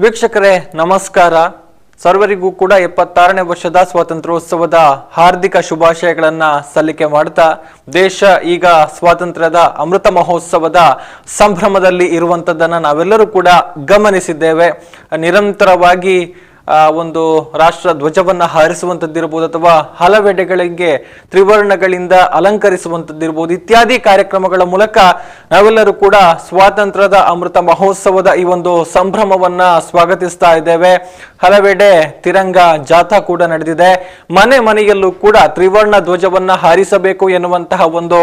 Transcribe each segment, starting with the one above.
ವೀಕ್ಷಕರೇ ನಮಸ್ಕಾರ. ಸರ್ವರಿಗೂ ಕೂಡ 76ನೇ ವರ್ಷದ ಸ್ವಾತಂತ್ರ್ಯೋತ್ಸವದ ಹಾರ್ದಿಕ ಶುಭಾಶಯಗಳನ್ನ ಸಲ್ಲಿಕೆ ಮಾಡ್ತಾ, ದೇಶ ಈಗ ಸ್ವಾತಂತ್ರ್ಯದ ಅಮೃತ ಮಹೋತ್ಸವದ ಸಂಭ್ರಮದಲ್ಲಿ ಇರುವಂತದ್ದನ್ನ ನಾವೆಲ್ಲರೂ ಕೂಡ ಗಮನಿಸಿದ್ದೇವೆ. ನಿರಂತರವಾಗಿ ಒಂದು ರಾಷ್ಟ್ರ ಧ್ವಜವನ್ನ ಹಾರಿಸುವಂತದ್ದಿರಬಹುದು ಅಥವಾ ಹಲವೆಡೆಗಳಿಗೆ ತ್ರಿವರ್ಣಗಳಿಂದ ಅಲಂಕರಿಸುವಂತದ್ದಿರಬಹುದು, ಇತ್ಯಾದಿ ಕಾರ್ಯಕ್ರಮಗಳ ಮೂಲಕ ನಾವೆಲ್ಲರೂ ಕೂಡ ಸ್ವಾತಂತ್ರ್ಯದ ಅಮೃತ ಮಹೋತ್ಸವದ ಈ ಒಂದು ಸಂಭ್ರಮವನ್ನ ಸ್ವಾಗತಿಸ್ತಾ ಇದ್ದೇವೆ. ಹಲವೆಡೆ ತಿರಂಗ ಜಾಥಾ ಕೂಡ ನಡೆದಿದೆ. ಮನೆ ಮನೆಯಲ್ಲೂ ಕೂಡ ತ್ರಿವರ್ಣ ಧ್ವಜವನ್ನ ಹಾರಿಸಬೇಕು ಎನ್ನುವಂತಹ ಒಂದು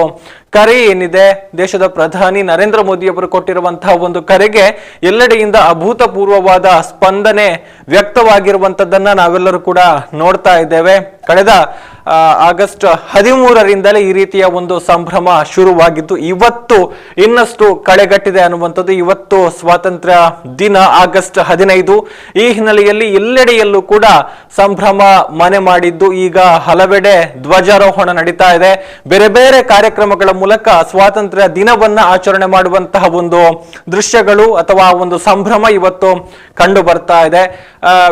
ಕರೆ ಏನಿದೆ, ದೇಶದ ಪ್ರಧಾನಿ ನರೇಂದ್ರ ಮೋದಿ ಅವರು ಕೊಟ್ಟಿರುವಂತಹ ಒಂದು ಕರೆಗೆ ಎಲ್ಲೆಡೆಯಿಂದ ಅಭೂತಪೂರ್ವವಾದ ಸ್ಪಂದನೆ ವ್ಯಕ್ತವಾಗಿರುವಂತದ್ದನ್ನ ನಾವೆಲ್ಲರೂ ಕೂಡ ನೋಡ್ತಾ ಇದ್ದೇವೆ. ಕಳೆದ ಆಗಸ್ಟ್ 13ರಿಂದಲೇ ಈ ರೀತಿಯ ಒಂದು ಸಂಭ್ರಮ ಶುರುವಾಗಿದ್ದು, ಇವತ್ತು ಇನ್ನಷ್ಟು ಕಳೆಗಟ್ಟಿದೆ ಅನ್ನುವಂಥದ್ದು. ಇವತ್ತು ಸ್ವಾತಂತ್ರ್ಯ ದಿನ ಆಗಸ್ಟ್ 15. ಈ ಹಿನ್ನೆಲೆಯಲ್ಲಿ ಎಲ್ಲೆಡೆಯಲ್ಲೂ ಕೂಡ ಸಂಭ್ರಮ ಮನೆ ಮಾಡಿದ್ದು, ಈಗ ಹಲವೆಡೆ ಧ್ವಜಾರೋಹಣ ನಡೀತಾ ಇದೆ. ಬೇರೆ ಬೇರೆ ಕಾರ್ಯಕ್ರಮಗಳ ಮೂಲಕ ಸ್ವಾತಂತ್ರ್ಯ ದಿನವನ್ನ ಆಚರಣೆ ಮಾಡುವಂತಹ ಒಂದು ದೃಶ್ಯಗಳು ಅಥವಾ ಒಂದು ಸಂಭ್ರಮ ಇವತ್ತು ಕಂಡು ಬರ್ತಾ ಇದೆ.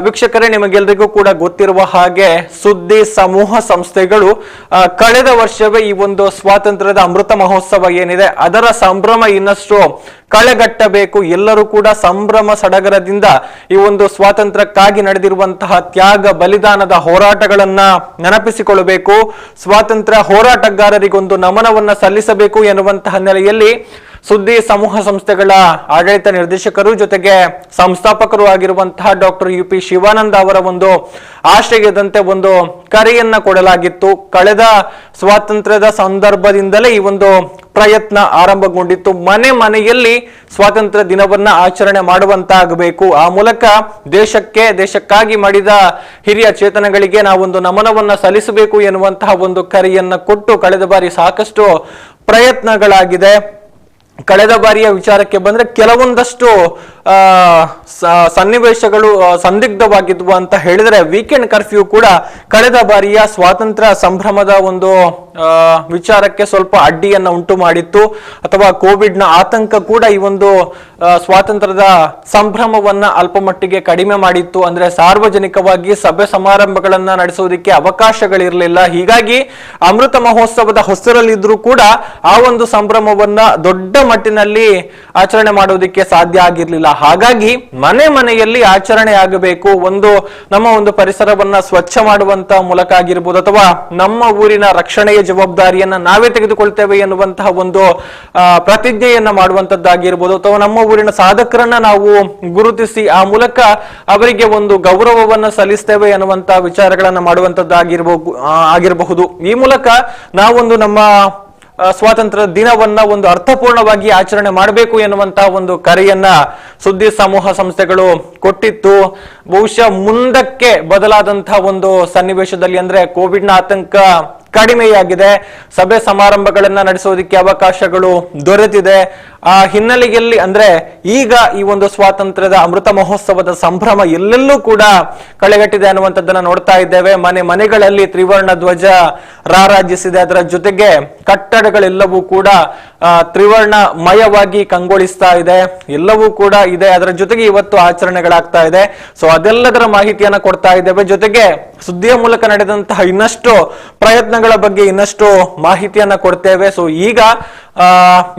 ವೀಕ್ಷಕರೇ, ನಿಮಗೆಲ್ಲರಿಗೂ ಕೂಡ ಗೊತ್ತಿರುವ ಹಾಗೆ ಸುದ್ದಿ ಸಮೂಹ ಸಂಸ್ಥೆಗಳು ಕಳೆದ ವರ್ಷವೇ ಈ ಒಂದು ಸ್ವಾತಂತ್ರ್ಯದ ಅಮೃತ ಮಹೋತ್ಸವ ಏನಿದೆ ಅದರ ಸಂಭ್ರಮ ಇನ್ನಷ್ಟು ಕಳೆಗಟ್ಟಬೇಕು, ಎಲ್ಲರೂ ಕೂಡ ಸಂಭ್ರಮ ಸಡಗರದಿಂದ ಈ ಒಂದು ಸ್ವಾತಂತ್ರ್ಯಕ್ಕಾಗಿ ನಡೆದಿರುವಂತಹ ತ್ಯಾಗ ಬಲಿದಾನದ ಹೋರಾಟಗಳನ್ನ ನೆನಪಿಸಿಕೊಳ್ಳಬೇಕು, ಸ್ವಾತಂತ್ರ್ಯ ಹೋರಾಟಗಾರರಿಗೊಂದು ನಮನವನ್ನ ಸಲ್ಲಿಸಬೇಕು ಎನ್ನುವಂತಹ ಹಿನ್ನೆಲೆಯಲ್ಲಿ ಸುದ್ದಿ ಸಮೂಹ ಸಂಸ್ಥೆಗಳ ಆಡಳಿತ ನಿರ್ದೇಶಕರು ಜೊತೆಗೆ ಸಂಸ್ಥಾಪಕರು ಆಗಿರುವಂತಹ ಡಾಕ್ಟರ್ UP ಶಿವಾನಂದ ಅವರ ಒಂದು ಆಶಯದಂತೆ ಒಂದು ಕರೆಯನ್ನ ಕೊಡಲಾಗಿತ್ತು. ಕಳೆದ ಸ್ವಾತಂತ್ರ್ಯದ ಸಂದರ್ಭದಿಂದಲೇ ಈ ಒಂದು ಪ್ರಯತ್ನ ಆರಂಭಗೊಂಡಿತ್ತು. ಮನೆ ಮನೆಯಲ್ಲಿ ಸ್ವಾತಂತ್ರ್ಯ ದಿನವನ್ನ ಆಚರಣೆ ಮಾಡುವಂತಾಗಬೇಕು, ಆ ಮೂಲಕ ದೇಶಕ್ಕಾಗಿ ಮಾಡಿದ ಹಿರಿಯ ಚೇತನಗಳಿಗೆ ನಾವೊಂದು ನಮನವನ್ನ ಸಲ್ಲಿಸಬೇಕು ಎನ್ನುವಂತಹ ಒಂದು ಕರೆಯನ್ನ ಕೊಟ್ಟು ಕಳೆದ ಬಾರಿ ಸಾಕಷ್ಟು ಪ್ರಯತ್ನಗಳಾಗಿದೆ. ಕಳೆದ ಬಾರಿಯ ವಿಚಾರಕ್ಕೆ ಬಂದ್ರೆ ಕೆಲವೊಂದಷ್ಟು ಸನ್ನಿವೇಶಗಳು ಸಂದಿಗ್ಧವಾಗಿದ್ವು ಅಂತ ಹೇಳಿದ್ರೆ, ವೀಕೆಂಡ್ ಕರ್ಫ್ಯೂ ಕೂಡ ಕಳೆದ ಬಾರಿಯ ಸ್ವಾತಂತ್ರ್ಯ ಸಂಭ್ರಮದ ಒಂದು ವಿಚಾರಕ್ಕೆ ಸ್ವಲ್ಪ ಅಡ್ಡಿಯನ್ನ ಉಂಟು ಮಾಡಿತ್ತು, ಅಥವಾ ಕೋವಿಡ್ನ ಆತಂಕ ಕೂಡ ಈ ಒಂದು ಸ್ವಾತಂತ್ರ್ಯದ ಸಂಭ್ರಮವನ್ನ ಅಲ್ಪ ಮಟ್ಟಿಗೆ ಕಡಿಮೆ ಮಾಡಿತ್ತು. ಅಂದ್ರೆ ಸಾರ್ವಜನಿಕವಾಗಿ ಸಭೆ ಸಮಾರಂಭಗಳನ್ನ ನಡೆಸುವುದಕ್ಕೆ ಅವಕಾಶಗಳಿರಲಿಲ್ಲ. ಹೀಗಾಗಿ ಅಮೃತ ಮಹೋತ್ಸವದ ಹೊಸರಲ್ಲಿದ್ರೂ ಕೂಡ ಆ ಒಂದು ಸಂಭ್ರಮವನ್ನ ದೊಡ್ಡ ಮಟ್ಟಿನಲ್ಲಿ ಆಚರಣೆ ಮಾಡುವುದಕ್ಕೆ ಸಾಧ್ಯ ಆಗಿರ್ಲಿಲ್ಲ. ಹಾಗಾಗಿ ಮನೆ ಮನೆಯಲ್ಲಿ ಆಚರಣೆ ಆಗಬೇಕು, ನಮ್ಮ ಒಂದು ಪರಿಸರವನ್ನ ಸ್ವಚ್ಛ ಮಾಡುವಂತ ಮೂಲಕ ಆಗಿರ್ಬೋದು, ಅಥವಾ ನಮ್ಮ ಊರಿನ ರಕ್ಷಣೆಯ ಜವಾಬ್ದಾರಿಯನ್ನ ನಾವೇ ತೆಗೆದುಕೊಳ್ತೇವೆ ಎನ್ನುವಂತಹ ಒಂದು ಪ್ರತಿಜ್ಞೆಯನ್ನ ಮಾಡುವಂತದ್ದಾಗಿರ್ಬೋದು, ಅಥವಾ ನಮ್ಮ ಊರಿನ ಸಾಧಕರನ್ನ ನಾವು ಗುರುತಿಸಿ ಆ ಮೂಲಕ ಅವರಿಗೆ ಒಂದು ಗೌರವವನ್ನ ಸಲ್ಲಿಸ್ತೇವೆ ಎನ್ನುವಂತಹ ವಿಚಾರಗಳನ್ನ ಆಗಿರಬಹುದು. ಈ ಮೂಲಕ ನಾವೊಂದು ನಮ್ಮ ಸ್ವಾತಂತ್ರ್ಯ ದಿನವನ್ನ ಒಂದು ಅರ್ಥಪೂರ್ಣವಾಗಿ ಆಚರಣೆ ಮಾಡಬೇಕು ಎನ್ನುವಂತಹ ಒಂದು ಕರೆಯನ್ನ ಸುದ್ದಿ ಸಮೂಹ ಸಂಸ್ಥೆಗಳು ಕೊಟ್ಟಿತ್ತು. ಬಹುಶಃ ಮುಂದಕ್ಕೆ ಬದಲಾದಂತಹ ಒಂದು ಸನ್ನಿವೇಶದಲ್ಲಿ, ಅಂದ್ರೆ ಕೋವಿಡ್ನ ಆತಂಕ ಕಡಿಮೆಯಾಗಿದೆ, ಸಭೆ ಸಮಾರಂಭಗಳನ್ನ ನಡೆಸೋದಕ್ಕೆ ಅವಕಾಶಗಳು ದೊರೆತಿದೆ. ಆ ಹಿನ್ನೆಲೆಯಲ್ಲಿ ಅಂದ್ರೆ ಈಗ ಈ ಒಂದು ಸ್ವಾತಂತ್ರ್ಯದ ಅಮೃತ ಮಹೋತ್ಸವದ ಸಂಭ್ರಮ ಎಲ್ಲೆಲ್ಲೂ ಕೂಡ ಕಳೆಗಟ್ಟಿದೆ ಅನ್ನುವಂಥದ್ದನ್ನ ನೋಡ್ತಾ ಇದ್ದೇವೆ. ಮನೆಗಳಲ್ಲಿ ತ್ರಿವರ್ಣ ಧ್ವಜ ರಾರಾಜಿಸಿದೆ. ಅದರ ಜೊತೆಗೆ ಕಟ್ಟಡಗಳೆಲ್ಲವೂ ಕೂಡ ತ್ರಿವರ್ಣಮಯವಾಗಿ ಕಂಗೊಳಿಸ್ತಾ ಇದೆ, ಎಲ್ಲವೂ ಕೂಡ ಇದೆ. ಅದರ ಜೊತೆಗೆ ಇವತ್ತು ಆಚರಣೆಗಳಾಗ್ತಾ ಇದೆ. ಸೊ ಅದೆಲ್ಲದರ ಮಾಹಿತಿಯನ್ನ ಕೊಡ್ತಾ ಇದ್ದೇವೆ. ಜೊತೆಗೆ ಸುದ್ದಿಯ ಮೂಲಕ ನಡೆದಂತಹ ಇನ್ನಷ್ಟು ಪ್ರಯತ್ನಗಳ ಬಗ್ಗೆ ಇನ್ನಷ್ಟು ಮಾಹಿತಿಯನ್ನ ಕೊಡ್ತೇವೆ. ಸೊ ಈಗ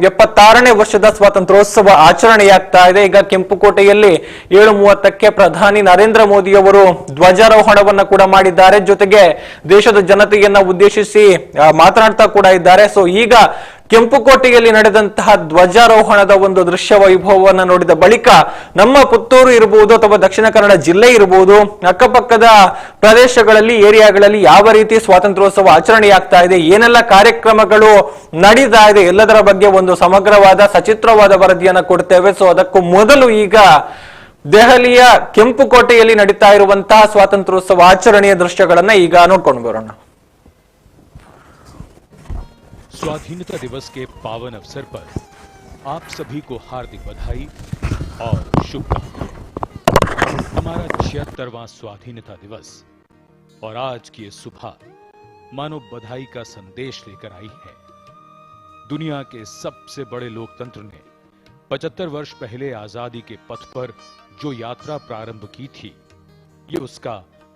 76ನೇ ವರ್ಷದ ಸ್ವಾತಂತ್ರ್ಯೋತ್ಸವ ಆಚರಣೆಯಾಗ್ತಾ ಇದೆ. ಈಗ ಕೆಂಪುಕೋಟೆಯಲ್ಲಿ 7:30ಕ್ಕೆ ಪ್ರಧಾನಿ ನರೇಂದ್ರ ಮೋದಿ ಅವರು ಧ್ವಜಾರೋಹಣವನ್ನ ಕೂಡ ಮಾಡಿದ್ದಾರೆ. ಜೊತೆಗೆ ದೇಶದ ಜನತೆಯನ್ನ ಉದ್ದೇಶಿಸಿ ಮಾತನಾಡ್ತಾ ಕೂಡ ಇದ್ದಾರೆ. ಸೊ ಈಗ ಕೆಂಪುಕೋಟೆಯಲ್ಲಿ ನಡೆದಂತಹ ಧ್ವಜಾರೋಹಣದ ಒಂದು ದೃಶ್ಯ ವೈಭವವನ್ನು ನೋಡಿದ ಬಳಿಕ ನಮ್ಮ ಪುತ್ತೂರು ಇರಬಹುದು ಅಥವಾ ದಕ್ಷಿಣ ಕನ್ನಡ ಜಿಲ್ಲೆ ಇರಬಹುದು, ಅಕ್ಕಪಕ್ಕದ ಪ್ರದೇಶಗಳಲ್ಲಿ, ಏರಿಯಾಗಳಲ್ಲಿ ಯಾವ ರೀತಿ ಸ್ವಾತಂತ್ರ್ಯೋತ್ಸವ ಆಚರಣೆಯಾಗ್ತಾ ಇದೆ, ಏನೆಲ್ಲ ಕಾರ್ಯಕ್ರಮಗಳು ನಡೀತಾ ಇದೆ, ಎಲ್ಲದರ ಬಗ್ಗೆ ಒಂದು ಸಮಗ್ರವಾದ ಸಚಿತ್ರವಾದ ವರದಿಯನ್ನು ಕೊಡ್ತೇವೆ. ಸೊ ಅದಕ್ಕೂ ಮೊದಲು ಈಗ ದೆಹಲಿಯ ಕೆಂಪುಕೋಟೆಯಲ್ಲಿ ನಡೀತಾ ಇರುವಂತಹ ಸ್ವಾತಂತ್ರ್ಯೋತ್ಸವ ಆಚರಣೆಯ ದೃಶ್ಯಗಳನ್ನ ಈಗ ನೋಡ್ಕೊಂಡು ಬರೋಣ. स्वाधीनता दिवस के पावन अवसर पर आप सभी को हार्दिक बधाई और शुभकामनाएं। हमारा 76वां स्वाधीनता दिवस और आज की ये सुबह मानो बधाई का संदेश लेकर आई है। दुनिया के सबसे बड़े लोकतंत्र ने 75 वर्ष पहले आजादी के पथ पर जो यात्रा प्रारंभ की थी, ये उसका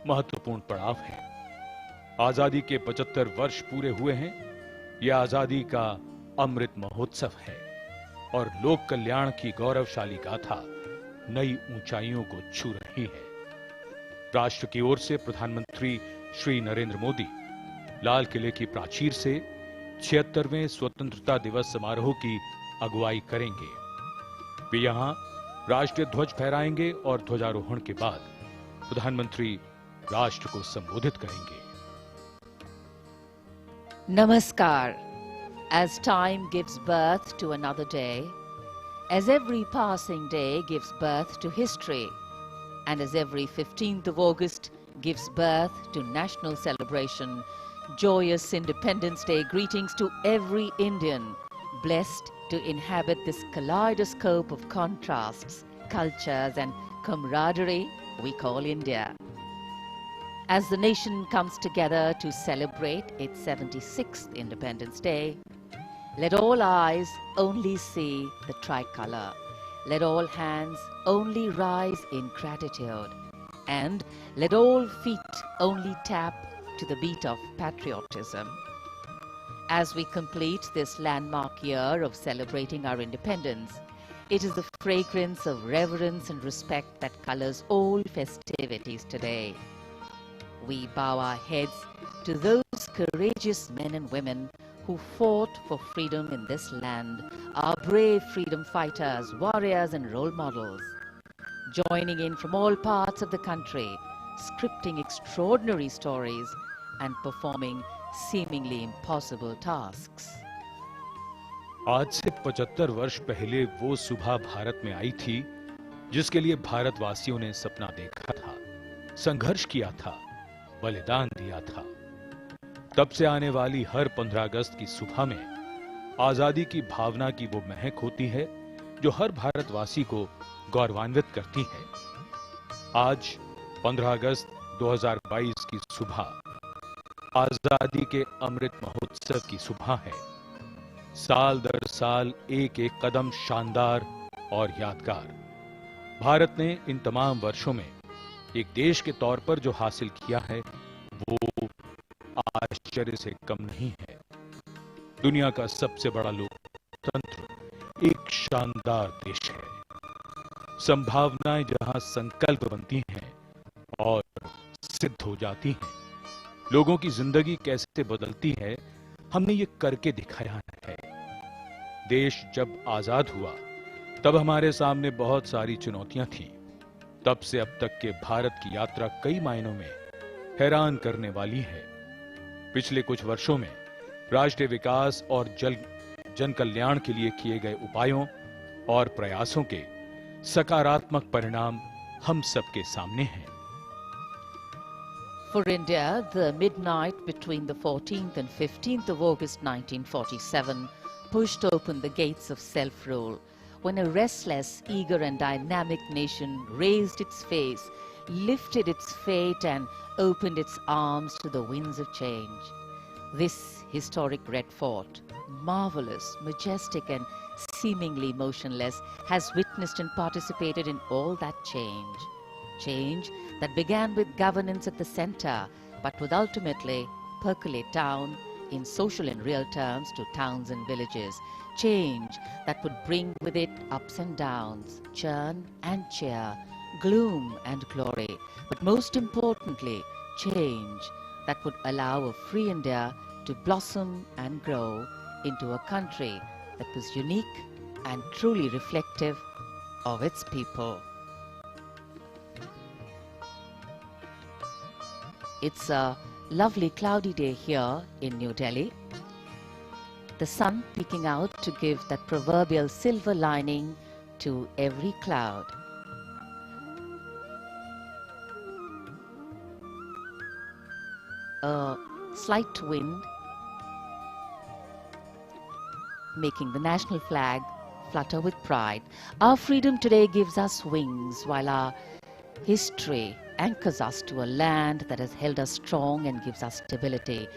महत्वपूर्ण पड़ाव है। आजादी के 75 वर्ष पूरे हुए हैं। यह आजादी का अमृत महोत्सव है और लोक कल्याण की गौरवशाली गाथा नई ऊंचाइयों को छू रही है। राष्ट्र की ओर से प्रधानमंत्री श्री नरेंद्र मोदी लाल किले की प्राचीर से 76वें स्वतंत्रता दिवस समारोह की अगुवाई करेंगे। वे यहां राष्ट्रीय ध्वज फहराएंगे और ध्वजारोहण के बाद प्रधानमंत्री राष्ट्र को संबोधित करेंगे। Namaskar. As time gives birth to another day, as every passing day gives birth to history, and as every 15th of August gives birth to national celebration, joyous Independence Day greetings to every Indian blessed to inhabit this kaleidoscope of contrasts, cultures and camaraderie we call India. As the nation comes together to celebrate its 76th Independence Day, let all eyes only see the tricolor. Let all hands only rise in gratitude. And let all feet only tap to the beat of patriotism. As we complete this landmark year of celebrating our independence, it is the fragrance of reverence and respect that colors all festivities today. We bow our heads to those courageous men and women who fought for freedom in this land, our brave freedom fighters, warriors and role models, joining in from all parts of the country, scripting extraordinary stories and performing seemingly impossible tasks. आज से 75 वर्ष पहले वो सुबह भारत में आई थी जिसके लिए भारतवासियों ने सपना देखा था, संघर्ष किया था, बलिदान दिया था। तब से आने वाली हर 15 अगस्त की सुबह में आजादी की भावना की वो महक होती है जो हर भारतवासी को गौरवान्वित करती है। आज 15 अगस्त 2022 की सुबह आजादी के अमृत महोत्सव की सुबह है। साल दर साल एक एक कदम शानदार और यादगार। भारत ने इन तमाम वर्षों में एक देश के तौर पर जो हासिल किया है वो आश्चर्य से कम नहीं है। दुनिया का सबसे बड़ा लोकतंत्र एक शानदार देश है। संभावनाएं जहां संकल्प बनती हैं और सिद्ध हो जाती हैं, लोगों की जिंदगी कैसे बदलती है हमने ये करके दिखाया है। देश जब आजाद हुआ तब हमारे सामने बहुत सारी चुनौतियां थीं। तब से अब तक के भारत की यात्रा कई मायनों में हैरान करने वाली है। पिछले कुछ वर्षों में राष्ट्रीय विकास और जन कल्याण के लिए किए गए उपायों और प्रयासों के सकारात्मक परिणाम हम सबके सामने हैं। For India, the midnight between the 14th and 15th of August 1947 pushed open the gates of self-rule, when a restless, eager and dynamic nation raised its face, lifted its fate and opened its arms to the winds of change. This historic Red Fort, marvelous, majestic and seemingly motionless, has witnessed and participated in all that change. Change that began with governance at the center, but would ultimately percolate down in social and real terms to towns and villages. Change that would bring with it ups and downs, churn and cheer, gloom and glory, but most importantly, change that would allow a free India to blossom and grow into a country that was unique and truly reflective of its people. It's a lovely cloudy day here in New Delhi. The sun peeking out to give that proverbial silver lining to every cloud. A slight wind making the national flag flutter with pride. Our freedom today gives us wings, while our history anchors us to a land that has held us strong and gives us stability.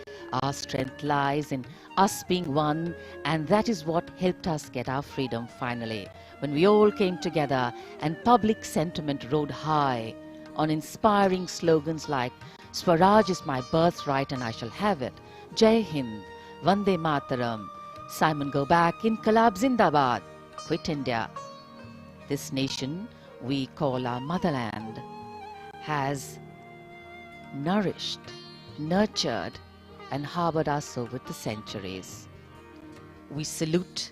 Our strength lies in us being one, and that is what helped us get our freedom finally. When we all came together and public sentiment rode high on inspiring slogans like Swaraj is my birthright and I shall have it, Jai Hind, Vande Mataram, Simon go back, Inqilab Zindabad, quit India. This nation we call our motherland has nourished, nurtured, and harbored us over the centuries. We salute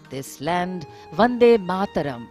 this land, Vande Mataram.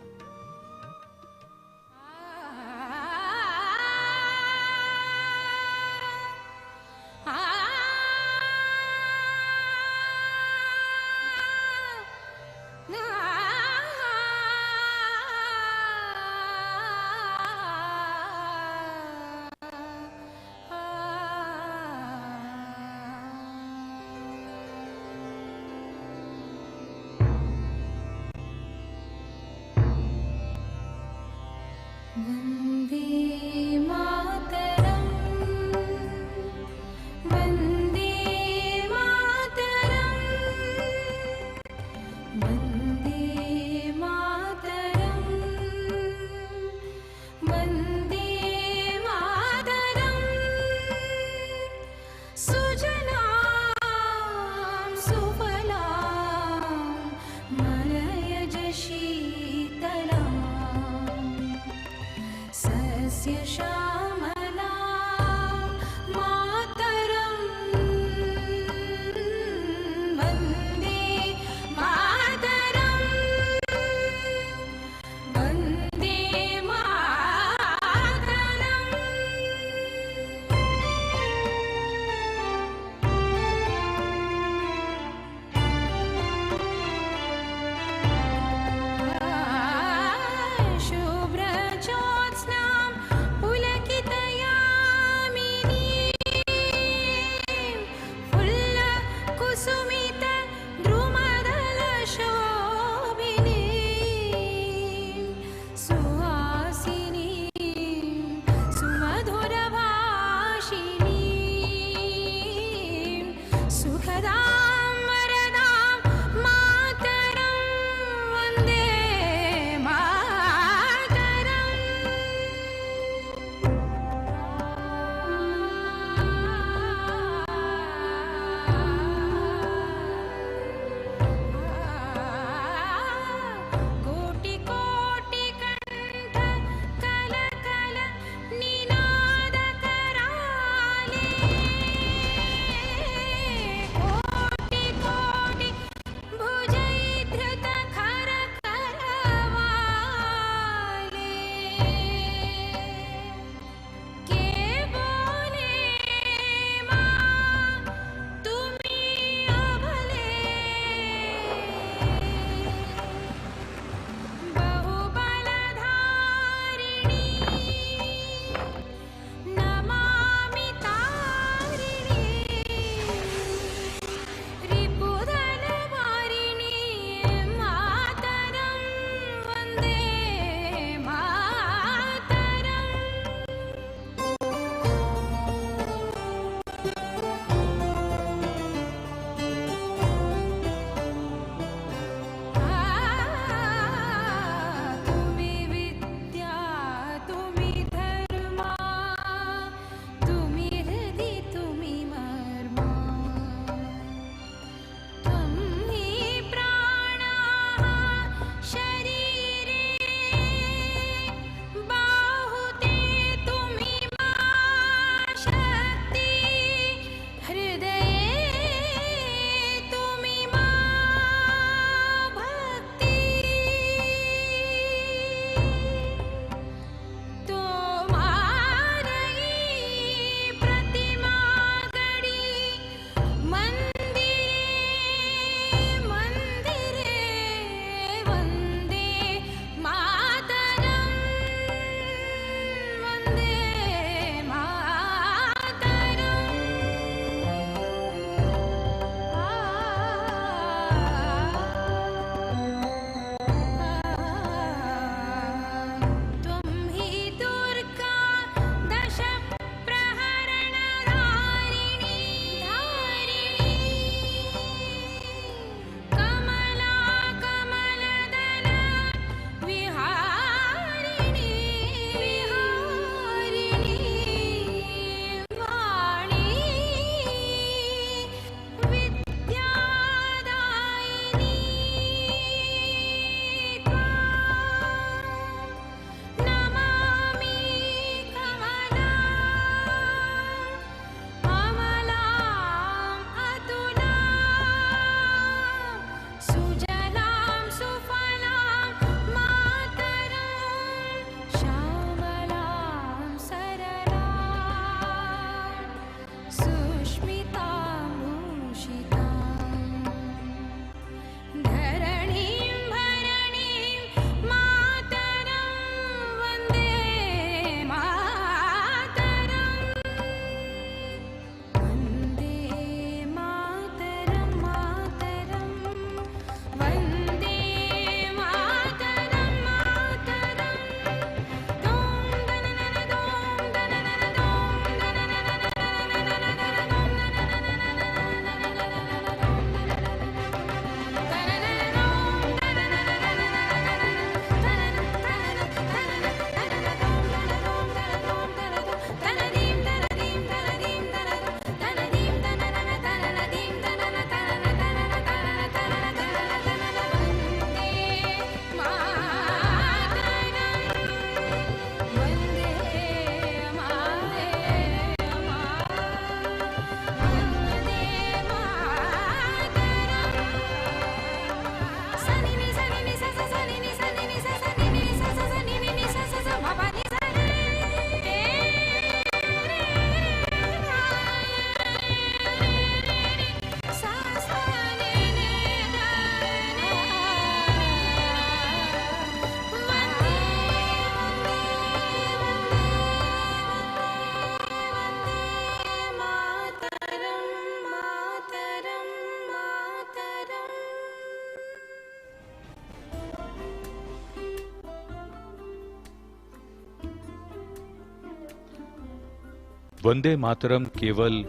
Vande Mataram केवल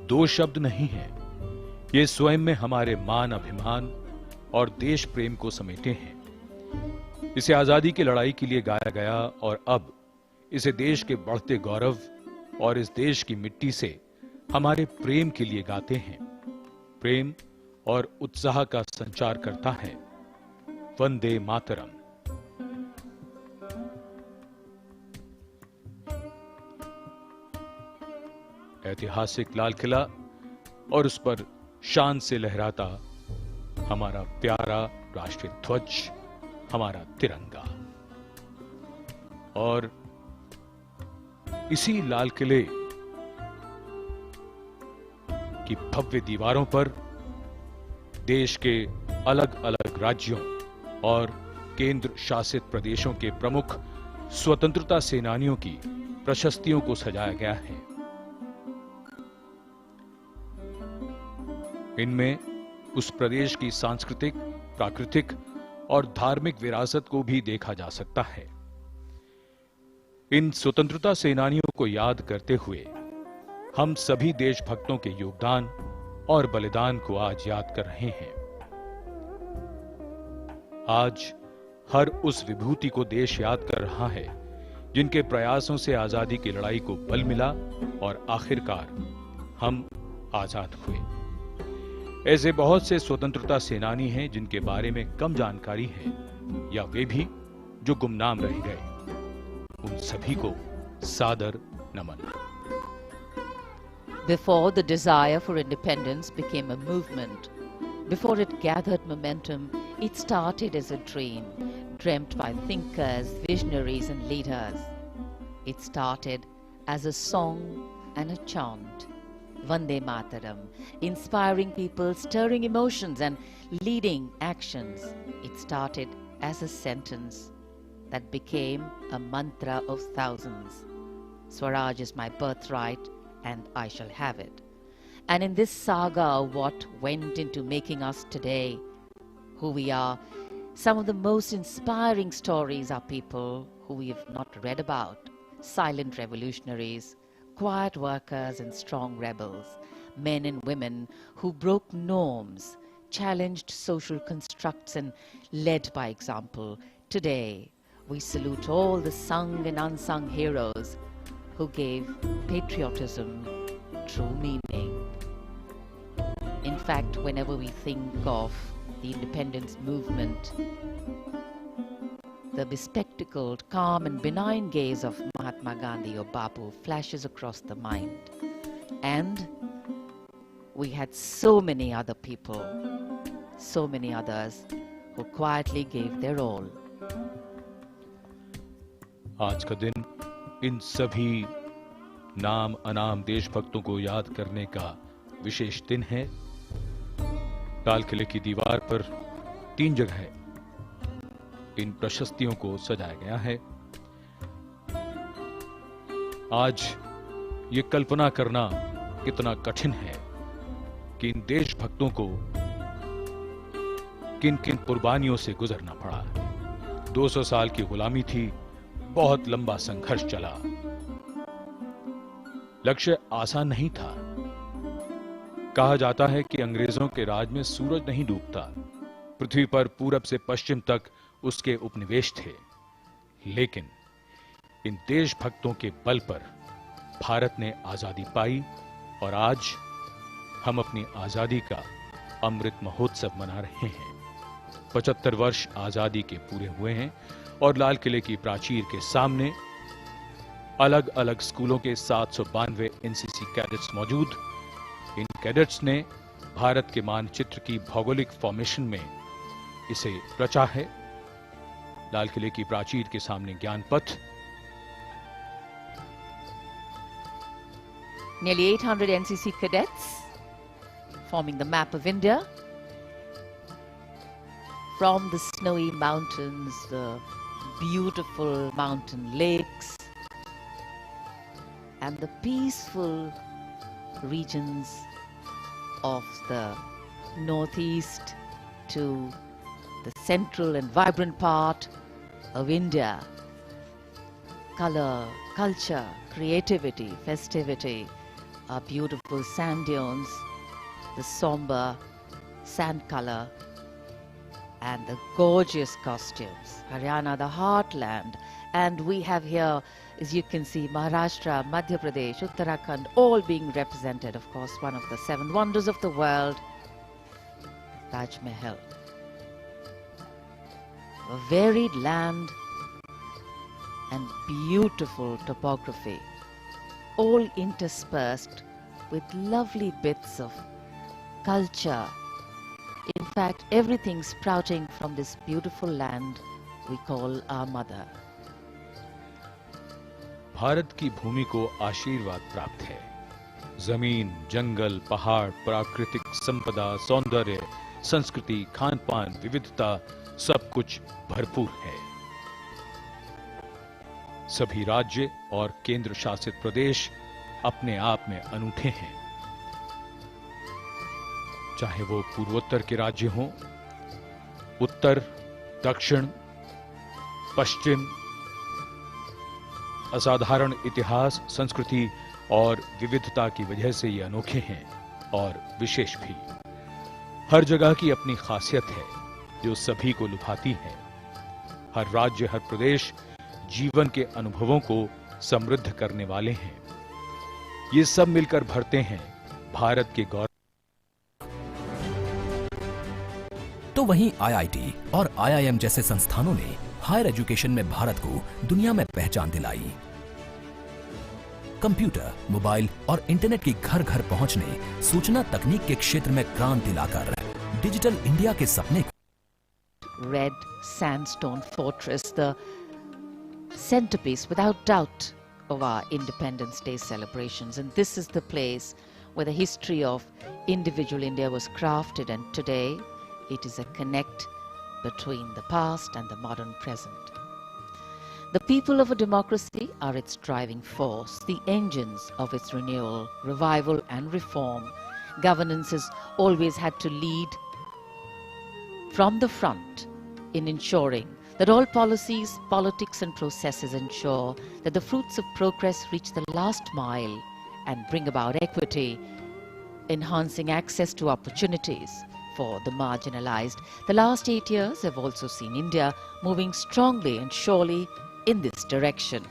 दो शब्द नहीं है, ये स्वयं में हमारे मान, अभिमान और देश प्रेम को समेटे हैं। इसे आजादी की लड़ाई के लिए गाया गया और अब इसे देश के बढ़ते गौरव और इस देश की मिट्टी से हमारे प्रेम के लिए गाते हैं। प्रेम और उत्साह का संचार करता है वंदे मातरम। ऐतिहासिक लाल किला और उस पर शान से लहराता हमारा प्यारा राष्ट्रीय ध्वज, हमारा तिरंगा। और इसी लाल किले की भव्य दीवारों पर देश के अलग अलग राज्यों और केंद्र शासित प्रदेशों के प्रमुख स्वतंत्रता सेनानियों की प्रशस्तियों को सजाया गया है। इनमें उस प्रदेश की सांस्कृतिक, प्राकृतिक और धार्मिक विरासत को भी देखा जा सकता है। इन स्वतंत्रता सेनानियों को याद करते हुए हम सभी देशभक्तों के योगदान और बलिदान को आज याद कर रहे हैं। आज हर उस विभूति को देश याद कर रहा है जिनके प्रयासों से आजादी की लड़ाई को बल मिला और आखिरकार हम आजाद हुए। ऐसे बहुत से स्वतंत्रता सेनानी हैं जिनके बारे में कम जानकारी है या वे भी जो गुमनाम रह गए। उन सभी को सादर नमन। Before the desire for independence became a movement, before it gathered momentum, it started as a dream, dreamt by thinkers, visionaries and leaders. It started as a song and a chant, Vande Mataram, inspiring people, stirring emotions and leading actions. It started as a sentence that became a mantra of thousands. Swaraj is my birthright and I shall have it. And in this saga of what went into making us today who we are, some of the most inspiring stories are people who we have not read about. Silent revolutionaries, quiet workers and strong rebels, men and women who broke norms, challenged social constructs and led by example. Today, we salute all the sung and unsung heroes who gave patriotism true meaning. In fact, whenever we think of the independence movement, the bespectacled, calm and benign gaze of Mahatma Gandhi or Bapu flashes across the mind. And we had so many other people, so many others who quietly gave their all. आज का दिन इन सभी नाम अनाम देशभक्तों को याद करने का विशेष दिन है। लाल किले की दीवार पर 3 जगह इन प्रशस्तियों को सजाया गया है। आज ये कल्पना करना कितना कठिन है कि इन देशभक्तों को किन किन कुर्बानियों से गुजरना पड़ा। 200 साल की गुलामी थी, बहुत लंबा संघर्ष चला। लक्ष्य आसान नहीं था। कहा जाता है कि अंग्रेजों के राज में सूरज नहीं डूबता, पृथ्वी पर पूरब से पश्चिम तक उसके उपनिवेश थे। लेकिन इन देशभक्तों के बल पर भारत ने आजादी पाई और आज हम अपनी आजादी का अमृत महोत्सव मना रहे हैं। 75 वर्ष आजादी के पूरे हुए हैं और लाल किले की प्राचीर के सामने अलग अलग स्कूलों के 792 एनसीसी कैडेट्स मौजूद। इन कैडेट्स ने भारत के मानचित्र की भौगोलिक फॉर्मेशन में इसे रचा है। लाल किले की प्राचीर के सामने ज्ञान पथ। Nearly 800 NCC cadets forming the map of India. From the snowy mountains, the beautiful mountain lakes, and the peaceful regions of the northeast to the central and vibrant part of India. color, culture, creativity, festivity, our beautiful sand dunes, the somber sand color, and the gorgeous costumes. Haryana, the heartland. And we have here, as you can see, Maharashtra, Madhya Pradesh, Uttarakhand, all being represented. Of course, one of the 7 wonders of the world, Taj Mahal. A varied land and beautiful topography, all interspersed with lovely bits of culture. In fact, everything sprouting from this beautiful land we call our mother. Bharat की भूमि को आशीर्वाद प्राप्त है। जमीन, जंगल, पहाड़, प्राकृतिक संपदा, सौंदर्य, संस्कृति, खान पान, विविधता, सब कुछ भरपूर है। सभी राज्य और केंद्र शासित प्रदेश अपने आप में अनूठे हैं। चाहे वो पूर्वोत्तर के राज्य हों, उत्तर, दक्षिण, पश्चिम, असाधारण इतिहास, संस्कृति और विविधता की वजह से ये अनोखे हैं और विशेष भी। हर जगह की अपनी खासियत है जो सभी को लुभाती है। हर राज्य, हर प्रदेश जीवन के अनुभवों को समृद्ध करने वाले हैं। ये सब मिलकर भरते हैं भारत के गौरव। तो वहीं आईआईटी और आईआईएम जैसे संस्थानों ने हायर एजुकेशन में भारत को दुनिया में पहचान दिलाई। कंप्यूटर, मोबाइल और इंटरनेट की घर घर पहुंच ने सूचना तकनीक के क्षेत्र में क्रांति लाकर डिजिटल इंडिया के सपने को Red sandstone fortress, the centerpiece without doubt of our Independence Day celebrations. And this is the place where the history of individual India was crafted, and today it is a connect between the past and the modern present. The people of a democracy are its driving force, the engines of its renewal, revival and reform. Governance has always had to lead from the front in ensuring that all policies, politics and processes ensure that the fruits of progress reach the last mile and bring about equity, enhancing access to opportunities for the marginalized. The last 8 years have also seen India moving strongly and surely in this direction.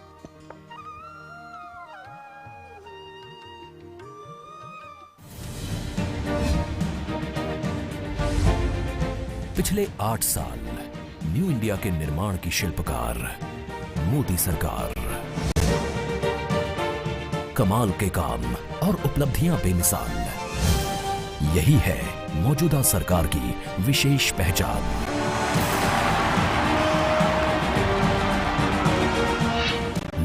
पिछले 8 साल new India के निर्माण की शिल्पकार मोदी सरकार। कमाल के काम और उपलब्धियां बेमिसाल, यही है मौजूदा सरकार की विशेष पहचान।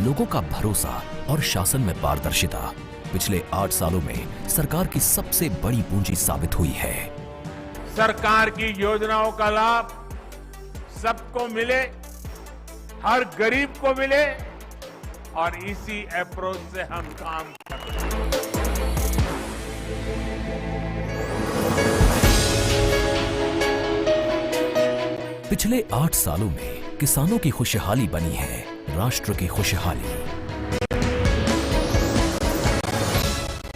लोगों का भरोसा और शासन में पारदर्शिता पिछले 8 सालों में सरकार की सबसे बड़ी पूंजी साबित हुई है। सरकार की योजनाओं का लाभ सबको मिले, हर गरीब को मिले, और इसी अप्रोच से हम काम कर रहे हैं। पिछले 8 सालों में किसानों की खुशहाली बनी है राष्ट्र की खुशहाली।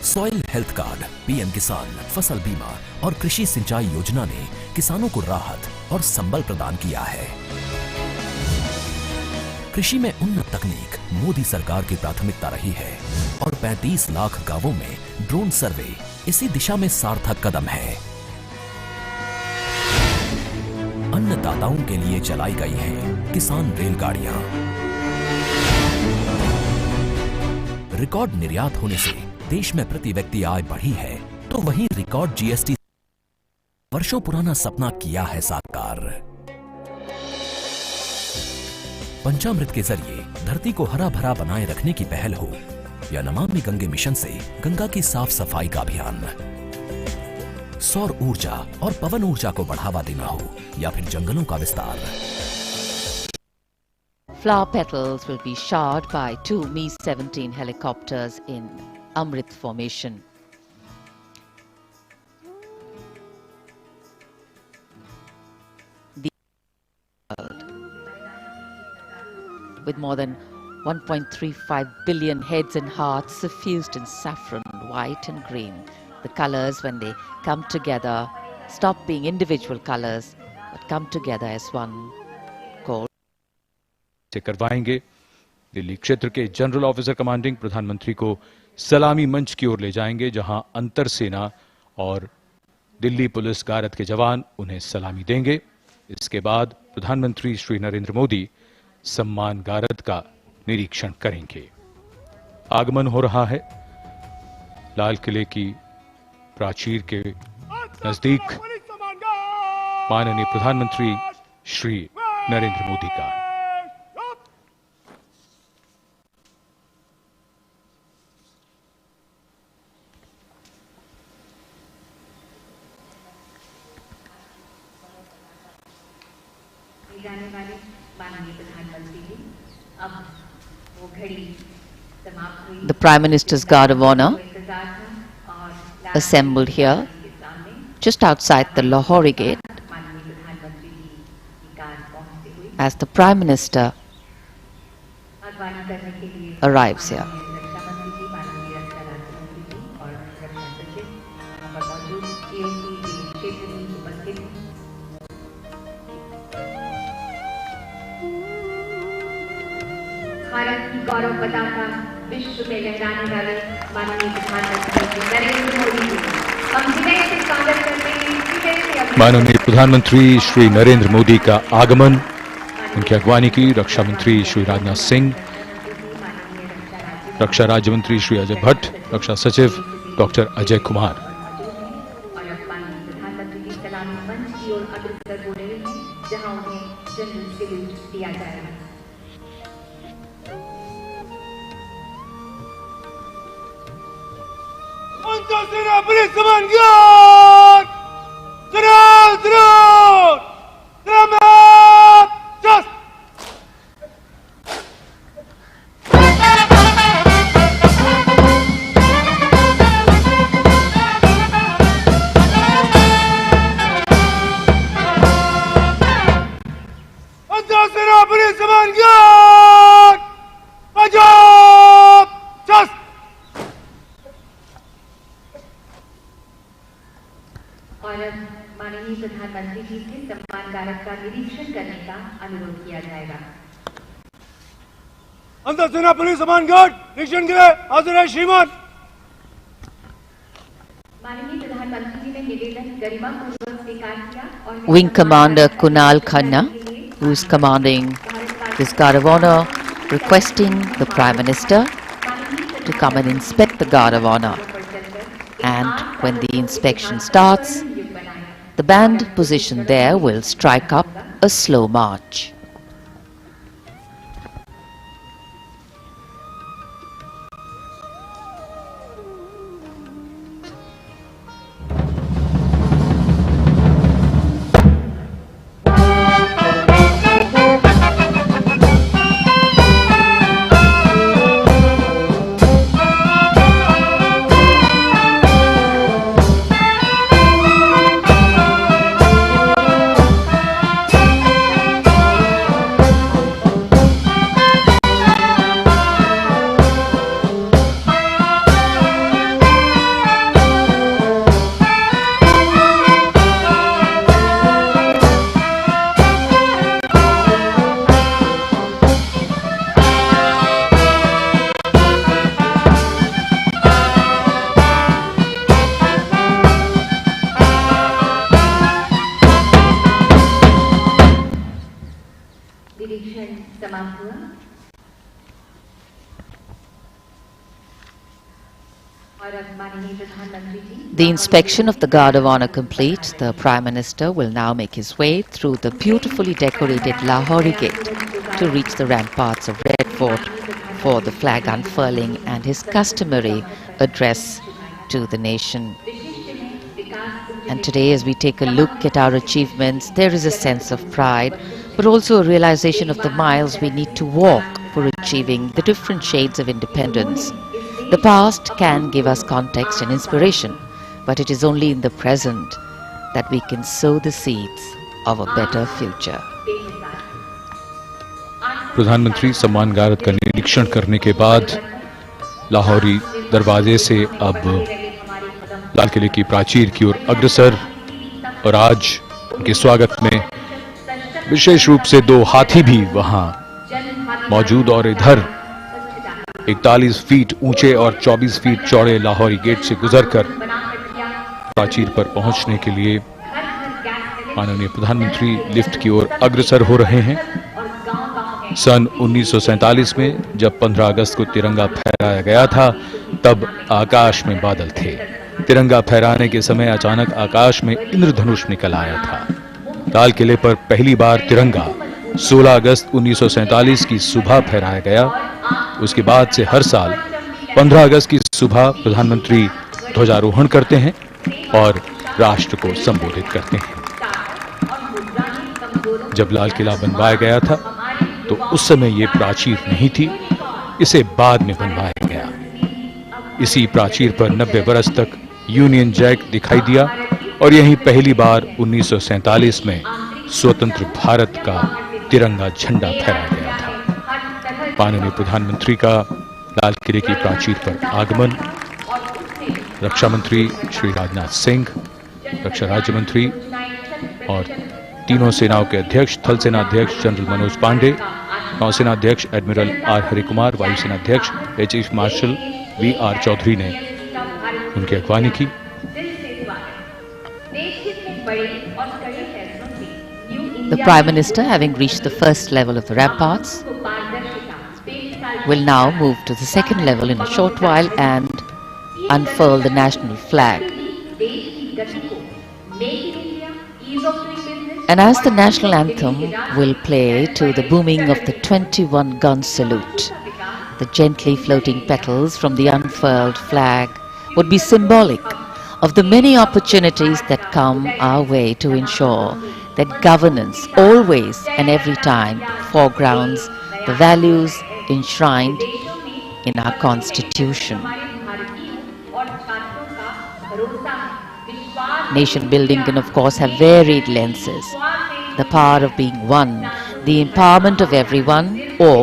सॉइल हेल्थ कार्ड, पीएम किसान, फसल बीमा और कृषि सिंचाई योजना ने किसानों को राहत और संबल प्रदान किया है। कृषि में उन्नत तकनीक मोदी सरकार की प्राथमिकता रही है और 35 लाख गांवों में ड्रोन सर्वे इसी दिशा में सार्थक कदम है। अन्नदाताओं के लिए चलाई गई हैं किसान रेलगाड़ियां। रिकॉर्ड निर्यात होने से देश में प्रति व्यक्ति आय बढ़ी है, तो वहीं रिकॉर्ड जीएसटी वर्षों पुराना सपना किया है साकार। पंचामृत के जरिए धरती को हरा भरा बनाए रखने की पहल हो या नमामि गंगे मिशन से गंगा की साफ सफाई का अभियान, सौर ऊर्जा और पवन ऊर्जा को बढ़ावा देना हो या फिर जंगलों का विस्तार। Flower petals will be showered by 2 Mi-17 helicopters in Amrit formation. The world, with more than 1.35 billion heads and hearts suffused in saffron, white and green. The colors, when they come together, stop being individual colors, but come together as one called. से करवाएंगे। दिल्ली क्षेत्र के general officer commanding प्रधानमंत्री को सलामी मंच की ओर ले जाएंगे, जहां अंतर सेना और दिल्ली पुलिस गारद के जवान उन्हें सलामी देंगे। इसके बाद प्रधानमंत्री श्री नरेंद्र मोदी सम्मान गारद का निरीक्षण करेंगे। आगमन हो रहा है लाल किले की प्राचीर के नजदीक माननीय प्रधानमंत्री श्री नरेंद्र मोदी का। जाने वाले माननीय प्रधानमंत्री जी, अब वो घड़ी समाप्त हुई। The Prime Minister's Guard of Honor इंतजार था और assembled here के सामने just outside the Lahori gate माननीय प्रधानमंत्री जी की कार पहुंचते हुए as the Prime Minister अगवानी करने के लिए arrives here. रक्षा मंत्री जी, माननीय रक्षा राज्य मंत्री जी और रक्षा सचिव वहां पर मौजूद AOC के क्षेत्र में उपस्थित हैं। भारत की गौरव पताका विश्व में लहराने वाले माननीय प्रधानमंत्री नरेंद्र मोदी जी, हम विनय से स्वागत करते हैं। विनय से अभिनंदन। माननीय प्रधानमंत्री श्री नरेंद्र मोदी का आगमन, उनकी अगवानी की रक्षा मंत्री श्री राजनाथ सिंह, रक्षा राज्य मंत्री श्री अजय भट्ट, रक्षा सचिव डॉक्टर अजय कुमार। और अब माननीय प्रधानमंत्री जी सलामी मंच की ओर अग्रसर हो रहे हैं, जहां उन्हें जनरल सैल्यूट दिया जाएगा। सेना पुलिस कमान गार्ड, जनाब जस्ट सेना पुलिस कमान गार्ड, पंजाब जस्ट और अब माननीय प्रधानमंत्री जी से सम्मान कारक का निरीक्षण करने का अनुरोध किया जाएगा। अंतर सेना पुलिस कमान गार्ड निरीक्षण के लिए हाजिर है श्रीमान। माननीय प्रधानमंत्री जी ने निवेदन गरिमापूर्वक स्वीकार किया और Wing Commander Kunal Khanna, who is commanding this Guard of Honor, requesting the Prime Minister to come and inspect the Guard of Honor. And when the inspection starts, the band positioned there will strike up a slow march. निरीक्षण समाप्त हुआ और अब माननीय प्रधानमंत्री जी The inspection of the Guard of Honor complete, the Prime Minister will now make his way through the beautifully decorated Lahori Gate to reach the ramparts of Red Fort for the flag unfurling and his customary address to the nation. And today, as we take a look at our achievements, there is a sense of pride, but also a realization of the miles we need to walk for achieving the different shades of independence. The past can give us context and inspiration, but it is only in the present that we can sow the seeds of a better future. प्रधानमंत्री सम्मान गारद का निरीक्षण करने के बाद लाहौरी दरवाजे से अब लाल किले की प्राचीर की ओर अग्रसर, और आज उनके स्वागत में विशेष रूप से 2 हाथी भी वहां मौजूद, और इधर 41 फीट ऊंचे और 24 फीट चौड़े लाहौरी गेट से गुजरकर प्राचीर पर पहुंचने के लिए माननीय प्रधानमंत्री लिफ्ट की ओर अग्रसर हो रहे हैं। सन 1947 में जब 15 अगस्त को तिरंगा फहराया गया था, तब आकाश में बादल थे। तिरंगा फहराने के समय अचानक आकाश में इंद्रधनुष निकल आया था। लाल किले पर पहली बार तिरंगा 16 अगस्त 1947 की सुबह फहराया गया। उसके बाद से हर साल 15 अगस्त की सुबह प्रधानमंत्री ध्वजारोहण करते हैं और राष्ट्र को संबोधित करते हैं। जब लाल किला बनवाया गया था तो उस समय ये प्राचीर नहीं थी, इसे बाद में बनवाया गया। इसी प्राचीर पर 90 बरस तक यूनियन जैक दिखाई दिया और यहीं पहली बार 1947 में स्वतंत्र भारत का तिरंगा झंडा फहराया गया था। माननीय प्रधानमंत्री का लाल किले की प्राचीर पर आगमन रक्षा मंत्री श्री राजनाथ सिंह, रक्षा राज्य मंत्री और तीनों सेनाओं के अध्यक्ष, थल सेना अध्यक्ष जनरल मनोज पांडे, नौसेना अध्यक्ष एडमिरल आर हरिकुमार, वायुसेना अध्यक्ष air chief marshal V R. Chaudhari ने उनकी अगवानी की। The Prime Minister, having reached the first level of the ramparts, will now move to the second level in a short while and unfurl the national flag. And as the national anthem will play to the booming of the 21-gun salute, the gently floating petals from the unfurled flag would be symbolic of the many opportunities that come our way to ensure that governance always and every time foregrounds the values enshrined in our Constitution. Nation building can of course have varied lenses. The power of being one, the empowerment of everyone, or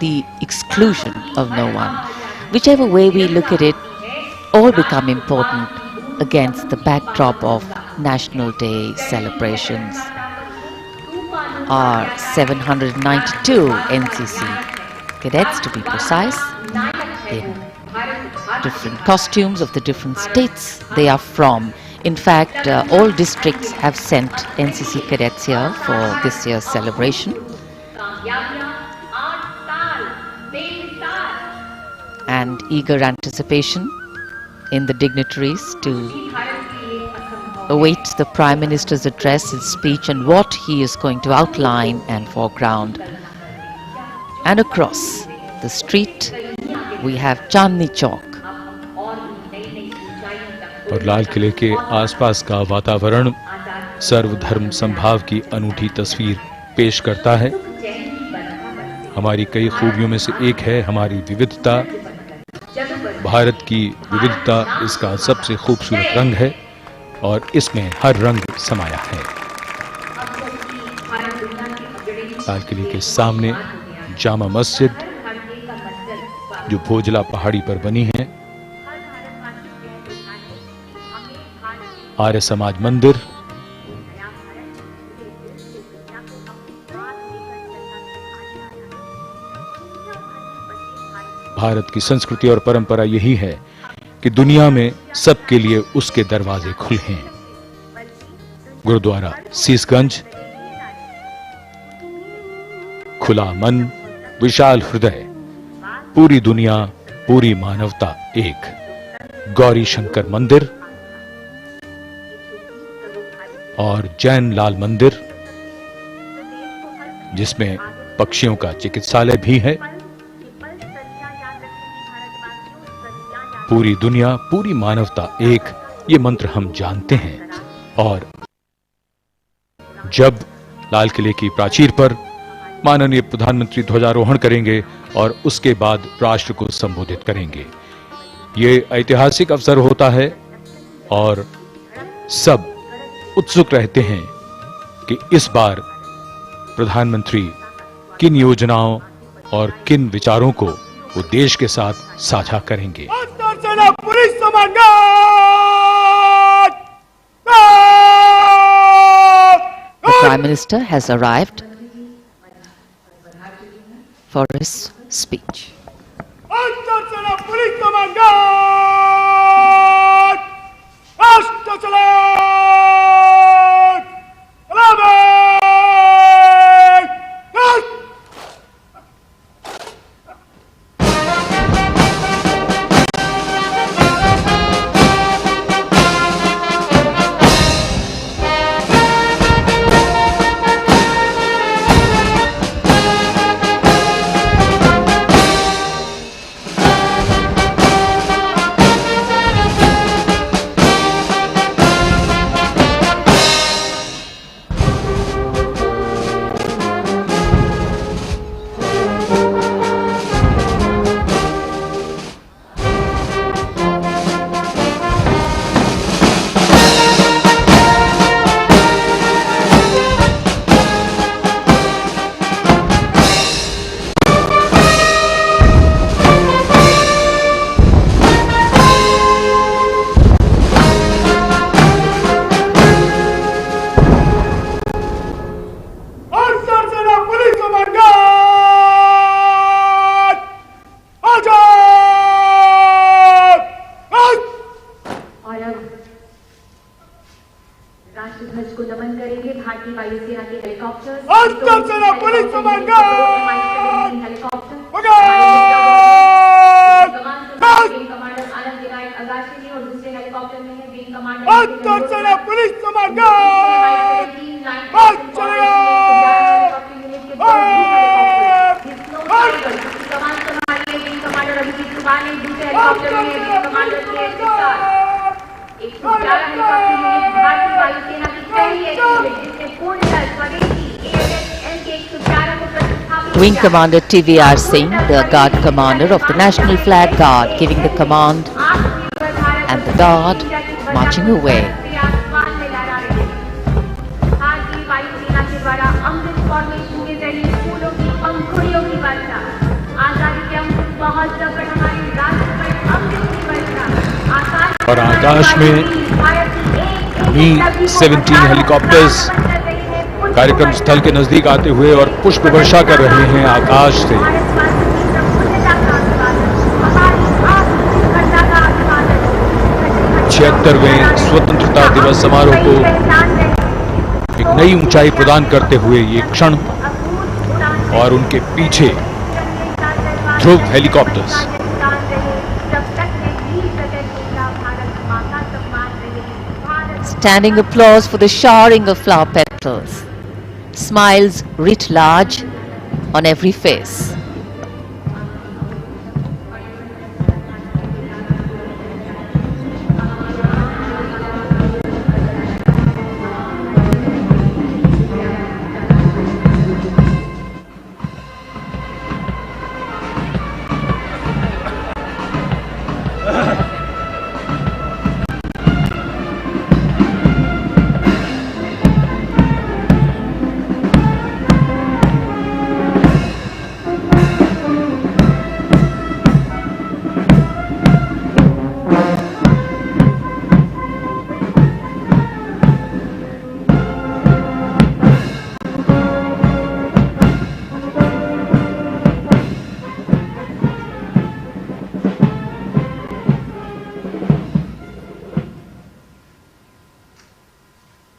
the exclusion of no one. Whichever way we look at it, all become important against the backdrop of National Day celebrations. Our 792 NCC cadets, to be precise, in different costumes of the different states they are from. In fact, all districts have sent NCC cadets here for this year's celebration. And eager anticipation in the dignitaries to await the Prime Minister's address, his speech, and what he is going to outline and foreground. And across the street, we have Chandni Chowk. और लाल किले के आसपास का वातावरण सर्वधर्म संभाव की अनूठी तस्वीर पेश करता है। हमारी कई खूबियों में से एक है हमारी विविधता। भारत की विविधता इसका सबसे खूबसूरत रंग है और इसमें हर रंग समाया है। लाल किले के सामने जामा मस्जिद जो भोजला पहाड़ी पर बनी है, आर्य समाज मंदिर, भारत की संस्कृति और परंपरा यही है कि दुनिया में सबके लिए उसके दरवाजे खुले हैं। गुरुद्वारा सीसगंज, खुला मन, विशाल हृदय, पूरी दुनिया, पूरी मानवता एक। गौरी शंकर मंदिर और जैन लाल मंदिर जिसमें पक्षियों का चिकित्सालय भी है। पूरी दुनिया, पूरी मानवता एक, ये मंत्र हम जानते हैं। और जब लाल किले की प्राचीर पर माननीय प्रधानमंत्री ध्वजारोहण करेंगे और उसके बाद राष्ट्र को संबोधित करेंगे, ये ऐतिहासिक अवसर होता है और सब उत्सुक रहते हैं कि इस बार प्रधानमंत्री किन योजनाओं और किन विचारों को वो देश के साथ साझा करेंगे। अंतर सेना पुलिस कमान guard! The Prime Minister has arrived for his speech. अंतर सेना पुलिस कमान गार्ड! राष्ट्र सलाम! सलाम! राष्ट्रध्वज को नमन करेंगे। भारतीय वायुसेना के हेलीकॉप्टर अंतर सेना पुलिस कमान गार्ड! हेलीकॉप्टर कमांडर आनंद विनायक अगाशी जी और दूसरे हेलीकॉप्टर में है विंग कमांडर अंतर सेना पुलिस कमान गार्ड! कमांडर अभिजीत कुमार ने दूसरे हेलीकॉप्टर में विंग कमांडर के साथ 111 हेलीकॉप्टर यूनिट भारतीय वायुसेना की पहली एक यूनिट जिसने पूर्णतः स्वदेशी AFSL के 111 को प्रतिस्थापित Wing Commander TVR Singh, the Guard Commander of the National Flag Guard, giving the command, and the Guard marching away. भारतीय वायुसेना के द्वारा अमृत फॉर्मेशन में रही फूलों की पंखुड़ियों की वर्षा, आजादी के अमृत महोत्सव पर हमारे राष्ट्र पर अमृत की वर्षा, और आकाश में Mi-17 हेलीकॉप्टर्स कार्यक्रम स्थल के नजदीक आते हुए और पुष्प वर्षा कर रहे हैं आकाश से। 76वें स्वतंत्रता दिवस समारोह को एक नई ऊंचाई प्रदान करते हुए ये क्षण और उनके पीछे ध्रुव helicopters. Standing applause for the showering of flower petals. Smiles writ large on every face.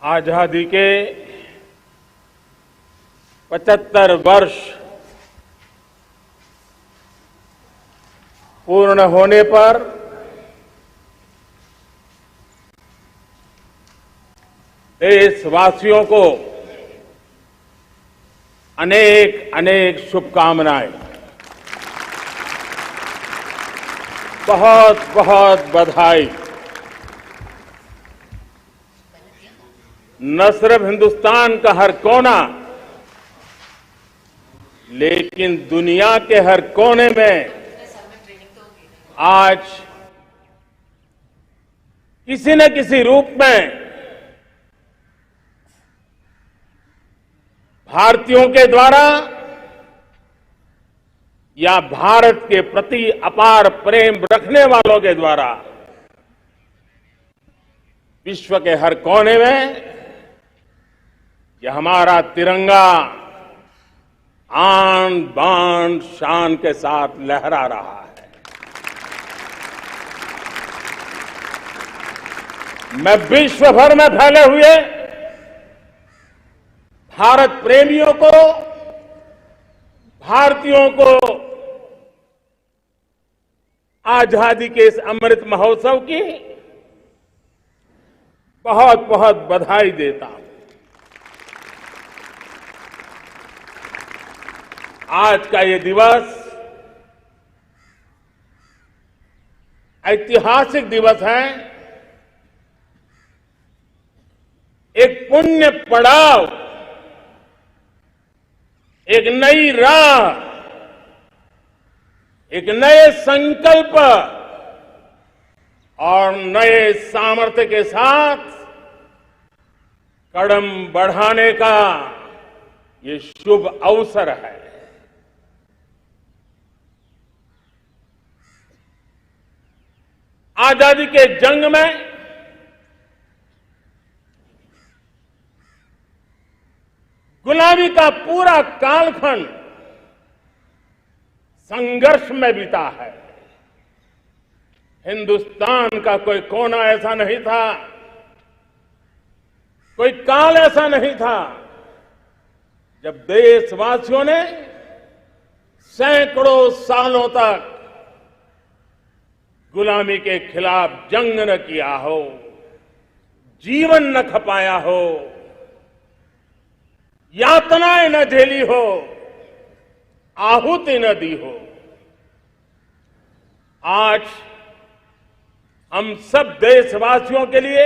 आजादी के 75 वर्ष पूर्ण होने पर देशवासियों को अनेक अनेक शुभकामनाएं, बहुत बहुत बधाई। न सिर्फ हिंदुस्तान का हर कोना, लेकिन दुनिया के हर कोने में आज किसी न किसी रूप में भारतीयों के द्वारा या भारत के प्रति अपार प्रेम रखने वालों के द्वारा विश्व के हर कोने में यह हमारा तिरंगा आन बान शान के साथ लहरा रहा है। मैं विश्व भर में फैले हुए भारत प्रेमियों को, भारतीयों को आजादी के इस अमृत महोत्सव की बहुत बहुत बधाई देता हूं। आज का ये दिवस ऐतिहासिक दिवस है। एक पुण्य पड़ाव, एक नई राह, एक नए संकल्प और नए सामर्थ्य के साथ कदम बढ़ाने का ये शुभ अवसर है। आजादी के जंग में गुलामी का पूरा कालखंड संघर्ष में बीता है। हिंदुस्तान का कोई कोना ऐसा नहीं था, कोई काल ऐसा नहीं था जब देशवासियों ने सैकड़ों सालों तक गुलामी के खिलाफ जंग न किया हो, जीवन न खपाया हो, यातनाएं न झेली हो, आहुति न दी हो। आज हम सब देशवासियों के लिए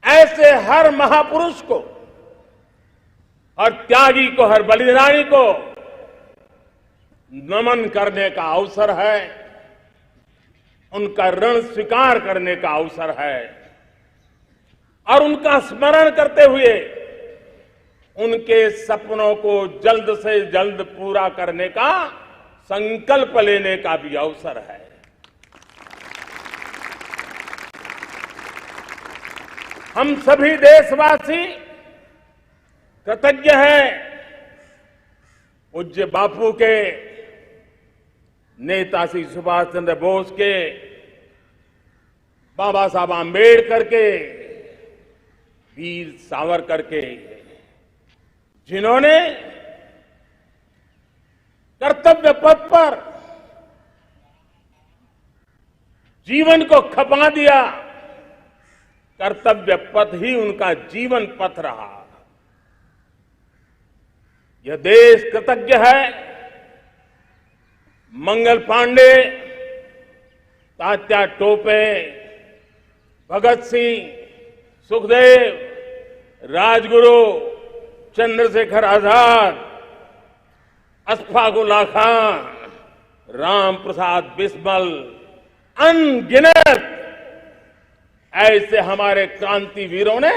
ऐसे हर महापुरुष को, हर त्यागी को, हर बलिदानी को नमन करने का अवसर है, उनका ऋण स्वीकार करने का अवसर है और उनका स्मरण करते हुए उनके सपनों को जल्द से जल्द पूरा करने का संकल्प लेने का भी अवसर है। हम सभी देशवासी कृतज्ञ हैं पूज्य बापू के, नेताजी सुभाष चंद्र बोस के, बाबा साहब आंबेडकर के, वीर सावरकर के, जिन्होंने कर्तव्य पथ पर जीवन को खपा दिया। कर्तव्य पथ ही उनका जीवन पथ रहा। यह देश कृतज्ञ है मंगल पांडे, तात्या टोपे, भगत सिंह, सुखदेव, राजगुरु, चंद्रशेखर आजाद, अशफाक उल्लाह खान, राम प्रसाद बिस्मिल, अनगिनत ऐसे हमारे क्रांतिवीरों ने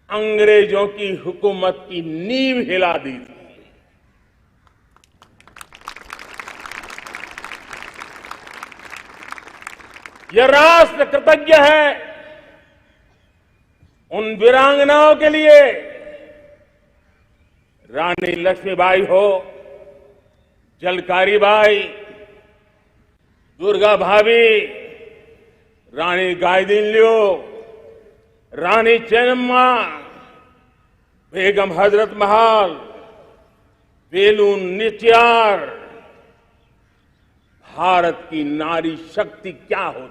अंग्रेजों की हुकूमत की नींव हिला दी थी। यह राष्ट्र कृतज्ञ है उन वीरांगनाओं के लिए, रानी लक्ष्मीबाई हो, झलकारी बाई, दुर्गा भाभी, रानी गाइदिन्लियो, रानी चेन्नम्मा, बेगम हजरत महल, वेलू निचियार। भारत की नारी शक्ति क्या होती है,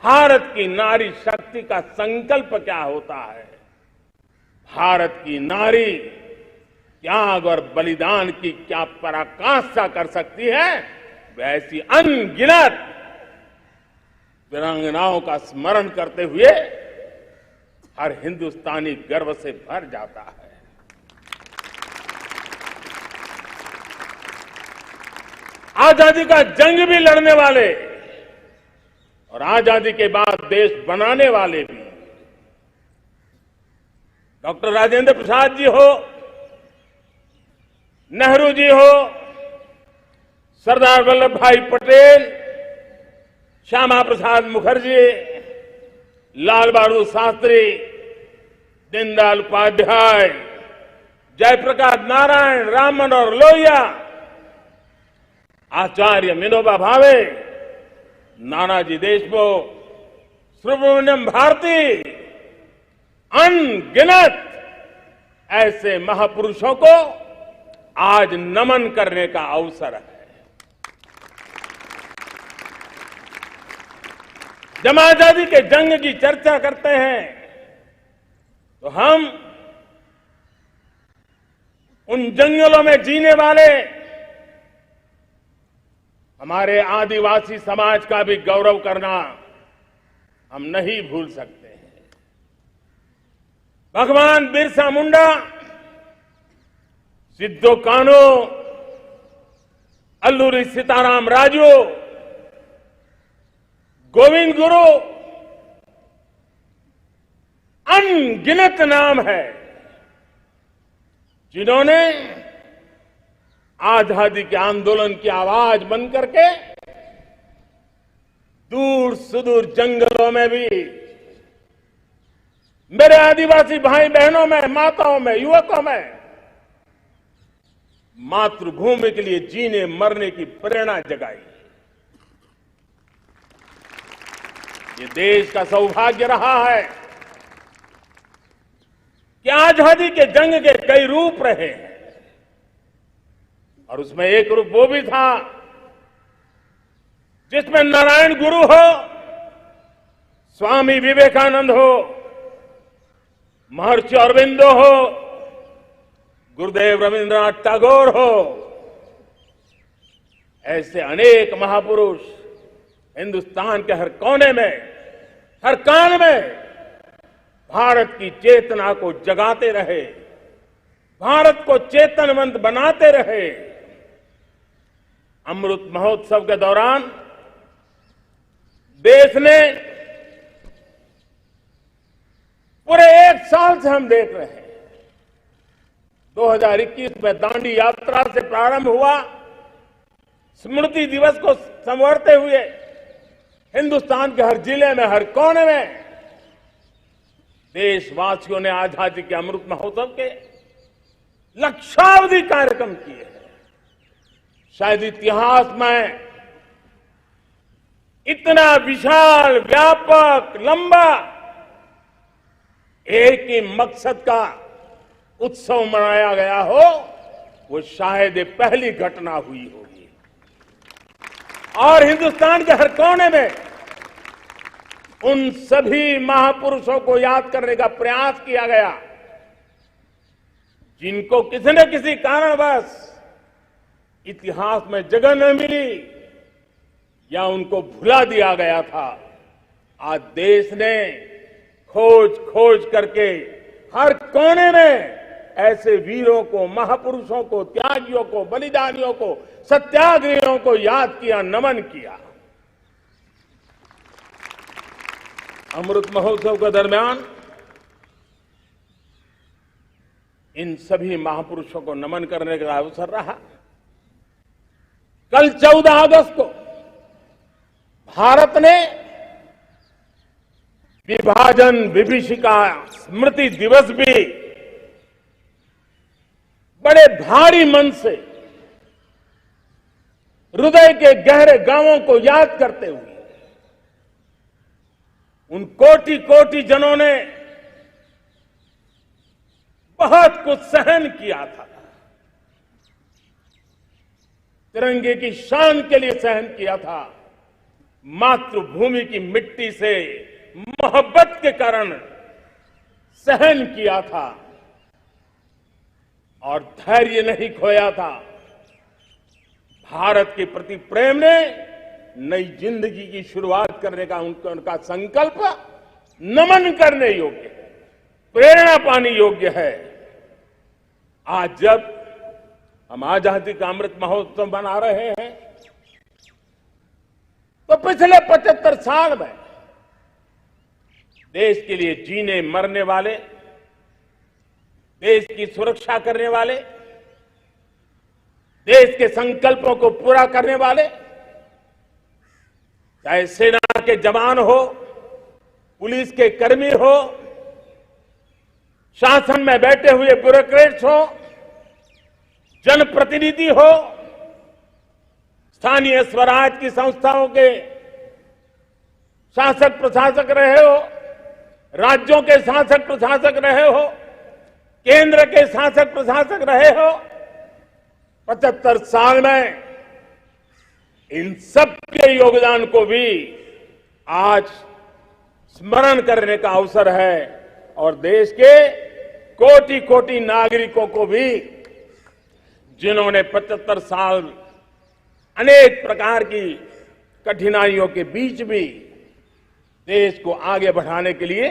भारत की नारी शक्ति का संकल्प क्या होता है, भारत की नारी त्याग और बलिदान की क्या पराकाष्ठा कर सकती है, वैसी अनगिनत वीरांगनाओं का स्मरण करते हुए हर हिंदुस्तानी गर्व से भर जाता है। आजादी का जंग भी लड़ने वाले और आजादी के बाद देश बनाने वाले भी डॉक्टर राजेंद्र प्रसाद जी हो, नेहरू जी हो, सरदार वल्लभ भाई पटेल, श्यामा प्रसाद मुखर्जी, लाल बहादुर शास्त्री, दीनदयाल उपाध्याय, जयप्रकाश नारायण, राम मनोहर लोहिया, आचार्य विनोबा भावे, नानाजी देशमुख, सुब्रमण्यम भारती, अनगिनत ऐसे महापुरुषों को आज नमन करने का अवसर है। जब आजादी के जंग की चर्चा करते हैं तो हम उन जंगलों में जीने वाले हमारे आदिवासी समाज का भी गौरव करना हम नहीं भूल सकते हैं। भगवान बिरसा मुंडा, सिद्धो कान्हू, अल्लूरी सीताराम राजू, गोविंद गुरु, अनगिनत नाम है जिन्होंने आजादी के आंदोलन की आवाज बन करके दूर सुदूर जंगलों में भी मेरे आदिवासी भाई बहनों में, माताओं में, युवकों में मातृभूमि के लिए जीने मरने की प्रेरणा जगाई। ये देश का सौभाग्य रहा है कि आजादी के जंग के कई रूप रहे हैं और उसमें एक रूप वो भी था जिसमें नारायण गुरु हो, स्वामी विवेकानंद हो, महर्षि अरविंदो हो, गुरुदेव रविंद्रनाथ टैगोर हो, ऐसे अनेक महापुरुष हिंदुस्तान के हर कोने में, हर कान में भारत की चेतना को जगाते रहे, भारत को चेतनवंत बनाते रहे। अमृत महोत्सव के दौरान देश ने पूरे एक साल से हम देख रहे हैं, 2021 में दांडी यात्रा से प्रारंभ हुआ, स्मृति दिवस को संवरते हुए हिंदुस्तान के हर जिले में, हर कोने में देशवासियों ने आजादी के अमृत महोत्सव के लक्षावधि कार्यक्रम किए हैं। शायद इतिहास में इतना विशाल, व्यापक, लंबा एक ही मकसद का उत्सव मनाया गया हो, वो शायद ये पहली घटना हुई होगी। और हिंदुस्तान के हर कोने में उन सभी महापुरुषों को याद करने का प्रयास किया गया जिनको किसी न किसी कारणवश इतिहास में जगह न मिली या उनको भुला दिया गया था। आज देश ने खोज खोज करके हर कोने में ऐसे वीरों को, महापुरुषों को, त्यागियों को, बलिदानियों को, सत्याग्रहियों को याद किया, नमन किया। अमृत महोत्सव के दरमियान इन सभी महापुरुषों को नमन करने का अवसर रहा। कल 14 अगस्त को भारत ने विभाजन विभीषिका स्मृति दिवस भी बड़े भारी मन से हृदय के गहरे गांवों को याद करते हुए उन कोटि कोटि जनों ने बहुत कुछ सहन किया था, तिरंगे की शान के लिए सहन किया था, मातृभूमि की मिट्टी से मोहब्बत के कारण सहन किया था और धैर्य नहीं खोया था। भारत के प्रति प्रेम ने नई जिंदगी की शुरुआत करने का उनका संकल्प नमन करने योग्य है, प्रेरणा पाने योग्य है। आज जब हम आजादी का अमृत महोत्सव मना रहे हैं तो पिछले 75 साल में देश के लिए जीने मरने वाले देश की सुरक्षा करने वाले, देश के संकल्पों को पूरा करने वाले, चाहे सेना के जवान हो, पुलिस के कर्मी हो, शासन में बैठे हुए ब्यूरोक्रेट्स हो, जनप्रतिनिधि हो, स्थानीय स्वराज की संस्थाओं के शासक प्रशासक रहे हो, राज्यों के शासक प्रशासक रहे हो, केंद्र के शासक प्रशासक रहे हो, 75 साल में इन सब के योगदान को भी आज स्मरण करने का अवसर है और देश के कोटि कोटि नागरिकों को भी जिन्होंने 75 साल अनेक प्रकार की कठिनाइयों के बीच भी देश को आगे बढ़ाने के लिए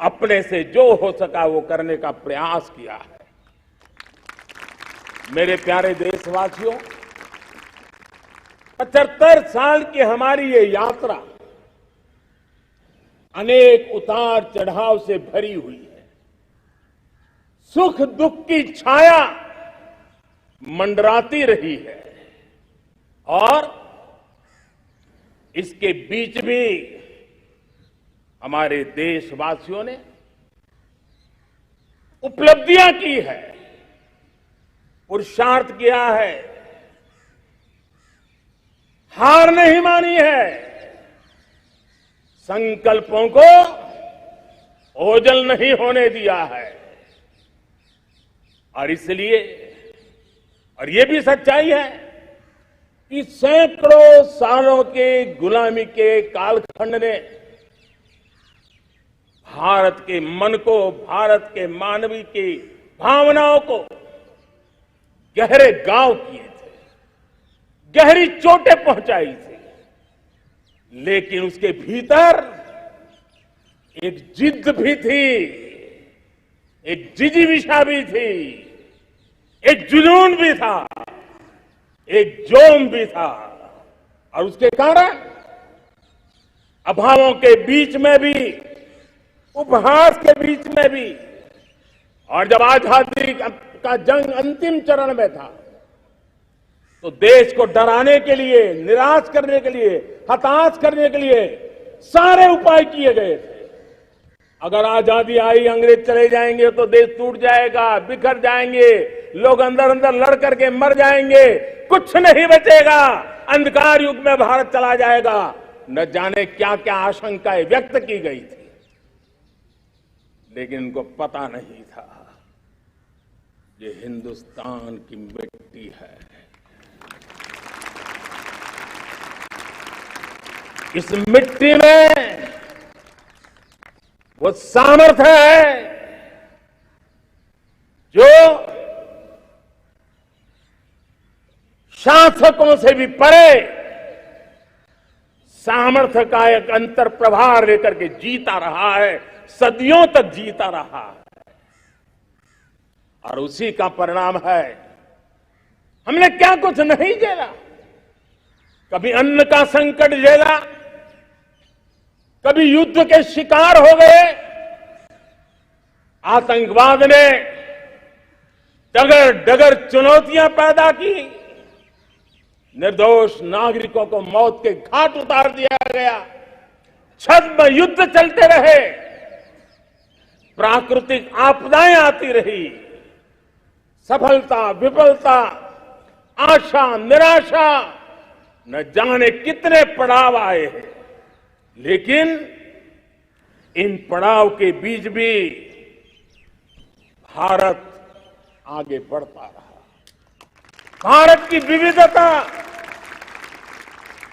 अपने से जो हो सका वो करने का प्रयास किया है। मेरे प्यारे देशवासियों, 75 साल की हमारी ये यात्रा अनेक उतार चढ़ाव से भरी हुई है। सुख दुख की छाया मंडराती रही है और इसके बीच भी हमारे देशवासियों ने उपलब्धियां की है, पुरुषार्थ किया है, हार नहीं मानी है, संकल्पों को ओझल नहीं होने दिया है। और इसलिए और ये भी सच्चाई है कि सैकड़ों सालों के गुलामी के कालखंड ने भारत के मन को, भारत के मानवीय की भावनाओं को गहरे घाव किए थे, गहरी चोटें पहुंचाई थी, लेकिन उसके भीतर एक जिद भी थी, एक जिजीविषा भी थी, एक जुनून भी था, एक जोम भी था। और उसके कारण अभावों के बीच में भी, उपहास के बीच में भी, और जब आजादी का जंग अंतिम चरण में था तो देश को डराने के लिए, निराश करने के लिए, हताश करने के लिए सारे उपाय किए गए थे। अगर आजादी आई, अंग्रेज चले जाएंगे तो देश टूट जाएगा, बिखर जाएंगे, लोग अंदर अंदर लड़ करके मर जाएंगे, कुछ नहीं बचेगा, अंधकार युग में भारत चला जाएगा। न जाने क्या क्या आशंकाएं व्यक्त की गई थी, लेकिन उनको पता नहीं था ये हिंदुस्तान की मिट्टी है, इस मिट्टी में वो सामर्थ्य है जो शासकों से भी परे सामर्थ्य का एक अंतर प्रभार लेकर के जीता रहा है, सदियों तक जीता रहा है। और उसी का परिणाम है हमने क्या कुछ नहीं झेला। कभी अन्न का संकट झेला, कभी युद्ध के शिकार हो गए, आतंकवाद ने डगर डगर चुनौतियां पैदा की, निर्दोष नागरिकों को मौत के घाट उतार दिया गया, छद्म युद्ध चलते रहे, प्राकृतिक आपदाएं आती रही, सफलता विफलता, आशा निराशा, न जाने कितने पड़ाव आए हैं, लेकिन इन पड़ाव के बीच भी भारत आगे बढ़ता रहा। भारत की विविधता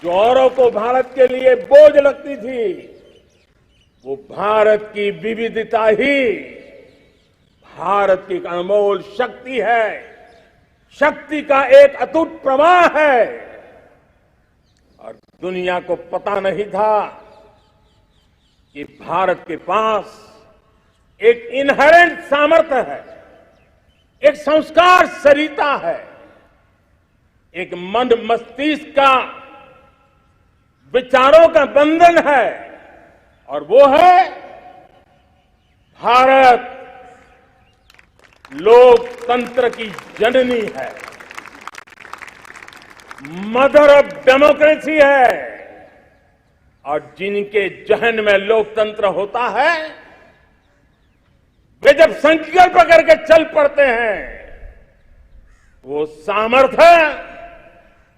जो औरों को भारत के लिए बोझ लगती थी, वो भारत की विविधता ही भारत की एक अनमोल शक्ति है, शक्ति का एक अटूट प्रवाह है। और दुनिया को पता नहीं था कि भारत के पास एक इनहेरेंट सामर्थ्य है, एक संस्कार सरिता है, एक मन मस्तिष्क का विचारों का बंधन है, और वो है भारत लोकतंत्र की जननी है, मदर ऑफ डेमोक्रेसी है। और जिनके जहन में लोकतंत्र होता है, वे जब संकल्प करके चल पड़ते हैं, वो सामर्थ्य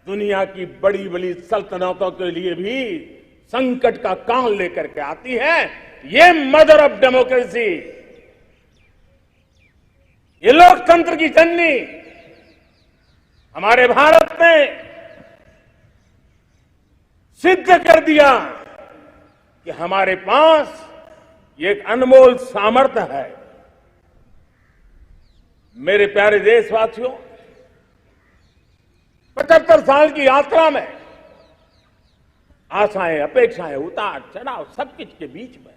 दुनिया की बड़ी बड़ी सल्तनतों के लिए भी संकट का काल लेकर के आती है। ये मदर ऑफ डेमोक्रेसी, ये लोकतंत्र की जननी हमारे भारत ने सिद्ध कर दिया कि हमारे पास ये एक अनमोल सामर्थ्य है। मेरे प्यारे देशवासियों, 75 साल की यात्रा में आशाएं, अपेक्षाएं, उतार चढ़ाव सब कुछ के बीच में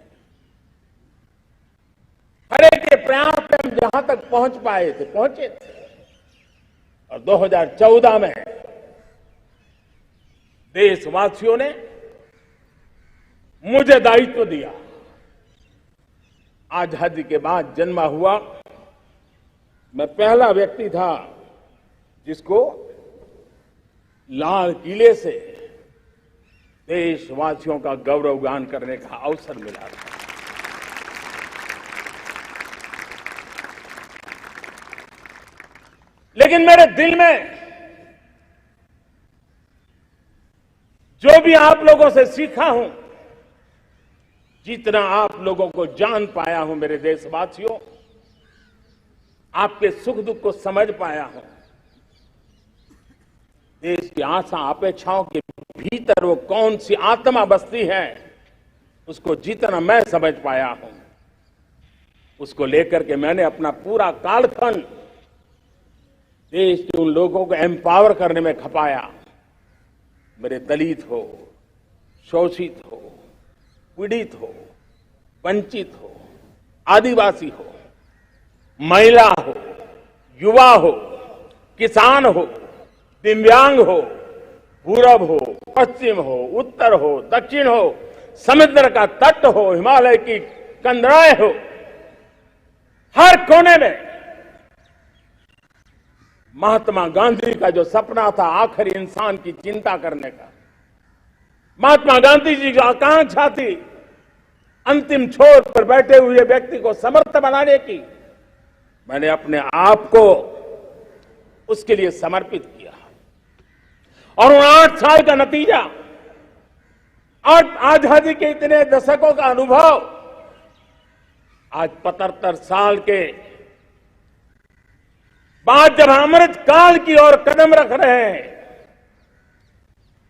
हर एक के प्रयास से हम जहां तक पहुंच पाए थे, पहुंचे थे। और 2014 में देशवासियों ने मुझे दायित्व दिया। आजादी के बाद जन्मा हुआ मैं पहला व्यक्ति था जिसको लाल किले से देशवासियों का गौरवगान करने का अवसर मिला था। लेकिन मेरे दिल में जो भी आप लोगों से सीखा हूं, जितना आप लोगों को जान पाया हूं, मेरे देशवासियों, आपके सुख दुख को समझ पाया हूं, देश की आशा अपेक्षाओं के भीतर वो कौन सी आत्मा बसती है, उसको जितना मैं समझ पाया हूं, उसको लेकर के मैंने अपना पूरा कालखंड देश के उन लोगों को एम्पावर करने में खपाया। मेरे दलित हो, शोषित हो, पीड़ित हो, वंचित हो, आदिवासी हो, महिला हो, युवा हो, किसान हो, दिव्यांग हो, पूरब हो, पश्चिम हो, उत्तर हो, दक्षिण हो, समुद्र का तट हो, हिमालय की कंदराएं हो, हर कोने में महात्मा गांधी का जो सपना था आखिरी इंसान की चिंता करने का, महात्मा गांधी जी की आकांक्षा थी अंतिम छोर पर बैठे हुए व्यक्ति को समर्थ बनाने की, मैंने अपने आप को उसके लिए समर्पित किया। और उन 8 साल का नतीजा और आजादी के इतने दशकों का अनुभव आज 75 साल के बाद जब अमृत काल की ओर कदम रख रहे हैं,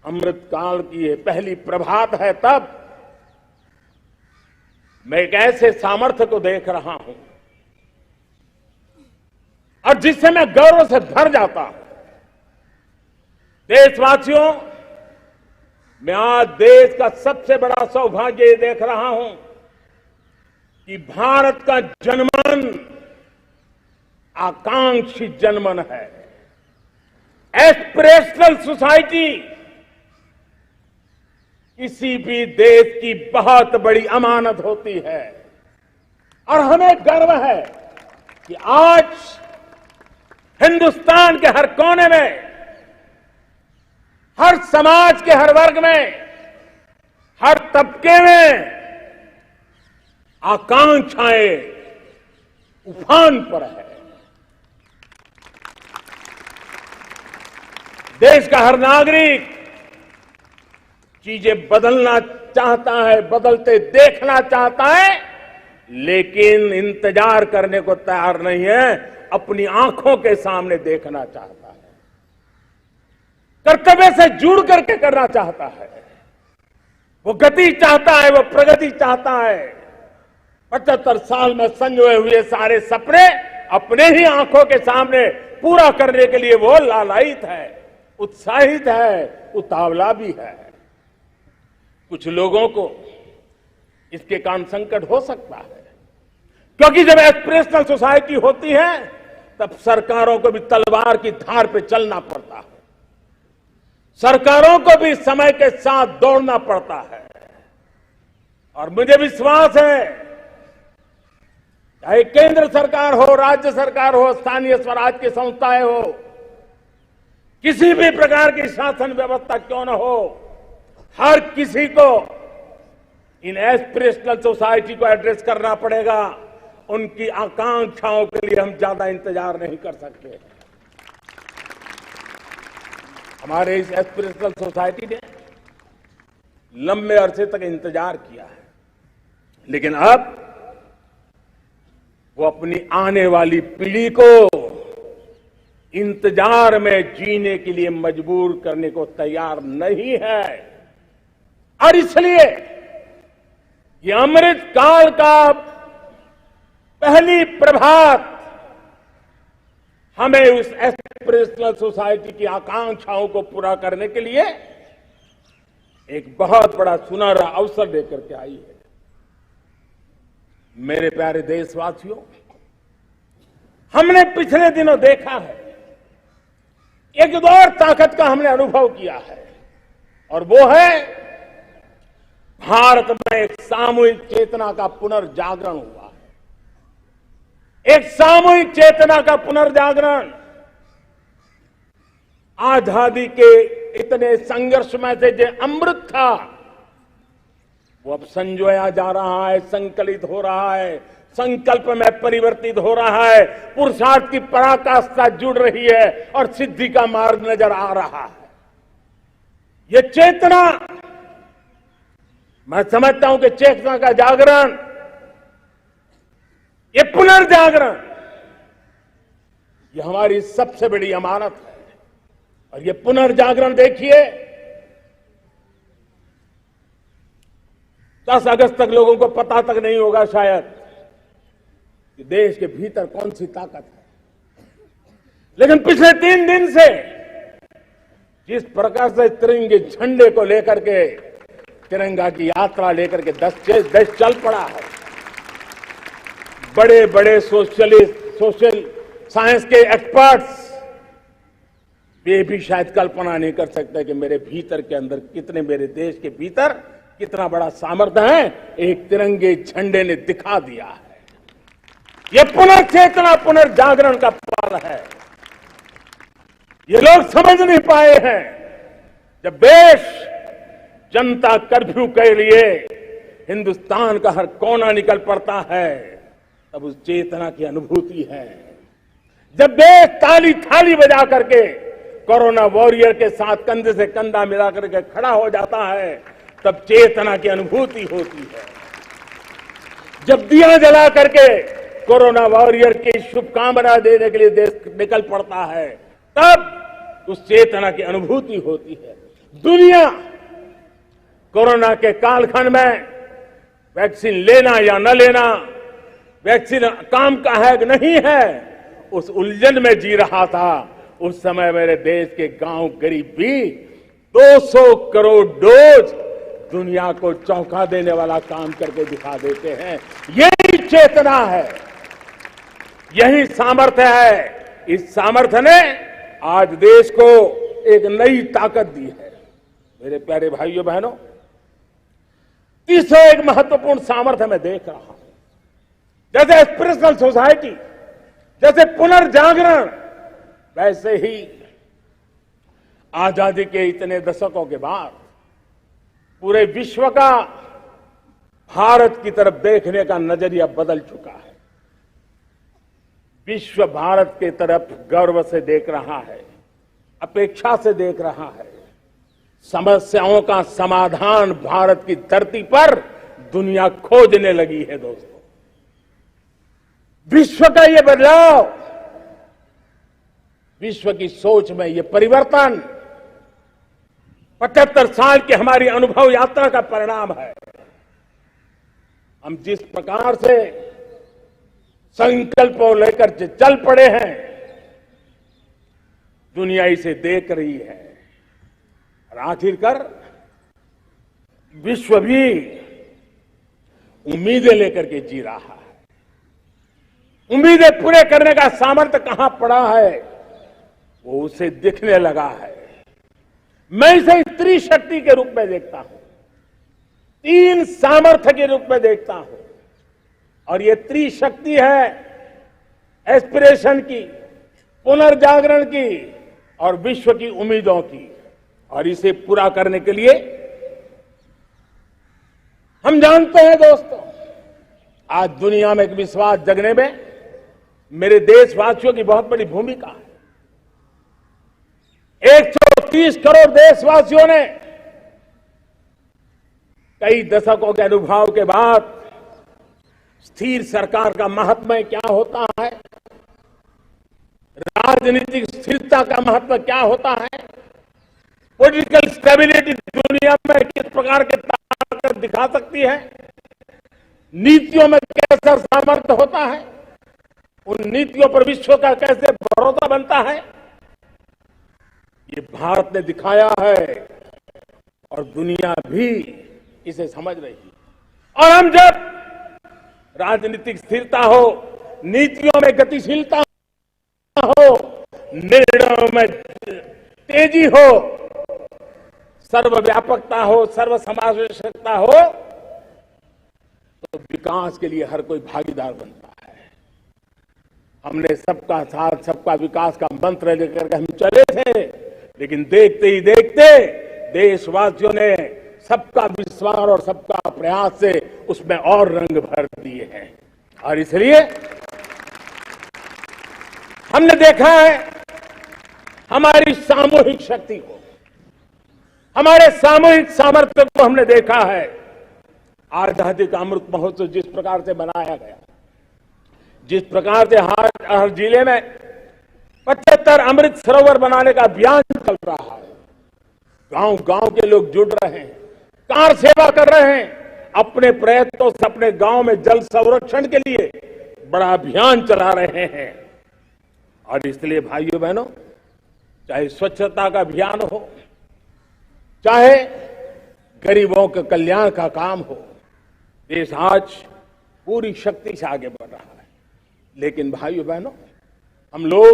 अमृत काल की ये पहली प्रभात है, तब मैं एक ऐसे सामर्थ्य को देख रहा हूं और जिससे मैं गौरव से भर जाता हूं। देशवासियों, मैं आज देश का सबसे बड़ा सौभाग्य ये देख रहा हूं कि भारत का जनमन आकांक्षी जनमन है। एस्पिरेशनल सोसाइटी किसी भी देश की बहुत बड़ी अमानत होती है और हमें गर्व है कि आज हिंदुस्तान के हर कोने में, हर समाज के हर वर्ग में, हर तबके में आकांक्षाएं उफान पर है। देश का हर नागरिक चीजें बदलना चाहता है, बदलते देखना चाहता है, लेकिन इंतजार करने को तैयार नहीं है, अपनी आंखों के सामने देखना चाहता है, कर्तव्य से जुड़ करके करना चाहता है, वो गति चाहता है, वो प्रगति चाहता है। 75 साल में संजोए हुए सारे सपने अपने ही आंखों के सामने पूरा करने के लिए वो लालायित है, उत्साहित है, उतावला भी है। कुछ लोगों को इसके कारण संकट हो सकता है, क्योंकि जब एस्पिरेशनल सोसाइटी होती है तब सरकारों को भी तलवार की धार पे चलना पड़ता है, सरकारों को भी समय के साथ दौड़ना पड़ता है। और मुझे विश्वास है चाहे केंद्र सरकार हो, राज्य सरकार हो, स्थानीय स्वराज की संस्थाएं हो, किसी भी प्रकार की शासन व्यवस्था क्यों न हो, हर किसी को इन एस्पिरेशनल सोसाइटी को एड्रेस करना पड़ेगा। उनकी आकांक्षाओं के लिए हम ज्यादा इंतजार नहीं कर सकते। हमारे इस एस्पिरेशनल सोसाइटी ने लंबे अरसे तक इंतजार किया है, लेकिन अब वो अपनी आने वाली पीढ़ी को इंतजार में जीने के लिए मजबूर करने को तैयार नहीं है। और इसलिए ये अमृत काल का पहली प्रभात हमें उस एस्पिरेशनल सोसाइटी की आकांक्षाओं को पूरा करने के लिए एक बहुत बड़ा सुनहरा अवसर देकर के आई है। मेरे प्यारे देशवासियों, हमने पिछले दिनों देखा है, एक और ताकत का हमने अनुभव किया है, और वो है भारत में एक सामूहिक चेतना का पुनर्जागरण हुआ है। एक सामूहिक चेतना का पुनर्जागरण आजादी के इतने संघर्ष में से जो अमृत था, वो अब संजोया जा रहा है, संकलित हो रहा है, संकल्प में परिवर्तित हो रहा है, पुरुषार्थ की पराकाष्ठा जुड़ रही है और सिद्धि का मार्ग नजर आ रहा है। ये चेतना, मैं समझता हूं कि चेतना का जागरण, ये पुनर्जागरण, ये हमारी सबसे बड़ी अमानत है। और ये पुनर्जागरण देखिए, 10 अगस्त तक लोगों को पता तक नहीं होगा शायद कि देश के भीतर कौन सी ताकत है, लेकिन पिछले 3 दिन से जिस प्रकार से तिरंगे झंडे को लेकर के, तिरंगा की यात्रा लेकर के देश चल पड़ा है। बड़े बड़े सोशल साइंस के एक्सपर्ट्स वे भी शायद कल्पना नहीं कर सकते कि मेरे भीतर के अंदर कितने, मेरे देश के भीतर कितना बड़ा सामर्थ्य है, एक तिरंगे झंडे ने दिखा दिया है। यह पुनर्चेतना, पुनर्जागरण का पल है। ये लोग समझ नहीं पाए हैं। जब देश जनता कर्फ्यू के लिए हिंदुस्तान का हर कोना निकल पड़ता है, तब उस चेतना की अनुभूति है। जब देश ताली थाली बजा करके कोरोना वॉरियर के साथ कंधे से कंधा मिला करके खड़ा हो जाता है, तब चेतना की अनुभूति होती है। जब दिया जला करके कोरोना वॉरियर की शुभकामना देने के लिए देश निकल पड़ता है, तब उस चेतना की अनुभूति होती है। दुनिया कोरोना के कालखंड में वैक्सीन लेना या न लेना, वैक्सीन काम का है कि नहीं है, उस उलझन में जी रहा था। उस समय मेरे देश के गांव गरीब भी 200 करोड़ डोज दुनिया को चौंका देने वाला काम करके दिखा देते हैं। यही चेतना है, यही सामर्थ्य है। इस सामर्थ्य ने आज देश को एक नई ताकत दी है। मेरे प्यारे भाइयों बहनों, तीसरा एक महत्वपूर्ण सामर्थ्य मैं देख रहा हूं, जैसे एस्पिरेशनल सोसाइटी, जैसे पुनर्जागरण, वैसे ही आजादी के इतने दशकों के बाद पूरे विश्व का भारत की तरफ देखने का नजरिया बदल चुका है। विश्व भारत की तरफ गर्व से देख रहा है, अपेक्षा से देख रहा है। समस्याओं का समाधान भारत की धरती पर दुनिया खोजने लगी है। दोस्तों, विश्व का ये बदलाव, विश्व की सोच में ये परिवर्तन 75 साल की हमारी अनुभव यात्रा का परिणाम है। हम जिस प्रकार से संकल्पों लेकर चल पड़े हैं, दुनिया इसे देख रही है। और आखिरकार विश्व भी उम्मीदें लेकर के जी रहा है। उम्मीदें पूरे करने का सामर्थ्य कहां पड़ा है, वो उसे दिखने लगा है। मैं इसे स्त्री शक्ति के रूप में देखता हूं, 3 सामर्थ्य के रूप में देखता हूं। और ये त्रिशक्ति है एस्पिरेशन की, पुनर्जागरण की और विश्व की उम्मीदों की। और इसे पूरा करने के लिए हम जानते हैं दोस्तों, आज दुनिया में एक विश्वास जगने में मेरे देशवासियों की बहुत बड़ी भूमिका है। 130 करोड़ देशवासियों ने कई दशकों के अनुभव के बाद स्थिर सरकार का महत्व क्या होता है, राजनीतिक स्थिरता का महत्व क्या होता है, पॉलिटिकल स्टेबिलिटी दुनिया में किस प्रकार के ताकत दिखा सकती है, नीतियों में कैसा सामर्थ्य होता है, उन नीतियों पर विश्व का कैसे भरोसा बनता है, ये भारत ने दिखाया है और दुनिया भी इसे समझ रही है। और हम जब राजनीतिक स्थिरता हो, नीतियों में गतिशीलता हो, निर्णयों में तेजी हो, सर्वव्यापकता हो, सर्वसमावेशकता हो, तो विकास के लिए हर कोई भागीदार बनता है। हमने सबका साथ सबका विकास का मंत्र लेकर हम चले थे, लेकिन देखते ही देखते देशवासियों ने सबका विश्वास और सबका प्रयास से उसमें और रंग भर दिए हैं। और इसलिए हमने देखा है हमारी सामूहिक शक्ति को, हमारे सामूहिक सामर्थ्य को हमने देखा है। आजादी का अमृत महोत्सव जिस प्रकार से बनाया गया, जिस प्रकार से हर जिले में 75 अमृत सरोवर बनाने का अभियान चल रहा है, गांव गांव के लोग जुड़ रहे हैं, कार सेवा कर रहे हैं, अपने प्रयत्नों से अपने गांव में जल संरक्षण के लिए बड़ा अभियान चला रहे हैं। और इसलिए भाइयों बहनों, चाहे स्वच्छता का अभियान हो, चाहे गरीबों के कल्याण का काम हो, देश आज पूरी शक्ति से आगे बढ़ रहा है। लेकिन भाइयों बहनों, हम लोग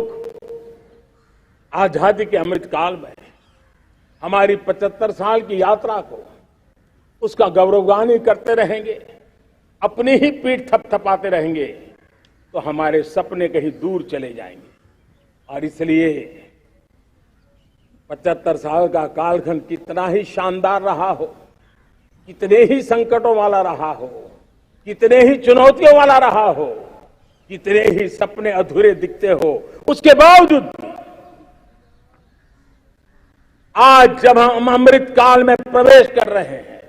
आजादी के अमृत काल में हमारी 75 साल की यात्रा को, उसका गौरवगान करते रहेंगे, अपनी ही पीठ थपथपाते रहेंगे, तो हमारे सपने कहीं दूर चले जाएंगे। और इसलिए 75 साल का कालखंड कितना ही शानदार रहा हो, कितने ही संकटों वाला रहा हो, कितने ही चुनौतियों वाला रहा हो, कितने ही सपने अधूरे दिखते हो, उसके बावजूद आज जब हम अमृत काल में प्रवेश कर रहे हैं,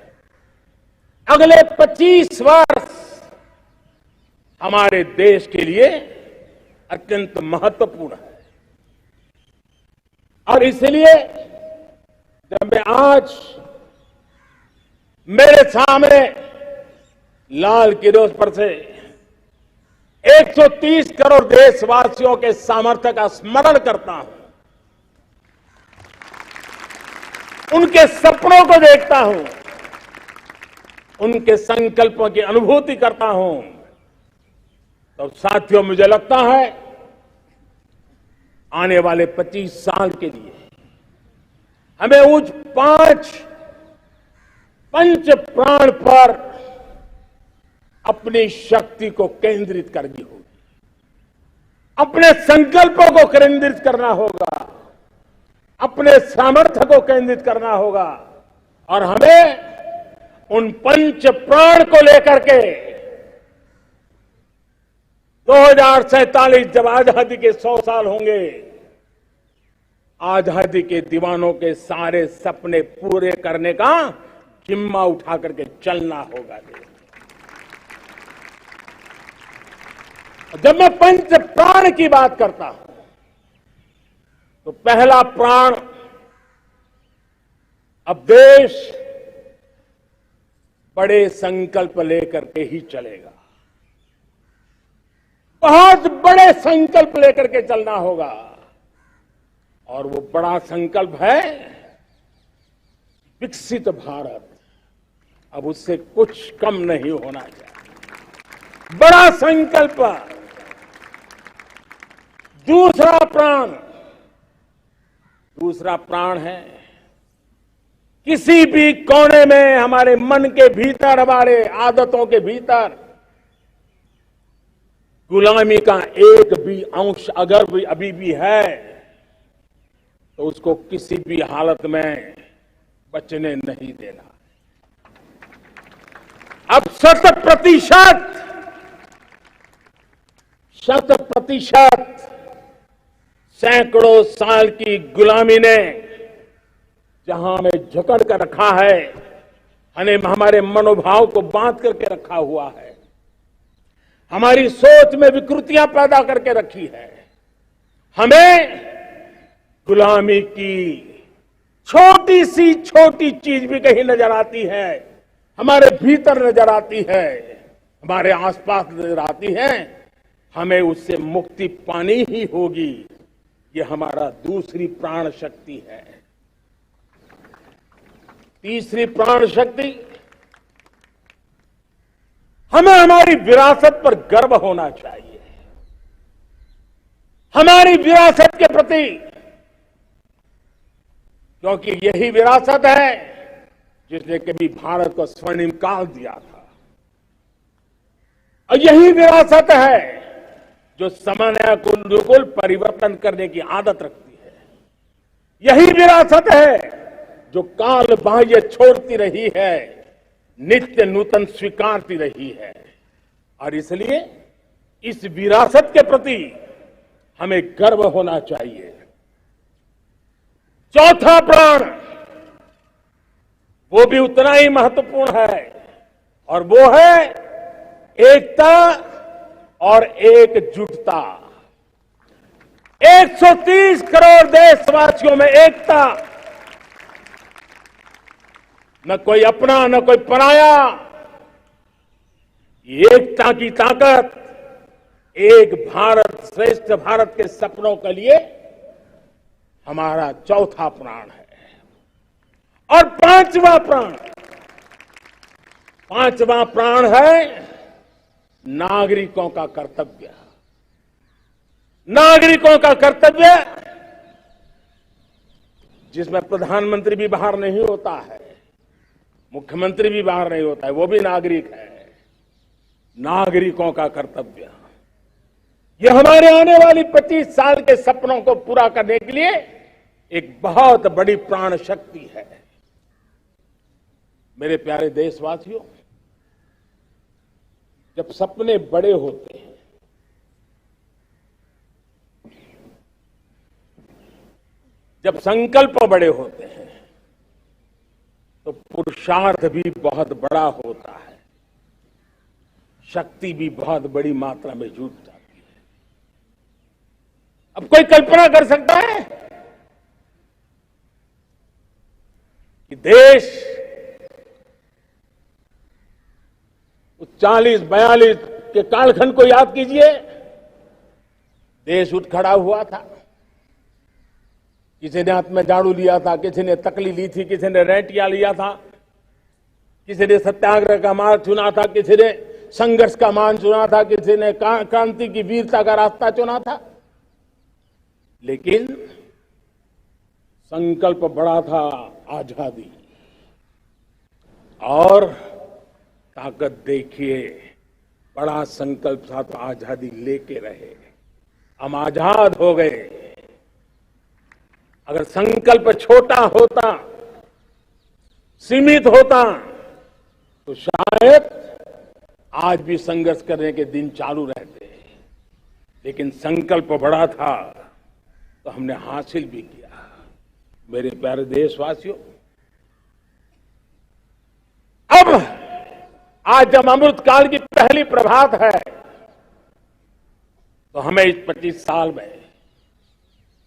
अगले 25 वर्ष हमारे देश के लिए अत्यंत महत्वपूर्ण है। और इसलिए जब मैं आज मेरे सामने लाल किरोस पर से 130 करोड़ देशवासियों के सामर्थ्य का स्मरण करता हूं, उनके सपनों को देखता हूं, उनके संकल्पों की अनुभूति करता हूं, तो साथियों मुझे लगता है आने वाले 25 साल के लिए हमें उस पंच प्राण पर अपनी शक्ति को केंद्रित करनी होगी, अपने संकल्पों को केंद्रित करना होगा, अपने सामर्थ्य को केंद्रित करना होगा। और हमें उन पंच प्राण को लेकर के 2047 जब आजादी के 100 साल होंगे, आजादी के दीवानों के सारे सपने पूरे करने का जिम्मा उठा करके चलना होगा। जब मैं पंच प्राण की बात करता हूं, तो पहला प्राण, अब देश बड़े संकल्प लेकर के ही चलेगा, बहुत बड़े संकल्प लेकर के चलना होगा। और वो बड़ा संकल्प है विकसित भारत। अब उससे कुछ कम नहीं होना चाहिए, बड़ा संकल्प। दूसरा प्राण है किसी भी कोने में हमारे मन के भीतर, हमारे आदतों के भीतर गुलामी का एक भी अंश अगर भी अभी भी है तो उसको किसी भी हालत में बचने नहीं देना। अब 100% सैकड़ों साल की गुलामी ने जहां हमें जकड़ कर रखा है, हमारे मनोभाव को बांध करके रखा हुआ है, हमारी सोच में विकृतियां पैदा करके रखी है, हमें गुलामी की छोटी सी छोटी चीज भी कहीं नजर आती है, हमारे भीतर नजर आती है, हमारे आसपास नजर आती है, हमें उससे मुक्ति पानी ही होगी। ये हमारा दूसरी प्राण शक्ति है। तीसरी प्राण शक्ति, हमें हमारी विरासत पर गर्व होना चाहिए। हमारी विरासत के प्रति, क्योंकि यही विरासत है जिसने कभी भारत को स्वर्णिम काल दिया था, और यही विरासत है जो समय को अनुकूल परिवर्तन करने की आदत रखती है। यही विरासत है जो काल बाह्य छोड़ती रही है, नित्य नूतन स्वीकारती रही है। और इसलिए इस विरासत के प्रति हमें गर्व होना चाहिए। चौथा प्राण, वो भी उतना ही महत्वपूर्ण है, और वो है एकता और एकजुटता। 130 करोड़ देशवासियों में एकता, न कोई अपना न कोई पराया। एकता की ताकत एक भारत श्रेष्ठ भारत के सपनों के लिए हमारा चौथा प्राण है। और पांचवा प्राण है नागरिकों का कर्तव्य। नागरिकों का कर्तव्य, जिसमें प्रधानमंत्री भी बाहर नहीं होता है, मुख्यमंत्री भी बाहर नहीं होता है, वो भी नागरिक है। नागरिकों का कर्तव्य, यह हमारे आने वाली 25 साल के सपनों को पूरा करने के लिए एक बहुत बड़ी प्राण शक्ति है। मेरे प्यारे देशवासियों, जब सपने बड़े होते हैं, जब संकल्प बड़े होते हैं, तो पुरुषार्थ भी बहुत बड़ा होता है, शक्ति भी बहुत बड़ी मात्रा में जुट जाती है। अब कोई कल्पना कर सकता है कि देश 40-42 के कालखंड को याद कीजिए, देश उठ खड़ा हुआ था। किसी ने हाथ में झाड़ू लिया था, किसी ने तकली ली थी, किसी ने रेंटिया लिया था, किसी ने सत्याग्रह का मार्ग चुना था, किसी ने संघर्ष का मान चुना था, किसी ने क्रांति की वीरता का रास्ता चुना था। लेकिन संकल्प बड़ा था, आजादी। और ताकत देखिए, बड़ा संकल्प था तो आजादी लेके रहे, हम आजाद हो गए। अगर संकल्प छोटा होता, सीमित होता, तो शायद आज भी संघर्ष करने के दिन चालू रहते। लेकिन संकल्प बड़ा था तो हमने हासिल भी किया। मेरे प्यारे देशवासियों, अब आज जब अमृत काल की पहली प्रभात है, तो हमें इस 25 साल में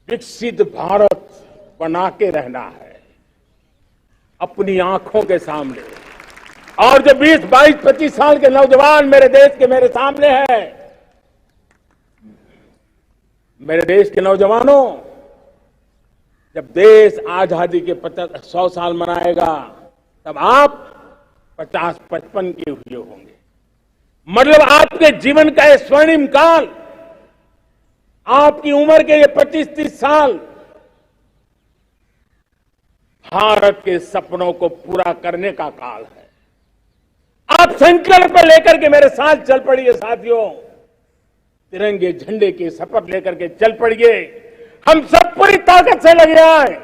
विकसित भारत बना के रहना है, अपनी आंखों के सामने। और जो 20, 22, 25 साल के नौजवान मेरे देश के मेरे सामने हैं, मेरे देश के नौजवानों, जब देश आजादी के 100 साल मनाएगा, तब आप 50-55 के हुए होंगे। मतलब आपके जीवन का ये स्वर्णिम काल, आपकी उम्र के ये 25-30 साल भारत के सपनों को पूरा करने का काल है। आप संकल्प लेकर के मेरे साथ चल पड़िए साथियों। तिरंगे झंडे की शपथ लेकर के चल पड़िए। हम सब पूरी ताकत से लगे आए।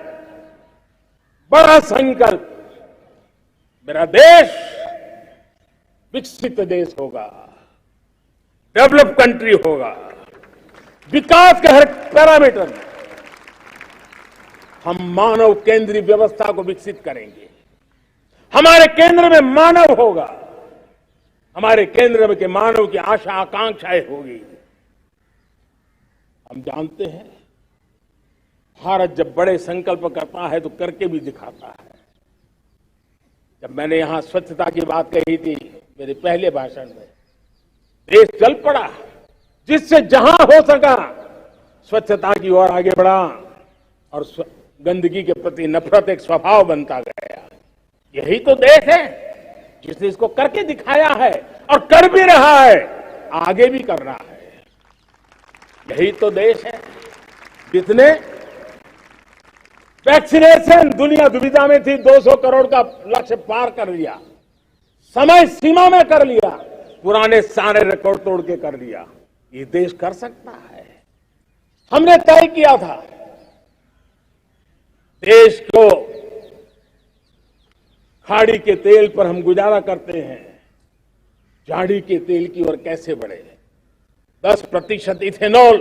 बड़ा संकल्प, मेरा देश विकसित देश होगा, डेवलप कंट्री होगा। विकास के हर पैरामीटर में हम मानव केंद्रीय व्यवस्था को विकसित करेंगे। हमारे केंद्र में मानव होगा, हमारे केंद्र में के मानव की आशा आकांक्षाएं होगी। हम जानते हैं भारत जब बड़े संकल्प करता है तो करके भी दिखाता है। जब मैंने यहां स्वच्छता की बात कही थी मेरे पहले भाषण में, देश चल पड़ा, जिससे जहां हो सका स्वच्छता की ओर आगे बढ़ा और गंदगी के प्रति नफरत एक स्वभाव बनता गया। यही तो देश है जिसने इसको करके दिखाया है और कर भी रहा है, आगे भी कर रहा है। यही तो देश है जिसने वैक्सीनेशन, दुनिया दुविधा में थी, 200 करोड़ का लक्ष्य पार कर लिया, समय सीमा में कर लिया, पुराने सारे रिकॉर्ड तोड़ के कर लिया। ये देश कर सकता है। हमने तय किया था देश को खाड़ी के तेल पर हम गुजारा करते हैं, झाड़ी के तेल की ओर कैसे बढ़े। 10% इथेनॉल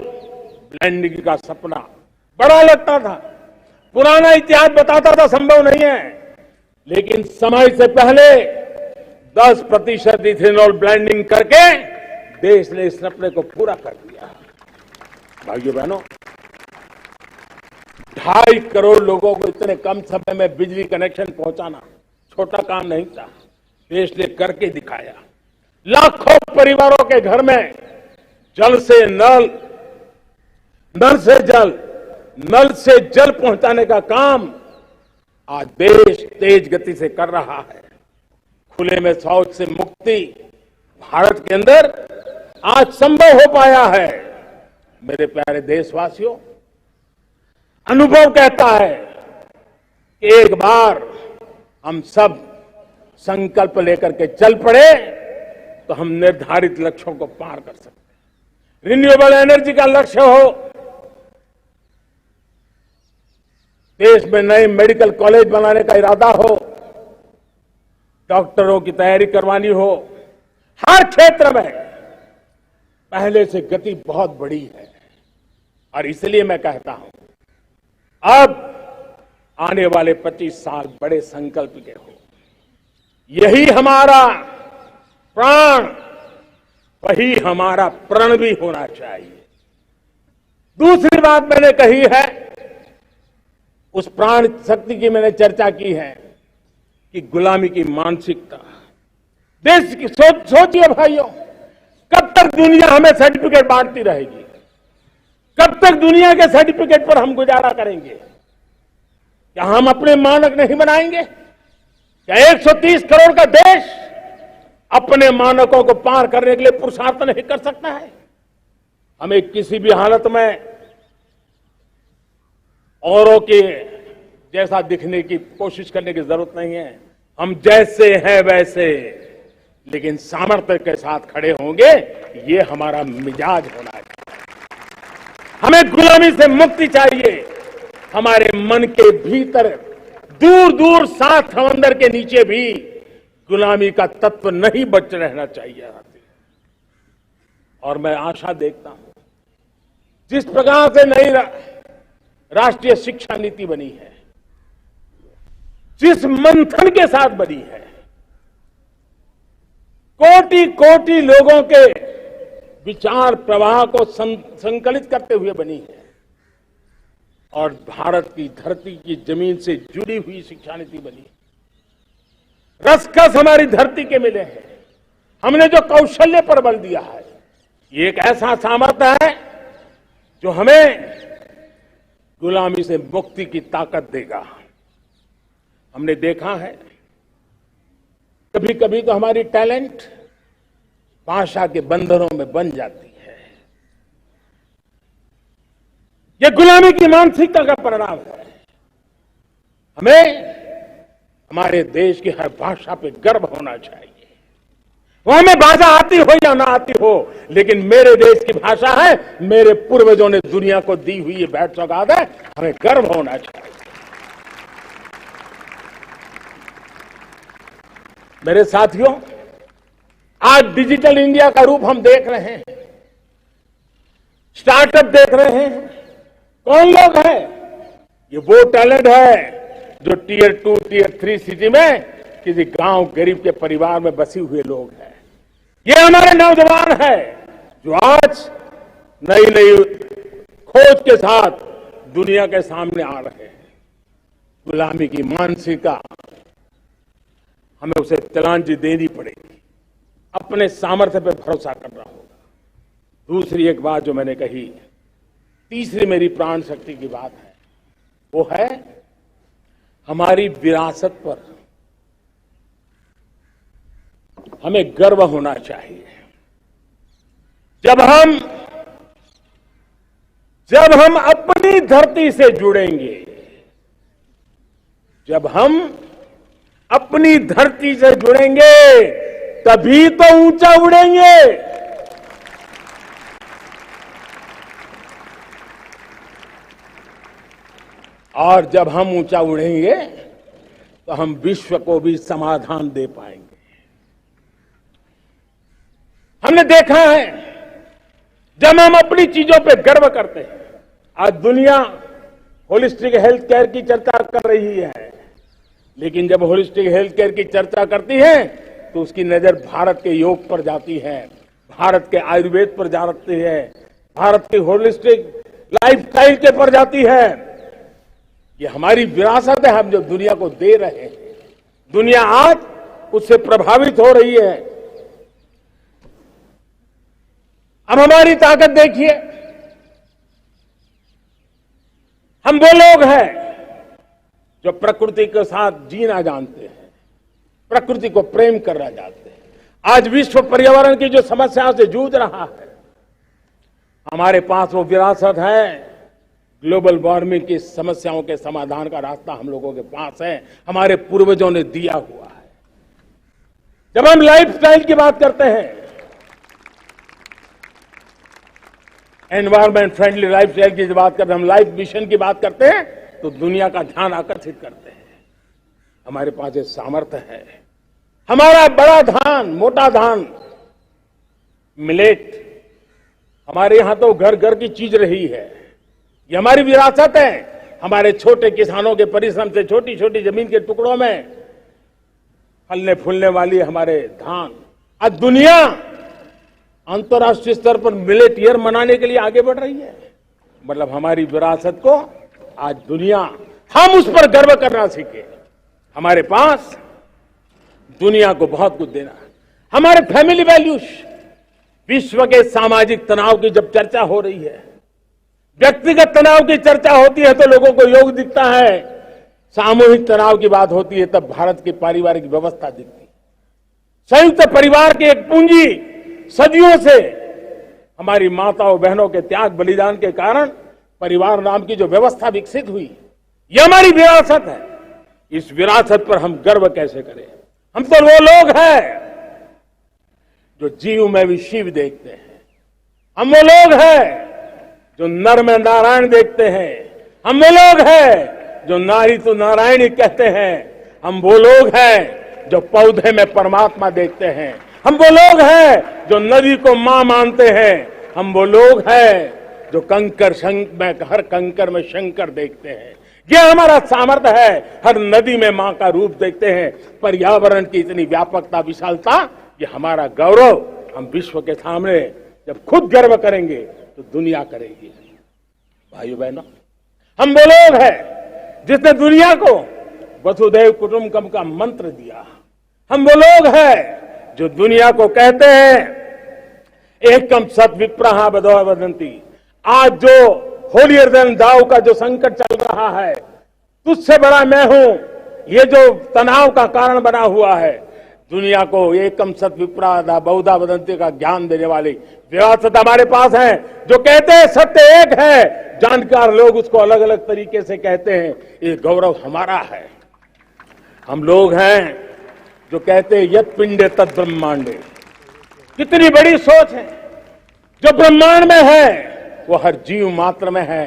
ब्लेंडिंग का सपना बड़ा लगता था, पुराना इतिहास बताता था संभव नहीं है, लेकिन समय से पहले 10% इथेनॉल ब्लेंडिंग करके देश ने इस सपने को पूरा कर दिया। भाइयों बहनों, 2.5 करोड़ लोगों को इतने कम समय में बिजली कनेक्शन पहुंचाना छोटा काम नहीं था, देश ने करके दिखाया। लाखों परिवारों के घर में जल से नल, नल से जल, नल से जल पहुंचाने का काम आज देश तेज गति से कर रहा है। खुले में शौच से मुक्ति भारत के अंदर आज संभव हो पाया है। मेरे प्यारे देशवासियों, अनुभव कहता है कि एक बार हम सब संकल्प लेकर के चल पड़े तो हम निर्धारित लक्ष्यों को पार कर सकते हैं। रिन्यूएबल एनर्जी का लक्ष्य हो, देश में नए मेडिकल कॉलेज बनाने का इरादा हो, डॉक्टरों की तैयारी करवानी हो, हर क्षेत्र में पहले से गति बहुत बड़ी है। और इसलिए मैं कहता हूं, अब आने वाले 25 साल बड़े संकल्प के हो। यही हमारा प्राण, वही हमारा प्रण भी होना चाहिए। दूसरी बात मैंने कही है, उस प्राण शक्ति की मैंने चर्चा की है कि गुलामी की मानसिकता। देश की सोचिए भाइयों, कब तक दुनिया हमें सर्टिफिकेट बांटती रहेगी? कब तक दुनिया के सर्टिफिकेट पर हम गुजारा करेंगे? क्या हम अपने मानक नहीं बनाएंगे? क्या 130 करोड़ का देश अपने मानकों को पार करने के लिए पुरुषार्थ नहीं कर सकता है? हमें किसी भी हालत में औरों के जैसा दिखने की कोशिश करने की जरूरत नहीं है। हम जैसे हैं वैसे, लेकिन सामर्थ्य के साथ खड़े होंगे, ये हमारा मिजाज होना चाहिए। हमें गुलामी से मुक्ति चाहिए। हमारे मन के भीतर दूर दूर 7 समंदर के नीचे भी गुलामी का तत्व नहीं बच रहना चाहिए। और मैं आशा देखता हूं, जिस प्रकार से नई राष्ट्रीय शिक्षा नीति बनी है, जिस मंथन के साथ बनी है, कोटि कोटि लोगों के विचार प्रवाह को संकलित करते हुए बनी है, और भारत की धरती की जमीन से जुड़ी हुई शिक्षा नीति बनी है। रसकस हमारी धरती के मिले हैं। हमने जो कौशल्य पर बल दिया है, ये एक ऐसा सामर्थ्य है जो हमें गुलामी से मुक्ति की ताकत देगा। हमने देखा है कभी कभी तो हमारी टैलेंट भाषा के बंधनों में बन जाती है। यह गुलामी की मानसिकता का परिणाम है। हमें हमारे देश की हर भाषा पे गर्व होना चाहिए, वो हमें भाषा आती हो या ना आती हो, लेकिन मेरे देश की भाषा है, मेरे पूर्वजों ने दुनिया को दी हुई ये भेंट सौगात है, हमें गर्व होना चाहिए। मेरे साथियों, आज डिजिटल इंडिया का रूप हम देख रहे हैं, स्टार्टअप देख रहे हैं। कौन लोग हैं? ये वो टैलेंट है जो टियर 2, टियर 3 सिटी में किसी गांव गरीब के परिवार में बसे हुए लोग हैं। ये हमारे नौजवान हैं जो आज नई नई खोज के साथ दुनिया के सामने आ रहे हैं। गुलामी की मानसिकता हमें उसे तिलांजलि देनी पड़ेगी, अपने सामर्थ्य पर भरोसा करना होगा। दूसरी एक बात जो मैंने कही, तीसरी मेरी प्राण शक्ति की बात है, वो है हमारी विरासत पर हमें गर्व होना चाहिए। जब हम अपनी धरती से जुड़ेंगे, जब हम अपनी धरती से जुड़ेंगे, तभी तो ऊंचा उड़ेंगे। और जब हम ऊंचा उड़ेंगे तो हम विश्व को भी समाधान दे पाएंगे। हमने देखा है, जब हम अपनी चीजों पे गर्व करते हैं, आज दुनिया होलिस्टिक हेल्थ केयर की चर्चा कर रही है, लेकिन जब होलिस्टिक हेल्थ केयर की चर्चा करती है तो उसकी नजर भारत के योग पर जाती है, भारत के आयुर्वेद पर जाती है, भारत के होलिस्टिक लाइफस्टाइल के पर जाती है। ये हमारी विरासत है, हम जो दुनिया को दे रहे हैं। दुनिया आज उससे प्रभावित हो रही है। अब हमारी ताकत देखिए, हम वो लोग हैं जो प्रकृति के साथ जीना जानते हैं, प्रकृति को प्रेम करना जानते हैं। आज विश्व पर्यावरण की जो समस्याओं से जूझ रहा है, हमारे पास वो विरासत है। ग्लोबल वार्मिंग की समस्याओं के समाधान का रास्ता हम लोगों के पास है, हमारे पूर्वजों ने दिया हुआ है। जब हम लाइफस्टाइल की बात करते हैं, एनवायरमेंट फ्रेंडली लाइफस्टाइल की बात करते हैं, हम लाइफ मिशन की बात करते हैं, तो दुनिया का ध्यान आकर्षित करते हैं। हमारे पास एक सामर्थ्य है। हमारा बड़ा धान, मोटा धान, मिलेट, हमारे यहां तो घर घर की चीज रही है। ये हमारी विरासत है। हमारे छोटे किसानों के परिश्रम से छोटी छोटी जमीन के टुकड़ों में फलने फूलने वाली हमारे धान, आज दुनिया अंतर्राष्ट्रीय स्तर पर मिलेट ईयर मनाने के लिए आगे बढ़ रही है। मतलब हमारी विरासत को आज दुनिया, हम उस पर गर्व करना सीखे। हमारे पास दुनिया को बहुत कुछ देना है। हमारे फैमिली वैल्यूज, विश्व के सामाजिक तनाव की जब चर्चा हो रही है, व्यक्तिगत तनाव की चर्चा होती है तो लोगों को योग दिखता है, सामूहिक तनाव की बात होती है तब भारत की पारिवारिक व्यवस्था दिखती है। संयुक्त परिवार की एक पूंजी सदियों से हमारी माताओं बहनों के त्याग बलिदान के कारण परिवार नाम की जो व्यवस्था विकसित हुई, ये हमारी विरासत है। इस विरासत पर हम गर्व कैसे करें? हम तो वो लोग हैं जो जीव में भी शिव देखते हैं। हम वो लोग हैं जो नर में नारायण देखते हैं। हम वो लोग हैं जो नारी तो नारायणी कहते हैं। हम वो लोग हैं जो पौधे में परमात्मा देखते हैं। हम वो लोग हैं जो नदी को मां मानते हैं। हम वो लोग हैं जो हर कंकर में शंकर देखते हैं। ये हमारा सामर्थ्य है। हर नदी में मां का रूप देखते हैं। पर्यावरण की इतनी व्यापकता, विशालता, ये हमारा गौरव। हम विश्व के सामने जब खुद गर्व करेंगे तो दुनिया करेगी। भाइयों बहनों, हम वो लोग हैं जिसने दुनिया को वसुधैव कुटुंबकम का मंत्र दिया। हम वो लोग हैं जो दुनिया को कहते हैं एकम सत विप्रहा बदो वदंती। आज जो होलियर देन दाऊ का जो संकट चल रहा है, तुझसे बड़ा मैं हूं, ये जो तनाव का कारण बना हुआ है, दुनिया को एकम सत विप्रा बहुधा वदंती का ज्ञान देने वाली विरासत हमारे पास है। जो कहते हैं सत्य एक है, जानकार लोग उसको अलग अलग तरीके से कहते हैं। ये गौरव हमारा है। हम लोग हैं जो कहते हैं यत पिंडे तद ब्रह्मांडे, कितनी बड़ी सोच है। जो ब्रह्मांड में है वो हर जीव मात्र में है।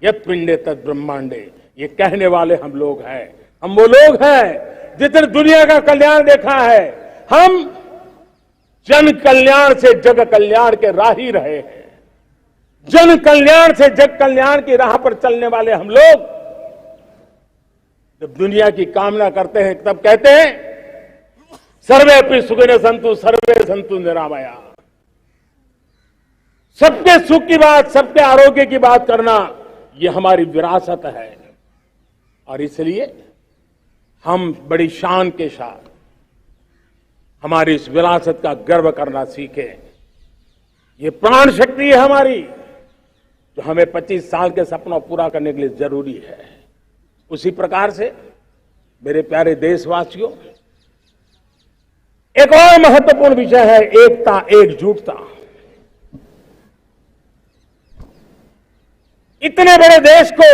यत् पिंडे तत् ब्रह्मांडे, ये कहने वाले हम लोग हैं। हम वो लोग हैं जितने दुनिया का कल्याण देखा है। हम जन कल्याण से जग कल्याण के राही रहे हैं। जन कल्याण से जग कल्याण की राह पर चलने वाले हम लोग जब दुनिया की कामना करते हैं तब कहते हैं सर्वेपि सुखिनः सन्तु सर्वे सन्तु निरामया। सबके सुख की बात, सबके आरोग्य की बात करना, ये हमारी विरासत है। और इसलिए हम बड़ी शान के साथ हमारी इस विरासत का गर्व करना सीखें। ये प्राण शक्ति है हमारी, जो हमें 25 साल के सपनों पूरा करने के लिए जरूरी है। उसी प्रकार से मेरे प्यारे देशवासियों, एक और महत्वपूर्ण विषय है एकता, एकजुटता। इतने बड़े देश को,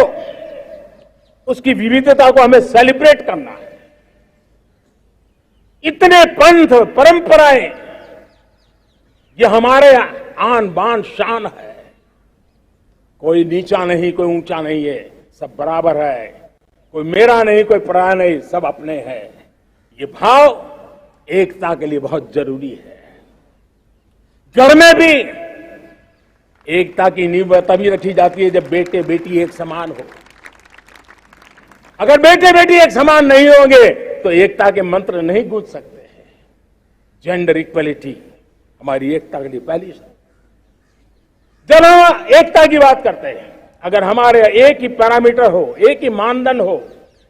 उसकी विविधता को हमें सेलिब्रेट करना है। इतने पंथ परंपराएं, ये हमारे आन बान शान है। कोई नीचा नहीं, कोई ऊंचा नहीं है, सब बराबर है। कोई मेरा नहीं, कोई पराया नहीं, सब अपने हैं। ये भाव एकता के लिए बहुत जरूरी है। घर में भी एकता की नींव तभी रखी जाती है जब बेटे बेटी एक समान हो। अगर बेटे बेटी एक समान नहीं होंगे तो एकता के मंत्र नहीं गूंज सकते हैं। जेंडर इक्वलिटी हमारी एकता के लिए पहली शर्त। जब हम एकता की बात करते हैं, अगर हमारे एक ही पैरामीटर हो, एक ही मानदंड हो,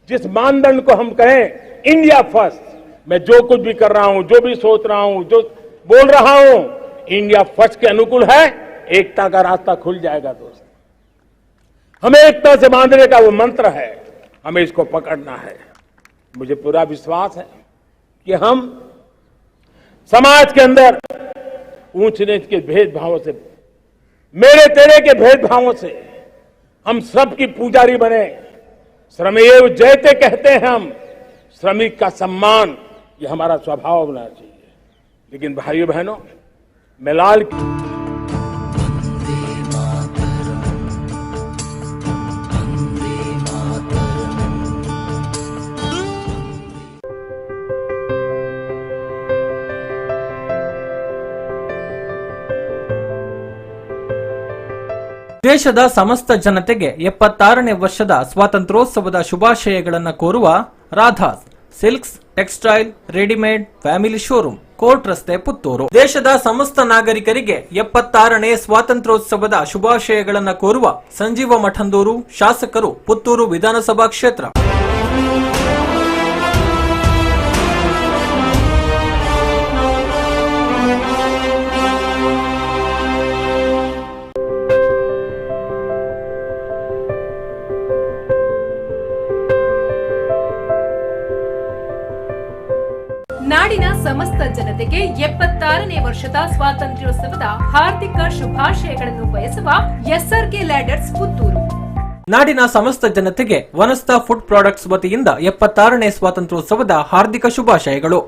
जिस मानदंड को हम कहें इंडिया फर्स्ट, मैं जो कुछ भी कर रहा हूं, जो भी सोच रहा हूं, जो बोल रहा हूं, इंडिया फर्स्ट के अनुकूल है, एकता का रास्ता खुल जाएगा। दोस्त, हमें एकता से बांधने का वो मंत्र है, हमें इसको पकड़ना है। मुझे पूरा विश्वास है कि हम समाज के अंदर ऊंच नीच के भेदभावों से, मेरे तेरे के भेदभावों से हम सबकी पुजारी बने। श्रमेव जयते कहते हैं हम, श्रमिक का सम्मान, ये हमारा स्वभाव होना चाहिए। लेकिन भाइयों बहनों, मैं लाल ದೇಶದ ಸಮಸ್ತ ಜನತೆಗೆ 76ನೇ ವರ್ಷದ ಸ್ವಾತಂತ್ರ್ಯೋತ್ಸವದ ಶುಭಾಶಯಗಳನ್ನು ಕೋರುವ Radha's silks textile readymade family showroom, court ರಸ್ತೆ, ಪುತ್ತೂರು. ದೇಶದ ಸಮಸ್ತ ನಾಗರಿಕರಿಗೆ 76ನೇ ಸ್ವಾತಂತ್ರ್ಯೋತ್ಸವದ ಶುಭಾಶಯಗಳನ್ನು ಕೋರುವ ಸಂಜೀವ ಮಠಂದೂರು ಶಾಸಕರು, ಪುತ್ತೂರು ವಿಧಾನಸಭಾ ಕ್ಷೇತ್ರ. ನಾಡಿನ ಸಮಸ್ತ ಜನತೆಗೆ 76ನೇ ವರ್ಷದ ಸ್ವಾತಂತ್ರ್ಯೋತ್ಸವದ ಹಾರ್ದಿಕ ಶುಭಾಶಯಗಳನ್ನು ಬಯಸುವ ಎಸ್ಆರ್ಕೆ ಲ್ಯಾಡರ್ಸ್, ಪುತ್ತೂರು. ನಾಡಿನ ಸಮಸ್ತ ಜನತೆಗೆ ವನಸ್ತಾ ಫುಡ್ ಪ್ರಾಡಕ್ಟ್ಸ್ ವತಿಯಿಂದ 76ನೇ ಸ್ವಾತಂತ್ರ್ಯೋತ್ಸವದ ಹಾರ್ದಿಕ ಶುಭಾಶಯಗಳು.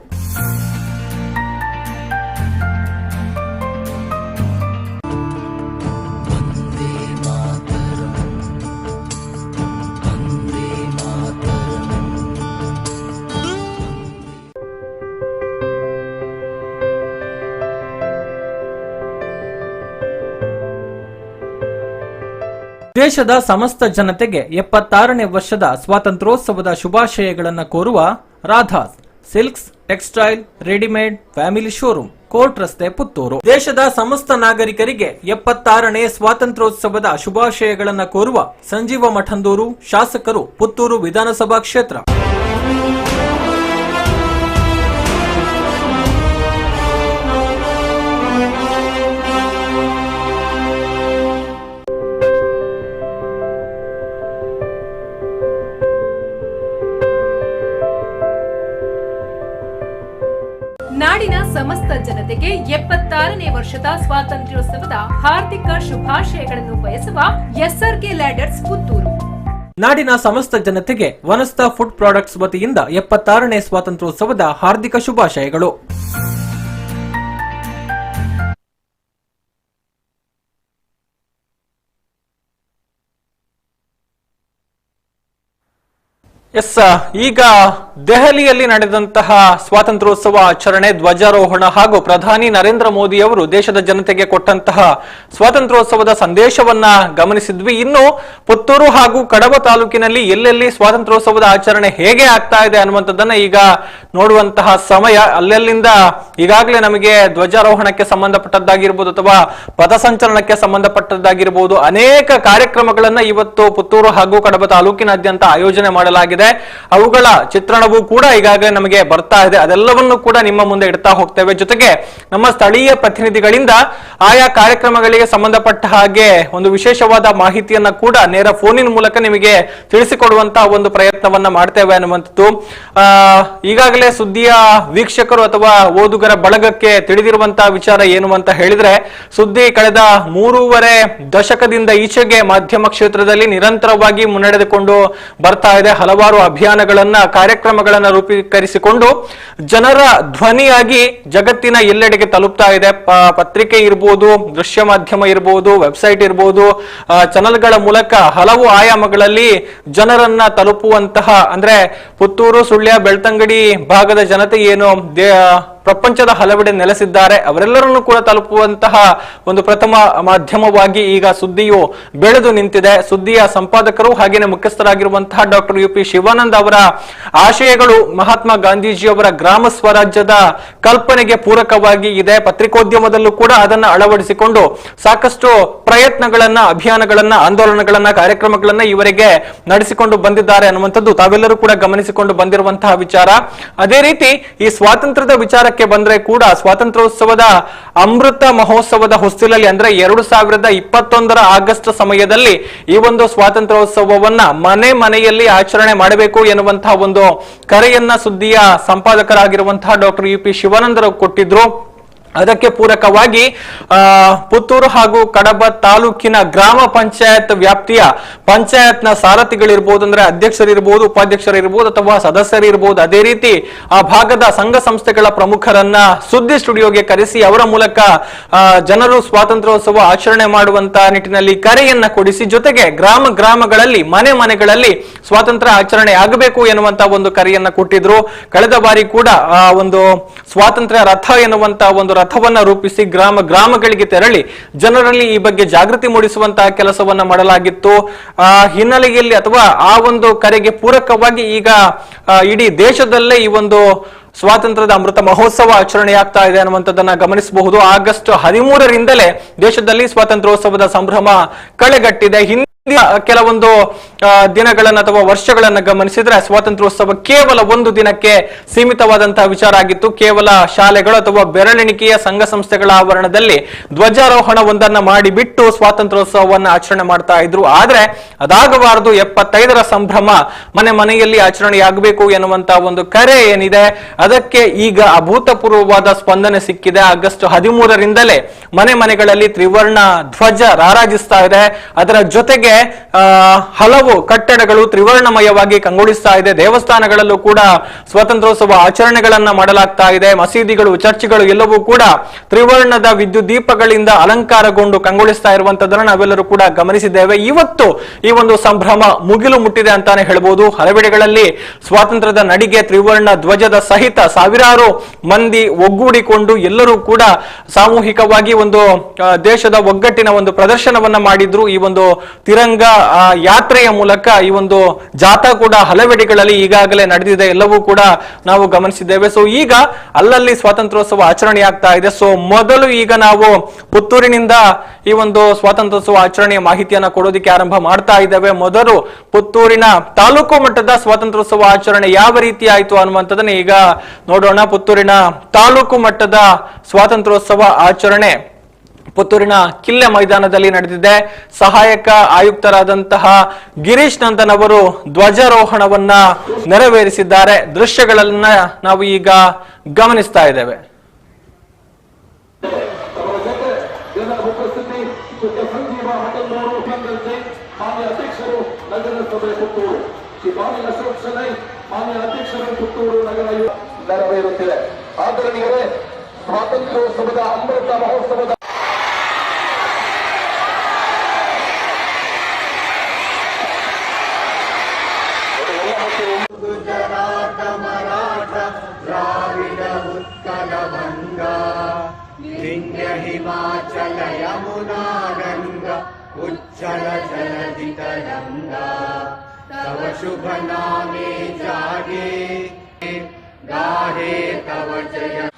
ದೇಶದ ಸಮಸ್ತ ಜನತೆಗೆ 76ನೇ ವರ್ಷದ ಸ್ವಾತಂತ್ರ್ಯೋತ್ಸವದ ಶುಭಾಶಯಗಳನ್ನು ಕೋರುವ Radha's silks textile readymade family showroom, court ರಸ್ತೆ, ಪುತ್ತೂರು. ದೇಶದ ಸಮಸ್ತ ನಾಗರಿಕರಿಗೆ 76ನೇ ಸ್ವಾತಂತ್ರ್ಯೋತ್ಸವದ ಶುಭಾಶಯಗಳನ್ನು ಕೋರುವ ಸಂಜೀವ ಮಠಂದೂರು ಶಾಸಕರು, ಪುತ್ತೂರು ವಿಧಾನಸಭಾ ಕ್ಷೇತ್ರ. ನಾಡಿನ ಸಮಸ್ತ ಜನತೆಗೆ 76ನೇ ವರ್ಷದ ಸ್ವಾತಂತ್ರ್ಯೋತ್ಸವದ ಹಾರ್ದಿಕ ಶುಭಾಶಯಗಳನ್ನು ಬಯಸುವ ಎಸ್ಆರ್ಕೆ ಲ್ಯಾಡರ್ಸ್, ಪುತ್ತೂರು. ನಾಡಿನ ಸಮಸ್ತ ಜನತೆಗೆ ವನಸ್ತಾ ಫುಡ್ ಪ್ರಾಡಕ್ಟ್ಸ್ ವತಿಯಿಂದ 76ನೇ ಸ್ವಾತಂತ್ರ್ಯೋತ್ಸವದ ಹಾರ್ದಿಕ ಶುಭಾಶಯಗಳು. ಎಸ್, ಈಗ ದೆಹಲಿಯಲ್ಲಿ ನಡೆದಂತಹ ಸ್ವಾತಂತ್ರ್ಯೋತ್ಸವ ಆಚರಣೆ, ಧ್ವಜಾರೋಹಣ ಹಾಗೂ ಪ್ರಧಾನಿ ನರೇಂದ್ರ ಮೋದಿ ಅವರು ದೇಶದ ಜನತೆಗೆ ಕೊಟ್ಟಂತಹ ಸ್ವಾತಂತ್ರ್ಯೋತ್ಸವದ ಸಂದೇಶವನ್ನ ಗಮನಿಸಿದ್ವಿ. ಇನ್ನು ಪುತ್ತೂರು ಹಾಗೂ ಕಡಬ ತಾಲೂಕಿನಲ್ಲಿ ಎಲ್ಲೆಲ್ಲಿ ಸ್ವಾತಂತ್ರ್ಯೋತ್ಸವದ ಆಚರಣೆ ಹೇಗೆ ಆಗ್ತಾ ಇದೆ ಅನ್ನುವಂಥದ್ದನ್ನ ಈಗ ನೋಡುವಂತಹ ಸಮಯ. ಅಲ್ಲೆಲ್ಲಿಂದ ಈಗಾಗಲೇ ನಮಗೆ ಧ್ವಜಾರೋಹಣಕ್ಕೆ ಸಂಬಂಧಪಟ್ಟದ್ದಾಗಿರ್ಬೋದು ಅಥವಾ ಪಥಸಂಚಲನಕ್ಕೆ ಸಂಬಂಧಪಟ್ಟದ್ದಾಗಿರ್ಬೋದು ಅನೇಕ ಕಾರ್ಯಕ್ರಮಗಳನ್ನ ಇವತ್ತು ಪುತ್ತೂರು ಹಾಗೂ ಕಡಬ ತಾಲೂಕಿನಾದ್ಯಂತ ಆಯೋಜನೆ ಮಾಡಲಾಗಿದೆ. ಅವುಗಳ ಚಿತ್ರಣವೂ ಕೂಡ ಈಗಾಗಲೇ ನಮಗೆ ಬರ್ತಾ ಇದೆ. ಅದೆಲ್ಲವನ್ನು ಕೂಡ ನಿಮ್ಮ ಮುಂದೆ ಇಡ್ತಾ ಹೋಗ್ತೇವೆ. ಜೊತೆಗೆ ನಮ್ಮ ಸ್ಥಳೀಯ ಪ್ರತಿನಿಧಿಗಳಿಂದ ಆಯಾ ಕಾರ್ಯಕ್ರಮಗಳಿಗೆ ಸಂಬಂಧಪಟ್ಟ ಹಾಗೆ ಒಂದು ವಿಶೇಷವಾದ ಮಾಹಿತಿಯನ್ನ ಕೂಡ ನೇರ ಫೋನಿನ ಮೂಲಕ ನಿಮಗೆ ತಿಳಿಸಿಕೊಡುವಂತಹ ಒಂದು ಪ್ರಯತ್ನವನ್ನ ಮಾಡ್ತೇವೆ ಅನ್ನುವಂಥದ್ದು. ಈಗಾಗಲೇ ಸುದ್ದಿಯ ವೀಕ್ಷಕರು ಅಥವಾ ಓದುಗರ ಬಳಗಕ್ಕೆ ತಿಳಿದಿರುವಂತಹ ವಿಚಾರ ಏನು ಅಂತ ಹೇಳಿದ್ರೆ, ಸುದ್ದಿ ಕಳೆದ 3.5 ದಶಕದಿಂದ ಈಚೆಗೆ ಮಾಧ್ಯಮ ಕ್ಷೇತ್ರದಲ್ಲಿ ನಿರಂತರವಾಗಿ ಮುನ್ನಡೆದುಕೊಂಡು ಬರ್ತಾ ಇದೆ. ಹಲವಾರು ಅಭಿಯಾನಗಳನ್ನ, ಕಾರ್ಯಕ್ರಮಗಳನ್ನ ರೂಪೀಕರಿಸಿಕೊಂಡು ಜನರ ಧ್ವನಿಯಾಗಿ ಜಗತ್ತಿನ ಎಲ್ಲೆಡೆಗೆ ತಲುಪ್ತಾ ಇದೆ. ಪತ್ರಿಕೆ ಇರ್ಬೋದು, ದೃಶ್ಯ ಮಾಧ್ಯಮ ಇರ್ಬೋದು, ವೆಬ್ಸೈಟ್ ಇರ್ಬೋದು, ಚಾನೆಲ್ಗಳ ಮೂಲಕ ಹಲವು ಆಯಾಮಗಳಲ್ಲಿ ಜನರನ್ನ ತಲುಪುವಂತಹ, ಅಂದ್ರೆ ಪುತ್ತೂರು, ಸುಳ್ಯ, ಬೆಳ್ತಂಗಡಿ ಭಾಗದ ಜನತೆ ಏನು ಪ್ರಪಂಚದ ಹಲವೆಡೆ ನೆಲೆಸಿದ್ದಾರೆ ಅವರೆಲ್ಲರನ್ನು ಕೂಡ ತಲುಪುವಂತಹ ಒಂದು ಪ್ರಥಮ ಮಾಧ್ಯಮವಾಗಿ ಈಗ ಸುದ್ದಿಯು ಬೆಳೆದು ನಿಂತಿದೆ. ಸುದ್ದಿಯ ಸಂಪಾದಕರು ಹಾಗೇನೆ ಮುಖ್ಯಸ್ಥರಾಗಿರುವಂತಹ ಡಾಕ್ಟರ್ UP ಶಿವಾನಂದ್ ಅವರ ಆಶಯಗಳು ಮಹಾತ್ಮ ಗಾಂಧೀಜಿಯವರ ಗ್ರಾಮ ಸ್ವರಾಜ್ಯದ ಕಲ್ಪನೆಗೆ ಪೂರಕವಾಗಿ ಇದೆ. ಪತ್ರಿಕೋದ್ಯಮದಲ್ಲೂ ಕೂಡ ಅದನ್ನ ಅಳವಡಿಸಿಕೊಂಡು ಸಾಕಷ್ಟು ಪ್ರಯತ್ನಗಳನ್ನ, ಅಭಿಯಾನಗಳನ್ನ, ಆಂದೋಲನಗಳನ್ನ, ಕಾರ್ಯಕ್ರಮಗಳನ್ನ ಇವರಿಗೆ ನಡೆಸಿಕೊಂಡು ಬಂದಿದ್ದಾರೆ ಅನ್ನುವಂಥದ್ದು ತಾವೆಲ್ಲರೂ ಕೂಡ ಗಮನಿಸಿಕೊಂಡು ಬಂದಿರುವಂತಹ ವಿಚಾರ. ಅದೇ ರೀತಿ ಈ ಸ್ವಾತಂತ್ರ್ಯದ ವಿಚಾರಕ್ಕೆ ಬಂದ್ರೆ ಕೂಡ ಸ್ವಾತಂತ್ರ್ಯೋತ್ಸವದ ಅಮೃತ ಮಹೋತ್ಸವದ ಹೊಸ್ತಿಲಲ್ಲಿ, ಅಂದ್ರೆ 2021 ಆಗಸ್ಟ್ ಸಮಯದಲ್ಲಿ ಈ ಒಂದು ಸ್ವಾತಂತ್ರ್ಯೋತ್ಸವವನ್ನ ಮನೆ ಮನೆಯಲ್ಲಿ ಆಚರಣೆ ಮಾಡಬೇಕು ಎನ್ನುವಂತಹ ಒಂದು ಕರೆಯನ್ನ ಸುದ್ದಿಯ ಸಂಪಾದಕರಾಗಿರುವಂತಹ ಡಾಕ್ಟರ್ UP ಶಿವಾನಂದ್ ಕೊಟ್ಟಿದ್ರು. ಅದಕ್ಕೆ ಪೂರಕವಾಗಿ ಪುತ್ತೂರು ಹಾಗೂ ಕಡಬ ತಾಲೂಕಿನ ಗ್ರಾಮ ಪಂಚಾಯತ್ ವ್ಯಾಪ್ತಿಯ ಪಂಚಾಯತ್ನ ಸಾರಥಿಗಳಿರ್ಬೋದು, ಅಂದ್ರೆ ಅಧ್ಯಕ್ಷರಿರ್ಬೋದು, ಉಪಾಧ್ಯಕ್ಷರಿರ್ಬೋದು ಅಥವಾ ಸದಸ್ಯರಿರ್ಬೋದು, ಅದೇ ರೀತಿ ಆ ಭಾಗದ ಸಂಘ ಸಂಸ್ಥೆಗಳ ಪ್ರಮುಖರನ್ನ ಸುದ್ದಿ ಸ್ಟುಡಿಯೋಗೆ ಕರೆಸಿ ಅವರ ಮೂಲಕ ಜನರು ಸ್ವಾತಂತ್ರ್ಯೋತ್ಸವ ಆಚರಣೆ ಮಾಡುವಂತ ನಿಟ್ಟಿನಲ್ಲಿ ಕರೆಯನ್ನ ಕೊಡಿಸಿ, ಜೊತೆಗೆ ಗ್ರಾಮಗಳಲ್ಲಿ, ಮನೆಗಳಲ್ಲಿ ಸ್ವಾತಂತ್ರ್ಯ ಆಚರಣೆ ಆಗಬೇಕು ಎನ್ನುವಂತ ಒಂದು ಕರೆಯನ್ನ ಕೊಟ್ಟಿದ್ರು. ಕಳೆದ ಬಾರಿ ಕೂಡ ಒಂದು ಸ್ವಾತಂತ್ರ್ಯ ರಥ ಎನ್ನುವಂತ ಒಂದು ರಥವನ್ನ ರೂಪಿಸಿ ಗ್ರಾಮಗಳಿಗೆ ತೆರಳಿ ಜನರಲ್ಲಿ ಈ ಬಗ್ಗೆ ಜಾಗೃತಿ ಮೂಡಿಸುವಂತಹ ಕೆಲಸವನ್ನ ಮಾಡಲಾಗಿತ್ತು. ಹಿನ್ನೆಲೆಯಲ್ಲಿ ಅಥವಾ ಆ ಒಂದು ಕರೆಗೆ ಪೂರಕವಾಗಿ ಈಗ ಇಡೀ ದೇಶದಲ್ಲೇ ಈ ಒಂದು ಸ್ವಾತಂತ್ರ್ಯದ ಅಮೃತ ಮಹೋತ್ಸವ ಆಚರಣೆಯಾಗ್ತಾ ಇದೆ ಅನ್ನುವಂಥದ್ದನ್ನ ಗಮನಿಸಬಹುದು. ಆಗಸ್ಟ್ 13ರಿಂದಲೇ ದೇಶದಲ್ಲಿ ಸ್ವಾತಂತ್ರ್ಯೋತ್ಸವದ ಸಂಭ್ರಮ ಕಳೆಗಟ್ಟಿದೆ. ಕೆಲವೊಂದು ದಿನಗಳನ್ನ ಅಥವಾ ವರ್ಷಗಳನ್ನ ಗಮನಿಸಿದ್ರೆ ಸ್ವಾತಂತ್ರ್ಯೋತ್ಸವ ಕೇವಲ ಒಂದು ದಿನಕ್ಕೆ ಸೀಮಿತವಾದಂತಹ ವಿಚಾರ ಆಗಿತ್ತು. ಕೇವಲ ಶಾಲೆಗಳು ಅಥವಾ ಬೆರಳೆಣಿಕೆಯ ಸಂಘ ಸಂಸ್ಥೆಗಳ ಆವರಣದಲ್ಲಿ ಧ್ವಜಾರೋಹಣವೊಂದನ್ನ ಮಾಡಿಬಿಟ್ಟು ಸ್ವಾತಂತ್ರ್ಯೋತ್ಸವವನ್ನ ಆಚರಣೆ ಮಾಡ್ತಾ ಇದ್ರು. ಆದ್ರೆ ಅದಾಗಬಾರದು, 75ರ ಸಂಭ್ರಮ ಮನೆಯಲ್ಲಿ ಆಚರಣೆಯಾಗಬೇಕು ಎನ್ನುವಂತಹ ಒಂದು ಕರೆ ಏನಿದೆ ಅದಕ್ಕೆ ಈಗ ಅಭೂತಪೂರ್ವವಾದ ಸ್ಪಂದನೆ ಸಿಕ್ಕಿದೆ. ಆಗಸ್ಟ್ 13ರಿಂದಲೇ ಮನೆಗಳಲ್ಲಿ ತ್ರಿವರ್ಣ ಧ್ವಜ ರಾರಾಜಿಸ್ತಾ ಇದೆ. ಅದರ ಜೊತೆಗೆ ಹಲವು ಕಟ್ಟಡಗಳು ತ್ರಿವರ್ಣಮಯವಾಗಿ ಕಂಗೊಳಿಸ್ತಾ ಇದೆ. ದೇವಸ್ಥಾನಗಳಲ್ಲೂ ಕೂಡ ಸ್ವಾತಂತ್ರ್ಯೋತ್ಸವ ಆಚರಣೆಗಳನ್ನ ಮಾಡಲಾಗ್ತಾ ಇದೆ. ಮಸೀದಿಗಳು, ಚರ್ಚ್ಗಳು ಎಲ್ಲವೂ ಕೂಡ ತ್ರಿವರ್ಣದ ವಿದ್ಯುತ್ ದೀಪಗಳಿಂದ ಅಲಂಕಾರಗೊಂಡು ಕಂಗೊಳಿಸ್ತಾ ಇರುವಂತದ್ದನ್ನು ನಾವೆಲ್ಲರೂ ಕೂಡ ಗಮನಿಸಿದ್ದೇವೆ. ಇವತ್ತು ಈ ಒಂದು ಸಂಭ್ರಮ ಮುಗಿಲು ಮುಟ್ಟಿದೆ ಅಂತಾನೆ ಹೇಳ್ಬೋದು. ಹಲವೆಡೆಗಳಲ್ಲಿ ಸ್ವಾತಂತ್ರ್ಯದ ನಡಿಗೆ ತ್ರಿವರ್ಣ ಧ್ವಜದ ಸಹಿತ ಸಾವಿರಾರು ಮಂದಿ ಒಗ್ಗೂಡಿಕೊಂಡು ಎಲ್ಲರೂ ಕೂಡ ಸಾಮೂಹಿಕವಾಗಿ ಒಂದು ದೇಶದ ಒಗ್ಗಟ್ಟಿನ ಒಂದು ಪ್ರದರ್ಶನವನ್ನ ಮಾಡಿದ್ರು. ಈ ಒಂದು ತಿರಂಗ ಯಾತ್ರೆಯ ಮೂಲಕ ಈ ಒಂದು ಜಾಥಾ ಕೂಡ ಹಲವೆಡೆಗಳಲ್ಲಿ ಈಗಾಗಲೇ ನಡೆದಿದೆ, ಎಲ್ಲವೂ ಕೂಡ ನಾವು ಗಮನಿಸಿದ್ದೇವೆ. ಸೊ ಈಗ ಅಲ್ಲಲ್ಲಿ ಸ್ವಾತಂತ್ರ್ಯೋತ್ಸವ ಆಚರಣೆ ಆಗ್ತಾ ಇದೆ. ಸೊ ಮೊದಲು ಈಗ ನಾವು ಪುತ್ತೂರಿನಿಂದ ಈ ಒಂದು ಸ್ವಾತಂತ್ರ್ಯೋತ್ಸವ ಆಚರಣೆಯ ಮಾಹಿತಿಯನ್ನ ಕೊಡೋದಕ್ಕೆ ಆರಂಭ ಮಾಡ್ತಾ ಇದ್ದೇವೆ. ಮೊದಲು ಪುತ್ತೂರಿನ ತಾಲೂಕು ಮಟ್ಟದ ಸ್ವಾತಂತ್ರ್ಯೋತ್ಸವ ಆಚರಣೆ ಯಾವ ರೀತಿ ಆಯ್ತು ಅನ್ನುವಂಥದ್ದನ್ನ ಈಗ ನೋಡೋಣ. ಪುತ್ತೂರಿನ ತಾಲೂಕು ಮಟ್ಟದ ಸ್ವಾತಂತ್ರ್ಯೋತ್ಸವ ಆಚರಣೆ ಪುತ್ತೂರಿನ ಕಿಲ್ಲೆ ಮೈದಾನದಲ್ಲಿ ನಡೆದಿದೆ. ಸಹಾಯಕ ಆಯುಕ್ತರಾದಂತಹ ಗಿರೀಶ್ ನಂದನ್ ಅವರು ಧ್ವಜಾರೋಹಣವನ್ನ ನೆರವೇರಿಸಿದ್ದಾರೆ. ದೃಶ್ಯಗಳನ್ನ ನಾವು ಈಗ ಗಮನಿಸ್ತಾ ಇದ್ದೇವೆ. ನೆರವೇರುತ್ತಿದೆ. ಆದರಣೀಯರೇ, ಸ್ವಾತಂತ್ರ್ಯೋತ್ಸವದ ಅಮೃತ ಮಹೋತ್ಸವದ शुभ नामे जागे गाहे तव जय।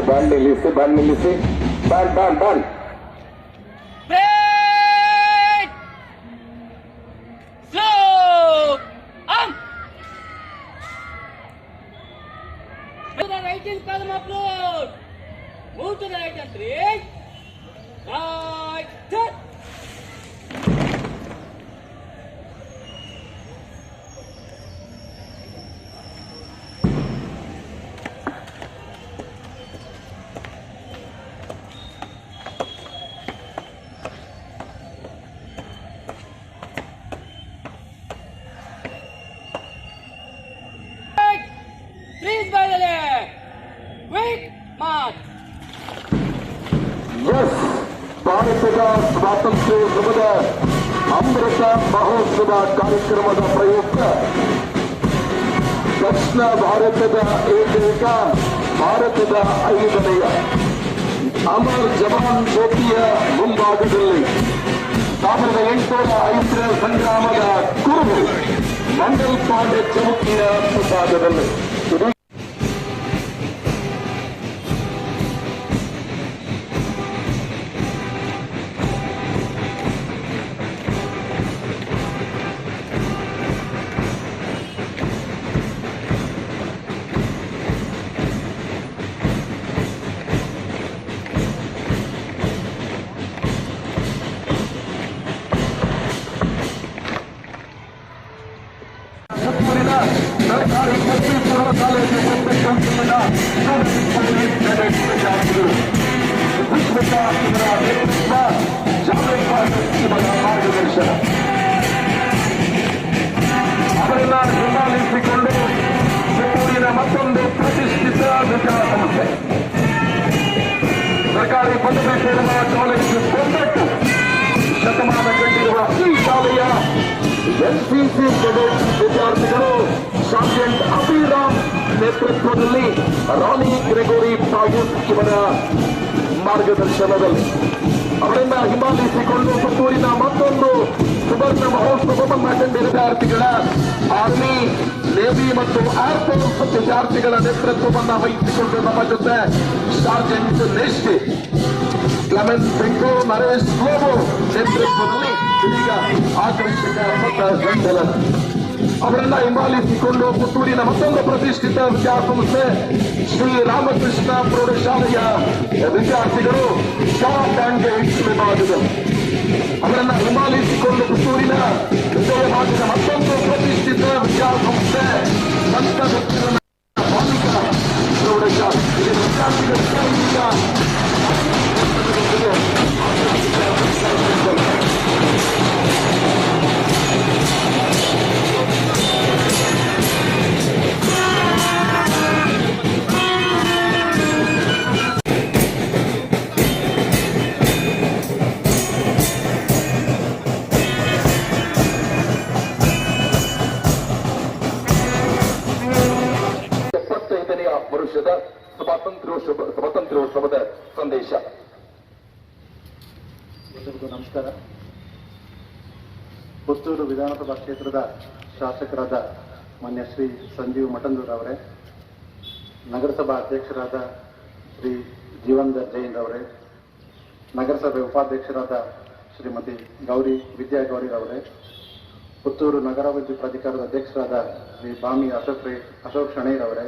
ಬ್ಯಾಂಡ್ ನಿಲ್ಲಿಸಿ band right in column upload. Move to the right and 3. Right, set. Please by the left. Quick march. Yes, ಭಾರತದ ಸ್ವಾತಂತ್ರ್ಯೋತ್ಸವದ ಅಮೃತ ಮಹೋತ್ಸವ ಕಾರ್ಯಕ್ರಮದ ಪ್ರಯುಕ್ತ ದಕ್ಷಿಣ ಭಾರತದ ಏಕೈಕ ಭಾರತದ 5ನೆಯ ಅಮರ್ ಜವಾನ್ ಜ್ಯೋತಿಯ ಮುಂಭಾಗದಲ್ಲಿ 1805ರ ಸಂಗ್ರಾಮದ ಕುರುಹು ಮಂಡಲ್ ಪಾಂಡೆ ಚೌಕಿಯ ಮುಂಭಾಗದಲ್ಲಿ ಸರ್ಕಾರಿ ಪದವಿ ಪೂರ್ವ ಕಾಲೇಜು ವಿಶ್ವಶಾಸ್ತ್ರದ ನೇತೃತ್ವ ಜಾವೇದ್ ಇವರ ಮಾರ್ಗದರ್ಶನ ಅವರನ್ನ ಹಿಂಬಾಲಿಸಿಕೊಂಡು ಪುತ್ತೂರಿನ ಮತ್ತೊಂದು ಪ್ರತಿಷ್ಠಿತ ವಿದ್ಯಾಸಂಸ್ಥೆ ಸರ್ಕಾರಿ ಪದವಿ ಪೂರ್ವ ಕಾಲೇಜು 9 ಶತಮಾನ ಕಂಡಿರುವ ಈ ಶಾಲೆಯ ಎನ್ಸಿಸಿ ಕೆಡೆಟ್ ವಿದ್ಯಾರ್ಥಿಗಳು ಸಾರ್ಜೆಂಟ್ ಅಭಿರಾಮ್ ನೇತೃತ್ವದಲ್ಲಿ ರಾನಿ ಗ್ರೆಗೋರಿ ಪಾಯುಸ್ ಇವರ ಮಾರ್ಗದರ್ಶನದಲ್ಲಿ ಅವರನ್ನ ಹಿಂಬಾಲಿಸಿಕೊಂಡು ಪುತ್ತೂರಿನ ಮತ್ತೊಂದು ಸುವರ್ಣ ಮಹೋತ್ಸವವನ್ನು ಕಂಡ ವಿದ್ಯಾರ್ಥಿಗಳ ಆರ್ಮಿ ನೇವಿ ಮತ್ತು ಏರ್ಫೋರ್ಸ್ ವಿದ್ಯಾರ್ಥಿಗಳ ನೇತೃತ್ವವನ್ನು ವಹಿಸಿಕೊಂಡು ನಮ್ಮ ಜೊತೆ ಸಾರ್ಜೆಂಟ್ ನೇಷ್ಟಿ ಕ್ಲೆಮೆಂಟ್ ಬೆಂಕೋ ನರೇಶ್ ಲೋಬೋ ನೇತೃತ್ವದಲ್ಲಿ ಇದೀಗ ಆಕರ್ಷಕ ಸಂಚಲನ ಅವರನ್ನ ಹಿಂಬಾಲಿಸಿಕೊಂಡು ಪುತ್ತೂರಿನ ಮತ್ತೊಂದು ಪ್ರತಿಷ್ಠಿತ ವಿದ್ಯಾಸಂಸ್ಥೆ ಶ್ರೀ ರಾಮಕೃಷ್ಣ ಪ್ರೌಢಶಾಲೆಯ ವಿದ್ಯಾರ್ಥಿಗಳು ಶಾರ್ಟ್ ಅಂಡ್ ಗೈಡ್ಸ್ ವಿಭಾಗದಲ್ಲಿ ಅವರನ್ನ ಹಿಂಬಾಲಿಸಿಕೊಂಡು ಪುತ್ತೂರಿನ ವಿಜಯಭಾಗದ ಮತ್ತೊಂದು ಪ್ರತಿಷ್ಠಿತ ವಿದ್ಯಾಸಂಸ್ಥೆ ಸಂತ ದಕ್ಷಿಣ ಬಾಲಿಕಾ ಪ್ರೌಢಶಾಲೆ ವಿದ್ಯಾರ್ಥಿಗಳು ವರ್ಷದ ಸ್ವಾತಂತ್ರ್ಯೋತ್ಸವದ ಸಂದೇಶ. ಎಲ್ಲರಿಗೂ ನಮಸ್ಕಾರ. ಪುತ್ತೂರು ವಿಧಾನಸಭಾ ಕ್ಷೇತ್ರದ ಶಾಸಕರಾದ ಮಾನ್ಯ ಶ್ರೀ ಸಂಜೀವ್ ಮಠಂದೂರ್ ಅವರೇ, ನಗರಸಭಾ ಅಧ್ಯಕ್ಷರಾದ ಶ್ರೀ ಜೀವಂದರ್ ಜೈನ್ ಅವರೇ, ನಗರಸಭೆ ಉಪಾಧ್ಯಕ್ಷರಾದ ಶ್ರೀಮತಿ ವಿದ್ಯಾ ಗೌರಿ ಅವರೇ, ಪುತ್ತೂರು ನಗರಾಭಿವೃದ್ಧಿ ಪ್ರಾಧಿಕಾರದ ಅಧ್ಯಕ್ಷರಾದ ಶ್ರೀ ಬಾಮಿ ಅಶೋಕ್ ಶಣೈರ್ ಅವರೇ,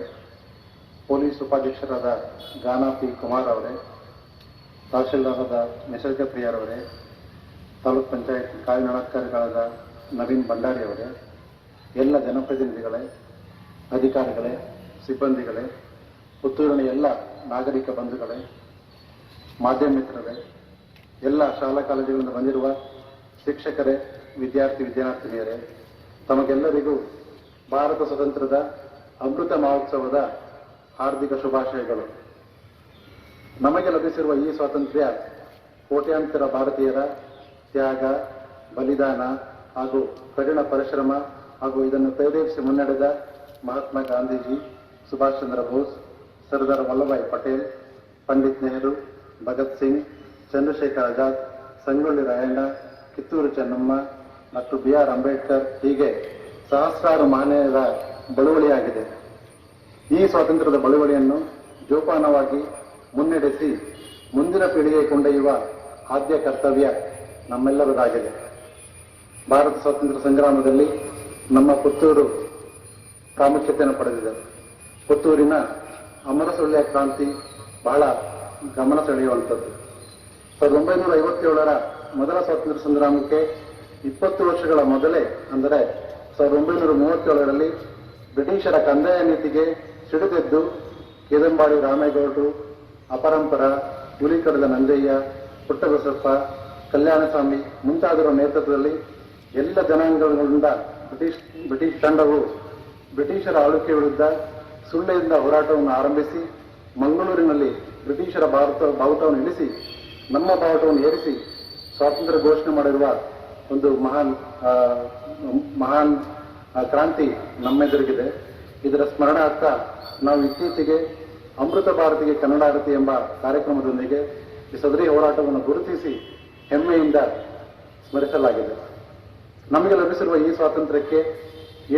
ಪೊಲೀಸ್ ಉಪಾಧ್ಯಕ್ಷರಾದ ಗಾನಾ ಪಿ ಕುಮಾರ್ ಅವರೇ, ತಹಶೀಲ್ದಾರಾದ ನಿಸರ್ಗ ಪ್ರಿಯರವರೇ, ತಾಲೂಕ್ ಪಂಚಾಯತ್ ಕಾರ್ಯನಿರ್ವಾಹಕಾರಿಗಳಾದ ನವೀನ್ ಭಂಡಾರಿ ಅವರೇ, ಎಲ್ಲ ಜನಪ್ರತಿನಿಧಿಗಳೇ, ಅಧಿಕಾರಿಗಳೇ, ಸಿಬ್ಬಂದಿಗಳೇ, ಪುತ್ತೂರಿನ ಎಲ್ಲ ನಾಗರಿಕ ಬಂಧುಗಳೇ, ಮಾಧ್ಯಮ ಮಿತ್ರರೇ, ಎಲ್ಲ ಶಾಲಾ ಕಾಲೇಜುಗಳಿಂದ ಬಂದಿರುವ ಶಿಕ್ಷಕರೇ, ವಿದ್ಯಾರ್ಥಿನಿಯರೇ, ತಮಗೆಲ್ಲರಿಗೂ ಭಾರತ ಸ್ವತಂತ್ರದ ಅಮೃತ ಮಹೋತ್ಸವದ ಹಾರ್ದಿಕ ಶುಭಾಶಯಗಳು. ನಮಗೆ ಲಭಿಸಿರುವ ಈ ಸ್ವಾತಂತ್ರ್ಯ ಕೋಟ್ಯಾಂತರ ಭಾರತೀಯರ ತ್ಯಾಗ, ಬಲಿದಾನ ಹಾಗೂ ಕಠಿಣ ಪರಿಶ್ರಮ ಹಾಗೂ ಇದನ್ನು ಪ್ರೇರೇಪಿಸಿ ಮುನ್ನಡೆದ ಮಹಾತ್ಮ ಗಾಂಧೀಜಿ, ಸುಭಾಷ್ ಚಂದ್ರ ಬೋಸ್, ಸರ್ದಾರ್ ವಲ್ಲಭಾಯ್ ಪಟೇಲ್, ಪಂಡಿತ್ ನೆಹರು, ಭಗತ್ ಸಿಂಗ್, ಚಂದ್ರಶೇಖರ್ ಆಜಾದ್, ಸಂಗೊಳ್ಳಿ ರಾಯಣ್ಣ, ಕಿತ್ತೂರು ಚೆನ್ನಮ್ಮ ಮತ್ತು BR ಅಂಬೇಡ್ಕರ್ ಹೀಗೆ ಸಹಸ್ರಾರು ಮಹನೀಯರ ಬಳುವಳಿಯಾಗಿದೆ. ಈ ಸ್ವಾತಂತ್ರ್ಯದ ಬಳುವಳಿಯನ್ನು ಜೋಪಾನವಾಗಿ ಮುನ್ನಡೆಸಿ ಮುಂದಿನ ಪೀಳಿಗೆ ಕೊಂಡೊಯ್ಯುವ ಆದ್ಯ ಕರ್ತವ್ಯ ನಮ್ಮೆಲ್ಲರದಾಗಿದೆ. ಭಾರತ ಸ್ವಾತಂತ್ರ್ಯ ಸಂಗ್ರಾಮದಲ್ಲಿ ನಮ್ಮ ಪುತ್ತೂರು ಪ್ರಾಮುಖ್ಯತೆಯನ್ನು ಪಡೆದಿದೆ. ಪುತ್ತೂರಿನ ಅಮರಸುಳ್ಯ ಕ್ರಾಂತಿ ಬಹಳ ಗಮನ ಸೆಳೆಯುವಂಥದ್ದು. 1957ರ ಮೊದಲ ಸ್ವಾತಂತ್ರ್ಯ ಸಂಗ್ರಾಮಕ್ಕೆ 20 ವರ್ಷಗಳ ಮೊದಲೇ, ಅಂದರೆ 1937ರಲ್ಲಿ ಬ್ರಿಟಿಷರ ಕಂದಾಯ ನೀತಿಗೆ ಸಿಡಿದೆದ್ದು ಕೇದಂಬಾಡಿ ರಾಮೇಗೌಡರು, ಅಪರಂಪರ, ಹುಲಿಕಡದ ನಂಜಯ್ಯ, ಪುಟ್ಟಬಸಪ್ಪ, ಕಲ್ಯಾಣಸ್ವಾಮಿ ಮುಂತಾದವರ ನೇತೃತ್ವದಲ್ಲಿ ಎಲ್ಲ ಜನಾಂಗಗಳಿಂದ ಬ್ರಿಟಿಷ್ ತಂಡವು ಬ್ರಿಟಿಷರ ಆಳ್ವಿಕೆ ವಿರುದ್ಧ ಸುಳ್ಳೆಯಿಂದ ಹೋರಾಟವನ್ನು ಆರಂಭಿಸಿ ಮಂಗಳೂರಿನಲ್ಲಿ ಬ್ರಿಟಿಷರ ಬಾವುಟವನ್ನು ಇಳಿಸಿ ನಮ್ಮ ಬಾವುಟವನ್ನು ಏರಿಸಿ ಸ್ವಾತಂತ್ರ್ಯ ಘೋಷಣೆ ಮಾಡಿರುವ ಒಂದು ಮಹಾನ್ ಕ್ರಾಂತಿ ನಮ್ಮೆದುರಿಗಿದೆ. ಇದರ ಸ್ಮರಣಾರ್ಥ ನಾವು ಇತ್ತೀಚೆಗೆ ಅಮೃತ ಭಾರತಿಗೆ ಕನ್ನಡಾರತಿ ಎಂಬ ಕಾರ್ಯಕ್ರಮದೊಂದಿಗೆ ಈ ಸದರಿ ಹೋರಾಟವನ್ನು ಗುರುತಿಸಿ ಹೆಮ್ಮೆಯಿಂದ ಸ್ಮರಿಸಲಾಗಿದೆ. ನಮಗೆ ಲಭಿಸಿರುವ ಈ ಸ್ವಾತಂತ್ರ್ಯಕ್ಕೆ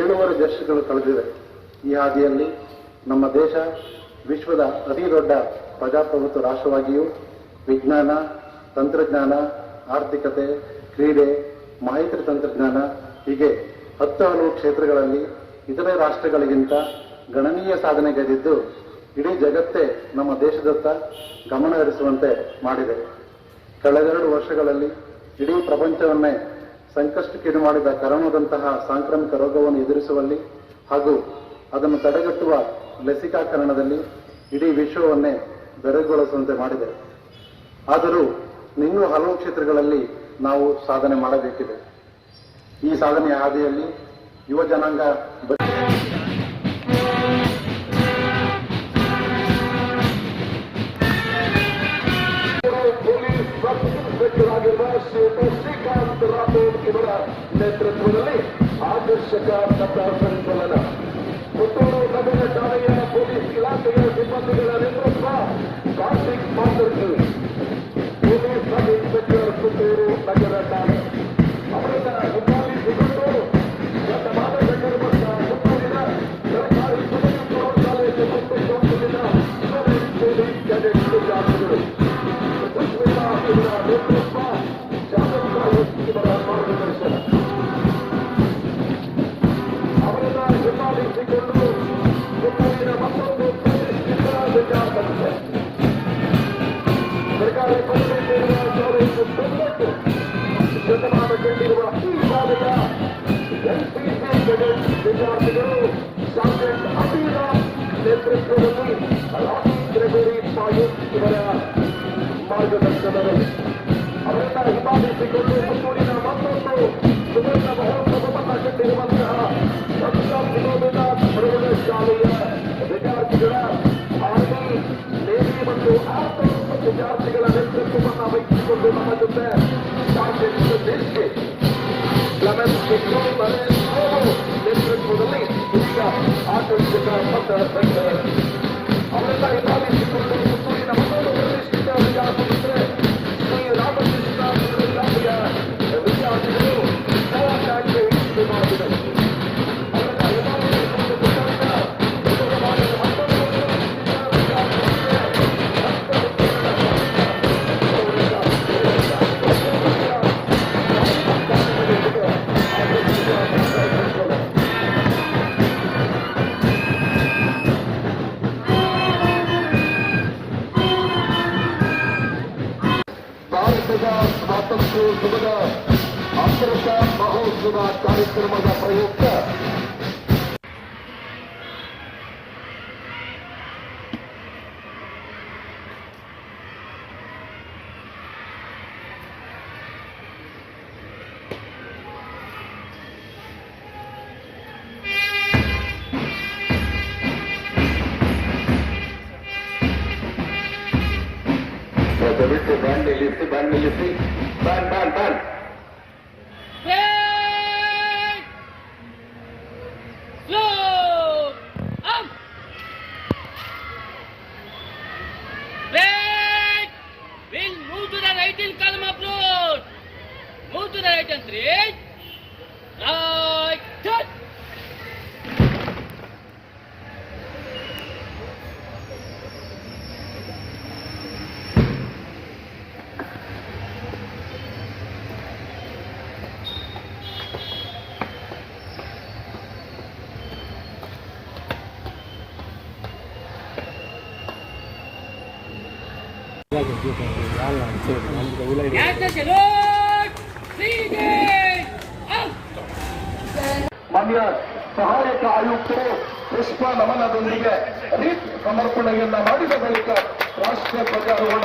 7.5 ದಶಕಗಳು ಕಳೆದಿವೆ. ಈ ಹಾದಿಯಲ್ಲಿ ನಮ್ಮ ದೇಶ ವಿಶ್ವದ ಅತಿ ದೊಡ್ಡ ಪ್ರಜಾಪ್ರಭುತ್ವ ರಾಷ್ಟ್ರವಾಗಿಯೂ ವಿಜ್ಞಾನ, ತಂತ್ರಜ್ಞಾನ, ಆರ್ಥಿಕತೆ, ಕ್ರೀಡೆ, ಮಾಹಿತಿ ತಂತ್ರಜ್ಞಾನ ಹೀಗೆ 10 ಹಲವು ಕ್ಷೇತ್ರಗಳಲ್ಲಿ ಇತರೆ ರಾಷ್ಟ್ರಗಳಿಗಿಂತ ಗಣನೀಯ ಸಾಧನೆಗೈದಿದ್ದು ಇಡೀ ಜಗತ್ತೇ ನಮ್ಮ ದೇಶದತ್ತ ಗಮನ ಹರಿಸುವಂತೆ ಮಾಡಿದೆ. ಕಳೆದ 2 ವರ್ಷಗಳಲ್ಲಿ ಇಡೀ ಪ್ರಪಂಚವನ್ನೇ ಸಂಕಷ್ಟಕ್ಕೀಡು ಮಾಡಿದ ಕರೋನಾದಂತಹ ಸಾಂಕ್ರಾಮಿಕ ರೋಗವನ್ನು ಎದುರಿಸುವಲ್ಲಿ ಹಾಗೂ ಅದನ್ನು ತಡೆಗಟ್ಟುವ ಲಸಿಕಾಕರಣದಲ್ಲಿ ಇಡೀ ವಿಶ್ವವನ್ನೇ ಬೆರಗುಗೊಳಿಸುವಂತೆ ಮಾಡಿದೆ. ಆದರೂ ಇನ್ನೂ ಹಲವು ಕ್ಷೇತ್ರಗಳಲ್ಲಿ ನಾವು ಸಾಧನೆ ಮಾಡಬೇಕಿದೆ. ಈ ಸಾಧನೆಯ ಹಾದಿಯಲ್ಲಿ ಯುವ ಜನಾಂಗ ಇವರ ನೇತೃತ್ವದಲ್ಲಿ ಆಕರ್ಷಕ ಪಥ ಸಂಚಲನ. ಪುತ್ತೂರು ನಗರ ಠಾಣೆಯ ಪೊಲೀಸ್ ಇಲಾಖೆಯ ಸಿಬ್ಬಂದಿಗಳ ನೇತೃತ್ವ ಕಾರ್ತಿಕ್ ಮಾತರ್ಜಿ, ಪೊಲೀಸ್ ಸಬ್ ಇನ್ಸ್ಪೆಕ್ಟರ್ ಪುತ್ತೂರು ನಗರ ಠಾಣೆ ಅವರನ್ನ ಹಿಂಬಾಲಿಸಿಕೊಂಡು ಗತ ಮಾನದಂಡವಿರುವಂತ ಪುತ್ತೂರಿನ ಸರ್ಕಾರಿ ಪದವಿ ಪೂರ್ವ ಕಾಲೇಜು ಮತ್ತು ಸಂಸ್ಥೆಯ ಪೊಲೀಸ್ ಕ್ಯಾಡೆಟ್ ವಿದ್ಯಾರ್ಥಿಗಳು ಸುಸ್ಮಿತಾ ಇವರ ನೇತೃತ್ವ, ಇವರ ಮಾರ್ಗದರ್ಶನ ಅವರನ್ನ ಹಿಂಬಾಲಿಸಿಕೊಂಡು ಪುತ್ತೂರಿನ ಮತ್ತೊಂದು ವಿದ್ಯಾರ್ಥಿ ಸರ್ಕಾರಿ ಪದವಿ ಪೂರ್ವ ಶತಮಾನ ಕಂಡಿರುವ ಈ ಶಾಲೆಯ NCC ಕೆಡೆಟ್ ವಿದ್ಯಾರ್ಥಿಗಳು ಸಾರ್ಜೆಂಟ್ ಅಬೀರಾ ನೇತೃತ್ವದಲ್ಲಿ ರಾಕಿ ಗ್ರೆಗೋರಿ ಪಾಯುಕ್ ಇವರ ಮಾರ್ಗದರ್ಶನದಲ್ಲಿ ಅವರನ್ನ ಹಿಂಬಾಲಿಸಿಕೊಂಡು ಪುತ್ತೂರಿನ ಮತ್ತೊಂದು ಸುವರ್ಣ ಮಹೋತ್ಸವವನ್ನು ಕಂಡಿರುವಂತಹ ಡಾಕ್ಟರ್ ವಿನೋದನಾಥ್ ಪ್ರೌಢಶಾಲೆಯ ವಿದ್ಯಾರ್ಥಿಗಳ ಆರ್ಮಿ, ನೇವಿ ಮತ್ತು ಆರ್ಮಿ ವಿದ್ಯಾರ್ಥಿಗಳ ನೇತೃತ್ವವನ್ನು ವಹಿಸಿಕೊಂಡು ನಮ್ಮ ಜೊತೆ ನೇತೃತ್ವದಲ್ಲಿ ಈಗ ಆಕರ್ಷಕ ಪಥ ಸಂಚಲನ ಅವರೆಲ್ಲ ಹಿಂಬಾಲಿಸಿಕೊಂಡು ಪುತ್ತೂರಿನ ಮತ್ತೊಂದು ಪ್ರತಿಷ್ಠಿತ ವಿದ್ಯಾರ್ಥಿಗಳಿದ್ರೆ ಶ್ರೀ ರಾಮಕೃಷ್ಣ ಶಾಲೆಯ ವಿದ್ಯಾರ್ಥಿಗಳು ಮಾಡಿದರು. ಅವರೆಲ್ಲ ಹಿಂಬಾಲಿಸಿಕೊಂಡು ಪುತ್ತೂರಿನ ಭಾರತದ ಸ್ವಾತಂತ್ರ್ಯೋತ್ಸವದ ಅಮೃತ ಮಹೋತ್ಸವ ಕಾರ್ಯಕ್ರಮದ ಪ್ರಯುಕ್ತ ನಿಲ್ಲಿಸಿ ಬ್ಯಾಂಡ್ ನಿಲ್ಲಿಸಿ ಬ್ಯಾಂಡ್ ನಿಲ್ಲಿಸಿ band band band We'll move to the right in column approach. Move to the right and straight. Right, turn. ಮಾನ್ಯ ಸಹಾಯಕ ಆಯುಕ್ತರು ಪುಷ್ಪ ನಮನದೊಂದಿಗೆ ರೀತ್ ಸಮರ್ಪಣೆಯನ್ನ ಮಾಡಿದ ಬಳಿಕ ರಾಷ್ಟ್ರೀಯ ಧ್ವಜಾರೋಹಣ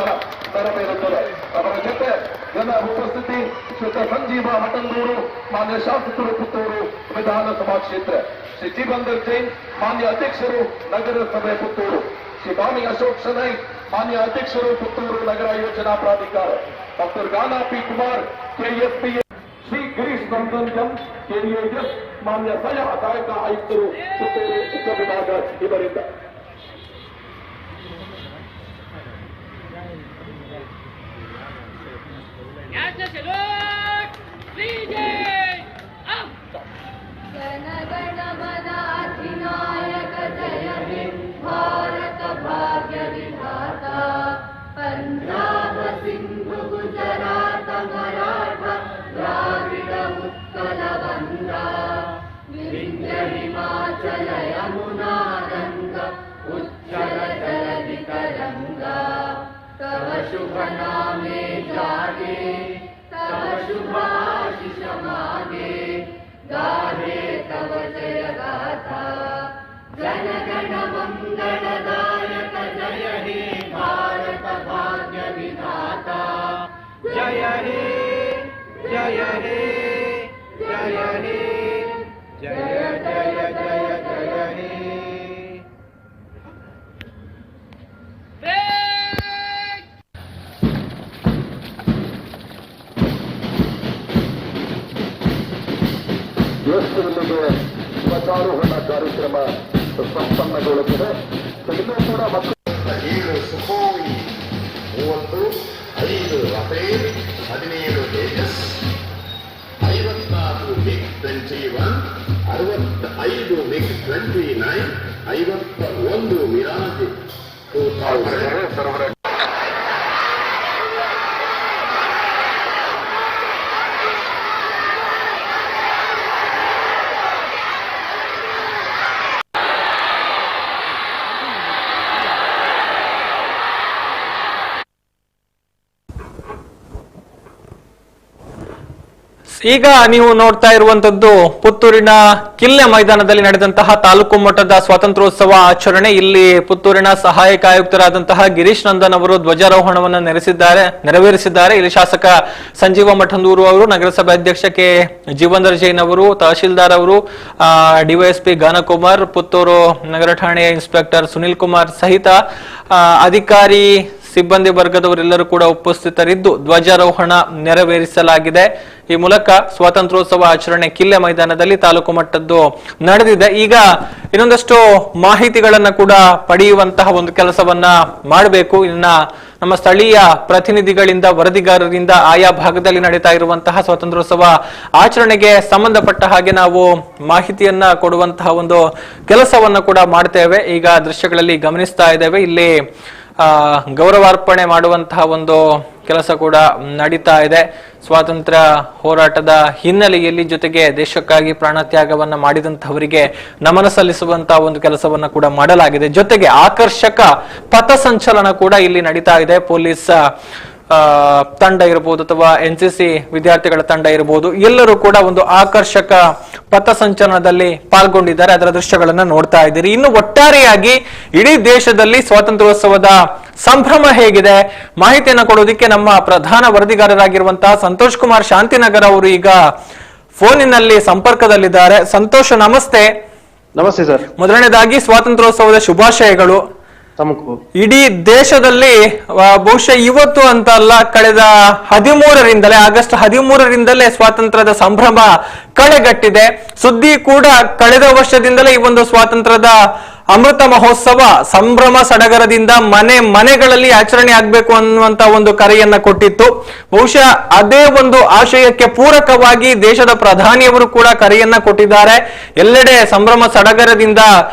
ನೆರವೇರುತ್ತದೆ. ಅವರ ಜೊತೆ ಜನ ಉಪಸ್ಥಿತಿ ಶ್ರೀ ಸಂಜೀವ ಮಠಂದೂರು, ಮಾನ್ಯ ಶಾಸಕರು ಪುತ್ತೂರು ವಿಧಾನಸಭಾ ಕ್ಷೇತ್ರ, ಶ್ರೀ ಜೀವಂದರ್ ಜೈನ್ ಮಾನ್ಯ ಅಧ್ಯಕ್ಷರು ನಗರಸಭೆ ಪುತ್ತೂರು, ಶ್ರೀ ಬಾಮಿ ಅಶೋಕ್ ಶನೈ ಮಾನ್ಯ ಅಧ್ಯಕ್ಷರು ಪುತ್ತೂರು ನಗರ ಯೋಜನಾ ಪ್ರಾಧಿಕಾರ, doctor Gana P Kumar KSP, Shri Girish Nandan M KAS ಮಾನ್ಯ ಸಹಾಯಕ ಆಯುಕ್ತರು ಪುತ್ತೂರು ಉಪವಿಭಾಗ ಇವರಿಂದ अधिनायक जय हे भारत भाग्य विधाता पंजाब सिंधु गुजरात मराठा द्राविड उत्कल गंगा विंध्य हिमाचल यमुना गंगा उच्चल जलधि तरंगा तव शुभ नामे जागे तव शुभाशिष मागे गाहे तव जय गाथा जन गण मंगलदायक जय हे भारत भाग्य विधाता जय हे जय हे जय हे जय जय जय जय हे ದೇಶದಲ್ಲಿಗೆ ಧ್ವಜಾರೋಹಣ ಕಾರ್ಯಕ್ರಮ ಸಂಪನ್ನಗೊಳ್ಳುತ್ತದೆ. ಇನ್ನೂ ಕೂಡ ಮತ್ತು 7 Sukhoi 30, 5 Rafale, 17 Tejas, 54 MiG 21, 65 MiG 29, 51 Mirage 2000. ಈಗ ನೀವು ನೋಡ್ತಾ ಇರುವಂತದ್ದು ಪುತ್ತೂರಿನ ಕಿಲ್ಲೆ ಮೈದಾನದಲ್ಲಿ ನಡೆದಂತಹ ತಾಲೂಕು ಮಟ್ಟದ ಸ್ವಾತಂತ್ರ್ಯೋತ್ಸವ ಆಚರಣೆ. ಇಲ್ಲಿ ಪುತ್ತೂರಿನ ಸಹಾಯಕ ಆಯುಕ್ತರಾದಂತಹ ಗಿರೀಶ್ ನಂದನ್ ಅವರು ಧ್ವಜಾರೋಹಣವನ್ನು ನೆರವೇರಿಸಿದ್ದಾರೆ. ಇಲ್ಲಿ ಶಾಸಕ ಸಂಜೀವ ಮಠಂದೂರು ಅವರು, ನಗರಸಭೆ ಅಧ್ಯಕ್ಷ ಕೆ ಜೀವಂದರ್ ಜೈನ್ ಅವರು, ತಹಶೀಲ್ದಾರ್ ಅವರು, ಡಿವೈಎಸ್ಪಿ ಗಾನಕುಮಾರ್, ಪುತ್ತೂರು ನಗರ ಠಾಣೆಯ ಇನ್ಸ್ಪೆಕ್ಟರ್ ಸುನಿಲ್ ಕುಮಾರ್ ಸಹಿತ ಅಧಿಕಾರಿ ಸಿಬ್ಬಂದಿ ವರ್ಗದವರೆಲ್ಲರೂ ಕೂಡ ಉಪಸ್ಥಿತರಿದ್ದು ಧ್ವಜಾರೋಹಣ ನೆರವೇರಿಸಲಾಗಿದೆ. ಈ ಮೂಲಕ ಸ್ವಾತಂತ್ರ್ಯೋತ್ಸವ ಆಚರಣೆ ಕಿಲ್ಲೆ ಮೈದಾನದಲ್ಲಿ ತಾಲೂಕು ಮಟ್ಟದ್ದು ನಡೆದಿದೆ. ಈಗ ಇನ್ನೊಂದಷ್ಟು ಮಾಹಿತಿಗಳನ್ನ ಕೂಡ ಪಡೆಯುವಂತಹ ಒಂದು ಕೆಲಸವನ್ನ ಮಾಡಬೇಕು. ಇನ್ನ ನಮ್ಮ ಸ್ಥಳೀಯ ಪ್ರತಿನಿಧಿಗಳಿಂದ, ವರದಿಗಾರರಿಂದ ಆಯಾ ಭಾಗದಲ್ಲಿ ನಡೀತಾ ಇರುವಂತಹ ಸ್ವಾತಂತ್ರ್ಯೋತ್ಸವ ಆಚರಣೆಗೆ ಸಂಬಂಧಪಟ್ಟ ಹಾಗೆ ನಾವು ಮಾಹಿತಿಯನ್ನ ಕೊಡುವಂತಹ ಒಂದು ಕೆಲಸವನ್ನ ಕೂಡ ಮಾಡ್ತೇವೆ. ಈಗ ದೃಶ್ಯಗಳಲ್ಲಿ ಗಮನಿಸ್ತಾ ಇದ್ದೇವೆ, ಇಲ್ಲಿ ಗೌರವಾರ್ಪಣೆ ಮಾಡುವಂತಹ ಒಂದು ಕೆಲಸ ಕೂಡ ನಡೀತಾ ಇದೆ. ಸ್ವಾತಂತ್ರ್ಯ ಹೋರಾಟದ ಹಿನ್ನೆಲೆಯಲ್ಲಿ ಜೊತೆಗೆ ದೇಶಕ್ಕಾಗಿ ಪ್ರಾಣತ್ಯಾಗವನ್ನ ಮಾಡಿದಂತಹವರಿಗೆ ನಮನ ಸಲ್ಲಿಸುವಂತಹ ಒಂದು ಕೆಲಸವನ್ನ ಕೂಡ ಮಾಡಲಾಗಿದೆ. ಜೊತೆಗೆ ಆಕರ್ಷಕ ಪಥಸಂಚಲನ ಕೂಡ ಇಲ್ಲಿ ನಡೀತಾ ಇದೆ. ಪೊಲೀಸ್ ತಂಡ ಇರಬಹುದು ಅಥವಾ NCC ವಿದ್ಯಾರ್ಥಿಗಳ ತಂಡ ಇರಬಹುದು, ಎಲ್ಲರೂ ಕೂಡ ಒಂದು ಆಕರ್ಷಕ ಪಥಸಂಚಲನದಲ್ಲಿ ಪಾಲ್ಗೊಂಡಿದ್ದಾರೆ. ಅದರ ದೃಶ್ಯಗಳನ್ನ ನೋಡ್ತಾ ಇದ್ದೀರಿ. ಇನ್ನು ಒಟ್ಟಾರೆಯಾಗಿ ಇಡೀ ದೇಶದಲ್ಲಿ ಸ್ವಾತಂತ್ರ್ಯೋತ್ಸವದ ಸಂಭ್ರಮ ಹೇಗಿದೆ ಮಾಹಿತಿಯನ್ನು ಕೊಡೋದಕ್ಕೆ ನಮ್ಮ ಪ್ರಧಾನ ವರದಿಗಾರರಾಗಿರುವಂತಹ ಸಂತೋಷ್ ಕುಮಾರ್ ಶಾಂತಿನಗರ್ ಅವರು ಈಗ ಫೋನಿನಲ್ಲಿ ಸಂಪರ್ಕದಲ್ಲಿದ್ದಾರೆ. ಸಂತೋಷ್, ನಮಸ್ತೆ. ನಮಸ್ತೆ ಸರ್. ಮೊದಲನೇದಾಗಿ ಸ್ವಾತಂತ್ರ್ಯೋತ್ಸವದ ಶುಭಾಶಯಗಳು ತಮಕು ಇಡೀ ದೇಶದಲ್ಲಿ ಬಹುಶಃ ಇವತ್ತು ಅಂತ ಅಲ್ಲ, ಕಳೆದ 13ರಿಂದಲೇ ಆಗಸ್ಟ್ 13ರಿಂದಲೇ ಸ್ವಾತಂತ್ರ್ಯದ ಸಂಭ್ರಮ ಕಳೆಗಟ್ಟಿದೆ. ಸುದ್ದಿ ಕೂಡ ಕಳೆದ ವರ್ಷದಿಂದಲೇ ಈ ಒಂದು ಸ್ವಾತಂತ್ರ್ಯದ ಅಮೃತ ಮಹೋತ್ಸವ ಸಂಭ್ರಮ ಸಡಗರದಿಂದ ಮನೆಗಳಲ್ಲಿ ಆಚರಣೆ ಆಗ್ಬೇಕು ಅನ್ನುವಂತ ಒಂದು ಕರೆಯನ್ನ ಕೊಟ್ಟಿತ್ತು. ಬಹುಶಃ ಅದೇ ಒಂದು ಆಶಯಕ್ಕೆ ಪೂರಕವಾಗಿ ದೇಶದ ಪ್ರಧಾನಿಯವರು ಕೂಡ ಕರೆಯನ್ನ ಕೊಟ್ಟಿದ್ದಾರೆ. ಎಲ್ಲೆಡೆ ಸಂಭ್ರಮ ಸಡಗರದಿಂದ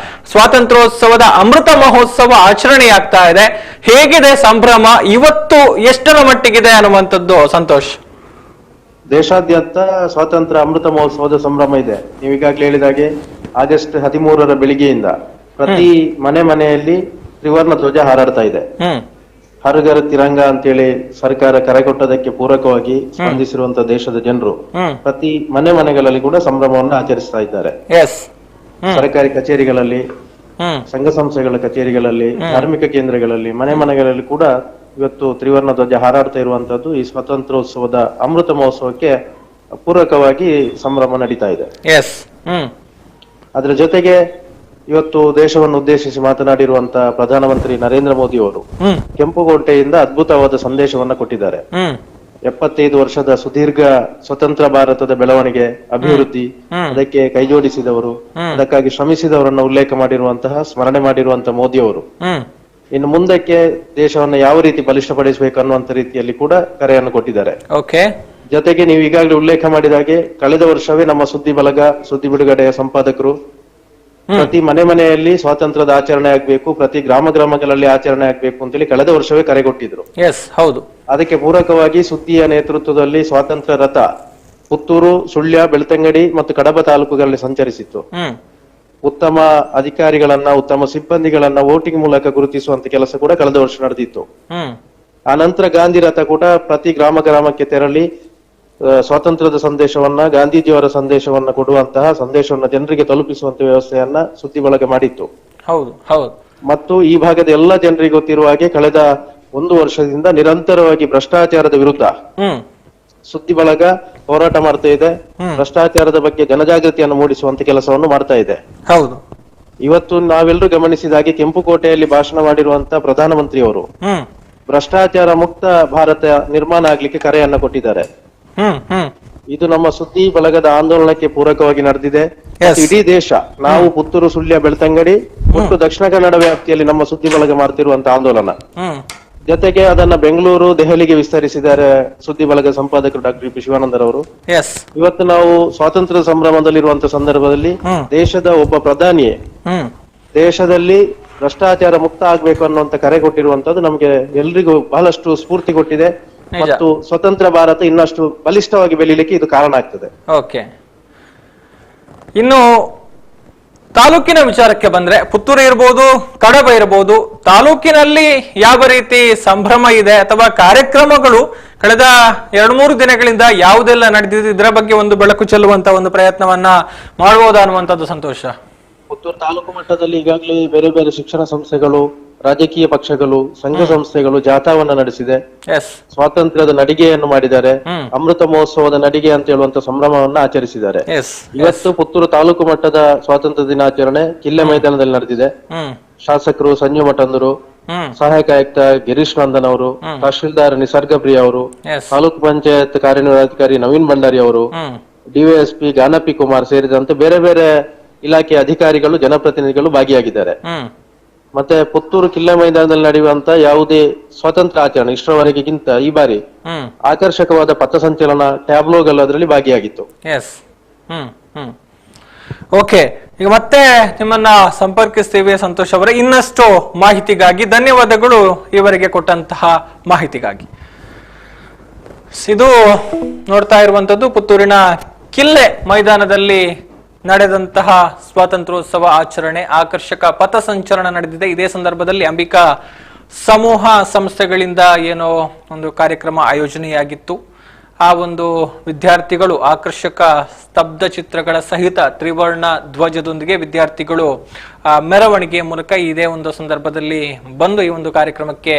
ಸ್ವಾತಂತ್ರ್ಯೋತ್ಸವದ ಅಮೃತ ಮಹೋತ್ಸವ ಆಚರಣೆಯಾಗ್ತಾ ಇದೆ. ಹೇಗಿದೆ ಸಂಭ್ರಮ ಇವತ್ತು, ಎಷ್ಟರ ಮಟ್ಟಿಗಿದೆ ಅನ್ನುವಂಥದ್ದು ಸಂತೋಷ್? ದೇಶಾದ್ಯಂತ ಸ್ವಾತಂತ್ರ್ಯ ಅಮೃತ ಮಹೋತ್ಸವದ ಸಂಭ್ರಮ ಇದೆ. ನೀವು ಈಗಾಗಲೇ ಹೇಳಿದಾಗೆ ಆಗಸ್ಟ್ 13ರ ಬೆಳಿಗ್ಗೆಯಿಂದ ಪ್ರತಿ ಮನೆಯಲ್ಲಿ ತ್ರಿವರ್ಣ ಧ್ವಜ ಹಾರಾಡ್ತಾ ಇದೆ. ಹರ್ ಘರ್ ತಿರಂಗ ಅಂತೇಳಿ ಸರ್ಕಾರ ಕರೆ ಕೊಟ್ಟದಕ್ಕೆ ಪೂರಕವಾಗಿ ಸ್ಪಂದಿಸಿರುವಂತಹ ದೇಶದ ಜನರು ಪ್ರತಿ ಮನೆಗಳಲ್ಲಿ ಕೂಡ ಸಂಭ್ರಮವನ್ನು ಆಚರಿಸ್ತಾ ಇದ್ದಾರೆ. ಸರ್ಕಾರಿ ಕಚೇರಿಗಳಲ್ಲಿ, ಸಂಘ ಸಂಸ್ಥೆಗಳ ಕಚೇರಿಗಳಲ್ಲಿ, ಧಾರ್ಮಿಕ ಕೇಂದ್ರಗಳಲ್ಲಿ, ಮನೆಗಳಲ್ಲಿ ಕೂಡ ಇವತ್ತು ತ್ರಿವರ್ಣ ಧ್ವಜ ಹಾರಾಡ್ತಾ ಇರುವಂತದ್ದು ಈ ಸ್ವಾತಂತ್ರ್ಯೋತ್ಸವದ ಅಮೃತ ಮಹೋತ್ಸವಕ್ಕೆ ಪೂರಕವಾಗಿ ಸಂಭ್ರಮ ನಡೀತಾ ಇದೆ. ಅದರ ಜೊತೆಗೆ ಇವತ್ತು ದೇಶವನ್ನು ಉದ್ದೇಶಿಸಿ ಮಾತನಾಡಿರುವಂತಹ ಪ್ರಧಾನಮಂತ್ರಿ ನರೇಂದ್ರ ಮೋದಿ ಅವರು ಕೆಂಪುಕೋಟೆಯಿಂದ ಅದ್ಭುತವಾದ ಸಂದೇಶವನ್ನ ಕೊಟ್ಟಿದ್ದಾರೆ. 75 ವರ್ಷದ ಸುದೀರ್ಘ ಸ್ವತಂತ್ರ ಭಾರತದ ಬೆಳವಣಿಗೆ, ಅಭಿವೃದ್ಧಿ, ಅದಕ್ಕೆ ಕೈಜೋಡಿಸಿದವರು, ಅದಕ್ಕಾಗಿ ಶ್ರಮಿಸಿದವರನ್ನ ಉಲ್ಲೇಖ ಮಾಡಿರುವಂತಹ, ಸ್ಮರಣೆ ಮಾಡಿರುವಂತಹ ಮೋದಿ ಅವರು ಇನ್ನು ಮುಂದಕ್ಕೆ ದೇಶವನ್ನು ಯಾವ ರೀತಿ ಬಲಿಷ್ಠಪಡಿಸಬೇಕು ಅನ್ನುವಂತ ರೀತಿಯಲ್ಲಿ ಕೂಡ ಕರೆಯನ್ನು ಕೊಟ್ಟಿದ್ದಾರೆ. ಜೊತೆಗೆ ನೀವು ಈಗಾಗಲೇ ಉಲ್ಲೇಖ ಮಾಡಿದಾಗೆ ಕಳೆದ ವರ್ಷವೇ ನಮ್ಮ ಸುದ್ದಿ ಬಳಗ, ಸುದ್ದಿ ಬಿಡುಗಡೆಯ ಸಂಪಾದಕರು ಪ್ರತಿ ಮನೆಯಲ್ಲಿ ಸ್ವಾತಂತ್ರ್ಯದ ಆಚರಣೆ ಆಗ್ಬೇಕು, ಪ್ರತಿ ಗ್ರಾಮಗಳಲ್ಲಿ ಆಚರಣೆ ಆಗ್ಬೇಕು ಅಂತೇಳಿ ಕಳೆದ ವರ್ಷವೇ ಕರೆ ಕೊಟ್ಟಿದ್ರು. ಹೌದು. ಅದಕ್ಕೆ ಪೂರಕವಾಗಿ ಸುದ್ದಿಯ ನೇತೃತ್ವದಲ್ಲಿ ಸ್ವಾತಂತ್ರ್ಯ ರಥ ಪುತ್ತೂರು, ಸುಳ್ಯ, ಬೆಳ್ತಂಗಡಿ ಮತ್ತು ಕಡಬ ತಾಲೂಕುಗಳಲ್ಲಿ ಸಂಚರಿಸಿತ್ತು. ಉತ್ತಮ ಅಧಿಕಾರಿಗಳನ್ನ, ಉತ್ತಮ ಸಿಬ್ಬಂದಿಗಳನ್ನ ವೋಟಿಂಗ್ ಮೂಲಕ ಗುರುತಿಸುವಂತ ಕೆಲಸ ಕೂಡ ಕಳೆದ ವರ್ಷ ನಡೆದಿತ್ತು. ಆ ನಂತರ ಗಾಂಧಿ ರಥ ಕೂಡ ಪ್ರತಿ ಗ್ರಾಮಕ್ಕೆ ತೆರಳಿ ಸ್ವಾತಂತ್ರ್ಯದ ಸಂದೇಶವನ್ನ, ಗಾಂಧೀಜಿಯವರ ಸಂದೇಶವನ್ನ ಕೊಡುವಂತಹ ಸಂದೇಶವನ್ನ ಜನರಿಗೆ ತಲುಪಿಸುವಂತ ವ್ಯವಸ್ಥೆಯನ್ನ ಸುದ್ದಿ ಬಳಗ ಮಾಡಿತ್ತು. ಮತ್ತು ಈ ಭಾಗದ ಎಲ್ಲ ಜನರಿಗೆ ಗೊತ್ತಿರುವ ಹಾಗೆ ಕಳೆದ 1 ವರ್ಷದಿಂದ ನಿರಂತರವಾಗಿ ಭ್ರಷ್ಟಾಚಾರದ ವಿರುದ್ಧ ಸುದ್ದಿ ಬಳಗ ಹೋರಾಟ ಮಾಡ್ತಾ ಇದೆ. ಭ್ರಷ್ಟಾಚಾರದ ಬಗ್ಗೆ ಜನಜಾಗೃತಿಯನ್ನು ಮೂಡಿಸುವಂತ ಕೆಲಸವನ್ನು ಮಾಡ್ತಾ ಇದೆ. ಇವತ್ತು ನಾವೆಲ್ಲರೂ ಗಮನಿಸಿದ ಹಾಗೆ ಕೆಂಪುಕೋಟೆಯಲ್ಲಿ ಭಾಷಣ ಮಾಡಿರುವಂತಹ ಪ್ರಧಾನಮಂತ್ರಿಯವರು ಭ್ರಷ್ಟಾಚಾರ ಮುಕ್ತ ಭಾರತ ನಿರ್ಮಾಣ ಆಗ್ಲಿಕ್ಕೆ ಕರೆಯನ್ನ ಕೊಟ್ಟಿದ್ದಾರೆ. ಇದು ನಮ್ಮ ಸುದ್ದಿ ಬಳಗದ ಆಂದೋಲನಕ್ಕೆ ಪೂರಕವಾಗಿ ನಡೆದಿದೆ. ಇಡೀ ದೇಶ, ನಾವು ಪುತ್ತೂರು, ಸುಳ್ಯ, ಬೆಳ್ತಂಗಡಿ ಒಟ್ಟು ದಕ್ಷಿಣ ಕನ್ನಡ ವ್ಯಾಪ್ತಿಯಲ್ಲಿ ನಮ್ಮ ಸುದ್ದಿ ಬಳಗ ಮಾಡ್ತಿರುವಂತಹ ಆಂದೋಲನ. ಜೊತೆಗೆ ಅದನ್ನ ಬೆಂಗಳೂರು, ದೆಹಲಿಗೆ ವಿಸ್ತರಿಸಿದ್ದಾರೆ ಸುದ್ದಿ ಬಳಗ ಸಂಪಾದಕರು ಡಾಕ್ಟರ್ ಪಿ ಶಿವಾನಂದರವರು. ಇವತ್ತು ನಾವು ಸ್ವಾತಂತ್ರ್ಯ ಸಂಭ್ರಮದಲ್ಲಿರುವಂತಹ ಸಂದರ್ಭದಲ್ಲಿ ದೇಶದ ಒಬ್ಬ ಪ್ರಧಾನಿಯೇ ದೇಶದಲ್ಲಿ ಭ್ರಷ್ಟಾಚಾರ ಮುಕ್ತ ಆಗ್ಬೇಕು ಅನ್ನುವಂತ ಕರೆ ಕೊಟ್ಟಿರುವಂತದ್ದು ನಮ್ಗೆ ಎಲ್ರಿಗೂ ಬಹಳಷ್ಟು ಸ್ಫೂರ್ತಿ ಕೊಟ್ಟಿದೆ ಮತ್ತು ಸ್ವತಂತ್ರ ಭಾರತ ಇನ್ನಷ್ಟು ಬಲಿಷ್ಠವಾಗಿ ಬೆಳೀಲಿಕ್ಕೆ ಇದು ಕಾರಣ ಆಗ್ತದೆ. ಇನ್ನು ತಾಲೂಕಿನ ವಿಚಾರಕ್ಕೆ ಬಂದ್ರೆ, ಪುತ್ತೂರು ಇರ್ಬೋದು, ಕಡಬ ಇರ್ಬೋದು, ತಾಲೂಕಿನಲ್ಲಿ ಯಾವ ರೀತಿ ಸಂಭ್ರಮ ಇದೆ ಅಥವಾ ಕಾರ್ಯಕ್ರಮಗಳು ಕಳೆದ 2-3 ದಿನಗಳಿಂದ ಯಾವುದೆಲ್ಲ ನಡೆದಿದೆ, ಇದರ ಬಗ್ಗೆ ಒಂದು ಬೆಳಕು ಚೆಲ್ಲುವಂತ ಒಂದು ಪ್ರಯತ್ನವನ್ನ ಮಾಡಬಹುದಾ ಅನ್ನುವಂಥದ್ದು ಸಂತೋಷ? ಪುತ್ತೂರು ತಾಲೂಕು ಮಟ್ಟದಲ್ಲಿ ಈಗಾಗಲೇ ಬೇರೆ ಬೇರೆ ಶಿಕ್ಷಣ ಸಂಸ್ಥೆಗಳು, ರಾಜಕೀಯ ಪಕ್ಷಗಳು, ಸಂಘ ಸಂಸ್ಥೆಗಳು ಜಾಥಾವನ್ನ ನಡೆಸಿದೆ. ಸ್ವಾತಂತ್ರ್ಯದ ನಡಿಗೆಯನ್ನು ಮಾಡಿದ್ದಾರೆ. ಅಮೃತ ಮಹೋತ್ಸವದ ನಡಿಗೆ ಅಂತ ಹೇಳುವಂತ ಸಂಭ್ರಮವನ್ನ ಆಚರಿಸಿದ್ದಾರೆ. ಇವತ್ತು ಪುತ್ತೂರು ತಾಲೂಕು ಮಟ್ಟದ ಸ್ವಾತಂತ್ರ್ಯ ದಿನಾಚರಣೆ ಕಿಲ್ಲೆ ಮೈದಾನದಲ್ಲಿ ನಡೆದಿದೆ. ಶಾಸಕರು ಸಂಜು ಮಠಂದರು, ಸಹಾಯಕ ಆಯುಕ್ತ ಗಿರೀಶ್ ನಂದನ್ ಅವರು, ತಹಶೀಲ್ದಾರ್ ನಿಸರ್ಗಪ್ರಿಯ ಅವರು, ತಾಲೂಕು ಪಂಚಾಯತ್ ಕಾರ್ಯನಿರ್ವಹಣಾಧಿಕಾರಿ ನವೀನ್ ಭಂಡಾರಿ ಅವರು, ಡಿವೈಎಸ್ಪಿ ಗಾನಪಿ ಕುಮಾರ್ ಸೇರಿದಂತೆ ಬೇರೆ ಬೇರೆ ಇಲಾಖೆಯ ಅಧಿಕಾರಿಗಳು, ಜನಪ್ರತಿನಿಧಿಗಳು ಭಾಗಿಯಾಗಿದ್ದಾರೆ. ಮತ್ತೆ ಪುತ್ತೂರು ಕಿಲ್ಲೆ ಮೈದಾನದಲ್ಲಿ ನಡೆಯುವಂತ ಯಾವುದೇ ಸ್ವಾತಂತ್ರ್ಯ ಆಚರಣೆ ಇಷ್ಟರವರೆಗಿಂತ ಈ ಬಾರಿ ಆಕರ್ಷಕವಾದ ಪಥಸಂಚಲನ, ಟ್ಯಾಬ್ಲೋಗಳು ಅದರಲ್ಲಿ ಭಾಗಿಯಾಗಿತ್ತು. ಓಕೆ, ಈಗ ಮತ್ತೆ ನಿಮ್ಮನ್ನ ಸಂಪರ್ಕಿಸ್ತೀವಿ ಸಂತೋಷ್ ಅವರೇ. ಇನ್ನಷ್ಟು ಮಾಹಿತಿಗಾಗಿ ಧನ್ಯವಾದಗಳು, ಇವರಿಗೆ ಕೊಟ್ಟಂತಹ ಮಾಹಿತಿಗಾಗಿ. ಇದು ನೋಡ್ತಾ ಇರುವಂತದ್ದು ಪುತ್ತೂರಿನ ಕಿಲ್ಲೆ ಮೈದಾನದಲ್ಲಿ ನಡೆದಂತಹ ಸ್ವಾತಂತ್ರ್ಯೋತ್ಸವ ಆಚರಣೆ, ಆಕರ್ಷಕ ಪಥಸಂಚಲನ ನಡೆದಿದೆ. ಇದೇ ಸಂದರ್ಭದಲ್ಲಿ ಅಂಬಿಕಾ ಸಮೂಹ ಸಂಸ್ಥೆಗಳಿಂದ ಏನೋ ಒಂದು ಕಾರ್ಯಕ್ರಮ ಆಯೋಜನೆಯಾಗಿತ್ತು. ಆ ಒಂದು ವಿದ್ಯಾರ್ಥಿಗಳು ಆಕರ್ಷಕ ಸ್ತಬ್ಧ ಚಿತ್ರಗಳ ಸಹಿತ ತ್ರಿವರ್ಣ ಧ್ವಜದೊಂದಿಗೆ ವಿದ್ಯಾರ್ಥಿಗಳು ಮೆರವಣಿಗೆ ಮೂಲಕ ಇದೇ ಒಂದು ಸಂದರ್ಭದಲ್ಲಿ ಬಂದು ಈ ಒಂದು ಕಾರ್ಯಕ್ರಮಕ್ಕೆ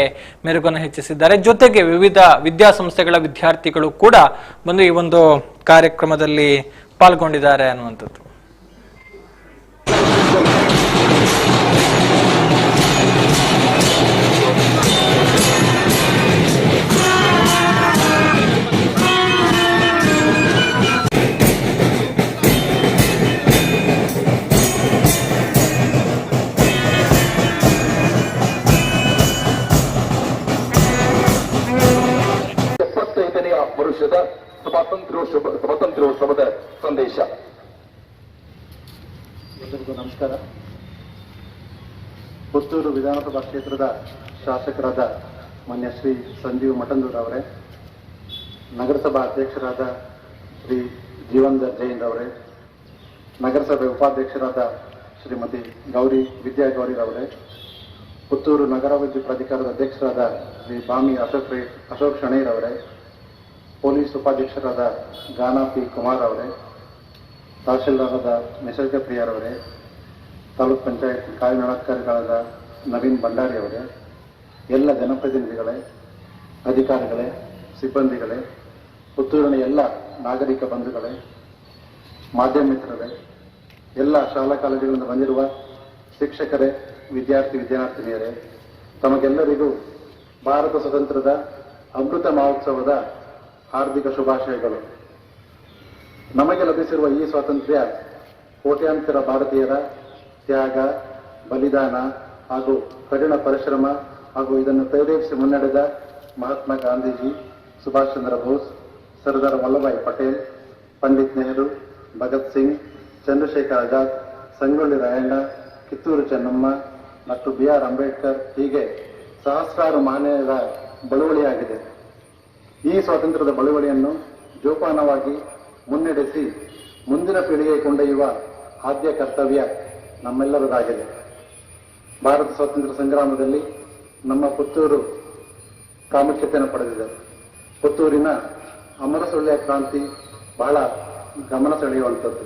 ಮೆರುಗನ್ನು ಹೆಚ್ಚಿಸಿದ್ದಾರೆ. ಜೊತೆಗೆ ವಿವಿಧ ವಿದ್ಯಾಸಂಸ್ಥೆಗಳ ವಿದ್ಯಾರ್ಥಿಗಳು ಕೂಡ ಬಂದು ಈ ಒಂದು ಕಾರ್ಯಕ್ರಮದಲ್ಲಿ ಪಾಲ್ಗೊಂಡಿದ್ದಾರೆ ಅನ್ನುವಂಥದ್ದು. ಎಲ್ಲರಿಗೂ ನಮಸ್ಕಾರ. ಪುತ್ತೂರು ವಿಧಾನಸಭಾ ಕ್ಷೇತ್ರದ ಶಾಸಕರಾದ ಮಾನ್ಯ ಶ್ರೀ ಸಂಜೀವ್ ಮಠಂದೂರ್ ಅವರೇ, ನಗರಸಭಾ ಅಧ್ಯಕ್ಷರಾದ ಶ್ರೀ ಜೀವಂದರ್ ಜೈನ್ ಅವರೇ, ನಗರಸಭೆ ಉಪಾಧ್ಯಕ್ಷರಾದ ಶ್ರೀಮತಿ ಗೌರಿ ವಿದ್ಯಾಗೌರಿರವರೇ, ಪುತ್ತೂರು ನಗರಾಭಿವೃದ್ಧಿ ಪ್ರಾಧಿಕಾರದ ಅಧ್ಯಕ್ಷರಾದ ಶ್ರೀ ಬಾಮಿ ಅಶೋಕ್ ಶಣೈರವರೇ, ಪೊಲೀಸ್ ಉಪಾಧ್ಯಕ್ಷರಾದ ಗಾನಾ ಪಿ ಕುಮಾರ್ ಅವರೇ, ತಹಶೀಲ್ದಾರಾದ ನಿಸರ್ಗಪ್ರಿಯರವರೇ, ತಾಲೂಕ್ ಪಂಚಾಯತ್ ಕಾರ್ಯನಿರ್ವಾಹಕಾರಿಗಳಾದ ನವೀನ್ ಭಂಡಾರಿ ಅವರೇ, ಎಲ್ಲ ಜನಪ್ರತಿನಿಧಿಗಳೇ, ಅಧಿಕಾರಿಗಳೇ, ಸಿಬ್ಬಂದಿಗಳೇ, ಪುತ್ತೂರಿನ ಎಲ್ಲ ನಾಗರಿಕ ಬಂಧುಗಳೇ, ಮಾಧ್ಯಮ ಮಿತ್ರರೇ, ಎಲ್ಲ ಶಾಲಾ ಕಾಲೇಜುಗಳಿಂದ ಬಂದಿರುವ ಶಿಕ್ಷಕರೇ, ವಿದ್ಯಾರ್ಥಿನಿಯರೇ, ತಮಗೆಲ್ಲರಿಗೂ ಭಾರತ ಸ್ವತಂತ್ರದ ಅಮೃತ ಮಹೋತ್ಸವದ ಹಾರ್ದಿಕ ಶುಭಾಶಯಗಳು. ನಮಗೆ ಲಭಿಸಿರುವ ಈ ಸ್ವಾತಂತ್ರ್ಯ ಕೋಟ್ಯಾಂತರ ಭಾರತೀಯರ ತ್ಯಾಗ, ಬಲಿದಾನ ಹಾಗೂ ಕಠಿಣ ಪರಿಶ್ರಮ ಹಾಗೂ ಇದನ್ನು ಪ್ರೇರೇಪಿಸಿ ಮುನ್ನಡೆದ ಮಹಾತ್ಮ ಗಾಂಧೀಜಿ, ಸುಭಾಷ್ ಚಂದ್ರ ಬೋಸ್, ಸರ್ದಾರ್ ವಲ್ಲಭಾಯ್ ಪಟೇಲ್, ಪಂಡಿತ್ ನೆಹರು, ಭಗತ್ ಸಿಂಗ್, ಚಂದ್ರಶೇಖರ್ ಆಜಾದ್, ಸಂಗೊಳ್ಳಿ ರಾಯಣ್ಣ, ಕಿತ್ತೂರು ಚೆನ್ನಮ್ಮ ಮತ್ತು BR ಅಂಬೇಡ್ಕರ್ ಹೀಗೆ ಸಹಸ್ರಾರು ಮಹನೀಯರ ಬಳುವಳಿಯಾಗಿದೆ. ಈ ಸ್ವಾತಂತ್ರ್ಯದ ಬಳುವಳಿಯನ್ನು ಜೋಪಾನವಾಗಿ ಮುನ್ನಡೆಸಿ ಮುಂದಿನ ಪೀಳಿಗೆಗೆ ಕೊಂಡೊಯ್ಯುವ ಆದ್ಯ ಕರ್ತವ್ಯ ನಮ್ಮೆಲ್ಲರದಾಗಿದೆ. ಭಾರತ ಸ್ವಾತಂತ್ರ್ಯ ಸಂಗ್ರಾಮದಲ್ಲಿ ನಮ್ಮ ಪುತ್ತೂರು ಪ್ರಾಮುಖ್ಯತೆಯನ್ನು ಪಡೆದಿದೆ. ಪುತ್ತೂರಿನ ಅಮರಸುಳ್ಯ ಕ್ರಾಂತಿ ಬಹಳ ಗಮನ ಸೆಳೆಯುವಂಥದ್ದು.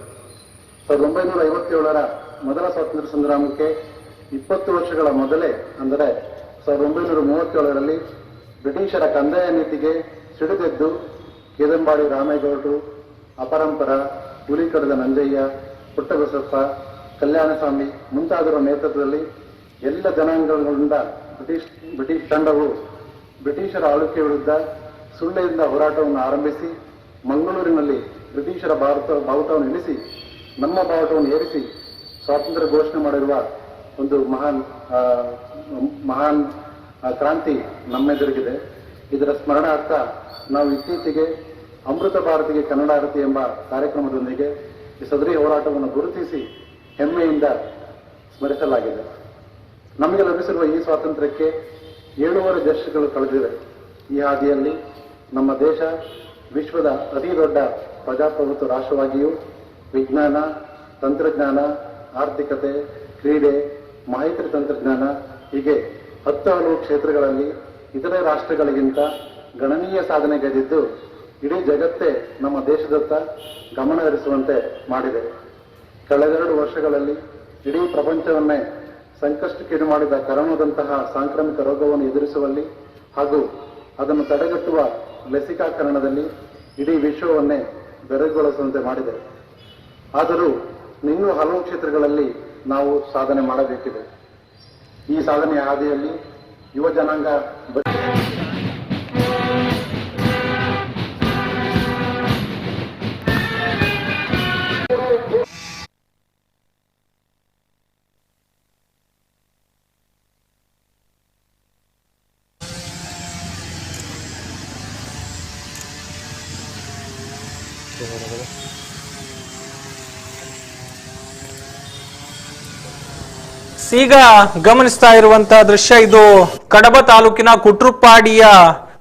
1957ರ ಮೊದಲ ಸ್ವಾತಂತ್ರ್ಯ ಸಂಗ್ರಾಮಕ್ಕೆ 20 ವರ್ಷಗಳ ಮೊದಲೇ, ಅಂದರೆ 1937ರಲ್ಲಿ ಬ್ರಿಟಿಷರ ಕಂದಾಯ ನೀತಿಗೆ ಸಿಡಿದೆದ್ದು ಕೇದಂಬಾಡಿ ರಾಮೇಗೌಡರು, ಅಪರಂಪರ, ಹುಲಿಕಡದ ನಂಜಯ್ಯ, ಪುಟ್ಟಬಸಪ್ಪ, ಕಲ್ಯಾಣಸ್ವಾಮಿ ಮುಂತಾದವರ ನೇತೃತ್ವದಲ್ಲಿ ಎಲ್ಲ ಜನಾಂಗಗಳಿಂದ ಬ್ರಿಟಿಷ್ ತಂಡವು ಬ್ರಿಟಿಷರ ಆಳ್ವಿಕೆ ವಿರುದ್ಧ ಸುಳ್ಳೆಯಿಂದ ಹೋರಾಟವನ್ನು ಆರಂಭಿಸಿ ಮಂಗಳೂರಿನಲ್ಲಿ ಬ್ರಿಟಿಷರ ಬಾವುಟವನ್ನು ಇಳಿಸಿ ನಮ್ಮ ಬಾವುಟವನ್ನು ಏರಿಸಿ ಸ್ವಾತಂತ್ರ್ಯ ಘೋಷಣೆ ಮಾಡಿರುವ ಒಂದು ಮಹಾನ್ ಕ್ರಾಂತಿ ನಮ್ಮೆದುರಿಗಿದೆ. ಇದರ ಸ್ಮರಣಾರ್ಥ ನಾವು ಇತ್ತೀಚೆಗೆ ಅಮೃತ ಭಾರತಿಗೆ ಕನ್ನಡ ಆರತಿ ಎಂಬ ಕಾರ್ಯಕ್ರಮದೊಂದಿಗೆ ಈ ಸದರಿ ಹೋರಾಟವನ್ನು ಗುರುತಿಸಿ ಹೆಮ್ಮೆಯಿಂದ ಸ್ಮರಿಸಲಾಗಿದೆ. ನಮಗೆ ಲಭಿಸಿರುವ ಈ ಸ್ವಾತಂತ್ರ್ಯಕ್ಕೆ 7.5 ದಶಕಗಳು ಕಳೆದಿವೆ. ಈ ಹಾದಿಯಲ್ಲಿ ನಮ್ಮ ದೇಶ ವಿಶ್ವದ ಅತಿ ದೊಡ್ಡ ಪ್ರಜಾಪ್ರಭುತ್ವ ರಾಷ್ಟ್ರವಾಗಿಯೂ ವಿಜ್ಞಾನ, ತಂತ್ರಜ್ಞಾನ, ಆರ್ಥಿಕತೆ, ಕ್ರೀಡೆ, ಮಾಹಿತಿ ತಂತ್ರಜ್ಞಾನ ಹೀಗೆ 10 ಹಲವು ಕ್ಷೇತ್ರಗಳಲ್ಲಿ ಇತರೆ ರಾಷ್ಟ್ರಗಳಿಗಿಂತ ಗಣನೀಯ ಸಾಧನೆ ಗೈದಿದ್ದು ಇಡೀ ಜಗತ್ತೇ ನಮ್ಮ ದೇಶದತ್ತ ಗಮನ ಹರಿಸುವಂತೆ ಮಾಡಿದೆ. ಕಳೆದೆರಡು ವರ್ಷಗಳಲ್ಲಿ ಇಡೀ ಪ್ರಪಂಚವನ್ನೇ ಸಂಕಷ್ಟಕ್ಕೀಡು ಮಾಡಿದ ಕರೋನಾದಂತಹ ಸಾಂಕ್ರಾಮಿಕ ರೋಗವನ್ನು ಎದುರಿಸುವಲ್ಲಿ ಹಾಗೂ ಅದನ್ನು ತಡೆಗಟ್ಟುವ ಲಸಿಕಾಕರಣದಲ್ಲಿ ಇಡೀ ವಿಶ್ವವನ್ನೇ ಬೆರಗುಗೊಳಿಸುವಂತೆ ಮಾಡಿದೆ. ಆದರೂ ಇನ್ನೂ ಹಲವು ಕ್ಷೇತ್ರಗಳಲ್ಲಿ ನಾವು ಸಾಧನೆ ಮಾಡಬೇಕಿದೆ. ಈ ಸಾಧನೆಯ ಹಾದಿಯಲ್ಲಿ ಯುವ ಜನಾಂಗ ಈಗ ಗಮನಿಸ್ತಾ ಇರುವಂತಹ ದೃಶ್ಯ ಇದು ಕಡಬ ತಾಲೂಕಿನ ಕುಟ್ರುಪಾಡಿಯ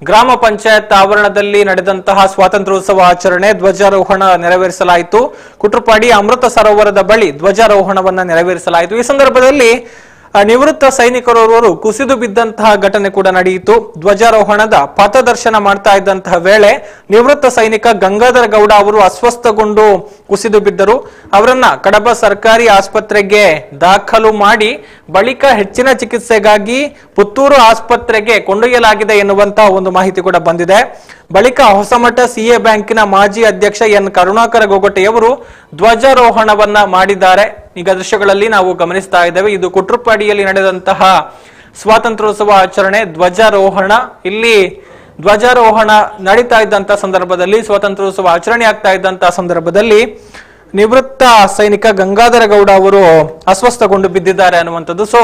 ಗ್ರಾಮ ಪಂಚಾಯತ್ ಆವರಣದಲ್ಲಿ ನಡೆದಂತಹ ಸ್ವಾತಂತ್ರ್ಯೋತ್ಸವ ಆಚರಣೆ, ಧ್ವಜಾರೋಹಣ ನೆರವೇರಿಸಲಾಯಿತು. ಕುಟ್ರುಪಾಡಿ ಅಮೃತ ಸರೋವರದ ಬಳಿ ಧ್ವಜಾರೋಹಣವನ್ನ ನೆರವೇರಿಸಲಾಯಿತು. ಈ ಸಂದರ್ಭದಲ್ಲಿ ನಿವೃತ್ತ ಸೈನಿಕರೋರ್ವರು ಕುಸಿದು ಬಿದ್ದಂತಹ ಘಟನೆ ಕೂಡ ನಡೆಯಿತು. ಧ್ವಜಾರೋಹಣದ ಪಥದರ್ಶನ ಮಾಡ್ತಾ ಇದ್ದಂತಹ ವೇಳೆ ನಿವೃತ್ತ ಸೈನಿಕ ಗಂಗಾಧರ ಗೌಡ ಅವರು ಅಸ್ವಸ್ಥಗೊಂಡು ಕುಸಿದು ಬಿದ್ದರು. ಅವರನ್ನ ಕಡಬ ಸರ್ಕಾರಿ ಆಸ್ಪತ್ರೆಗೆ ದಾಖಲು ಮಾಡಿ ಬಳಿಕ ಹೆಚ್ಚಿನ ಚಿಕಿತ್ಸೆಗಾಗಿ ಪುತ್ತೂರು ಆಸ್ಪತ್ರೆಗೆ ಕೊಂಡೊಯ್ಯಲಾಗಿದೆ ಎನ್ನುವಂತಹ ಒಂದು ಮಾಹಿತಿ ಕೂಡ ಬಂದಿದೆ. ಬಳಿಕ ಹೊಸಮಠ CA ಬ್ಯಾಂಕಿನ ಮಾಜಿ ಅಧ್ಯಕ್ಷ ಎನ್ ಕರುಣಾಕರ ಗೋಗೊಟ್ಟೆಯವರು ಧ್ವಜಾರೋಹಣವನ್ನ ಮಾಡಿದ್ದಾರೆ. ಈಗ ದೃಶ್ಯಗಳಲ್ಲಿ ನಾವು ಗಮನಿಸ್ತಾ ಇದ್ದೇವೆ. ಇದು ಕುಟ್ರುಪಾಡಿಯಲ್ಲಿ ನಡೆದಂತಹ ಸ್ವಾತಂತ್ರ್ಯೋತ್ಸವ ಆಚರಣೆ, ಧ್ವಜಾರೋಹಣ. ಇಲ್ಲಿ ಧ್ವಜಾರೋಹಣ ನಡೀತಾ ಇದ್ದಂತಹ ಸಂದರ್ಭದಲ್ಲಿ, ಸ್ವಾತಂತ್ರ್ಯೋತ್ಸವ ಆಚರಣೆ ಆಗ್ತಾ ಇದ್ದಂತಹ ಸಂದರ್ಭದಲ್ಲಿ ನಿವೃತ್ತ ಸೈನಿಕ ಗಂಗಾಧರ ಗೌಡ ಅವರು ಅಸ್ವಸ್ಥಗೊಂಡು ಬಿದ್ದಿದ್ದಾರೆ ಅನ್ನುವಂಥದ್ದು. ಸೊ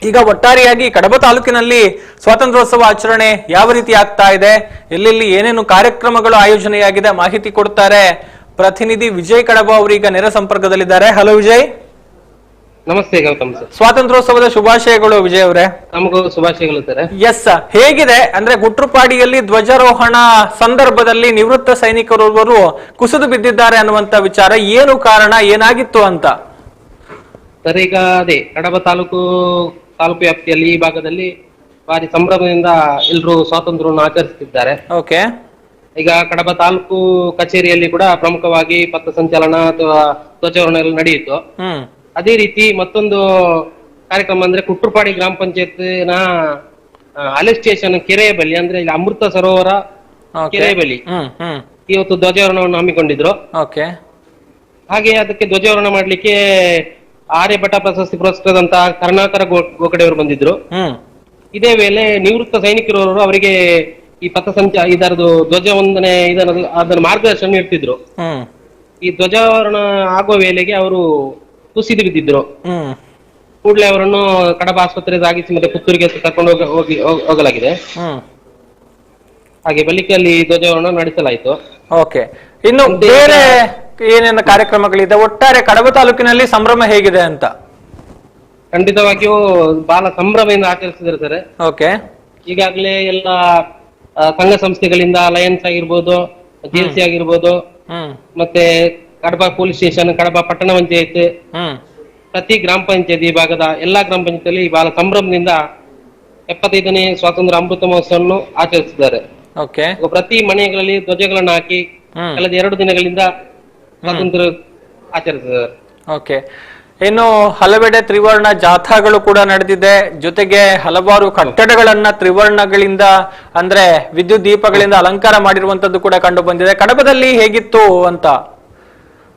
ಈಗ ಒಟ್ಟಾರೆಯಾಗಿ ಕಡಬ ತಾಲೂಕಿನಲ್ಲಿ ಸ್ವಾತಂತ್ರ್ಯೋತ್ಸವ ಆಚರಣೆ ಯಾವ ರೀತಿ ಆಗ್ತಾ ಇದೆ, ಎಲ್ಲೆಲ್ಲಿ ಏನೇನು ಕಾರ್ಯಕ್ರಮಗಳು ಆಯೋಜನೆಯಾಗಿದೆ, ಮಾಹಿತಿ ಕೊಡ್ತಾರೆ ಪ್ರತಿನಿಧಿ ವಿಜಯ್ ಕಡಬ ಅವರು ಈಗ ನೇರ ಸಂಪರ್ಕದಲ್ಲಿದ್ದಾರೆ. ಹಲೋ ವಿಜಯ್. ನಮಸ್ತೆ ಗೌತಮ್ ಸರ್. ಸ್ವಾತಂತ್ರ್ಯೋತ್ಸವದ ಶುಭಾಶಯಗಳು ವಿಜಯ್ ಅವರೇ. ನಮಗೂ ಶುಭಾಶಯಗಳು ಸರ್. ಎಸ್, ಹೇಗಿದೆ ಅಂದ್ರೆ ಗುಟ್ರುಪಾಡಿಯಲ್ಲಿ ಧ್ವಜಾರೋಹಣ ಸಂದರ್ಭದಲ್ಲಿ ನಿವೃತ್ತ ಸೈನಿಕರೊಬ್ಬರು ಕುಸಿದು ಬಿದ್ದಿದ್ದಾರೆ ಅನ್ನುವಂತ ವಿಚಾರ, ಏನು ಕಾರಣ, ಏನಾಗಿತ್ತು ಅಂತ? ಸರ್, ಈಗ ಅದೇ ಕಡಬ ತಾಲೂಕು ವ್ಯಾಪ್ತಿಯಲ್ಲಿ ಈ ಭಾಗದಲ್ಲಿ ಭಾರಿ ಸಂಭ್ರಮದಿಂದ ಎಲ್ಲರೂ ಸ್ವಾತಂತ್ರ್ಯವನ್ನು ಆಚರಿಸುತ್ತಿದ್ದಾರೆ. ಓಕೆ. ಈಗ ಕಡಬ ತಾಲೂಕು ಕಚೇರಿಯಲ್ಲಿ ಕೂಡ ಪ್ರಮುಖವಾಗಿ ಪಥಸಂಚಲನ ಅಥವಾ ಧ್ವಜಾರೋಹಣ ಎಲ್ಲ ನಡೆಯಿತು. ಅದೇ ರೀತಿ ಮತ್ತೊಂದು ಕಾರ್ಯಕ್ರಮ ಅಂದ್ರೆ ಕುಟ್ರುಪಾಡಿ ಗ್ರಾಮ ಪಂಚಾಯತ್ನ ಅಲೆ ಸ್ಟೇಷನ್ ಕೆರೆಯ ಬಳಿ, ಅಂದ್ರೆ ಇಲ್ಲಿ ಅಮೃತ ಸರೋವರ ಕೆರೆಯ ಬಳಿ ಇವತ್ತು ಧ್ವಜಾರೋಹಣವನ್ನು ಹಮ್ಮಿಕೊಂಡಿದ್ರು. ಹಾಗೆ ಅದಕ್ಕೆ ಧ್ವಜಾರೋಹಣ ಮಾಡ್ಲಿಕ್ಕೆ ಆರ್ಯಭಟ ಪ್ರಶಸ್ತಿ ಪುರಸ್ಕೃತಂತಹ ಕರುಣಾಕರ ಗೋಕಡೆಯವರು ಬಂದಿದ್ರು. ಇದೇ ವೇಳೆ ನಿವೃತ್ತ ಸೈನಿಕರವರು ಅವರಿಗೆ ಈ ಇದರದು ಧ್ವಜ ವಂದನೆ ಅದರ ಮಾರ್ಗದರ್ಶನ ನೀಡ್ತಿದ್ರು. ಈ ಧ್ವಜಾರೋಹಣ ಆಗುವ ವೇಳೆಗೆ ಅವರು ಕುಸಿದು ಬಿದ್ದಿದ್ರು. ಕೂಡಲೇ ಅವರನ್ನು ಕಡಬ ಆಸ್ಪತ್ರೆ ಸಾಗಿಸಿ ಮತ್ತೆ ಪುತ್ತೂರಿಗೆ ಕರ್ಕೊಂಡು ಹೋಗಲಾಗಿದೆ. ಹಾಗೆ ಬಳಿಕ ಅಲ್ಲಿ ಧ್ವಜಾರೋಹಣ ನಡೆಸಲಾಯಿತು. ಓಕೆ. ಇನ್ನು ಬೇರೆ ಏನೇನು ಕಾರ್ಯಕ್ರಮಗಳಿದೆ? ಒಟ್ಟಾರೆ ಕಡಬ ತಾಲೂಕಿನಲ್ಲಿ ಸಂಭ್ರಮ ಹೇಗಿದೆ ಅಂತ? ಖಂಡಿತವಾಗಿಯೂ ಬಹಳ ಸಂಭ್ರಮದಿಂದ ಆಚರಿಸಿದ್ದಾರೆ ಸರ್. ಓಕೆ. ಈಗಾಗಲೇ ಎಲ್ಲ ಸಂಘ ಸಂಸ್ಥೆಗಳಿಂದ ಲಯನ್ಸ್ ಆಗಿರ್ಬೋದು, ಜೆಎಲ್ಸಿ ಆಗಿರ್ಬೋದು, ಮತ್ತೆ ಕಡಬ ಪೊಲೀಸ್ ಸ್ಟೇಷನ್, ಕಡಬ ಪಟ್ಟಣ ಪಂಚಾಯತ್, ಪ್ರತಿ ಗ್ರಾಮ ಪಂಚಾಯತ್ ಈ ಭಾಗದ ಎಲ್ಲಾ ಗ್ರಾಮ ಪಂಚಾಯತ್ ಬಹಳ ಸಂಭ್ರಮದಿಂದ 75ನೇ ಸ್ವಾತಂತ್ರ್ಯ ಅಮೃತ ಮಹೋತ್ಸವವನ್ನು ಆಚರಿಸಿದ್ದಾರೆ. ಪ್ರತಿ ಮನೆಗಳಲ್ಲಿ ಧ್ವಜಗಳನ್ನು ಹಾಕಿ ಕಳೆದ 2 ದಿನಗಳಿಂದ ಸ್ವಾತಂತ್ರ್ಯ ಆಚರಿಸಿದ್ದಾರೆ. ಓಕೆ. ಇನ್ನು ಹಲವೆಡೆ ತ್ರಿವರ್ಣ ಜಾಥಾಗಳು ಕೂಡ ನಡೆದಿದೆ. ಜೊತೆಗೆ ಹಲವಾರು ಕಟ್ಟಡಗಳನ್ನ ತ್ರಿವರ್ಣಗಳಿಂದ ಅಂದ್ರೆ ವಿದ್ಯುತ್ ದೀಪಗಳಿಂದ ಅಲಂಕಾರ ಮಾಡಿರುವಂತದ್ದು ಕೂಡ ಕಂಡು ಬಂದಿದೆ. ಕಡಬದಲ್ಲಿ ಹೇಗಿತ್ತು ಅಂತ?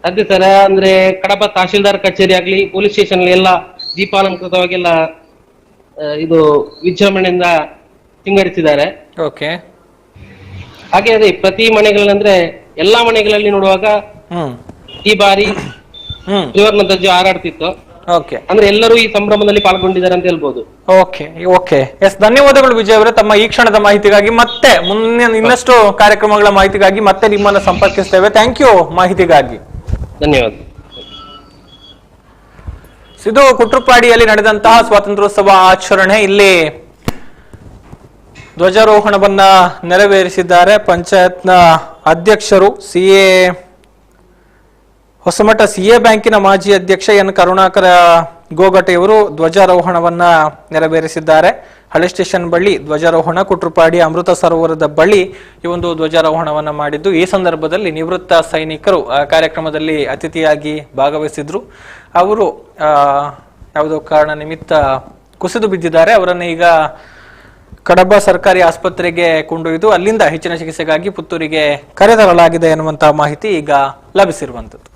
ಅದೇ ಸರ್, ಅಂದ್ರೆ ಕಡಬ ತಹಶೀಲ್ದಾರ್ ಕಚೇರಿ ಆಗ್ಲಿ, ಪೊಲೀಸ್ ಸ್ಟೇಷನ್ ಎಲ್ಲ ದೀಪಾಲಂಕೃತವಾಗಿ ಎಲ್ಲ ಇದು ವಿಜೃಂಭಣೆಯಿಂದ ಸಿಂಗರಿಸಿದ್ದಾರೆ. ಓಕೆ. ಹಾಗೆ ಅದೇ ಪ್ರತಿ ಮನೆಗಳಂದ್ರೆ ಎಲ್ಲಾ ಮನೆಗಳಲ್ಲಿ ನೋಡುವಾಗ ಈ ಬಾರಿ ತ್ರಿವರ್ಣ ಧ್ವಜ ಹಾರಾಡ್ತಿತ್ತು. ಅಂದ್ರೆ ಎಲ್ಲರೂ ಈ ಸಂಭ್ರಮದಲ್ಲಿ ಪಾಲ್ಗೊಂಡಿದ್ದಾರೆ ಅಂತ ಹೇಳ್ಬೋದು. ಓಕೆ. ಓಕೆ. ಎಸ್, ಧನ್ಯವಾದಗಳು ವಿಜಯ್ ಅವರೇ ತಮ್ಮ ಈ ಕ್ಷಣದ ಮಾಹಿತಿಗಾಗಿ. ಮತ್ತೆ ಮುಂದಿನ ಇನ್ನಷ್ಟು ಕಾರ್ಯಕ್ರಮಗಳ ಮಾಹಿತಿಗಾಗಿ ಮತ್ತೆ ನಿಮ್ಮನ್ನ ಸಂಪರ್ಕಿಸ್ತೇವೆ. ಥ್ಯಾಂಕ್ ಯು ಮಾಹಿತಿಗಾಗಿ. ಧನ್ಯವಾದ. ಇದು ಕುಟ್ರುಪಾಡಿಯಲ್ಲಿ ನಡೆದಂತಹ ಸ್ವಾತಂತ್ರ್ಯೋತ್ಸವ ಆಚರಣೆ. ಇಲ್ಲಿ ಧ್ವಜಾರೋಹಣವನ್ನ ನೆರವೇರಿಸಿದ್ದಾರೆ ಪಂಚಾಯತ್ನ ಅಧ್ಯಕ್ಷರು. ಹೊಸಮಠ ಸಿಎ ಬ್ಯಾಂಕಿನ ಮಾಜಿ ಅಧ್ಯಕ್ಷ ಎನ್ ಕರುಣಾಕರ ಗೋಗಟೆಯವರು ಧ್ವಜಾರೋಹಣವನ್ನ ನೆರವೇರಿಸಿದ್ದಾರೆ. ಹಳೆ ಸ್ಟೇಷನ್ ಬಳಿ ಧ್ವಜಾರೋಹಣ, ಕುಟ್ರುಪಾಡಿ ಅಮೃತ ಸರೋವರದ ಬಳಿ ಈ ಒಂದು ಧ್ವಜಾರೋಹಣವನ್ನ ಮಾಡಿದ್ದು, ಈ ಸಂದರ್ಭದಲ್ಲಿ ನಿವೃತ್ತ ಸೈನಿಕರು ಕಾರ್ಯಕ್ರಮದಲ್ಲಿ ಅತಿಥಿಯಾಗಿ ಭಾಗವಹಿಸಿದ್ರು. ಅವರು ಯಾವುದೋ ಕಾರಣ ನಿಮಿತ್ತ ಕುಸಿದು ಬಿದ್ದಿದ್ದಾರೆ. ಅವರನ್ನು ಈಗ ಕಡಬ ಸರ್ಕಾರಿ ಆಸ್ಪತ್ರೆಗೆ ಕೊಂಡೊಯ್ದು ಅಲ್ಲಿಂದ ಹೆಚ್ಚಿನ ಚಿಕಿತ್ಸೆಗಾಗಿ ಪುತ್ತೂರಿಗೆ ಕರೆತರಲಾಗಿದೆ ಎನ್ನುವಂತಹ ಮಾಹಿತಿ ಈಗ ಲಭಿಸಿರುವಂತದ್ದು.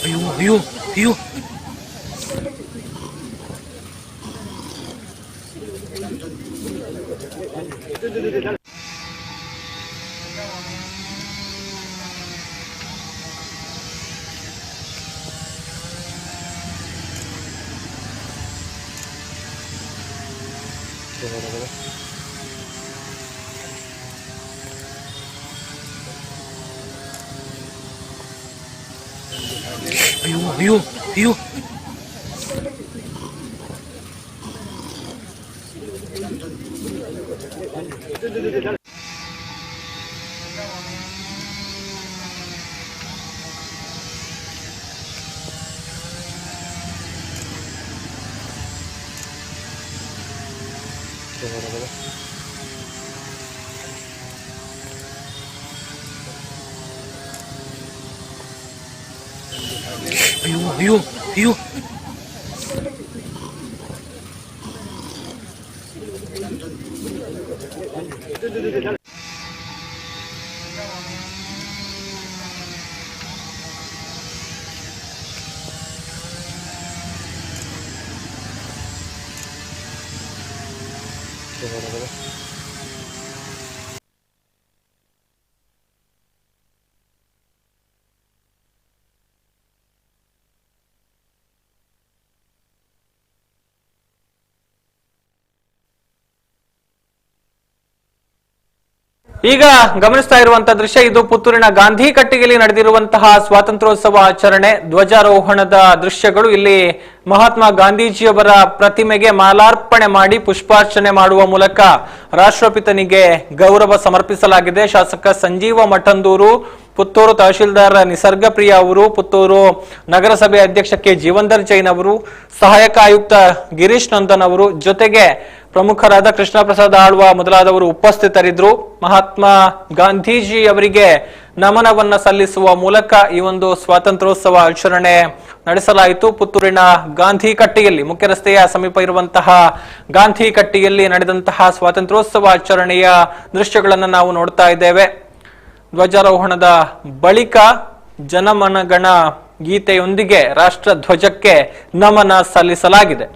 ಅಯ್ಯೋ ಅಯ್ಯೋ ಅಯ್ಯೋ ಈಗ ಗಮನಿಸ್ತಾ ಇರುವಂತಹ ದೃಶ್ಯ ಇದು ಪುತ್ತೂರಿನ ಗಾಂಧಿ ಕಟ್ಟಿಗೆಯಲ್ಲಿ ನಡೆದಿರುವಂತಹ ಸ್ವಾತಂತ್ರ್ಯೋತ್ಸವ ಆಚರಣೆ ಧ್ವಜಾರೋಹಣದ ದೃಶ್ಯಗಳು. ಇಲ್ಲಿ ಮಹಾತ್ಮ ಗಾಂಧೀಜಿಯವರ ಪ್ರತಿಮೆಗೆ ಮಾಲಾರ್ಪಣೆ ಮಾಡಿ ಪುಷ್ಪಾರ್ಚನೆ ಮಾಡುವ ಮೂಲಕ ರಾಷ್ಟ್ರಪಿತನಿಗೆ ಗೌರವ ಸಮರ್ಪಿಸಲಾಗಿದೆ. ಶಾಸಕ ಸಂಜೀವ ಮಠಂದೂರು, ಪುತ್ತೂರು ತಹಶೀಲ್ದಾರ್ ನಿಸರ್ಗಪ್ರಿಯ ಅವರು, ಪುತ್ತೂರು ನಗರಸಭೆ ಅಧ್ಯಕ್ಷ ಕೆ ಜೀವಂದರ್ ಜೈನ್ ಅವರು, ಸಹಾಯಕ ಆಯುಕ್ತ ಗಿರೀಶ್ ನಂದನ್ ಅವರು, ಜೊತೆಗೆ ಪ್ರಮುಖರಾದ ಕೃಷ್ಣ ಪ್ರಸಾದ್ ಆಳ್ವ ಮೊದಲಾದವರು ಉಪಸ್ಥಿತರಿದ್ದರು. ಮಹಾತ್ಮ ಗಾಂಧೀಜಿ ಅವರಿಗೆ ನಮನವನ್ನ ಸಲ್ಲಿಸುವ ಮೂಲಕ ಈ ಒಂದು ಸ್ವಾತಂತ್ರ್ಯೋತ್ಸವ ಆಚರಣೆ ನಡೆಸಲಾಯಿತು. ಪುತ್ತೂರಿನ ಗಾಂಧಿ ಕಟ್ಟಿಗೆಯಲ್ಲಿ, ಮುಖ್ಯ ರಸ್ತೆಯ ಸಮೀಪ ಇರುವಂತಹ ಗಾಂಧಿ ಕಟ್ಟಿಗೆಯಲ್ಲಿ ನಡೆದಂತಹ ಸ್ವಾತಂತ್ರ್ಯೋತ್ಸವ ಆಚರಣೆಯ ದೃಶ್ಯಗಳನ್ನು ನಾವು ನೋಡ್ತಾ ಇದ್ದೇವೆ. ಧ್ವಜಾರೋಹಣದ ಬಳಿಕ ಜನಮನಗಣ ಗೀತೆಯೊಂದಿಗೆ ರಾಷ್ಟ್ರ ಧ್ವಜಕ್ಕೆ ನಮನ ಸಲ್ಲಿಸಲಾಗಿದೆ.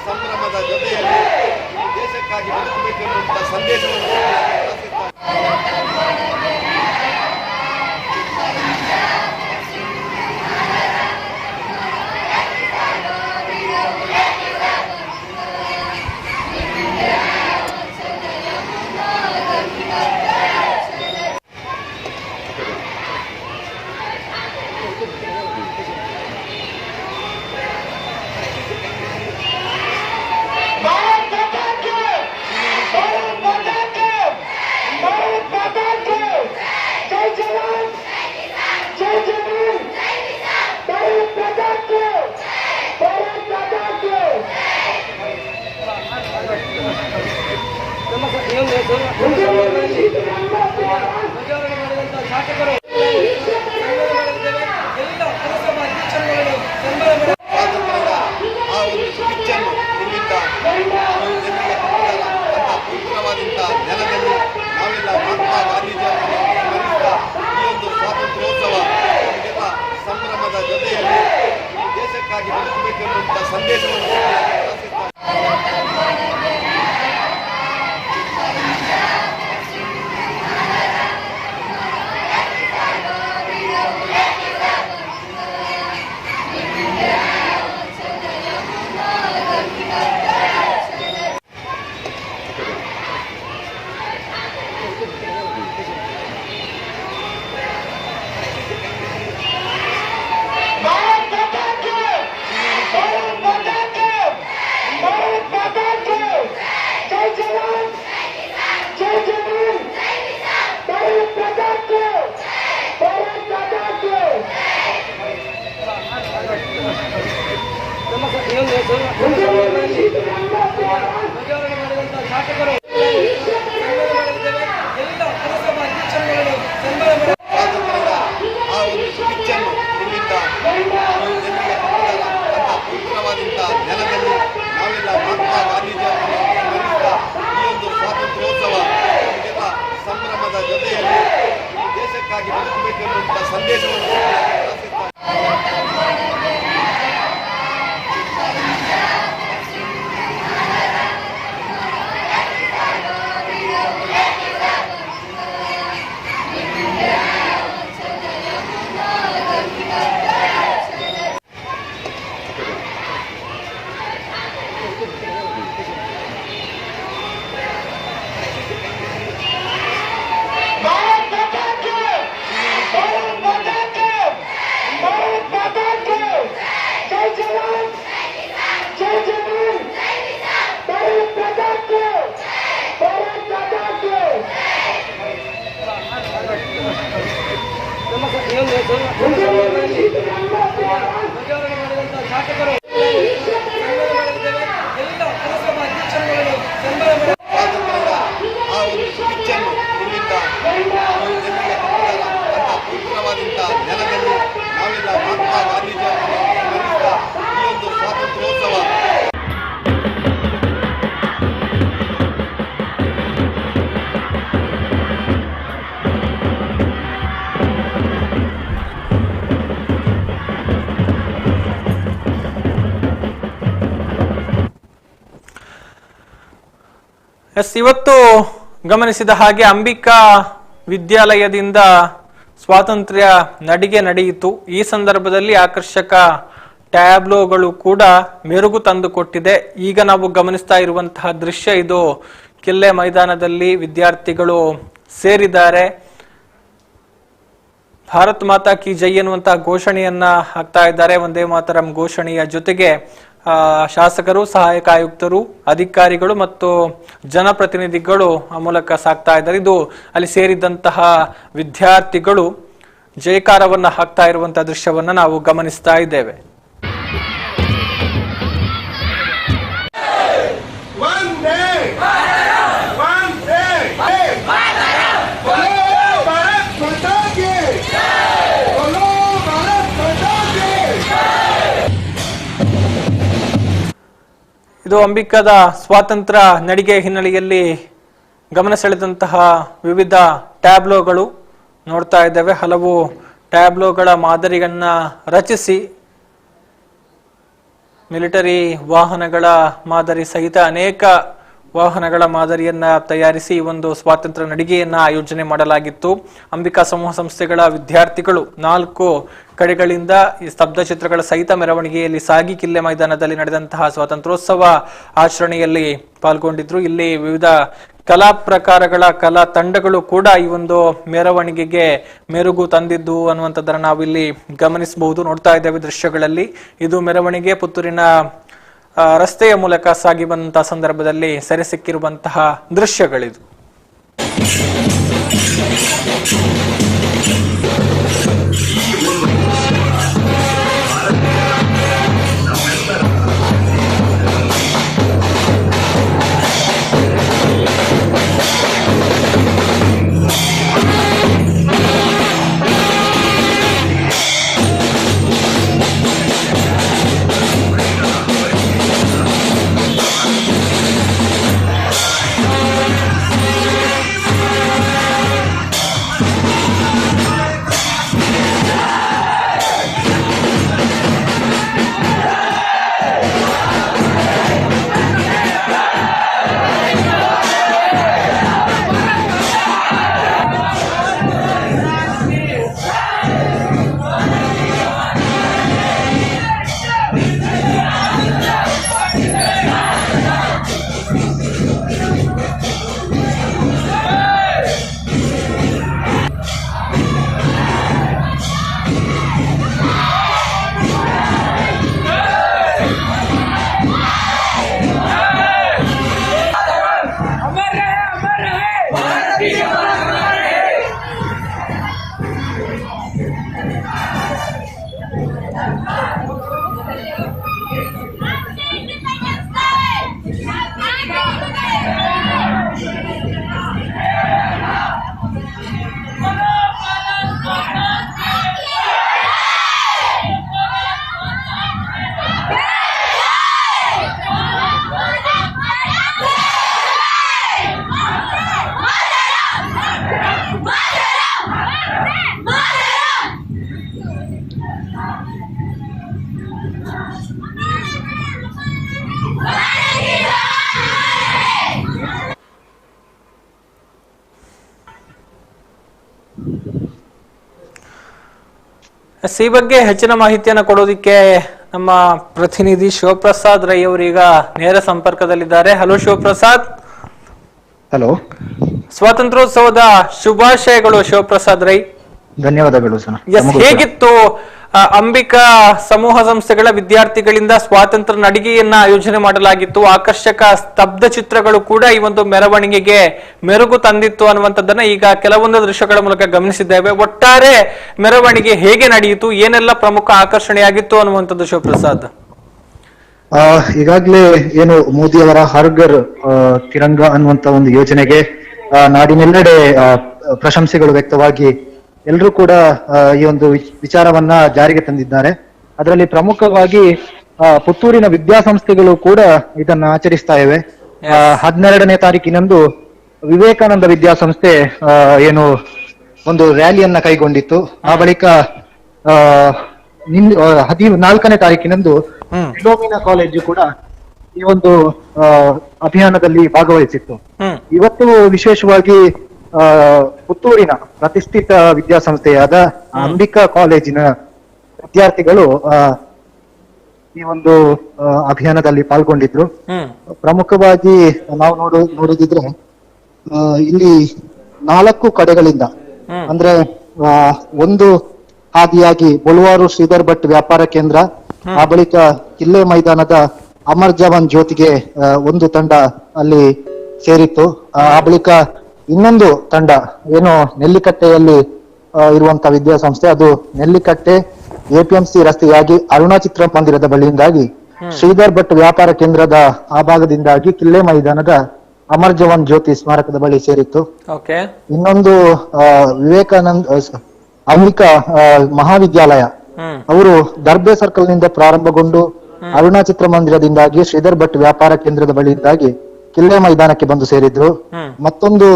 ಸಂಭ್ರಮದ ಜೊತೆಯಲ್ಲಿ ದೇಶಕ್ಕಾಗಿ ಬದುಕಬೇಕೆನ್ನುವಂತಹ ಸಂದೇಶವನ್ನು ಸಂಭ್ರಮದ ಜೊತೆಯಲ್ಲಿ ದೇಶಕ್ಕಾಗಿ ಬದುಕಬೇಕೆನ್ನುವಂತಹ ಸಂದೇಶವನ್ನು ಸಂಭ್ರಮದ ಜೊತೆಯಲ್ಲಿ ದೇಶಕ್ಕಾಗಿ ಬದುಕಬೇಕೆನ್ನುವಂತಹ ಸಂದೇಶವನ್ನು ಶಾಸಕರು ಇವತ್ತು ಗಮನಿಸಿದ ಹಾಗೆ ಅಂಬಿಕಾ ವಿದ್ಯಾಲಯದಿಂದ ಸ್ವಾತಂತ್ರ್ಯ ನಡಿಗೆ ನಡೆಯಿತು. ಈ ಸಂದರ್ಭದಲ್ಲಿ ಆಕರ್ಷಕ ಟ್ಯಾಬ್ಲೋಗಳು ಕೂಡ ಮೆರುಗು ತಂದುಕೊಟ್ಟಿದೆ. ಈಗ ನಾವು ಗಮನಿಸ್ತಾ ಇರುವಂತಹ ದೃಶ್ಯ ಇದು. ಕಿಲ್ಲೆ ಮೈದಾನದಲ್ಲಿ ವಿದ್ಯಾರ್ಥಿಗಳು ಸೇರಿದ್ದಾರೆ. ಭಾರತ್ ಮಾತಾ ಕಿ ಜೈ ಎನ್ನುವಂತಹ ಘೋಷಣೆಯನ್ನ ಹಾಕ್ತಾ ಇದ್ದಾರೆ. ವಂದೇ ಮಾತರಂ ಘೋಷಣೆಯ ಜೊತೆಗೆ ಶಾಸಕರು, ಸಹಾಯಕ ಆಯುಕ್ತರು, ಅಧಿಕಾರಿಗಳು ಮತ್ತು ಜನಪ್ರತಿನಿಧಿಗಳು ಆ ಮೂಲಕ ಸಾಕ್ತಾ ಇದ್ದಾರೆ. ಇದು ಅಲ್ಲಿ ಸೇರಿದಂತಹ ವಿದ್ಯಾರ್ಥಿಗಳು ಜಯಕಾರವನ್ನ ಹಾಕ್ತಾ ಇರುವಂತಹ ದೃಶ್ಯವನ್ನ ನಾವು ಗಮನಿಸ್ತಾ ಇದ್ದೇವೆ. ಇದು ಅಂಬಿಕಾದ ಸ್ವಾತಂತ್ರ್ಯ ನಡಿಗೆ ಹಿನ್ನೆಲೆಯಲ್ಲಿ ಗಮನ ಸೆಳೆದಂತಹ ವಿವಿಧ ಟ್ಯಾಬ್ಲೋಗಳು ನೋಡ್ತಾ ಇದ್ದೇವೆ. ಹಲವು ಟ್ಯಾಬ್ಲೋಗಳ ಮಾದರಿಯನ್ನ ರಚಿಸಿ ಮಿಲಿಟರಿ ವಾಹನಗಳ ಮಾದರಿ ಸಹಿತ ಅನೇಕ ವಾಹನಗಳ ಮಾದರಿಯನ್ನ ತಯಾರಿಸಿ ಈ ಒಂದು ಸ್ವಾತಂತ್ರ್ಯ ನಡಿಗೆಯನ್ನ ಆಯೋಜನೆ ಮಾಡಲಾಗಿತ್ತು. ಅಂಬಿಕಾ ಸಮೂಹ ಸಂಸ್ಥೆಗಳ ವಿದ್ಯಾರ್ಥಿಗಳು 4 ಕಡೆಗಳಿಂದ ಈ ಸ್ತಬ್ಧ ಚಿತ್ರಗಳ ಸಹಿತ ಮೆರವಣಿಗೆಯಲ್ಲಿ ಸಾಗಿ ಕಿಲ್ಲೆ ಮೈದಾನದಲ್ಲಿ ನಡೆದಂತಹ ಸ್ವಾತಂತ್ರ್ಯೋತ್ಸವ ಆಚರಣೆಯಲ್ಲಿ ಪಾಲ್ಗೊಂಡಿದ್ರು. ಇಲ್ಲಿ ವಿವಿಧ ಕಲಾ ಪ್ರಕಾರಗಳ ಕಲಾ ತಂಡಗಳು ಕೂಡ ಈ ಒಂದು ಮೆರವಣಿಗೆಗೆ ಮೆರುಗು ತಂದಿದ್ದು ಅನ್ನುವಂಥದ್ದನ್ನ ನಾವಿಲ್ಲಿ ಗಮನಿಸಬಹುದು. ನೋಡ್ತಾ ಇದ್ದೇವೆ ದೃಶ್ಯಗಳಲ್ಲಿ. ಇದು ಮೆರವಣಿಗೆ ಪುತ್ತೂರಿನ ರಸ್ತೆಯ ಮೂಲಕ ಸಾಗಿ ಬಂದಂತಹ ಸಂದರ್ಭದಲ್ಲಿ ಸೆರೆ ಸಿಕ್ಕಿರುವಂತಹ ದೃಶ್ಯಗಳಿದು. ಈ ಬಗ್ಗೆ ಹೆಚ್ಚಿನ ಮಾಹಿತಿಯನ್ನು ಕೊಡೋದಿಕ್ಕೆ ನಮ್ಮ ಪ್ರತಿನಿಧಿ ಶಿವಪ್ರಸಾದ್ ರೈ ಅವರೀಗ ನೇರ ಸಂಪರ್ಕದಲ್ಲಿದ್ದಾರೆ. ಹಲೋ ಶಿವಪ್ರಸಾದ್. ಹಲೋ, ಸ್ವಾತಂತ್ರ್ಯೋತ್ಸವದ ಶುಭಾಶಯಗಳು ಶಿವಪ್ರಸಾದ್ ರೈ. ಧನ್ಯವಾದಗಳು ಸರ್. ಹೇಗಿತ್ತು ಅಂಬಿಕಾ ಸಮೂಹ ಸಂಸ್ಥೆಗಳ ವಿದ್ಯಾರ್ಥಿಗಳಿಂದ ಸ್ವಾತಂತ್ರ್ಯ ನಡಿಗೆಯನ್ನ ಆಯೋಜನೆ ಮಾಡಲಾಗಿತ್ತು. ಆಕರ್ಷಕ ಸ್ತಬ್ಧ ಚಿತ್ರಗಳು ಕೂಡ ಈ ಒಂದು ಮೆರವಣಿಗೆಗೆ ಮೆರುಗು ತಂದಿತ್ತು ಅನ್ನುವಂಥದ್ದನ್ನ ಈಗ ಕೆಲವೊಂದು ದೃಶ್ಯಗಳ ಮೂಲಕ ಗಮನಿಸಿದ್ದೇವೆ. ಒಟ್ಟಾರೆ ಮೆರವಣಿಗೆ ಹೇಗೆ ನಡೆಯಿತು, ಏನೆಲ್ಲ ಪ್ರಮುಖ ಆಕರ್ಷಣೆಯಾಗಿತ್ತು ಅನ್ನುವಂಥದ್ದು ಶಿವಪ್ರಸಾದ್? ಈಗಾಗಲೇ ಏನು ಮೋದಿ ಅವರ ಹರ್ ಘರ್ ತಿರಂಗ ಅನ್ನುವಂತ ಒಂದು ಯೋಜನೆಗೆ ನಾಡಿನೆಲ್ಲೆಡೆ ಪ್ರಶಂಸೆಗಳು ವ್ಯಕ್ತವಾಗಿ ಎಲ್ಲರೂ ಕೂಡ ಈ ಒಂದು ವಿಚಾರವನ್ನ ಜಾರಿಗೆ ತಂದಿದ್ದಾರೆ. ಅದರಲ್ಲಿ ಪ್ರಮುಖವಾಗಿ ಪುತ್ತೂರಿನ ವಿದ್ಯಾಸಂಸ್ಥೆಗಳು ಕೂಡ ಇದನ್ನ ಆಚರಿಸ್ತಾ ಇವೆ. 12ನೇ ತಾರೀಕಿನಂದು ವಿವೇಕಾನಂದ ವಿದ್ಯಾಸಂಸ್ಥೆ ಏನು ಒಂದು ರ್ಯಾಲಿಯನ್ನ ಕೈಗೊಂಡಿತ್ತು. ಆ ಬಳಿಕ 14ನೇ ತಾರೀಕಿನಂದು ಫಿಲೋಮಿನಾ ಕಾಲೇಜು ಕೂಡ ಈ ಒಂದು ಅಭಿಯಾನದಲ್ಲಿ ಭಾಗವಹಿಸಿತ್ತು. ಇವತ್ತು ವಿಶೇಷವಾಗಿ ಪುತ್ತೂರಿನ ಪ್ರತಿಷ್ಠಿತ ವಿದ್ಯಾಸಂಸ್ಥೆಯಾದ ಅಂಬಿಕಾ ಕಾಲೇಜಿನ ವಿದ್ಯಾರ್ಥಿಗಳು ಈ ಒಂದು ಅಭಿಯಾನದಲ್ಲಿ ಪಾಲ್ಗೊಂಡಿದ್ರು. ಪ್ರಮುಖವಾಗಿ ನಾವು ನೋಡಿದ್ರೆ ಇಲ್ಲಿ 4 ಕಡೆಗಳಿಂದ ಅಂದ್ರೆ ಒಂದು ಹಾದಿಯಾಗಿ ಬೊಳುವಾರು ಶ್ರೀಧರ್ ಭಟ್ ವ್ಯಾಪಾರ ಕೇಂದ್ರ, ಆ ಬಳಿಕ ಕಿಲ್ಲೆ ಮೈದಾನದ ಅಮರ್ ಜವಾನ್ ಜ್ಯೋತಿಗೆ ಒಂದು ತಂಡ ಅಲ್ಲಿ ಸೇರಿತ್ತು. ಆ ಬಳಿಕ ಇನ್ನೊಂದು ತಂಡ ಏನು ನೆಲ್ಲಿಕಟ್ಟೆಯಲ್ಲಿ ಇರುವಂತಹ ವಿದ್ಯಾಸಂಸ್ಥೆ, ಅದು ನೆಲ್ಲಿಕಟ್ಟೆ APMC ರಸ್ತೆಯಾಗಿ ಅರುಣಾ ಚಿತ್ರಮಂದಿರದ ಬಳಿಯಿಂದಾಗಿ ಶ್ರೀಧರ್ ಭಟ್ ವ್ಯಾಪಾರ ಕೇಂದ್ರದ ಆ ಭಾಗದಿಂದಾಗಿ ಕಿಲ್ಲೆ ಮೈದಾನದ ಅಮರ್ ಜವಾನ್ ಜ್ಯೋತಿ ಸ್ಮಾರಕದ ಬಳಿ ಸೇರಿತ್ತು. ಇನ್ನೊಂದು ಅಂಬಿಕಾ ಮಹಾವಿದ್ಯಾಲಯ ಅವರು ದರ್ಬೆ ಸರ್ಕಲ್ ನಿಂದ ಪ್ರಾರಂಭಗೊಂಡು ಅರುಣಾ ಚಿತ್ರಮಂದಿರದಿಂದಾಗಿ ಶ್ರೀಧರ್ ಭಟ್ ವ್ಯಾಪಾರ ಕೇಂದ್ರದ ಬಳಿಯಿಂದಾಗಿ ಕಿಲ್ಲೆ ಮೈದಾನಕ್ಕೆ ಬಂದು ಸೇರಿದ್ರು. ಮತ್ತೊಂದು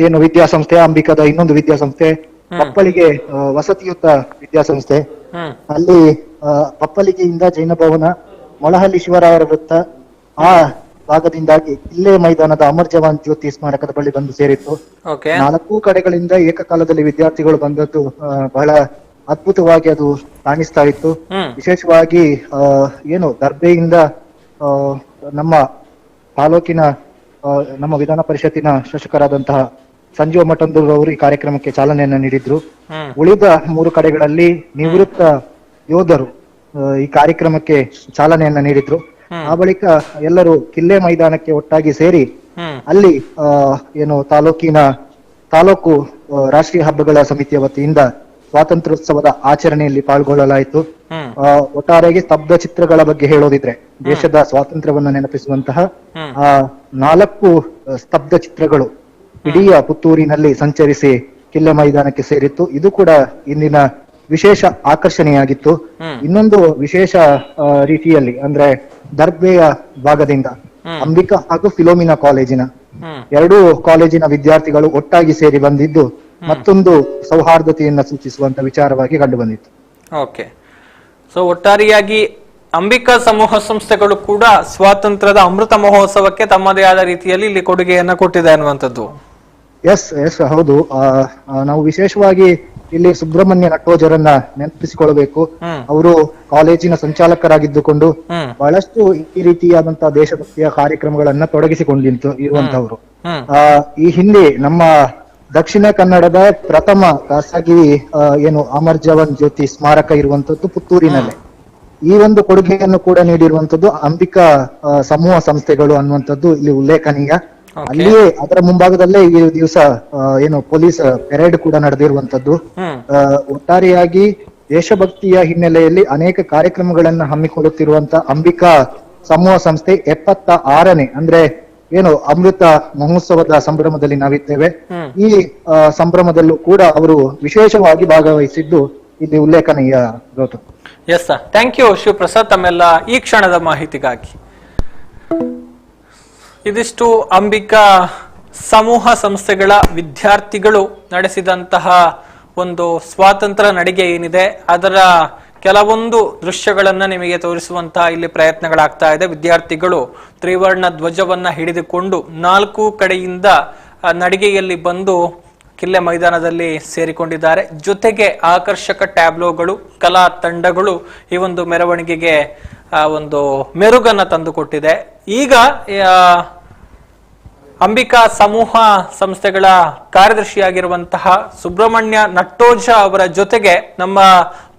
ಏನು ವಿದ್ಯಾಸಂಸ್ಥೆ ಅಂಬಿಕಾದ ಇನ್ನೊಂದು ವಿದ್ಯಾಸಂಸ್ಥೆ ಪಪ್ಪಳಿಗೆ ವಸತಿಯುತ ವಿದ್ಯಾಸಂಸ್ಥೆ, ಅಲ್ಲಿ ಪಪ್ಪಳಿಗೆಯಿಂದ ಜೈನ ಭವನ, ಮೊಳಹಳ್ಳಿ ಶಿವರಾಯರ ವೃತ್ತ ಆ ಭಾಗದಿಂದಾಗಿ ಕಿಲ್ಲೆ ಮೈದಾನದ ಅಮರ್ ಜವಾನ್ ಜ್ಯೋತಿ ಸ್ಮಾರಕದ ಬಳಿ ಬಂದು ಸೇರಿತ್ತು. 4 ಕಡೆಗಳಿಂದ ಏಕಕಾಲದಲ್ಲಿ ವಿದ್ಯಾರ್ಥಿಗಳು ಬಂದದ್ದು ಬಹಳ ಅದ್ಭುತವಾಗಿ ಅದು ಕಾಣಿಸ್ತಾ ಇತ್ತು. ವಿಶೇಷವಾಗಿ ಏನು ದರ್ಬೆಯಿಂದ ನಮ್ಮ ತಾಲೂಕಿನ ನಮ್ಮ ವಿಧಾನ ಪರಿಷತ್ತಿನ ಶಾಸಕರಾದಂತಹ ಸಂಜೀವ ಮಠಂದೂರು ಅವರು ಈ ಕಾರ್ಯಕ್ರಮಕ್ಕೆ ಚಾಲನೆಯನ್ನು ನೀಡಿದ್ರು. ಉಳಿದ 3 ಕಡೆಗಳಲ್ಲಿ ನಿವೃತ್ತ ಯೋಧರು ಈ ಕಾರ್ಯಕ್ರಮಕ್ಕೆ ಚಾಲನೆಯನ್ನ ನೀಡಿದ್ರು. ಆ ಬಳಿಕ ಎಲ್ಲರೂ ಕಿಲ್ಲೆ ಮೈದಾನಕ್ಕೆ ಒಟ್ಟಾಗಿ ಸೇರಿ ಅಲ್ಲಿ ಏನು ತಾಲೂಕು ರಾಷ್ಟ್ರೀಯ ಹಬ್ಬಗಳ ಸಮಿತಿಯ ವತಿಯಿಂದ ಸ್ವಾತಂತ್ರ್ಯೋತ್ಸವದ ಆಚರಣೆಯಲ್ಲಿ ಪಾಲ್ಗೊಳ್ಳಲಾಯಿತು. ಒಟ್ಟಾರೆಯಾಗಿ ಸ್ತಬ್ಧ ಚಿತ್ರಗಳ ಬಗ್ಗೆ ಹೇಳೋದಿದ್ರೆ ದೇಶದ ಸ್ವಾತಂತ್ರ್ಯವನ್ನ ನೆನಪಿಸುವಂತಹ 4 ಸ್ತಬ್ಧ ಚಿತ್ರಗಳು ಇಡೀ ಪುತ್ತೂರಿನಲ್ಲಿ ಸಂಚರಿಸಿ ಕಿಲ್ಲೆ ಮೈದಾನಕ್ಕೆ ಸೇರಿತ್ತು. ಇದು ಕೂಡ ಇಂದಿನ ವಿಶೇಷ ಆಕರ್ಷಣೆಯಾಗಿತ್ತು. ಇನ್ನೊಂದು ವಿಶೇಷ ರೀತಿಯಲ್ಲಿ ಅಂದ್ರೆ ದರ್ಬೆಯ ಭಾಗದಿಂದ ಅಂಬಿಕಾ ಹಾಗೂ ಫಿಲೋಮಿನಾ ಕಾಲೇಜಿನ 2 ಕಾಲೇಜಿನ ವಿದ್ಯಾರ್ಥಿಗಳು ಒಟ್ಟಾಗಿ ಸೇರಿ ಬಂದಿದ್ದು ಮತ್ತೊಂದು ಸೌಹಾರ್ದತೆಯನ್ನ ಸೂಚಿಸುವಂತ ವಿಚಾರವಾಗಿ ಕಂಡು ಬಂದಿತ್ತು. ಓಕೆ, ಸೊ ಒಟ್ಟಾರೆಯಾಗಿ ಅಂಬಿಕಾ ಸಮೂಹ ಸಂಸ್ಥೆಗಳು ಕೂಡ ಸ್ವಾತಂತ್ರ್ಯದ ಅಮೃತ ಮಹೋತ್ಸವಕ್ಕೆ ತಮ್ಮದೇ ಆದ ರೀತಿಯಲ್ಲಿ ಇಲ್ಲಿ ಕೊಡುಗೆಯನ್ನ ಕೊಟ್ಟಿದೆ ಅನ್ನುವಂಥದ್ದು. ಎಸ್ ಹೌದು. ನಾವು ವಿಶೇಷವಾಗಿ ಇಲ್ಲಿ ಸುಬ್ರಹ್ಮಣ್ಯ ನಟ್ಟೋಜರನ್ನ ನೆನಪಿಸಿಕೊಳ್ಳಬೇಕು. ಅವರು ಕಾಲೇಜಿನ ಸಂಚಾಲಕರಾಗಿದ್ದುಕೊಂಡು ಬಹಳಷ್ಟು ಈ ರೀತಿಯಾದಂತಹ ದೇಶಭಕ್ತಿಯ ಕಾರ್ಯಕ್ರಮಗಳನ್ನ ತೊಡಗಿಸಿಕೊಂಡಿದ್ದು ಇರುವಂತವರು. ಈ ಹಿಂದೆ ನಮ್ಮ ದಕ್ಷಿಣ ಕನ್ನಡದ ಪ್ರಥಮ ಖಾಸಗಿ ಏನು ಅಮರ್ ಜವಾನ್ ಜ್ಯೋತಿ ಸ್ಮಾರಕ ಇರುವಂತದ್ದು ಪುತ್ತೂರಿನಲ್ಲೇ. ಈ ಒಂದು ಕೊಡುಗೆಯನ್ನು ಕೂಡ ನೀಡಿರುವಂತದ್ದು ಅಂಬಿಕಾ ಸಮೂಹ ಸಂಸ್ಥೆಗಳು ಅನ್ನುವಂಥದ್ದು ಇಲ್ಲಿ ಉಲ್ಲೇಖನೀಯ. ಅಲ್ಲಿಯೇ ಅದರ ಮುಂಭಾಗದಲ್ಲೇ ಈ ದಿವಸ ಏನು ಪೊಲೀಸ್ ಪೆರೇಡ್ ಕೂಡ ನಡೆದಿರುವಂತದ್ದು. ಒಟ್ಟಾರೆಯಾಗಿ ದೇಶಭಕ್ತಿಯ ಹಿನ್ನೆಲೆಯಲ್ಲಿ ಅನೇಕ ಕಾರ್ಯಕ್ರಮಗಳನ್ನ ಹಮ್ಮಿಕೊಳ್ಳುತ್ತಿರುವಂತ ಅಂಬಿಕಾ ಸಮೂಹ ಸಂಸ್ಥೆ 76ನೇ ಅಂದ್ರೆ ಏನು ಅಮೃತ ಮಹೋತ್ಸವದ ಸಂಭ್ರಮದಲ್ಲಿ ನಾವಿದ್ದೇವೆ. ಈ ಸಂಭ್ರಮದಲ್ಲೂ ಕೂಡ ಅವರು ವಿಶೇಷವಾಗಿ ಭಾಗವಹಿಸಿದ್ದು ಇಲ್ಲಿ ಉಲ್ಲೇಖನೀಯ. Gautam. S sir, thank you Shivaprasad ತಮ್ಮೆಲ್ಲ ಈ ಕ್ಷಣದ ಮಾಹಿತಿಗಾಗಿ. ಇದಿಷ್ಟು ಅಂಬಿಕಾ ಸಮೂಹ ಸಂಸ್ಥೆಗಳ ವಿದ್ಯಾರ್ಥಿಗಳು ನಡೆಸಿದಂತಹ ಒಂದು ಸ್ವಾತಂತ್ರ್ಯ ನಡಿಗೆ ಏನಿದೆ ಅದರ ಕೆಲವೊಂದು ದೃಶ್ಯಗಳನ್ನ ನಿಮಗೆ ತೋರಿಸುವಂತಹ ಇಲ್ಲಿ ಪ್ರಯತ್ನಗಳಾಗ್ತಾ ಇದೆ. ವಿದ್ಯಾರ್ಥಿಗಳು ತ್ರಿವರ್ಣ ಧ್ವಜವನ್ನ ಹಿಡಿದುಕೊಂಡು 4 ಕಡೆಯಿಂದ ನಡಿಗೆಯಲ್ಲಿ ಬಂದು ಕಿಲ್ಲೆ ಮೈದಾನದಲ್ಲಿ ಸೇರಿಕೊಂಡಿದ್ದಾರೆ. ಜೊತೆಗೆ ಆಕರ್ಷಕ ಟ್ಯಾಬ್ಲೋಗಳು, ಕಲಾ ತಂಡಗಳು ಈ ಒಂದು ಮೆರವಣಿಗೆಗೆ ಒಂದು ಮೆರುಗನ್ನ ತಂದುಕೊಟ್ಟಿದೆ. ಈಗ ಅಂಬಿಕಾ ಸಮೂಹ ಸಂಸ್ಥೆಗಳ ಕಾರ್ಯದರ್ಶಿಯಾಗಿರುವಂತಹ ಸುಬ್ರಹ್ಮಣ್ಯ ನಟ್ಟೋಜ ಅವರ ಜೊತೆಗೆ ನಮ್ಮ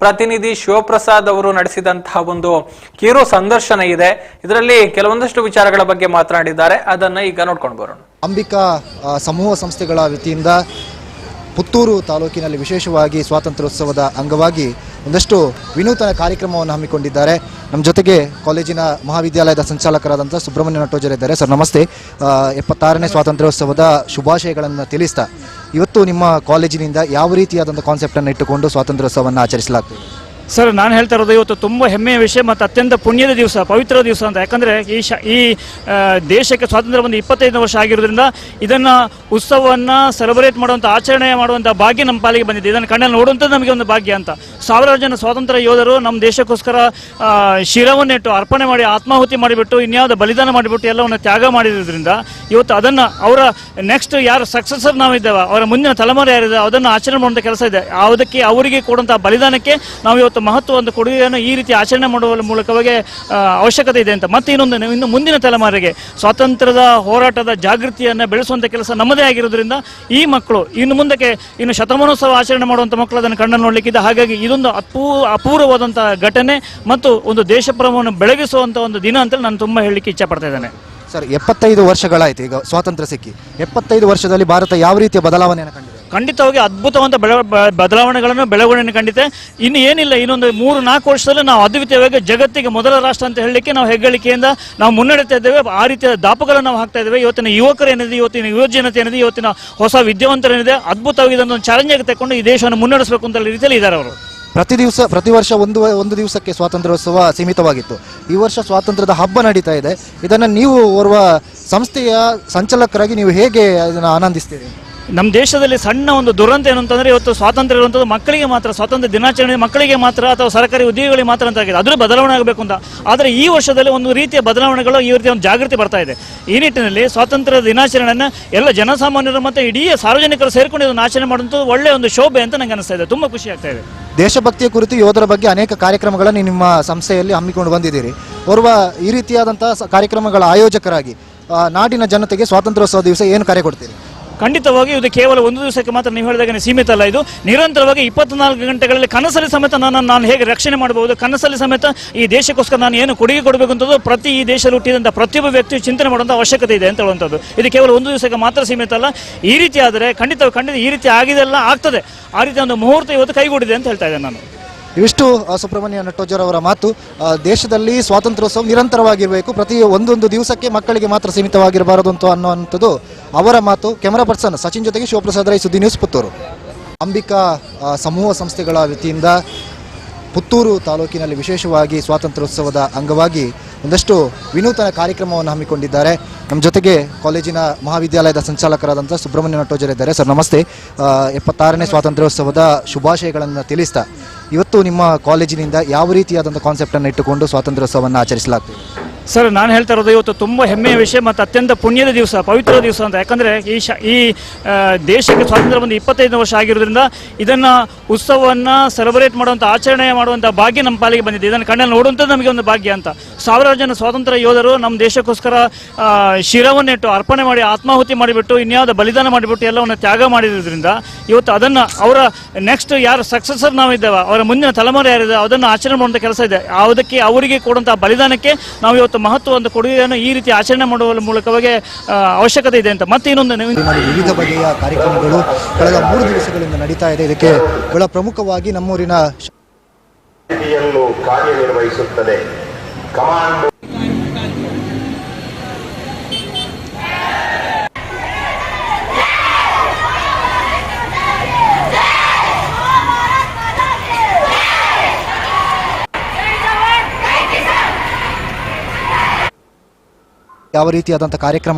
ಪ್ರತಿನಿಧಿ ಶಿವಪ್ರಸಾದ್ ಅವರು ನಡೆಸಿದಂತಹ ಒಂದು ಕಿರು ಸಂದರ್ಶನ ಇದೆ. ಇದರಲ್ಲಿ ಕೆಲವೊಂದಷ್ಟು ವಿಚಾರಗಳ ಬಗ್ಗೆ ಮಾತನಾಡಿದ್ದಾರೆ, ಅದನ್ನ ಈಗ ನೋಡ್ಕೊಂಡು ಬರೋಣ. ಅಂಬಿಕಾ ಸಮೂಹ ಸಂಸ್ಥೆಗಳ ವತಿಯಿಂದ ಪುತ್ತೂರು ತಾಲೂಕಿನಲ್ಲಿ ವಿಶೇಷವಾಗಿ ಸ್ವಾತಂತ್ರ್ಯೋತ್ಸವದ ಅಂಗವಾಗಿ ಒಂದಷ್ಟು ವಿನೂತನ ಕಾರ್ಯಕ್ರಮವನ್ನು ಹಮ್ಮಿಕೊಂಡಿದ್ದಾರೆ. ನಮ್ಮ ಜೊತೆಗೆ ಕಾಲೇಜಿನ ಮಹಾವಿದ್ಯಾಲಯದ ಸಂಚಾಲಕರಾದಂಥ ಸುಬ್ರಹ್ಮಣ್ಯ ನಟ್ಟೋಜರಿದ್ದಾರೆ. ಸರ್ ನಮಸ್ತೆ. 76ನೇ ಸ್ವಾತಂತ್ರ್ಯೋತ್ಸವದ ಶುಭಾಶಯಗಳನ್ನು ತಿಳಿಸ್ತಾ ಇವತ್ತು ನಿಮ್ಮ ಕಾಲೇಜಿನಿಂದ ಯಾವ ರೀತಿಯಾದಂಥ ಕಾನ್ಸೆಪ್ಟನ್ನು ಇಟ್ಟುಕೊಂಡು ಸ್ವಾತಂತ್ರ್ಯೋತ್ಸವವನ್ನು ಆಚರಿಸಲಾಗ್ತದೆ? ಸರ್, ನಾನು ಹೇಳ್ತಾ ಇರೋದು ಇವತ್ತು ತುಂಬ ಹೆಮ್ಮೆಯ ವಿಷಯ ಮತ್ತು ಅತ್ಯಂತ ಪುಣ್ಯದ ದಿವಸ, ಪವಿತ್ರ ದಿವಸ ಅಂತ. ಯಾಕಂದರೆ ಈ ದೇಶಕ್ಕೆ ಸ್ವಾತಂತ್ರ್ಯ ಬಂದು 25 ವರ್ಷ ಆಗಿರೋದ್ರಿಂದ ಇದನ್ನು ಉತ್ಸವವನ್ನು ಸೆಲೆಬ್ರೇಟ್ ಮಾಡುವಂಥ, ಆಚರಣೆ ಮಾಡುವಂಥ ಭಾಗ್ಯ ನಮ್ಮ ಪಾಲಿಗೆ ಬಂದಿದೆ. ಇದನ್ನು ಕಣ್ಣಲ್ಲಿ ನೋಡುವಂಥದ್ದು ನಮಗೆ ಒಂದು ಭಾಗ್ಯ ಅಂತ. ಸಾವಿರಾರು ಜನ ಸ್ವಾತಂತ್ರ್ಯ ಯೋಧರು ನಮ್ಮ ದೇಶಕ್ಕೋಸ್ಕರ ಶಿರವನ್ನಿಟ್ಟು ಅರ್ಪಣೆ ಮಾಡಿ, ಆತ್ಮಾಹುತಿ ಮಾಡಿಬಿಟ್ಟು, ಇನ್ಯಾವುದೋ ಬಲಿದಾನ ಮಾಡಿಬಿಟ್ಟು ಎಲ್ಲವನ್ನು ತ್ಯಾಗ ಮಾಡಿರೋದ್ರಿಂದ ಇವತ್ತು ಅದನ್ನು ಅವರ ನೆಕ್ಸ್ಟ್ ಯಾರು ಸಕ್ಸಸರ್ ನಾವಿದ್ದೇವೆ, ಅವರ ಮುಂದಿನ ತಲೆಮಾರು ಯಾರಿದೆ ಅದನ್ನು ಆಚರಣೆ ಮಾಡುವಂಥ ಕೆಲಸ ಇದೆ. ಅದಕ್ಕೆ ಅವರಿಗೆ ಕೊಡುವಂಥ ಬಲಿದಾನಕ್ಕೆ ನಾವು ಇವತ್ತು ಮಹತ್ವದ ಕೊಡುಗೆಯನ್ನು ಈ ರೀತಿ ಆಚರಣೆ ಮಾಡುವ ಮೂಲಕವಾಗಿ ಅವಶ್ಯಕತೆ ಇದೆ ಅಂತ. ಮತ್ತೆ ಇನ್ನು ಮುಂದಿನ ತಲೆಮಾರಿಗೆ ಸ್ವಾತಂತ್ರ್ಯದ ಹೋರಾಟದ ಜಾಗೃತಿಯನ್ನು ಬೆಳೆಸುವಂಥ ಕೆಲಸ ನಮ್ಮದೇ ಆಗಿರೋದ್ರಿಂದ ಈ ಮಕ್ಕಳು ಇನ್ನು ಮುಂದಕ್ಕೆ ಶತಮಾನೋತ್ಸವ ಆಚರಣೆ ಮಾಡುವಂಥ ಮಕ್ಕಳು ಅದನ್ನು ಕಣ್ಣನ್ನು ನೋಡಲಿಕ್ಕಿದೆ. ಹಾಗಾಗಿ ಇದೊಂದು ಅಪೂರ್ವವಾದಂಥ ಘಟನೆ ಮತ್ತು ಒಂದು ದೇಶ ಪ್ರೇಮವನ್ನು ಬೆಳಗಿಸುವಂಥ ಒಂದು ದಿನ ಅಂತ ನಾನು ತುಂಬ ಹೇಳಲಿಕ್ಕೆ ಇಚ್ಛೆ ಪಡ್ತಾ ಇದ್ದೇನೆ. ಸರ್, 75 ವರ್ಷಗಳಾಯಿತು ಈಗ ಸ್ವಾತಂತ್ರ್ಯ ಸಿಕ್ಕಿ. 75 ವರ್ಷದಲ್ಲಿ ಭಾರತ ಯಾವ ರೀತಿಯ ಬದಲಾವಣೆಯನ್ನು ಕಂಡಿದೆ? ಖಂಡಿತವಾಗಿ ಅದ್ಭುತವಾದ ಬದಲಾವಣೆಗಳನ್ನು ಬೆಳವಣಿಗೆ ಕಂಡಿದೆ. ಇನ್ನು ಏನಿಲ್ಲ, ಇನ್ನೊಂದು 3-4 ವರ್ಷದಲ್ಲಿ ನಾವು ಅದ್ವಿತೀಯವಾಗಿ ಜಗತ್ತಿಗೆ ಮೊದಲ ರಾಷ್ಟ್ರ ಅಂತ ಹೇಳಲಿಕ್ಕೆ ನಾವು ಹೆಗ್ಗಳಿಕೆಯಿಂದ ನಾವು ಮುನ್ನಡೆತಾ ಇದ್ದೇವೆ. ಆ ರೀತಿಯ ದಾಪುಗಳನ್ನು ನಾವು ಹಾಕ್ತಾ ಇದ್ದೇವೆ. ಇವತ್ತಿನ ಯುವಕರೇನಿದೆ, ಇವತ್ತಿನ ಯುವಜನತೆ ಏನಿದೆ, ಇವತ್ತಿನ ಹೊಸ ವಿದ್ಯಾವಂತರೇನಿದೆ, ಅದ್ಭುತವಾಗಿ ಇದನ್ನು ಚಾಲೆಂಜ್ ಆಗಿ ತಗೊಂಡು ಈ ದೇಶವನ್ನು ಮುನ್ನಡೆಸಬೇಕು ಅಂತ ರೀತಿಯಲ್ಲಿ ಇದ್ದಾರೆ ಅವರು. ಪ್ರತಿ ವರ್ಷ ಒಂದು ದಿವಸಕ್ಕೆ ಸ್ವಾತಂತ್ರ್ಯೋತ್ಸವ ಸೀಮಿತವಾಗಿತ್ತು. ಈ ವರ್ಷ ಸ್ವಾತಂತ್ರ್ಯದ ಹಬ್ಬ ನಡೀತಾ ಇದೆ. ಇದನ್ನು ನೀವು ಓರ್ವ ಸಂಸ್ಥೆಯ ಸಂಚಾಲಕರಾಗಿ ನೀವು ಹೇಗೆ ಇದನ್ನು ಆನಂದಿಸ್ತೀರಿ? ನಮ್ಮ ದೇಶದಲ್ಲಿ ಸಣ್ಣ ಒಂದು ದುರಂತ ಏನು ಅಂತಂದರೆ, ಇವತ್ತು ಸ್ವಾತಂತ್ರ್ಯ ಇರುವಂಥದ್ದು ಮಕ್ಕಳಿಗೆ ಮಾತ್ರ, ಸ್ವಾತಂತ್ರ್ಯ ದಿನಾಚರಣೆ ಮಕ್ಕಳಿಗೆ ಮಾತ್ರ ಅಥವಾ ಸರ್ಕಾರಿ ಉದ್ಯೋಗಿಗಳಿಗೆ ಮಾತ್ರ ಅಂತ ಆಗಿದೆ. ಅದರ ಬದಲಾವಣೆ ಆಗಬೇಕು ಅಂತ. ಆದರೆ ಈ ವರ್ಷದಲ್ಲಿ ಒಂದು ರೀತಿಯ ಬದಲಾವಣೆಗಳು, ಈ ರೀತಿಯ ಒಂದು ಜಾಗೃತಿ ಬರ್ತಾ ಇದೆ. ಈ ನಿಟ್ಟಿನಲ್ಲಿ ಸ್ವಾತಂತ್ರ್ಯ ದಿನಾಚರಣೆಯನ್ನು ಎಲ್ಲ ಜನಸಾಮಾನ್ಯರು ಮತ್ತು ಇಡೀ ಸಾರ್ವಜನಿಕರು ಸೇರಿಕೊಂಡು ಇದನ್ನು ಆಚರಣೆ ಮಾಡುವಂಥದ್ದು ಒಳ್ಳೆಯ ಒಂದು ಶೋಭೆ ಅಂತ ನನಗೆ ಅನಿಸ್ತಾ ಇದೆ. ತುಂಬ ಖುಷಿ ಆಗ್ತಾ ಇದೆ. ದೇಶಭಕ್ತಿಯ ಕುರಿತು ಯೋಧರ ಬಗ್ಗೆ ಅನೇಕ ಕಾರ್ಯಕ್ರಮಗಳನ್ನು ನಿಮ್ಮ ಸಂಸ್ಥೆಯಲ್ಲಿ ಹಮ್ಮಿಕೊಂಡು ಬಂದಿದ್ದೀರಿ. ಓರ್ವ ಈ ರೀತಿಯಾದಂಥ ಕಾರ್ಯಕ್ರಮಗಳ ಆಯೋಜಕರಾಗಿ ನಾಡಿನ ಜನತೆಗೆ ಸ್ವಾತಂತ್ರ್ಯೋತ್ಸವ ದಿವಸ ಏನು ಕರೆ ಕೊಡ್ತೀರಿ? ಖಂಡಿತವಾಗಿ ಇದು ಕೇವಲ ಒಂದು ದಿವಸಕ್ಕೆ ಮಾತ್ರ ನೀವು ಹೇಳಿದಾಗ ಸೀಮಿತ ಅಲ್ಲ. ಇದು ನಿರಂತರವಾಗಿ 24 ಗಂಟೆಗಳಲ್ಲಿ ಕನಸಲ್ಲಿ ಸಮೇತ ನಾನು ಹೇಗೆ ರಕ್ಷಣೆ ಮಾಡಬಹುದು, ಕನಸಲ್ಲಿ ಸಮೇತ ಈ ದೇಶಕ್ಕೋಸ್ಕರ ನಾನು ಏನು ಕೊಡುಗೆ ಕೊಡಬೇಕು ಅಂತದ್ದು ಪ್ರತಿ ಈ ದೇಶದಲ್ಲಿ ಹುಟ್ಟಿದಂಥ ಪ್ರತಿಯೊಬ್ಬ ವ್ಯಕ್ತಿಯು ಚಿಂತನೆ ಮಾಡುವಂಥ ಅವಶ್ಯಕತೆ ಇದೆ ಅಂತ ಹೇಳುವಂಥದ್ದು. ಇದು ಕೇವಲ ಒಂದು ದಿವಸಕ್ಕೆ ಮಾತ್ರ ಸೀಮಿತ ಅಲ್ಲ. ಈ ರೀತಿ ಆದರೆ ಖಂಡಿತ ಈ ರೀತಿ ಆಗಿದೆಲ್ಲ ಆಗ್ತದೆ. ಆ ರೀತಿಯ ಒಂದು ಮುಹೂರ್ತ ಇವತ್ತು ಕೈಗೂಡಿದೆ ಅಂತ ಹೇಳ್ತಾ ಇದ್ದೇನೆ ನಾನು. ಇವಿಷ್ಟು ಸುಬ್ರಹ್ಮಣ್ಯ ನಟ್ಟೋಜರವರ ಮಾತು. ದೇಶದಲ್ಲಿ ಸ್ವಾತಂತ್ರ್ಯೋತ್ಸವ ನಿರಂತರವಾಗಿರಬೇಕು, ಪ್ರತಿ ಒಂದೊಂದು ದಿವಸಕ್ಕೆ ಮಕ್ಕಳಿಗೆ ಮಾತ್ರ ಸೀಮಿತವಾಗಿರಬಾರದು ಅಂತ ಅನ್ನುವಂಥದ್ದು ಅವರ ಮಾತು. ಕ್ಯಾಮರಾ ಪರ್ಸನ್ ಸಚಿನ್ ಜೊತೆಗೆ ಶಿವಪ್ರಸಾದ್ ರೈ, ಸುದ್ದಿ ನ್ಯೂಸ್, ಪುತ್ತೂರು. ಅಂಬಿಕಾ ಸಮೂಹ ಸಂಸ್ಥೆಗಳ ವತಿಯಿಂದ ಪುತ್ತೂರು ತಾಲೂಕಿನಲ್ಲಿ ವಿಶೇಷವಾಗಿ ಸ್ವಾತಂತ್ರ್ಯೋತ್ಸವದ ಅಂಗವಾಗಿ ಒಂದಷ್ಟು ವಿನೂತನ ಕಾರ್ಯಕ್ರಮವನ್ನು ಹಮ್ಮಿಕೊಂಡಿದ್ದಾರೆ. ನಮ್ಮ ಜೊತೆಗೆ ಕಾಲೇಜಿನ ಮಹಾವಿದ್ಯಾಲಯದ ಸಂಚಾಲಕರಾದಂಥ ಸುಬ್ರಹ್ಮಣ್ಯ ನಟ್ಟೋಜರ್ ಇದ್ದಾರೆ. ಸರ್ ನಮಸ್ತೆ. 76ನೇ ಸ್ವಾತಂತ್ರ್ಯೋತ್ಸವದ ಶುಭಾಶಯಗಳನ್ನು ತಿಳಿಸ್ತಾ, ಇವತ್ತು ನಿಮ್ಮ ಕಾಲೇಜಿನಿಂದ ಯಾವ ರೀತಿಯಾದಂಥ ಕಾನ್ಸೆಪ್ಟನ್ನು ಇಟ್ಟುಕೊಂಡು ಸ್ವಾತಂತ್ರ್ಯೋತ್ಸವವನ್ನು ಆಚರಿಸಲಾಗ್ತದೆ? ಸರ್, ನಾನು ಹೇಳ್ತಾ ಇರೋದು ಇವತ್ತು ತುಂಬ ಹೆಮ್ಮೆಯ ವಿಷಯ ಮತ್ತು ಅತ್ಯಂತ ಪುಣ್ಯದ ದಿವಸ, ಪವಿತ್ರ ದಿವಸ ಅಂತ. ಯಾಕಂದರೆ ಈ ದೇಶಕ್ಕೆ ಸ್ವಾತಂತ್ರ್ಯ ಬಂದು 25 ವರ್ಷ ಆಗಿರೋದ್ರಿಂದ ಇದನ್ನು ಉತ್ಸವವನ್ನು ಸೆಲೆಬ್ರೇಟ್ ಮಾಡುವಂಥ, ಆಚರಣೆ ಮಾಡುವಂಥ ಭಾಗ್ಯ ನಮ್ಮ ಪಾಲಿಗೆ ಬಂದಿದೆ. ಇದನ್ನು ಕಣ್ಣಲ್ಲಿ ನೋಡುವಂಥದ್ದು ನಮಗೆ ಒಂದು ಭಾಗ್ಯ ಅಂತ. ಸಾವಿರಾರು ಜನ ಸ್ವಾತಂತ್ರ್ಯ ಯೋಧರು ನಮ್ಮ ದೇಶಕ್ಕೋಸ್ಕರ ಶಿರವನ್ನಿಟ್ಟು ಅರ್ಪಣೆ ಮಾಡಿ, ಆತ್ಮಾಹುತಿ ಮಾಡಿಬಿಟ್ಟು, ಇನ್ಯಾವುದೋ ಬಲಿದಾನ ಮಾಡಿಬಿಟ್ಟು ಎಲ್ಲವನ್ನು ತ್ಯಾಗ ಮಾಡಿರೋದ್ರಿಂದ ಇವತ್ತು ಅದನ್ನು ಅವರ ನೆಕ್ಸ್ಟ್ ಯಾರು ಸಕ್ಸಸರ್ ನಾವಿದ್ದೇವೆ, ಅವರ ಮುಂದಿನ ತಲೆಮಾರು ಯಾರಿದೆ ಅದನ್ನು ಆಚರಣೆ ಮಾಡುವಂಥ ಕೆಲಸ ಇದೆ. ಅದಕ್ಕೆ ಅವರಿಗೆ ಕೊಡುವಂಥ ಬಲಿದಾನಕ್ಕೆ ನಾವು ಇವತ್ತು ಮಹತ್ವದ ಕೊಡುಗೆಯನ್ನು ಈ ರೀತಿ ಆಚರಣೆ ಮಾಡುವ ಮೂಲಕವಾಗಿ ಅವಶ್ಯಕತೆ ಇದೆ ಅಂತ. ಮತ್ತೆ ವಿವಿಧ ಬಗೆಯ ಕಾರ್ಯಕ್ರಮಗಳು ಕಳೆದ 3 ದಿವಸಗಳಿಂದ ನಡೀತಾ ಇದೆ. ಇದಕ್ಕೆ ಬಹಳ ಪ್ರಮುಖವಾಗಿ ನಮ್ಮೂರಿನ ಕಾರ್ಯನಿರ್ವಹಿಸುತ್ತದೆ. ಕಮಾಂಡ್ ಯಾವ ರೀತಿಯಾದಂಥ ಕಾರ್ಯಕ್ರಮ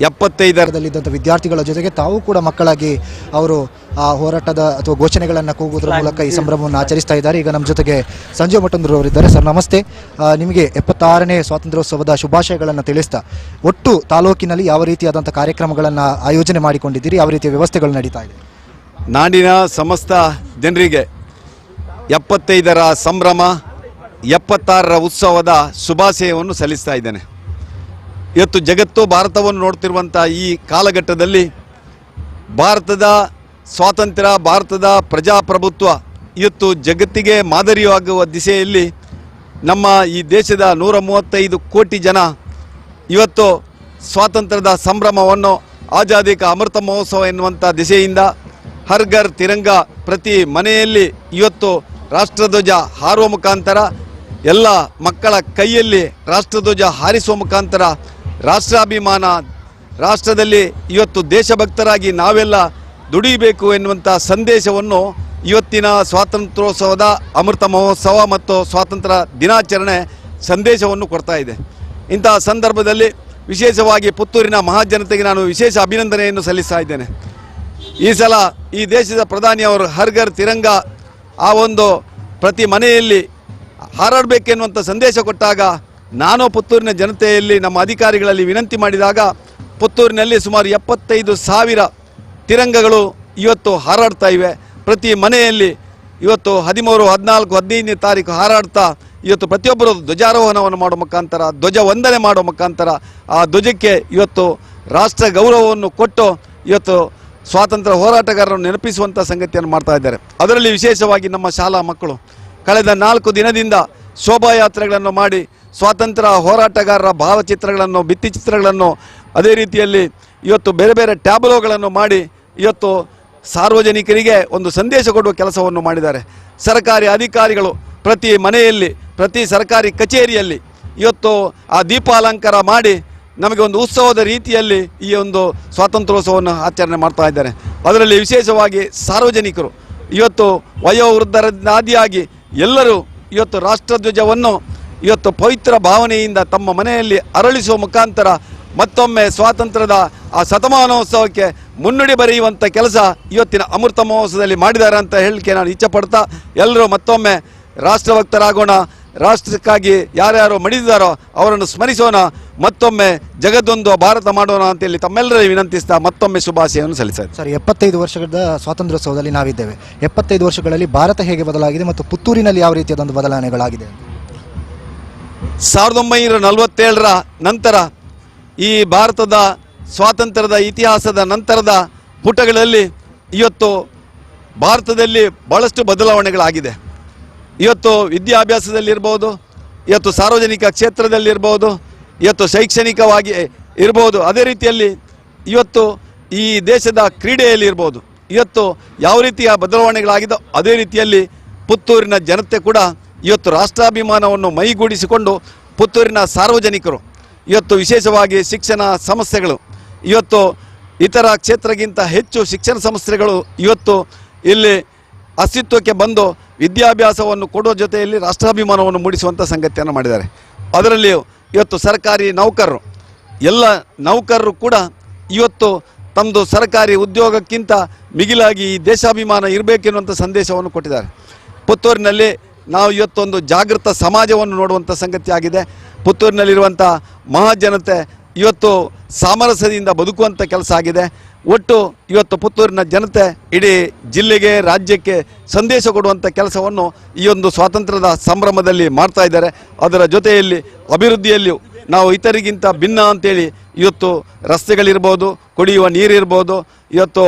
75ರಲ್ಲಿದ್ದಂಥ ವಿದ್ಯಾರ್ಥಿಗಳ ಜೊತೆಗೆ ತಾವು ಕೂಡ ಮಕ್ಕಳಾಗಿ ಅವರು ಆ ಹೋರಾಟದ ಅಥವಾ ಘೋಷಣೆಗಳನ್ನು ಕೂಗುವುದರ ಮೂಲಕ ಈ ಸಂಭ್ರಮವನ್ನು ಆಚರಿಸ್ತಾ ಇದ್ದಾರೆ. ಈಗ ನಮ್ಮ ಜೊತೆಗೆ ಸಂಜೀವ್ ಮಠಂದ್ರು ಅವರಿದ್ದಾರೆ. ಸರ್ ನಮಸ್ತೆ. ನಿಮಗೆ 76ನೇ ಸ್ವಾತಂತ್ರ್ಯೋತ್ಸವದ ಶುಭಾಶಯಗಳನ್ನು ತಿಳಿಸ್ತಾ, ಒಟ್ಟು ತಾಲೂಕಿನಲ್ಲಿ ಯಾವ ರೀತಿಯಾದಂಥ ಕಾರ್ಯಕ್ರಮಗಳನ್ನು ಆಯೋಜನೆ ಮಾಡಿಕೊಂಡಿದ್ದೀರಿ, ಯಾವ ರೀತಿಯ ವ್ಯವಸ್ಥೆಗಳು ನಡೀತಾ ಇದೆ? ನಾಡಿನ ಸಮಸ್ತ ಜನರಿಗೆ 75ರ ಸಂಭ್ರಮ, 76ರ ಉತ್ಸವದ ಶುಭಾಶಯವನ್ನು ಸಲ್ಲಿಸ್ತಾ ಇದ್ದೇನೆ. ಇವತ್ತು ಜಗತ್ತು ಭಾರತವನ್ನು ನೋಡ್ತಿರುವಂಥ ಈ ಕಾಲಘಟ್ಟದಲ್ಲಿ ಭಾರತದ ಸ್ವಾತಂತ್ರ್ಯ, ಭಾರತದ ಪ್ರಜಾಪ್ರಭುತ್ವ ಇವತ್ತು ಜಗತ್ತಿಗೆ ಮಾದರಿಯಾಗುವ ದಿಸೆಯಲ್ಲಿ ನಮ್ಮ ಈ ದೇಶದ 135 ಕೋಟಿ ಜನ ಇವತ್ತು ಸ್ವಾತಂತ್ರ್ಯದ ಸಂಭ್ರಮವನ್ನು ಆಜಾದಿ ಕಾ ಅಮೃತ ಮಹೋತ್ಸವ ಎನ್ನುವಂಥ ದಿಸೆಯಿಂದ ಹರ್ ಘರ್ ತಿರಂಗ, ಪ್ರತಿ ಮನೆಯಲ್ಲಿ ಇವತ್ತು ರಾಷ್ಟ್ರಧ್ವಜ ಹಾರುವ ಮುಖಾಂತರ, ಎಲ್ಲ ಮಕ್ಕಳ ಕೈಯಲ್ಲಿ ರಾಷ್ಟ್ರಧ್ವಜ ಹಾರಿಸುವ ಮುಖಾಂತರ ರಾಷ್ಟ್ರಾಭಿಮಾನ, ರಾಷ್ಟ್ರದಲ್ಲಿ ಇವತ್ತು ದೇಶಭಕ್ತರಾಗಿ ನಾವೆಲ್ಲ ದುಡಿಬೇಕು ಎನ್ನುವಂಥ ಸಂದೇಶವನ್ನು ಇವತ್ತಿನ ಸ್ವಾತಂತ್ರ್ಯೋತ್ಸವದ ಅಮೃತ ಮಹೋತ್ಸವ ಮತ್ತು ಸ್ವಾತಂತ್ರ್ಯ ದಿನಾಚರಣೆ ಸಂದೇಶವನ್ನು ಕೊಡ್ತಾ ಇದೆ. ಇಂತಹ ಸಂದರ್ಭದಲ್ಲಿ ವಿಶೇಷವಾಗಿ ಪುತ್ತೂರಿನ ಮಹಾಜನತೆಗೆ ನಾನು ವಿಶೇಷ ಅಭಿನಂದನೆಯನ್ನು ಸಲ್ಲಿಸ್ತಾ ಇದ್ದೇನೆ. ಈ ಸಲ ಈ ದೇಶದ ಪ್ರಧಾನಿಯವರು ಹರ್ ಘರ್ ತಿರಂಗ ಆ ಒಂದು ಪ್ರತಿ ಮನೆಯಲ್ಲಿ ಹಾರಾಡಬೇಕೆನ್ನುವಂಥ ಸಂದೇಶ ಕೊಟ್ಟಾಗ ನಾನು ಪುತ್ತೂರಿನ ಜನತೆಯಲ್ಲಿ ನಮ್ಮ ಅಧಿಕಾರಿಗಳಲ್ಲಿ ವಿನಂತಿ ಮಾಡಿದಾಗ ಪುತ್ತೂರಿನಲ್ಲಿ ಸುಮಾರು 75,000 ತಿರಂಗಗಳು ಇವತ್ತು ಹಾರಾಡ್ತಾ ಇವೆ. ಪ್ರತಿ ಮನೆಯಲ್ಲಿ ಇವತ್ತು 13, 14, 15ನೇ ತಾರೀಕು ಹಾರಾಡ್ತಾ ಇವತ್ತು ಪ್ರತಿಯೊಬ್ಬರು ಧ್ವಜಾರೋಹಣವನ್ನು ಮಾಡುವ ಮುಖಾಂತರ ಧ್ವಜ ವಂದನೆ ಮಾಡುವ ಮುಖಾಂತರ ಆ ಧ್ವಜಕ್ಕೆ ಇವತ್ತು ರಾಷ್ಟ್ರ ಗೌರವವನ್ನು ಕೊಟ್ಟು ಇವತ್ತು ಸ್ವಾತಂತ್ರ್ಯ ಹೋರಾಟಗಾರರನ್ನು ನೆನಪಿಸುವಂಥ ಸಂಗತಿಯನ್ನು ಮಾಡ್ತಾ ಇದ್ದಾರೆ. ಅದರಲ್ಲಿ ವಿಶೇಷವಾಗಿ ನಮ್ಮ ಶಾಲಾ ಮಕ್ಕಳು ಕಳೆದ 4 ದಿನದಿಂದ ಶೋಭಾಯಾತ್ರೆಗಳನ್ನು ಮಾಡಿ ಸ್ವಾತಂತ್ರ್ಯ ಹೋರಾಟಗಾರರ ಭಾವಚಿತ್ರಗಳನ್ನು, ಭಿತ್ತಿಚಿತ್ರಗಳನ್ನು, ಅದೇ ರೀತಿಯಲ್ಲಿ ಇವತ್ತು ಬೇರೆ ಬೇರೆ ಟ್ಯಾಬ್ಲೋಗಳನ್ನು ಮಾಡಿ ಇವತ್ತು ಸಾರ್ವಜನಿಕರಿಗೆ ಒಂದು ಸಂದೇಶ ಕೊಡುವ ಕೆಲಸವನ್ನು ಮಾಡಿದ್ದಾರೆ. ಸರ್ಕಾರಿ ಅಧಿಕಾರಿಗಳು ಪ್ರತಿ ಮನೆಯಲ್ಲಿ, ಪ್ರತಿ ಸರ್ಕಾರಿ ಕಚೇರಿಯಲ್ಲಿ ಇವತ್ತು ಆ ದೀಪಾಲಂಕಾರ ಮಾಡಿ ನಮಗೆ ಒಂದು ಉತ್ಸವದ ರೀತಿಯಲ್ಲಿ ಈ ಒಂದು ಸ್ವಾತಂತ್ರ್ಯೋತ್ಸವವನ್ನು ಆಚರಣೆ ಮಾಡ್ತಾ ಇದ್ದಾರೆ. ಅದರಲ್ಲಿ ವಿಶೇಷವಾಗಿ ಸಾರ್ವಜನಿಕರು ಇವತ್ತು ವಯೋವೃದ್ಧರಾದಿಯಾಗಿ ಎಲ್ಲರೂ ಇವತ್ತು ರಾಷ್ಟ್ರಧ್ವಜವನ್ನು ಇವತ್ತು ಪವಿತ್ರ ಭಾವನೆಯಿಂದ ತಮ್ಮ ಮನೆಯಲ್ಲಿ ಅರಳಿಸುವ ಮುಖಾಂತರ ಮತ್ತೊಮ್ಮೆ ಸ್ವಾತಂತ್ರ್ಯದ ಆ ಶತಮಾನೋತ್ಸವಕ್ಕೆ ಮುನ್ನುಡಿ ಬರೆಯುವಂಥ ಕೆಲಸ ಇವತ್ತಿನ ಅಮೃತ ಮಹೋತ್ಸವದಲ್ಲಿ ಮಾಡಿದ್ದಾರೆ ಅಂತ ಹೇಳಲಿಕ್ಕೆ ನಾನು ಇಚ್ಛೆಪಡ್ತಾ ಎಲ್ಲರೂ ಮತ್ತೊಮ್ಮೆ ರಾಷ್ಟ್ರಭಕ್ತರಾಗೋಣ. ರಾಷ್ಟ್ರಕ್ಕಾಗಿ ಯಾರ್ಯಾರು ಮಡಿದಿದ್ದಾರೋ ಅವರನ್ನು ಸ್ಮರಿಸೋಣ. ಮತ್ತೊಮ್ಮೆ ಜಗತ್ತೊಂದು ಭಾರತ ಮಾಡೋಣ ಅಂತೇಳಿ ತಮ್ಮೆಲ್ಲರಲ್ಲಿ ವಿನಂತಿಸ್ತಾ ಮತ್ತೊಮ್ಮೆ ಶುಭಾಶಯವನ್ನು ಸಲ್ಲಿಸಿದೆ. ಸರ್, 75 ವರ್ಷದ ಸ್ವಾತಂತ್ರ್ಯೋತ್ಸವದಲ್ಲಿ ನಾವಿದ್ದೇವೆ. 75 ವರ್ಷಗಳಲ್ಲಿ ಭಾರತ ಹೇಗೆ ಬದಲಾಗಿದೆ ಮತ್ತು ಪುತ್ತೂರಿನಲ್ಲಿ ಯಾವ ರೀತಿಯಾದ ಬದಲಾವಣೆಗಳಾಗಿದೆ? 1947ರ ನಂತರ ಈ ಭಾರತದ ಸ್ವಾತಂತ್ರ್ಯದ ಇತಿಹಾಸದ ನಂತರದ ಪುಟಗಳಲ್ಲಿ ಇವತ್ತು ಭಾರತದಲ್ಲಿ ಬಹಳಷ್ಟು ಬದಲಾವಣೆಗಳಾಗಿದೆ. ಇವತ್ತು ವಿದ್ಯಾಭ್ಯಾಸದಲ್ಲಿರ್ಬೋದು, ಇವತ್ತು ಸಾರ್ವಜನಿಕ ಕ್ಷೇತ್ರದಲ್ಲಿರ್ಬೋದು, ಇವತ್ತು ಶೈಕ್ಷಣಿಕವಾಗಿ ಇರ್ಬೋದು, ಅದೇ ರೀತಿಯಲ್ಲಿ ಇವತ್ತು ಈ ದೇಶದ ಕ್ರೀಡೆಯಲ್ಲಿ ಇರ್ಬೋದು, ಇವತ್ತು ಯಾವ ರೀತಿಯ ಬದಲಾವಣೆಗಳಾಗಿದೋ ಅದೇ ರೀತಿಯಲ್ಲಿ ಪುತ್ತೂರಿನ ಜನತೆ ಕೂಡ ಇವತ್ತು ರಾಷ್ಟ್ರಾಭಿಮಾನವನ್ನು ಮೈಗೂಡಿಸಿಕೊಂಡು ಪುತ್ತೂರಿನ ಸಾರ್ವಜನಿಕರು ಇವತ್ತು ವಿಶೇಷವಾಗಿ ಶಿಕ್ಷಣ ಸಂಸ್ಥೆಗಳು ಇವತ್ತು ಇತರ ಕ್ಷೇತ್ರಕ್ಕಿಂತ ಹೆಚ್ಚು ಶಿಕ್ಷಣ ಸಂಸ್ಥೆಗಳು ಇವತ್ತು ಇಲ್ಲಿ ಅಸ್ತಿತ್ವಕ್ಕೆ ಬಂದು ವಿದ್ಯಾಭ್ಯಾಸವನ್ನು ಕೊಡುವ ಜೊತೆಯಲ್ಲಿ ರಾಷ್ಟ್ರಾಭಿಮಾನವನ್ನು ಮೂಡಿಸುವಂಥ ಸಂಗತಿಯನ್ನು ಮಾಡಿದ್ದಾರೆ. ಅದರಲ್ಲಿ ಇವತ್ತು ಸರ್ಕಾರಿ ನೌಕರರು, ಎಲ್ಲ ನೌಕರರು ಕೂಡ ಇವತ್ತು ತಮ್ಮದು ಸರ್ಕಾರಿ ಉದ್ಯೋಗಕ್ಕಿಂತ ಮಿಗಿಲಾಗಿ ಈ ದೇಶಾಭಿಮಾನ ಇರಬೇಕೆನ್ನುವಂಥ ಸಂದೇಶವನ್ನು ಕೊಟ್ಟಿದ್ದಾರೆ. ಪುತ್ತೂರಿನಲ್ಲಿ ನಾವು ಇವತ್ತೊಂದು ಜಾಗೃತ ಸಮಾಜವನ್ನು ನೋಡುವಂಥ ಸಂಗತಿ ಆಗಿದೆ. ಪುತ್ತೂರಿನಲ್ಲಿರುವಂಥ ಮಹಾಜನತೆ ಇವತ್ತು ಸಾಮರಸ್ಯದಿಂದ ಬದುಕುವಂಥ ಕೆಲಸ ಆಗಿದೆ. ಒಟ್ಟು ಇವತ್ತು ಪುತ್ತೂರಿನ ಜನತೆ ಇಡೀ ಜಿಲ್ಲೆಗೆ, ರಾಜ್ಯಕ್ಕೆ ಸಂದೇಶ ಕೊಡುವಂಥ ಕೆಲಸವನ್ನು ಈ ಒಂದು ಸ್ವಾತಂತ್ರ್ಯದ ಸಂಭ್ರಮದಲ್ಲಿ ಮಾಡ್ತಾ ಇದ್ದಾರೆ. ಅದರ ಜೊತೆಯಲ್ಲಿ ಅಭಿವೃದ್ಧಿಯಲ್ಲಿಯೂ ನಾವು ಇತರಿಗಿಂತ ಭಿನ್ನ ಅಂತೇಳಿ ಇವತ್ತು ರಸ್ತೆಗಳಿರ್ಬೋದು, ಕುಡಿಯುವ ನೀರಿರ್ಬೋದು, ಇವತ್ತು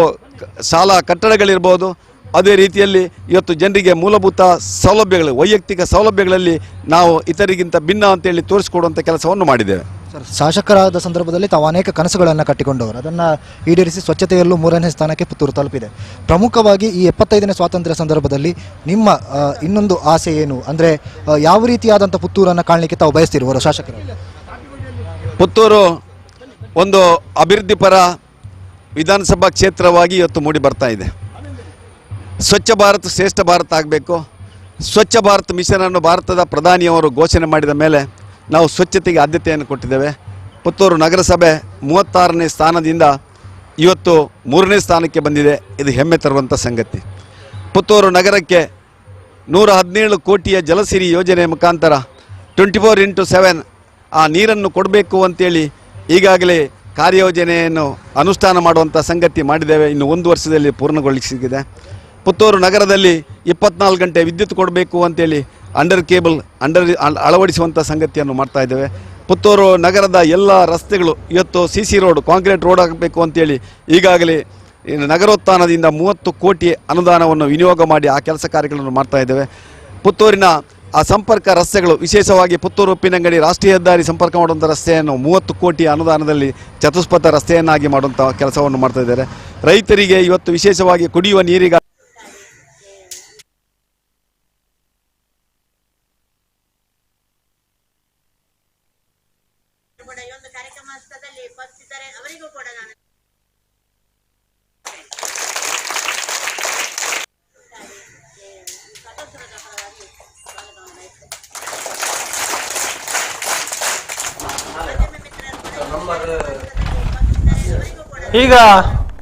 ಶಾಲಾ ಕಟ್ಟಡಗಳಿರ್ಬೋದು, ಅದೇ ರೀತಿಯಲ್ಲಿ ಇವತ್ತು ಜನರಿಗೆ ಮೂಲಭೂತ ಸೌಲಭ್ಯಗಳು, ವೈಯಕ್ತಿಕ ಸೌಲಭ್ಯಗಳಲ್ಲಿ ನಾವು ಇತರಿಗಿಂತ ಭಿನ್ನ ಅಂತೇಳಿ ತೋರಿಸಿಕೊಡುವಂಥ ಕೆಲಸವನ್ನು ಮಾಡಿದ್ದೇವೆ. ಸರ್, ಶಾಸಕರಾದ ಸಂದರ್ಭದಲ್ಲಿ ತಾವು ಅನೇಕ ಕನಸುಗಳನ್ನು ಕಟ್ಟಿಕೊಂಡವರು, ಅದನ್ನು ಈಡೇರಿಸಿ ಸ್ವಚ್ಛತೆಯಲ್ಲೂ 3ನೇ ಸ್ಥಾನಕ್ಕೆ ಪುತ್ತೂರು ತಲುಪಿದೆ. ಪ್ರಮುಖವಾಗಿ ಈ 75ನೇ ಸ್ವಾತಂತ್ರ್ಯ ಸಂದರ್ಭದಲ್ಲಿ ನಿಮ್ಮ ಇನ್ನೊಂದು ಆಸೆ ಏನು? ಅಂದರೆ ಯಾವ ರೀತಿಯಾದಂಥ ಪುತ್ತೂರನ್ನು ಕಾಣಲಿಕ್ಕೆ ತಾವು ಬಯಸ್ತಿರುವರು ಶಾಸಕರು? ಪುತ್ತೂರು ಒಂದು ಅಭಿವೃದ್ಧಿಪರ ವಿಧಾನಸಭಾ ಕ್ಷೇತ್ರವಾಗಿ ಇವತ್ತು ಮೂಡಿ ಬರ್ತಾ ಇದೆ. ಸ್ವಚ್ಛ ಭಾರತ್ ಶ್ರೇಷ್ಠ ಭಾರತ ಆಗಬೇಕು. ಸ್ವಚ್ಛ ಭಾರತ್ ಮಿಷನನ್ನು ಭಾರತದ ಪ್ರಧಾನಿಯವರು ಘೋಷಣೆ ಮಾಡಿದ ಮೇಲೆ ನಾವು ಸ್ವಚ್ಛತೆಗೆ ಆದ್ಯತೆಯನ್ನು ಕೊಟ್ಟಿದ್ದೇವೆ. ಪುತ್ತೂರು ನಗರಸಭೆ 36ನೇ ಸ್ಥಾನದಿಂದ ಇವತ್ತು 3ನೇ ಸ್ಥಾನಕ್ಕೆ ಬಂದಿದೆ. ಇದು ಹೆಮ್ಮೆ ತರುವಂಥ ಸಂಗತಿ. ಪುತ್ತೂರು ನಗರಕ್ಕೆ 117 ಕೋಟಿಯ ಜಲಸಿರಿ ಯೋಜನೆ ಮುಖಾಂತರ 24x7 ಆ ನೀರನ್ನು ಕೊಡಬೇಕು ಅಂತೇಳಿ ಈಗಾಗಲೇ ಕಾರ್ಯಯೋಜನೆಯನ್ನು ಅನುಷ್ಠಾನ ಮಾಡುವಂಥ ಸಂಗತಿ ಮಾಡಿದ್ದೇವೆ. ಇನ್ನು 1 ವರ್ಷದಲ್ಲಿ ಪೂರ್ಣಗೊಳಿಸಿದೆ. ಪುತ್ತೂರು ನಗರದಲ್ಲಿ 24 ಗಂಟೆ ವಿದ್ಯುತ್ ಕೊಡಬೇಕು ಅಂತೇಳಿ ಅಂಡರ್ ಕೇಬಲ್ ಅಳವಡಿಸುವಂಥ ಸಂಗತಿಯನ್ನು ಮಾಡ್ತಾ ಇದ್ದೇವೆ. ಪುತ್ತೂರು ನಗರದ ಎಲ್ಲ ರಸ್ತೆಗಳು ಇವತ್ತು CC ರೋಡ್, ಕಾಂಕ್ರೀಟ್ ರೋಡ್ ಆಗಬೇಕು ಅಂತೇಳಿ ಈಗಾಗಲೇ ನಗರೋತ್ಥಾನದಿಂದ 30 ಕೋಟಿ ಅನುದಾನವನ್ನು ವಿನಿಯೋಗ ಮಾಡಿ ಆ ಕೆಲಸ ಕಾರ್ಯಗಳನ್ನು ಮಾಡ್ತಾ ಇದ್ದೇವೆ. ಪುತ್ತೂರಿನ ಆ ಸಂಪರ್ಕ ರಸ್ತೆಗಳು, ವಿಶೇಷವಾಗಿ ಪುತ್ತೂರು ಉಪ್ಪಿನಂಗಡಿ ರಾಷ್ಟ್ರೀಯ ಹೆದ್ದಾರಿ ಸಂಪರ್ಕ ಮಾಡುವಂಥ ರಸ್ತೆಯನ್ನು 30 ಕೋಟಿ ಅನುದಾನದಲ್ಲಿ ಚತುಷ್ಪಥ ರಸ್ತೆಯನ್ನಾಗಿ ಮಾಡುವಂಥ ಕೆಲಸವನ್ನು ಮಾಡ್ತಾ ಇದ್ದಾರೆ. ರೈತರಿಗೆ ಇವತ್ತು ವಿಶೇಷವಾಗಿ ಕುಡಿಯುವ ನೀರಿಗೆ ಈಗ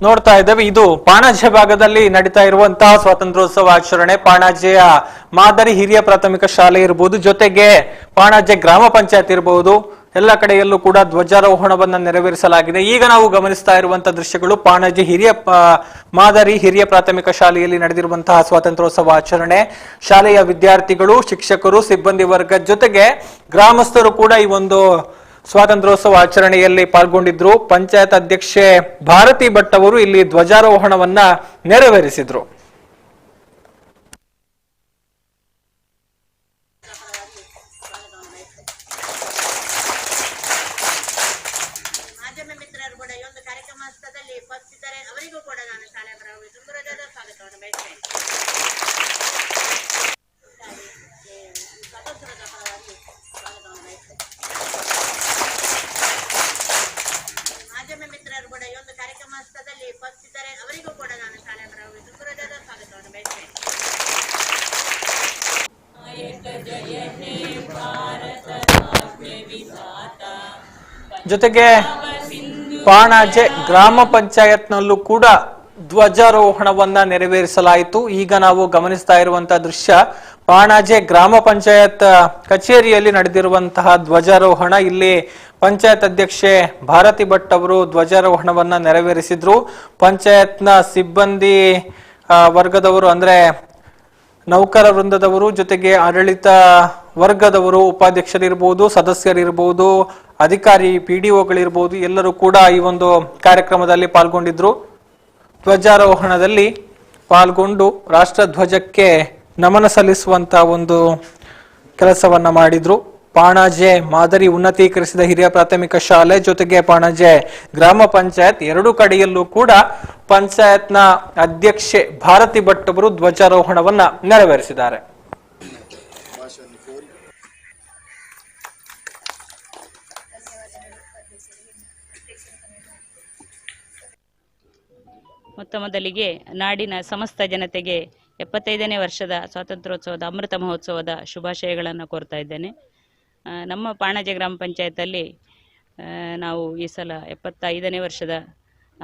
ನೋಡ್ತಾ ಇದ್ದೇವೆ, ಇದು ಪಾಣಾಜೆ ಭಾಗದಲ್ಲಿ ನಡೀತಾ ಇರುವಂತಹ ಸ್ವಾತಂತ್ರ್ಯೋತ್ಸವ ಆಚರಣೆ. ಪಾಣಾಜೆಯ ಮಾದರಿ ಹಿರಿಯ ಪ್ರಾಥಮಿಕ ಶಾಲೆ ಇರಬಹುದು, ಜೊತೆಗೆ ಪಾಣಾಜೆ ಗ್ರಾಮ ಪಂಚಾಯತ್ ಇರಬಹುದು, ಎಲ್ಲ ಕಡೆಯಲ್ಲೂ ಕೂಡ ಧ್ವಜಾರೋಹಣವನ್ನ ನೆರವೇರಿಸಲಾಗಿದೆ. ಈಗ ನಾವು ಗಮನಿಸ್ತಾ ಇರುವಂತಹ ದೃಶ್ಯಗಳು ಪಾಣಾಜೆ ಮಾದರಿ ಹಿರಿಯ ಪ್ರಾಥಮಿಕ ಶಾಲೆಯಲ್ಲಿ ನಡೆದಿರುವಂತಹ ಸ್ವಾತಂತ್ರ್ಯೋತ್ಸವ ಆಚರಣೆ. ಶಾಲೆಯ ವಿದ್ಯಾರ್ಥಿಗಳು, ಶಿಕ್ಷಕರು, ಸಿಬ್ಬಂದಿ ವರ್ಗ ಜೊತೆಗೆ ಗ್ರಾಮಸ್ಥರು ಕೂಡ ಈ ಒಂದು ಸ್ವಾತಂತ್ರ್ಯೋತ್ಸವ ಆಚರಣೆಯಲ್ಲಿ ಪಾಲ್ಗೊಂಡಿದ್ರು. ಪಂಚಾಯತ್ ಅಧ್ಯಕ್ಷೆ ಭಾರತಿ ಭಟ್ ಅವರು ಇಲ್ಲಿ ಧ್ವಜಾರೋಹಣವನ್ನ ನೆರವೇರಿಸಿದ್ರು. ಜೊತೆಗೆ ಪಾಣಾಜೆ ಗ್ರಾಮ ಪಂಚಾಯತ್ನಲ್ಲೂ ಕೂಡ ಧ್ವಜಾರೋಹಣವನ್ನ ನೆರವೇರಿಸಲಾಯಿತು. ಈಗ ನಾವು ಗಮನಿಸ್ತಾ ಇರುವಂತಹ ದೃಶ್ಯ ಪಾಣಾಜೆ ಗ್ರಾಮ ಪಂಚಾಯತ್ ಕಚೇರಿಯಲ್ಲಿ ನಡೆದಿರುವಂತಹ ಧ್ವಜಾರೋಹಣ. ಇಲ್ಲಿ ಪಂಚಾಯತ್ ಅಧ್ಯಕ್ಷೆ ಭಾರತಿ ಭಟ್ ಅವರು ಧ್ವಜಾರೋಹಣವನ್ನ ನೆರವೇರಿಸಿದ್ರು. ಪಂಚಾಯತ್ನ ಸಿಬ್ಬಂದಿ ವರ್ಗದವರು ಅಂದ್ರೆ ನೌಕರ ವೃಂದದವರು, ಜೊತೆಗೆ ಆಡಳಿತ ವರ್ಗದವರು, ಉಪಾಧ್ಯಕ್ಷರಿರ್ಬೋದು, ಸದಸ್ಯರಿರ್ಬೋದು, ಅಧಿಕಾರಿ PDOಗಳಿರ್ಬೋದು, ಎಲ್ಲರೂ ಕೂಡ ಈ ಒಂದು ಕಾರ್ಯಕ್ರಮದಲ್ಲಿ ಪಾಲ್ಗೊಂಡಿದ್ರು. ಧ್ವಜಾರೋಹಣದಲ್ಲಿ ಪಾಲ್ಗೊಂಡು ರಾಷ್ಟ್ರ ಧ್ವಜಕ್ಕೆ ನಮನ ಸಲ್ಲಿಸುವಂತ ಒಂದು ಕೆಲಸವನ್ನ ಮಾಡಿದ್ರು. ಪಾಣಾಜೆ ಮಾದರಿ ಉನ್ನತೀಕರಿಸಿದ ಹಿರಿಯ ಪ್ರಾಥಮಿಕ ಶಾಲೆ ಜೊತೆಗೆ ಪಾಣಾಜೆ ಗ್ರಾಮ ಪಂಚಾಯತ್ ಎರಡೂ ಕಡೆಯಲ್ಲೂ ಕೂಡ ಪಂಚಾಯತ್ನ ಅಧ್ಯಕ್ಷೆ ಭಾರತಿ ಭಟ್ ಅವರು ಧ್ವಜಾರೋಹಣವನ್ನ ನೆರವೇರಿಸಿದ್ದಾರೆ. ಮೊದಲಿಗೆ ನಾಡಿನ ಸಮಸ್ತ ಜನತೆಗೆ 75ನೇ ವರ್ಷದ ಸ್ವಾತಂತ್ರ್ಯೋತ್ಸವದ ಅಮೃತ ಮಹೋತ್ಸವದ ಶುಭಾಶಯಗಳನ್ನು ಕೋರ್ತಾ ಇದ್ದೇನೆ. ನಮ್ಮ ಪಾಣಾಜೆ ಗ್ರಾಮ ಪಂಚಾಯತಲ್ಲಿ ನಾವು ಈ ಸಲ 75ನೇ ವರ್ಷದ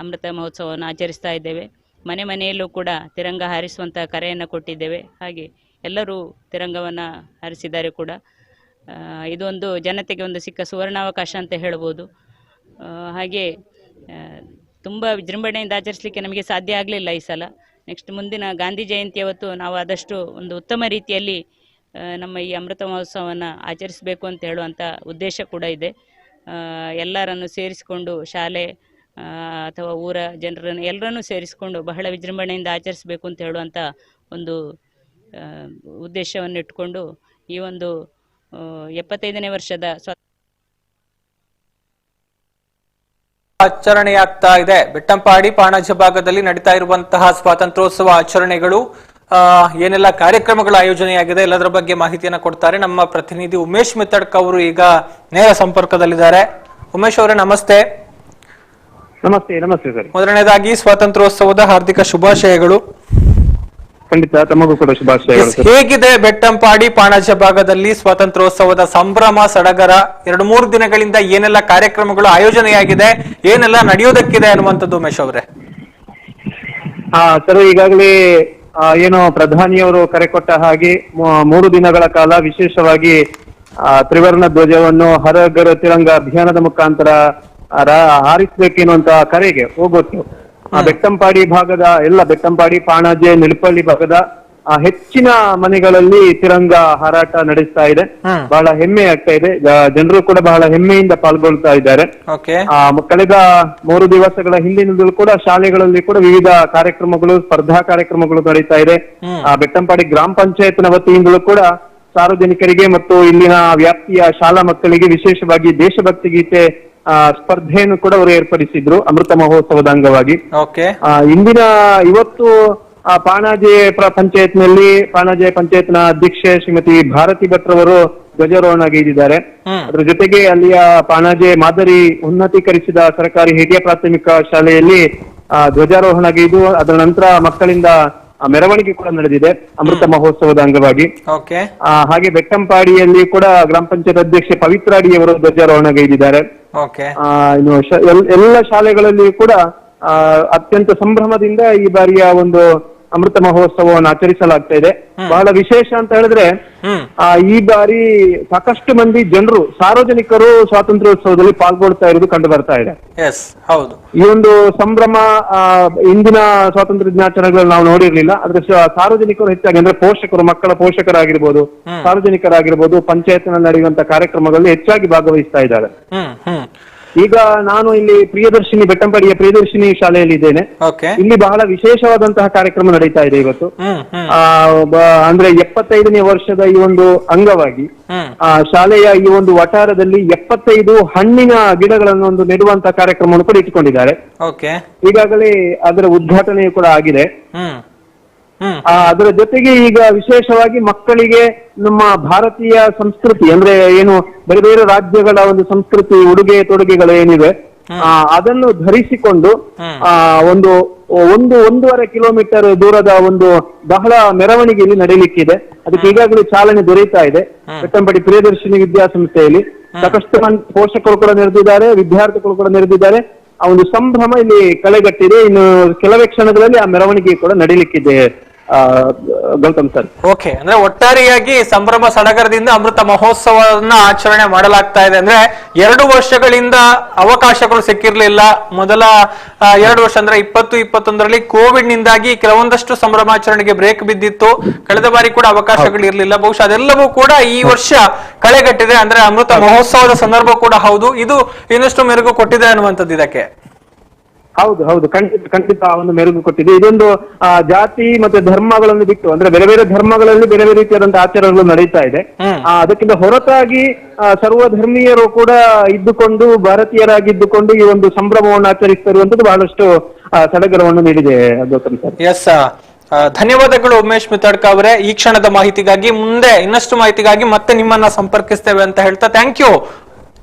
ಅಮೃತ ಮಹೋತ್ಸವವನ್ನು ಆಚರಿಸ್ತಾ ಇದ್ದೇವೆ. ಮನೆ ಮನೆಯಲ್ಲೂ ಕೂಡ ತಿರಂಗ ಹಾರಿಸುವಂಥ ಕರೆಯನ್ನು ಕೊಟ್ಟಿದ್ದೇವೆ. ಹಾಗೆ ಎಲ್ಲರೂ ತಿರಂಗವನ್ನು ಹಾರಿಸಿದ್ದಾರೆ ಕೂಡ. ಇದೊಂದು ಜನತೆಗೆ ಒಂದು ಸಿಕ್ಕ ಸುವರ್ಣಾವಕಾಶ ಅಂತ ಹೇಳ್ಬೋದು. ಹಾಗೆ ತುಂಬ ವಿಜೃಂಭಣೆಯಿಂದ ಆಚರಿಸಲಿಕ್ಕೆ ನಮಗೆ ಸಾಧ್ಯ ಆಗಲಿಲ್ಲ ಈ ಸಲ. ನೆಕ್ಸ್ಟ್ ಮುಂದಿನ ಗಾಂಧಿ ಜಯಂತಿಯವತ್ತು ನಾವು ಆದಷ್ಟು ಒಂದು ಉತ್ತಮ ರೀತಿಯಲ್ಲಿ ನಮ್ಮ ಈ ಅಮೃತ ಮಹೋತ್ಸವವನ್ನು ಆಚರಿಸಬೇಕು ಅಂತ ಹೇಳುವಂಥ ಉದ್ದೇಶ ಕೂಡ ಇದೆ. ಎಲ್ಲರನ್ನು ಸೇರಿಸಿಕೊಂಡು ಶಾಲೆ ಅಥವಾ ಊರ ಜನರನ್ನು ಎಲ್ಲರನ್ನೂ ಸೇರಿಸಿಕೊಂಡು ಬಹಳ ವಿಜೃಂಭಣೆಯಿಂದ ಆಚರಿಸಬೇಕು ಅಂತ ಹೇಳುವಂಥ ಒಂದು ಉದ್ದೇಶವನ್ನು ಇಟ್ಕೊಂಡು ಈ ಒಂದು 75ನೇ ವರ್ಷದ ಆಚರಣೆಯಾಗ್ತಾ ಇದೆ. ಬೆಟ್ಟಂಪಾಡಿ ಪಾಣಾಜೆ ಭಾಗದಲ್ಲಿ ನಡೀತಾ ಇರುವಂತಹ ಸ್ವಾತಂತ್ರ್ಯೋತ್ಸವ ಆಚರಣೆಗಳು, ಏನೆಲ್ಲ ಕಾರ್ಯಕ್ರಮಗಳ ಆಯೋಜನೆಯಾಗಿದೆ ಎಲ್ಲದರ ಬಗ್ಗೆ ಮಾಹಿತಿಯನ್ನ ಕೊಡ್ತಾರೆ ನಮ್ಮ ಪ್ರತಿನಿಧಿ ಉಮೇಶ್ ಮಿತ್ತಡ್ಕ ಅವರು. ಈಗ ನೇರ ಸಂಪರ್ಕದಲ್ಲಿದ್ದಾರೆ. ಉಮೇಶ್ ಅವರೇ ನಮಸ್ತೆ. ನಮಸ್ತೆ. ನಮಸ್ತೆ ಸರ್. ಮೊದಲನೇದಾಗಿ ಸ್ವಾತಂತ್ರ್ಯೋತ್ಸವದ ಹಾರ್ದಿಕ ಶುಭಾಶಯಗಳು. ಖಂಡಿತ ತಮಗೂ ಕೂಡ ಶುಭಾಶಯಗಳು. ಹೇಗಿದೆ ಬೆಟ್ಟಂಪಾಡಿ ಪಾಣಾಜೆ ಭಾಗದಲ್ಲಿ ಸ್ವಾತಂತ್ರ್ಯೋತ್ಸವದ ಸಂಭ್ರಮ ಸಡಗರ? 2-3 ದಿನಗಳಿಂದ ಏನೆಲ್ಲ ಕಾರ್ಯಕ್ರಮಗಳು ಆಯೋಜನೆಯಾಗಿದೆ, ಏನೆಲ್ಲ ನಡೆಯೋದಕ್ಕಿದೆ ಅನ್ನುವಂಥದ್ದು ಉಮೇಶ್ ಅವರೇ? ಸರ್, ಈಗಾಗಲೇ ಏನು ಪ್ರಧಾನಿಯವರು ಕರೆ ಕೊಟ್ಟ ಹಾಗೆ 3 ದಿನಗಳ ಕಾಲ ವಿಶೇಷವಾಗಿ ತ್ರಿವರ್ಣ ಧ್ವಜವನ್ನು ಹರ ಘರ್ ತಿರಂಗ ಅಭಿಯಾನದ ಮುಖಾಂತರ ಹಾರಿಸಬೇಕೆನ್ನುವಂತ ಕರೆಗೆ ಹೋಗೊಟ್ಟು ಬೆಟ್ಟಂಪಾಡಿ ಭಾಗದ ಎಲ್ಲ ಬೆಟ್ಟಂಪಾಡಿ, ಪಾಣಾಜೆ, ನಿಲಪಳ್ಳಿ ಭಾಗದ ಹೆಚ್ಚಿನ ಮನೆಗಳಲ್ಲಿ ತಿರಂಗ ಹಾರಾಟ ನಡೆಸ್ತಾ ಇದೆ. ಬಹಳ ಹೆಮ್ಮೆ ಆಗ್ತಾ ಇದೆ. ಜನರು ಕೂಡ ಬಹಳ ಹೆಮ್ಮೆಯಿಂದ ಪಾಲ್ಗೊಳ್ತಾ ಇದ್ದಾರೆ. ಕಳೆದ 3 ದಿವಸಗಳ ಹಿಂದಿನಿಂದಲೂ ಕೂಡ ಶಾಲೆಗಳಲ್ಲಿ ಕೂಡ ವಿವಿಧ ಕಾರ್ಯಕ್ರಮಗಳು, ಸ್ಪರ್ಧಾ ಕಾರ್ಯಕ್ರಮಗಳು ನಡೀತಾ ಇದೆ. ಬೆಟ್ಟಂಪಾಡಿ ಗ್ರಾಮ ಪಂಚಾಯತ್ನ ವತಿಯಿಂದಲೂ ಕೂಡ ಸಾರ್ವಜನಿಕರಿಗೆ ಮತ್ತು ಇಲ್ಲಿನ ವ್ಯಾಪ್ತಿಯ ಶಾಲಾ ಮಕ್ಕಳಿಗೆ ವಿಶೇಷವಾಗಿ ದೇಶಭಕ್ತಿ ಗೀತೆ ಸ್ಪರ್ಧೆಯನ್ನು ಕೂಡ ಅವರು ಏರ್ಪಡಿಸಿದ್ರು ಅಮೃತ ಮಹೋತ್ಸವದ ಅಂಗವಾಗಿ. ಇವತ್ತು ಪಾಣಾಜೆ ಪಂಚಾಯತ್ನಲ್ಲಿ ಪಾಣಾಜೆ ಪಂಚಾಯತ್ನ ಅಧ್ಯಕ್ಷೆ ಶ್ರೀಮತಿ ಭಾರತಿ ಭಟ್ ಅವರು ಧ್ವಜಾರೋಹಣಗೈದಿದ್ದಾರೆ. ಅದರ ಜೊತೆಗೆ ಅಲ್ಲಿಯ ಪಾಣಾಜೆ ಮಾದರಿ ಉನ್ನತೀಕರಿಸಿದ ಸರ್ಕಾರಿ ಹಿರಿಯ ಪ್ರಾಥಮಿಕ ಶಾಲೆಯಲ್ಲಿ ಧ್ವಜಾರೋಹಣಗೈದು ಅದರ ನಂತರ ಮಕ್ಕಳಿಂದ ಮೆರವಣಿಗೆ ಕೂಡ ನಡೆದಿದೆ ಅಮೃತ ಮಹೋತ್ಸವದ ಅಂಗವಾಗಿ. ಹಾಗೆ ಬೆಟ್ಟಂಪಾಡಿಯಲ್ಲಿ ಕೂಡ ಗ್ರಾಮ ಪಂಚಾಯತ್ ಅಧ್ಯಕ್ಷೆ ಪವಿತ್ರಾಡಿ ಅವರು ಧ್ವಜಾರೋಹಣಗೈದಿದ್ದಾರೆ. ಇನ್ನು ಎಲ್ಲ ಶಾಲೆಗಳಲ್ಲಿ ಕೂಡ ಅತ್ಯಂತ ಸಂಭ್ರಮದಿಂದ ಈ ಬಾರಿಯ ಒಂದು ಅಮೃತ ಮಹೋತ್ಸವವನ್ನು ಆಚರಿಸಲಾಗ್ತಾ ಇದೆ. ಬಹಳ ವಿಶೇಷ ಅಂತ ಹೇಳಿದ್ರೆ ಈ ಬಾರಿ ಸಾಕಷ್ಟು ಮಂದಿ ಜನರು ಸಾರ್ವಜನಿಕರು ಸ್ವಾತಂತ್ರ್ಯೋತ್ಸವದಲ್ಲಿ ಪಾಲ್ಗೊಳ್ತಾ ಇರೋದು ಕಂಡು ಬರ್ತಾ ಇದೆ. ಈ ಒಂದು ಸಂಭ್ರಮ ಇಂದಿನ ಸ್ವಾತಂತ್ರ್ಯ ದಿನಾಚರಣೆಗಳಲ್ಲಿ ನಾವು ನೋಡಿರ್ಲಿಲ್ಲ. ಆದ್ರೆ ಸಾರ್ವಜನಿಕರು ಹೆಚ್ಚಾಗಿ ಅಂದ್ರೆ ಪೋಷಕರು, ಮಕ್ಕಳ ಪೋಷಕರಾಗಿರ್ಬೋದು, ಸಾರ್ವಜನಿಕರಾಗಿರ್ಬೋದು, ಪಂಚಾಯತ್ನಲ್ಲಿ ನಡೆಯುವಂತ ಕಾರ್ಯಕ್ರಮಗಳಲ್ಲಿ ಹೆಚ್ಚಾಗಿ ಭಾಗವಹಿಸ್ತಾ ಇದ್ದಾರೆ. ಈಗ ನಾನು ಇಲ್ಲಿ ಪ್ರಿಯದರ್ಶಿನಿ ಬೆಟ್ಟಂಪಾಡಿಯ ಪ್ರಿಯದರ್ಶಿನಿ ಶಾಲೆಯಲ್ಲಿ ಇದ್ದೇನೆ. ಇಲ್ಲಿ ಬಹಳ ವಿಶೇಷವಾದಂತಹ ಕಾರ್ಯಕ್ರಮ ನಡೀತಾ ಇದೆ ಇವತ್ತು. ಅಂದ್ರೆ 75ನೇ ವರ್ಷದ ಈ ಒಂದು ಅಂಗವಾಗಿ ಶಾಲೆಯ ಈ ಒಂದು ವಠಾರದಲ್ಲಿ 75 ಹಣ್ಣಿನ ಗಿಡಗಳನ್ನು ಒಂದು ನೆಡುವಂತಹ ಕಾರ್ಯಕ್ರಮವನ್ನು ಕೂಡ ಇಟ್ಟುಕೊಂಡಿದ್ದಾರೆ. ಈಗಾಗಲೇ ಅದರ ಉದ್ಘಾಟನೆಯೂ ಕೂಡ ಆಗಿದೆ. ಅದರ ಜೊತೆಗೆ ಈಗ ವಿಶೇಷವಾಗಿ ಮಕ್ಕಳಿಗೆ ನಮ್ಮ ಭಾರತೀಯ ಸಂಸ್ಕೃತಿ ಅಂದ್ರೆ ಏನು ಬೇರೆ ಬೇರೆ ರಾಜ್ಯಗಳ ಒಂದು ಸಂಸ್ಕೃತಿ ಉಡುಗೆ ತೊಡುಗೆಗಳು ಏನಿವೆ ಅದನ್ನು ಧರಿಸಿಕೊಂಡು ಒಂದೂವರೆ ಕಿಲೋಮೀಟರ್ ದೂರದ ಒಂದು ಬಹಳ ಮೆರವಣಿಗೆಯಲ್ಲಿ ನಡೆಯಲಿಕ್ಕಿದೆ. ಅದಕ್ಕೆ ಈಗಾಗಲೇ ಚಾಲನೆ ದೊರೆಯುತ್ತಾ ಇದೆ ಬೆಟ್ಟಂಪಾಡಿ ಪ್ರಿಯದರ್ಶಿನಿ ವಿದ್ಯಾಸಂಸ್ಥೆಯಲ್ಲಿ. ಸಾಕಷ್ಟು ಮಂದಿ ಪೋಷಕರು ಕೂಡ ನೆರೆದಿದ್ದಾರೆ, ವಿದ್ಯಾರ್ಥಿಗಳು ಕೂಡ ನೆರೆದಿದ್ದಾರೆ. ಆ ಒಂದು ಸಂಭ್ರಮ ಇಲ್ಲಿ ಕಳೆಗಟ್ಟಿದೆ. ಇನ್ನು ಕೆಲವೇ ಕ್ಷಣಗಳಲ್ಲಿ ಆ ಮೆರವಣಿಗೆ ಕೂಡ ನಡೀಲಿಕ್ಕಿದೆ. ಗೌತಮ್ ಸರ್, ಅಂದ್ರೆ ಒಟ್ಟಾರೆಯಾಗಿ ಸಂಭ್ರಮ ಸಡಗರದಿಂದ ಅಮೃತ ಮಹೋತ್ಸವವನ್ನ ಆಚರಣೆ ಮಾಡಲಾಗ್ತಾ ಇದೆ. ಅಂದ್ರೆ 2 ವರ್ಷಗಳಿಂದ ಅವಕಾಶಗಳು ಸಿಕ್ಕಿರ್ಲಿಲ್ಲ. ಮೊದಲ 2 ವರ್ಷ ಅಂದ್ರೆ 2021ರಲ್ಲಿ ಕೋವಿಡ್ ನಿಂದಾಗಿ ಕೆಲವೊಂದಷ್ಟು ಸಂಭ್ರಮಾಚರಣೆಗೆ ಬ್ರೇಕ್ ಬಿದ್ದಿತ್ತು. ಕಳೆದ ಬಾರಿ ಕೂಡ ಅವಕಾಶಗಳು ಇರಲಿಲ್ಲ. ಬಹುಶಃ ಅದೆಲ್ಲವೂ ಕೂಡ ಈ ವರ್ಷ ಕಳೆಗಟ್ಟಿದೆ. ಅಂದ್ರೆ ಅಮೃತ ಮಹೋತ್ಸವದ ಸಂದರ್ಭ ಕೂಡ ಹೌದು, ಇದು ಇನ್ನಷ್ಟು ಮೆರುಗು ಕೊಟ್ಟಿದೆ ಅನ್ನುವಂಥದ್ದು ಇದಕ್ಕೆ. ಹೌದು, ಖಂಡಿತ ಒಂದು ಮೆರುಗು ಕೊಟ್ಟಿದೆ. ಇದೊಂದು ಜಾತಿ ಮತ್ತೆ ಧರ್ಮಗಳನ್ನು ಬಿಟ್ಟು ಅಂದ್ರೆ ಬೇರೆ ಬೇರೆ ಧರ್ಮಗಳಲ್ಲಿ ಬೇರೆ ಬೇರೆ ರೀತಿಯಾದಂತಹ ಆಚರಣೆಗಳು ನಡೀತಾ ಇದೆ. ಅದಕ್ಕಿಂತ ಹೊರತಾಗಿ ಸರ್ವಧರ್ಮೀಯರು ಕೂಡ ಇದ್ದುಕೊಂಡು ಭಾರತೀಯರಾಗಿದ್ದುಕೊಂಡು ಈ ಒಂದು ಸಂಭ್ರಮವನ್ನು ಆಚರಿಸ್ತಾ ಇರುವಂತದ್ದು ಬಹಳಷ್ಟು ಸಡಗರವನ್ನು ನೀಡಿದೆ ಗೌತಮ್ ಸರ್. ಎಸ್, ಧನ್ಯವಾದಗಳು ಉಮೇಶ್ ಮಿತಾಡ್ಕ ಅವರೇ. ಈ ಕ್ಷಣದ ಮಾಹಿತಿಗಾಗಿ, ಮುಂದೆ ಇನ್ನಷ್ಟು ಮಾಹಿತಿಗಾಗಿ ಮತ್ತೆ ನಿಮ್ಮನ್ನ ಸಂಪರ್ಕಿಸ್ತೇವೆ ಅಂತ ಹೇಳ್ತಾ ಥ್ಯಾಂಕ್ ಯು.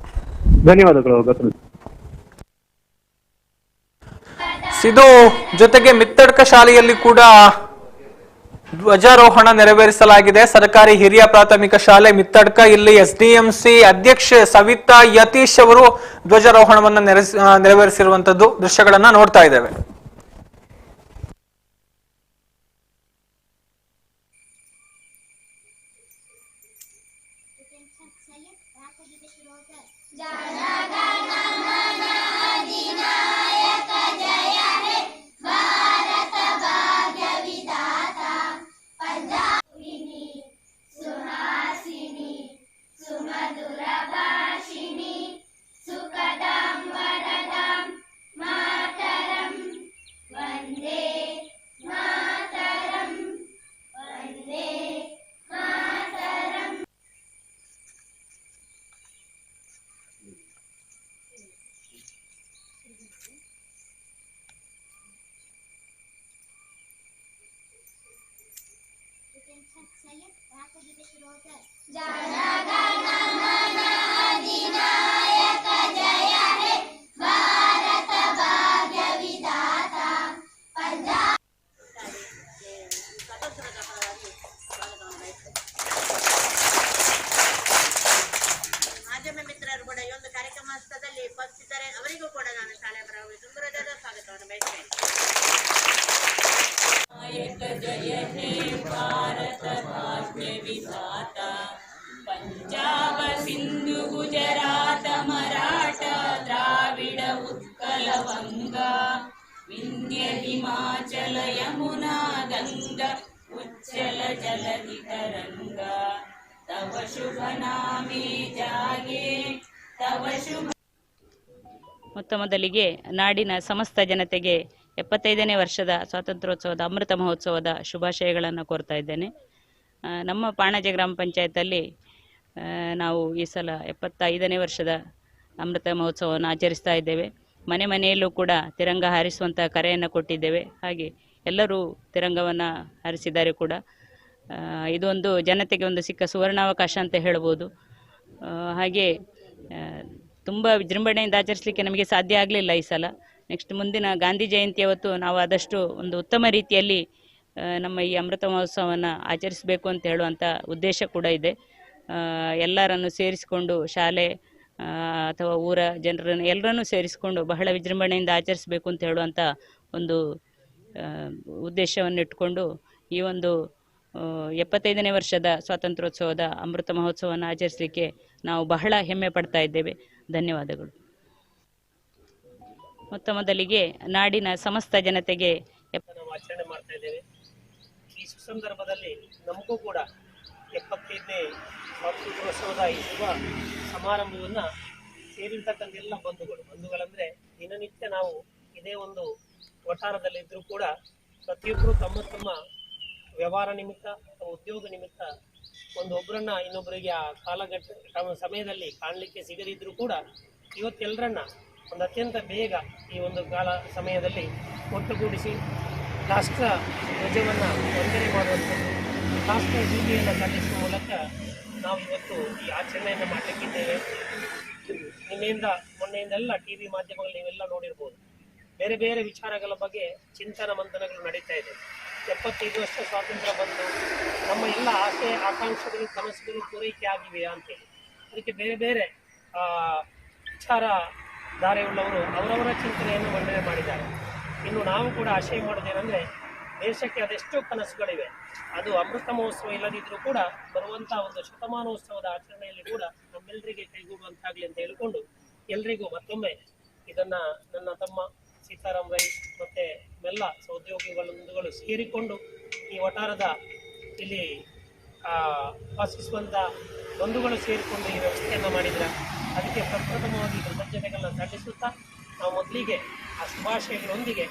ಧನ್ಯವಾದಗಳು ಗೌತಮ್. ಇದು ಜೊತೆಗೆ ಮಿತ್ತಡ್ಕ ಶಾಲೆಯಲ್ಲಿ ಕೂಡ ಧ್ವಜಾರೋಹಣ ನೆರವೇರಿಸಲಾಗಿದೆ. ಸರ್ಕಾರಿ ಹಿರಿಯ ಪ್ರಾಥಮಿಕ ಶಾಲೆ ಮಿತ್ತಡ್ಕ, ಇಲ್ಲಿ SDMC ಅಧ್ಯಕ್ಷೆ ಸವಿತಾ ಯತೀಶ್ ಅವರು ಧ್ವಜಾರೋಹಣವನ್ನು ನೆರವೇರಿಸಿರುವಂತದ್ದು ದೃಶ್ಯಗಳನ್ನ ನೋಡ್ತಾ ಇದ್ದೇವೆ. पंजाब सिंधु गुजरात मराठा द्राविड उत्कल वंगा विंध्य हिमाचल यमुना गंगा उच्चल जलधि तरंगा तव शुभ नामे जागे तव शुभ. ಮೊತ್ತ ಮೊದಲಿಗೆ ನಾಡಿನ ಸಮಸ್ತ ಜನತೆಗೆ 75ನೇ ವರ್ಷದ ಸ್ವಾತಂತ್ರ್ಯೋತ್ಸವದ ಅಮೃತ ಮಹೋತ್ಸವದ ಶುಭಾಶಯಗಳನ್ನು ಕೋರ್ತಾ ಇದ್ದೇನೆ. ನಮ್ಮ ಪಾಣಾಜೆ ಗ್ರಾಮ ಪಂಚಾಯತಲ್ಲಿ ನಾವು ಈ ಸಲ 75ನೇ ವರ್ಷದ ಅಮೃತ ಮಹೋತ್ಸವವನ್ನು ಆಚರಿಸ್ತಾ ಇದ್ದೇವೆ. ಮನೆ ಮನೆಯಲ್ಲೂ ಕೂಡ ತಿರಂಗ ಹಾರಿಸುವಂಥ ಕರೆಯನ್ನು ಕೊಟ್ಟಿದ್ದೇವೆ. ಹಾಗೆ ಎಲ್ಲರೂ ತಿರಂಗವನ್ನು ಹಾರಿಸಿದ್ದಾರೆ ಕೂಡ. ಇದೊಂದು ಜನತೆಗೆ ಒಂದು ಸಿಕ್ಕ ಸುವರ್ಣಾವಕಾಶ ಅಂತ ಹೇಳ್ಬೋದು. ಹಾಗೆ ತುಂಬ ವಿಜೃಂಭಣೆಯಿಂದ ಆಚರಿಸಲಿಕ್ಕೆ ನಮಗೆ ಸಾಧ್ಯ ಆಗಲಿಲ್ಲ ಈ ಸಲ. ನೆಕ್ಸ್ಟ್ ಮುಂದಿನ ಗಾಂಧಿ ಜಯಂತಿ ಅವತ್ತು ನಾವು ಆದಷ್ಟು ಒಂದು ಉತ್ತಮ ರೀತಿಯಲ್ಲಿ ನಮ್ಮ ಈ ಅಮೃತ ಮಹೋತ್ಸವವನ್ನು ಆಚರಿಸಬೇಕು ಅಂತ ಹೇಳುವಂಥ ಉದ್ದೇಶ ಕೂಡ ಇದೆ. ಎಲ್ಲರನ್ನು ಸೇರಿಸಿಕೊಂಡು ಶಾಲೆ ಅಥವಾ ಊರ ಜನರನ್ನು ಎಲ್ಲರನ್ನೂ ಸೇರಿಸಿಕೊಂಡು ಬಹಳ ವಿಜೃಂಭಣೆಯಿಂದ ಆಚರಿಸಬೇಕು ಅಂತ ಹೇಳುವಂಥ ಒಂದು ಉದ್ದೇಶವನ್ನು ಇಟ್ಕೊಂಡು ಈ ಒಂದು 75ನೇ ವರ್ಷದ ಸ್ವಾತಂತ್ರ್ಯೋತ್ಸವದ ಅಮೃತ ಮಹೋತ್ಸವವನ್ನು ಆಚರಿಸಲಿಕ್ಕೆ ನಾವು ಬಹಳ ಹೆಮ್ಮೆ ಪಡ್ತಾ ಇದ್ದೇವೆ. ಧನ್ಯವಾದಗಳು. ಮೊದಲಿಗೆ ನಾಡಿನ ಸಮಸ್ತ ಜನತೆಗೆ ಆಚರಣೆ ಮಾಡ್ತಾ ಇದ್ದೇವೆ. ಈ ಸುಸಂದರ್ಭದಲ್ಲಿ ನಮಗೂ ಕೂಡ 75ನೇ ಸ್ವಾತಂತ್ರ್ಯೋತ್ಸವದ ಈ ಶುಭ ಸಮಾರಂಭವನ್ನು ಸೇರಿರ್ತಕ್ಕಂಥ ಎಲ್ಲ ಬಂಧುಗಳಂದ್ರೆ ದಿನನಿತ್ಯ ನಾವು ಇದೇ ಒಂದು ವಠಾರದಲ್ಲಿದ್ದರೂ ಕೂಡ ಪ್ರತಿಯೊಬ್ಬರು ತಮ್ಮ ತಮ್ಮ ವ್ಯವಹಾರ ನಿಮಿತ್ತ ಅಥವಾ ಉದ್ಯೋಗ ನಿಮಿತ್ತ ಒಬ್ಬರನ್ನ ಇನ್ನೊಬ್ಬರಿಗೆ ಆ ಸಮಯದಲ್ಲಿ ಕಾಣಲಿಕ್ಕೆ ಸಿಗದಿದ್ರೂ ಕೂಡ ಇವತ್ತೆಲ್ಲರನ್ನ ಒಂದು ಅತ್ಯಂತ ಬೇಗ ಈ ಒಂದು ಸಮಯದಲ್ಲಿ ಒಟ್ಟುಗೂಡಿಸಿ ರಾಷ್ಟ್ರ ಧ್ವಜವನ್ನು ವಂದನೆ ಮಾಡುವಂಥದ್ದು, ರಾಷ್ಟ್ರ ಗೀತೆಯನ್ನು ಸಲ್ಲಿಸುವ ಮೂಲಕ ನಾವು ಇವತ್ತು ಈ ಆಚರಣೆಯನ್ನು ಮಾಡಲಿಕ್ಕಿದ್ದೇವೆ. ನಿನ್ನೆಯಿಂದ ಮೊನ್ನೆಯಿಂದೆಲ್ಲ ಟಿವಿ ಮಾಧ್ಯಮಗಳು ನೀವೆಲ್ಲ ನೋಡಿರ್ಬೋದು. ಬೇರೆ ಬೇರೆ ವಿಚಾರಗಳ ಬಗ್ಗೆ ಚಿಂತನ ಮಂಥನಗಳು ನಡೀತಾ ಇದೆ. 75 ವರ್ಷ ಸ್ವಾತಂತ್ರ್ಯ ಬಂದು ನಮ್ಮ ಎಲ್ಲ ಆಸೆ ಆಕಾಂಕ್ಷೆಗಳು ಕನಸುಗಳು ಪೂರೈಕೆ ಆಗಿವೆಯಾ ಅಂತೇಳಿ ಅದಕ್ಕೆ ಬೇರೆ ಬೇರೆ ವಿಚಾರಧಾರೆಯುಳ್ಳವರು ಅವರವರ ಚಿಂತನೆಯನ್ನು ಮಂಡನೆ ಮಾಡಿದ್ದಾರೆ. ಇನ್ನು ನಾವು ಕೂಡ ಆಶಯ ಮಾಡೋದೇನೆಂದರೆ ದೇಶಕ್ಕೆ ಅದೆಷ್ಟೋ ಕನಸುಗಳಿವೆ, ಅದು ಅಮೃತ ಮಹೋತ್ಸವ ಇಲ್ಲದಿದ್ರೂ ಕೂಡ ಬರುವಂತಹ ಒಂದು ಶತಮಾನೋತ್ಸವದ ಆಚರಣೆಯಲ್ಲಿ ಕೂಡ ನಮ್ಮೆಲ್ಲರಿಗೆ ಕೈಗೂಡುವಂತಾಗಲಿ ಅಂತ ಹೇಳಿಕೊಂಡು ಎಲ್ರಿಗೂ ಮತ್ತೊಮ್ಮೆ ಇದನ್ನ ನನ್ನ ತಮ್ಮ ಸೀತಾರಾಮ್ ರೈ ಮತ್ತೆ ಎಲ್ಲ ಸಹೋದ್ಯೋಗಿಗಳು ಸೇರಿಕೊಂಡು ಈ ವಠಾರದ ಇಲ್ಲಿ ವಾಸಿಸುವಂತ ಬಂಧುಗಳು ಸೇರಿಕೊಂಡು ಈ ವ್ಯವಸ್ಥೆಯನ್ನು ಮಾಡಿದ್ರೆ ಅದಕ್ಕೆ ಪ್ರಪ್ರಥಮವಾಗಿ ಕೃತಜ್ಞತೆಗಳನ್ನ ಸಲ್ಲಿಸುತ್ತಾ ನಾವು ಮೊದಲಿಗೆ ಆ ಶುಭಾಶಯಗಳೊಂದಿಗೆ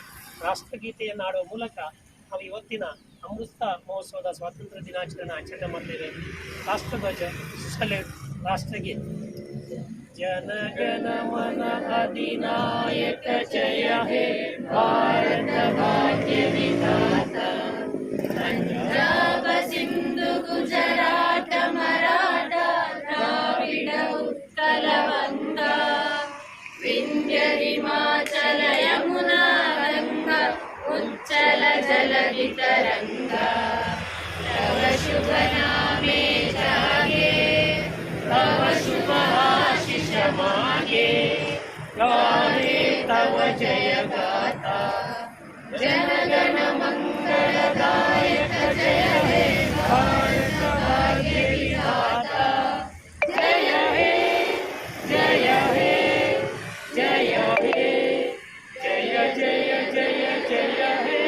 ರಾಷ್ಟ್ರಗೀತೆಯನ್ನು ಆಡುವ ಮೂಲಕ ನಾವು ಇವತ್ತಿನ ಅಮೃತ ಮಹೋತ್ಸವದ ಸ್ವಾತಂತ್ರ್ಯ ದಿನಾಚರಣೆ ಆಚರಣೆ ಮಾಡ್ತೇವೆ. ರಾಷ್ಟ್ರಧ್ವಜ, ಸಲ್ಯೂಟ್, ರಾಷ್ಟ್ರಗೀತೆ. ಜನಗಣ ಮನ ಅಧಿನಾಯಕ ಜಯ ಹೇ ಭಾರತ ಭಾಗ್ಯ ವಿಧಾತ. ಪಂಜಾಬ ಸಿಂಧು ಗುಜರಾಟ ಮರಾಠ ದ್ರಾವಿಡ ಉತ್ಕಲ ವಂಗ ವಿಂಧ್ಯ ಹಿಮಾಚಲ ಯಮುನಾ ಗಂಗ ಉಚ್ಚಲ ಜಲಧಿ ತರಂಗ. ತವ ಶುಭ ನಾಮೇ ಜಾಗೆ ತವ ಶುಭ ಆಶಿಷ ಮಾಗೆ ಗಾಹೆ ತವ ಜಯ ಗಾತಾ. ಜನಗಣ ಮಂಗಳದಾಯಕ ಜಯ ಹೇ ಭಾರತ ಭಾಗ್ಯ ವಿಧಾತ. ಜಯ ಹೇ ಜಯ ಹೇ ಜಯ ಹೇ ಜಯ ಜಯ ಜಯ ಜಯ ಹೇ.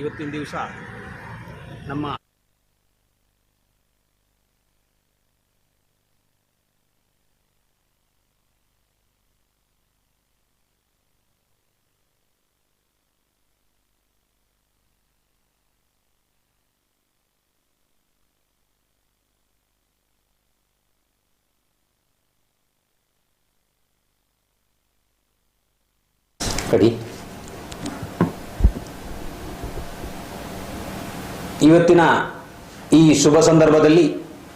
ಇವತ್ತಿನ ದಿವಸ ನಮ್ಮ ಇವತ್ತಿನ ಈ ಶುಭ ಸಂದರ್ಭದಲ್ಲಿ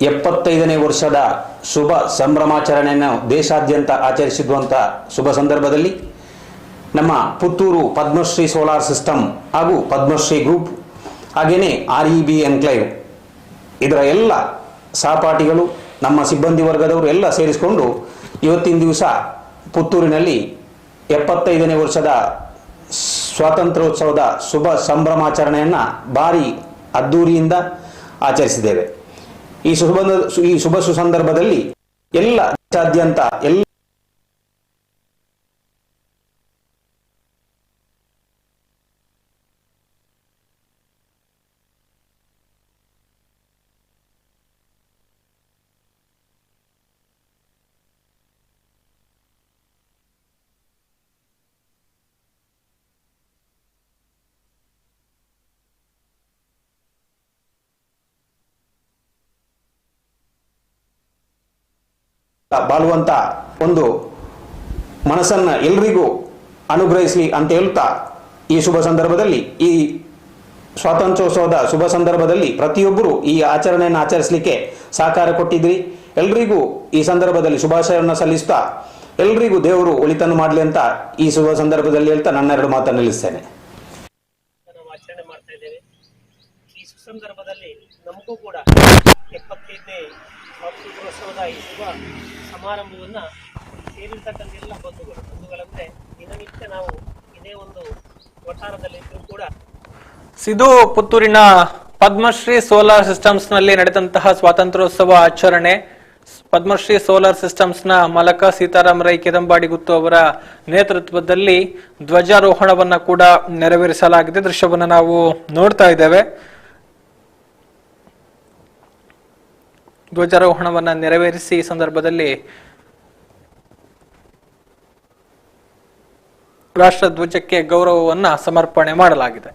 75ನೇ ವರ್ಷದ ಶುಭ ಸಂಭ್ರಮಾಚರಣೆಯನ್ನು ದೇಶಾದ್ಯಂತ ಆಚರಿಸಿರುವಂಥ ಶುಭ ಸಂದರ್ಭದಲ್ಲಿ ನಮ್ಮ ಪುತ್ತೂರು ಪದ್ಮಶ್ರೀ ಸೋಲಾರ್ ಸಿಸ್ಟಮ್ ಹಾಗೂ ಪದ್ಮಶ್ರೀ ಗ್ರೂಪ್ ಹಾಗೆಯೇ REB ಎನ್ಕ್ಲೇವ್ ಇದರ ಎಲ್ಲ ಸಹಪಾಠಿಗಳು ನಮ್ಮ ಸಿಬ್ಬಂದಿ ವರ್ಗದವರು ಎಲ್ಲ ಸೇರಿಸಿಕೊಂಡು ಇವತ್ತಿನ ದಿವಸ ಪುತ್ತೂರಿನಲ್ಲಿ 75ನೇ ವರ್ಷದ ಸ್ವಾತಂತ್ರ್ಯೋತ್ಸವದ ಶುಭ ಸಂಭ್ರಮಾಚರಣೆಯನ್ನು ಭಾರಿ ಅದ್ದೂರಿಯಿಂದ ಆಚರಿಸಿದ್ದೇವೆ. ಈ ಶುಭ ಸುಸಂದರ್ಭದಲ್ಲಿ ಎಲ್ಲ ದೇಶಾದ್ಯಂತ ಎಲ್ಲ ಬಾಳುವಂತ ಒಂದು ಮನಸ್ಸನ್ನ ಎಲ್ರಿಗೂ ಅನುಗ್ರಹಿಸಲಿ ಅಂತ ಹೇಳ್ತಾ ಈ ಶುಭ ಸಂದರ್ಭದಲ್ಲಿ ಈ ಸ್ವಾತಂತ್ರ್ಯೋತ್ಸವದ ಶುಭ ಸಂದರ್ಭದಲ್ಲಿ ಪ್ರತಿಯೊಬ್ಬರು ಈ ಆಚರಣೆಯನ್ನು ಆಚರಿಸಲಿಕ್ಕೆ ಸಹಕಾರ ಕೊಟ್ಟಿದ್ರಿ. ಎಲ್ರಿಗೂ ಈ ಸಂದರ್ಭದಲ್ಲಿ ಶುಭಾಶಯವನ್ನು ಸಲ್ಲಿಸ್ತಾ ಎಲ್ರಿಗೂ ದೇವರು ಒಳಿತನ್ನು ಮಾಡಲಿ ಅಂತ ಈ ಶುಭ ಸಂದರ್ಭದಲ್ಲಿ ಹೇಳ್ತಾ ನನ್ನ 2 ಮಾತನ್ನು ನಿಲ್ಲಿಸ್ತೇನೆ. ನಾವು ಆಚರಣೆ ಮಾಡ್ತಾ ಇದ್ದೇವೆ. ಈ ಸುಸಂದರ್ಭದಲ್ಲಿ ನಮಗೂ ಕೂಡ 75ನೇ ಸ್ವಾತಂತ್ರ್ಯೋತ್ಸವದ ಈ ಶುಭ ಸಮಾರಂಭವನ್ನ ಸೇರಿರ್ತಕ್ಕಂಥ ಎಲ್ಲ ಬಂಧುಗಳಂದ್ರೆ ದಿನನಿತ್ಯ ನಾವು ಇದೇ ಒಂದು ವಠಾರದಲ್ಲಿದ್ದು ಕೂಡ ಸಿದು ಪುತ್ತೂರಿನ ಪದ್ಮಶ್ರೀ ಸೋಲಾರ್ ಸಿಸ್ಟಮ್ಸ್ ನಲ್ಲಿ ನಡೆದಂತಹ ಸ್ವಾತಂತ್ರ್ಯೋತ್ಸವ ಆಚರಣೆ. ಪದ್ಮಶ್ರೀ ಸೋಲಾರ್ ಸಿಸ್ಟಮ್ಸ್ ನ ಮಾಲಕ ಸೀತಾರಾಮ್ ರೈ ಕಿರಂಬಾಡಿ ಗುತ್ತು ಅವರ ನೇತೃತ್ವದಲ್ಲಿ ಧ್ವಜಾರೋಹಣವನ್ನ ಕೂಡ ನೆರವೇರಿಸಲಾಗಿದೆ. ದೃಶ್ಯವನ್ನ ನಾವು ನೋಡ್ತಾ ಇದ್ದೇವೆ. ಧ್ವಜಾರೋಹಣವನ್ನ ನೆರವೇರಿಸಿ ಈ ಸಂದರ್ಭದಲ್ಲಿ ರಾಷ್ಟ್ರ ಧ್ವಜಕ್ಕೆ ಗೌರವವನ್ನ ಸಮರ್ಪಣೆ ಮಾಡಲಾಗಿದೆ.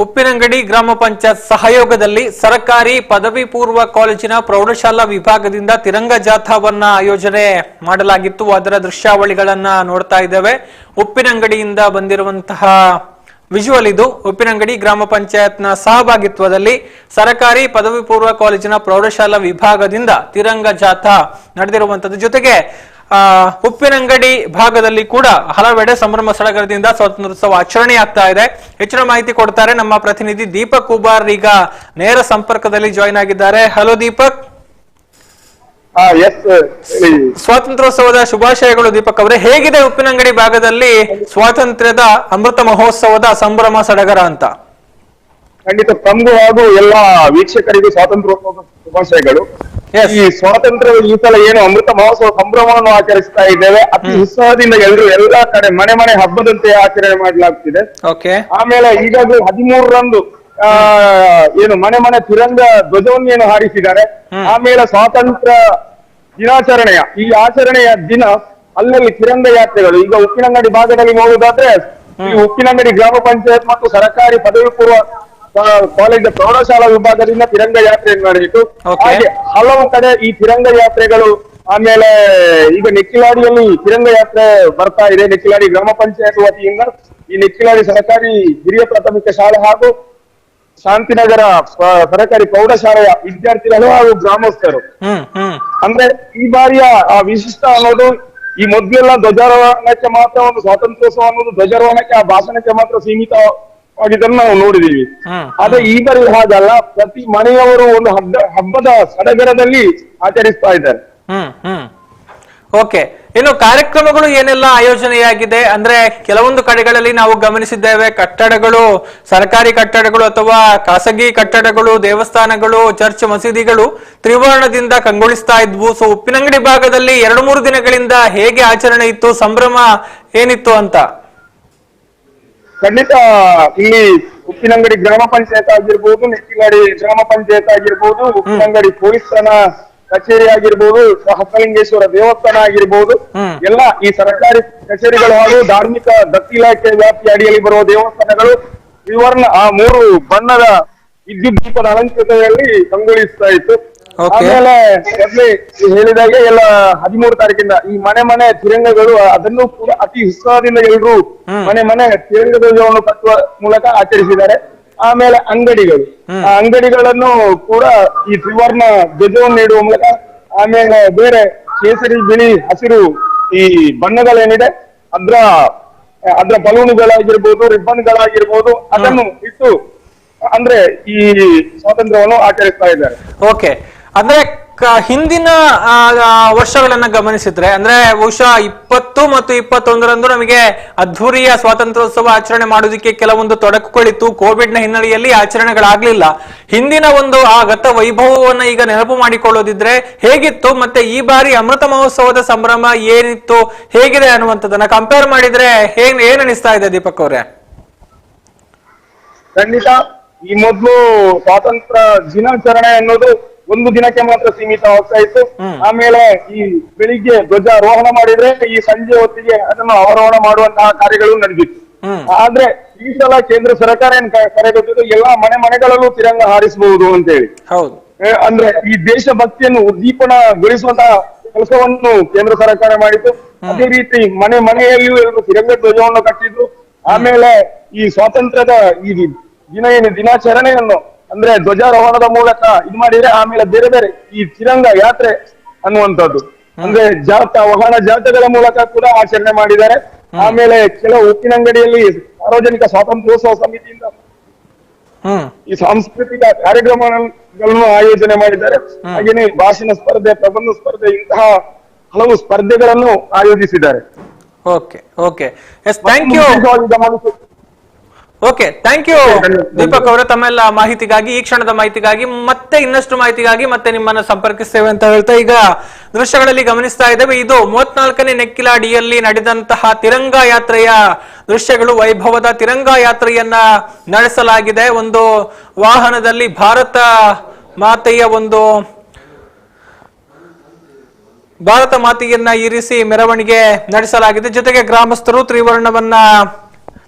ಉಪ್ಪಿನಂಗಡಿ ಗ್ರಾಮ ಪಂಚಾಯತ್ ಸಹಯೋಗದಲ್ಲಿ ಸರ್ಕಾರಿ ಪದವಿ ಪೂರ್ವ ಕಾಲೇಜಿನ ಪ್ರೌಢಶಾಲಾ ವಿಭಾಗದಿಂದ ತಿರಂಗ ಜಾಥಾವನ್ನ ಆಯೋಜನೆ ಮಾಡಲಾಗಿತ್ತು. ಅದರ ದೃಶ್ಯಾವಳಿಗಳನ್ನ ನೋಡ್ತಾ ಇದ್ದೇವೆ. ಉಪ್ಪಿನಂಗಡಿಯಿಂದ ಬಂದಿರುವಂತಹ ವಿಜುವಲ್ ಇದು. ಉಪ್ಪಿನಂಗಡಿ ಗ್ರಾಮ ಪಂಚಾಯತ್ನ ಸಹಭಾಗಿತ್ವದಲ್ಲಿ ಸರ್ಕಾರಿ ಪದವಿ ಪೂರ್ವ ಕಾಲೇಜಿನ ಪ್ರೌಢಶಾಲಾ ವಿಭಾಗದಿಂದ ತಿರಂಗ ಜಾಥಾ ನಡೆದಿರುವಂತದ್ದು. ಜೊತೆಗೆ ಉಪ್ಪಿನಂಗಡಿ ಭಾಗದಲ್ಲಿ ಕೂಡ ಹಲವೆಡೆ ಸಂಭ್ರಮ ಸಡಗರದಿಂದ ಸ್ವಾತಂತ್ರ್ಯೋತ್ಸವ ಆಚರಣೆ ಆಗ್ತಾ ಇದೆ. ಹೆಚ್ಚಿನ ಮಾಹಿತಿ ಕೊಡ್ತಾರೆ ನಮ್ಮ ಪ್ರತಿನಿಧಿ ದೀಪಕ್ ಕುಬಾರ್. ಈಗ ನೇರ ಸಂಪರ್ಕದಲ್ಲಿ ಜಾಯಿನ್ ಆಗಿದ್ದಾರೆ. ಹಲೋ ದೀಪಕ್. ಸ್ವಾತಂತ್ರ್ಯೋತ್ಸವದ ಶುಭಾಶಯಗಳು ದೀಪಕ್ ಅವರೇ. ಹೇಗಿದೆ ಉಪ್ಪಿನಂಗಡಿ ಭಾಗದಲ್ಲಿ ಸ್ವಾತಂತ್ರ್ಯದ ಅಮೃತ ಮಹೋತ್ಸವದ ಸಂಭ್ರಮ ಸಡಗರ ಅಂತ? ಖಂಡಿತ ತಮಗೂ ಹಾಗೂ ಎಲ್ಲ ವೀಕ್ಷಕರಿಗೂ ಸ್ವಾತಂತ್ರ್ಯೋತ್ಸವದ ಶುಭಾಶಯಗಳು. ಈ ಸ್ವಾತಂತ್ರ್ಯದ ಈ ಸಲ ಏನು ಅಮೃತ ಮಹೋತ್ಸವ ಸಂಭ್ರಮವನ್ನು ಆಚರಿಸ್ತಾ ಇದ್ದೇವೆ. ಅತಿ ಉತ್ಸಾಹದಿಂದ ಎಲ್ಲಾ ಕಡೆ ಮನೆ ಮನೆ ಹಬ್ಬದಂತೆ ಆಚರಣೆ ಮಾಡಲಾಗ್ತಿದೆ. ಆಮೇಲೆ ಈಗಾಗಲೇ 13ರಂದು ಏನು ಮನೆ ಮನೆ ತಿರಂಗ ಧ್ವಜವನ್ನು ಏನು ಹಾರಿಸಿದ್ದಾರೆ. ಆಮೇಲೆ ಸ್ವಾತಂತ್ರ್ಯ ದಿನಾಚರಣೆಯ ಈ ಆಚರಣೆಯ ದಿನ ಅಲ್ಲಲ್ಲಿ ತಿರಂಗ ಯಾತ್ರೆಗಳು. ಈಗ ಉಪ್ಪಿನಂಗಡಿ ಭಾಗದಲ್ಲಿ ನೋಡುವುದಾದ್ರೆ ಈ ಉಪ್ಪಿನಂಗಡಿ ಗ್ರಾಮ ಪಂಚಾಯತ್ ಮತ್ತು ಸರ್ಕಾರಿ ಪದವಿ ಪೂರ್ವ ಕಾಲೇಜ್ ಪ್ರೌಢಶಾಲಾ ವಿಭಾಗದಿಂದ ತಿರಂಗ ಯಾತ್ರೆಯನ್ನು ನಡೆಯಿತು. ಹಾಗೆ ಹಲವು ಕಡೆ ಈ ತಿರಂಗ ಯಾತ್ರೆಗಳು. ಆಮೇಲೆ ಈಗ ನೆಕ್ಕಿಲಾಡಿಯಲ್ಲಿ ತಿರಂಗ ಯಾತ್ರೆ ಬರ್ತಾ ಇದೆ. ನೆಕ್ಕಿಲಾಡಿ ಗ್ರಾಮ ಪಂಚಾಯತ್ ವತಿಯಿಂದ ಈ ನೆಕ್ಕಿಲಾಡಿ ಸರ್ಕಾರಿ ಹಿರಿಯ ಪ್ರಾಥಮಿಕ ಶಾಲೆ ಹಾಗೂ ಶಾಂತಿನಗರ ಸರ್ಕಾರಿ ಪ್ರೌಢಶಾಲೆಯ ವಿದ್ಯಾರ್ಥಿಗಳು ಹಾಗೂ ಗ್ರಾಮಸ್ಥರು. ಅಂದ್ರೆ ಈ ಬಾರಿಯ ವಿಶಿಷ್ಟ ಅನ್ನೋದು ಈ ಮೊದಲೆಲ್ಲ ಧ್ವಜಾರೋಹಣಕ್ಕೆ ಮಾತ್ರ ಒಂದು ಸ್ವಾತಂತ್ರ್ಯೋತ್ಸವ ಅನ್ನೋದು ಧ್ವಜಾರೋಹಣಕ್ಕೆ ಆ ಭಾಷಣಕ್ಕೆ ಮಾತ್ರ ಸೀಮಿತವಾಗಿದ್ದನ್ನು ನಾವು ನೋಡಿದೀವಿ. ಆದ್ರೆ ಈ ಬಾರಿ ಹಾಗಲ್ಲ, ಪ್ರತಿ ಮನೆಯವರು ಒಂದು ಹಬ್ಬದ ಸಡಗರದಲ್ಲಿ ಆಚರಿಸ್ತಾ ಇದ್ದಾರೆ. ಓಕೆ, ಇನ್ನು ಕಾರ್ಯಕ್ರಮಗಳು ಏನೆಲ್ಲ ಆಯೋಜನೆಯಾಗಿದೆ ಅಂದ್ರೆ ಕೆಲವೊಂದು ಕಡೆಗಳಲ್ಲಿ ನಾವು ಗಮನಿಸಿದ್ದೇವೆ, ಕಟ್ಟಡಗಳು, ಸರ್ಕಾರಿ ಕಟ್ಟಡಗಳು ಅಥವಾ ಖಾಸಗಿ ಕಟ್ಟಡಗಳು, ದೇವಸ್ಥಾನಗಳು, ಚರ್ಚ್, ಮಸೀದಿಗಳು ತ್ರಿವರ್ಣದಿಂದ ಕಂಗೊಳಿಸ್ತಾ ಇದ್ವು. ಸೊ ಉಪ್ಪಿನಂಗಡಿ ಭಾಗದಲ್ಲಿ 2-3 ದಿನಗಳಿಂದ ಹೇಗೆ ಆಚರಣೆ ಇತ್ತು, ಸಂಭ್ರಮ ಏನಿತ್ತು ಅಂತ? ಖಂಡಿತ ಇಲ್ಲಿ ಉಪ್ಪಿನಂಗಡಿ ಗ್ರಾಮ ಪಂಚಾಯತ್ ಆಗಿರ್ಬೋದು, ನೆಕ್ಕಿಲಾಡಿ ಗ್ರಾಮ ಪಂಚಾಯತ್ ಆಗಿರ್ಬೋದು, ಉಪ್ಪಿನಂಗಡಿ ಪೊಲೀಸ್ ಠಾಣಾ ಕಚೇರಿ ಆಗಿರ್ಬೋದು, ಹಸಲಿಂಗೇಶ್ವರ ದೇವಸ್ಥಾನ ಆಗಿರ್ಬೋದು, ಎಲ್ಲ ಈ ಸರ್ಕಾರಿ ಕಚೇರಿಗಳು ಹಾಗೂ ಧಾರ್ಮಿಕ ದತ್ತಿ ಇಲಾಖೆ ವ್ಯಾಪ್ತಿ ಅಡಿಯಲ್ಲಿ ಬರುವ ದೇವಸ್ಥಾನಗಳು ತ್ರಿವರ್ಣ ಆ 3 ಬಣ್ಣದ ವಿದ್ಯುತ್ ದೀಪದ ಅಲಂಕೃತದಲ್ಲಿ ಕಂಗೊಳಿಸ್ತಾ ಇತ್ತು. ಆಮೇಲೆ ಮೊದಲೇ ಹೇಳಿದಾಗೆ ಎಲ್ಲ 13 ತಾರೀಕಿಂದ ಈ ಮನೆ ತಿರಂಗಗಳು ಅದನ್ನು ಕೂಡ ಅತಿ ಉತ್ಸಾಹದಿಂದ ಎಲ್ಲರೂ ಮನೆ ತಿರಂಗ ಧ್ವಜವನ್ನು ಕಟ್ಟುವ ಮೂಲಕ ಆಚರಿಸಿದ್ದಾರೆ. ಆಮೇಲೆ ಅಂಗಡಿಗಳು, ಆ ಅಂಗಡಿಗಳನ್ನು ಕೂಡ ಈ ತ್ರಿವರ್ಣ ಧ್ವಜವನ್ನು ನೀಡುವ ಮೂಲಕ, ಆಮೇಲೆ ಬೇರೆ ಕೇಸರಿ, ಬಿಳಿ, ಹಸಿರು ಈ ಬಣ್ಣಗಳೇನಿದೆ ಅದ್ರ ಬಲೂನುಗಳಾಗಿರ್ಬೋದು, ರಿಬ್ಬನ್ಗಳಾಗಿರ್ಬೋದು ಅದನ್ನು ಇಟ್ಟು ಅಂದ್ರೆ ಈ ಸ್ವಾತಂತ್ರ್ಯವನ್ನು ಆಚರಿಸ್ತಾ ಇದ್ದಾರೆ. ಓಕೆ, ಅಂದ್ರೆ ಹಿಂದಿನ ವರ್ಷಗಳನ್ನ ಗಮನಿಸಿದ್ರೆ ಅಂದ್ರೆ ಬಹುಶಃ 20 ಮತ್ತು 21ರಂದು ನಮಗೆ ಅದ್ಧೂರಿಯ ಸ್ವಾತಂತ್ರ್ಯೋತ್ಸವ ಆಚರಣೆ ಮಾಡೋದಕ್ಕೆ ಕೆಲವೊಂದು ತೊಡಕುಗಳಿತ್ತು. ಕೋವಿಡ್ ನ ಹಿನ್ನೆಲೆಯಲ್ಲಿ ಆಚರಣೆಗಳಾಗ್ಲಿಲ್ಲ. ಹಿಂದಿನ ಒಂದು ಆ ಗತ ವೈಭವವನ್ನ ಈಗ ನೆನಪು ಮಾಡಿಕೊಳ್ಳೋದಿದ್ರೆ ಹೇಗಿತ್ತು, ಮತ್ತೆ ಈ ಬಾರಿ ಅಮೃತ ಮಹೋತ್ಸವದ ಸಂಭ್ರಮ ಏನಿತ್ತು, ಹೇಗಿದೆ ಅನ್ನುವಂಥದ್ದನ್ನ ಕಂಪೇರ್ ಮಾಡಿದ್ರೆ ಏನ್ ಅನಿಸ್ತಾ ಇದೆ ದೀಪಕ್ ಅವರೇ? ಖಂಡಿತ ಈ ಮೊದಲು ಸ್ವಾತಂತ್ರ್ಯ ದಿನಾಚರಣೆ ಅನ್ನೋದು 1 ದಿನಕ್ಕೆ ಮಾತ್ರ ಸೀಮಿತವಾಗ್ತಾ ಇತ್ತು. ಆಮೇಲೆ ಈ ಬೆಳಿಗ್ಗೆ ಧ್ವಜಾರೋಹಣ ಮಾಡಿದ್ರೆ ಈ ಸಂಜೆ ಹೊತ್ತಿಗೆ ಅದನ್ನು ಅವರೋಹಣ ಮಾಡುವಂತಹ ಕಾರ್ಯಗಳು ನಡೆದಿತ್ತು. ಆದ್ರೆ ಈ ಸಲ ಕೇಂದ್ರ ಸರ್ಕಾರ ಏನ್ ಕರೆಗೊತ್ತಿದ್ದು ಎಲ್ಲಾ ಮನೆಗಳಲ್ಲೂ ತಿರಂಗ ಹಾರಿಸಬಹುದು ಅಂತ ಹೇಳಿ. ಅಂದ್ರೆ ಈ ದೇಶಭಕ್ತಿಯನ್ನು ಉದ್ದೀಪನಗೊಳಿಸುವಂತಹ ಕೆಲಸವನ್ನು ಕೇಂದ್ರ ಸರ್ಕಾರ ಮಾಡಿತ್ತು. ಅದೇ ರೀತಿ ಮನೆಯಲ್ಲಿಯೂ ಎಲ್ಲರೂ ತಿರಂಗ ಧ್ವಜವನ್ನು ಕಟ್ಟಿದ್ರು. ಆಮೇಲೆ ಈ ಸ್ವಾತಂತ್ರ್ಯದ ಈ ದಿನಾಚರಣೆಯನ್ನು ಅಂದ್ರೆ ಧ್ವಜಾರೋಹಣದ ಮೂಲಕ ಇದು ಮಾಡಿದ್ರೆ, ಆಮೇಲೆ ಬೇರೆ ಈ ತಿರಂಗ ಯಾತ್ರೆ ಅನ್ನುವಂಥದ್ದು ಅಂದ್ರೆ ವಾಹನ ಜಾಥಾಗಳ ಮೂಲಕ ಕೂಡ ಆಚರಣೆ ಮಾಡಿದ್ದಾರೆ. ಆಮೇಲೆ ಕೆಲವು ಉಪ್ಪಿನಂಗಡಿಯಲ್ಲಿ ಸಾರ್ವಜನಿಕ ಸ್ವಾತಂತ್ರ್ಯೋತ್ಸವ ಸಮಿತಿಯಿಂದ ಈ ಸಾಂಸ್ಕೃತಿಕ ಕಾರ್ಯಕ್ರಮಗಳನ್ನು ಆಯೋಜನೆ ಮಾಡಿದ್ದಾರೆ. ಹಾಗೇನೆ ಭಾಷಣ ಸ್ಪರ್ಧೆ, ಪ್ರಬಂಧ ಸ್ಪರ್ಧೆ ಇಂತಹ ಹಲವು ಸ್ಪರ್ಧೆಗಳನ್ನು ಆಯೋಜಿಸಿದ್ದಾರೆ. ಓಕೆ, ಥ್ಯಾಂಕ್ ಯು ದೀಪಕ್ ಅವರೇ, ತಮ್ಮೆಲ್ಲ ಮಾಹಿತಿಗಾಗಿ, ಈ ಕ್ಷಣದ ಮಾಹಿತಿಗಾಗಿ, ಮತ್ತೆ ಇನ್ನಷ್ಟು ಮಾಹಿತಿಗಾಗಿ ಮತ್ತೆ ನಿಮ್ಮನ್ನ ಸಂಪರ್ಕಿಸ್ತೇವೆ ಅಂತ ಹೇಳ್ತಾ ಈಗ ದೃಶ್ಯಗಳಲ್ಲಿ ಗಮನಿಸ್ತಾ ಇದ್ದೇವೆ. ಇದು 34ನೇ ನೆಕ್ಕಿಲಾಡಿಯಲ್ಲಿ ನಡೆದಂತಹ ತಿರಂಗ ಯಾತ್ರೆಯ ದೃಶ್ಯಗಳು. ವೈಭವದ ತಿರಂಗ ಯಾತ್ರೆಯನ್ನ ನಡೆಸಲಾಗಿದೆ. ಒಂದು ವಾಹನದಲ್ಲಿ ಭಾರತ ಮಾತೆಯನ್ನ ಇರಿಸಿ ಮೆರವಣಿಗೆ ನಡೆಸಲಾಗಿದೆ. ಜೊತೆಗೆ ಗ್ರಾಮಸ್ಥರು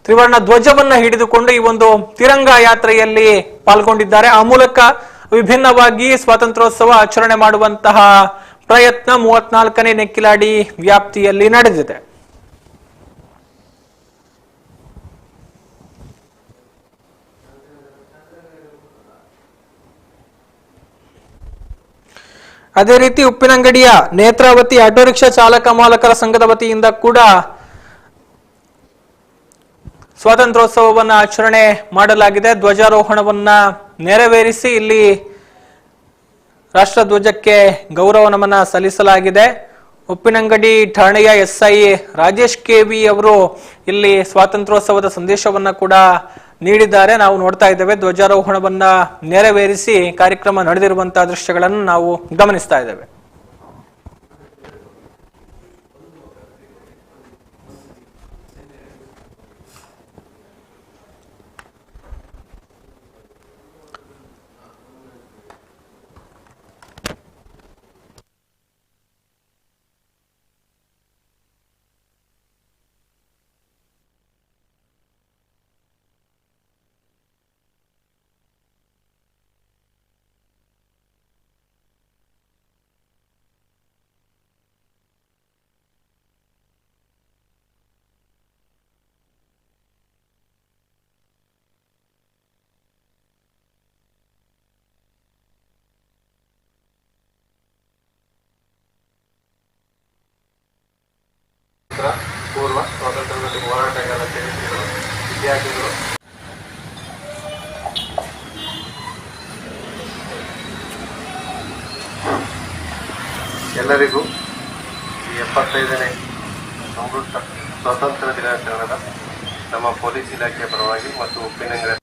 ತ್ರಿವರ್ಣ ಧ್ವಜವನ್ನ ಹಿಡಿದುಕೊಂಡು ಈ ಒಂದು ತಿರಂಗ ಯಾತ್ರೆಯಲ್ಲಿ ಪಾಲ್ಗೊಂಡಿದ್ದಾರೆ. ಆ ಮೂಲಕ ವಿಭಿನ್ನವಾಗಿ ಸ್ವಾತಂತ್ರ್ಯೋತ್ಸವ ಆಚರಣೆ ಮಾಡುವಂತಹ ಪ್ರಯತ್ನ 34ನೇ ನೆಕ್ಕಿಲಾಡಿ ವ್ಯಾಪ್ತಿಯಲ್ಲಿ ನಡೆದಿದೆ. ಅದೇ ರೀತಿ ಉಪ್ಪಿನಂಗಡಿಯ ನೇತ್ರಾವತಿ ಆಟೋ ರಿಕ್ಷಾ ಚಾಲಕ ಮಾಲಕರ ಸಂಘದ ವತಿಯಿಂದ ಕೂಡ ಸ್ವಾತಂತ್ರ್ಯೋತ್ಸವವನ್ನ ಆಚರಣೆ ಮಾಡಲಾಗಿದೆ. ಧ್ವಜಾರೋಹಣವನ್ನ ನೆರವೇರಿಸಿ ಇಲ್ಲಿ ರಾಷ್ಟ್ರಧ್ವಜಕ್ಕೆ ಗೌರವ ನಮನ ಸಲ್ಲಿಸಲಾಗಿದೆ. ಉಪ್ಪಿನಂಗಡಿ ಠಾಣೆಯ SI ರಾಜೇಶ್ KV ಅವರು ಇಲ್ಲಿ ಸ್ವಾತಂತ್ರ್ಯೋತ್ಸವದ ಸಂದೇಶವನ್ನ ಕೂಡ ನೀಡಿದ್ದಾರೆ. ನಾವು ನೋಡ್ತಾ ಇದ್ದೇವೆ, ಧ್ವಜಾರೋಹಣವನ್ನ ನೆರವೇರಿಸಿ ಕಾರ್ಯಕ್ರಮ ನಡೆದಿರುವಂತಹ ದೃಶ್ಯಗಳನ್ನು ನಾವು ಗಮನಿಸ್ತಾ ಇದ್ದೇವೆ. ಪೂರ್ವ ಸ್ವಾತಂತ್ರ್ಯ ಹೋರಾಟಗಾರ ವಿದ್ಯಾರ್ಥಿಗಳು ಎಲ್ಲರಿಗೂ 75ನೇ ಅಮೃತ ಸ್ವಾತಂತ್ರ್ಯ ದಿನಾಚರಣೆದ ನಮ್ಮ ಪೊಲೀಸ್ ಇಲಾಖೆಯ ಪರವಾಗಿ ಮತ್ತು ಉಪ್ಪಿನಂಗಡಿ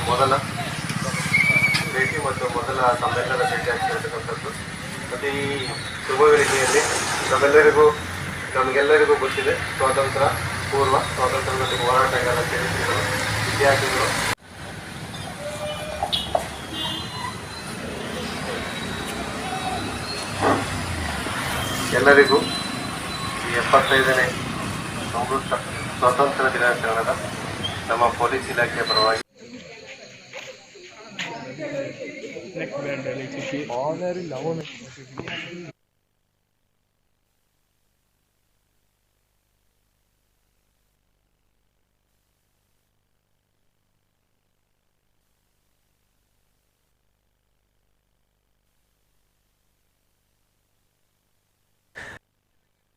ಮೊದಲ ಭೇಟಿ ಮತ್ತು ಮೊದಲ ಸಮ್ಮೇಳನದ ಭೇಟಿ ಆಗ್ತಿರತಕ್ಕಂಥದ್ದು. ಮತ್ತು ಈ ಶುಭ ವೇಳೆಯಲ್ಲಿ ನಮಗೆಲ್ಲರಿಗೂ ಗೊತ್ತಿದೆ ಸ್ವಾತಂತ್ರ್ಯ ಪೂರ್ವ ಸ್ವಾತಂತ್ರ್ಯದಲ್ಲಿ ಹೋರಾಟಗಾರ ಚರಿತ್ರೆಗಳು ವಿದ್ಯಾರ್ಥಿಗಳು ಎಲ್ಲರಿಗೂ ಈ 75ನೇ ಅಮೃತ ಸ್ವಾತಂತ್ರ್ಯ ದಿನಾಚರಣೆದ ನಮ್ಮ ಪೊಲೀಸ್ ಇಲಾಖೆಯ ಪರವಾಗಿ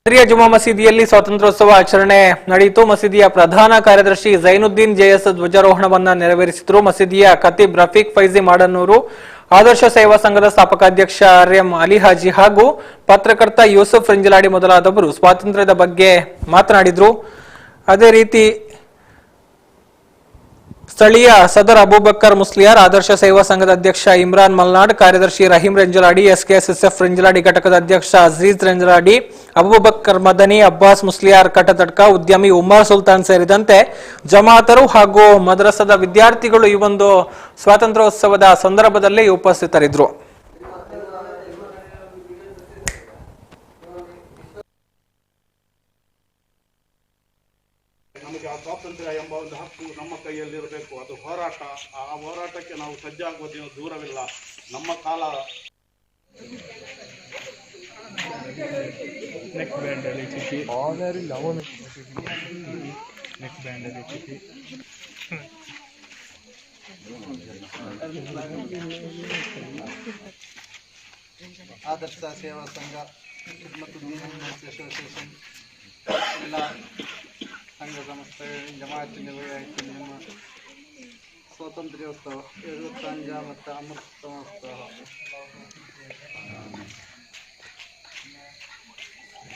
ಕೇಂದ್ರೀಯ ಜುಮಾ ಮಸೀದಿಯಲ್ಲಿ ಸ್ವಾತಂತ್ರ್ಯೋತ್ಸವ ಆಚರಣೆ ನಡೆಯಿತು. ಮಸೀದಿಯ ಪ್ರಧಾನ ಕಾರ್ಯದರ್ಶಿ ಝೈನುದ್ದೀನ್ ಜೆಎಸ್ ಧ್ವಜಾರೋಹಣವನ್ನ ನೆರವೇರಿಸಿದರು. ಮಸೀದಿಯ ಖತೀಬ್ ರಫೀಕ್ ಫೈಜಿ ಮಾಡನ್ನೂರು, ಆದರ್ಶ ಸೇವಾ ಸಂಘದ ಸ್ಥಾಪಕಾಧ್ಯಕ್ಷ ಆರ್ಎಂ ಅಲಿ ಹಾಜಿ ಹಾಗೂ ಪತ್ರಕರ್ತ ಯೂಸುಫ್ ರೆಂಜಲಾಡಿ ಮೊದಲಾದವರು ಸ್ವಾತಂತ್ರ್ಯದ ಬಗ್ಗೆ ಮಾತನಾಡಿದ್ರು. ಅದೇ ರೀತಿ ಸ್ಥಳೀಯ ಸದರ್ ಅಬೂಬಕ್ಕರ್ ಮುಸ್ಲಿಯಾರ್, ಆದರ್ಶ ಸೇವಾ ಸಂಘದ ಅಧ್ಯಕ್ಷ ಇಮ್ರಾನ್ ಮಲ್ನಾಡ್, ಕಾರ್ಯದರ್ಶಿ ರಹೀಂ ರೆಂಜಲಾಡಿ, ಎಸ್ಕೆಎಸ್ಎಸ್ಎಫ್ ರೆಂಜಲಾಡಿ ಘಟಕದ ಅಧ್ಯಕ್ಷ ಅಜೀಜ್ ರೆಂಜಲಾಡಿ, ಅಬೂಬಕ್ಕರ್ ಮದನಿ, ಅಬ್ಬಾಸ್ ಮುಸ್ಲಿಯಾರ್ ಕಟತಡ್ಕ, ಉದ್ಯಮಿ ಉಮರ್ ಸುಲ್ತಾನ್ ಸೇರಿದಂತೆ ಜಮಾತರು ಹಾಗೂ ಮದ್ರಸದ ವಿದ್ಯಾರ್ಥಿಗಳು ಈ ಒಂದು ಸ್ವಾತಂತ್ರ್ಯೋತ್ಸವದ ಸಂದರ್ಭದಲ್ಲಿ ಉಪಸ್ಥಿತರಿದ್ದರು. ನಮಗೆ ಆ ಸ್ವಾತಂತ್ರ್ಯ ಎಂಬ ಒಂದು ಹಕ್ಕು ನಮ್ಮ ಕೈಯಲ್ಲಿರಬೇಕು. ಅದು ಹೋರಾಟ. ಆ ಹೋರಾಟಕ್ಕೆ ನಾವು ಸಜ್ಜಾಗುವುದೇನು ದೂರವಿಲ್ಲ. ನಮ್ಮ ಕಾಲ ಆದರ್ಶ ಸೇವಾ ಸಂಘ ಮತ್ತು ಅಸೋಸಿಯೇಷನ್ ಎಲ್ಲ ಸಂಘ ಸಂಸ್ಥೆ ಜಮಾಅತ್ ನಿರ್ವಹಿಸಿ ನಿಮ್ಮ ಸ್ವಾತಂತ್ರ್ಯೋತ್ಸವ 75 ಮತ್ತು ಅಮೃತ ಮಹೋತ್ಸವ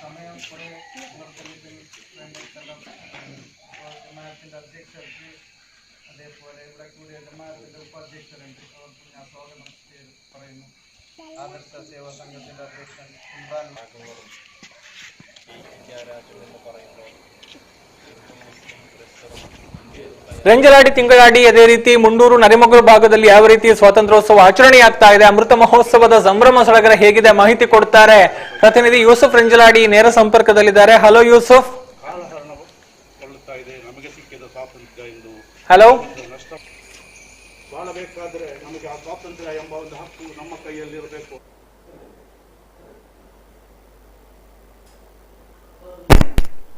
ಸಮಯ ಪಡೆ ಜಮಾಅತ್ತಿನ ಅಧ್ಯಕ್ಷರಿಗೆ അതേപോലെ ഇവിടെ കൂടിയ ജമാഅത്തിന്റെ ഉപാധ്യക്ഷരുണ്ട്. അവർക്ക് ഞാൻ സ്വാഗതം പറയുന്നു. ആദർശ സേവാ സംഘത്തിന്റെ അധ്യക്ഷൻ ഇമ്രാൻ ರೆಂಜಲಾಡಿ, ತಿಂಗಳಾಡಿ, ಅದೇ ರೀತಿ ಮುಂಡೂರು, ನರಿಮಗಲು ಭಾಗದಲ್ಲಿ ಯಾವ ರೀತಿ ಸ್ವಾತಂತ್ರ್ಯೋತ್ಸವ ಆಚರಣೆಯಾಗ್ತಾ ಇದೆ, ಅಮೃತ ಮಹೋತ್ಸವದ ಸಂಭ್ರಮ ಸಡಗರ ಹೇಗಿದೆ ಮಾಹಿತಿ ಕೊಡ್ತಾರೆ ಪ್ರತಿನಿಧಿ ಯೂಸುಫ್ ರೆಂಜಲಾಡಿ ನೇರ ಸಂಪರ್ಕದಲ್ಲಿದ್ದಾರೆ. ಹಲೋ ಯೂಸುಫ್. ನಮಗೆ ಸಿಕ್ಕಿದ ಸ್ವಾತಂತ್ರ್ಯ ಎಂದು ಹಲೋ. ಬಾಳಬೇಕಾದ್ರೆ ನಮಗೆ ಆ ಸ್ವಾತಂತ್ರ್ಯ ಎಂಬ ಒಂದು ಹಕ್ಕು ನಮ್ಮ ಕೈಯಲ್ಲಿರಬೇಕು.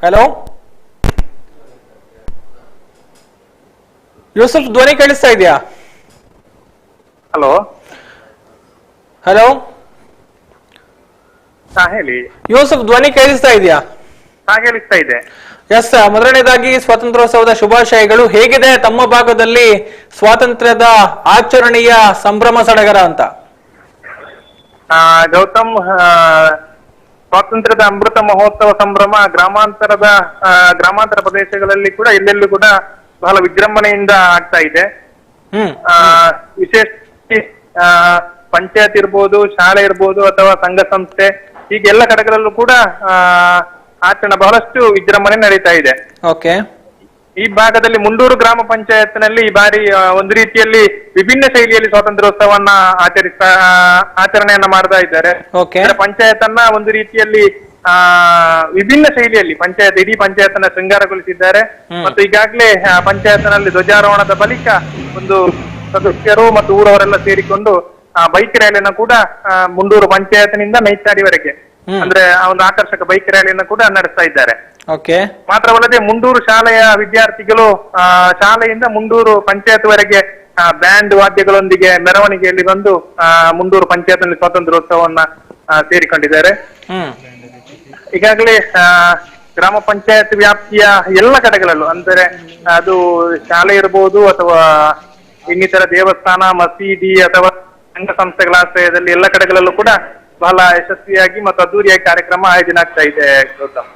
ಹಲೋ ಯೂಸುಫ್, ಧ್ವನಿ ಕೇಳಿಸ್ತಾ ಇದೆಯಾ? ಹಲೋ ಹಲೋ ಹೇಳಿ ಯೂಸುಫ್, ಧ್ವನಿ ಕೇಳಿಸ್ತಾ ಇದೆಯಾ? ಕೇಳಿಸ್ತಾ ಇದೆ. ಎಸ್, ಮೊದಲನೇದಾಗಿ ಸ್ವಾತಂತ್ರ್ಯೋತ್ಸವದ ಶುಭಾಶಯಗಳು. ಹೇಗಿದೆ ತಮ್ಮ ಭಾಗದಲ್ಲಿ ಸ್ವಾತಂತ್ರ್ಯದ ಆಚರಣೆಯ ಸಂಭ್ರಮ ಸಡಗರ ಅಂತ? ಗೌತಮ್, ಸ್ವಾತಂತ್ರ್ಯದ ಅಮೃತ ಮಹೋತ್ಸವ ಸಂಭ್ರಮ ಗ್ರಾಮಾಂತರ ಪ್ರದೇಶಗಳಲ್ಲಿ ಕೂಡ ಎಲ್ಲೆಲ್ಲೂ ಕೂಡ ಬಹಳ ವಿಜೃಂಭಣೆಯಿಂದ ಆಗ್ತಾ ಇದೆ. ವಿಶೇಷ ಪಂಚಾಯತ್ ಇರ್ಬೋದು, ಶಾಲೆ ಇರ್ಬೋದು ಅಥವಾ ಸಂಘ ಸಂಸ್ಥೆ ಹೀಗೆ ಎಲ್ಲ ಕಡೆಗಳಲ್ಲೂ ಕೂಡ ಆಚರಣೆ ಬಹಳಷ್ಟು ವಿಜೃಂಭಣೆ ನಡೀತಾ ಇದೆ. ಓಕೆ. ಈ ಭಾಗದಲ್ಲಿ ಮುಂಡೂರು ಗ್ರಾಮ ಪಂಚಾಯತ್ನಲ್ಲಿ ಈ ಬಾರಿ ಒಂದು ರೀತಿಯಲ್ಲಿ ವಿಭಿನ್ನ ಶೈಲಿಯಲ್ಲಿ ಸ್ವಾತಂತ್ರ್ಯೋತ್ಸವವನ್ನ ಆಚರಣೆಯನ್ನ ಮಾಡ್ತಾ ಇದ್ದಾರೆ. ಪಂಚಾಯತ್ ಅನ್ನ ಒಂದು ರೀತಿಯಲ್ಲಿ ವಿಭಿನ್ನ ಶೈಲಿಯಲ್ಲಿ ಇಡೀ ಪಂಚಾಯತ್ ಅನ್ನ ಶೃಂಗಾರಗೊಳಿಸಿದ್ದಾರೆ. ಮತ್ತು ಈಗಾಗಲೇ ಪಂಚಾಯತ್ನಲ್ಲಿ ಧ್ವಜಾರೋಹಣದ ಬಳಿಕ ಒಂದು ಸದಸ್ಯರು ಮತ್ತು ಊರವರೆಲ್ಲ ಸೇರಿಕೊಂಡು ಬೈಕ್ ರ್ಯಾಲಿಯನ್ನು ಕೂಡ ಮುಂಡೂರು ಪಂಚಾಯತ್ನಿಂದ ನೈತಾಡಿವರೆಗೆ ಅಂದ್ರೆ ಒಂದು ಆಕರ್ಷಕ ಬೈಕ್ ರ್ಯಾಲಿಯನ್ನು ಕೂಡ ನಡೆಸ್ತಾ ಇದ್ದಾರೆ. ಮಾತ್ರವಲ್ಲದೆ ಮುಂಡೂರು ಶಾಲೆಯ ವಿದ್ಯಾರ್ಥಿಗಳು ಶಾಲೆಯಿಂದ ಮುಂಡೂರು ಪಂಚಾಯತ್ ವರೆಗೆ ಬ್ಯಾಂಡ್ ವಾದ್ಯಗಳೊಂದಿಗೆ ಮೆರವಣಿಗೆಯಲ್ಲಿ ಬಂದು ಮುಂಡೂರು ಪಂಚಾಯತ್ನಲ್ಲಿ ಸ್ವಾತಂತ್ರ್ಯೋತ್ಸವವನ್ನ ಸೇರಿಕೊಂಡಿದ್ದಾರೆ. ಈಗಾಗಲೇ ಗ್ರಾಮ ಪಂಚಾಯತ್ ವ್ಯಾಪ್ತಿಯ ಎಲ್ಲ ಕಡೆಗಳಲ್ಲೂ ಅಂದರೆ ಅದು ಶಾಲೆ ಇರಬಹುದು ಅಥವಾ ಇನ್ನಿತರ ದೇವಸ್ಥಾನ, ಮಸೀದಿ ಅಥವಾ ಸಂಘ ಸಂಸ್ಥೆಗಳ ಆಶ್ರಯದಲ್ಲಿ ಎಲ್ಲ ಕಡೆಗಳಲ್ಲೂ ಕೂಡ ಬಹಳ ಯಶಸ್ವಿಯಾಗಿ ಮತ್ತು ಅದ್ದೂರಿಯಾಗಿ ಕಾರ್ಯಕ್ರಮ ಆಯೋಜನೆ ಆಗ್ತಾ ಇದೆ ಗೌತಮ್.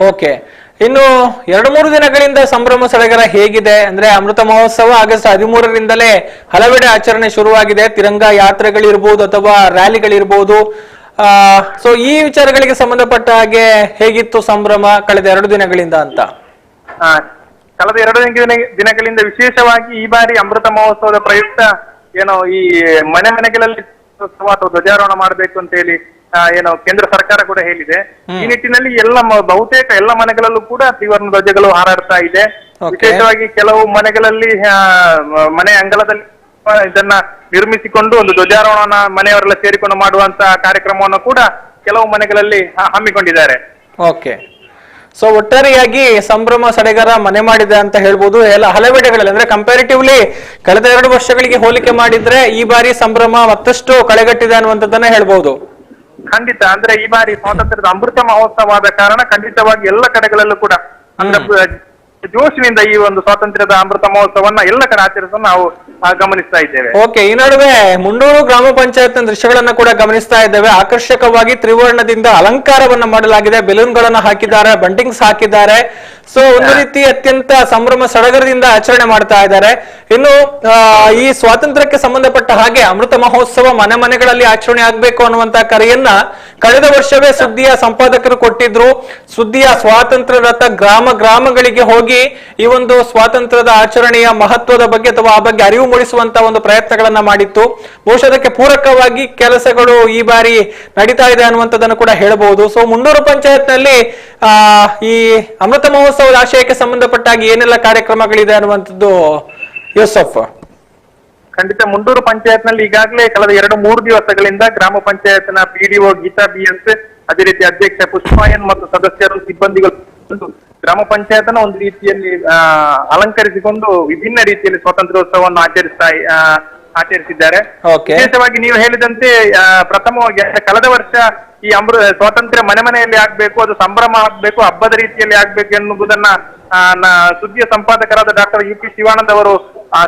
ಓಕೆ, ಇನ್ನು 2-3 ದಿನಗಳಿಂದ ಸಂಭ್ರಮ ಸಡಗರ ಹೇಗಿದೆ ಅಂದ್ರೆ ಅಮೃತ ಮಹೋತ್ಸವ ಆಗಸ್ಟ್ 13ರಿಂದಲೇ ಹಲವೆಡೆ ಆಚರಣೆ ಶುರುವಾಗಿದೆ. ತಿರಂಗ ಯಾತ್ರೆಗಳಿರ್ಬೋದು ಅಥವಾ ರ್ಯಾಲಿಗಳಿರ್ಬೋದು. ಸೊ ಈ ವಿಚಾರಗಳಿಗೆ ಸಂಬಂಧಪಟ್ಟ ಹಾಗೆ ಹೇಗಿತ್ತು ಸಂಭ್ರಮ ಕಳೆದ 2 ದಿನಗಳಿಂದ ಅಂತ? ಕಳೆದ 2 ದಿನಗಳಿಂದ ವಿಶೇಷವಾಗಿ ಈ ಬಾರಿ ಅಮೃತ ಮಹೋತ್ಸವದ ಪ್ರಯುಕ್ತ ಏನೋ ಈ ಮನೆಗಳಲ್ಲಿ ಅಥವಾ ಧ್ವಜಾರೋಹಣ ಮಾಡಬೇಕು ಅಂತ ಹೇಳಿ ಏನೋ ಕೇಂದ್ರ ಸರ್ಕಾರ ಕೂಡ ಹೇಳಿದೆ. ಈ ನಿಟ್ಟಿನಲ್ಲಿ ಬಹುತೇಕ ಎಲ್ಲ ಮನೆಗಳಲ್ಲೂ ಕೂಡ ತ್ರಿವರ್ಣ ಧ್ವಜಗಳು ಹಾರಾಡ್ತಾ ಇದೆ. ವಿಶೇಷವಾಗಿ ಕೆಲವು ಮನೆಗಳಲ್ಲಿ ಮನೆ ಅಂಗಳದಲ್ಲಿ ಇದನ್ನ ನಿರ್ಮಿಸಿಕೊಂಡು ಒಂದು ಧ್ವಜಾರೋಹಣ ಮನೆಯವರೆಲ್ಲ ಸೇರಿಕೊಂಡು ಮಾಡುವಂತ ಕಾರ್ಯಕ್ರಮವನ್ನು ಕೂಡ ಕೆಲವು ಮನೆಗಳಲ್ಲಿ ಹಮ್ಮಿಕೊಂಡಿದ್ದಾರೆ. ಓಕೆ, ಸೊ ಒಟ್ಟಾರೆಯಾಗಿ ಸಂಭ್ರಮ ಸಡಗರ ಮನೆ ಮಾಡಿದೆ ಅಂತ ಹೇಳ್ಬೋದು. ಎಲ್ಲ ಹಲವೆಡೆಗಳಲ್ಲಿ ಅಂದ್ರೆ ಕಂಪ್ಯಾರಿಟಿವ್ಲಿ ಕಳೆದ 2 ವರ್ಷಗಳಿಗೆ ಹೋಲಿಕೆ ಮಾಡಿದ್ರೆ ಈ ಬಾರಿ ಸಂಭ್ರಮ ಮತ್ತಷ್ಟು ಕಳೆಗಟ್ಟಿದೆ ಅನ್ನುವಂಥದ್ದನ್ನ ಹೇಳ್ಬೋದು. ಖಂಡಿತ, ಅಂದ್ರೆ ಈ ಬಾರಿ ಸ್ವಾತಂತ್ರ್ಯದ ಅಮೃತ ಮಹೋತ್ಸವ ಆದ ಕಾರಣ ಖಂಡಿತವಾಗಿ ಎಲ್ಲ ಕಡೆಗಳಲ್ಲೂ ಕೂಡ ಅಂದ್ರೆ ಜೋಶಿನಿಂದ ಈ ಒಂದು ಸ್ವಾತಂತ್ರ್ಯದ ಅಮೃತ ಮಹೋತ್ಸವನ್ನ ಎಲ್ಲ ಕಡೆ ಆಚರಿಸಲು ನಾವು ಗಮನಿಸ್ತಾ ಇದ್ದೇವೆ. ಓಕೆ, ಈ ನಡುವೆ ಮುಂಡೂರು ಗ್ರಾಮ ಪಂಚಾಯತ್ ದೃಶ್ಯಗಳನ್ನ ಕೂಡ ಗಮನಿಸ್ತಾ ಇದ್ದೇವೆ. ಆಕರ್ಷಕವಾಗಿ ತ್ರಿವರ್ಣದಿಂದ ಅಲಂಕಾರವನ್ನ ಮಾಡಲಾಗಿದೆ, ಬೆಲೂನ್ಗಳನ್ನ ಹಾಕಿದ್ದಾರೆ, ಬಂಟಿಂಗ್ಸ್ ಹಾಕಿದ್ದಾರೆ. ಸೊ ಒಂದು ರೀತಿ ಅತ್ಯಂತ ಸಂಭ್ರಮ ಸಡಗರದಿಂದ ಆಚರಣೆ ಮಾಡ್ತಾ ಇದ್ದಾರೆ. ಇನ್ನು ಈ ಸ್ವಾತಂತ್ರ್ಯಕ್ಕೆ ಸಂಬಂಧಪಟ್ಟ ಹಾಗೆ ಅಮೃತ ಮಹೋತ್ಸವ ಮನೆ ಮನೆಗಳಲ್ಲಿ ಆಚರಣೆ ಆಗ್ಬೇಕು ಅನ್ನುವಂತ ಕರೆಯನ್ನ ಕಳೆದ ವರ್ಷವೇ ಸುದ್ದಿಯ ಸಂಪಾದಕರು ಕೊಟ್ಟಿದ್ರು. ಸುದ್ದಿಯ ಸ್ವಾತಂತ್ರ್ಯ ರಥ ಗ್ರಾಮಗಳಿಗೆ ಹೋಗಿ ಈ ಒಂದು ಸ್ವಾತಂತ್ರ್ಯದ ಆಚರಣೆಯ ಮಹತ್ವದ ಬಗ್ಗೆ ಅಥವಾ ಆ ಬಗ್ಗೆ ಅರಿವು ಮೂಡಿಸುವಂತ ಒಂದು ಪ್ರಯತ್ನಗಳನ್ನ ಮಾಡಿತ್ತು. ಬಹುಶಃ ಅದಕ್ಕೆ ಪೂರಕವಾಗಿ ಕೆಲಸಗಳು ಈ ಬಾರಿ ನಡೀತಾ ಇದೆ ಅನ್ನುವಂಥದ್ದನ್ನು ಕೂಡ ಹೇಳಬಹುದು. ಸೊ ಮುಂಡೂರು ಪಂಚಾಯತ್ ನಲ್ಲಿ ಈ ಅಮೃತ ಮಹೋತ್ಸವದ ಆಶಯಕ್ಕೆ ಸಂಬಂಧಪಟ್ಟಾಗಿ ಏನೆಲ್ಲ ಕಾರ್ಯಕ್ರಮಗಳಿದೆ ಅನ್ನುವಂಥದ್ದು ಯೂಸಫ್? ಖಂಡಿತ ಮುಂಡೂರು ಪಂಚಾಯತ್ ನಲ್ಲಿ ಈಗಾಗಲೇ ಕಳೆದ 2-3 ದಿವಸಗಳಿಂದ ಗ್ರಾಮ ಪಂಚಾಯತ್ನ PDO ಗೀತಾ BS, ಅದೇ ರೀತಿ ಅಧ್ಯಕ್ಷ ಪುಷ್ಪಾಯನ್ ಮತ್ತು ಸದಸ್ಯರು ಸಿಬ್ಬಂದಿಗಳು ಗ್ರಾಮ ಪಂಚಾಯತ್ನ ಒಂದು ರೀತಿಯಲ್ಲಿ ಅಲಂಕರಿಸಿಕೊಂಡು ವಿಭಿನ್ನ ರೀತಿಯಲ್ಲಿ ಸ್ವಾತಂತ್ರ್ಯೋತ್ಸವವನ್ನು ಆಚರಿಸಿದ್ದಾರೆ. ವಿಶೇಷವಾಗಿ ನೀವು ಹೇಳಿದಂತೆ ಪ್ರಥಮವಾಗಿ ಕಳೆದ ವರ್ಷ ಈ ಸ್ವಾತಂತ್ರ್ಯ ಮನೆಯಲ್ಲಿ ಆಗ್ಬೇಕು, ಅದು ಸಂಭ್ರಮ ಆಗ್ಬೇಕು, ಹಬ್ಬದ ರೀತಿಯಲ್ಲಿ ಆಗ್ಬೇಕು ಎನ್ನುವುದನ್ನ ಸುದ್ದಿಯ ಸಂಪಾದಕರಾದ ಡಾಕ್ಟರ್ UP ಶಿವಾನಂದ್ ಅವರು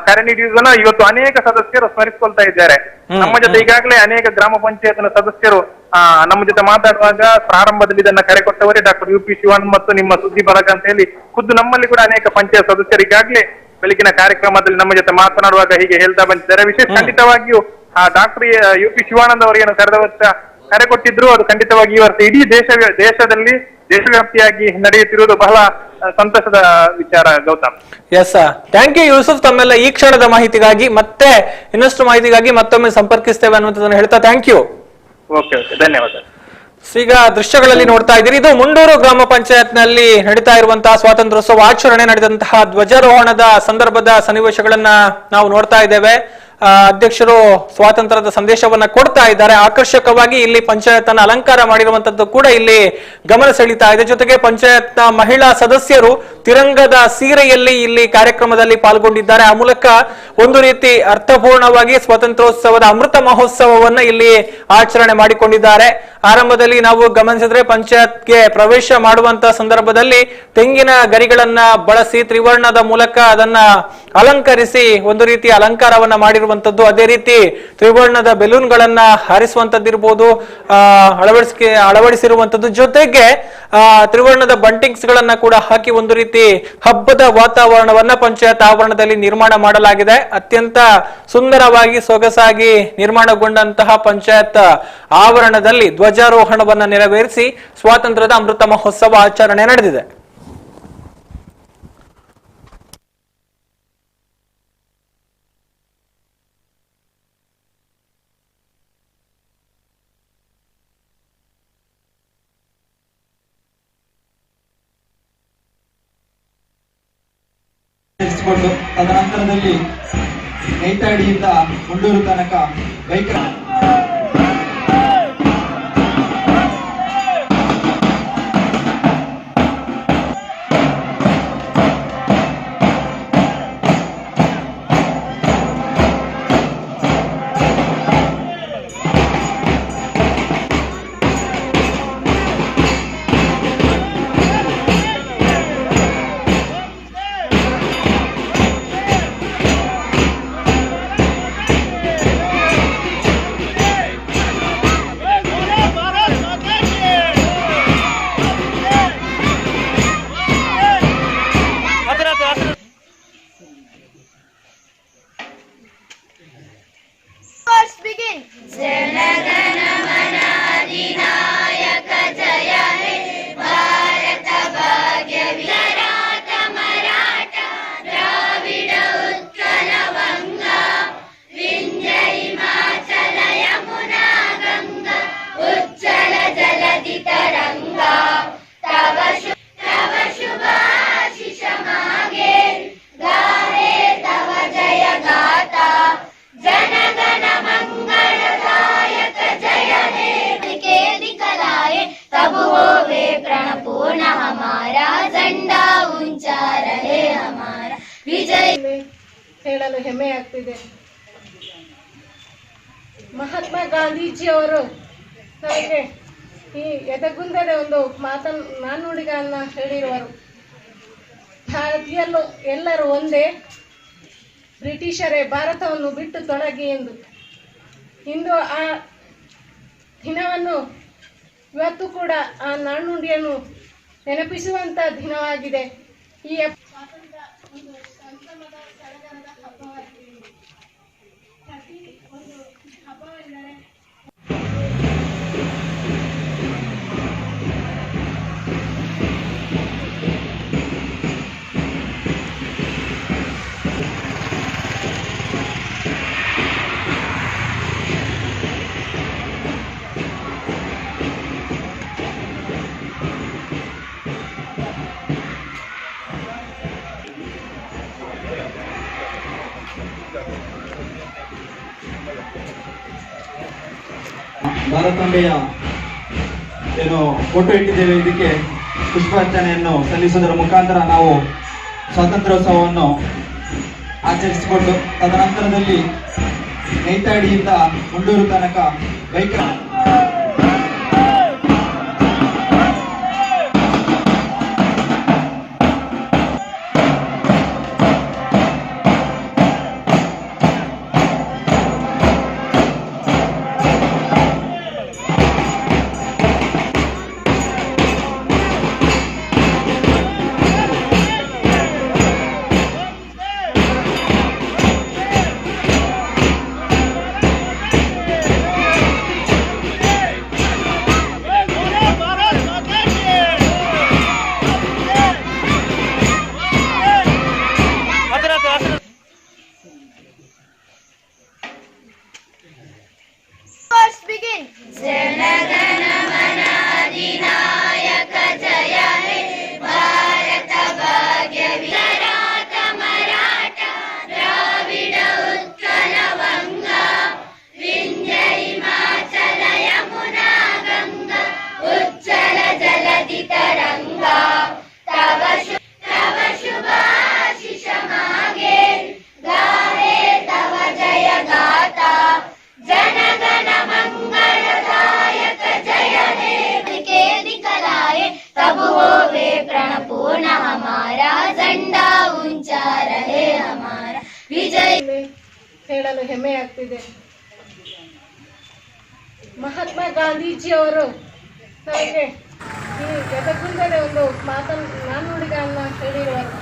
ಕರೆ ನೀಡಿರುವುದನ್ನ ಇವತ್ತು ಅನೇಕ ಸದಸ್ಯರು ಸ್ಮರಿಸಿಕೊಳ್ತಾ ಇದ್ದಾರೆ. ನಮ್ಮ ಜೊತೆ ಈಗಾಗಲೇ ಅನೇಕ ಗ್ರಾಮ ಪಂಚಾಯತ್ನ ಸದಸ್ಯರು ನಮ್ಮ ಜೊತೆ ಮಾತಾಡುವಾಗ ಪ್ರಾರಂಭದಲ್ಲಿ ಇದನ್ನ ಕರೆ ಕೊಟ್ಟವರೇ ಡಾಕ್ಟರ್ UP ಶಿವಾನಂದ್ ಮತ್ತು ನಿಮ್ಮ ಸುದ್ದಿ ಬಳಗ ಅಂತ ಹೇಳಿ ಖುದ್ದು ನಮ್ಮಲ್ಲಿ ಕೂಡ ಅನೇಕ ಪಂಚಾಯತ್ ಸದಸ್ಯರು ಈಗಾಗಲೇ ಬೆಳಗಿನ ಕಾರ್ಯಕ್ರಮದಲ್ಲಿ ನಮ್ಮ ಜೊತೆ ಮಾತನಾಡುವಾಗ ಹೀಗೆ ಹೇಳ್ತಾ ಬಂದಿದ್ದಾರೆ. ವಿಶೇಷ ಖಂಡಿತವಾಗಿಯೂ ಡಾಕ್ಟರ್ UP ಶಿವಾನಂದ್ ಅವರು ಏನು ಕಳೆದ ವರ್ಷ ಕರೆ ಕೊಟ್ಟಿದ್ರು, ಅದು ಖಂಡಿತವಾಗಿ ಈ ವರ್ಷ ಇಡೀ ದೇಶದಲ್ಲಿ ದೇಶವ್ಯಾಪ್ತಿಯಾಗಿ ನಡೆಯುತ್ತಿರುವುದು ಬಹಳ ಸಂತಸದ ವಿಚಾರ Gautam. Yes, thank you Yusuf. ತಮ್ಮೆಲ್ಲ ಈ ಕ್ಷಣದ ಮಾಹಿತಿಗಾಗಿ ಮತ್ತೆ ಇನ್ನಷ್ಟು ಮಾಹಿತಿಗಾಗಿ ಮತ್ತೊಮ್ಮೆ ಸಂಪರ್ಕಿಸ್ತೇವೆ ಅನ್ನುವಂಥದ್ದನ್ನು ಹೇಳ್ತಾ ಥ್ಯಾಂಕ್ ಯು. ಓಕೆ, ಧನ್ಯವಾದ. ಈಗ ದೃಶ್ಯಗಳಲ್ಲಿ ನೋಡ್ತಾ ಇದ್ದೀರಿ, ಇದು ಮುಂಡೂರು ಗ್ರಾಮ ಪಂಚಾಯತ್ ನಲ್ಲಿ ನಡೀತಾ ಇರುವಂತಹ ಸ್ವಾತಂತ್ರ್ಯೋತ್ಸವ ಆಚರಣೆ ನಡೆದಂತಹ ಧ್ವಜಾರೋಹಣದ ಸಂದರ್ಭದ ಸನ್ನಿವೇಶಗಳನ್ನ ನಾವು ನೋಡ್ತಾ ಇದ್ದೇವೆ. ಅಧ್ಯಕ್ಷರು ಸ್ವಾತಂತ್ರ್ಯದ ಸಂದೇಶವನ್ನ ಕೊಡ್ತಾ ಇದ್ದಾರೆ. ಆಕರ್ಷಕವಾಗಿ ಇಲ್ಲಿ ಪಂಚಾಯತ್ ಅನ್ನ ಅಲಂಕಾರ ಮಾಡಿರುವಂತದ್ದು ಕೂಡ ಇಲ್ಲಿ ಗಮನ ಸೆಳೀತಾ ಇದೆ. ಜೊತೆಗೆ ಪಂಚಾಯತ್ ಮಹಿಳಾ ಸದಸ್ಯರು ತಿರಂಗದ ಸೀರೆಯಲ್ಲಿ ಇಲ್ಲಿ ಕಾರ್ಯಕ್ರಮದಲ್ಲಿ ಪಾಲ್ಗೊಂಡಿದ್ದಾರೆ. ಆ ಮೂಲಕ ಒಂದು ರೀತಿ ಅರ್ಥಪೂರ್ಣವಾಗಿ ಸ್ವಾತಂತ್ರ್ಯೋತ್ಸವದ ಅಮೃತ ಮಹೋತ್ಸವವನ್ನ ಇಲ್ಲಿ ಆಚರಣೆ ಮಾಡಿಕೊಂಡಿದ್ದಾರೆ. ಆರಂಭದಲ್ಲಿ ನಾವು ಗಮನಿಸಿದ್ರೆ ಪಂಚಾಯತ್ಗೆ ಪ್ರವೇಶ ಮಾಡುವಂತ ಸಂದರ್ಭದಲ್ಲಿ ತೆಂಗಿನ ಗರಿಗಳನ್ನ ಬಳಸಿ ತ್ರಿವರ್ಣದ ಮೂಲಕ ಅದನ್ನ ಅಲಂಕರಿಸಿ ಒಂದು ರೀತಿ ಅಲಂಕಾರವನ್ನ ಮಾಡಿರುವಂತದ್ದು. ಅದೇ ರೀತಿ ತ್ರಿವರ್ಣದ ಬೆಲೂನ್ಗಳನ್ನ ಹಾರಿಸುವಂತದ್ದಿರ್ಬೋದು, ಅಳವಡಿಸಿರುವಂತದ್ದು. ಜೊತೆಗೆ ತ್ರಿವರ್ಣದ ಬಂಟಿಂಗ್ಸ್ ಗಳನ್ನ ಕೂಡ ಹಾಕಿ ಒಂದು ರೀತಿ ರೀತಿ ಹಬ್ಬದ ವಾತಾವರಣವನ್ನ ಪಂಚಾಯತ್ ಆವರಣದಲ್ಲಿ ನಿರ್ಮಾಣ ಮಾಡಲಾಗಿದೆ. ಅತ್ಯಂತ ಸುಂದರವಾಗಿ ಸೊಗಸಾಗಿ ನಿರ್ಮಾಣಗೊಂಡಂತಹ ಪಂಚಾಯತ್ ಆವರಣದಲ್ಲಿ ಧ್ವಜಾರೋಹಣವನ್ನ ನೆರವೇರಿಸಿ ಸ್ವಾತಂತ್ರ್ಯದ ಅಮೃತ ಮಹೋತ್ಸವ ಆಚರಣೆ ನಡೆದಿದೆ. ತದನಂತರದಲ್ಲಿ ನೈತಾಡಿಯಿಂದ ಮುಂಡೂರು ತನಕ ಬೈಕ್ ಹೇಳಲು ಹೆಮ್ಮೆ ಆಗ್ತಿದೆ. ಮಹಾತ್ಮ ಗಾಂಧೀಜಿಯವರು ನಮಗೆ ಈ ಎದೆಗುಂದದ ಒಂದು ನಾನುಡಿಗಳನ್ನ ಹೇಳಿರುವರು. ಭಾರತೀಯರು ಎಲ್ಲರೂ ಒಂದೇ, ಬ್ರಿಟಿಷರೇ ಭಾರತವನ್ನು ಬಿಟ್ಟು ತೊಲಗಿ ಎಂದು. ಇಂದು ಆ ದಿನವನ್ನು ಇವತ್ತು ಕೂಡ ಆ ನಾಣ್ಣುಡಿಯನ್ನು ನೆನಪಿಸುವಂತ ದಿನವಾಗಿದೆ. ಈ ಸ್ವಾತಂತ್ರ್ಯ ಒಂದು ಸಂಭ್ರಮದ ಸಡಗರದ ಹಬ್ಬವಾಗಿದೆ. ಪ್ರತಿ ಒಂದು ಹಬ್ಬವೆಂದರೆ ಭಾರತಾಂಬೆಯ ಏನು ಫೋಟೋ ಇಟ್ಟಿದ್ದೇವೆ. ಇದಕ್ಕೆ ಪುಷ್ಪಾರ್ಚನೆಯನ್ನು ಸಲ್ಲಿಸುವುದರ ಮುಖಾಂತರ ನಾವು ಸ್ವಾತಂತ್ರ್ಯೋತ್ಸವವನ್ನು ಆಚರಿಸಿಕೊಂಡು ತದನಂತರದಲ್ಲಿ ನೈತಾಡಿಯಿಂದ ಮುಂಡೂರು ತನಕ ಬೈಕ್ ಹೇಳಲು ಹೆಮ್ಮೆ ಆಗ್ತಿದೆ. ಮಹಾತ್ಮ ಗಾಂಧೀಜಿಯವರು ನಮಗೆ ಈ ಎದಗುಂದಡೆ ಒಂದು ನಾನುಡಿಗಳನ್ನ ಹೇಳಿರುವರು.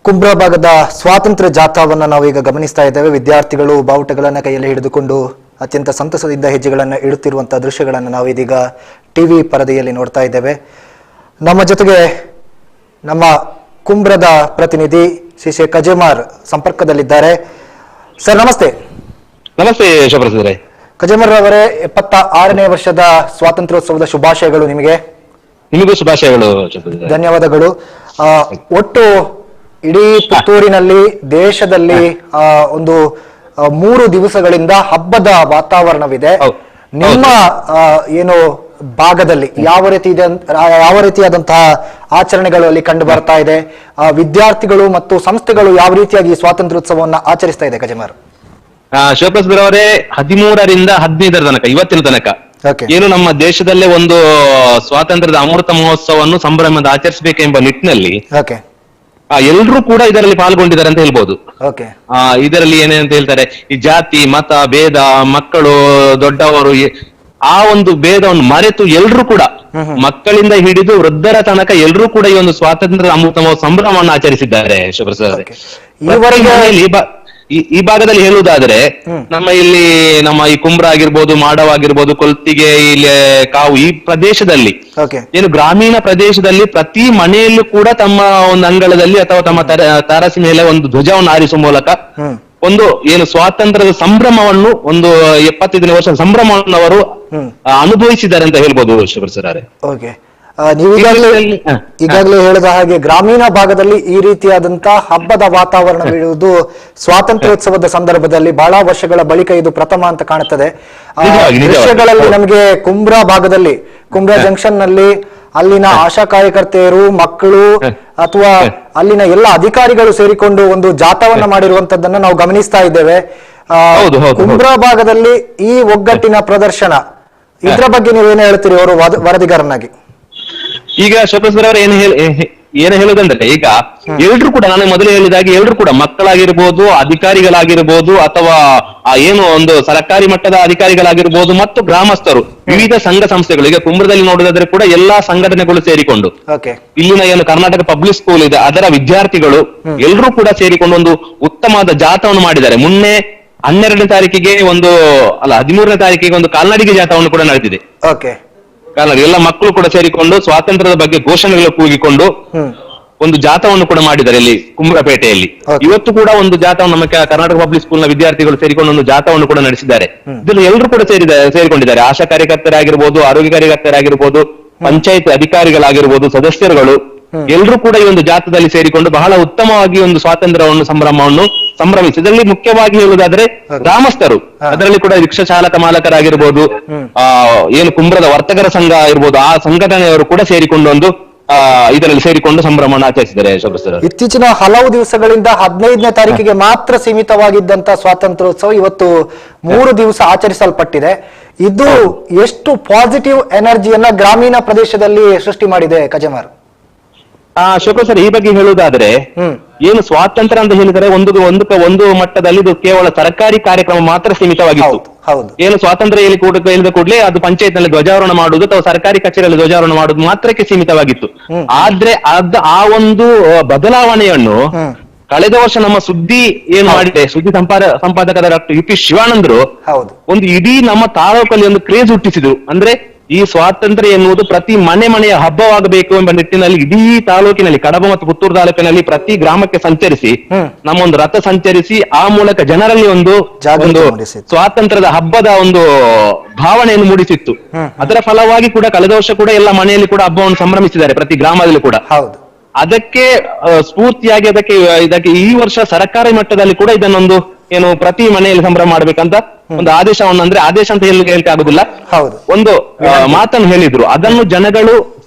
ಕುಂಬ್ರಾ ಭಾಗದ ಸ್ವಾತಂತ್ರ್ಯ ಜಾಥಾವನ್ನು ನಾವೀಗ ಗಮನಿಸ್ತಾ ಇದ್ದೇವೆ. ವಿದ್ಯಾರ್ಥಿಗಳು ಬಾವುಟಗಳನ್ನು ಕೈಯಲ್ಲಿ ಹಿಡಿದುಕೊಂಡು ಅತ್ಯಂತ ಸಂತಸದಿಂದ ಹೆಜ್ಜೆಗಳನ್ನು ಇಡುತ್ತಿರುವಂತಹ ದೃಶ್ಯಗಳನ್ನು ನಾವು ಇದೀಗ ಟಿವಿ ಪರದೆಯಲ್ಲಿ ನೋಡ್ತಾ ಇದ್ದೇವೆ. ನಮ್ಮ ಜೊತೆಗೆ ನಮ್ಮ ಕುಂಬ್ರದ ಪ್ರತಿನಿಧಿ ಶ್ರೀ ಕಜೇಮಾರ್ ಸಂಪರ್ಕದಲ್ಲಿದ್ದಾರೆ. ಸರ್ ನಮಸ್ತೆ. ನಮಸ್ತೆ ಶುಭ್ರಸೂರೆ. ಕಜೇಮಾರ್ ಅವರೇ, 76ನೇ ವರ್ಷದ ಸ್ವಾತಂತ್ರ್ಯೋತ್ಸವದ ಶುಭಾಶಯಗಳು ನಿಮಗೆ. ನಿಮಗೂ ಶುಭಾಶಯಗಳು. ಧನ್ಯವಾದಗಳು. ಒಟ್ಟು ಇಡೀ ಪುತ್ತೂರಿನಲ್ಲಿ, ದೇಶದಲ್ಲಿ ಒಂದು 3 ದಿವಸಗಳಿಂದ ಹಬ್ಬದ ವಾತಾವರಣವಿದೆ. ನಿಮ್ಮ ಏನು ಭಾಗದಲ್ಲಿ ಯಾವ ರೀತಿಯಾದಂತಹ ಆಚರಣೆಗಳು ಅಲ್ಲಿ ಕಂಡು ಬರ್ತಾ ಇದೆ? ವಿದ್ಯಾರ್ಥಿಗಳು ಮತ್ತು ಸಂಸ್ಥೆಗಳು ಯಾವ ರೀತಿಯಾಗಿ ಸ್ವಾತಂತ್ರ್ಯೋತ್ಸವವನ್ನು ಆಚರಿಸ್ತಾ ಇದೆ ಗಜಮಾರ್? ಶಿವಪ್ರಸಾದ್ ಅವರೇ 13ರಿಂದ 15ರ ತನಕ ಇವತ್ತಿನ ತನಕ ಏನು ನಮ್ಮ ದೇಶದಲ್ಲೇ ಒಂದು ಸ್ವಾತಂತ್ರ್ಯದ ಅಮೃತ ಮಹೋತ್ಸವವನ್ನು ಸಂಭ್ರಮದ ಆಚರಿಸಬೇಕೆಂಬ ನಿಟ್ಟಿನಲ್ಲಿ ಎಲ್ಲರೂ ಕೂಡ ಇದರಲ್ಲಿ ಪಾಲ್ಗೊಂಡಿದ್ದಾರೆ ಅಂತ ಹೇಳ್ಬೋದು. ಇದರಲ್ಲಿ ಏನೇನಂತ ಹೇಳ್ತಾರೆ, ಈ ಜಾತಿ ಮತ ಭೇದ, ಮಕ್ಕಳು ದೊಡ್ಡವರು, ಆ ಒಂದು ಭೇದವನ್ನು ಮರೆತು ಎಲ್ಲರೂ ಕೂಡ ಮಕ್ಕಳಿಂದ ಹಿಡಿದು ವೃದ್ಧರ ತನಕ ಎಲ್ಲರೂ ಕೂಡ ಈ ಒಂದು ಸ್ವಾತಂತ್ರ್ಯದ ಅಮೃತ ಮಹೋತ್ಸವ ಸಂಭ್ರಮವನ್ನು ಆಚರಿಸಿದ್ದಾರೆ. ಶಿವಪ್ರಸಾದ್ ಈ ಭಾಗದಲ್ಲಿ ಹೇಳುವುದಾದ್ರೆ ನಮ್ಮ ಇಲ್ಲಿ ನಮ್ಮ ಈ ಕುಂಬ್ರ ಆಗಿರ್ಬೋದು, ಮಾಡವ ಆಗಿರ್ಬೋದು, ಕೊಲ್ತಿಗೆ, ಇಲ್ಲಿ ಕಾವು, ಈ ಪ್ರದೇಶದಲ್ಲಿ ಏನು ಗ್ರಾಮೀಣ ಪ್ರದೇಶದಲ್ಲಿ ಪ್ರತಿ ಮನೆಯಲ್ಲೂ ಕೂಡ ತಮ್ಮ ಒಂದು ಅಂಗಳದಲ್ಲಿ ಅಥವಾ ತಮ್ಮ ತಾರಸಿ ಮೇಲೆ ಒಂದು ಧ್ವಜವನ್ನು ಹಾರಿಸುವ ಮೂಲಕ ಒಂದು ಏನು ಸ್ವಾತಂತ್ರ್ಯದ ಸಂಭ್ರಮವನ್ನು ಒಂದು 75ನೇ ವರ್ಷದ ಸಂಭ್ರಮವನ್ನು ಅವರು ಅನುಭವಿಸಿದ್ದಾರೆ ಅಂತ ಹೇಳ್ಬೋದು ಶಿವಪ್ರಸಾದ್. ನೀವು ಈಗಾಗಲೇ ಹೇಳಿದ ಹಾಗೆ ಗ್ರಾಮೀಣ ಭಾಗದಲ್ಲಿ ಈ ರೀತಿಯಾದಂತಹ ಹಬ್ಬದ ವಾತಾವರಣ ಬೀಳುವುದು ಸ್ವಾತಂತ್ರ್ಯೋತ್ಸವದ ಸಂದರ್ಭದಲ್ಲಿ ಬಹಳ ವರ್ಷಗಳ ಬಳಿಕ ಇದು ಪ್ರಥಮ ಅಂತ ಕಾಣುತ್ತದೆ. ದೃಶ್ಯಗಳಲ್ಲಿ ನಮಗೆ ಕುಂಬ್ರಾ ಭಾಗದಲ್ಲಿ, ಕುಂಬ್ರಾ ಜಂಕ್ಷನ್ ನಲ್ಲಿ ಅಲ್ಲಿನ ಆಶಾ ಕಾರ್ಯಕರ್ತೆಯರು, ಮಕ್ಕಳು ಅಥವಾ ಅಲ್ಲಿನ ಎಲ್ಲ ಅಧಿಕಾರಿಗಳು ಸೇರಿಕೊಂಡು ಒಂದು ಜಾಥಾವನ್ನ ಮಾಡಿರುವಂತದ್ದನ್ನ ನಾವು ಗಮನಿಸ್ತಾ ಇದ್ದೇವೆ. ಕುಂಬ್ರಾ ಭಾಗದಲ್ಲಿ ಈ ಒಗ್ಗಟ್ಟಿನ ಪ್ರದರ್ಶನ, ಇದರ ಬಗ್ಗೆ ನೀವೇನು ಹೇಳ್ತೀರಿ ಅವರು ವರದಿಗಾರನಾಗಿ? ಈಗ ಶಿವಪ್ರಸಾದ್ ಅವರು ಏನು ಹೇಳುದಂದ್ರೆ, ಈಗ ಎಲ್ರು ಕೂಡ ನಾನು ಮೊದಲು ಹೇಳಿದಾಗೆ ಎಲ್ರು ಕೂಡ ಮಕ್ಕಳಾಗಿರ್ಬೋದು, ಅಧಿಕಾರಿಗಳಾಗಿರ್ಬೋದು, ಅಥವಾ ಏನು ಒಂದು ಸರ್ಕಾರಿ ಮಟ್ಟದ ಅಧಿಕಾರಿಗಳಾಗಿರ್ಬೋದು ಮತ್ತು ಗ್ರಾಮಸ್ಥರು, ವಿವಿಧ ಸಂಘ ಸಂಸ್ಥೆಗಳು, ಈಗ ಕುಂಬ್ರದಲ್ಲಿ ನೋಡೋದಾದ್ರೆ ಕೂಡ ಎಲ್ಲಾ ಸಂಘಟನೆಗಳು ಸೇರಿಕೊಂಡು, ಇಲ್ಲಿನ ಏನು ಕರ್ನಾಟಕ ಪಬ್ಲಿಕ್ ಸ್ಕೂಲ್ ಇದೆ ಅದರ ವಿದ್ಯಾರ್ಥಿಗಳು ಎಲ್ರು ಕೂಡ ಸೇರಿಕೊಂಡು ಒಂದು ಉತ್ತಮವಾದ ಜಾಥಾವನ್ನು ಮಾಡಿದ್ದಾರೆ. ಮೊನ್ನೆ 12ನೇ ತಾರೀಕಿಗೆ 13ನೇ ತಾರೀಕಿಗೆ ಒಂದು ಕಾಲ್ನಡಿಗೆ ಜಾಥಾವನ್ನು ಕೂಡ ನಡೆದಿದೆ. ಎಲ್ಲ ಮಕ್ಕಳು ಕೂಡ ಸೇರಿಕೊಂಡು ಸ್ವಾತಂತ್ರ್ಯದ ಬಗ್ಗೆ ಘೋಷಣೆಗಳು ಕೂಗಿಕೊಂಡು ಒಂದು ಜಾಥಾವನ್ನು ಕೂಡ ಮಾಡಿದ್ದಾರೆ ಇಲ್ಲಿ ಕುಂಬ್ರಪೇಟೆಯಲ್ಲಿ. ಇವತ್ತು ಕೂಡ ಒಂದು ಜಾಥಾವನ್ನು ನಮ್ಮ ಕರ್ನಾಟಕ ಪಬ್ಲಿಕ್ ಸ್ಕೂಲ್ ನ ವಿದ್ಯಾರ್ಥಿಗಳು ಸೇರಿಕೊಂಡು ಒಂದು ಜಾಥಾವನ್ನು ಕೂಡ ನಡೆಸಿದ್ದಾರೆ. ಇದರಲ್ಲಿ ಎಲ್ಲರೂ ಕೂಡ ಸೇರಿಕೊಂಡಿದ್ದಾರೆ. ಆಶಾ ಕಾರ್ಯಕರ್ತರಾಗಿರ್ಬೋದು, ಆರೋಗ್ಯ ಕಾರ್ಯಕರ್ತರಾಗಿರ್ಬೋದು, ಪಂಚಾಯತ್ ಅಧಿಕಾರಿಗಳಾಗಿರ್ಬೋದು, ಸದಸ್ಯರುಗಳು ಎಲ್ಲರೂ ಕೂಡ ಈ ಒಂದು ಜಾಥಾದಲ್ಲಿ ಸೇರಿಕೊಂಡು ಬಹಳ ಉತ್ತಮವಾಗಿ ಒಂದು ಸ್ವಾತಂತ್ರ್ಯವನ್ನು ಸಂಭ್ರಮಿಸಿ. ಇದರಲ್ಲಿ ಮುಖ್ಯವಾಗಿ ಹೇಳುವುದಾದ್ರೆ ಗ್ರಾಮಸ್ಥರು, ಅದರಲ್ಲಿ ಕೂಡ ರಿಕ್ಷಾ ಚಾಲಕ ಮಾಲಕರಾಗಿರ್ಬೋದು, ಏನು ಕುಂಬ್ರದ ವರ್ತಕರ ಸಂಘ ಇರ್ಬೋದು, ಆ ಸಂಘಟನೆಯವರು ಕೂಡ ಸೇರಿಕೊಂಡು ಒಂದು ಇದರಲ್ಲಿ ಸೇರಿಕೊಂಡು ಸಂಭ್ರಮವನ್ನು ಆಚರಿಸಿದ್ದಾರೆ. ಇತ್ತೀಚಿನ ಹಲವು ದಿವಸಗಳಿಂದ 15ನೇ ತಾರೀಕಿಗೆ ಮಾತ್ರ ಸೀಮಿತವಾಗಿದ್ದಂತ ಸ್ವಾತಂತ್ರ್ಯೋತ್ಸವ ಇವತ್ತು 3 ದಿವಸ ಆಚರಿಸಲ್ಪಟ್ಟಿದೆ. ಇದು ಎಷ್ಟು ಪಾಸಿಟಿವ್ ಎನರ್ಜಿಯನ್ನ ಗ್ರಾಮೀಣ ಪ್ರದೇಶದಲ್ಲಿ ಸೃಷ್ಟಿ ಮಾಡಿದೆ ಗಜಮಾರ್? ಶಿವಪ್ರಸಾದ್, ಈ ಬಗ್ಗೆ ಹೇಳುವುದಾದ್ರೆ ಏನು ಸ್ವಾತಂತ್ರ್ಯ ಅಂತ ಹೇಳಿದರೆ ಒಂದು ಮಟ್ಟದಲ್ಲಿ ಇದು ಕೇವಲ ಸರ್ಕಾರಿ ಕಾರ್ಯಕ್ರಮ ಮಾತ್ರ ಸೀಮಿತವಾಗಿತ್ತು. ಏನು ಸ್ವಾತಂತ್ರ್ಯ ಹೇಳಿದ ಕೂಡಲೇ ಅದು ಪಂಚಾಯತ್ ನಲ್ಲಿ ಧ್ವಜಾರೋಹಣ ಮಾಡುವುದು ಅಥವಾ ಸರ್ಕಾರಿ ಕಚೇರಿಯಲ್ಲಿ ಧ್ವಜಾರೋಹಣ ಮಾಡುವುದು ಮಾತ್ರಕ್ಕೆ ಸೀಮಿತವಾಗಿತ್ತು. ಆದ್ರೆ ಆ ಒಂದು ಬದಲಾವಣೆಯನ್ನು ಕಳೆದ ವರ್ಷ ನಮ್ಮ ಸುದ್ದಿ ಏನು ಮಾಡಿದೆ, ಸುದ್ದಿ ಸಂಪಾದಕರ ಡಾಕ್ಟರ್ UP ಶಿವಾನಂದರು ಒಂದು ಇಡೀ ನಮ್ಮ ತಾಲೂಕಲ್ಲಿ ಒಂದು ಕ್ರೇಜ್ ಹುಟ್ಟಿಸಿದ್ರು. ಅಂದ್ರೆ ಈ ಸ್ವಾತಂತ್ರ್ಯ ಎನ್ನುವುದು ಪ್ರತಿ ಮನೆಯ ಹಬ್ಬವಾಗಬೇಕು ಎಂಬ ನಿಟ್ಟಿನಲ್ಲಿ ಇಡೀ ತಾಲೂಕಿನಲ್ಲಿ, ಕಡಬ ಮತ್ತು ಪುತ್ತೂರು ತಾಲೂಕಿನಲ್ಲಿ ಪ್ರತಿ ಗ್ರಾಮಕ್ಕೆ ಸಂಚರಿಸಿ ನಮ್ಮೊಂದು ರಥ ಸಂಚರಿಸಿ ಆ ಮೂಲಕ ಜನರಲ್ಲಿ ಒಂದು ಸ್ವಾತಂತ್ರ್ಯದ ಹಬ್ಬದ ಒಂದು ಭಾವನೆಯನ್ನು ಮೂಡಿಸಿತ್ತು. ಅದರ ಫಲವಾಗಿ ಕೂಡ ಕಳೆದ ವರ್ಷ ಕೂಡ ಎಲ್ಲ ಮನೆಯಲ್ಲಿ ಕೂಡ ಹಬ್ಬವನ್ನು ಸಂಭ್ರಮಿಸಿದ್ದಾರೆ, ಪ್ರತಿ ಗ್ರಾಮದಲ್ಲಿ ಕೂಡ. ಅದಕ್ಕೆ ಸ್ಫೂರ್ತಿಯಾಗಿ ಇದಕ್ಕೆ ಈ ವರ್ಷ ಸರ್ಕಾರಿ ಮಟ್ಟದಲ್ಲಿ ಕೂಡ ಇದನ್ನೊಂದು ಏನು ಪ್ರತಿ ಮನೆಯಲ್ಲಿ ಸಂಭ್ರಮ ಮಾಡ್ಬೇಕಂತ ಒಂದು ಆದೇಶವನ್ನು, ಅಂದ್ರೆ ಆದೇಶ ಅಂತ ಹೇಳಿಕೆ ಆಗುದಿಲ್ಲ, ಒಂದು ಮಾತನ್ನು ಹೇಳಿದ್ರು. ಅದನ್ನು ಜನಗಳು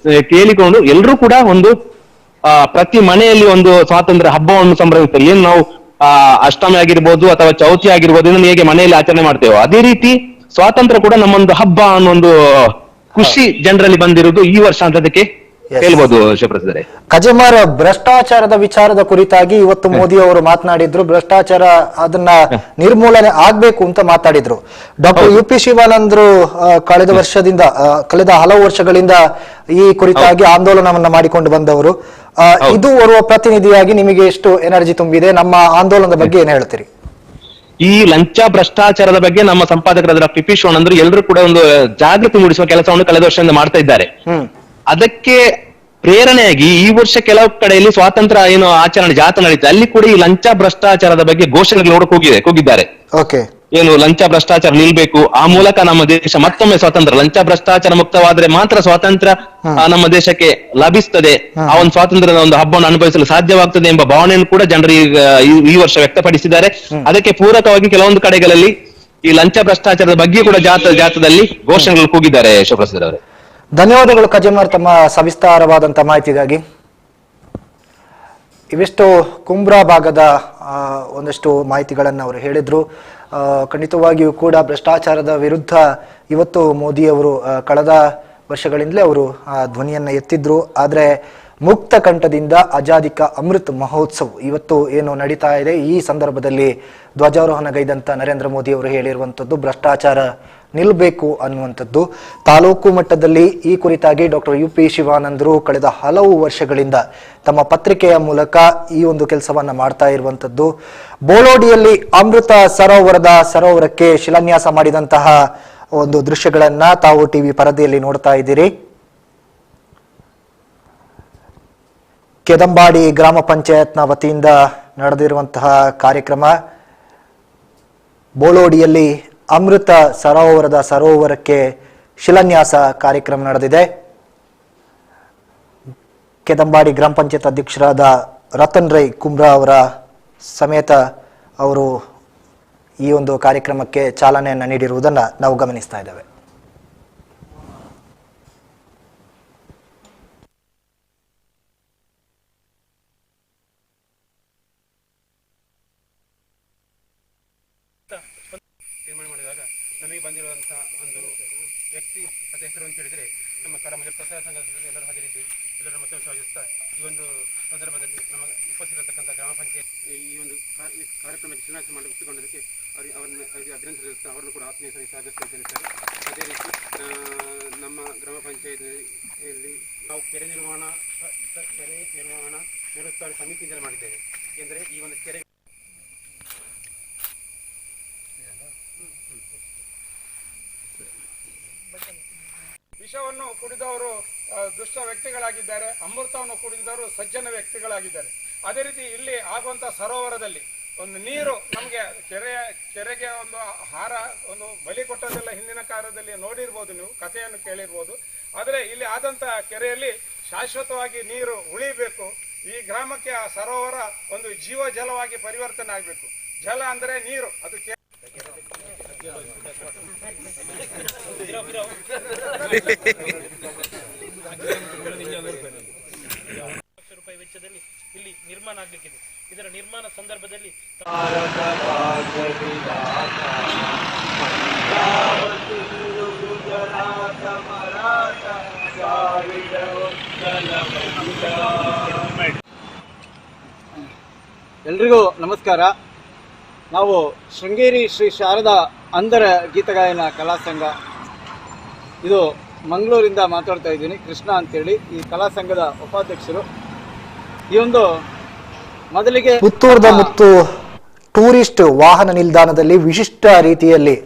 ಕೇಳಿಕೊಂಡು ಎಲ್ಲರೂ ಕೂಡ ಒಂದು ಪ್ರತಿ ಮನೆಯಲ್ಲಿ ಒಂದು ಸ್ವಾತಂತ್ರ್ಯ ಹಬ್ಬವನ್ನು ಸಂಭ್ರಮಿಸ್ತಾರೆ. ಏನ್ ನಾವು ಅಷ್ಟಮಿ ಆಗಿರ್ಬೋದು ಅಥವಾ ಚೌತಿ ಆಗಿರ್ಬೋದು, ಇದನ್ನು ಹೇಗೆ ಮನೆಯಲ್ಲಿ ಆಚರಣೆ ಮಾಡ್ತೇವೋ ಅದೇ ರೀತಿ ಸ್ವಾತಂತ್ರ್ಯ ಕೂಡ ನಮ್ಮೊಂದು ಹಬ್ಬ ಅನ್ನೋ ಒಂದು ಖುಷಿ ಜನರಲ್ಲಿ ಬಂದಿರುವುದು ಈ ವರ್ಷ ಅಂತ ಅದಕ್ಕೆ ಹೇಳ್ಬೋದು. ಶಿವಪ್ರಸಾದ್, ಗಜಮಾರ್, ಭ್ರಷ್ಟಾಚಾರದ ವಿಚಾರದ ಕುರಿತಾಗಿ ಇವತ್ತು ಮೋದಿ ಅವರು ಮಾತನಾಡಿದ್ರು. ಭ್ರಷ್ಟಾಚಾರ ಅದನ್ನ ನಿರ್ಮೂಲನೆ ಆಗ್ಬೇಕು ಅಂತ ಮಾತಾಡಿದ್ರು. ಡಾಕ್ಟರ್ UP ಶಿವಾನಂದರು ಕಳೆದ ಹಲವು ವರ್ಷಗಳಿಂದ ಈ ಕುರಿತಾಗಿ ಆಂದೋಲನವನ್ನ ಮಾಡಿಕೊಂಡು ಬಂದವರು. ಇದು ಓರ್ವ ಪ್ರತಿನಿಧಿಯಾಗಿ ನಿಮಗೆ ಎಷ್ಟು ಎನರ್ಜಿ ತುಂಬಿದೆ? ನಮ್ಮ ಆಂದೋಲನದ ಬಗ್ಗೆ ಏನ್ ಹೇಳ್ತೀರಿ? ಈ ಲಂಚ ಭ್ರಷ್ಟಾಚಾರದ ಬಗ್ಗೆ ನಮ್ಮ ಸಂಪಾದಕರಾದ ಡಾಕ್ಟರ್ UP ಶಿವಾನಂದರು ಎಲ್ಲರೂ ಕೂಡ ಒಂದು ಜಾಗೃತಿ ಮೂಡಿಸುವ ಕೆಲಸವನ್ನು ಕಳೆದ ವರ್ಷದಿಂದ ಮಾಡ್ತಾ ಇದ್ದಾರೆ. ಅದಕ್ಕೆ ಪ್ರೇರಣೆಯಾಗಿ ಈ ವರ್ಷ ಕೆಲವು ಕಡೆಯಲ್ಲಿ ಸ್ವಾತಂತ್ರ್ಯ ಏನು ಆಚರಣೆ ಜಾಥಾ ನಡೀತದೆ, ಅಲ್ಲಿ ಕೂಡ ಈ ಲಂಚ ಭ್ರಷ್ಟಾಚಾರದ ಬಗ್ಗೆ ಘೋಷಣೆಗಳು ಹೋಗಿದ್ದಾರೆ. ಏನು ಲಂಚ ಭ್ರಷ್ಟಾಚಾರ ನಿಲ್ಬೇಕು, ಆ ಮೂಲಕ ನಮ್ಮ ದೇಶ ಮತ್ತೊಮ್ಮೆ ಸ್ವಾತಂತ್ರ್ಯ, ಲಂಚ ಭ್ರಷ್ಟಾಚಾರ ಮುಕ್ತವಾದ್ರೆ ಮಾತ್ರ ಸ್ವಾತಂತ್ರ್ಯ ನಮ್ಮ ದೇಶಕ್ಕೆ ಲಭಿಸ್ತದೆ, ಆ ಒಂದು ಸ್ವಾತಂತ್ರ್ಯದ ಒಂದು ಹಬ್ಬವನ್ನು ಅನುಭವಿಸಲು ಸಾಧ್ಯವಾಗ್ತದೆ ಎಂಬ ಭಾವನೆಯನ್ನು ಕೂಡ ಜನರು ಈ ವರ್ಷ ವ್ಯಕ್ತಪಡಿಸಿದ್ದಾರೆ. ಅದಕ್ಕೆ ಪೂರಕವಾಗಿ ಕೆಲವೊಂದು ಕಡೆಗಳಲ್ಲಿ ಈ ಲಂಚ ಭ್ರಷ್ಟಾಚಾರದ ಬಗ್ಗೆ ಕೂಡ ಜಾಥಾದಲ್ಲಿ ಘೋಷಣೆಗಳು ಕೂಗಿದ್ದಾರೆ. ಶಿವಪ್ರಸಾದ್ ಅವರೇ, ಧನ್ಯವಾದಗಳು ಕಜಮಾರ್ ತಮ್ಮ ಸವಿಸ್ತಾರವಾದಂಥ ಮಾಹಿತಿಗಾಗಿ. ಇವೆಷ್ಟು ಕುಂಬ್ರಾ ಭಾಗದ ಒಂದಷ್ಟು ಮಾಹಿತಿಗಳನ್ನು ಅವರು ಹೇಳಿದ್ರು. ಖಂಡಿತವಾಗಿಯೂ ಕೂಡ ಭ್ರಷ್ಟಾಚಾರದ ವಿರುದ್ಧ ಇವತ್ತು ಮೋದಿಯವರು ಕಳೆದ ವರ್ಷಗಳಿಂದಲೇ ಅವರು ಧ್ವನಿಯನ್ನು ಎತ್ತಿದ್ರು. ಆದರೆ ಮುಕ್ತ ಕಂಠದಿಂದ ಆಜಾದಿ ಕಾ ಅಮೃತ್ ಮಹೋತ್ಸವ್ ಇವತ್ತು ಏನು ನಡೀತಾ ಇದೆ, ಈ ಸಂದರ್ಭದಲ್ಲಿ ಧ್ವಜಾರೋಹಣಗೈದಂಥ ನರೇಂದ್ರ ಮೋದಿ ಅವರು ಹೇಳಿರುವಂಥದ್ದು ಭ್ರಷ್ಟಾಚಾರ ನಿಲ್ಲಬೇಕು ಅನ್ನುವಂಥದ್ದು. ತಾಲೂಕು ಮಟ್ಟದಲ್ಲಿ ಈ ಕುರಿತಾಗಿ ಡಾಕ್ಟರ್ UP ಶಿವಾನಂದರು ಕಳೆದ ಹಲವು ವರ್ಷಗಳಿಂದ ತಮ್ಮ ಪತ್ರಿಕೆಯ ಮೂಲಕ ಈ ಒಂದು ಕೆಲಸವನ್ನ ಮಾಡ್ತಾ ಇರುವಂಥದ್ದು. ಬೋಳೋಡಿಯಲ್ಲಿ ಅಮೃತ ಸರೋವರಕ್ಕೆ ಶಿಲಾನ್ಯಾಸ ಮಾಡಿದಂತಹ ಒಂದು ದೃಶ್ಯಗಳನ್ನ ತಾವು ಟಿವಿ ಪರದೆಯಲ್ಲಿ ನೋಡ್ತಾ ಇದ್ದೀರಿ. ಕೆದಂಬಾಡಿ ಗ್ರಾಮ ಪಂಚಾಯತ್ನ ವತಿಯಿಂದ ನಡೆದಿರುವಂತಹ ಕಾರ್ಯಕ್ರಮ. ಬೋಳೋಡಿಯಲ್ಲಿ ಅಮೃತ ಸರೋವರಕ್ಕೆ ಶಿಲಾನ್ಯಾಸ ಕಾರ್ಯಕ್ರಮ ನಡೆದಿದೆ. ಕೆದಂಬಾಡಿ ಗ್ರಾಮ ಪಂಚಾಯತ್ ಅಧ್ಯಕ್ಷರಾದ ರತನ್ ರೈ ಕುಂಬ್ರಾ ಅವರ ಸಮೇತ ಅವರು ಈ ಒಂದು ಕಾರ್ಯಕ್ರಮಕ್ಕೆ ಚಾಲನೆಯನ್ನು ನೀಡಿರುವುದನ್ನು ನಾವು ಗಮನಿಸ್ತಾ ಇದ್ದೇವೆ. ತೀರ್ಮಾನ ಮಾಡಿದಾಗ ನಮಗೆ ಬಂದಿರುವಂಥ ಒಂದು ವ್ಯಕ್ತಿ ಅದ ಹೆಸರು ಅಂತ ಹೇಳಿದರೆ ನಮ್ಮ ಕಡಮಜ ಪ್ರಸಾರ ಸಂಘದ ಎಲ್ಲರೂ ಹಾಜರಿದ್ದೀವಿ. ಎಲ್ಲರೂ ಮತ್ತೆ ಸ್ವಾಗತಿಸ್ತಾ ಈ ಒಂದು ಸಂದರ್ಭದಲ್ಲಿ ನಮ್ಮ ಉಪಸ್ಥಿತಿರತಕ್ಕಂಥ ಗ್ರಾಮ ಪಂಚಾಯತ್ ಈ ಒಂದು ಕಾರ್ಯಕ್ರಮಕ್ಕೆ ಶಿಲಾನ್ಯಾಸ ಮಾಡಿ ಒಪ್ಪಿಕೊಂಡದಕ್ಕೆ ಅವರಿಗೆ ಅಭಿನಂದನೆ ಅವರನ್ನು ಕೂಡ ಆತ್ಮೀಯವಾಗಿ ಸ್ವಾಗತಿಸ್ತಾ ಇದ್ದೇನೆ ಸರ್. ಅದೇ ರೀತಿ ನಮ್ಮ ಗ್ರಾಮ ಪಂಚಾಯತಿಯಲ್ಲಿ ನಾವು ಕೆರೆ ನಿರ್ವಹಣಾ ನಿರುತ್ಸಾಹ ಸಮಿತಿಯಿಂದ ಮಾಡಿದ್ದೇವೆ. ಏಕೆಂದರೆ ಈ ಒಂದು ಕೆರೆ ವಿಷವನ್ನು ಕುಡಿದವರು ದುಷ್ಟ ವ್ಯಕ್ತಿಗಳಾಗಿದ್ದಾರೆ, ಅಮೃತವನ್ನು ಕುಡಿದವರು ಸಜ್ಜನ ವ್ಯಕ್ತಿಗಳಾಗಿದ್ದಾರೆ. ಅದೇ ರೀತಿ ಇಲ್ಲಿ ಆಗುವಂತ ಸರೋವರದಲ್ಲಿ ಒಂದು ನೀರು ನಮಗೆ ಕೆರೆಗೆ ಒಂದು ಹಾರ ಒಂದು ಬಲಿ ಕೊಟ್ಟೋದೆಲ್ಲ ಹಿಂದಿನ ಕಾಲದಲ್ಲಿ ನೋಡಿರ್ಬೋದು, ನೀವು ಕಥೆಯನ್ನು ಕೇಳಿರ್ಬೋದು. ಆದರೆ ಇಲ್ಲಿ ಆದಂತ ಕೆರೆಯಲ್ಲಿ ಶಾಶ್ವತವಾಗಿ ನೀರು ಉಳಿಬೇಕು. ಈ ಗ್ರಾಮಕ್ಕೆ ಆ ಸರೋವರ ಒಂದು ಜೀವ ಜಲವಾಗಿ ಪರಿವರ್ತನೆ ಆಗಬೇಕು. ಜಲ ಅಂದ್ರೆ ನೀರು, ಅದು ರೂಪಾಯಿ ವೆಚ್ಚದಲ್ಲಿ ಇಲ್ಲಿ ನಿರ್ಮಾಣ ಆಗಲಿಕ್ಕಿದೆ. ಇದರ ನಿರ್ಮಾಣ ಸಂದರ್ಭದಲ್ಲಿ ಎಲ್ರಿಗೂ ನಮಸ್ಕಾರ. ನಾವು ಶೃಂಗೇರಿ ಶ್ರೀ ಶಾರದಾ ಅಂಧರ ಗೀತಗಾಯನ ಕಲಾ ಸಂಘ, ಇದು ಮಂಗಳೂರಿಂದ ಮಾತಾಡ್ತಾ ಇದ್ದೀನಿ. ಕೃಷ್ಣ ಅಂತೇಳಿ ಈ ಕಲಾ ಸಂಘದ ಉಪಾಧ್ಯಕ್ಷರು. ಈ ಒಂದು ಮೊದಲಿಗೆ ಪುತ್ತೂರದ ಮತ್ತು ಟೂರಿಸ್ಟ್ ವಾಹನ ನಿಲ್ದಾಣದಲ್ಲಿ ವಿಶಿಷ್ಟ ರೀತಿಯಲ್ಲಿ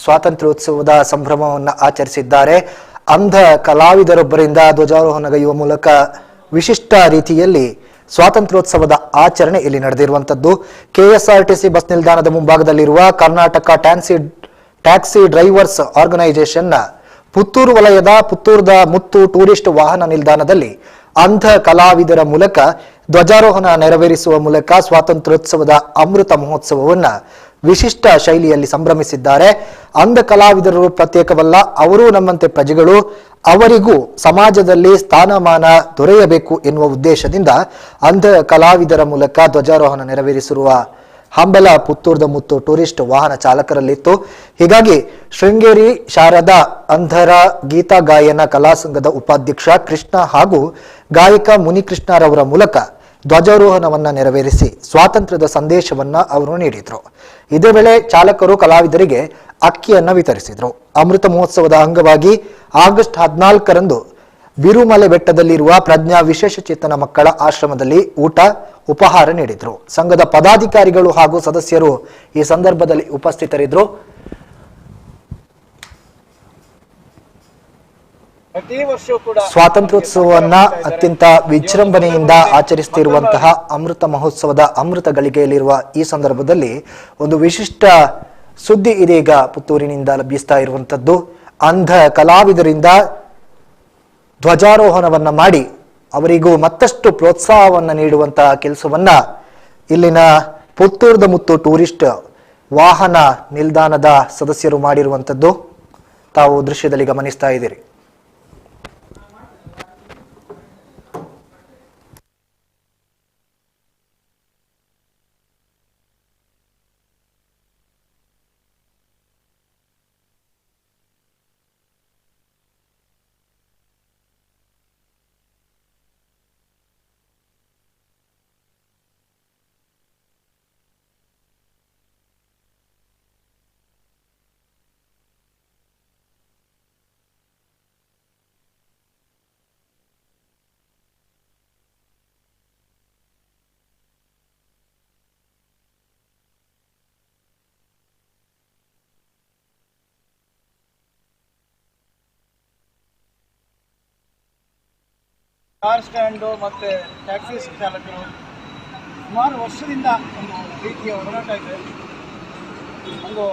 ಸ್ವಾತಂತ್ರ್ಯೋತ್ಸವದ ಸಂಭ್ರಮವನ್ನು ಆಚರಿಸಿದ್ದಾರೆ. ಅಂಧ ಕಲಾವಿದರೊಬ್ಬರಿಂದ ಧ್ವಜಾರೋಹಣಗೈಯುವ ಮೂಲಕ ವಿಶಿಷ್ಟ ರೀತಿಯಲ್ಲಿ ಸ್ವಾತಂತ್ರ್ಯೋತ್ಸವದ ಆಚರಣೆ ಇಲ್ಲಿ ನಡೆದಿರುವಂತದ್ದು. KSRTC ಬಸ್ ನಿಲ್ದಾಣದ ಮುಂಭಾಗದಲ್ಲಿರುವ ಕರ್ನಾಟಕ ಟ್ಯಾಕ್ಸಿ ಡ್ರೈವರ್ಸ್ ಆರ್ಗನೈಸೇಷನ್ನ ಪುತ್ತೂರು ವಲಯದ ಪುತ್ತೂರದ ಮುತ್ತು ಟೂರಿಸ್ಟ್ ವಾಹನ ನಿಲ್ದಾಣದಲ್ಲಿ ಅಂಧ ಕಲಾವಿದರ ಮೂಲಕ ಧ್ವಜಾರೋಹಣ ನೆರವೇರಿಸುವ ಮೂಲಕ ಸ್ವಾತಂತ್ರ್ಯೋತ್ಸವದ ಅಮೃತ ಮಹೋತ್ಸವವನ್ನ ವಿಶಿಷ್ಟ ಶೈಲಿಯಲ್ಲಿ ಸಂಭ್ರಮಿಸಿದ್ದಾರೆ. ಅಂಧ ಕಲಾವಿದರು ಪ್ರತ್ಯೇಕವಲ್ಲ, ಅವರೂ ನಮ್ಮಂತೆ ಪ್ರಜೆಗಳು, ಅವರಿಗೂ ಸಮಾಜದಲ್ಲಿ ಸ್ಥಾನಮಾನ ದೊರೆಯಬೇಕು ಎನ್ನುವ ಉದ್ದೇಶದಿಂದ ಅಂಧ ಕಲಾವಿದರ ಮೂಲಕ ಧ್ವಜಾರೋಹಣ ನೆರವೇರಿಸಿರುವ ಹಂಬಲ ಪುತ್ತೂರದ ಮುತ್ತು ಟೂರಿಸ್ಟ್ ವಾಹನ ಚಾಲಕರಲ್ಲಿತ್ತು. ಹೀಗಾಗಿ ಶೃಂಗೇರಿ ಶಾರದಾ ಅಂಧರ ಗೀತ ಗಾಯನ ಕಲಾ ಸಂಘದ ಉಪಾಧ್ಯಕ್ಷ ಕೃಷ್ಣ ಹಾಗೂ ಗಾಯಕ ಮುನಿಕೃಷ್ಣರವರ ಮೂಲಕ ಧ್ವಜಾರೋಹಣವನ್ನ ನೆರವೇರಿಸಿ ಸ್ವಾತಂತ್ರ್ಯದ ಸಂದೇಶವನ್ನ ಅವರು ನೀಡಿದ್ರು. ಇದೇ ವೇಳೆ ಚಾಲಕರು ಕಲಾವಿದರಿಗೆ ಅಕ್ಕಿಯನ್ನ ವಿತರಿಸಿದ್ರು. ಅಮೃತ ಮಹೋತ್ಸವದ ಅಂಗವಾಗಿ ಆಗಸ್ಟ್ 14ರಂದು ಬಿರುಮಲೆ ಬೆಟ್ಟದಲ್ಲಿರುವ ಪ್ರಜ್ಞಾ ವಿಶೇಷಚೇತನ ಮಕ್ಕಳ ಆಶ್ರಮದಲ್ಲಿ ಊಟ ಉಪಹಾರ ನೀಡಿದ್ರು. ಸಂಘದ ಪದಾಧಿಕಾರಿಗಳು ಹಾಗೂ ಸದಸ್ಯರು ಈ ಸಂದರ್ಭದಲ್ಲಿ ಉಪಸ್ಥಿತರಿದ್ದರು. ಪ್ರತಿ ವರ್ಷವೂ ಕೂಡ ಸ್ವಾತಂತ್ರ್ಯೋತ್ಸವವನ್ನ ಅತ್ಯಂತ ವಿಜೃಂಭಣೆಯಿಂದ ಆಚರಿಸುತ್ತಿರುವಂತಹ ಅಮೃತ ಮಹೋತ್ಸವದ ಅಮೃತ ಗಳಿಗೆಯಲ್ಲಿರುವ ಈ ಸಂದರ್ಭದಲ್ಲಿ ಒಂದು ವಿಶಿಷ್ಟ ಸುದ್ದಿ ಇದೀಗ ಪುತ್ತೂರಿನಿಂದ ಲಭಿಸ್ತಾ ಇರುವಂತದ್ದು. ಅಂಧ ಕಲಾವಿದರಿಂದ ಧ್ವಜಾರೋಹಣವನ್ನ ಮಾಡಿ ಅವರಿಗೂ ಮತ್ತಷ್ಟು ಪ್ರೋತ್ಸಾಹವನ್ನ ನೀಡುವಂತಹ ಕೆಲಸವನ್ನ ಇಲ್ಲಿನ ಪುತ್ತೂರದ ಮುತ್ತು ಟೂರಿಸ್ಟ್ ವಾಹನ ನಿಲ್ದಾಣದ ಸದಸ್ಯರು ಮಾಡಿರುವಂತದ್ದು ತಾವು ದೃಶ್ಯದಲ್ಲಿ ಗಮನಿಸ್ತಾ ಇದ್ದೀರಿ. ಕಾರ್ ಸ್ಟ್ಯಾಂಡು ಮತ್ತು ಟ್ಯಾಕ್ಸಿ ಚಾಲಕರು ಸುಮಾರು ವರ್ಷದಿಂದ ಒಂದು ರೀತಿಯ ಹೋರಾಟ ಇದೆ. ಒಂದು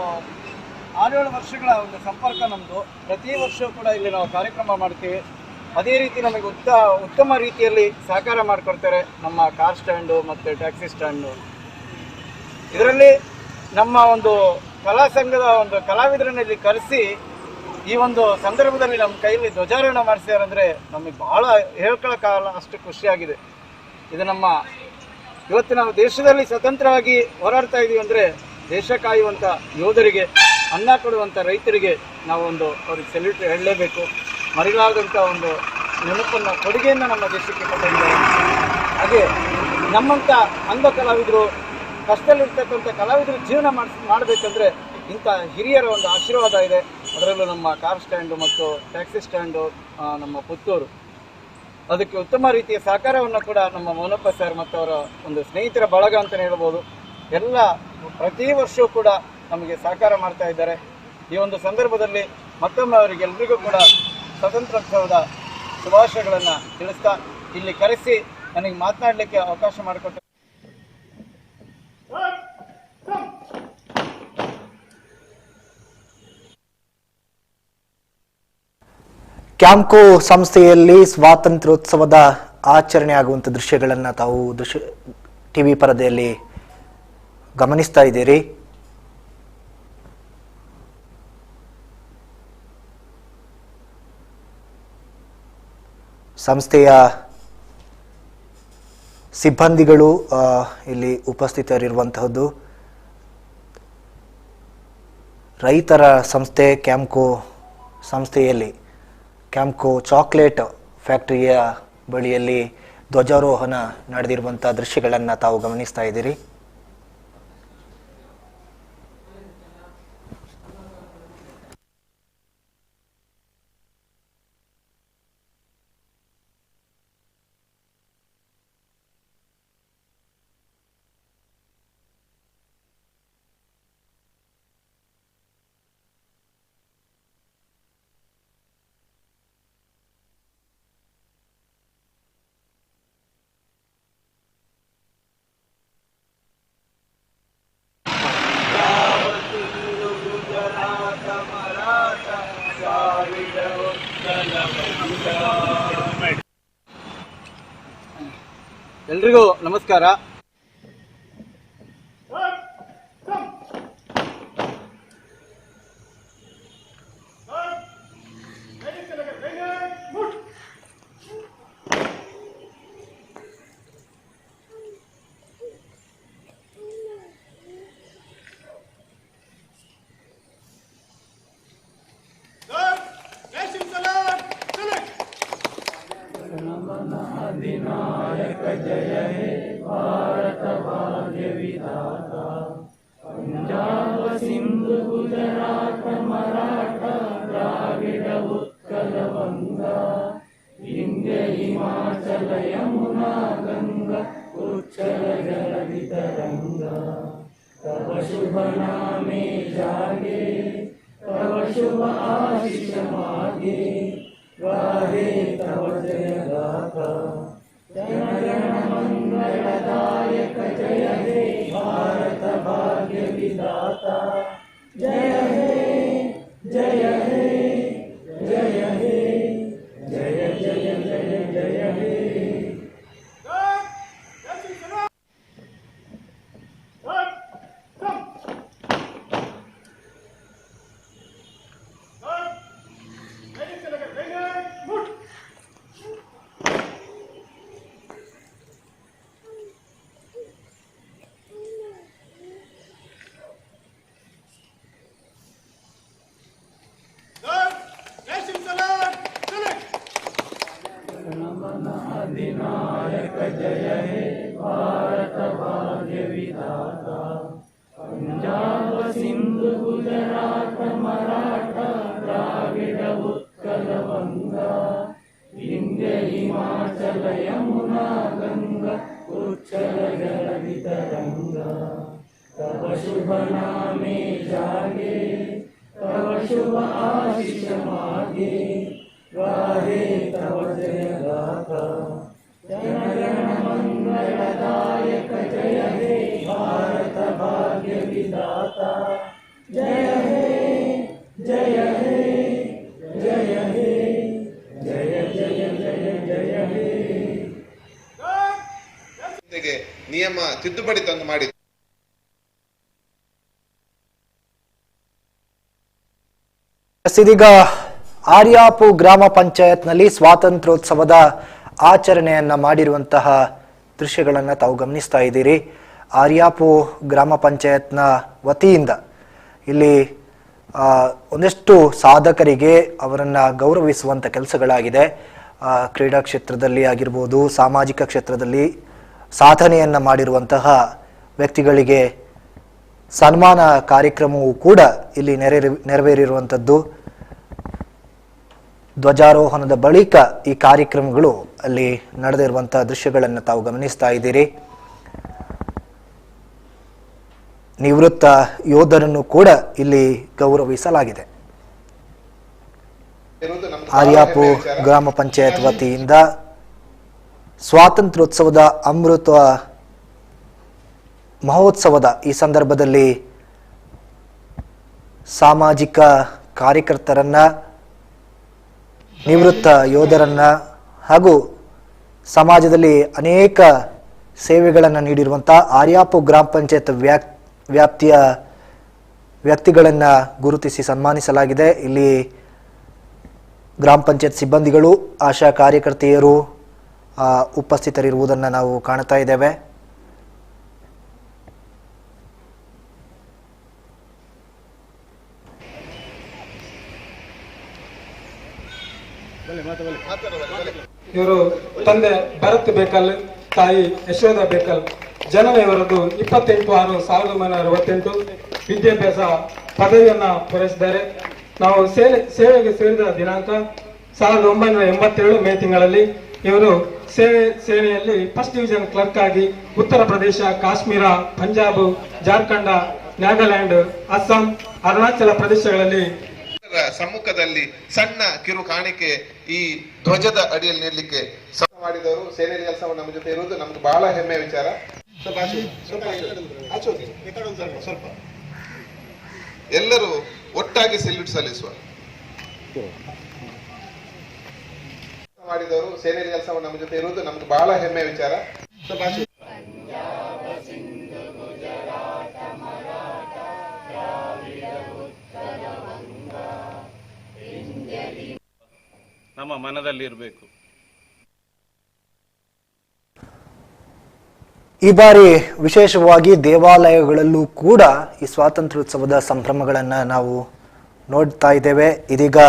6-7 ವರ್ಷಗಳ ಒಂದು ಸಂಪರ್ಕ ನಮ್ಮದು. ಪ್ರತಿ ವರ್ಷವೂ ಕೂಡ ಇಲ್ಲಿ ನಾವು ಕಾರ್ಯಕ್ರಮ ಮಾಡ್ತೀವಿ. ಅದೇ ರೀತಿ ನಮಗೆ ಉತ್ತಮ ರೀತಿಯಲ್ಲಿ ಸಹಕಾರ ಮಾಡಿಕೊಡ್ತಾರೆ ನಮ್ಮ ಕಾರ್ ಸ್ಟ್ಯಾಂಡು ಮತ್ತು ಟ್ಯಾಕ್ಸಿ ಸ್ಟ್ಯಾಂಡು. ಇದರಲ್ಲಿ ನಮ್ಮ ಒಂದು ಕಲಾ ಸಂಘದ ಒಂದು ಕಲಾವಿದರನ್ನ ಇಲ್ಲಿ ಕರೆಸಿ ಈ ಒಂದು ಸಂದರ್ಭದಲ್ಲಿ ನಮ್ಮ ಕೈಯಲ್ಲಿ ಧ್ವಜಾರೋಹಣ ಮಾಡಿಸಿದಾರಂದರೆ ನಮಗೆ ಬಹಳ ಹೇಳ್ಕೊಳ್ಳೋಕ್ಕಾಗಲ್ಲ, ಅಷ್ಟು ಖುಷಿಯಾಗಿದೆ. ಇದು ನಮ್ಮ ಇವತ್ತು ನಾವು ದೇಶದಲ್ಲಿ ಸ್ವತಂತ್ರವಾಗಿ ಹೋರಾಡ್ತಾ ಇದ್ದೀವಿ ಅಂದರೆ ದೇಶ ಕಾಯುವಂಥ ಯೋಧರಿಗೆ, ಅನ್ನ ಕೊಡುವಂಥ ರೈತರಿಗೆ ನಾವು ಅವ್ರಿಗೆ ಸೆಲ್ಯೂಟ್ ಹೇಳಲೇಬೇಕು. ಮರಿಲಾರದಂಥ ಒಂದು ನೆನಪನ್ನು, ಕೊಡುಗೆಯನ್ನು ನಮ್ಮ ದೇಶಕ್ಕೆ ಕೊಟ್ಟಿದ್ದಾರೆ. ಹಾಗೆ ನಮ್ಮಂಥ ಅಂಧ ಕಲಾವಿದರು, ಕಷ್ಟದಲ್ಲಿರ್ತಕ್ಕಂಥ ಕಲಾವಿದರು ಜೀವನ ಮಾಡಬೇಕಂದ್ರೆ ಇಂಥ ಹಿರಿಯರ ಒಂದು ಆಶೀರ್ವಾದ ಇದೆ. ಅದರಲ್ಲೂ ನಮ್ಮ ಕಾರ್ ಸ್ಟ್ಯಾಂಡು ಮತ್ತು ಟ್ಯಾಕ್ಸಿ ಸ್ಟ್ಯಾಂಡು ನಮ್ಮ ಪುತ್ತೂರು, ಅದಕ್ಕೆ ಉತ್ತಮ ರೀತಿಯ ಸಹಕಾರವನ್ನು ಕೂಡ ನಮ್ಮ ಮೋನಪ್ಪ ಸರ್ ಮತ್ತು ಅವರ ಒಂದು ಸ್ನೇಹಿತರ ಬಳಗ ಅಂತಲೇ ಹೇಳ್ಬೋದು. ಎಲ್ಲ ಪ್ರತಿ ವರ್ಷವೂ ಕೂಡ ನಮಗೆ ಸಹಕಾರ ಮಾಡ್ತಾ ಇದ್ದಾರೆ. ಈ ಒಂದು ಸಂದರ್ಭದಲ್ಲಿ ಮತ್ತೊಮ್ಮೆ ಅವರಿಗೆಲ್ಲರಿಗೂ ಕೂಡ ಸ್ವಾತಂತ್ರ್ಯೋತ್ಸವದ ಶುಭಾಶಯಗಳನ್ನು ತಿಳಿಸ್ತಾ ಇಲ್ಲಿ ಕರೆಸಿ ನನಗೆ ಮಾತನಾಡಲಿಕ್ಕೆ ಅವಕಾಶ ಮಾಡಿಕೊಟ್ಟು ಕ್ಯಾಂಪ್ಕೋ ಸಂಸ್ಥೆಯಲ್ಲಿ ಸ್ವಾತಂತ್ರ್ಯೋತ್ಸವದ ಆಚರಣೆ ಆಗುವಂಥ ದೃಶ್ಯಗಳನ್ನು ತಾವು ಟಿವಿ ಪರದೆಯಲ್ಲಿ ಗಮನಿಸ್ತಾ ಇದ್ದೀರಿ. ಸಂಸ್ಥೆಯ ಸಿಬ್ಬಂದಿಗಳು ಇಲ್ಲಿ ಉಪಸ್ಥಿತರಿರುವಂತಹದ್ದು. ರೈತರ ಸಂಸ್ಥೆ ಕ್ಯಾಂಪ್ಕೋ ಸಂಸ್ಥೆಯಲ್ಲಿ ಕ್ಯಾಂಪ್ಕೋ ಚಾಕ್ಲೇಟ್ ಫ್ಯಾಕ್ಟರಿಯ ಬಳಿಯಲ್ಲಿ ಧ್ವಜಾರೋಹಣ ನಡೆದಿರುವಂಥ ದೃಶ್ಯಗಳನ್ನು ತಾವು ಗಮನಿಸ್ತಾ ಇದ್ದೀರಿ. ಎಲ್ರಿಗೂ ನಮಸ್ಕಾರ. अधिनायक जय हे भारत भाग्य विधाता, पंजाब सिंधु गुजरात मराठा द्राविड उत्कल बंगा, विंध्य हिमाचल यमुना गंगा उच्चल जलधि तरंगा, तव शुभ नामे जागे तव शुभ आशीष मागे, गाहे तव जय गाथा, जन गण मंगलदायक जय हे भारत भाग्य विधाता, जय हे जय हे जय हे जय जय जय जय हे। अधिनायक जय हे भारत भाग्य विधाता, पंजाब सिंधु गुजरात मराठा द्राविड उत्कल बंगा, विंध्य हिमाचल यमुना गंगा उच्चल जलधि तरंगा, तव शुभ नामे जागे तव शुभ आशीष मागे, गाहे तव जय गाथा, ಜನಗಣ ಮಂಗಳದಾಯಕ ಜಯ ಹೇ ಭಾರತ ಭಾಗ್ಯ ವಿಧಾತ ಜಯ ಹೇ ಜಯ ಹೇ ಜಯ ಹೇ ಜಯ ಜಯ ಜಯ ಜಯ ಹೇ. ನಿಯಮ ತಿದ್ದುಪಡಿ ತಂದು ಮಾಡಿ ಇದೀಗ ಆರ್ಯಾಪು ಗ್ರಾಮ ಪಂಚಾಯತ್ನಲ್ಲಿ ಸ್ವಾತಂತ್ರ್ಯೋತ್ಸವದ ಆಚರಣೆಯನ್ನ ಮಾಡಿರುವಂತಹ ದೃಶ್ಯಗಳನ್ನು ತಾವು ಗಮನಿಸ್ತಾ ಇದ್ದೀರಿ. ಆರ್ಯಾಪು ಗ್ರಾಮ ಪಂಚಾಯತ್ನ ವತಿಯಿಂದ ಇಲ್ಲಿ ಒಂದಷ್ಟು ಸಾಧಕರಿಗೆ ಅವರನ್ನು ಗೌರವಿಸುವಂಥ ಕೆಲಸಗಳಾಗಿದೆ. ಕ್ರೀಡಾ ಕ್ಷೇತ್ರದಲ್ಲಿ ಆಗಿರ್ಬೋದು, ಸಾಮಾಜಿಕ ಕ್ಷೇತ್ರದಲ್ಲಿ ಸಾಧನೆಯನ್ನು ಮಾಡಿರುವಂತಹ ವ್ಯಕ್ತಿಗಳಿಗೆ ಸನ್ಮಾನ ಕಾರ್ಯಕ್ರಮವೂ ಕೂಡ ಇಲ್ಲಿ ನೆರವೇರಿರುವಂಥದ್ದು. ಧ್ವಜಾರೋಹಣದ ಬಳಿಕ ಈ ಕಾರ್ಯಕ್ರಮಗಳು ಅಲ್ಲಿ ನಡೆದಿರುವಂತಹ ದೃಶ್ಯಗಳನ್ನು ತಾವು ಗಮನಿಸ್ತಾ ಇದ್ದೀರಿ. ನಿವೃತ್ತ ಯೋಧರನ್ನು ಕೂಡ ಇಲ್ಲಿ ಗೌರವಿಸಲಾಗಿದೆ. ಆರ್ಯಾಪು ಗ್ರಾಮ ಪಂಚಾಯತ್ ವತಿಯಿಂದ ಸ್ವಾತಂತ್ರ್ಯೋತ್ಸವದ ಅಮೃತ ಮಹೋತ್ಸವದ ಈ ಸಂದರ್ಭದಲ್ಲಿ ಸಾಮಾಜಿಕ ಕಾರ್ಯಕರ್ತರನ್ನ, ನಿವೃತ್ತ ಯೋಧರನ್ನ ಹಾಗೂ ಸಮಾಜದಲ್ಲಿ ಅನೇಕ ಸೇವೆಗಳನ್ನು ನೀಡಿರುವಂಥ ಆರ್ಯಾಪು ಗ್ರಾಮ ಪಂಚಾಯತ್ ವ್ಯಾಪ್ತಿಯ ವ್ಯಕ್ತಿಗಳನ್ನು ಗುರುತಿಸಿ ಸನ್ಮಾನಿಸಲಾಗಿದೆ. ಇಲ್ಲಿ ಗ್ರಾಮ ಪಂಚಾಯತ್ ಸಿಬ್ಬಂದಿಗಳು, ಆಶಾ ಕಾರ್ಯಕರ್ತೆಯರು ಉಪಸ್ಥಿತರಿರುವುದನ್ನು ನಾವು ಕಾಣ್ತಾ ಇದ್ದೇವೆ. ಇವರು ತಂದೆ ಭರತ್ ಬೇಕಲ್, ತಾಯಿ ಯಶೋಧ ಬೇಕಲ್. ಜನನ ಇವರದ್ದು 28/6/1968. ವಿದ್ಯಾಭ್ಯಾಸ ಪದವಿಯನ್ನ ಪೂರೈಸಿದ್ದಾರೆ. ನಾವು ಸೇವೆಗೆ ಸೇರಿದ ದಿನಾಂಕ 1987 ಮೇ ತಿಂಗಳಲ್ಲಿ. ಇವರು ಸೇನೆಯಲ್ಲಿ ಫಸ್ಟ್ ಡಿವಿಷನ್ ಕ್ಲರ್ಕ್ ಆಗಿ ಉತ್ತರ ಪ್ರದೇಶ, ಕಾಶ್ಮೀರ, ಪಂಜಾಬ್, ಜಾರ್ಖಂಡ್, ನಾಗಾಲ್ಯಾಂಡ್, ಅಸ್ಸಾಂ, ಅರುಣಾಚಲ ಪ್ರದೇಶಗಳಲ್ಲಿ ಸಮ್ಮುಖದಲ್ಲಿ ಸಣ್ಣ ಕಿರು ಕಾಣಿಕೆ ಈ ಧ್ವಜದ ಅಡಿಯಲ್ಲಿ ನೀಡಲಿಕ್ಕೆ ಮಾಡಿದವರು ಸೇನೆಯಲ್ಲಿ ಕೆಲಸವನ್ನು ನಮ್ಮ ಜೊತೆ ಇರುವುದು ನಮ್ಗೆ ಬಹಳ ಹೆಮ್ಮೆಯ ವಿಚಾರ. ಸ್ವಲ್ಪ ಎಲ್ಲರೂ ಒಟ್ಟಾಗಿ ಸೆಲ್ಯೂಟ್ ಸಲ್ಲಿಸುವ. ಮಾಡಿದವರು ಸೇನೆಯಲ್ಲಿ ಕೆಲಸವನ್ನು ನಮ್ಮ ಜೊತೆ ಇರುವುದು ನಮ್ಗೆ ಬಹಳ ಹೆಮ್ಮೆಯ ವಿಚಾರ. ನಮ್ಮ ಮನದಲ್ಲಿ ಇರಬೇಕು. ಈ ಬಾರಿ ವಿಶೇಷವಾಗಿ ದೇವಾಲಯಗಳಲ್ಲೂ ಕೂಡ ಈ ಸ್ವಾತಂತ್ರ್ಯೋತ್ಸವದ ಸಂಭ್ರಮಗಳನ್ನು ನಾವು ನೋಡ್ತಾ ಇದ್ದೇವೆ. ಇದೀಗ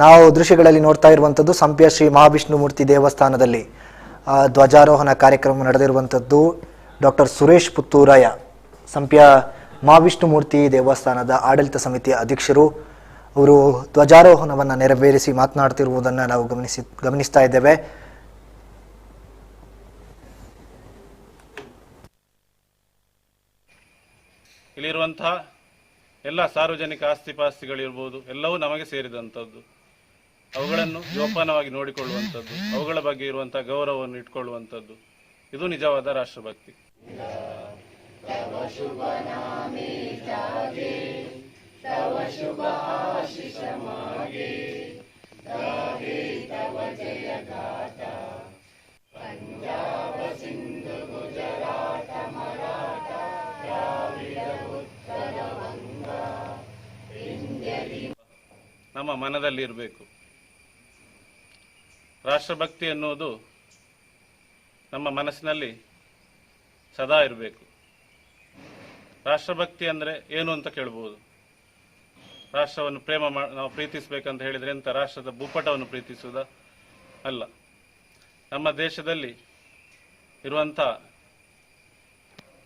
ನಾವು ದೃಶ್ಯಗಳಲ್ಲಿ ನೋಡ್ತಾ ಇರುವಂಥದ್ದು ಸಂಪ್ಯ ಶ್ರೀ ಮಹಾವಿಷ್ಣುಮೂರ್ತಿ ದೇವಸ್ಥಾನದಲ್ಲಿ ಧ್ವಜಾರೋಹಣ ಕಾರ್ಯಕ್ರಮ ನಡೆದಿರುವಂಥದ್ದು. ಡಾಕ್ಟರ್ ಸುರೇಶ್ ಪುತ್ತೂರಯ್ಯ, ಸಂಪ್ಯ ಮಹಾವಿಷ್ಣುಮೂರ್ತಿ ದೇವಸ್ಥಾನದ ಆಡಳಿತ ಸಮಿತಿಯ ಅಧ್ಯಕ್ಷರು, ಅವರು ಧ್ವಜಾರೋಹಣವನ್ನು ನೆರವೇರಿಸಿ ಮಾತನಾಡ್ತಿರುವುದನ್ನು ನಾವು ಗಮನಿಸ್ತಾ ಇದ್ದೇವೆ. ಇಲ್ಲಿರುವಂತಹ ಎಲ್ಲ ಸಾರ್ವಜನಿಕ ಆಸ್ತಿಪಾಸ್ತಿಗಳಿರ್ಬೋದು, ಎಲ್ಲವೂ ನಮಗೆ ಸೇರಿದಂಥದ್ದು. ಅವುಗಳನ್ನು ಜೋಪಾನವಾಗಿ ನೋಡಿಕೊಳ್ಳುವಂಥದ್ದು, ಅವುಗಳ ಬಗ್ಗೆ ಇರುವಂತಹ ಗೌರವವನ್ನು ಇಟ್ಕೊಳ್ಳುವಂಥದ್ದು, ಇದು ನಿಜವಾದ ರಾಷ್ಟ್ರಭಕ್ತಿ. ನಮ್ಮ ಮನದಲ್ಲಿ ಇರಬೇಕು. ರಾಷ್ಟ್ರಭಕ್ತಿ ಎನ್ನುವುದು ನಮ್ಮ ಮನಸ್ಸಿನಲ್ಲಿ ಸದಾ ಇರಬೇಕು. ರಾಷ್ಟ್ರಭಕ್ತಿ ಅಂದರೆ ಏನು ಅಂತ ಕೇಳ್ಬೋದು. ರಾಷ್ಟ್ರವನ್ನು ನಾವು ಪ್ರೀತಿಸಬೇಕಂತ ಹೇಳಿದರೆ ಎಂತ ರಾಷ್ಟ್ರದ ಭೂಪಟವನ್ನು ಪ್ರೀತಿಸುವುದ ಅಲ್ಲ. ನಮ್ಮ ದೇಶದಲ್ಲಿ ಇರುವಂಥ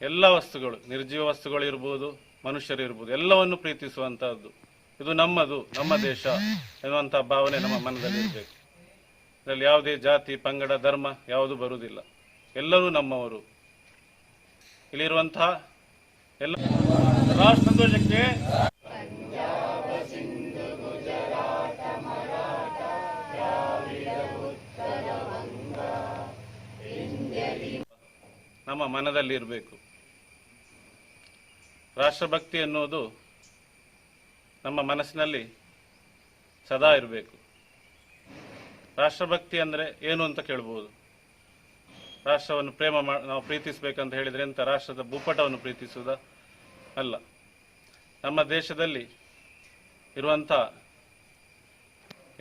ಎಲ್ಲ ವಸ್ತುಗಳು, ನಿರ್ಜೀವ ವಸ್ತುಗಳು ಇರ್ಬೋದು, ಮನುಷ್ಯರು ಇರ್ಬೋದು, ಎಲ್ಲವನ್ನು ಪ್ರೀತಿಸುವಂತಹದ್ದು. ಇದು ನಮ್ಮದು, ನಮ್ಮ ದೇಶ ಎನ್ನುವಂಥ ಭಾವನೆ ನಮ್ಮ ಮನದಲ್ಲಿ ಇರಬೇಕು. ಇದರಲ್ಲಿ ಯಾವುದೇ ಜಾತಿ, ಪಂಗಡ, ಧರ್ಮ ಯಾವುದು ಬರುವುದಿಲ್ಲ. ಎಲ್ಲರೂ ನಮ್ಮವರು. ಇಲ್ಲಿರುವಂತಹ ಎಲ್ಲ ರಾಷ್ಟ್ರಧ್ವಜಕ್ಕೆ ನಮ್ಮ ಮನದಲ್ಲಿ ಇರಬೇಕು. ರಾಷ್ಟ್ರಭಕ್ತಿ ಎನ್ನುವುದು ನಮ್ಮ ಮನಸ್ಸಿನಲ್ಲಿ ಸದಾ ಇರಬೇಕು. ರಾಷ್ಟ್ರಭಕ್ತಿ ಅಂದರೆ ಏನು ಅಂತ ಕೇಳ್ಬೋದು. ರಾಷ್ಟ್ರವನ್ನು ನಾವು ಪ್ರೀತಿಸಬೇಕಂತ ಹೇಳಿದರೆ ಎಂಥ ರಾಷ್ಟ್ರದ ಭೂಪಟವನ್ನು ಪ್ರೀತಿಸುವುದ ಅಲ್ಲ. ನಮ್ಮ ದೇಶದಲ್ಲಿ ಇರುವಂಥ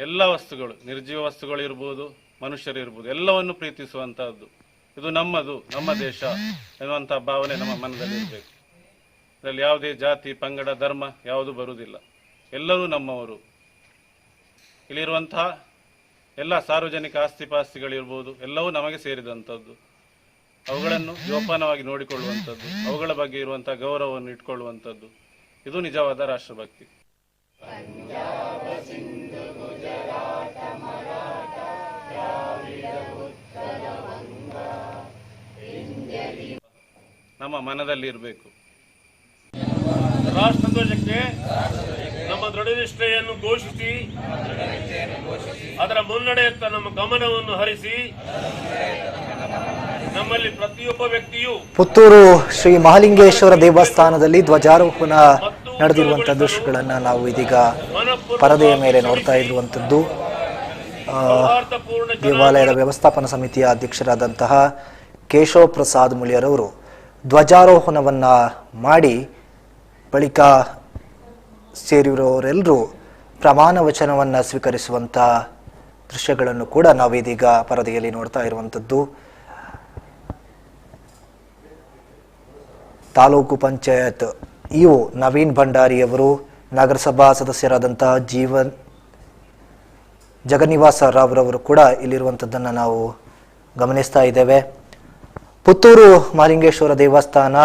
ಎಲ್ಲ ವಸ್ತುಗಳು, ನಿರ್ಜೀವ ವಸ್ತುಗಳು ಇರ್ಬೋದು, ಮನುಷ್ಯರು ಇರ್ಬೋದು, ಎಲ್ಲವನ್ನು ಪ್ರೀತಿಸುವಂತಹದ್ದು. ಇದು ನಮ್ಮದು, ನಮ್ಮ ದೇಶ ಎನ್ನುವಂಥ ಭಾವನೆ ನಮ್ಮ ಮನದಲ್ಲಿ ಇರಬೇಕು. ಇದರಲ್ಲಿ ಯಾವುದೇ ಜಾತಿ, ಪಂಗಡ, ಧರ್ಮ ಯಾವುದು ಬರುವುದಿಲ್ಲ. ಎಲ್ಲರೂ ನಮ್ಮವರು. ಇಲ್ಲಿರುವಂತಹ ಎಲ್ಲ ಸಾರ್ವಜನಿಕ ಆಸ್ತಿಪಾಸ್ತಿಗಳಿರ್ಬೋದು, ಎಲ್ಲವೂ ನಮಗೆ ಸೇರಿದಂಥದ್ದು. ಅವುಗಳನ್ನು ಜೋಪಾನವಾಗಿ ನೋಡಿಕೊಳ್ಳುವಂಥದ್ದು, ಅವುಗಳ ಬಗ್ಗೆ ಇರುವಂತಹ ಗೌರವವನ್ನು ಇಟ್ಕೊಳ್ಳುವಂಥದ್ದು, ಇದು ನಿಜವಾದ ರಾಷ್ಟ್ರಭಕ್ತಿ. ನಮ್ಮ ಮನದಲ್ಲಿ ಇರಬೇಕು. ರಾಷ್ಟ್ರಧ್ವಜಕ್ಕೆ ನಮ್ಮ ದೃಢನಿಷ್ಠೆಯನ್ನು ಘೋಷಿಸಿ ಅದರ ಮುನ್ನಡೆಯತ್ತ ನಮ್ಮ ಗಮನವನ್ನು ಹರಿಸಿ ನಮ್ಮಲ್ಲಿ ಪ್ರತಿಯೊಬ್ಬ ವ್ಯಕ್ತಿಯು ಪುತ್ತೂರು ಶ್ರೀ ಮಹಾಲಿಂಗೇಶ್ವರ ದೇವಸ್ಥಾನದಲ್ಲಿ ಧ್ವಜಾರೋಹಣ ನಡೆದಿರುವಂತಹ ದೃಶ್ಯಗಳನ್ನ ನಾವು ಇದೀಗ ಪರದೆಯ ಮೇಲೆ ನೋಡ್ತಾ ಇರುವಂತದ್ದು. ದೇವಾಲಯದ ವ್ಯವಸ್ಥಾಪನಾ ಸಮಿತಿಯ ಅಧ್ಯಕ್ಷರಾದಂತಹ ಕೇಶವ ಪ್ರಸಾದ್ ಮುಳಿಯರವರು ಧ್ವಜಾರೋಹಣವನ್ನ ಮಾಡಿ ಬಳಿಕ ಸೇರಿರುವವರೆಲ್ಲರೂ ಪ್ರಮಾಣ ವಚನವನ್ನ ಸ್ವೀಕರಿಸುವಂತ ದೃಶ್ಯಗಳನ್ನು ಕೂಡ ನಾವೀದೀಗ ಪರದೆಯಲ್ಲಿ ನೋಡ್ತಾ ಇರುವಂತದ್ದು. ತಾಲೂಕು ಪಂಚಾಯತ್ ಇಒ ನವೀನ್ ಭಂಡಾರಿಯವರು, ನಗರಸಭಾ ಸದಸ್ಯರಾದಂತಹ ಜಗನ್ನಿವಾಸ ರಾವ್ರವರು ಕೂಡ ಇಲ್ಲಿರುವಂಥದ್ದನ್ನು ನಾವು ಗಮನಿಸ್ತಾ ಇದ್ದೇವೆ. ಪುತ್ತೂರು ಮಹಾಲಿಂಗೇಶ್ವರ ದೇವಸ್ಥಾನ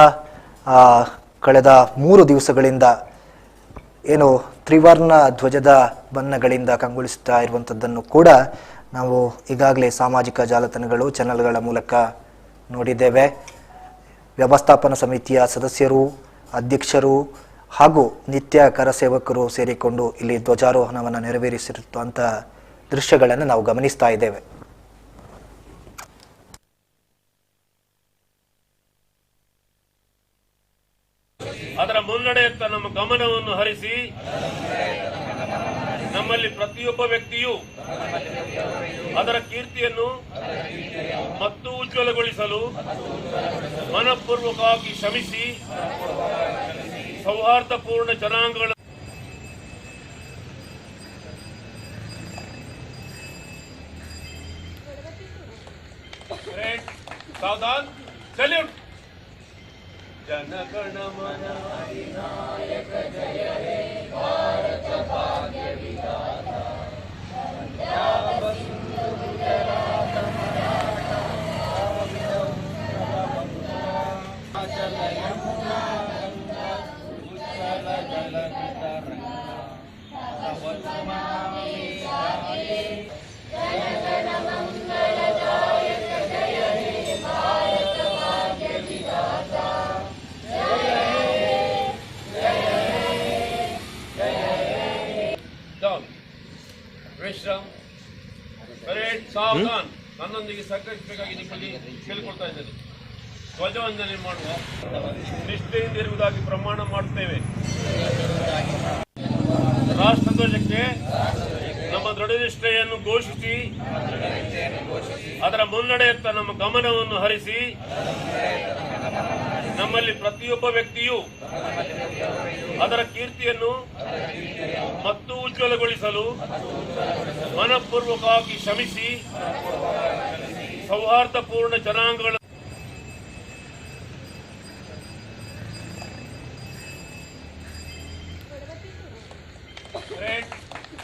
ಕಳೆದ 3 ದಿವಸಗಳಿಂದ ಏನು ತ್ರಿವರ್ಣ ಧ್ವಜದ ಬಣ್ಣಗಳಿಂದ ಕಂಗೊಳಿಸುತ್ತಾ ಇರುವಂಥದ್ದನ್ನು ಕೂಡ ನಾವು ಈಗಾಗಲೇ ಸಾಮಾಜಿಕ ಜಾಲತಾಣಗಳು, ಚಾನೆಲ್ಗಳ ಮೂಲಕ ನೋಡಿದ್ದೇವೆ. ವ್ಯವಸ್ಥಾಪನಾ ಸಮಿತಿಯ ಸದಸ್ಯರು, ಅಧ್ಯಕ್ಷರು ಹಾಗೂ ನಿತ್ಯ ಕರಸೇವಕರು ಸೇರಿಕೊಂಡು ಇಲ್ಲಿ ಧ್ವಜಾರೋಹಣವನ್ನು ನೆರವೇರಿಸಿರುವಂಥ ದೃಶ್ಯಗಳನ್ನು ನಾವು ಗಮನಿಸ್ತಾ ಇದ್ದೇವೆ. ಅದರ ಮುನ್ನಡೆಯತ್ತ ನಮ್ಮ ಗಮನವನ್ನು ಹರಿಸಿ ನಮ್ಮಲ್ಲಿ ಪ್ರತಿಯೊಬ್ಬ ವ್ಯಕ್ತಿಯು ಅದರ ಕೀರ್ತಿಯನ್ನು ಮತ್ತು ಉಜ್ವಲಗೊಳಿಸಲು ಮನಪೂರ್ವಕವಾಗಿ ಶ್ರಮಿಸಿ ಸೌಹಾರ್ದಪೂರ್ಣ ಜನಾಂಗಗಳ ಸಾವಧಾನ್ ಸಲ್ಯೂಟ್. ಜನಗಣ ಮನ ಅಧಿನಾಯಕ ಜಯ ಹೇ ಭಾರತ ಭಾಗ್ಯ ವಿಧಾತ ಪಂಜಾಬ ಸಿಂಧು ಗುಜರಾತ ಮರಾಠ ದ್ರಾವಿಡ ಉತ್ಕಲ ಬಂಗ ಅಚಲ ಯಮುನಾ ಗಂಗಾ ಉಜ್ವಲ ಜಲ ವಿತರಂಗ ತವತ್ಮಾಮಿ ಸಾಯೇ ಜನಗಣ ಮಂಗಳದಾಯಕ ಜಯ ಹೇ ಭಾರತ ಭಾಗ್ಯ ವಿಧಾತ ವಿಶ್ರಾಮ್ ಪರೇಡ್ ಸಾವಧಾನ್. ನನ್ನೊಂದಿಗೆ ಸಹಕರಿಸಬೇಕಾಗಿ ನಿಮ್ಮಲ್ಲಿ ಕೇಳಿಕೊಳ್ತಾ ಇದ್ದೇನೆ. ಧ್ವಜವಂದನೆ ಮಾಡುವ ನಿಷ್ಠೆಯಿಂದ ಇರುವುದಾಗಿ ಪ್ರಮಾಣ ಮಾಡುತ್ತೇವೆ. ರಾಷ್ಟ್ರಧ್ವಜಕ್ಕೆ ನಮ್ಮ ದೃಢನಿಷ್ಠೆಯನ್ನು ಘೋಷಿಸಿ ಅದರ ಮುನ್ನಡೆಯತ್ತ ನಮ್ಮ ಗಮನವನ್ನು ಹರಿಸಿ ನಮ್ಮಲ್ಲಿ ಪ್ರತಿಯೊಬ್ಬ ವ್ಯಕ್ತಿಯು ಅದರ ಕೀರ್ತಿಯನ್ನು ಮತ್ತು ಉಜ್ವಲಗೊಳಿಸಲು ಮನಪೂರ್ವಕವಾಗಿ ಶ್ರಮಿಸಿ ಸೌಹಾರ್ದಪೂರ್ಣ ಜನಾಂಗಗಳ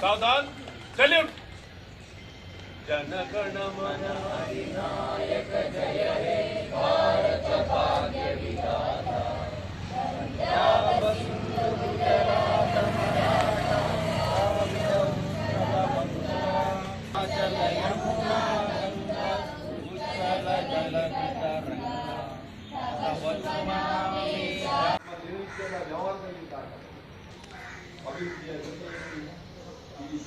ಸಾವಧಾನ್ ಸಲ್ಯೂಟ್. ಜನಗಣ ಮನ ಅಧಿನಾಯಕ ಜಯ ಹೇ ಭಾರತ ಭಾಗ್ಯ ವಿಧಾತ ಪಂಜಾಬ ಸಿಂಧು ಗುಜರಾತ ಮರಾಠ ದ್ರಾವಿಡ ಉತ್ಕಲ ಬಂಗ ಅಚಲ ಯಮುನಾ ಗಂಗಾ ಉಜ್ವಲ ಜಲ ವಿತರಂಗ ತವತ್ಮಾಮಿ ಅಭಿವೃದ್ಧಿಯ ಜೊತೆಯಲ್ಲಿ ಈ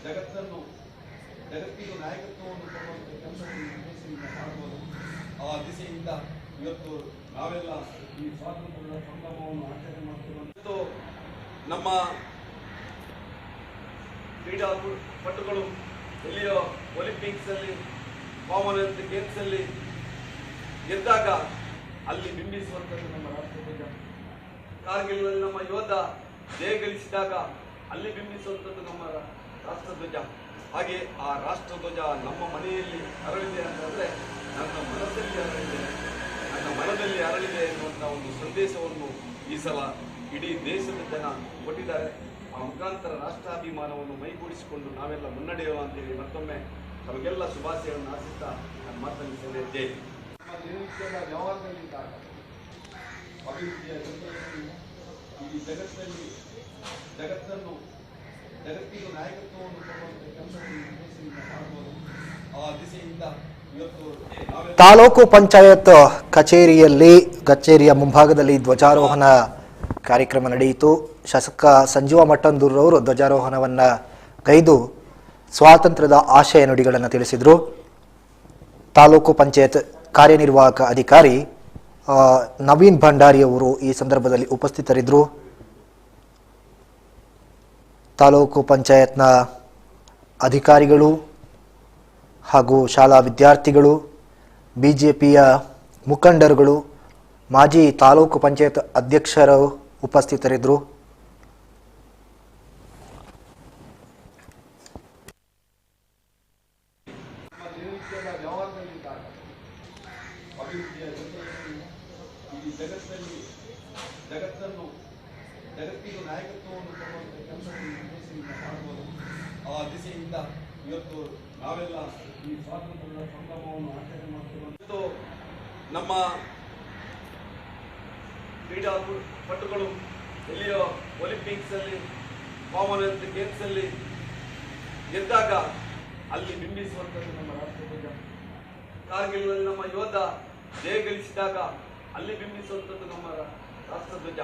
ಜಗತ್ತನ್ನು ಜಗತ್ತಿಗೆ ನಾಯಕತ್ವವನ್ನು ಕೊಡುವಂಥ ಕೆಲಸವನ್ನು ಮಾಡಬಹುದು. ಆ ದಿಸೆಯಿಂದ ಇವತ್ತು ನಾವೆಲ್ಲ ಈ ಸ್ವಾತಂತ್ರ್ಯದ ಸಂಭ್ರಮವನ್ನು ಆಚರಣೆ ಮಾಡ್ತಿರುವಂಥದ್ದು. ನಮ್ಮ ಕ್ರೀಡಾಪಟುಗಳು ಎಲ್ಲಿಯೋ ಒಲಿಂಪಿಕ್ಸ್ ಅಲ್ಲಿ, ಕಾಮನ್ವೆಲ್ತ್ ಗೇಮ್ಸ್ ಅಲ್ಲಿ ಗೆದ್ದಾಗ ಅಲ್ಲಿ ಬಿಂಬಿಸುವಂಥದ್ದು ನಮ್ಮ ರಾಷ್ಟ್ರಧ್ವಜ. ಕಾರ್ಗಿಲ್ ನಮ್ಮ ಯೋಧ ಜಯ ಗಳಿಸಿದಾಗ ಅಲ್ಲಿ ಬಿಂಬಿಸುವಂಥದ್ದು ನಮ್ಮ ರಾಷ್ಟ್ರಧ್ವಜ. ಹಾಗೆ ಆ ರಾಷ್ಟ್ರಧ್ವಜ ನಮ್ಮ ಮನೆಯಲ್ಲಿ ಅರಳಿದೆ ಅಂತಂದ್ರೆ ನನ್ನ ಮನಸ್ಸಲ್ಲಿ ಅರಳಿದೆ, ನನ್ನ ಮನದಲ್ಲಿ ಅರಳಿದೆ ಎನ್ನುವಂಥ ಒಂದು ಸಂದೇಶವನ್ನು ಈ ಸಲ ಇಡೀ ದೇಶದ ಜನ ಕೊಟ್ಟಿದ್ದಾರೆ. ಆ ಮುಖಾಂತರ ರಾಷ್ಟ್ರಾಭಿಮಾನವನ್ನು ಮೈಗೂಡಿಸಿಕೊಂಡು ನಾವೆಲ್ಲ ಮುನ್ನಡೆಯುವ ಅಂತೇಳಿ ಮತ್ತೊಮ್ಮೆ ತಮಗೆಲ್ಲ ಶುಭಾಶಯವನ್ನು ಆಶಿಸ್ತಾ ನಾನು ಮಾತನಾಡಿದ್ದೇನೆ. ಜೈ. ನಮ್ಮ ದಿನನಿತ್ಯದ ವ್ಯವಹಾರದಲ್ಲಿದ್ದಾಗ ಅಭಿವೃದ್ಧಿಯ ಜೊತೆಯಲ್ಲಿ ಈ ಜಗತ್ತಿಗೆ ನಾಯಕತ್ವವನ್ನು ಕೊಡುವಂಥ ಕೆಲಸವನ್ನು ಮಾಡಬಹುದು. ಆ ದಿಸೆಯಿಂದ ಇವತ್ತು ತಾಲೂಕು ಪಂಚಾಯತ್ ಕಚೇರಿಯ ಮುಂಭಾಗದಲ್ಲಿ ಧ್ವಜಾರೋಹಣ ಕಾರ್ಯಕ್ರಮ ನಡೆಯಿತು. ಶಾಸಕ ಸಂಜೀವ ಮಟ್ಟಂದೂರವರು ಧ್ವಜಾರೋಹಣವನ್ನು ಗೈದು ಸ್ವಾತಂತ್ರ್ಯದ ಆಶಯ ನುಡಿಗಳನ್ನು ತಿಳಿಸಿದರು. ತಾಲೂಕು ಪಂಚಾಯತ್ ಕಾರ್ಯನಿರ್ವಾಹಕ ಅಧಿಕಾರಿ ನವೀನ್ ಭಂಡಾರಿ ಅವರು ಈ ಸಂದರ್ಭದಲ್ಲಿ ಉಪಸ್ಥಿತರಿದ್ದರು. ತಾಲೂಕು ಪಂಚಾಯತ್ನ ಅಧಿಕಾರಿಗಳು ಹಾಗೂ ಶಾಲಾ ವಿದ್ಯಾರ್ಥಿಗಳು, ಬಿಜೆಪಿಯ ಮುಖಂಡರುಗಳು, ಮಾಜಿ ತಾಲೂಕು ಪಂಚಾಯತ್ ಅಧ್ಯಕ್ಷರು ಉಪಸ್ಥಿತರಿದ್ದರು. ಅಭಿವೃದ್ಧಿಯ ಜೊತೆಯಲ್ಲಿ ಈ ಜಗತ್ತಿಗೆ ನಾಯಕತ್ವವನ್ನು ಕೊಡುವಂಥ ಕೆಲಸವನ್ನು ಮಾಡಬಹುದು. ಆ ದಿಸೆಯಿಂದ ಇವತ್ತು ನಾವೆಲ್ಲ ಈ ಸ್ವಾತಂತ್ರ್ಯದ ಸಂಭ್ರಮವನ್ನು ಆಚರಣೆ ಮಾಡ್ತಿರುವಂಥದ್ದು. ನಮ್ಮ ಕ್ರೀಡಾಪಟುಗಳು ಎಲ್ಲಿಯೋ ಒಲಿಂಪಿಕ್ಸ್ ಅಲ್ಲಿ, ಕಾಮನ್ವೆಲ್ತ್ ಗೇಮ್ಸ್ ಅಲ್ಲಿ ಗೆದ್ದಾಗ ಅಲ್ಲಿ ಬಿಂಬಿಸುವಂಥದ್ದು ನಮ್ಮ ರಾಷ್ಟ್ರಧ್ವಜ. ಕಾರ್ಗಿಲ್ ನಮ್ಮ ಯೋಧ ಜಯ ಗಳಿಸಿದಾಗ ಅಲ್ಲಿ ಬಿಂಬಿಸುವಂಥದ್ದು ನಮ್ಮ ರಾಷ್ಟ್ರಧ್ವಜ.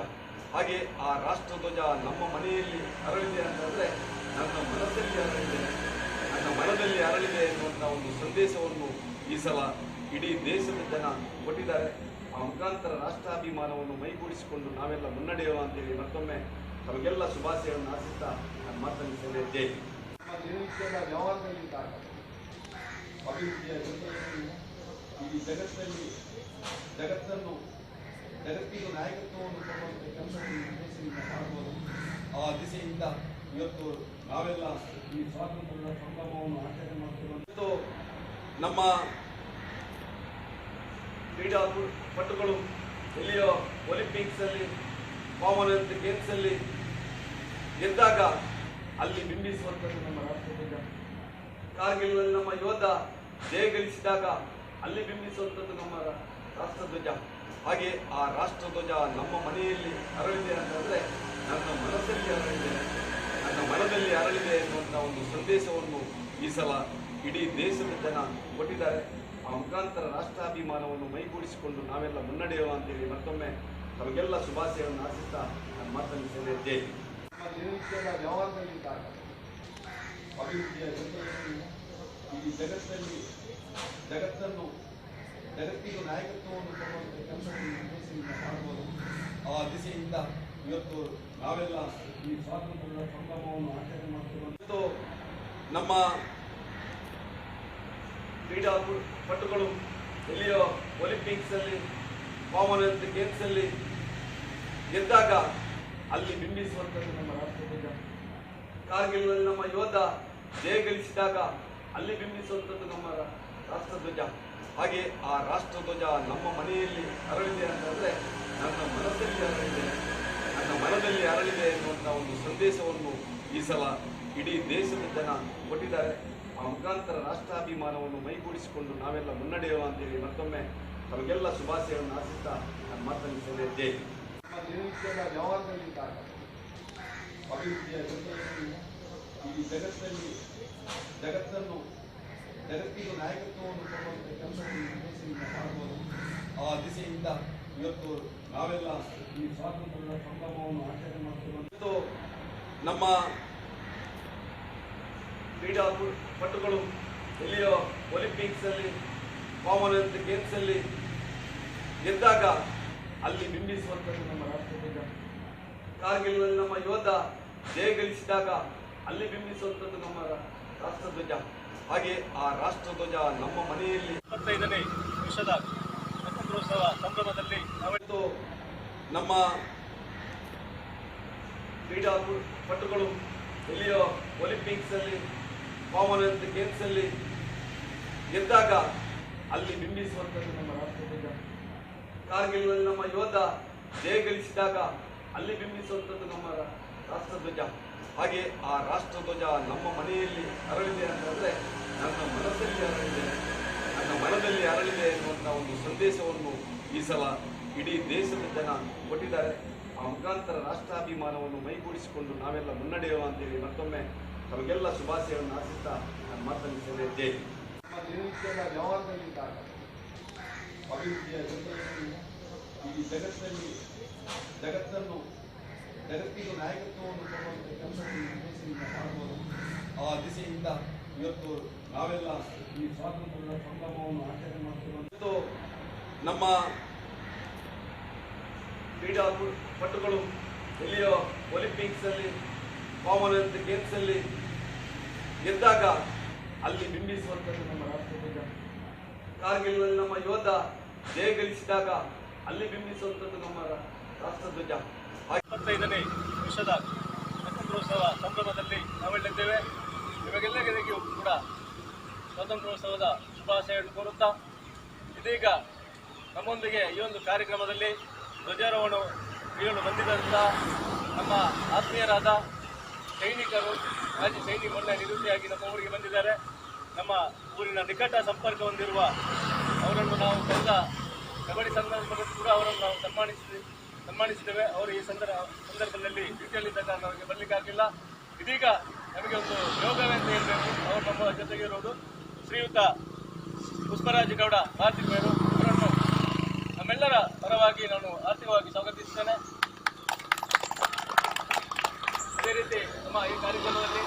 ಹಾಗೆ ಆ ರಾಷ್ಟ್ರಧ್ವಜ ನಮ್ಮ ಮನೆಯಲ್ಲಿ ಅರಳಿದೆ ಅಂತಂದ್ರೆ ನನ್ನ ಮನಸ್ಸಲ್ಲಿ ಅರಳಿದೆ, ನನ್ನ ಮನದಲ್ಲಿ ಅರಳಿದೆ ಎನ್ನುವಂಥ ಒಂದು ಸಂದೇಶವನ್ನು ಈ ಸಲ ಇಡೀ ದೇಶದ ಜನ ಕೊಟ್ಟಿದ್ದಾರೆ. ಆ ಮುಖಾಂತರ ರಾಷ್ಟ್ರಾಭಿಮಾನವನ್ನು ಮೈಗೂಡಿಸಿಕೊಂಡು ನಾವೆಲ್ಲ ಮುನ್ನಡೆಯುವ ಅಂತೇಳಿ ಮತ್ತೊಮ್ಮೆ ತಮಗೆಲ್ಲ ಶುಭಾಶಯವನ್ನು ಆಶಿಸ್ತಾ ನಾನು ಮಾತನಾಡಿದ್ದೇನೆ. ಜೈ. ನಮ್ಮ ದಿನನಿತ್ಯದ ವ್ಯವಹಾರದಲ್ಲಿದ್ದಾಗ ಅಭಿವೃದ್ಧಿಯ ಜೊತೆಯಲ್ಲಿ ಈ ಜಗತ್ತಿಗೆ ನಾಯಕತ್ವವನ್ನು ಕೊಡುವಂಥ ಕೆಲಸವನ್ನು ಮಾಡಬಹುದು. ಆ ದಿಸೆಯಿಂದ ಇವತ್ತು ನಾವೆಲ್ಲ ಈ ಸ್ವಾತಂತ್ರ್ಯದ ಸಂಭ್ರಮವನ್ನು ಆಚರಣೆ ಮಾಡ್ತಿರುವಂಥದ್ದು. ನಮ್ಮ ಕ್ರೀಡಾಪಟುಗಳು ಎಲ್ಲಿಯೋ ಒಲಿಂಪಿಕ್ಸ್ ಅಲ್ಲಿ, ಕಾಮನ್ವೆಲ್ತ್ ಗೇಮ್ಸ್ ಅಲ್ಲಿ ಗೆದ್ದಾಗ ಅಲ್ಲಿ ಬಿಂಬಿಸುವಂಥದ್ದು ನಮ್ಮ ರಾಷ್ಟ್ರಧ್ವಜ. ಕಾರ್ಗಿಲ್ ನಮ್ಮ ಯೋಧ ಜಯ ಗಳಿಸಿದಾಗ ಅಲ್ಲಿ ಬಿಂಬಿಸುವಂಥದ್ದು ನಮ್ಮ ರಾಷ್ಟ್ರಧ್ವಜ. ಹಾಗೆ ಆ ರಾಷ್ಟ್ರಧ್ವಜ ನಮ್ಮ ಮನೆಯಲ್ಲಿ ಅರಳಿದೆ ಅಂತಂದ್ರೆ ನನ್ನ ಮನಸ್ಸಲ್ಲಿ ಅರಳಿದೆ, ನನ್ನ ಮನದಲ್ಲಿ ಅರಳಿದೆ ಎನ್ನುವಂಥ ಒಂದು ಸಂದೇಶವನ್ನು ಈ ಸಲ ಇಡೀ ದೇಶದ ಜನ ಕೊಟ್ಟಿದ್ದಾರೆ. ಆ ಮುಖಾಂತರ ರಾಷ್ಟ್ರಾಭಿಮಾನವನ್ನು ಮೈಗೂಡಿಸಿಕೊಂಡು ನಾವೆಲ್ಲ ಮುನ್ನಡೆಯುವ ಅಂತೇಳಿ ಮತ್ತೊಮ್ಮೆ ತಮಗೆಲ್ಲ ಶುಭಾಶಯವನ್ನು ಆಶಿಸ್ತಾ ನಾನು ಮಾತನಾಡಿದ್ದೇನೆ. ಜೈ. ನಮ್ಮ ದಿನನಿತ್ಯದ ವ್ಯವಹಾರದಲ್ಲಿದ್ದಾಗ ಅಭಿವೃದ್ಧಿಯ ಜೊತೆಯಲ್ಲಿ ಈ ಜಗತ್ತಿಗೆ ನಾಯಕತ್ವವನ್ನು ಕೊಡುವಂಥ ಕೆಲಸವನ್ನು ಮಾಡಬಹುದು. ಆ ದಿಸೆಯಿಂದ ಇವತ್ತು ನಾವೆಲ್ಲ ಈ ಸ್ವಾತಂತ್ರ್ಯದ ಸಂಭ್ರಮವನ್ನು ಆಚರಣೆ ಮಾಡ್ತಿರುವಂಥದ್ದು. ನಮ್ಮ ಕ್ರೀಡಾಪಟುಗಳು ಎಲ್ಲಿಯೋ ಒಲಿಂಪಿಕ್ಸ್ ಅಲ್ಲಿ, ಕಾಮನ್ವೆಲ್ತ್ ಗೇಮ್ಸ್ ಅಲ್ಲಿ ಗೆದ್ದಾಗ ಅಲ್ಲಿ ಬಿಂಬಿಸುವಂಥದ್ದು ನಮ್ಮ ರಾಷ್ಟ್ರಧ್ವಜ. ಕಾರ್ಗಿಲ್ ನಮ್ಮ ಯೋಧ ಜಯ ಗಳಿಸಿದಾಗ ಅಲ್ಲಿ ಬಿಂಬಿಸುವಂಥದ್ದು ನಮ್ಮ ರಾಷ್ಟ್ರಧ್ವಜ. ಹಾಗೆ ಆ ರಾಷ್ಟ್ರಧ್ವಜ ನಮ್ಮ ಮನೆಯಲ್ಲಿ ಅರಳಿದೆ ಅಂತಂದ್ರೆ ನನ್ನ ಮನಸ್ಸಲ್ಲಿ ಅರಳಿದೆ, ನನ್ನ ಮನದಲ್ಲಿ ಅರಳಿದೆ ಎನ್ನುವಂಥ ಒಂದು ಸಂದೇಶವನ್ನು ಈ ಸಲ ಇಡೀ ದೇಶದ ಜನ ಕೊಟ್ಟಿದ್ದಾರೆ. ಆ ಮುಖಾಂತರ ರಾಷ್ಟ್ರಾಭಿಮಾನವನ್ನು ಮೈಗೂಡಿಸಿಕೊಂಡು ನಾವೆಲ್ಲ ಮುನ್ನಡೆಯುವ ಅಂತೇಳಿ ಮತ್ತೊಮ್ಮೆ ತಮಗೆಲ್ಲ ಶುಭಾಶಯವನ್ನು ಆಶಿಸ್ತಾ ನಾನು ಮಾತನಾಡಿದ್ದೇನೆ. ಜೈ. ನಮ್ಮ ದಿನನಿತ್ಯದ ವ್ಯವಹಾರದಲ್ಲಿದ್ದಾಗ ಅಭಿವೃದ್ಧಿಯ ಜೊತೆಯಲ್ಲಿ ಈ ಜಗತ್ತಿಗೆ ನಾಯಕತ್ವವನ್ನು ಕೊಡುವಂಥ ಕೆಲಸವನ್ನು ಮಾಡಬಹುದು. ಆ ದಿಸೆಯಿಂದ ಇವತ್ತು ನಾವೆಲ್ಲ ಈ ಸ್ವಾತಂತ್ರ್ಯದ ಸಂಭ್ರಮವನ್ನು ಆಚರಣೆ ಮಾಡ್ತಿರುವಂಥದ್ದು. ನಮ್ಮ ಕ್ರೀಡಾಪಟುಗಳು ಎಲ್ಲಿಯೋ ಒಲಿಂಪಿಕ್ಸ್ ಅಲ್ಲಿ, ಕಾಮನ್ವೆಲ್ತ್ ಗೇಮ್ಸ್ ಅಲ್ಲಿ ಗೆದ್ದಾಗ ಅಲ್ಲಿ ಬಿಂಬಿಸುವಂಥದ್ದು ನಮ್ಮ ರಾಷ್ಟ್ರಧ್ವಜ. ಕಾರ್ಗಿಲ್ನಲ್ಲಿ ನಮ್ಮ ಯೋಧ ಜಯಗಳಿಸಿದಾಗ ಅಲ್ಲಿ ಬಿಂಬಿಸುವಂಥದ್ದು ನಮ್ಮ ರಾಷ್ಟ್ರಧ್ವಜ. ಹಾಗೆ ಆ ರಾಷ್ಟ್ರಧ್ವಜ ನಮ್ಮ ಮನೆಯಲ್ಲಿ 25ನೇ ವರ್ಷದ ಸ್ವಾತಂತ್ರ್ಯೋತ್ಸವ ಸಂಭ್ರಮದಲ್ಲಿ ನಾವಿತ್ತು ನಮ್ಮ ಕ್ರೀಡಾಪಟುಗಳು ಎಲ್ಲಿಯೋ ಒಲಿಂಪಿಕ್ಸ್ ಅಲ್ಲಿ ಕಾಮನ್ವೆಲ್ತ್ ಗೇಮ್ಸ್ ಅಲ್ಲಿ ಗೆದ್ದಾಗ ಅಲ್ಲಿ ಬಿಂಬಿಸುವಂಥದ್ದು ನಮ್ಮ ರಾಷ್ಟ್ರಧ್ವಜ. ಕಾರ್ಗಿಲ್ನಲ್ಲಿ ನಮ್ಮ ಯೋಧ ಜಯಗಳಿಸಿದಾಗ ಅಲ್ಲಿ ಬಿಂಬಿಸುವಂಥದ್ದು ನಮ್ಮ ರಾಷ್ಟ್ರಧ್ವಜ. ಹಾಗೆ ಆ ರಾಷ್ಟ್ರಧ್ವಜ ನಮ್ಮ ಮನೆಯಲ್ಲಿ ಅರಳಿದೆ ಅಂತಂದ್ರೆ ನನ್ನ ಮನಸ್ಸಲ್ಲಿ ಅರಳಿದೆ, ನನ್ನ ಮನದಲ್ಲಿ ಅರಳಿದೆ ಎನ್ನುವಂಥ ಒಂದು ಸಂದೇಶವನ್ನು ಈ ಸಲ ಇಡೀ ದೇಶದ ಜನ ಕೊಟ್ಟಿದ್ದಾರೆ. ಆ ಮುಖಾಂತರ ರಾಷ್ಟ್ರಾಭಿಮಾನವನ್ನು ಮೈಗೂಡಿಸಿಕೊಂಡು ನಾವೆಲ್ಲ ಮುನ್ನಡೆಯುವ ಅಂತೇಳಿ ಮತ್ತೊಮ್ಮೆ ತಮಗೆಲ್ಲ ಶುಭಾಶಯವನ್ನು ಆಶಿಸ್ತಾ ನಾನು ಮಾತನಾಡುತ್ತೇನೆ. ಜೈ ಹಿಂದ್. ನಮ್ಮ ದಿನನಿತ್ಯದ ವ್ಯವಹಾರದಲ್ಲಿದ್ದಾಗ ಅಭಿವೃದ್ಧಿಯ ಜೊತೆಯಲ್ಲಿ ಈ ಜಗತ್ತಿಗೂ ನಾಯಕತ್ವವನ್ನು ಕೊಡುವಂಥ ಕೆಲಸವನ್ನು ದೇಶದಿಂದ ಮಾಡಬಹುದು. ಆ ದಿಸೆಯಿಂದ ಇವತ್ತು ನಾವೆಲ್ಲ ಈ ಸ್ವಾತಂತ್ರ್ಯದ ಸಂಭ್ರಮವನ್ನು ಆಚರಣೆ ಮಾಡ್ತಿರುವಂಥದ್ದು ನಮ್ಮ ಕ್ರೀಡಾಪಟುಗಳು ಎಲ್ಲಿಯೋ ಒಲಿಂಪಿಕ್ಸ್ ಅಲ್ಲಿ ಕಾಮನ್ವೆಲ್ತ್ ಗೇಮ್ಸ್ ಅಲ್ಲಿ ಗೆದ್ದಾಗ ಅಲ್ಲಿ ಬಿಂಬಿಸುವಂಥದ್ದು ನಮ್ಮ ರಾಷ್ಟ್ರಧ್ವಜ. ಕಾರ್ಗಿಲ್ನಲ್ಲಿ ನಮ್ಮ ಯೋಧ ಜಯಗಳಿಸಿದಾಗ ಅಲ್ಲಿ ಬಿಂಬಿಸುವಂಥದ್ದು ನಮ್ಮ ರಾಷ್ಟ್ರಧ್ವಜ. 25ನೇ ವರ್ಷದ ಸ್ವಾತಂತ್ರ್ಯೋತ್ಸವ ಸಂಭ್ರಮದಲ್ಲಿ ನಾವೆಲ್ಲಿದ್ದೇವೆ. ನಿಮಗೆಲ್ಲರಿಗೂ ಕೂಡ ಸ್ವಾತಂತ್ರ್ಯೋತ್ಸವದ ಶುಭಾಶಯಗಳನ್ನು ಕೋರುತ್ತಾ ಇದೀಗ ನಮ್ಮೊಂದಿಗೆ ಈ ಒಂದು ಕಾರ್ಯಕ್ರಮದಲ್ಲಿ ಧ್ವಜಾರೋಹಣ ನೀಡಲು ಬಂದಿದ್ದಂಥ ನಮ್ಮ ಆತ್ಮೀಯರಾದ ಸೈನಿಕರು, ಮಾಜಿ ಸೈನಿಕ ಮೊನ್ನೆ ನಿವೃತ್ತಿಯಾಗಿ ನಮ್ಮ ಊರಿಗೆ ಬಂದಿದ್ದಾರೆ. ನಮ್ಮ ಊರಿನ ನಿಕಟ ಸಂಪರ್ಕ ಹೊಂದಿರುವ ಅವರನ್ನು ನಾವು ಕಳೆದ ಕಬಡ್ಡಿ ಸಂದರ್ಭದಲ್ಲಿ ಕೂಡ ಅವರನ್ನು ನಾವು ಸನ್ಮಾನಿಸಿದ್ದೇವೆ. ಅವರು ಈ ಸಂದರ್ಭದಲ್ಲಿ ಡ್ಯೂಟಿಯಲ್ಲಿದ್ದ ಕಾರಣ ಅವರಿಗೆ ಬರಲಿಕ್ಕಾಗಲಿಲ್ಲ. ಇದೀಗ ನಮಗೆ ಒಂದು ಯೋಗವೆಂದು ಹೇಳಬೇಕು. ಅವರು ನಮ್ಮ ಜೊತೆಗಿರುವುದು ಶ್ರೀಯುತ ಪುಷ್ಪರಾಜ ಗೌಡ ಕಾರ್ತಿಕರು. ಅವರನ್ನು ನಮ್ಮೆಲ್ಲರ ಪರವಾಗಿ ನಾನು ಆರ್ಥಿಕವಾಗಿ ಸ್ವಾಗತಿಸುತ್ತೇನೆ. ಅದೇ ರೀತಿ ನಮ್ಮ ಈ ಕಾರ್ಯಕ್ರಮದಲ್ಲಿ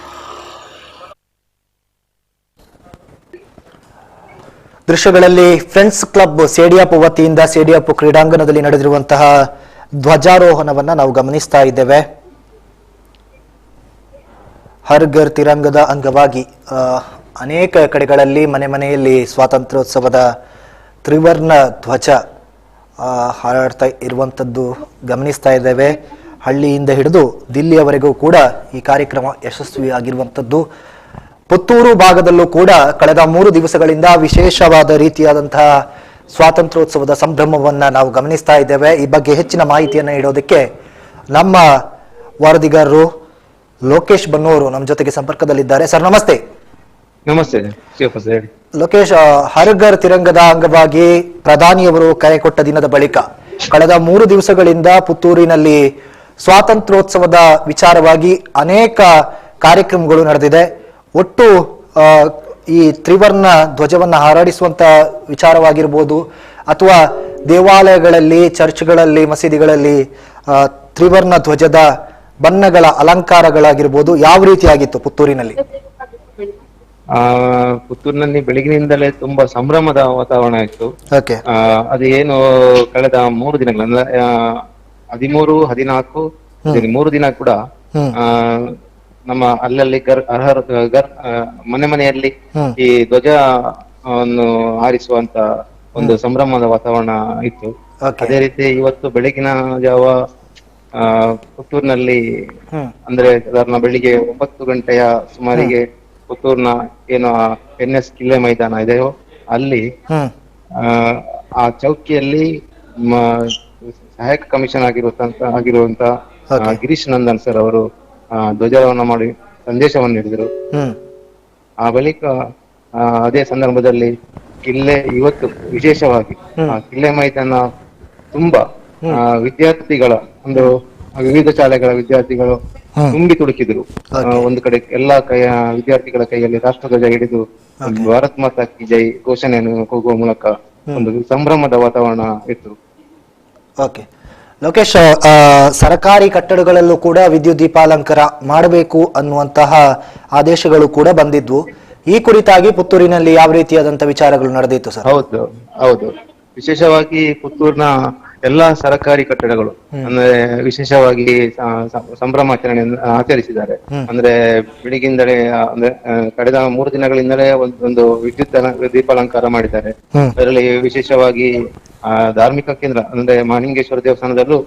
ದೃಶ್ಯಗಳಲ್ಲಿ ಫ್ರೆಂಡ್ಸ್ ಕ್ಲಬ್ ಸೇಡಿಯಾಪು ವತಿಯಿಂದ ಸೇಡಿಯಾಪು ಕ್ರೀಡಾಂಗಣದಲ್ಲಿ ನಡೆದಿರುವಂತಹ ಧ್ವಜಾರೋಹಣವನ್ನ ನಾವು ಗಮನಿಸ್ತಾ ಇದ್ದೇವೆ. ಹರ್ ಘರ್ ತಿರಂಗದ ಅಂಗವಾಗಿ ಅನೇಕ ಕಡೆಗಳಲ್ಲಿ ಮನೆಯಲ್ಲಿ ಸ್ವಾತಂತ್ರ್ಯೋತ್ಸವದ ತ್ರಿವರ್ಣ ಧ್ವಜ ಹಾರಾಡ್ತಾ ಇರುವಂಥದ್ದು ಗಮನಿಸ್ತಾ ಇದ್ದೇವೆ. ಹಳ್ಳಿಯಿಂದ ಹಿಡಿದು ದಿಲ್ಲಿಯವರೆಗೂ ಕೂಡ ಈ ಕಾರ್ಯಕ್ರಮ ಯಶಸ್ವಿಯಾಗಿರುವಂಥದ್ದು. ಪುತ್ತೂರು ಭಾಗದಲ್ಲೂ ಕೂಡ ಕಳೆದ 3 ದಿವಸಗಳಿಂದ ವಿಶೇಷವಾದ ರೀತಿಯಾದಂತಹ ಸ್ವಾತಂತ್ರ್ಯೋತ್ಸವದ ಸಂಭ್ರಮವನ್ನು ನಾವು ಗಮನಿಸ್ತಾ ಇದ್ದೇವೆ. ಈ ಬಗ್ಗೆ ಹೆಚ್ಚಿನ ಮಾಹಿತಿಯನ್ನು ನೀಡೋದಕ್ಕೆ ನಮ್ಮ ವರದಿಗಾರರು ಲೋಕೇಶ್ ಬನ್ನೂರು ನಮ್ಮ ಜೊತೆಗೆ ಸಂಪರ್ಕದಲ್ಲಿದ್ದಾರೆ. ಸರ್ ನಮಸ್ತೆ. ನಮಸ್ತೆ ಲೋಕೇಶ್, ಹರ್ ಘರ್ ತಿರಂಗದ ಅಂಗವಾಗಿ ಪ್ರಧಾನಿಯವರು ಕರೆ ಕೊಟ್ಟ ದಿನದ ಬಳಿಕ ಕಳೆದ 3 ದಿವಸಗಳಿಂದ ಪುತ್ತೂರಿನಲ್ಲಿ ಸ್ವಾತಂತ್ರ್ಯೋತ್ಸವದ ವಿಚಾರವಾಗಿ ಅನೇಕ ಕಾರ್ಯಕ್ರಮಗಳು ನಡೆದಿದೆ. ಒಟ್ಟು ಈ ತ್ರಿವರ್ಣ ಧ್ವಜವನ್ನು ಹಾರಾಡಿಸುವಂತ ವಿಚಾರವಾಗಿರ್ಬೋದು ಅಥವಾ ದೇವಾಲಯಗಳಲ್ಲಿ, ಚರ್ಚ್ಗಳಲ್ಲಿ, ಮಸೀದಿಗಳಲ್ಲಿ ತ್ರಿವರ್ಣ ಧ್ವಜದ ಬಣ್ಣಗಳ ಅಲಂಕಾರಗಳಾಗಿರ್ಬೋದು, ಯಾವ ರೀತಿಯಾಗಿತ್ತು ಪುತ್ತೂರಿನಲ್ಲಿ? ಪುತ್ತೂರಿನಲ್ಲಿ ಬೆಳಗಿನಿಂದಲೇ ತುಂಬಾ ಸಂಭ್ರಮದ ವಾತಾವರಣ ಇತ್ತು. ಅದು ಏನು ಕಳೆದ 3 ದಿನಗಳ 13, 14 3 ದಿನ ಕೂಡ ನಮ್ಮ ಅಲ್ಲಲ್ಲಿ ಮನೆಯಲ್ಲಿ ಈ ಧ್ವಜವನ್ನು ಹಾರಿಸುವಂತ ಒಂದು ಸಂಭ್ರಮದ ವಾತಾವರಣ ಇತ್ತು. ಅದೇ ರೀತಿ ಇವತ್ತು ಬೆಳಗಿನ ಜಾವ ಪುತ್ತೂರಿನಲ್ಲಿ ಅಂದ್ರೆ ಸಾಧಾರಣ ಬೆಳಿಗ್ಗೆ 9 ಗಂಟೆಯ ಸುಮಾರಿಗೆ ಪುತ್ತೂರಿನ ಏನು NS ಕಿಲ್ಲೆ ಮೈದಾನ ಇದೆಯೋ ಅಲ್ಲಿ ಆ ಚೌಕಿಯಲ್ಲಿ ಸಹಾಯಕ ಕಮಿಷನ್ ಆಗಿರುವಂತ ಗಿರೀಶ್ ನಂದನ್ ಸರ್ ಅವರು ಧ್ವಜಾರೋಹಣ ಮಾಡಿ ಸಂದೇಶವನ್ನು ನೀಡಿದರು. ಆ ಬಳಿಕ ಅದೇ ಸಂದರ್ಭದಲ್ಲಿ ಕಿಲ್ಲೆ ಇವತ್ತು ವಿಶೇಷವಾಗಿ ಕಿಲ್ಲೆ ಮೈದಾನ ತುಂಬಾ ವಿದ್ಯಾರ್ಥಿಗಳ ಒಂದು ವಿವಿಧ ಶಾಲೆಗಳ ವಿದ್ಯಾರ್ಥಿಗಳು ತುಂಬಿ ತುಳುಕಿದ್ರು. ಒಂದು ಕಡೆ ಎಲ್ಲಾ ವಿದ್ಯಾರ್ಥಿಗಳ ಕೈಯಲ್ಲಿ ರಾಷ್ಟ್ರಧ್ವಜ ಹಿಡಿದು ಭಾರತ್ ಮಾತಾ ಕಿ ಜೈ ಘೋಷಣೆಯನ್ನು ಕೂಗುವ ಮೂಲಕ ಒಂದು ಸಂಭ್ರಮದ ವಾತಾವರಣ ಇತ್ತು. ಓಕೆ ಲೋಕೇಶ್, ಸರ್ಕಾರಿ ಕಟ್ಟಡಗಳಲ್ಲೂ ಕೂಡ ವಿದ್ಯುತ್ ದೀಪಾಲಂಕಾರ ಮಾಡಬೇಕು ಅನ್ನುವಂತಹ ಆದೇಶಗಳು ಕೂಡ ಬಂದಿದ್ವು. ಈ ಕುರಿತಾಗಿ ಪುತ್ತೂರಿನಲ್ಲಿ ಯಾವ ರೀತಿಯಾದಂತ ವಿಚಾರಗಳು ನಡೆದಿತ್ತು ಸರ್? ಹೌದು. ವಿಶೇಷವಾಗಿ ಪುತ್ತೂರಿನ ಎಲ್ಲಾ ಸರ್ಕಾರಿ ಕಟ್ಟಡಗಳು ಅಂದ್ರೆ ವಿಶೇಷವಾಗಿ ಸಂಭ್ರಮಾಚರಣೆಯನ್ನು ಆಚರಿಸಿದ್ದಾರೆ. ಅಂದ್ರೆ ಬೆಳಿಗ್ಗಿಂದಲೇ ಅಂದ್ರೆ ಕಳೆದ 3 ದಿನಗಳಿಂದಲೇ ಒಂದು ವಿದ್ಯುತ್ ದೀಪಾಲಂಕಾರ ಮಾಡಿದ್ದಾರೆ. ಅದರಲ್ಲಿ ವಿಶೇಷವಾಗಿ ಧಾರ್ಮಿಕ ಕೇಂದ್ರ ಅಂದ್ರೆ ಮಹಾಲಿಂಗೇಶ್ವರ ದೇವಸ್ಥಾನದಲ್ಲೂ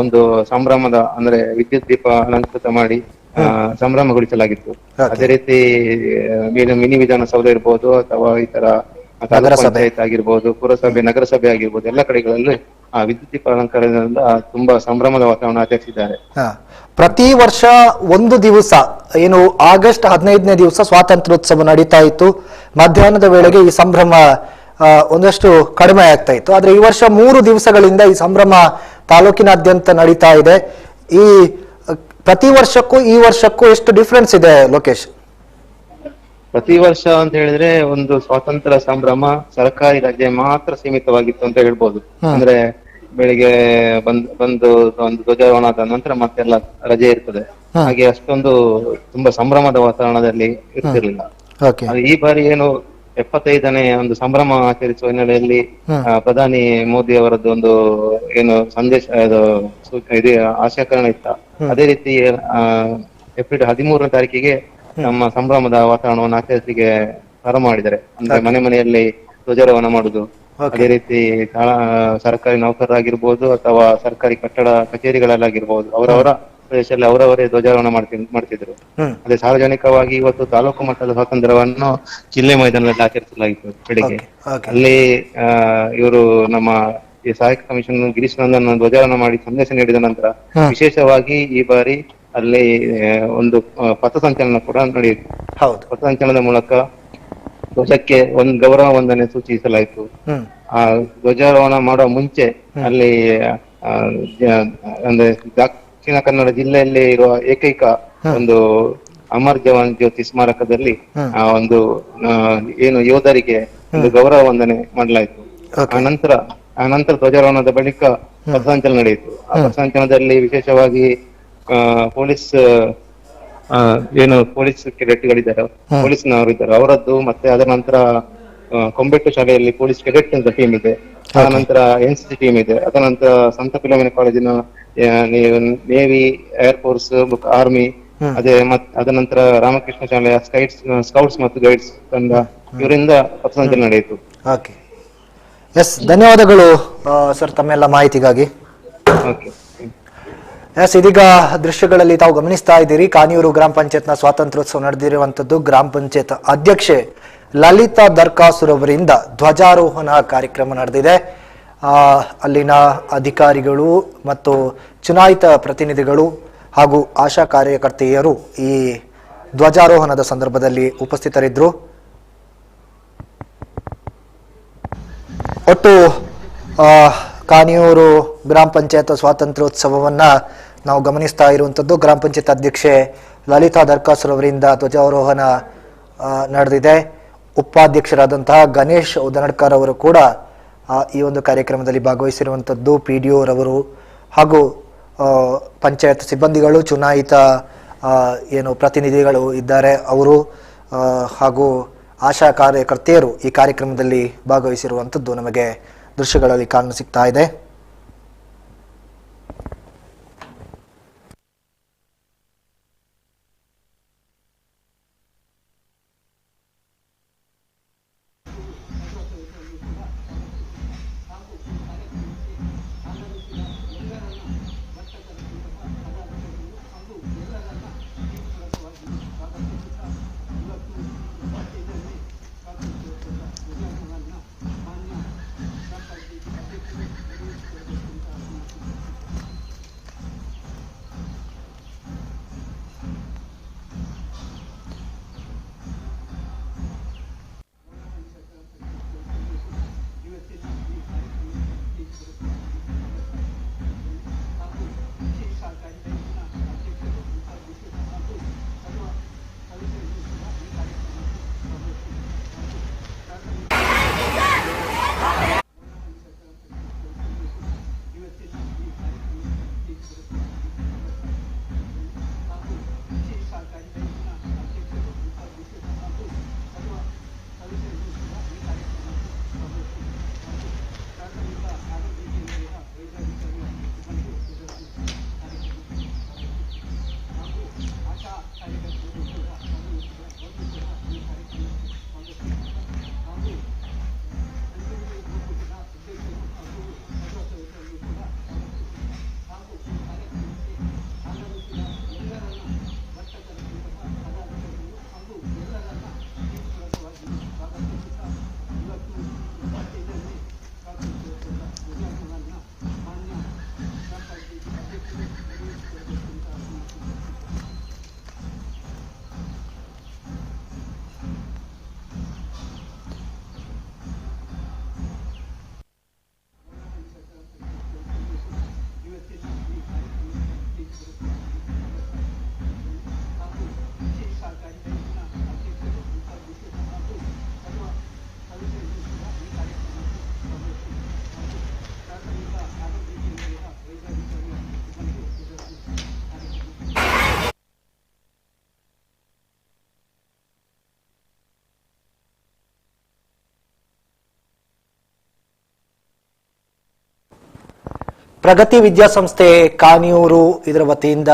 ಒಂದು ಸಂಭ್ರಮದ ಅಂದ್ರೆ ವಿದ್ಯುತ್ ದೀಪ ಅಲಂಕೃತ ಮಾಡಿ ಸಂಭ್ರಮಗೊಳಿಸಲಾಗಿತ್ತು. ಅದೇ ರೀತಿ ಮಿನಿ ವಿಧಾನಸೌಧ ಇರ್ಬೋದು ಅಥವಾ ಇತರ ತಾಲೂಕು ಪಂಚಾಯತ್ ಆಗಿರ್ಬೋದು, ಪುರಸಭೆ, ನಗರಸಭೆ ಆಗಿರ್ಬೋದು, ಎಲ್ಲ ಕಡೆಗಳಲ್ಲಿ ವಿದ್ಯುತ್ ದೀಪ ಅಲಂಕಾರದಿಂದ ತುಂಬಾ ಸಂಭ್ರಮದ ವಾತಾವರಣ ಆಚರಿಸಿದ್ದಾರೆ. ಪ್ರತಿ ವರ್ಷ ಒಂದು ದಿವಸ ಏನು ಆಗಸ್ಟ್ 15ನೇ ದಿವಸ ಸ್ವಾತಂತ್ರ್ಯೋತ್ಸವ ನಡೀತಾ ಇತ್ತು. ಮಧ್ಯಾಹ್ನದ ವೇಳೆಗೆ ಈ ಸಂಭ್ರಮ ಒಂದಷ್ಟು ಕಡಿಮೆ ಆಗ್ತಾ ಇತ್ತು. ಆದ್ರೆ ಈ ವರ್ಷ 3 ದಿವಸಗಳಿಂದ ಈ ಸಂಭ್ರಮ ತಾಲೂಕಿನಾದ್ಯಂತ ನಡೀತಾ ಇದೆ. ಈ ಪ್ರತಿ ವರ್ಷಕ್ಕೂ ಈ ವರ್ಷಕ್ಕೂ ಎಷ್ಟು ಡಿಫ್ರೆನ್ಸ್ ಇದೆ ಲೋಕೇಶ್? ಪ್ರತಿ ವರ್ಷ ಅಂತ ಹೇಳಿದ್ರೆ ಒಂದು ಸ್ವಾತಂತ್ರ್ಯ ಸಂಭ್ರಮ ಸರ್ಕಾರಿ ರಜೆ ಮಾತ್ರ ಸೀಮಿತವಾಗಿತ್ತು ಅಂತ ಹೇಳ್ಬೋದು. ಅಂದ್ರೆ ಬೆಳಿಗ್ಗೆ ಬಂದು ಒಂದು ಧ್ವಜಾರೋಹಣದ ನಂತರ ಮತ್ತೆಲ್ಲ ರಜೆ ಇರ್ತದೆ. ಹಾಗೆ ಅಷ್ಟೊಂದು ತುಂಬಾ ಸಂಭ್ರಮದ ವಾತಾವರಣದಲ್ಲಿ ಇರ್ತಿರ್ಲಿಲ್ಲ. ಈ ಬಾರಿ ಏನು 75ನೇ ಒಂದು ಸಂಭ್ರಮ ಆಚರಿಸುವ ಹಿನ್ನೆಲೆಯಲ್ಲಿ ಪ್ರಧಾನಿ ಮೋದಿ ಅವರದ್ದು ಒಂದು ಏನು ಸಂದೇಶ ಇದು ಆಶಯಕರಣ ಇತ್ತ. ಅದೇ ರೀತಿ ಏಪ್ರಿಲ್ 13ನೇ ತಾರೀಕಿಗೆ ನಮ್ಮ ಸಂಭ್ರಮದ ವಾತಾವರಣವನ್ನು ಆಚರಿಸಿಗೆ ಪ್ರಾರಂಭ ಮಾಡಿದ್ದಾರೆ. ಅಂದ್ರೆ ಮನೆಯಲ್ಲಿ ಧ್ವಜಾರೋಹಣ ಮಾಡುದು, ಅದೇ ರೀತಿ ಸರ್ಕಾರಿ ನೌಕರರಾಗಿರ್ಬೋದು ಅಥವಾ ಸರ್ಕಾರಿ ಕಟ್ಟಡ ಕಚೇರಿಗಳಲ್ಲಾಗಿರ್ಬೋದು ಅವರವರ ಪ್ರದೇಶದಲ್ಲಿ ಅವರವರೇ ಧ್ವಜಾರೋಹಣ ಮಾಡ್ತಿದ್ರು. ಅದೇ ಸಾರ್ವಜನಿಕವಾಗಿ ಇವತ್ತು ತಾಲೂಕು ಮಟ್ಟದ ಸ್ವಾತಂತ್ರ್ಯವನ್ನು ಜಿಲ್ಲೆ ಮೈದಾನದಲ್ಲಿ ಆಚರಿಸಲಾಗಿತ್ತು ಬೆಳಿಗ್ಗೆ. ಅಲ್ಲಿ ಇವರು ನಮ್ಮ ಈ ಸಹಾಯಕ ಕಮಿಷನ್ ಗಿರೀಶ್ ನಂದನ್ ಧ್ವಜಾರೋಹಣ ಮಾಡಿ ಸಂದೇಶ ನೀಡಿದ ನಂತರ ವಿಶೇಷವಾಗಿ ಈ ಬಾರಿ ಅಲ್ಲಿ ಒಂದು ಪಥಸಂಚಲನ ಕೂಡ ನಡೆಯಿತು. ಪಥಸಂಚಲನದ ಮೂಲಕ ಧ್ವಜಕ್ಕೆ ಒಂದು ಗೌರವ ವಂದನೆ ಸೂಚಿಸಲಾಯಿತು. ಆ ಧ್ವಜಾರೋಹಣ ಮಾಡುವ ಮುಂಚೆ ಅಲ್ಲಿ ಅಂದ್ರೆ ದಕ್ಷಿಣ ಕನ್ನಡ ಜಿಲ್ಲೆಯಲ್ಲಿ ಇರುವ ಏಕೈಕ ಒಂದು ಅಮರ್ ಜವಾನ್ ಜ್ಯೋತಿ ಸ್ಮಾರಕದಲ್ಲಿ ಒಂದು ಏನು ಯೋಧರಿಗೆ ಒಂದು ಗೌರವ ವಂದನೆ ಮಾಡಲಾಯಿತು. ಆ ನಂತರ ಧ್ವಜಾರೋಹಣದ ಬಳಿಕ ಪಥಸಂಚಲನ ನಡೆಯಿತು. ಆ ಪಥಸಂಚಲನದಲ್ಲಿ ವಿಶೇಷವಾಗಿ ಪೊಲೀಸ್ ಕೆಡೆಟ್ಗಳಿದ್ದಾರೆ, ಪೊಲೀಸ್ನವರು ಇದ್ದಾರೆ, ಅವರದ್ದು ಮತ್ತೆ ಅದರ ನಂತರ ಕೊಂಬೆಟ್ಟು ಶಾಲೆಯಲ್ಲಿ ಪೊಲೀಸ್ ಕೆಡೆಟ್ ಅಂತ ಟೀಮ್ ಇದೆ, ಆ ನಂತರ NCC ಟೀಮ್ ಇದೆ, ಅದರ ನಂತರ ಸಂತ ಫಿಲೋಮಿನಾ ಕಾಲೇಜಿನ ನೇವಿ, ಏರ್ಫೋರ್ಸ್, ಆರ್ಮಿ, ಅದ ನಂತರ ರಾಮಕೃಷ್ಣ ಶಾಲೆಯ ಸ್ಕೌಟ್ಸ್ ಮತ್ತು ಗೈಡ್ಸ್ ತಂಡ ಇವರಿಂದ ಪಥಸಂಚಲನ ನಡೆಯಿತು. ಧನ್ಯವಾದಗಳು ಸರ್ ತಮ್ಮೆಲ್ಲ ಮಾಹಿತಿಗಾಗಿ. ಇದೀಗ ದೃಶ್ಯಗಳಲ್ಲಿ ತಾವು ಗಮನಿಸ್ತಾ ಇದ್ದೀರಿ, ಕಾನಿಯೂರು ಗ್ರಾಮ ಪಂಚಾಯತ್ನ ಸ್ವಾತಂತ್ರ್ಯೋತ್ಸವ ನಡೆದಿರುವಂತದ್ದು. ಗ್ರಾಮ ಪಂಚಾಯತ್ ಅಧ್ಯಕ್ಷೆ ಲಲಿತಾ ದರ್ಕಾಸುರವರಿಂದ ಧ್ವಜಾರೋಹಣ ಕಾರ್ಯಕ್ರಮ ನಡೆದಿದೆ. ಅಲ್ಲಿನ ಅಧಿಕಾರಿಗಳು ಮತ್ತು ಚುನಾಯಿತ ಪ್ರತಿನಿಧಿಗಳು ಹಾಗೂ ಆಶಾ ಕಾರ್ಯಕರ್ತೆಯರು ಈ ಧ್ವಜಾರೋಹಣದ ಸಂದರ್ಭದಲ್ಲಿ ಉಪಸ್ಥಿತರಿದ್ದರು. ಒಟ್ಟು ಕಾನಿಯೂರು ಗ್ರಾಮ ಪಂಚಾಯತ್ ಸ್ವಾತಂತ್ರ್ಯೋತ್ಸವವನ್ನ ನಾವು ಗಮನಿಸ್ತಾ ಇರುವಂಥದ್ದು. ಗ್ರಾಮ ಪಂಚಾಯತ್ ಅಧ್ಯಕ್ಷೆ ಲಲಿತಾ ದರ್ಕಾಸುರವರಿಂದ ಧ್ವಜಾರೋಹಣ ನಡೆದಿದೆ. ಉಪಾಧ್ಯಕ್ಷರಾದಂತಹ ಗಣೇಶ್ ಉದನಡ್ಕರ್ ಅವರು ಕೂಡ ಈ ಒಂದು ಕಾರ್ಯಕ್ರಮದಲ್ಲಿ ಭಾಗವಹಿಸಿರುವಂಥದ್ದು. PDO ರವರು ಹಾಗೂ ಪಂಚಾಯತ್ ಸಿಬ್ಬಂದಿಗಳು, ಚುನಾಯಿತ ಏನು ಪ್ರತಿನಿಧಿಗಳು ಇದ್ದಾರೆ ಅವರು ಹಾಗೂ ಆಶಾ ಕಾರ್ಯಕರ್ತೆಯರು ಈ ಕಾರ್ಯಕ್ರಮದಲ್ಲಿ ಭಾಗವಹಿಸಿರುವಂಥದ್ದು ನಮಗೆ ದೃಶ್ಯಗಳಲ್ಲಿ ಕಾಣ ಸಿಗ್ತಾ ಇದೆ. ಪ್ರಗತಿ ವಿದ್ಯಾಸಂಸ್ಥೆ ಕಾನಿಯೂರು ಇದರ ವತಿಯಿಂದ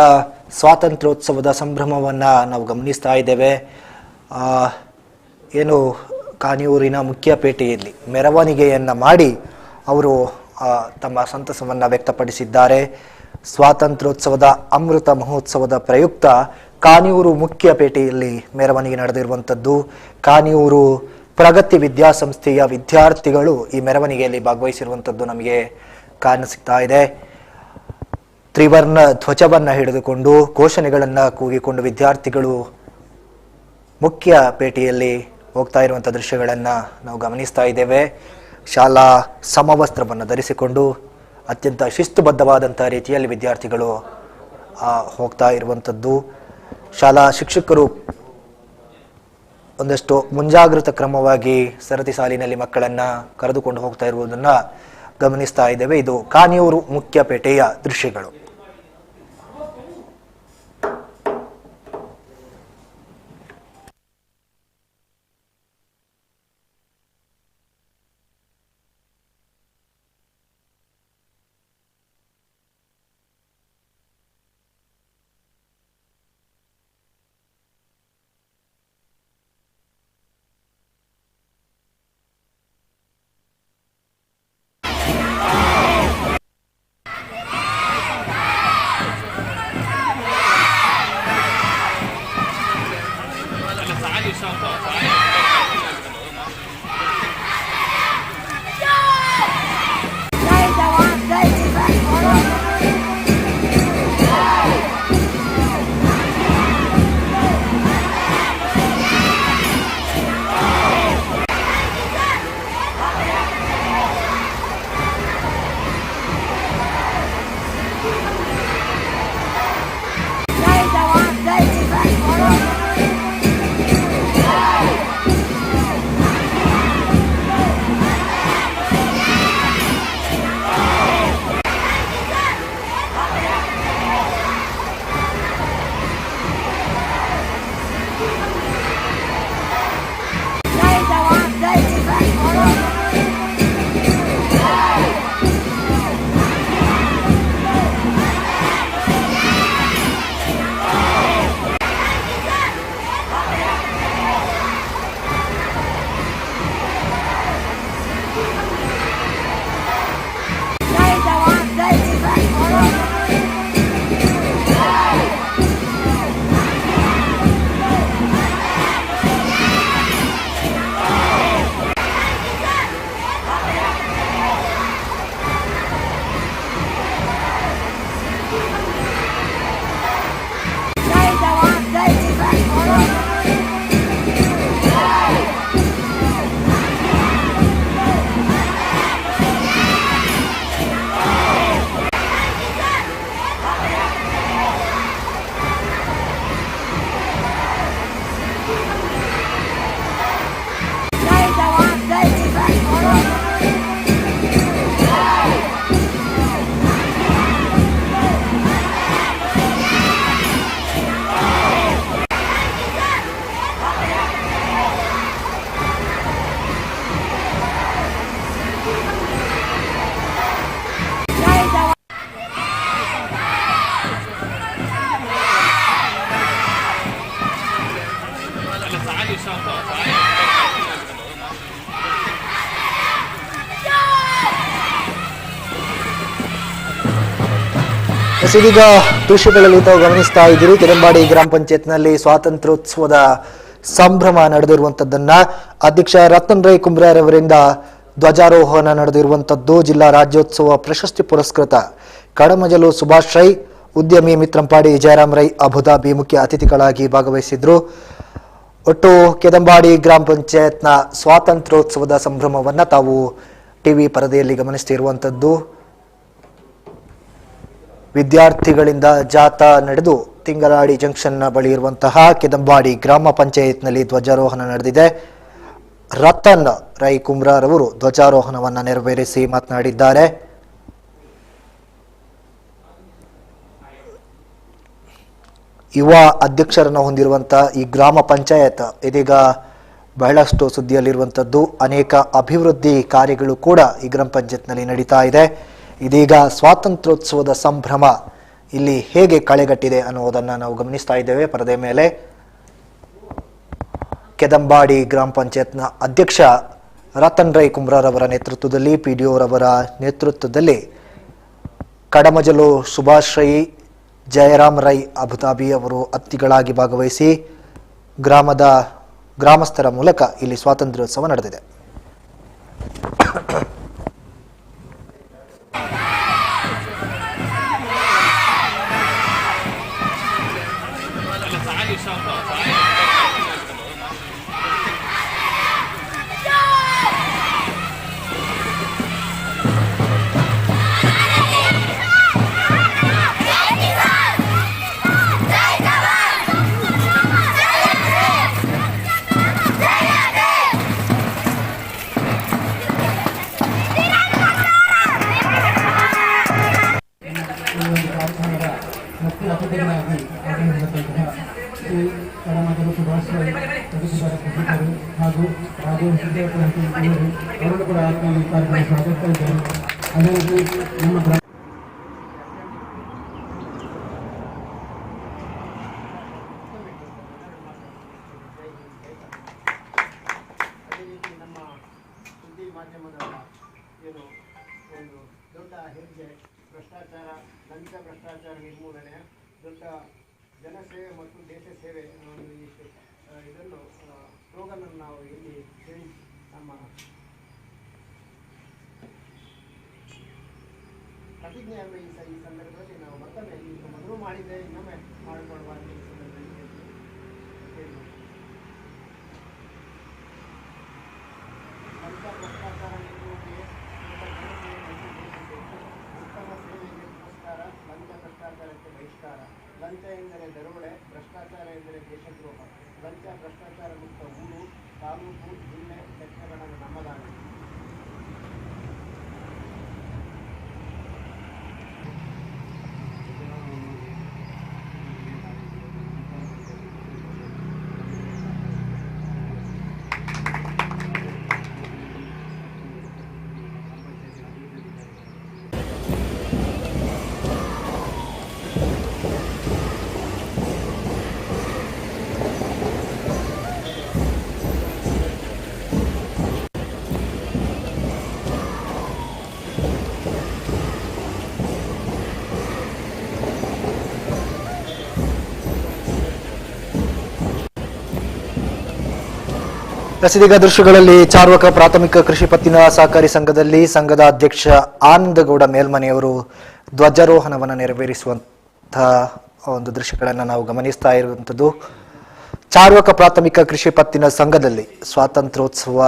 ಸ್ವಾತಂತ್ರ್ಯೋತ್ಸವದ ಸಂಭ್ರಮವನ್ನ ನಾವು ಗಮನಿಸ್ತಾ ಇದ್ದೇವೆ. ಏನು ಕಾನಿಯೂರಿನ ಮುಖ್ಯ ಪೇಟೆಯಲ್ಲಿ ಮೆರವಣಿಗೆಯನ್ನ ಮಾಡಿ ಅವರು ತಮ್ಮ ಸಂತಸವನ್ನ ವ್ಯಕ್ತಪಡಿಸಿದ್ದಾರೆ. ಸ್ವಾತಂತ್ರ್ಯೋತ್ಸವದ ಅಮೃತ ಮಹೋತ್ಸವದ ಪ್ರಯುಕ್ತ ಕಾನಿಯೂರು ಮುಖ್ಯ ಪೇಟೆಯಲ್ಲಿ ಮೆರವಣಿಗೆ ನಡೆದಿರುವಂಥದ್ದು. ಕಾನಿಯೂರು ಪ್ರಗತಿ ವಿದ್ಯಾಸಂಸ್ಥೆಯ ವಿದ್ಯಾರ್ಥಿಗಳು ಈ ಮೆರವಣಿಗೆಯಲ್ಲಿ ಭಾಗವಹಿಸಿರುವಂಥದ್ದು ನಮಗೆ ಕಾಣಸಿಗ್ತಾ ಇದೆ. ತ್ರಿವರ್ಣ ಧ್ವಜವನ್ನ ಹಿಡಿದುಕೊಂಡು ಘೋಷಣೆಗಳನ್ನ ಕೂಗಿಕೊಂಡು ವಿದ್ಯಾರ್ಥಿಗಳು ಮುಖ್ಯ ಪೇಟೆಯಲ್ಲಿ ಹೋಗ್ತಾ ಇರುವಂಥ ದೃಶ್ಯಗಳನ್ನ ನಾವು ಗಮನಿಸ್ತಾ ಇದ್ದೇವೆ. ಶಾಲಾ ಸಮವಸ್ತ್ರವನ್ನು ಧರಿಸಿಕೊಂಡು ಅತ್ಯಂತ ಶಿಸ್ತುಬದ್ಧವಾದಂಥ ರೀತಿಯಲ್ಲಿ ವಿದ್ಯಾರ್ಥಿಗಳು ಹೋಗ್ತಾ ಇರುವಂಥದ್ದು. ಶಾಲಾ ಶಿಕ್ಷಕರು ಒಂದಷ್ಟು ಮುಂಜಾಗೃತ ಕ್ರಮವಾಗಿ ಸರತಿ ಸಾಲಿನಲ್ಲಿ ಮಕ್ಕಳನ್ನ ಕರೆದುಕೊಂಡು ಹೋಗ್ತಾ ಇರುವುದನ್ನ ಗಮನಿಸ್ತಾ ಇದ್ದೇವೆ. ಇದು ಕಾನಿಯೂರು ಮುಖ್ಯ ಪೇಟೆಯ ದೃಶ್ಯಗಳು. ಇದೀಗ ದೃಶ್ಯಗಳಲ್ಲಿ ತಾವು ಗಮನಿಸ್ತಾ ಇದ್ದೀರಿ. ಕೆದಂಬಾಡಿ ಗ್ರಾಮ ಪಂಚಾಯತ್ನಲ್ಲಿ ಸ್ವಾತಂತ್ರ್ಯೋತ್ಸವದ ಸಂಭ್ರಮ ನಡೆದಿರುವಂತದ್ದನ್ನ ಅಧ್ಯಕ್ಷ ರತನ್ ರೈ ಕುಂಬ್ರಾರ್ ಅವರಿಂದ ಧ್ವಜಾರೋಹಣ ನಡೆದಿರುವಂತದ್ದು. ಜಿಲ್ಲಾ ರಾಜ್ಯೋತ್ಸವ ಪ್ರಶಸ್ತಿ ಪುರಸ್ಕೃತ ಕಡಮಜಲು ಸುಭಾಷ್ ರೈ, ಉದ್ಯಮಿ ಮಿತ್ರಂಪಾಡಿ ಜಯರಾಮ್ ರೈ ಅಬುದಾಬಿ ಮುಖ್ಯ ಅತಿಥಿಗಳಾಗಿ ಭಾಗವಹಿಸಿದ್ರು. ಒಟ್ಟು ಕೆದಂಬಾಡಿ ಗ್ರಾಮ ಪಂಚಾಯತ್ನ ಸ್ವಾತಂತ್ರ್ಯೋತ್ಸವದ ಸಂಭ್ರಮವನ್ನ ತಾವು ಟಿವಿ ಪರದೆಯಲ್ಲಿ ಗಮನಿಸ್ತಿರುವಂತದ್ದು. ವಿದ್ಯಾರ್ಥಿಗಳಿಂದ ಜಾಥಾ ನಡೆದು ತಿಂಗರಾಡಿ ಜಂಕ್ಷನ್ನ ಬಳಿ ಇರುವಂತಹ ಕೆದಂಬಾಡಿ ಗ್ರಾಮ ಪಂಚಾಯತ್ನಲ್ಲಿ ಧ್ವಜಾರೋಹಣ ನಡೆದಿದೆ. ರತನ್ ರೈ ಕುಂಬ್ರಾರ್ ಅವರು ಧ್ವಜಾರೋಹಣವನ್ನ ನೆರವೇರಿಸಿ ಮಾತನಾಡಿದ್ದಾರೆ. ಯುವ ಅಧ್ಯಕ್ಷರನ್ನು ಹೊಂದಿರುವಂತಹ ಈ ಗ್ರಾಮ ಪಂಚಾಯತ್ ಇದೀಗ ಬಹಳಷ್ಟು ಸುದ್ದಿಯಲ್ಲಿರುವಂಥದ್ದು. ಅನೇಕ ಅಭಿವೃದ್ಧಿ ಕಾರ್ಯಗಳು ಕೂಡ ಈ ಗ್ರಾಮ ಪಂಚಾಯತ್ನಲ್ಲಿ ನಡೀತಾ ಇದೆ. ಇದೀಗ ಸ್ವಾತಂತ್ರ್ಯೋತ್ಸವದ ಸಂಭ್ರಮ ಇಲ್ಲಿ ಹೇಗೆ ಕಳೆಗಟ್ಟಿದೆ ಅನ್ನುವುದನ್ನು ನಾವು ಗಮನಿಸ್ತಾ ಇದ್ದೇವೆ. ಪರದೆ ಮೇಲೆ ಕೆದಂಬಾಡಿ ಗ್ರಾಮ ಪಂಚಾಯತ್ನ ಅಧ್ಯಕ್ಷ ರತನ್ ರೈ ಕುಂಬ್ರಾರವರ ನೇತೃತ್ವದಲ್ಲಿ, PDO ರವರ ನೇತೃತ್ವದಲ್ಲಿ ಕಡಮಜಲು ಸುಭಾಷ್ ರೈ, ಜಯರಾಮ್ ರೈ ಅಬುದಾಬಿ ಅವರು ಅತಿಥಿಗಳಾಗಿ ಭಾಗವಹಿಸಿ ಗ್ರಾಮಸ್ಥರ ಮೂಲಕ ಇಲ್ಲಿ ಸ್ವಾತಂತ್ರ್ಯೋತ್ಸವ ನಡೆದಿದೆ. ಮುಖ್ಯ ಅತಿಥಿಗಳಾಗಿ ಆಗಮಿಸಿದಂತಹ ಶ್ರೀ ಕಡಮಜಲು ಸುಭಾಷ್ ರೈ ಪ್ರಗತಿಪರ ಕೃಷಿಕರು ಹಾಗೂ ರಾಜೇಶ್ ಸಿದ್ದೇಶ್ವರಂತಿ ಇವರು ಅವರು ಕೂಡ ಆತ್ಮೀಯ ಕಾರ್ಯಕ್ರಮ ಸ್ವಾಗತ ಇದ್ದಾರೆ. ಅದೇ ರೀತಿ ನಮ್ಮ ಸುದ್ದಿ ಮಾಧ್ಯಮದ ಏನು ಒಂದು ದೊಡ್ಡ ಹೆಜ್ಜೆ ಭ್ರಷ್ಟಾಚಾರ, ಲಂಚ ಭ್ರಷ್ಟಾಚಾರ ನಿರ್ಮೂಲನೆ, ದೊಡ್ಡ ಜನಸೇವೆ ಮತ್ತು ದೇಶ ಸೇವೆ ಇದನ್ನು ಸ್ಲೋಗನ್ ಅನ್ನು ನಾವು ಇಲ್ಲಿ ನಮ್ಮ ಪ್ರತಿಜ್ಞೆಯನ್ನು ಈ ಸಂದರ್ಭದಲ್ಲಿ ನಾವು ಮತ್ತೊಮ್ಮೆ ಮೊದಲು ಮಾಡಿದ್ದೆ ಇನ್ನೊಮ್ಮೆ ಮಾಡಿಕೊಳ್ಳಬಾರದು ಈ ಸಂದರ್ಭದಲ್ಲಿ ಹೇಳಿ. ಲಂಚ ಭ್ರಷ್ಟಾಚಾರ ನಿರ್ಮೂಲನೆ, ಉತ್ತಮ ಸೇವೆಗೋಸ್ಕರ ಲಂಚ ಭ್ರಷ್ಟಾಚಾರಕ್ಕೆ ಬಹಿಷ್ಕಾರ. ಲಂಚ ಎಂದರೆ ದರೋಡೆ, ಭ್ರಷ್ಟಾಚಾರ ಎಂದರೆ ದೇಶದ್ರೋಹ. ಲಂಚ ಭ್ರಷ್ಟಾಚಾರ ಮುಕ್ತ ಊರು, ತಾಲೂಕು, ಜಿಲ್ಲೆ, ಕ್ಷೇತ್ರಗಳನ್ನು ನಮ್ಮದಾಗಿದೆ. ರಸೀದಿಗ ದೃಶ್ಯಗಳಲ್ಲಿ ಚಾರ್ವಕ ಪ್ರಾಥಮಿಕ ಕೃಷಿ ಪತ್ತಿನ ಸಹಕಾರಿ ಸಂಘದಲ್ಲಿ ಸಂಘದ ಅಧ್ಯಕ್ಷ ಆನಂದಗೌಡ ಮೇಲ್ಮನೆಯವರು ಧ್ವಜಾರೋಹಣವನ್ನು ನೆರವೇರಿಸುವಂತಹ ಒಂದು ದೃಶ್ಯಗಳನ್ನು ನಾವು ಗಮನಿಸ್ತಾ ಇರುವಂಥದ್ದು. ಚಾರ್ವಕ ಪ್ರಾಥಮಿಕ ಕೃಷಿ ಪತ್ತಿನ ಸಂಘದಲ್ಲಿ ಸ್ವಾತಂತ್ರ್ಯೋತ್ಸವ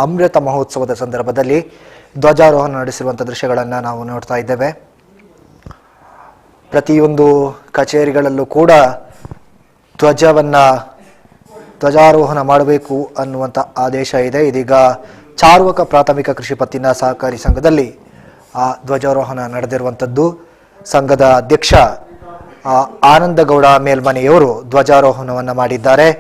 ಅಮೃತ ಮಹೋತ್ಸವದ ಸಂದರ್ಭದಲ್ಲಿ ಧ್ವಜಾರೋಹಣ ನಡೆಸಿರುವಂಥ ದೃಶ್ಯಗಳನ್ನು ನಾವು ನೋಡ್ತಾ ಇದ್ದೇವೆ. ಪ್ರತಿಯೊಂದು ಕಚೇರಿಗಳಲ್ಲೂ ಕೂಡ ಧ್ವಜಾರೋಹಣ ಮಾಡಬೇಕು ಅನ್ನುವಂಥ ಆದೇಶ ಇದೆ. ಇದೀಗ ಚಾರ್ವಕ ಪ್ರಾಥಮಿಕ ಕೃಷಿ ಪತ್ತಿನ ಸಹಕಾರಿ ಸಂಘದಲ್ಲಿ ಆ ಧ್ವಜಾರೋಹಣ ನಡೆದಿರುವಂಥದ್ದು. ಸಂಘದ ಅಧ್ಯಕ್ಷ ಆನಂದಗೌಡ ಮೇಲ್ಮನೆಯವರು ಧ್ವಜಾರೋಹಣವನ್ನು ಮಾಡಿದ್ದಾರೆ.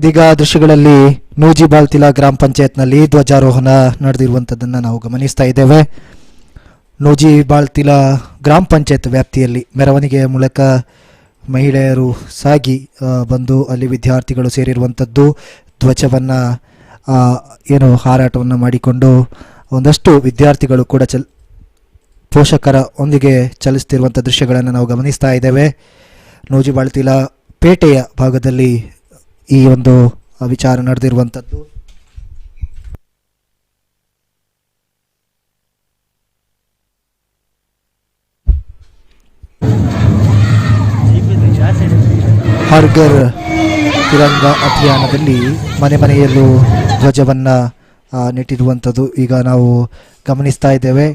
ಇದೀಗ ದೃಶ್ಯಗಳಲ್ಲಿ ನೂಜಿಬಾಳ್ತಿಲ ಗ್ರಾಮ ಪಂಚಾಯತ್ನಲ್ಲಿ ಧ್ವಜಾರೋಹಣ ನಡೆದಿರುವಂಥದ್ದನ್ನು ನಾವು ಗಮನಿಸ್ತಾ ಇದ್ದೇವೆ. ನೂಜಿಬಾಳ್ತಿಲ ಗ್ರಾಮ ಪಂಚಾಯತ್ ವ್ಯಾಪ್ತಿಯಲ್ಲಿ ಮೆರವಣಿಗೆಯ ಮೂಲಕ ಮಹಿಳೆಯರು ಸಾಗಿ ಬಂದು ಅಲ್ಲಿ ವಿದ್ಯಾರ್ಥಿಗಳು ಸೇರಿರುವಂಥದ್ದು, ಧ್ವಜವನ್ನು ಹಾರಾಟವನ್ನು ಮಾಡಿಕೊಂಡು ಒಂದಷ್ಟು ವಿದ್ಯಾರ್ಥಿಗಳು ಕೂಡ ಪೋಷಕರ ಒಂದಿಗೆ ಚಲಿಸ್ತಿರುವಂಥ ದೃಶ್ಯಗಳನ್ನು ನಾವು ಗಮನಿಸ್ತಾ ಇದ್ದೇವೆ. ನೂಜಿಬಾಳ್ತಿಲ ಪೇಟೆಯ ಭಾಗದಲ್ಲಿ ಈ ಒಂದು ವಿಚಾರ ನಡೆದಿರುವಂಥದ್ದು. ಹರ್ ಘರ್ ತಿರಂಗ ಅಭಿಯಾನದಲ್ಲಿ ಮನೆ ಮನೆಯಲ್ಲೂ ಧ್ವಜವನ್ನು ನೆಟ್ಟಿರುವಂಥದ್ದು ಈಗ ನಾವು ಗಮನಿಸ್ತಾ ಇದ್ದೇವೆ.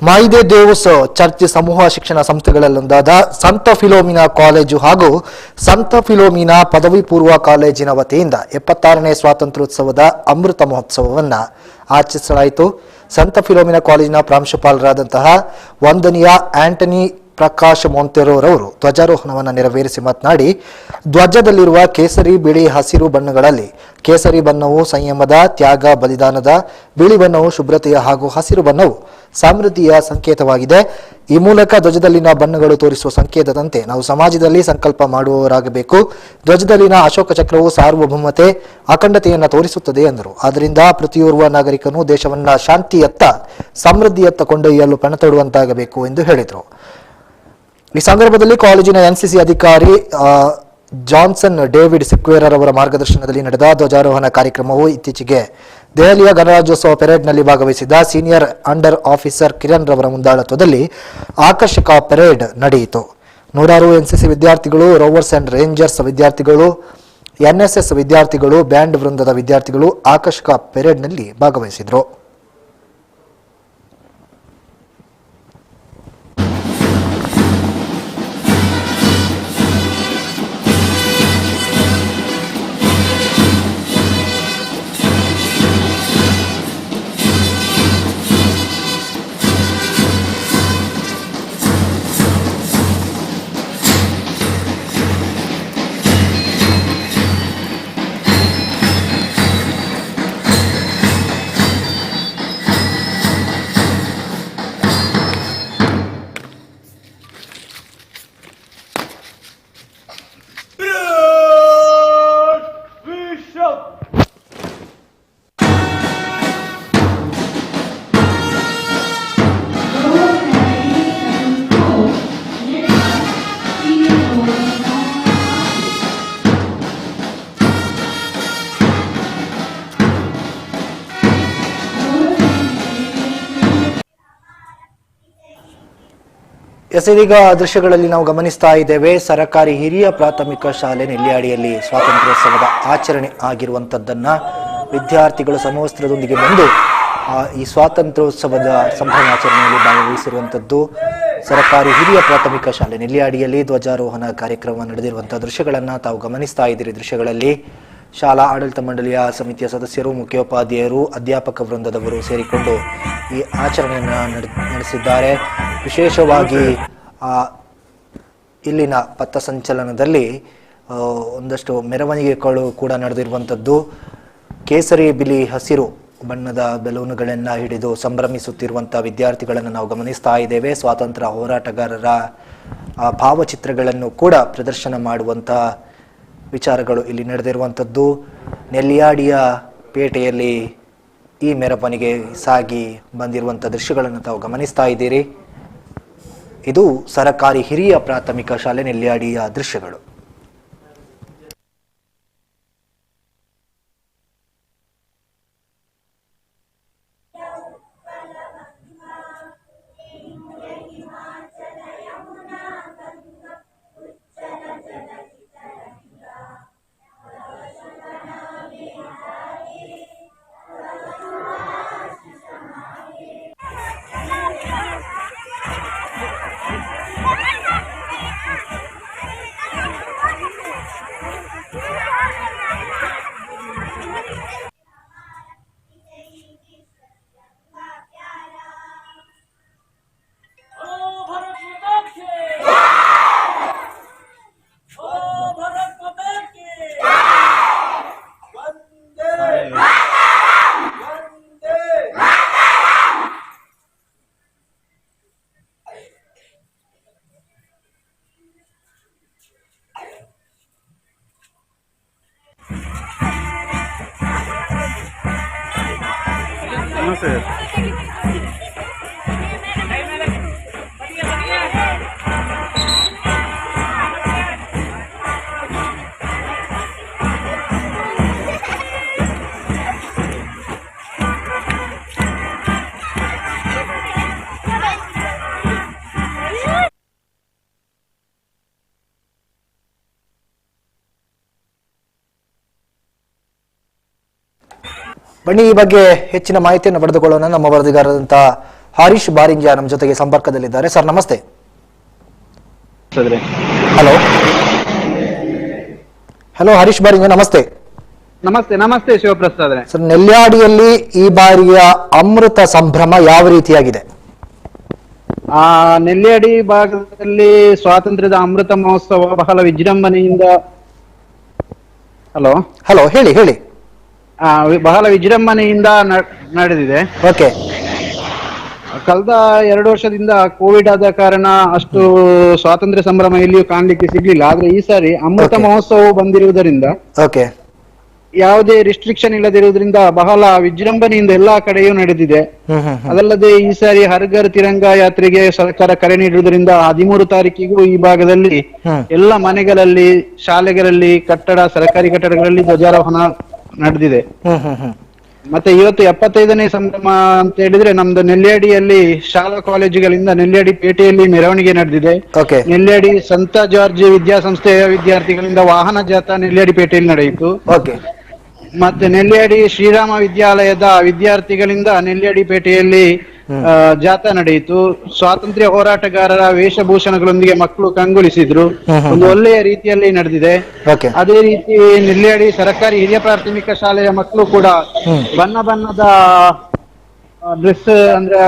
ಮಾಯಿದೆ ದೇವೋತ್ಸವ ಚರ್ಚ್ ಸಮೂಹ ಶಿಕ್ಷಣ ಸಂಸ್ಥೆಗಳಲ್ಲೊಂದಾದ ಸಂತ ಫಿಲೋಮಿನಾ ಕಾಲೇಜು ಹಾಗೂ ಸಂತ ಫಿಲೋಮಿನಾ ಪದವಿ ಪೂರ್ವ ಕಾಲೇಜಿನ ವತಿಯಿಂದ 76ನೇ ಸ್ವಾತಂತ್ರ್ಯೋತ್ಸವದ ಅಮೃತ ಮಹೋತ್ಸವವನ್ನು ಆಚರಿಸಲಾಯಿತು. ಸಂತ ಫಿಲೋಮಿನಾ ಕಾಲೇಜಿನ ಪ್ರಾಂಶುಪಾಲರಾದಂತಹ ವಂದನೀಯ ಆಂಟನಿ ಪ್ರಕಾಶ್ ಮೊಂತೆರೋರವರು ಧ್ವಜಾರೋಹಣವನ್ನು ನೆರವೇರಿಸಿ ಮಾತನಾಡಿ, ಧ್ವಜದಲ್ಲಿರುವ ಕೇಸರಿ, ಬಿಳಿ, ಹಸಿರು ಬಣ್ಣಗಳಲ್ಲಿ ಕೇಸರಿ ಬಣ್ಣವು ಸಂಯಮದ, ತ್ಯಾಗ, ಬಲಿದಾನದ, ಬಿಳಿ ಬಣ್ಣವು ಶುಭ್ರತೆಯ ಹಾಗೂ ಹಸಿರು ಬಣ್ಣವು ಸಮೃದ್ಧಿಯ ಸಂಕೇತವಾಗಿದೆ. ಈ ಮೂಲಕ ಧ್ವಜದಲ್ಲಿನ ಬಣ್ಣಗಳು ತೋರಿಸುವ ಸಂಕೇತದಂತೆ ನಾವು ಸಮಾಜದಲ್ಲಿ ಸಂಕಲ್ಪ ಮಾಡುವವರಾಗಬೇಕು. ಧ್ವಜದಲ್ಲಿನ ಅಶೋಕ ಚಕ್ರವು ಸಾರ್ವಭೌಮತೆ, ಅಖಂಡತೆಯನ್ನು ತೋರಿಸುತ್ತದೆ ಎಂದರು. ಆದ್ದರಿಂದ ಪ್ರತಿಯೋರ್ವ ನಾಗರಿಕನು ದೇಶವನ್ನ ಶಾಂತಿಯತ್ತ, ಸಮೃದ್ಧಿಯತ್ತ ಕೊಂಡೊಯ್ಯಲು ಪಣತೊಡುವಂತಾಗಬೇಕು ಎಂದು ಹೇಳಿದರು. ಈ ಸಂದರ್ಭದಲ್ಲಿ ಕಾಲೇಜಿನ ಎನ್ಸಿಸಿ ಅಧಿಕಾರಿ ಜಾನ್ಸನ್ ಡೇವಿಡ್ ಸಿಕ್ವೇರರ್ ಅವರ ಮಾರ್ಗದರ್ಶನದಲ್ಲಿ ನಡೆದ ಧ್ವಜಾರೋಹಣ ಕಾರ್ಯಕ್ರಮವು ಇತ್ತೀಚೆಗೆ ದೆಹಲಿಯ ಗಣರಾಜ್ಯೋತ್ಸವ ಪೆರೇಡ್ನಲ್ಲಿ ಭಾಗವಹಿಸಿದ್ದ ಸೀನಿಯರ್ ಅಂಡರ್ ಆಫೀಸರ್ ಕಿರಣ್ ರವರ ಮುಂದಾಳತ್ವದಲ್ಲಿ ಆಕರ್ಷಕ ಪೆರೇಡ್ ನಡೆಯಿತು. ನೂರಾರು ಎನ್ಸಿಸಿ ವಿದ್ಯಾರ್ಥಿಗಳು, ರೋವರ್ಸ್ ಅಂಡ್ ರೇಂಜರ್ಸ್ ವಿದ್ಯಾರ್ಥಿಗಳು, ಎನ್ಎಸ್ಎಸ್ ವಿದ್ಯಾರ್ಥಿಗಳು, ಬ್ಯಾಂಡ್ ವೃಂದದ ವಿದ್ಯಾರ್ಥಿಗಳು ಆಕರ್ಷಕ ಪೆರೇಡ್ನಲ್ಲಿ ಭಾಗವಹಿಸಿದರು. ಇದೀಗ ದೃಶ್ಯಗಳಲ್ಲಿ ನಾವು ಗಮನಿಸ್ತಾ ಇದ್ದೇವೆ ಸರಕಾರಿ ಹಿರಿಯ ಪ್ರಾಥಮಿಕ ಶಾಲೆ ನೆಲ್ಯಾಡಿಯಲ್ಲಿ ಸ್ವಾತಂತ್ರ್ಯೋತ್ಸವದ ಆಚರಣೆ ಆಗಿರುವಂತದ್ದನ್ನ ವಿದ್ಯಾರ್ಥಿಗಳು ಸಮವಸ್ತ್ರದೊಂದಿಗೆ ಬಂದು ಈ ಸ್ವಾತಂತ್ರ್ಯೋತ್ಸವದ ಸಂಭ್ರಮಾಚರಣೆಯಲ್ಲಿ ಭಾಗವಹಿಸಿರುವಂತದ್ದು ಸರಕಾರಿ ಹಿರಿಯ ಪ್ರಾಥಮಿಕ ಶಾಲೆ ನೆಲ್ಯಾಡಿಯಲ್ಲಿ ಧ್ವಜಾರೋಹಣ ಕಾರ್ಯಕ್ರಮ ನಡೆದಿರುವಂತಹ ದೃಶ್ಯಗಳನ್ನ ತಾವು ಗಮನಿಸ್ತಾ ಇದ್ದೀರಿ. ದೃಶ್ಯಗಳಲ್ಲಿ ಶಾಲಾ ಆಡಳಿತ ಮಂಡಳಿಯ ಸಮಿತಿಯ ಸದಸ್ಯರು, ಮುಖ್ಯೋಪಾಧ್ಯಾಯರು, ಅಧ್ಯಾಪಕ ವೃಂದದವರು ಸೇರಿಕೊಂಡು ಈ ಆಚರಣೆಯನ್ನು ನಡೆಸಿದ್ದಾರೆ. ವಿಶೇಷವಾಗಿ ಇಲ್ಲಿನ ಪಥಸಂಚಲನದಲ್ಲಿ ಒಂದಷ್ಟು ಮೆರವಣಿಗೆಗಳು ಕೂಡ ನಡೆದಿರುವಂಥದ್ದು. ಕೇಸರಿ, ಬಿಳಿ, ಹಸಿರು ಬಣ್ಣದ ಬೆಲೂನುಗಳನ್ನ ಹಿಡಿದು ಸಂಭ್ರಮಿಸುತ್ತಿರುವಂಥ ವಿದ್ಯಾರ್ಥಿಗಳನ್ನು ನಾವು ಗಮನಿಸ್ತಾ ಇದ್ದೇವೆ. ಸ್ವಾತಂತ್ರ್ಯ ಹೋರಾಟಗಾರರ ಭಾವಚಿತ್ರಗಳನ್ನು ಕೂಡ ಪ್ರದರ್ಶನ ಮಾಡುವಂಥ ವಿಚಾರಗಳು ಇಲ್ಲಿ ನಡೆದಿರುವಂಥದ್ದು. ನೆಲ್ಯಾಡಿಯ ಪೇಟೆಯಲ್ಲಿ ಈ ಮೆರವಣಿಗೆ ಸಾಗಿ ಬಂದಿರುವಂಥ ದೃಶ್ಯಗಳನ್ನು ತಾವು ಗಮನಿಸ್ತಾ ಇದ್ದೀರಿ. ಇದು ಸರಕಾರಿ ಹಿರಿಯ ಪ್ರಾಥಮಿಕ ಶಾಲೆ ನೆಲ್ಯಾಡಿಯ ದೃಶ್ಯಗಳು. ಬನ್ನಿ ಈ ಬಗ್ಗೆ ಹೆಚ್ಚಿನ ಮಾಹಿತಿಯನ್ನು ಪಡೆದುಕೊಳ್ಳೋಣ. ನಮ್ಮ ವರದಿಗಾರರಂತ ಹರೀಶ್ ಬಾರಿಂಜ ನಮ್ಮ ಜೊತೆಗೆ ಸಂಪರ್ಕದಲ್ಲಿದ್ದಾರೆ. ಸರ್ ನಮಸ್ತೆ. ಹಲೋ ಹಲೋ ಹರೀಶ್ ಬಾರಿಂಜ ನಮಸ್ತೆ. ನಮಸ್ತೆ. ನಮಸ್ತೆ ಶಿವಪ್ರಸಾದ್. ಸರ್, ನೆಲ್ಯಾಡಿಯಲ್ಲಿ ಈ ಬಾರಿಯ ಅಮೃತ ಸಂಭ್ರಮ ಯಾವ ರೀತಿಯಾಗಿದೆ? ನೆಲ್ಯಾಡಿ ಭಾಗದಲ್ಲಿ ಸ್ವಾತಂತ್ರ್ಯದ ಅಮೃತ ಮಹೋತ್ಸವ ಬಹಳ ವಿಜೃಂಭಣೆಯಿಂದ ಹಲೋ ಹಲೋ ಹೇಳಿ ಹೇಳಿ ಬಹಳ ವಿಜೃಂಭಣೆಯಿಂದ ನಡೆದಿದೆ. ಓಕೆ. ಕಳೆದ 2 ವರ್ಷದಿಂದ ಕೋವಿಡ್ ಆದ ಕಾರಣ ಅಷ್ಟು ಸ್ವಾತಂತ್ರ್ಯ ಸಂಭ್ರಮ ಎಲ್ಲಿಯೂ ಕಾಣ್ಲಿಕ್ಕೆ ಸಿಗ್ಲಿಲ್ಲ. ಆದ್ರೆ ಈ ಸಾರಿ ಅಮೃತ ಮಹೋತ್ಸವ ಬಂದಿರುವುದರಿಂದ ಓಕೆ ಯಾವುದೇ ರಿಸ್ಟ್ರಿಕ್ಷನ್ ಇಲ್ಲದಿರುವುದರಿಂದ ಬಹಳ ವಿಜೃಂಭಣೆಯಿಂದ ಎಲ್ಲಾ ಕಡೆಯೂ ನಡೆದಿದೆ. ಅದಲ್ಲದೆ ಈ ಸಾರಿ ಹರ್ ಘರ್ ತಿರಂಗ ಯಾತ್ರೆಗೆ ಸರ್ಕಾರ ಕರೆ ನೀಡಿರುವುದರಿಂದ 13 ತಾರೀಕಿಗೂ ಈ ಭಾಗದಲ್ಲಿ ಎಲ್ಲ ಮನೆಗಳಲ್ಲಿ, ಶಾಲೆಗಳಲ್ಲಿ, ಸರ್ಕಾರಿ ಕಟ್ಟಡಗಳಲ್ಲಿ ಧ್ವಜಾರೋಹಣ ನಡೆದಿದೆ. ಮತ್ತೆ ಇವತ್ತು 75ನೇ ಸಂಭ್ರಮ ಅಂತ ಹೇಳಿದ್ರೆ ನಮ್ದು ನೆಲ್ಯಾಡಿಯಲ್ಲಿ ಶಾಲಾ ಕಾಲೇಜುಗಳಿಂದ ನೆಲ್ಯಾಡಿ ಪೇಟೆಯಲ್ಲಿ ಮೆರವಣಿಗೆ ನಡೆದಿದೆ. ನೆಲ್ಯಾಡಿ ಸಂತ ಜಾರ್ಜ್ ವಿದ್ಯಾಸಂಸ್ಥೆಯ ವಿದ್ಯಾರ್ಥಿಗಳಿಂದ ವಾಹನ ಜಾಥಾ ನೆಲ್ಯಾಡಿ ಪೇಟೆಯಲ್ಲಿ ನಡೆಯಿತು. ಮತ್ತೆ ನೆಲ್ಯಾಡಿ ಶ್ರೀರಾಮ ವಿದ್ಯಾಲಯದ ವಿದ್ಯಾರ್ಥಿಗಳಿಂದ ನೆಲ್ಯಾಡಿ ಪೇಟೆಯಲ್ಲಿ ಜಾಥಾ ನಡೆಯಿತು. ಸ್ವಾತಂತ್ರ್ಯ ಹೋರಾಟಗಾರರ ವೇಷಭೂಷಣಗಳೊಂದಿಗೆ ಮಕ್ಕಳು ಕಂಗೊಳಿಸಿದ್ರು. ಒಂದು ಒಳ್ಳೆಯ ರೀತಿಯಲ್ಲಿ ನಡೆದಿದೆ. ಅದೇ ರೀತಿ ನೆಲ್ಯಾಡಿ ಸರ್ಕಾರಿ ಹಿರಿಯ ಪ್ರಾಥಮಿಕ ಶಾಲೆಯ ಮಕ್ಕಳು ಕೂಡ ಬಣ್ಣ ಬಣ್ಣದ ಡ್ರೆಸ್ ಅಂದ್ರೆ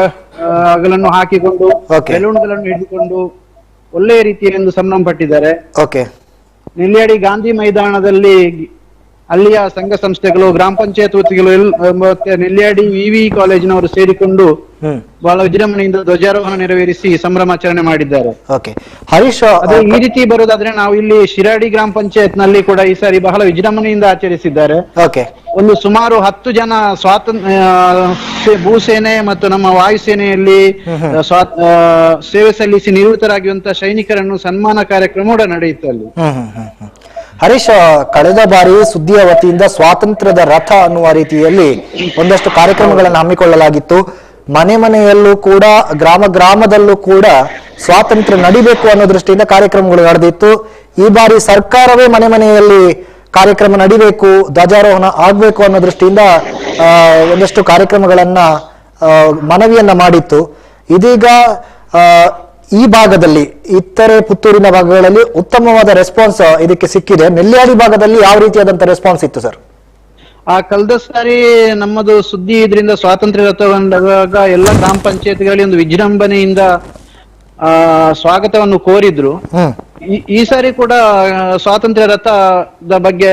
ಅಗಳನ್ನು ಹಾಕಿಕೊಂಡು ಬೆಲೂನ್ಗಳನ್ನು ಹಿಡಿದುಕೊಂಡು ಒಳ್ಳೆಯ ರೀತಿಯಲ್ಲಿ ಸಂಭ್ರಮ ಪಟ್ಟಿದ್ದಾರೆ. ನೆಲ್ಯಾಡಿ ಗಾಂಧಿ ಮೈದಾನದಲ್ಲಿ ಅಲ್ಲಿಯ ಸಂಘ ಸಂಸ್ಥೆಗಳು, ಗ್ರಾಮ ಪಂಚಾಯತ್ ವತಿಗಳು ಮತ್ತೆ ನೆಲ್ಯಾಡಿ ವಿವಿ ಕಾಲೇಜಿನವರು ಸೇರಿಕೊಂಡು ಬಹಳ ವಿಜೃಂಭಣೆಯಿಂದ ಧ್ವಜಾರೋಹಣ ನೆರವೇರಿಸಿ ಸಂಭ್ರಮಾಚರಣೆ ಮಾಡಿದ್ದಾರೆ. ಹರೀಶ್, ಅದೇ ಈ ರೀತಿ ಬರೋದಾದ್ರೆ ನಾವು ಇಲ್ಲಿ ಶಿರಾಡಿ ಗ್ರಾಮ ಪಂಚಾಯತ್ ನಲ್ಲಿ ಕೂಡ ಈ ಸಾರಿ ಬಹಳ ವಿಜೃಂಭಣೆಯಿಂದ ಆಚರಿಸಿದ್ದಾರೆ. ಒಂದು ಸುಮಾರು 10 ಜನ ಭೂಸೇನೆ ಮತ್ತು ನಮ್ಮ ವಾಯುಸೇನೆಯಲ್ಲಿ ಸೇವೆ ಸಲ್ಲಿಸಿ ನಿವೃತ್ತರಾಗಿರುವಂತಹ ಸೈನಿಕರನ್ನು ಸನ್ಮಾನ ಕಾರ್ಯಕ್ರಮ ಕೂಡ ನಡೆಯಿತು ಅಲ್ಲಿ. ಹರೀಶ್, ಕಳೆದ ಬಾರಿ ಸುದ್ದಿಯ ವತಿಯಿಂದ ಸ್ವಾತಂತ್ರ್ಯದ ರಥ ಅನ್ನುವ ರೀತಿಯಲ್ಲಿ ಒಂದಷ್ಟು ಕಾರ್ಯಕ್ರಮಗಳನ್ನು ಹಮ್ಮಿಕೊಳ್ಳಲಾಗಿತ್ತು. ಮನೆ ಮನೆಯಲ್ಲೂ ಕೂಡ ಗ್ರಾಮದಲ್ಲೂ ಕೂಡ ಸ್ವಾತಂತ್ರ್ಯ ನಡಿಬೇಕು ಅನ್ನೋ ದೃಷ್ಟಿಯಿಂದ ಕಾರ್ಯಕ್ರಮಗಳು ನಡೆದಿತ್ತು. ಈ ಬಾರಿ ಸರ್ಕಾರವೇ ಮನೆ ಮನೆಯಲ್ಲಿ ಕಾರ್ಯಕ್ರಮ ನಡಿಬೇಕು, ಧ್ವಜಾರೋಹಣ ಆಗ್ಬೇಕು ಅನ್ನೋ ದೃಷ್ಟಿಯಿಂದ ಒಂದಷ್ಟು ಕಾರ್ಯಕ್ರಮಗಳನ್ನ ಮನವಿಯನ್ನ ಮಾಡಿತ್ತು. ಇದೀಗ ಈ ಭಾಗದಲ್ಲಿ, ಇತರೆ ಪುತ್ತೂರಿನ ಭಾಗಗಳಲ್ಲಿ ಉತ್ತಮವಾದ ರೆಸ್ಪಾನ್ಸ್ ಇದಕ್ಕೆ ಸಿಕ್ಕಿದೆ. ನೆಲ್ಯಾಡಿ ಭಾಗದಲ್ಲಿ ಯಾವ ರೀತಿಯಾದಂತ ರೆಸ್ಪಾನ್ಸ್ ಇತ್ತು ಸರ್? ಕಳೆದ ಸಾರಿ ನಮ್ಮದು ಸುದ್ದಿ ಇದರಿಂದ ಸ್ವಾತಂತ್ರ್ಯ ರಥಗೊಂಡಾಗ ಎಲ್ಲ ಗ್ರಾಮ ಪಂಚಾಯತ್ಗಳಲ್ಲಿ ಒಂದು ವಿಜೃಂಭಣೆಯಿಂದ ಸ್ವಾಗತವನ್ನು ಕೋರಿದ್ರು. ಈ ಸಾರಿ ಕೂಡ ಸ್ವಾತಂತ್ರ್ಯ ರಥದ ಬಗ್ಗೆ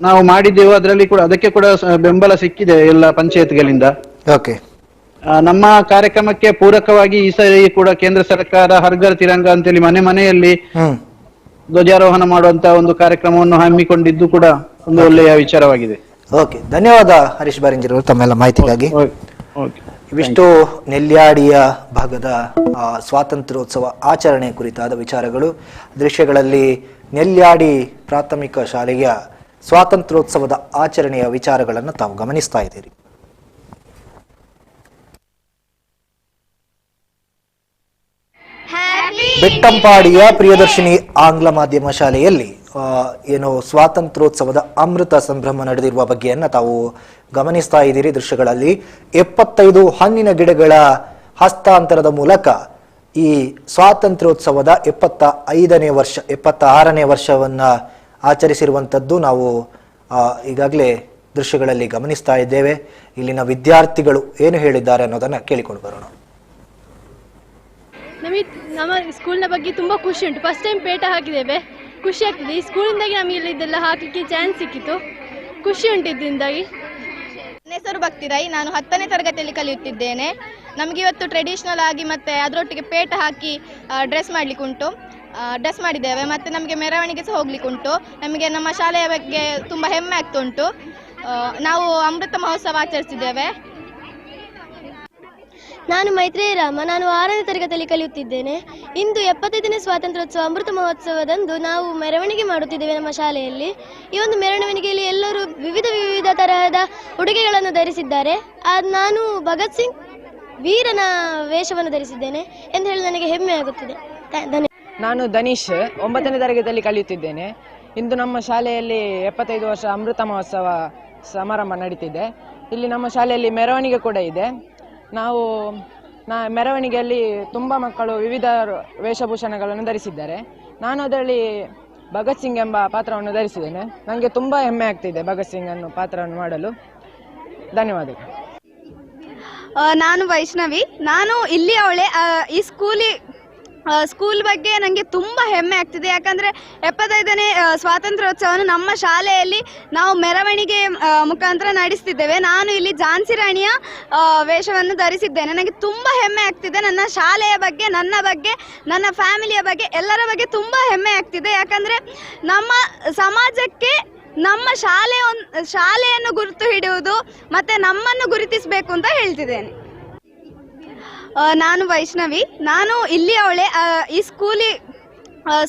ನಾವು ಮಾಡಿದ್ದೆವು. ಅದರಲ್ಲಿ ಕೂಡ ಅದಕ್ಕೆ ಕೂಡ ಬೆಂಬಲ ಸಿಕ್ಕಿದೆ ಎಲ್ಲ ಪಂಚಾಯತ್ಗಳಿಂದ. ನಮ್ಮ ಕಾರ್ಯಕ್ರಮಕ್ಕೆ ಪೂರಕವಾಗಿ ಈ ಸಾರಿ ಕೂಡ ಕೇಂದ್ರ ಸರ್ಕಾರ ಹರ್ ಘರ್ ತಿರಂಗ ಅಂತೇಳಿ ಮನೆ ಮನೆಯಲ್ಲಿ ಧ್ವಜಾರೋಹಣ ಮಾಡುವಂತ ಒಂದು ಕಾರ್ಯಕ್ರಮವನ್ನು ಹಮ್ಮಿಕೊಂಡಿದ್ದು ಕೂಡ ಒಂದು ಒಳ್ಳೆಯ ವಿಚಾರವಾಗಿದೆ. ಓಕೆ, ಧನ್ಯವಾದ ಹರೀಶ್ ಬಾರಿಂಜರ್ ತಮ್ಮೆಲ್ಲ ಮಾಹಿತಿಗಾಗಿ. ಇವಿಷ್ಟು ನೆಲ್ಯಾಡಿಯ ಭಾಗದ ಸ್ವಾತಂತ್ರ್ಯೋತ್ಸವ ಆಚರಣೆ ಕುರಿತಾದ ವಿಚಾರಗಳು. ದೃಶ್ಯಗಳಲ್ಲಿ ನೆಲ್ಯಾಡಿ ಪ್ರಾಥಮಿಕ ಶಾಲೆಯ ಸ್ವಾತಂತ್ರ್ಯೋತ್ಸವದ ಆಚರಣೆಯ ವಿಚಾರಗಳನ್ನು ತಾವು ಗಮನಿಸ್ತಾ ಇದ್ದೀರಿ. ಬೆಟ್ಟಂಪಾಡಿಯ ಪ್ರಿಯದರ್ಶಿನಿ ಆಂಗ್ಲ ಮಾಧ್ಯಮ ಶಾಲೆಯಲ್ಲಿ ಏನು ಸ್ವಾತಂತ್ರ್ಯೋತ್ಸವದ ಅಮೃತ ಸಂಭ್ರಮ ನಡೆದಿರುವ ಬಗ್ಗೆಯನ್ನ ತಾವು ಗಮನಿಸ್ತಾ ಇದ್ದೀರಿ. ದೃಶ್ಯಗಳಲ್ಲಿ 75 ಹಣ್ಣಿನ ಗಿಡಗಳ ಹಸ್ತಾಂತರದ ಮೂಲಕ ಈ ಸ್ವಾತಂತ್ರ್ಯೋತ್ಸವದ 76ನೇ ವರ್ಷವನ್ನ ಆಚರಿಸಿರುವಂತದ್ದು ನಾವು ಈಗಾಗಲೇ ದೃಶ್ಯಗಳಲ್ಲಿ ಗಮನಿಸ್ತಾ ಇದ್ದೇವೆ. ಇಲ್ಲಿನ ವಿದ್ಯಾರ್ಥಿಗಳು ಏನು ಹೇಳಿದ್ದಾರೆ ಅನ್ನೋದನ್ನ ಕೇಳಿಕೊಂಡು ಬರೋಣ. ನಮಗೆ ನಮ್ಮ ಸ್ಕೂಲ್ನ ಬಗ್ಗೆ ತುಂಬ ಖುಷಿ ಉಂಟು. ಫಸ್ಟ್ ಟೈಮ್ ಪೇಟ ಹಾಕಿದ್ದೇವೆ, ಖುಷಿ ಆಗ್ತದೆ. ಈ ಸ್ಕೂಲಿಂದಾಗಿ ನಮಗೆ ಇದೆಲ್ಲ ಹಾಕಲಿಕ್ಕೆ ಚಾನ್ಸ್ ಸಿಕ್ಕಿತು, ಖುಷಿ ಉಂಟು ಇದರಿಂದಾಗಿ. ನನ್ನ ಹೆಸರು ಭಕ್ತಿ ರೈ, ನಾನು 10ನೇ ತರಗತಿಯಲ್ಲಿ ಕಲಿಯುತ್ತಿದ್ದೇನೆ. ನಮಗೆ ಇವತ್ತು ಟ್ರೆಡಿಷನಲ್ ಆಗಿ ಮತ್ತು ಅದರೊಟ್ಟಿಗೆ ಪೇಟ ಹಾಕಿ ಡ್ರೆಸ್ ಮಾಡಲಿಕ್ಕೆ ಉಂಟು, ಡ್ರೆಸ್ ಮಾಡಿದ್ದೇವೆ. ಮತ್ತು ನಮಗೆ ಮೆರವಣಿಗೆ ಸಹ ಹೋಗ್ಲಿಕ್ಕೆ ಉಂಟು. ನಮಗೆ ನಮ್ಮ ಶಾಲೆಯ ಬಗ್ಗೆ ತುಂಬ ಹೆಮ್ಮೆ ಆಗ್ತುಂಟು. ನಾವು ಅಮೃತ ಮಹೋತ್ಸವ ಆಚರಿಸಿದ್ದೇವೆ. ನಾನು ಮೈತ್ರೇಯ ರಾಮ, ನಾನು 6ನೇ ತರಗತಿಯಲ್ಲಿ ಕಲಿಯುತ್ತಿದ್ದೇನೆ. ಇಂದು 75ನೇ ಸ್ವಾತಂತ್ರ್ಯೋತ್ಸವ ಅಮೃತ ಮಹೋತ್ಸವದಂದು ನಾವು ಮೆರವಣಿಗೆ ಮಾಡುತ್ತಿದ್ದೇವೆ ನಮ್ಮ ಶಾಲೆಯಲ್ಲಿ. ಈ ಒಂದು ಮೆರವಣಿಗೆಯಲ್ಲಿ ಎಲ್ಲರೂ ವಿವಿಧ ತರಹದ ಉಡುಗೆಗಳನ್ನು ಧರಿಸಿದ್ದಾರೆ. ನಾನು ಭಗತ್ ಸಿಂಗ್ ವೀರನ ವೇಷವನ್ನು ಧರಿಸಿದ್ದೇನೆ ಎಂದು ಹೇಳಿ ನನಗೆ ಹೆಮ್ಮೆ ಆಗುತ್ತಿದೆ. ನಾನು ಧನೀಶ್, 9ನೇ ತರಗತಿಯಲ್ಲಿ ಕಲಿಯುತ್ತಿದ್ದೇನೆ. ಇಂದು ನಮ್ಮ ಶಾಲೆಯಲ್ಲಿ 75 ವರ್ಷ ಅಮೃತ ಮಹೋತ್ಸವ ಸಮಾರಂಭ ನಡೀತಿದೆ. ಇಲ್ಲಿ ನಮ್ಮ ಶಾಲೆಯಲ್ಲಿ ಮೆರವಣಿಗೆ ಕೂಡ ಇದೆ. ನಾವು ಮೆರವಣಿಗೆಯಲ್ಲಿ ತುಂಬ ಮಕ್ಕಳು ವಿವಿಧ ವೇಷಭೂಷಣಗಳನ್ನು ಧರಿಸಿದ್ದಾರೆ. ನಾನು ಅದರಲ್ಲಿ ಭಗತ್ ಸಿಂಗ್ ಎಂಬ ಪಾತ್ರವನ್ನು ಧರಿಸಿದ್ದೇನೆ. ನನಗೆ ತುಂಬ ಹೆಮ್ಮೆ ಆಗ್ತಿದೆ ಭಗತ್ ಸಿಂಗ್ ಅನ್ನೋ ಪಾತ್ರವನ್ನು ಮಾಡಲು. ಧನ್ಯವಾದಗಳು. ನಾನು ವೈಷ್ಣವಿ, ನಾನು ಇಲ್ಲಿ ಅವಳೆ. ಈ ಸ್ಕೂಲ್ ಬಗ್ಗೆ ನನಗೆ ತುಂಬ ಹೆಮ್ಮೆ ಆಗ್ತಿದೆ. ಯಾಕಂದರೆ 75ನೇ ಸ್ವಾತಂತ್ರ್ಯೋತ್ಸವವನ್ನು ನಮ್ಮ ಶಾಲೆಯಲ್ಲಿ ನಾವು ಮೆರವಣಿಗೆ ಮುಖಾಂತರ ನಡೆಸ್ತಿದ್ದೇವೆ. ನಾನು ಇಲ್ಲಿ ಝಾನ್ಸಿ ರಾಣಿಯ ವೇಷವನ್ನು ಧರಿಸಿದ್ದೇನೆ. ನನಗೆ ತುಂಬ ಹೆಮ್ಮೆ ಆಗ್ತಿದೆ. ನನ್ನ ಶಾಲೆಯ ಬಗ್ಗೆ, ನನ್ನ ಬಗ್ಗೆ, ನನ್ನ ಫ್ಯಾಮಿಲಿಯ ಬಗ್ಗೆ, ಎಲ್ಲರ ಬಗ್ಗೆ ತುಂಬ ಹೆಮ್ಮೆ ಆಗ್ತಿದೆ. ಯಾಕಂದರೆ ನಮ್ಮ ಸಮಾಜಕ್ಕೆ ನಮ್ಮ ಶಾಲೆಯನ್ನು ಗುರುತು ಹಿಡಿಯುವುದು ಮತ್ತು ನಮ್ಮನ್ನು ಗುರುತಿಸಬೇಕು ಅಂತ ಹೇಳ್ತಿದ್ದೇನೆ. ನಾನು ವೈಷ್ಣವಿ, ನಾನು ಇಲ್ಲಿ ಅವಳೆ. ಈ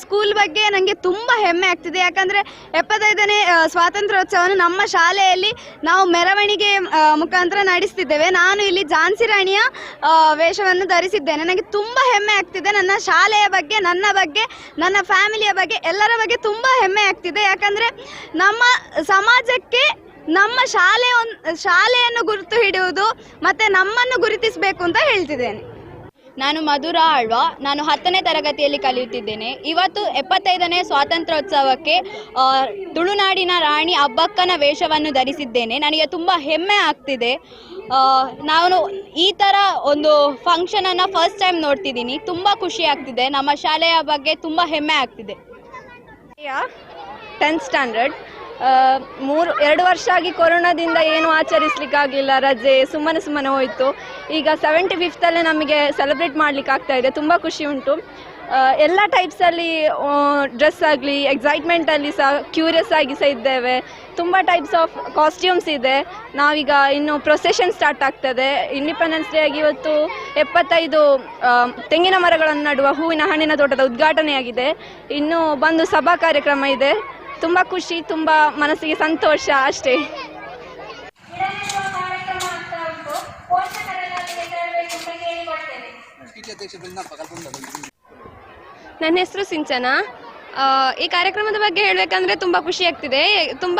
ಸ್ಕೂಲ್ ಬಗ್ಗೆ ನನಗೆ ತುಂಬ ಹೆಮ್ಮೆ ಆಗ್ತಿದೆ. ಯಾಕಂದರೆ 75ನೇ ಸ್ವಾತಂತ್ರ್ಯೋತ್ಸವವನ್ನು ನಮ್ಮ ಶಾಲೆಯಲ್ಲಿ ನಾವು ಮೆರವಣಿಗೆ ಮುಖಾಂತರ ನಡೆಸ್ತಿದ್ದೇವೆ. ನಾನು ಇಲ್ಲಿ ಝಾನ್ಸಿ ರಾಣಿಯ ವೇಷವನ್ನು ಧರಿಸಿದ್ದೇನೆ. ನನಗೆ ತುಂಬ ಹೆಮ್ಮೆ ಆಗ್ತಿದೆ. ನನ್ನ ಶಾಲೆಯ ಬಗ್ಗೆ, ನನ್ನ ಬಗ್ಗೆ, ನನ್ನ ಫ್ಯಾಮಿಲಿಯ ಬಗ್ಗೆ, ಎಲ್ಲರ ಬಗ್ಗೆ ತುಂಬ ಹೆಮ್ಮೆ ಆಗ್ತಿದೆ. ಯಾಕಂದರೆ ನಮ್ಮ ಸಮಾಜಕ್ಕೆ ನಮ್ಮ ಶಾಲೆಯನ್ನು ಗುರುತು ಹಿಡಿಯುವುದು ಮತ್ತು ನಮ್ಮನ್ನು ಗುರುತಿಸಬೇಕು ಅಂತ ಹೇಳ್ತಿದ್ದೇನೆ. ನಾನು ಮಧುರಾ ಆಳ್ವ, ನಾನು 10ನೇ ತರಗತಿಯಲ್ಲಿ ಕಲಿಯುತ್ತಿದ್ದೇನೆ. ಇವತ್ತು 75ನೇ ಸ್ವಾತಂತ್ರ್ಯೋತ್ಸವಕ್ಕೆ ತುಳುನಾಡಿನ ರಾಣಿ ಅಬ್ಬಕ್ಕನ ವೇಷವನ್ನು ಧರಿಸಿದ್ದೇನೆ. ನನಗೆ ತುಂಬ ಹೆಮ್ಮೆ ಆಗ್ತಿದೆ. ನಾನು ಈ ಥರ ಒಂದು ಫಂಕ್ಷನನ್ನು ಫಸ್ಟ್ ಟೈಮ್ ನೋಡ್ತಿದ್ದೀನಿ. ತುಂಬ ಖುಷಿ ಆಗ್ತಿದೆ. ನಮ್ಮ ಶಾಲೆಯ ಬಗ್ಗೆ ತುಂಬ ಹೆಮ್ಮೆ ಆಗ್ತಿದೆ. 10th standard. 2 ವರ್ಷ ಆಗಿ ಕೊರೋನಾದಿಂದ ಏನು ಆಚರಿಸಲಿಕ್ಕಾಗಲಿಲ್ಲ, ರಜೆ ಸುಮ್ಮನೆ ಹೋಯಿತು. ಈಗ 75th ನಮಗೆ ಸೆಲೆಬ್ರೇಟ್ ಮಾಡಲಿಕ್ಕೆ ಆಗ್ತಾ ಇದೆ. ತುಂಬ ಖುಷಿ ಉಂಟು. ಎಲ್ಲ ಟೈಪ್ಸಲ್ಲಿ ಡ್ರೆಸ್ ಆಗಲಿ, ಎಕ್ಸೈಟ್ಮೆಂಟಲ್ಲಿ ಸಹ ಕ್ಯೂರಿಯಸ್ ಆಗಿ ಸಹ ಇದ್ದೇವೆ. ತುಂಬ ಟೈಪ್ಸ್ ಆಫ್ ಕಾಸ್ಟ್ಯೂಮ್ಸ್ ಇದೆ. ನಾವೀಗ ಇನ್ನು ಪ್ರೊಸೆಷನ್ ಸ್ಟಾರ್ಟ್ ಆಗ್ತದೆ. ಇಂಡಿಪೆಂಡೆನ್ಸ್ ಡೇ ಆಗಿ ಇವತ್ತು 75 ತೆಂಗಿನ ಮರಗಳನ್ನು ನಡುವ ಹೂವಿನ ಹಣ್ಣಿನ ತೋಟದ ಉದ್ಘಾಟನೆಯಾಗಿದೆ. ಇನ್ನು ಬಂದು ಸಭಾ ಕಾರ್ಯಕ್ರಮ ಇದೆ. ತುಂಬ ಖುಷಿ, ತುಂಬ ಮನಸ್ಸಿಗೆ ಸಂತೋಷ ಅಷ್ಟೇ. ಕಾರ್ಯಕ್ರಮ ಆಗ್ತಾ ಉಂಟು. ಪೋಷಕರೆಲ್ಲ ನನ್ನ ಹೆಸರು ಸಿಂಚನ. ಈ ಕಾರ್ಯಕ್ರಮದ ಬಗ್ಗೆ ಹೇಳಬೇಕಂದ್ರೆ ತುಂಬ ಖುಷಿ ಆಗ್ತಿದೆ. ತುಂಬ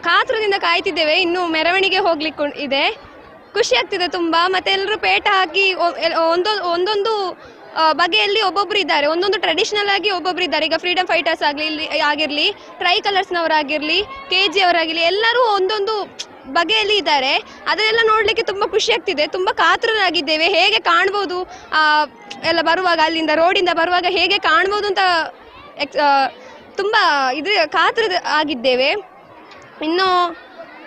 ಕಾತುರದಿಂದ ಕಾಯ್ತಿದ್ದೇವೆ. ಇನ್ನು ಮೆರವಣಿಗೆ ಹೋಗ್ಲಿಕ್ಕೆ ಇದೆ. ಖುಷಿ ಆಗ್ತಿದೆ ತುಂಬ. ಮತ್ತು ಎಲ್ಲರೂ ಪೇಟ ಹಾಕಿ ಒಂದೊಂದು ಬಗೆಯಲ್ಲಿ ಒಬ್ಬೊಬ್ಬರು ಇದ್ದಾರೆ. ಒಂದೊಂದು ಟ್ರೆಡಿಷನಲ್ ಆಗಿ ಒಬ್ಬೊಬ್ಬರು ಇದ್ದಾರೆ. ಈಗ ಫ್ರೀಡಮ್ ಫೈಟರ್ಸ್ ಆಗಿರಲಿ, ಟ್ರೈ ಕಲರ್ಸ್ನವರಾಗಿರಲಿ, KG ಅವರಾಗಿರಲಿ, ಎಲ್ಲರೂ ಒಂದೊಂದು ಬಗೆಯಲ್ಲಿ ಇದ್ದಾರೆ. ಅದನ್ನೆಲ್ಲ ನೋಡಲಿಕ್ಕೆ ತುಂಬ ಖುಷಿ ಆಗ್ತಿದೆ. ತುಂಬ ಕಾತುರರಾಗಿದ್ದೇವೆ. ಹೇಗೆ ಕಾಣ್ಬೋದು ಎಲ್ಲ ಬರುವಾಗ, ಅಲ್ಲಿಂದ ರೋಡಿಂದ ಬರುವಾಗ ಹೇಗೆ ಕಾಣ್ಬೋದು ಅಂತ ತುಂಬ ಕಾತುರ ಆಗಿದ್ದೇವೆ. ಇನ್ನು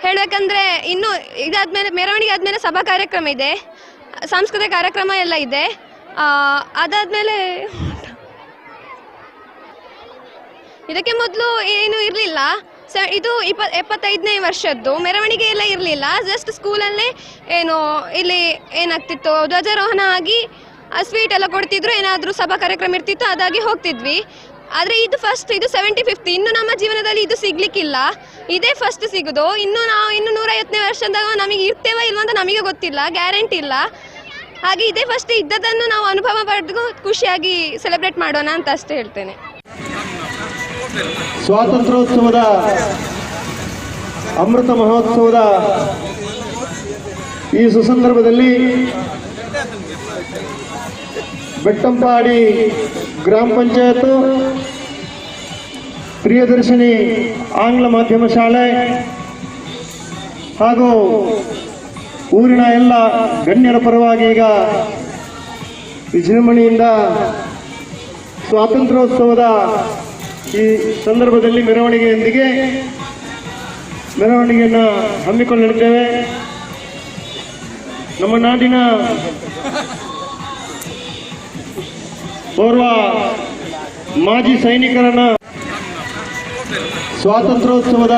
ಹೇಳಬೇಕಂದ್ರೆ ಇನ್ನು ಇದಾದ್ಮೇಲೆ ಮೆರವಣಿಗೆ ಆದಮೇಲೆ ಸಭಾ ಕಾರ್ಯಕ್ರಮ ಇದೆ, ಸಾಂಸ್ಕೃತಿಕ ಕಾರ್ಯಕ್ರಮ ಎಲ್ಲ ಇದೆ. ಅದಾದಮೇಲೆ ಇದಕ್ಕೆ ಮೊದಲು ಏನೂ ಇರಲಿಲ್ಲ. ಇದು 75ನೇ ವರ್ಷದ್ದು ಮೆರವಣಿಗೆ ಎಲ್ಲ ಇರಲಿಲ್ಲ. ಜಸ್ಟ್ ಸ್ಕೂಲಲ್ಲೇ ಇಲ್ಲಿ ಏನಾಗ್ತಿತ್ತು, ಧ್ವಜಾರೋಹಣ ಆಗಿ ಸ್ವೀಟ್ ಎಲ್ಲ ಕೊಡ್ತಿದ್ರು, ಏನಾದರೂ ಸಭಾ ಕಾರ್ಯಕ್ರಮ ಇರ್ತಿತ್ತು, ಅದಾಗಿ ಹೋಗ್ತಿದ್ವಿ. ಆದರೆ ಇದು 75th. ಇನ್ನು ನಮ್ಮ ಜೀವನದಲ್ಲಿ ಇದು ಸಿಗ್ಲಿಕ್ಕಿಲ್ಲ. ಇದೇ ಫಸ್ಟ್ ಸಿಗೋದು. ಇನ್ನು 150ನೇ ವರ್ಷದಾಗ ನಮಗೆ ಇರ್ತೇವ ಇಲ್ವ ಅಂತ ನಮಗೆ ಗೊತ್ತಿಲ್ಲ, ಗ್ಯಾರಂಟಿ ಇಲ್ಲ. ಹಾಗೆ ಇದೇ ಫಸ್ಟ್ ಇದ್ದದನ್ನು ನಾವು ಅನುಭವ ಪಡೆದು ಖುಷಿಯಾಗಿ ಸೆಲೆಬ್ರೇಟ್ ಮಾಡೋಣ ಅಂತ ಅಷ್ಟೇ ಹೇಳ್ತೇನೆ. ಸ್ವಾತಂತ್ರ್ಯೋತ್ಸವದ ಅಮೃತ ಮಹೋತ್ಸವದ ಈ ಸುಸಂದರ್ಭದಲ್ಲಿ ಬೆಟ್ಟಂಪಾಡಿ ಗ್ರಾಮ ಪಂಚಾಯತ್, ಪ್ರಿಯದರ್ಶಿನಿ ಆಂಗ್ಲ ಮಾಧ್ಯಮ ಶಾಲೆ ಹಾಗೂ ಊರಿನ ಎಲ್ಲ ಗಣ್ಯರ ಪರವಾಗಿ ಈಗ ವಿಜೃಂಭಣೆಯಿಂದ ಸ್ವಾತಂತ್ರ್ಯೋತ್ಸವದ ಈ ಸಂದರ್ಭದಲ್ಲಿ ಮೆರವಣಿಗೆಯನ್ನು ಹಮ್ಮಿಕೊಳ್ಳಲಿದ್ದೇವೆ. ನಮ್ಮ ನಾಡಿನ ಓರ್ವ ಮಾಜಿ ಸೈನಿಕರನ್ನ ಸ್ವಾತಂತ್ರ್ಯೋತ್ಸವದ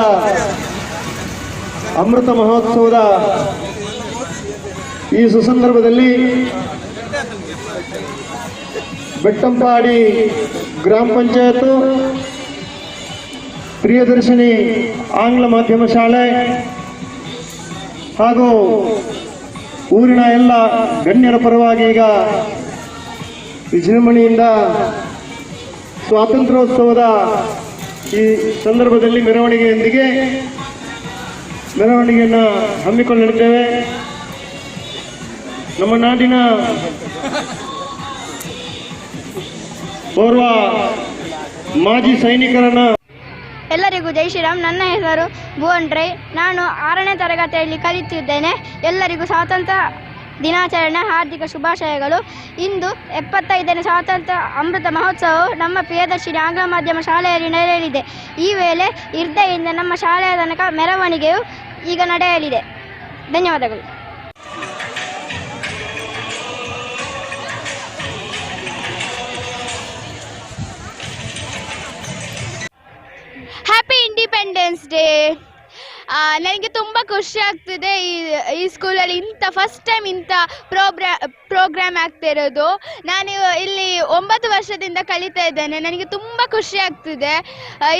ಅಮೃತ ಮಹೋತ್ಸವದ ಈ ಸುಸಂದರ್ಭದಲ್ಲಿ ಬೆಟ್ಟಂಪಾಡಿ ಗ್ರಾಮ ಪಂಚಾಯತ್, ಪ್ರಿಯದರ್ಶಿನಿ ಆಂಗ್ಲ ಮಾಧ್ಯಮ ಶಾಲೆ ಹಾಗೂ ಊರಿನ ಎಲ್ಲ ಗಣ್ಯರ ಪರವಾಗಿ ಈಗ ವಿಜೃಂಭಣೆಯಿಂದ ಸ್ವಾತಂತ್ರ್ಯೋತ್ಸವದ ಈ ಸಂದರ್ಭದಲ್ಲಿ ಮೆರವಣಿಗೆಯನ್ನು ಹಮ್ಮಿಕೊಳ್ಳಲಿದ್ದೇವೆ. ನಮ್ಮ ನಾಡಿನ ಓರ್ವ ಮಾಜಿ ಸೈನಿಕರನ್ನ. ಎಲ್ಲರಿಗೂ ಜೈ ಶ್ರೀರಾಮ್. ನನ್ನ ಹೆಸರು ಭುವನ್ ರೈ. ನಾನು 6ನೇ ತರಗತಿಯಲ್ಲಿ ಕಲಿಯುತ್ತಿದ್ದೇನೆ. ಎಲ್ಲರಿಗೂ ಸ್ವಾತಂತ್ರ್ಯ ದಿನಾಚರಣೆ ಹಾರ್ದಿಕ ಶುಭಾಶಯಗಳು. ಇಂದು 75ನೇ ಸ್ವಾತಂತ್ರ್ಯ ಅಮೃತ ಮಹೋತ್ಸವವು ನಮ್ಮ ಪ್ರಿಯದರ್ಶಿನಿ ಆಂಗ್ಲ ಮಾಧ್ಯಮ ಶಾಲೆಯಲ್ಲಿ ನಡೆಯಲಿದೆ. ಈ ವೇಳೆ ಇರ್ದೆಯಿಂದ ನಮ್ಮ ಶಾಲೆಯ ತನಕ ಮೆರವಣಿಗೆಯು ಈಗ ನಡೆಯಲಿದೆ. ಧನ್ಯವಾದಗಳು. Happy Independence day. ನನಗೆ ತುಂಬ ಖುಷಿ ಆಗ್ತಿದೆ ಈ ಸ್ಕೂಲಲ್ಲಿ ಫಸ್ಟ್ ಟೈಮ್ ಇಂಥ ಪ್ರೋಗ್ರಾಮ್ ಆಗ್ತಿರೋದು. ನಾನು ಇಲ್ಲಿ 9 ವರ್ಷದಿಂದ ಕಲಿತಾ ಇದ್ದೇನೆ. ನನಗೆ ತುಂಬ ಖುಷಿ ಆಗ್ತಿದೆ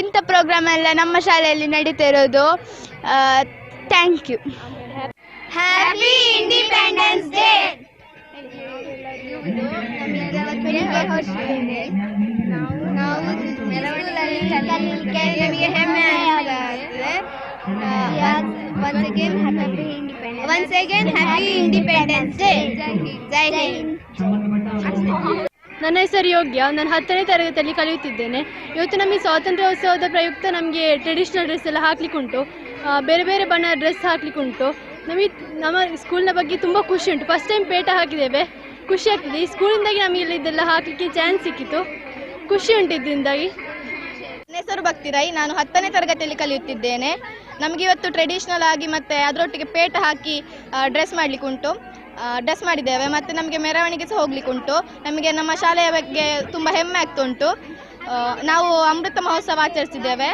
ಇಂಥ ಪ್ರೋಗ್ರಾಮ್ ಎಲ್ಲ ನಮ್ಮ ಶಾಲೆಯಲ್ಲಿ ನಡೀತಿರೋದು. Thank you. Happy Independence Day. ನಾವು ಮೆರವಣಿಗೆಯಲ್ಲಿ ಕಲಿಯಲಿಕ್ಕೆ ನಮಗೆ ಹೆಮ್ಮೆ ಆಗುತ್ತದೆ. Once again, happy Independence Day. ಜೈ ಹಿಂದ್. ನನ್ನ ಹೆಸರು ಯೋಗ್ಯ. ನಾನು 10ನೇ ತರಗತಿಯಲ್ಲಿ ಕಲಿಯುತ್ತಿದ್ದೇನೆ. ಇವತ್ತು ನಮಗೆ ಸ್ವಾತಂತ್ರ್ಯೋತ್ಸವದ ಪ್ರಯುಕ್ತ ನಮಗೆ ಟ್ರೆಡಿಷನಲ್ ಡ್ರೆಸ್ ಎಲ್ಲ ಹಾಕ್ಲಿಕ್ಕುಂಟು. ಬೇರೆ ಬೇರೆ ಬಣ್ಣದ ಡ್ರೆಸ್ ಹಾಕ್ಲಿಕ್ಕುಂಟು. ನಮಗೆ ನಮ್ಮ ಸ್ಕೂಲ್ನ ಬಗ್ಗೆ ತುಂಬ ಖುಷಿ ಉಂಟು. ಫಸ್ಟ್ ಟೈಮ್ ಪೇಟ ಹಾಕಿದ್ದೇವೆ. ಖುಷಿ ಆಗ್ತಿದೆ. ಈ ಸ್ಕೂಲಿಂದಾಗಿ ನಮಗೆ ಇದೆಲ್ಲ ಹಾಕಲಿಕ್ಕೆ ಚಾನ್ಸ್ ಸಿಕ್ಕಿತು. ಖುಷಿ ಉಂಟು ಇದರಿಂದಾಗಿ. ನನ್ನ ಹೆಸರು ಭಕ್ತಿ ರೈ. ನಾನು 10ನೇ ತರಗತಿಯಲ್ಲಿ ಕಲಿಯುತ್ತಿದ್ದೇನೆ. ನಮಗೆ ಇವತ್ತು ಟ್ರೆಡಿಷನಲ್ ಆಗಿ ಮತ್ತು ಅದರೊಟ್ಟಿಗೆ ಪೇಟ ಹಾಕಿ ಡ್ರೆಸ್ ಮಾಡಿದ್ದೇವೆ. ಮತ್ತು ನಮಗೆ ಮೆರವಣಿಗೆ ಸಹ ಹೋಗ್ಲಿಕ್ಕುಂಟು. ನಮಗೆ ನಮ್ಮ ಶಾಲೆಯ ಬಗ್ಗೆ ತುಂಬ ಹೆಮ್ಮೆ ಆಗ್ತುಂಟು. ನಾವು ಅಮೃತ ಮಹೋತ್ಸವ ಆಚರಿಸಿದ್ದೇವೆ.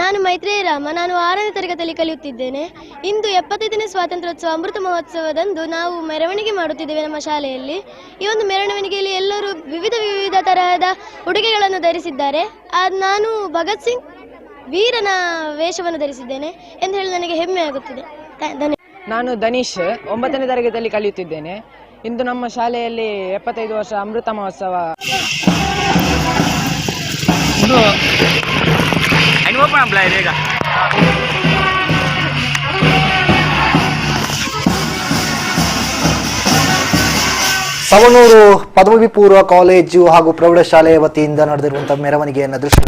ನಾನು ಮೈತ್ರಿ ರಾಮ. ನಾನು 6ನೇ ತರಗತಿಯಲ್ಲಿ ಕಲಿಯುತ್ತಿದ್ದೇನೆ. ಇಂದು 75ನೇ ಸ್ವಾತಂತ್ರ್ಯೋತ್ಸವ ಅಮೃತ ಮಹೋತ್ಸವದಂದು ನಾವು ಮೆರವಣಿಗೆ ಮಾಡುತ್ತಿದ್ದೇವೆ ನಮ್ಮ ಶಾಲೆಯಲ್ಲಿ. ಈ ಒಂದು ಮೆರವಣಿಗೆಯಲ್ಲಿ ಎಲ್ಲರೂ ವಿವಿಧ ತರಹದ ಉಡುಗೆಗಳನ್ನು ಧರಿಸಿದ್ದಾರೆ. ನಾನು ಭಗತ್ ಸಿಂಗ್ ವೀರನ ವೇಷವನ್ನು ಧರಿಸಿದ್ದೇನೆ ಎಂದು ಹೇಳಿ ನನಗೆ ಹೆಮ್ಮೆ ಆಗುತ್ತಿದೆ. ನಾನು ಧನೀಶ್ 9ನೇ ತರಗತಿಯಲ್ಲಿ ಕಲಿಯುತ್ತಿದ್ದೇನೆ. ಇಂದು ನಮ್ಮ ಶಾಲೆಯಲ್ಲಿ 75 ವರ್ಷ ಅಮೃತ ಮಹೋತ್ಸವ. ಸವಣೂರು ಪದವಿ ಪೂರ್ವ ಕಾಲೇಜು ಹಾಗೂ ಪ್ರೌಢಶಾಲೆಯ ವತಿಯಿಂದ ನಡೆದಿರುವಂತಹ ಮೆರವಣಿಗೆಯನ್ನು ದೃಶ್ಯ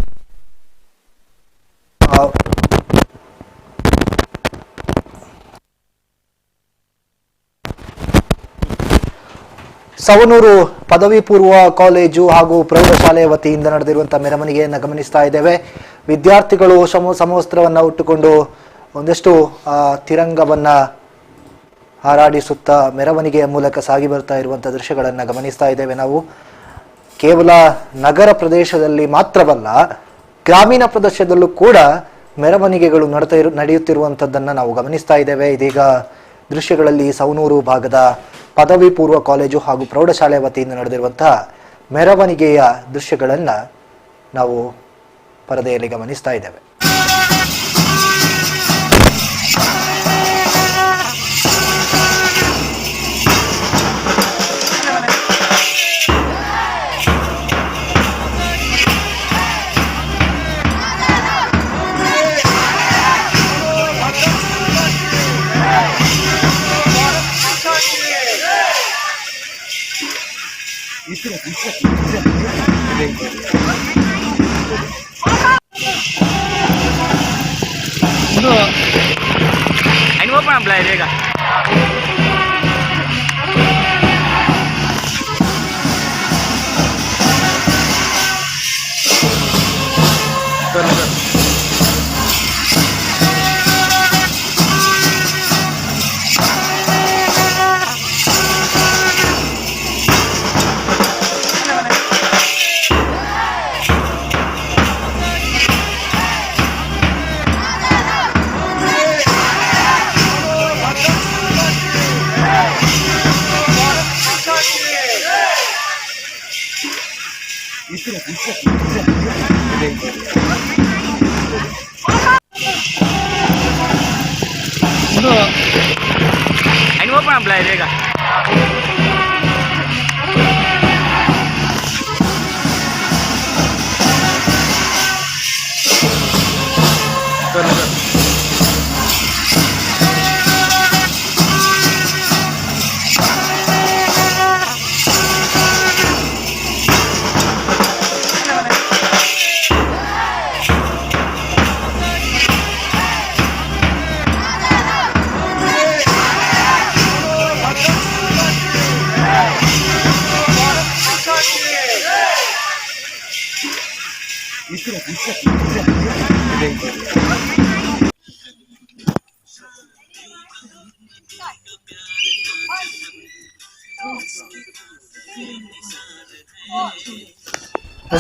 ಸವಣೂರು ಪದವಿ ಪೂರ್ವ ಕಾಲೇಜು ಹಾಗೂ ಪ್ರೌಢಶಾಲೆಯ ವತಿಯಿಂದ ನಡೆದಿರುವಂತಹ ಮೆರವಣಿಗೆಯನ್ನು ಗಮನಿಸ್ತಾ ಇದ್ದೇವೆ. ವಿದ್ಯಾರ್ಥಿಗಳು ಸಮವಸ್ತ್ರವನ್ನು ಉಟ್ಟುಕೊಂಡು ಒಂದಷ್ಟು ತಿರಂಗವನ್ನ ಹಾರಾಡಿಸುತ್ತಾ ಮೆರವಣಿಗೆಯ ಮೂಲಕ ಸಾಗಿ ಬರ್ತಾ ಇರುವಂತಹ ದೃಶ್ಯಗಳನ್ನು ಗಮನಿಸ್ತಾ ಇದ್ದೇವೆ. ನಾವು ಕೇವಲ ನಗರ ಪ್ರದೇಶದಲ್ಲಿ ಮಾತ್ರವಲ್ಲ, ಗ್ರಾಮೀಣ ಪ್ರದೇಶದಲ್ಲೂ ಕೂಡ ಮೆರವಣಿಗೆಗಳು ನಡೆಯುತ್ತಿರುವಂಥದ್ದನ್ನು ನಾವು ಗಮನಿಸ್ತಾ ಇದ್ದೇವೆ. ಇದೀಗ ದೃಶ್ಯಗಳಲ್ಲಿ ಸವಣೂರು ಭಾಗದ ಪದವಿ ಪೂರ್ವ ಕಾಲೇಜು ಹಾಗೂ ಪ್ರೌಢಶಾಲೆ ವತಿಯಿಂದ ನಡೆದಿರುವಂತಹ ಮೆರವಣಿಗೆಯ ದೃಶ್ಯಗಳನ್ನು ನಾವು ಪರದೆಯಲ್ಲಿ ಗಮನಿಸ್ತಾ ಇದ್ದೇವೆ.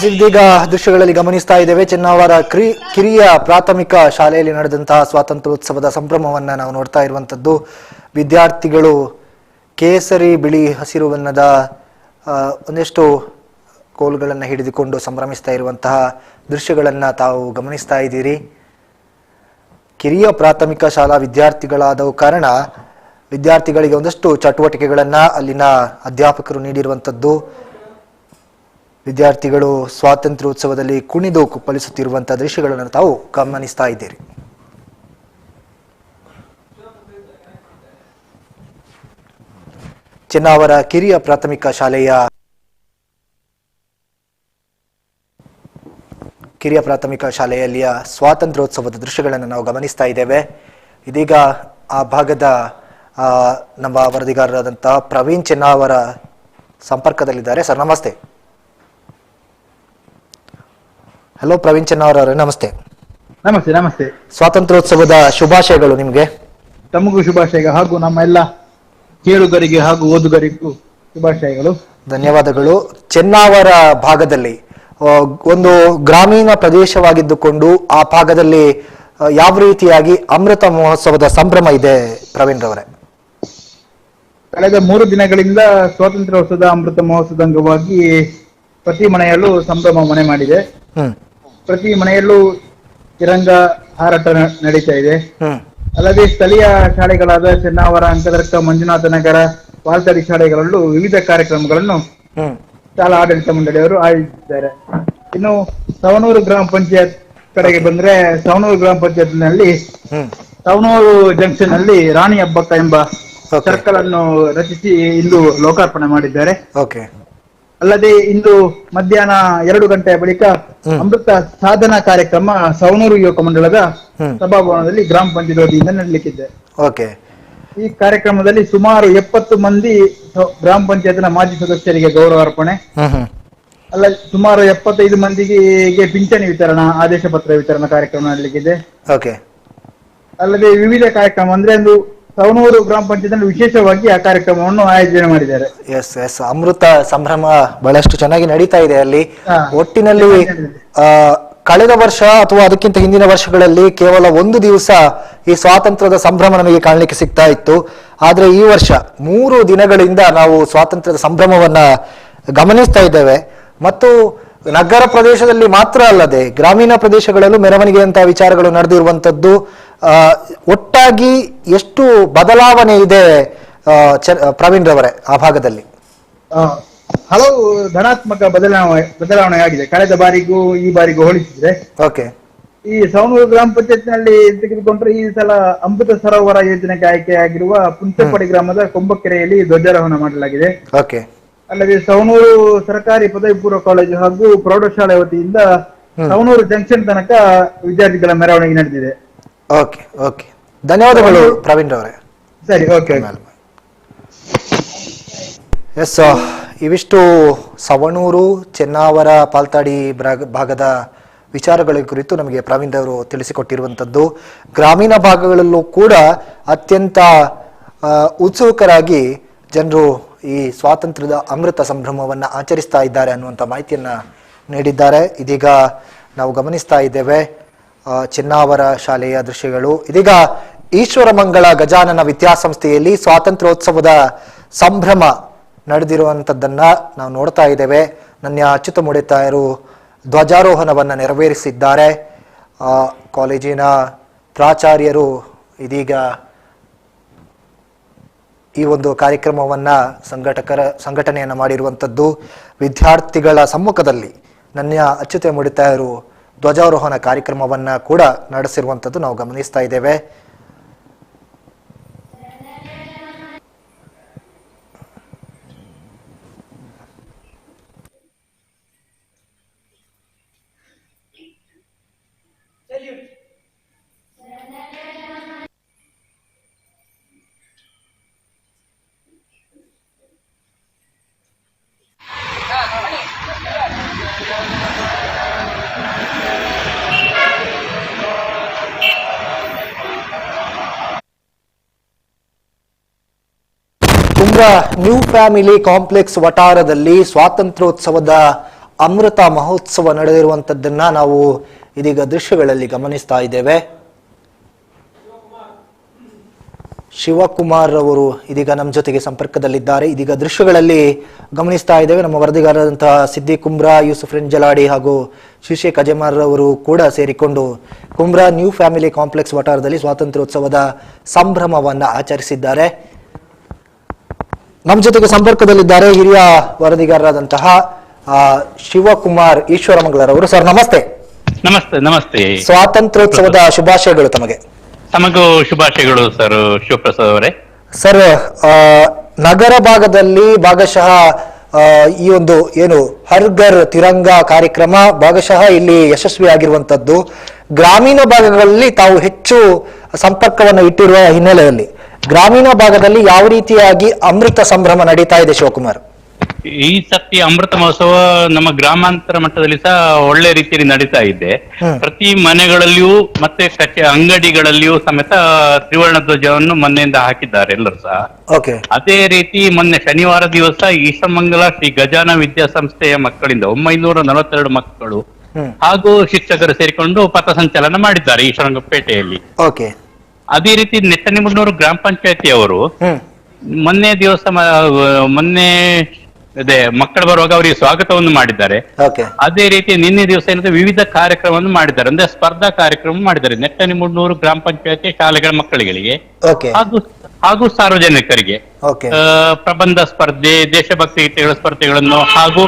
ಇದೀಗ ದೃಶ್ಯಗಳಲ್ಲಿ ಗಮನಿಸ್ತಾ ಇದ್ದೇವೆ. ಚೆನ್ನವರ ಕಿರಿಯ ಪ್ರಾಥಮಿಕ ಶಾಲೆಯಲ್ಲಿ ನಡೆದಂತಹ ಸ್ವಾತಂತ್ರ್ಯೋತ್ಸವದ ಸಂಭ್ರಮವನ್ನು ನಾವು ನೋಡ್ತಾ ಇರುವಂತದ್ದು. ವಿದ್ಯಾರ್ಥಿಗಳು ಕೇಸರಿ ಬಿಳಿ ಹಸಿರು ಬಣ್ಣದ ಒಂದಷ್ಟು ಕೋಲುಗಳನ್ನು ಹಿಡಿದುಕೊಂಡು ಸಂಭ್ರಮಿಸ್ತಾ ಇರುವಂತಹ ದೃಶ್ಯಗಳನ್ನು ತಾವು ಗಮನಿಸ್ತಾ ಇದ್ದೀರಿ. ಕಿರಿಯ ಪ್ರಾಥಮಿಕ ಶಾಲಾ ವಿದ್ಯಾರ್ಥಿಗಳಾದ ಕಾರಣ ವಿದ್ಯಾರ್ಥಿಗಳಿಗೆ ಒಂದಷ್ಟು ಚಟುವಟಿಕೆಗಳನ್ನು ಅಲ್ಲಿನ ಅಧ್ಯಾಪಕರು ನೀಡಿರುವಂಥದ್ದು. ವಿದ್ಯಾರ್ಥಿಗಳು ಸ್ವಾತಂತ್ರ್ಯೋತ್ಸವದಲ್ಲಿ ಕುಣಿದು ಕುಪ್ಪಳಿಸುತ್ತಿರುವಂತಹ ದೃಶ್ಯಗಳನ್ನು ತಾವು ಗಮನಿಸ್ತಾ ಇದ್ದೀರಿ. ಚೆನ್ನವರ ಕಿರಿಯ ಪ್ರಾಥಮಿಕ ಶಾಲೆಯಲ್ಲಿಯ ಸ್ವಾತಂತ್ರ್ಯೋತ್ಸವದ ದೃಶ್ಯಗಳನ್ನು ನಾವು ಗಮನಿಸ್ತಾ ಇದ್ದೇವೆ. ಇದೀಗ ಆ ಭಾಗದ ನಮ್ಮ ವರದಿಗಾರರಾದಂತಹ ಪ್ರವೀಣ್ ಚೆನ್ನವರ ಸಂಪರ್ಕದಲ್ಲಿದ್ದಾರೆ. ಸರ್ ನಮಸ್ತೆ. ಹಲೋ ಪ್ರವೀಣ್ ಚೆನ್ನವರವರೇ, ನಮಸ್ತೆ. ನಮಸ್ತೆ. ನಮಸ್ತೆ. ಸ್ವಾತಂತ್ರ್ಯೋತ್ಸವದ ಶುಭಾಶಯಗಳು ನಿಮಗೆ. ತಮಗೂ ಶುಭಾಶಯ ಹಾಗೂ ನಮ್ಮ ಎಲ್ಲ ಕೇಳುಗರಿಗೆ ಹಾಗೂ ಓದುಗರಿಗೂ ಶುಭಾಶಯಗಳು. ಧನ್ಯವಾದಗಳು. ಚೆನ್ನವರ ಭಾಗದಲ್ಲಿ ಒಂದು ಗ್ರಾಮೀಣ ಪ್ರದೇಶವಾಗಿದ್ದುಕೊಂಡು ಆ ಭಾಗದಲ್ಲಿ ಯಾವ ರೀತಿಯಾಗಿ ಅಮೃತ ಮಹೋತ್ಸವದ ಸಂಭ್ರಮ ಇದೆ ಪ್ರವೀಣ್ ರವರೇ? ಕಳೆದ 3 ದಿನಗಳಿಂದ ಸ್ವಾತಂತ್ರ್ಯೋತ್ಸವದ ಅಮೃತ ಮಹೋತ್ಸವದ ಅಂಗವಾಗಿ ಪ್ರತಿ ಮನೆಯಲ್ಲೂ ಸಂಭ್ರಮ ಮನೆ ಮಾಡಿದೆ. ಪ್ರತಿ ಮನೆಯಲ್ಲೂ ತಿರಂಗ ಹಾರಾಟ ನಡೀತಾ ಇದೆ. ಅಲ್ಲದೆ ಸ್ಥಳೀಯ ಶಾಲೆಗಳಾದ ಚೆನ್ನಾವರ, ಅಂಕದರ್ಕ, ಮಂಜುನಾಥ ನಗರ, ವಾಲ್ತಡಿ ಶಾಲೆಗಳಲ್ಲೂ ವಿವಿಧ ಕಾರ್ಯಕ್ರಮಗಳನ್ನು ಶಾಲಾ ಆಡಳಿತ ಮಂಡಳಿಯವರು ಆಯೋಜಿಸಿದ್ದಾರೆ. ಇನ್ನು ಸವಣೂರು ಗ್ರಾಮ ಪಂಚಾಯತ್ ಕಡೆಗೆ ಬಂದ್ರೆ, ಸವಣೂರು ಗ್ರಾಮ ಪಂಚಾಯತ್ ನಲ್ಲಿ ಸವಣೂರು ಜಂಕ್ಷನ್ ಅಲ್ಲಿ ರಾಣಿ ಹಬ್ಬಕ್ಕ ಎಂಬ ಸರ್ಕಲ್ ಅನ್ನು ರಚಿಸಿ ಇಂದು ಲೋಕಾರ್ಪಣೆ ಮಾಡಿದ್ದಾರೆ. ಅಲ್ಲದೆ ಇಂದು ಮಧ್ಯಾಹ್ನ 2 ಗಂಟೆಯ ಬಳಿಕ ಅಮೃತ ಸಾಧನಾ ಕಾರ್ಯಕ್ರಮ ಸವಣೂರು ಯುವಕ ಮಂಡಳದ ಸಭಾಭವನದಲ್ಲಿ ಗ್ರಾಮ ಪಂಚಾಯತ್ ವತಿಯಿಂದ ನಡೆಯಲಿಕ್ಕಿದೆ. ಈ ಕಾರ್ಯಕ್ರಮದಲ್ಲಿ ಸುಮಾರು 70 ಮಂದಿ ಗ್ರಾಮ ಪಂಚಾಯತ್ನ ಮಾಜಿ ಸದಸ್ಯರಿಗೆ ಗೌರವಾರ್ಪಣೆ, ಅಲ್ಲ ಸುಮಾರು 75 ಮಂದಿಗೆ ಪಿಂಚಣಿ ವಿತರಣಾ, ಆದೇಶ ಪತ್ರ ವಿತರಣಾ ಕಾರ್ಯಕ್ರಮ ನಡೆಯಲಿಕ್ಕಿದೆ. ಅಲ್ಲದೆ ವಿವಿಧ ಕಾರ್ಯಕ್ರಮ ಅಂದ್ರೆ ಒಂದು ಸವಣೂರು ಗ್ರಾಮ ಪಂಚಾಯತ್ ವಿಶೇಷವಾಗಿ ಆ ಕಾರ್ಯಕ್ರಮವನ್ನು ಆಯೋಜನೆ ಮಾಡಿದ್ದಾರೆ. ಅಮೃತ ಸಂಭ್ರಮ ಬಹಳಷ್ಟು ಚೆನ್ನಾಗಿ ನಡೀತಾ ಇದೆ ಅಲ್ಲಿ. ಒಟ್ಟಿನಲ್ಲಿ ಕಳೆದ ವರ್ಷ ಅಥವಾ ಅದಕ್ಕಿಂತ ಹಿಂದಿನ ವರ್ಷಗಳಲ್ಲಿ ಕೇವಲ 1 ದಿವಸ ಈ ಸ್ವಾತಂತ್ರ್ಯದ ಸಂಭ್ರಮ ನಮಗೆ ಕಾಣಲಿಕ್ಕೆ ಸಿಗ್ತಾ ಇತ್ತು. ಆದ್ರೆ ಈ ವರ್ಷ 3 ದಿನಗಳಿಂದ ನಾವು ಸ್ವಾತಂತ್ರ್ಯದ ಸಂಭ್ರಮವನ್ನ ಗಮನಿಸ್ತಾ ಇದ್ದೇವೆ. ಮತ್ತು ನಗರ ಪ್ರದೇಶದಲ್ಲಿ ಮಾತ್ರ ಅಲ್ಲದೆ ಗ್ರಾಮೀಣ ಪ್ರದೇಶಗಳಲ್ಲೂ ಮೆರವಣಿಗೆಯಂತಹ ವಿಚಾರಗಳು ನಡೆದಿರುವಂತದ್ದು. ಒಟ್ಟಾಗಿ ಎಷ್ಟು ಬದಲಾವಣೆ ಇದೆ ಪ್ರವೀಣ್ ರವರೇ ಆ ಭಾಗದಲ್ಲಿ? ಹಲವು ಧನಾತ್ಮಕ ಬದಲಾವಣೆ ಆಗಿದೆ ಕಳೆದ ಬಾರಿಗೂ ಈ ಬಾರಿಗೂ ಹೋಲಿಸಿದ್ರೆ. ಈ ಸವಣೂರು ಗ್ರಾಮ ಪಂಚಾಯತ್ ನಲ್ಲಿ ತೆಗೆದುಕೊಂಡ್ರೆ ಈ ಸಲ ಅಮೃತ ಸರೋವರ ಯೋಜನೆಗೆ ಆಯ್ಕೆಯಾಗಿರುವ ಪುಂಚಪಡಿ ಗ್ರಾಮದ ಕೊಂಬಕೆರೆಯಲ್ಲಿ ಧ್ವಜಾರೋಹಣ ಮಾಡಲಾಗಿದೆ. ಅಲ್ಲದೆ ಸವಣೂರು ಸರ್ಕಾರಿ ಪದವಿ ಪೂರ್ವ ಕಾಲೇಜು ಹಾಗೂ ಪ್ರೌಢಶಾಲೆ ವತಿಯಿಂದ ಸವಣೂರು ಜಂಕ್ಷನ್ ತನಕ ವಿದ್ಯಾರ್ಥಿಗಳ ಮೆರವಣಿಗೆ ನಡೆದಿದೆ. ಧನ್ಯವಾದಗಳು ಪ್ರವೀಣ್ ಅವರೇ. ಸರಿ, ಓಕೆ. ಎಸ್, ಇವಿಷ್ಟು ಸವಣೂರು, ಚೆನ್ನಾವರ, ಪಾಲ್ತಾಡಿ ಭಾಗದ ವಿಚಾರಗಳ ಕುರಿತು ನಮಗೆ ಪ್ರವೀಣ್ ಅವರು ತಿಳಿಸಿಕೊಟ್ಟಿರುವಂಥದ್ದು. ಗ್ರಾಮೀಣ ಭಾಗಗಳಲ್ಲೂ ಕೂಡ ಅತ್ಯಂತ ಉತ್ಸುಕರಾಗಿ ಜನರು ಈ ಸ್ವಾತಂತ್ರ್ಯದ ಅಮೃತ ಸಂಭ್ರಮವನ್ನು ಆಚರಿಸ್ತಾ ಇದ್ದಾರೆ ಅನ್ನುವಂಥ ಮಾಹಿತಿಯನ್ನ ನೀಡಿದ್ದಾರೆ. ಇದೀಗ ನಾವು ಗಮನಿಸ್ತಾ ಇದ್ದೇವೆ ಚೆನ್ನಾವರ ಶಾಲೆಯ ದೃಶ್ಯಗಳು. ಇದೀಗ ಈಶ್ವರಮಂಗಳ ಗಜಾನನ ವಿದ್ಯಾಸಂಸ್ಥೆಯಲ್ಲಿ ಸ್ವಾತಂತ್ರ್ಯೋತ್ಸವದ ಸಂಭ್ರಮ ನಡೆದಿರುವಂಥದ್ದನ್ನ ನಾವು ನೋಡ್ತಾ ಇದ್ದೇವೆ. ನನ್ನ ಅಚ್ಯುತ ಮುಡಿತಾಯರು ಧ್ವಜಾರೋಹಣವನ್ನು ನೆರವೇರಿಸಿದ್ದಾರೆ. ಕಾಲೇಜಿನ ಪ್ರಾಚಾರ್ಯರು ಇದೀಗ ಈ ಒಂದು ಕಾರ್ಯಕ್ರಮವನ್ನ ಸಂಘಟನೆಯನ್ನು ಮಾಡಿರುವಂಥದ್ದು. ವಿದ್ಯಾರ್ಥಿಗಳ ಸಮ್ಮುಖದಲ್ಲಿ ನನ್ನ ಅಚ್ಯುತ ಮುಡಿತಾಯರು ಧ್ವಜಾರೋಹಣ ಕಾರ್ಯಕ್ರಮವನ್ನ ಕೂಡ ನಡೆಸಿರುವಂಥದ್ದು ನಾವು ಗಮನಿಸ್ತಾ ಇದ್ದೇವೆ. ಕುಂಬ್ರಾ ನ್ಯೂ ಫ್ಯಾಮಿಲಿ ಕಾಂಪ್ಲೆಕ್ಸ್ ವಟಾರದಲ್ಲಿ ಸ್ವಾತಂತ್ರ್ಯೋತ್ಸವದ ಅಮೃತ ಮಹೋತ್ಸವ ನಡೆದಿರುವಂತದ್ದನ್ನ ನಾವು ಇದೀಗ ದೃಶ್ಯಗಳಲ್ಲಿ ಗಮನಿಸ್ತಾ ಇದ್ದೇವೆ. ಶಿವಕುಮಾರ್ ಅವರು ಇದೀಗ ನಮ್ಮ ಜೊತೆಗೆ ಸಂಪರ್ಕದಲ್ಲಿದ್ದಾರೆ. ಇದೀಗ ದೃಶ್ಯಗಳಲ್ಲಿ ಗಮನಿಸ್ತಾ ಇದ್ದೇವೆ. ನಮ್ಮ ವರದಿಗಾರರಂತಹ ಸಿದ್ದಿ ಕುಂಬ್ರಾ, ಯೂಸುಫ್ ರೆಂಜಲಾಡಿ ಹಾಗೂ ಶಿಶೇಖ್ ಅಜಮಾರ್ ಅವರು ಕೂಡ ಸೇರಿಕೊಂಡು ಕುಂಬ್ರಾ ನ್ಯೂ ಫ್ಯಾಮಿಲಿ ಕಾಂಪ್ಲೆಕ್ಸ್ ವಟಾರದಲ್ಲಿ ಸ್ವಾತಂತ್ರ್ಯೋತ್ಸವದ ಸಂಭ್ರಮವನ್ನ ಆಚರಿಸಿದ್ದಾರೆ. ನಮ್ಮ ಜೊತೆಗೆ ಸಂಪರ್ಕದಲ್ಲಿದ್ದಾರೆ ಹಿರಿಯ ವರದಿಗಾರರಾದಂತಹ ಶಿವಕುಮಾರ್ ಈಶ್ವರಮಂಗಳರವರು. ಸರ್ ನಮಸ್ತೆ. ನಮಸ್ತೆ. ನಮಸ್ತೆ. ಸ್ವಾತಂತ್ರ್ಯೋತ್ಸವದ ಶುಭಾಶಯಗಳು ತಮಗೆ. ತಮಗೂ ಶುಭಾಶಯಗಳು ಸರ್ ಶಿವಪ್ರಸಾದ್ ಅವರೇ. ಸರ್, ನಗರ ಭಾಗದಲ್ಲಿ ಭಾಗಶಃ ಈ ಒಂದು ಏನು ಹರ್ ಘರ್ ತಿರಂಗ ಕಾರ್ಯಕ್ರಮ ಭಾಗಶಃ ಇಲ್ಲಿ ಯಶಸ್ವಿಯಾಗಿರುವಂತದ್ದು. ಗ್ರಾಮೀಣ ಭಾಗಗಳಲ್ಲಿ ತಾವು ಹೆಚ್ಚು ಸಂಪರ್ಕವನ್ನು ಇಟ್ಟಿರುವ ಹಿನ್ನೆಲೆಯಲ್ಲಿ ಗ್ರಾಮೀಣ ಭಾಗದಲ್ಲಿ ಯಾವ ರೀತಿಯಾಗಿ ಅಮೃತ ಸಂಭ್ರಮ ನಡೀತಾ ಇದೆ ಶಿವಕುಮಾರ್? ಈ ಸರ್ತಿ ಅಮೃತ ಮಹೋತ್ಸವ ನಮ್ಮ ಗ್ರಾಮಾಂತರ ಮಟ್ಟದಲ್ಲಿ ಸಹ ಒಳ್ಳೆ ರೀತಿಯಲ್ಲಿ ನಡೀತಾ ಇದೆ. ಪ್ರತಿ ಮನೆಗಳಲ್ಲಿಯೂ ಮತ್ತೆ ಅಂಗಡಿಗಳಲ್ಲಿಯೂ ಸಮೇತ ತ್ರಿವರ್ಣ ಧ್ವಜವನ್ನು ಮೊನ್ನೆಯಿಂದ ಹಾಕಿದ್ದಾರೆ ಎಲ್ಲರೂ ಸಹ. ಅದೇ ರೀತಿ ಮೊನ್ನೆ ಶನಿವಾರ ದಿವಸ ಈಶ್ವರಮಂಗಲ ಶ್ರೀ ಗಜಾನ ವಿದ್ಯಾಸಂಸ್ಥೆಯ ಮಕ್ಕಳಿಂದ 942 ಮಕ್ಕಳು ಹಾಗೂ ಶಿಕ್ಷಕರು ಸೇರಿಕೊಂಡು ಪಥಸಂಚಲನ ಮಾಡಿದ್ದಾರೆ ಈಶ್ವರಂಗಪೇಟೆಯಲ್ಲಿ. ಅದೇ ರೀತಿ ನೆಟ್ಟನಿಮುಡ್ನೂರು ಗ್ರಾಮ ಪಂಚಾಯತಿಯವರು ಮೊನ್ನೆ ಅದೇ ಮಕ್ಕಳು ಬರುವಾಗ ಅವರಿಗೆ ಸ್ವಾಗತವನ್ನು ಮಾಡಿದ್ದಾರೆ. ಅದೇ ರೀತಿ ನಿನ್ನೆ ದಿವಸ ಏನಿದೆ ವಿವಿಧ ಕಾರ್ಯಕ್ರಮವನ್ನು ಮಾಡಿದ್ದಾರೆ. ಅಂದ್ರೆ ಸ್ಪರ್ಧಾ ಕಾರ್ಯಕ್ರಮ ಮಾಡಿದ್ದಾರೆ ನೆಟ್ಟಣಿಮುಡ್ನೂರು ಗ್ರಾಮ ಪಂಚಾಯತಿ ಶಾಲೆಗಳ ಮಕ್ಕಳಿಗೆ ಹಾಗೂ ಸಾರ್ವಜನಿಕರಿಗೆ ಪ್ರಬಂಧ ಸ್ಪರ್ಧೆ, ದೇಶಭಕ್ತಿ ಗೀತೆಗಳ ಸ್ಪರ್ಧೆಗಳನ್ನು ಹಾಗೂ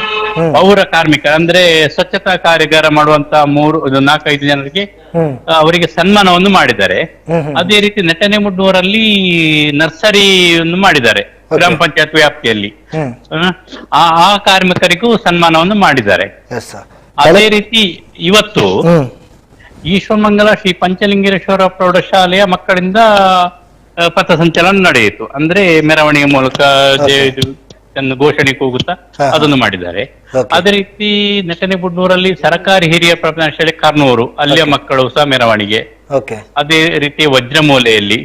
ಪೌರ ಕಾರ್ಮಿಕ ಅಂದ್ರೆ ಸ್ವಚ್ಛತಾ ಕಾರ್ಯಾಗಾರ ಮಾಡುವಂತ 4-5 ಜನರಿಗೆ ಅವರಿಗೆ ಸನ್ಮಾನವನ್ನು ಮಾಡಿದ್ದಾರೆ. ಅದೇ ರೀತಿ ನೆಟ್ಟಣಿಮುಡ್ನೂರಲ್ಲಿ ನರ್ಸರಿಯನ್ನು ಮಾಡಿದ್ದಾರೆ ಗ್ರಾಮ ಪಂಚಾಯತ್ ವ್ಯಾಪ್ತಿಯಲ್ಲಿ. ಆ ಕಾರ್ಮಿಕರಿಗೂ ಸನ್ಮಾನವನ್ನು ಮಾಡಿದ್ದಾರೆ. ಅದೇ ರೀತಿ ಇವತ್ತು ಈಶ್ವರಮಂಗಲ ಶ್ರೀ ಪಂಚಲಿಂಗೇಶ್ವರ ಪ್ರೌಢಶಾಲೆಯ ಮಕ್ಕಳಿಂದ ಪಥಸಂಚಲನ ನಡೆಯಿತು. ಅಂದ್ರೆ ಮೆರವಣಿಗೆ ಮೂಲಕ ಘೋಷಣೆ ಕೂಗುತ್ತಾ ಅದನ್ನು ಮಾಡಿದ್ದಾರೆ. ಅದೇ ರೀತಿ ನೆಟ್ಟಣಿಮುಡ್ನೂರಲ್ಲಿ ಸರ್ಕಾರಿ ಹಿರಿಯ ಪ್ರೌಢಶಾಲೆ ಶಾಲೆ ಕಾರ್ನೂರು, ಅಲ್ಲಿಯ ಮಕ್ಕಳು ಸಹ ಮೆರವಣಿಗೆ. ಅದೇ ರೀತಿ ವಜ್ರಮೂಲೆಯಲ್ಲಿ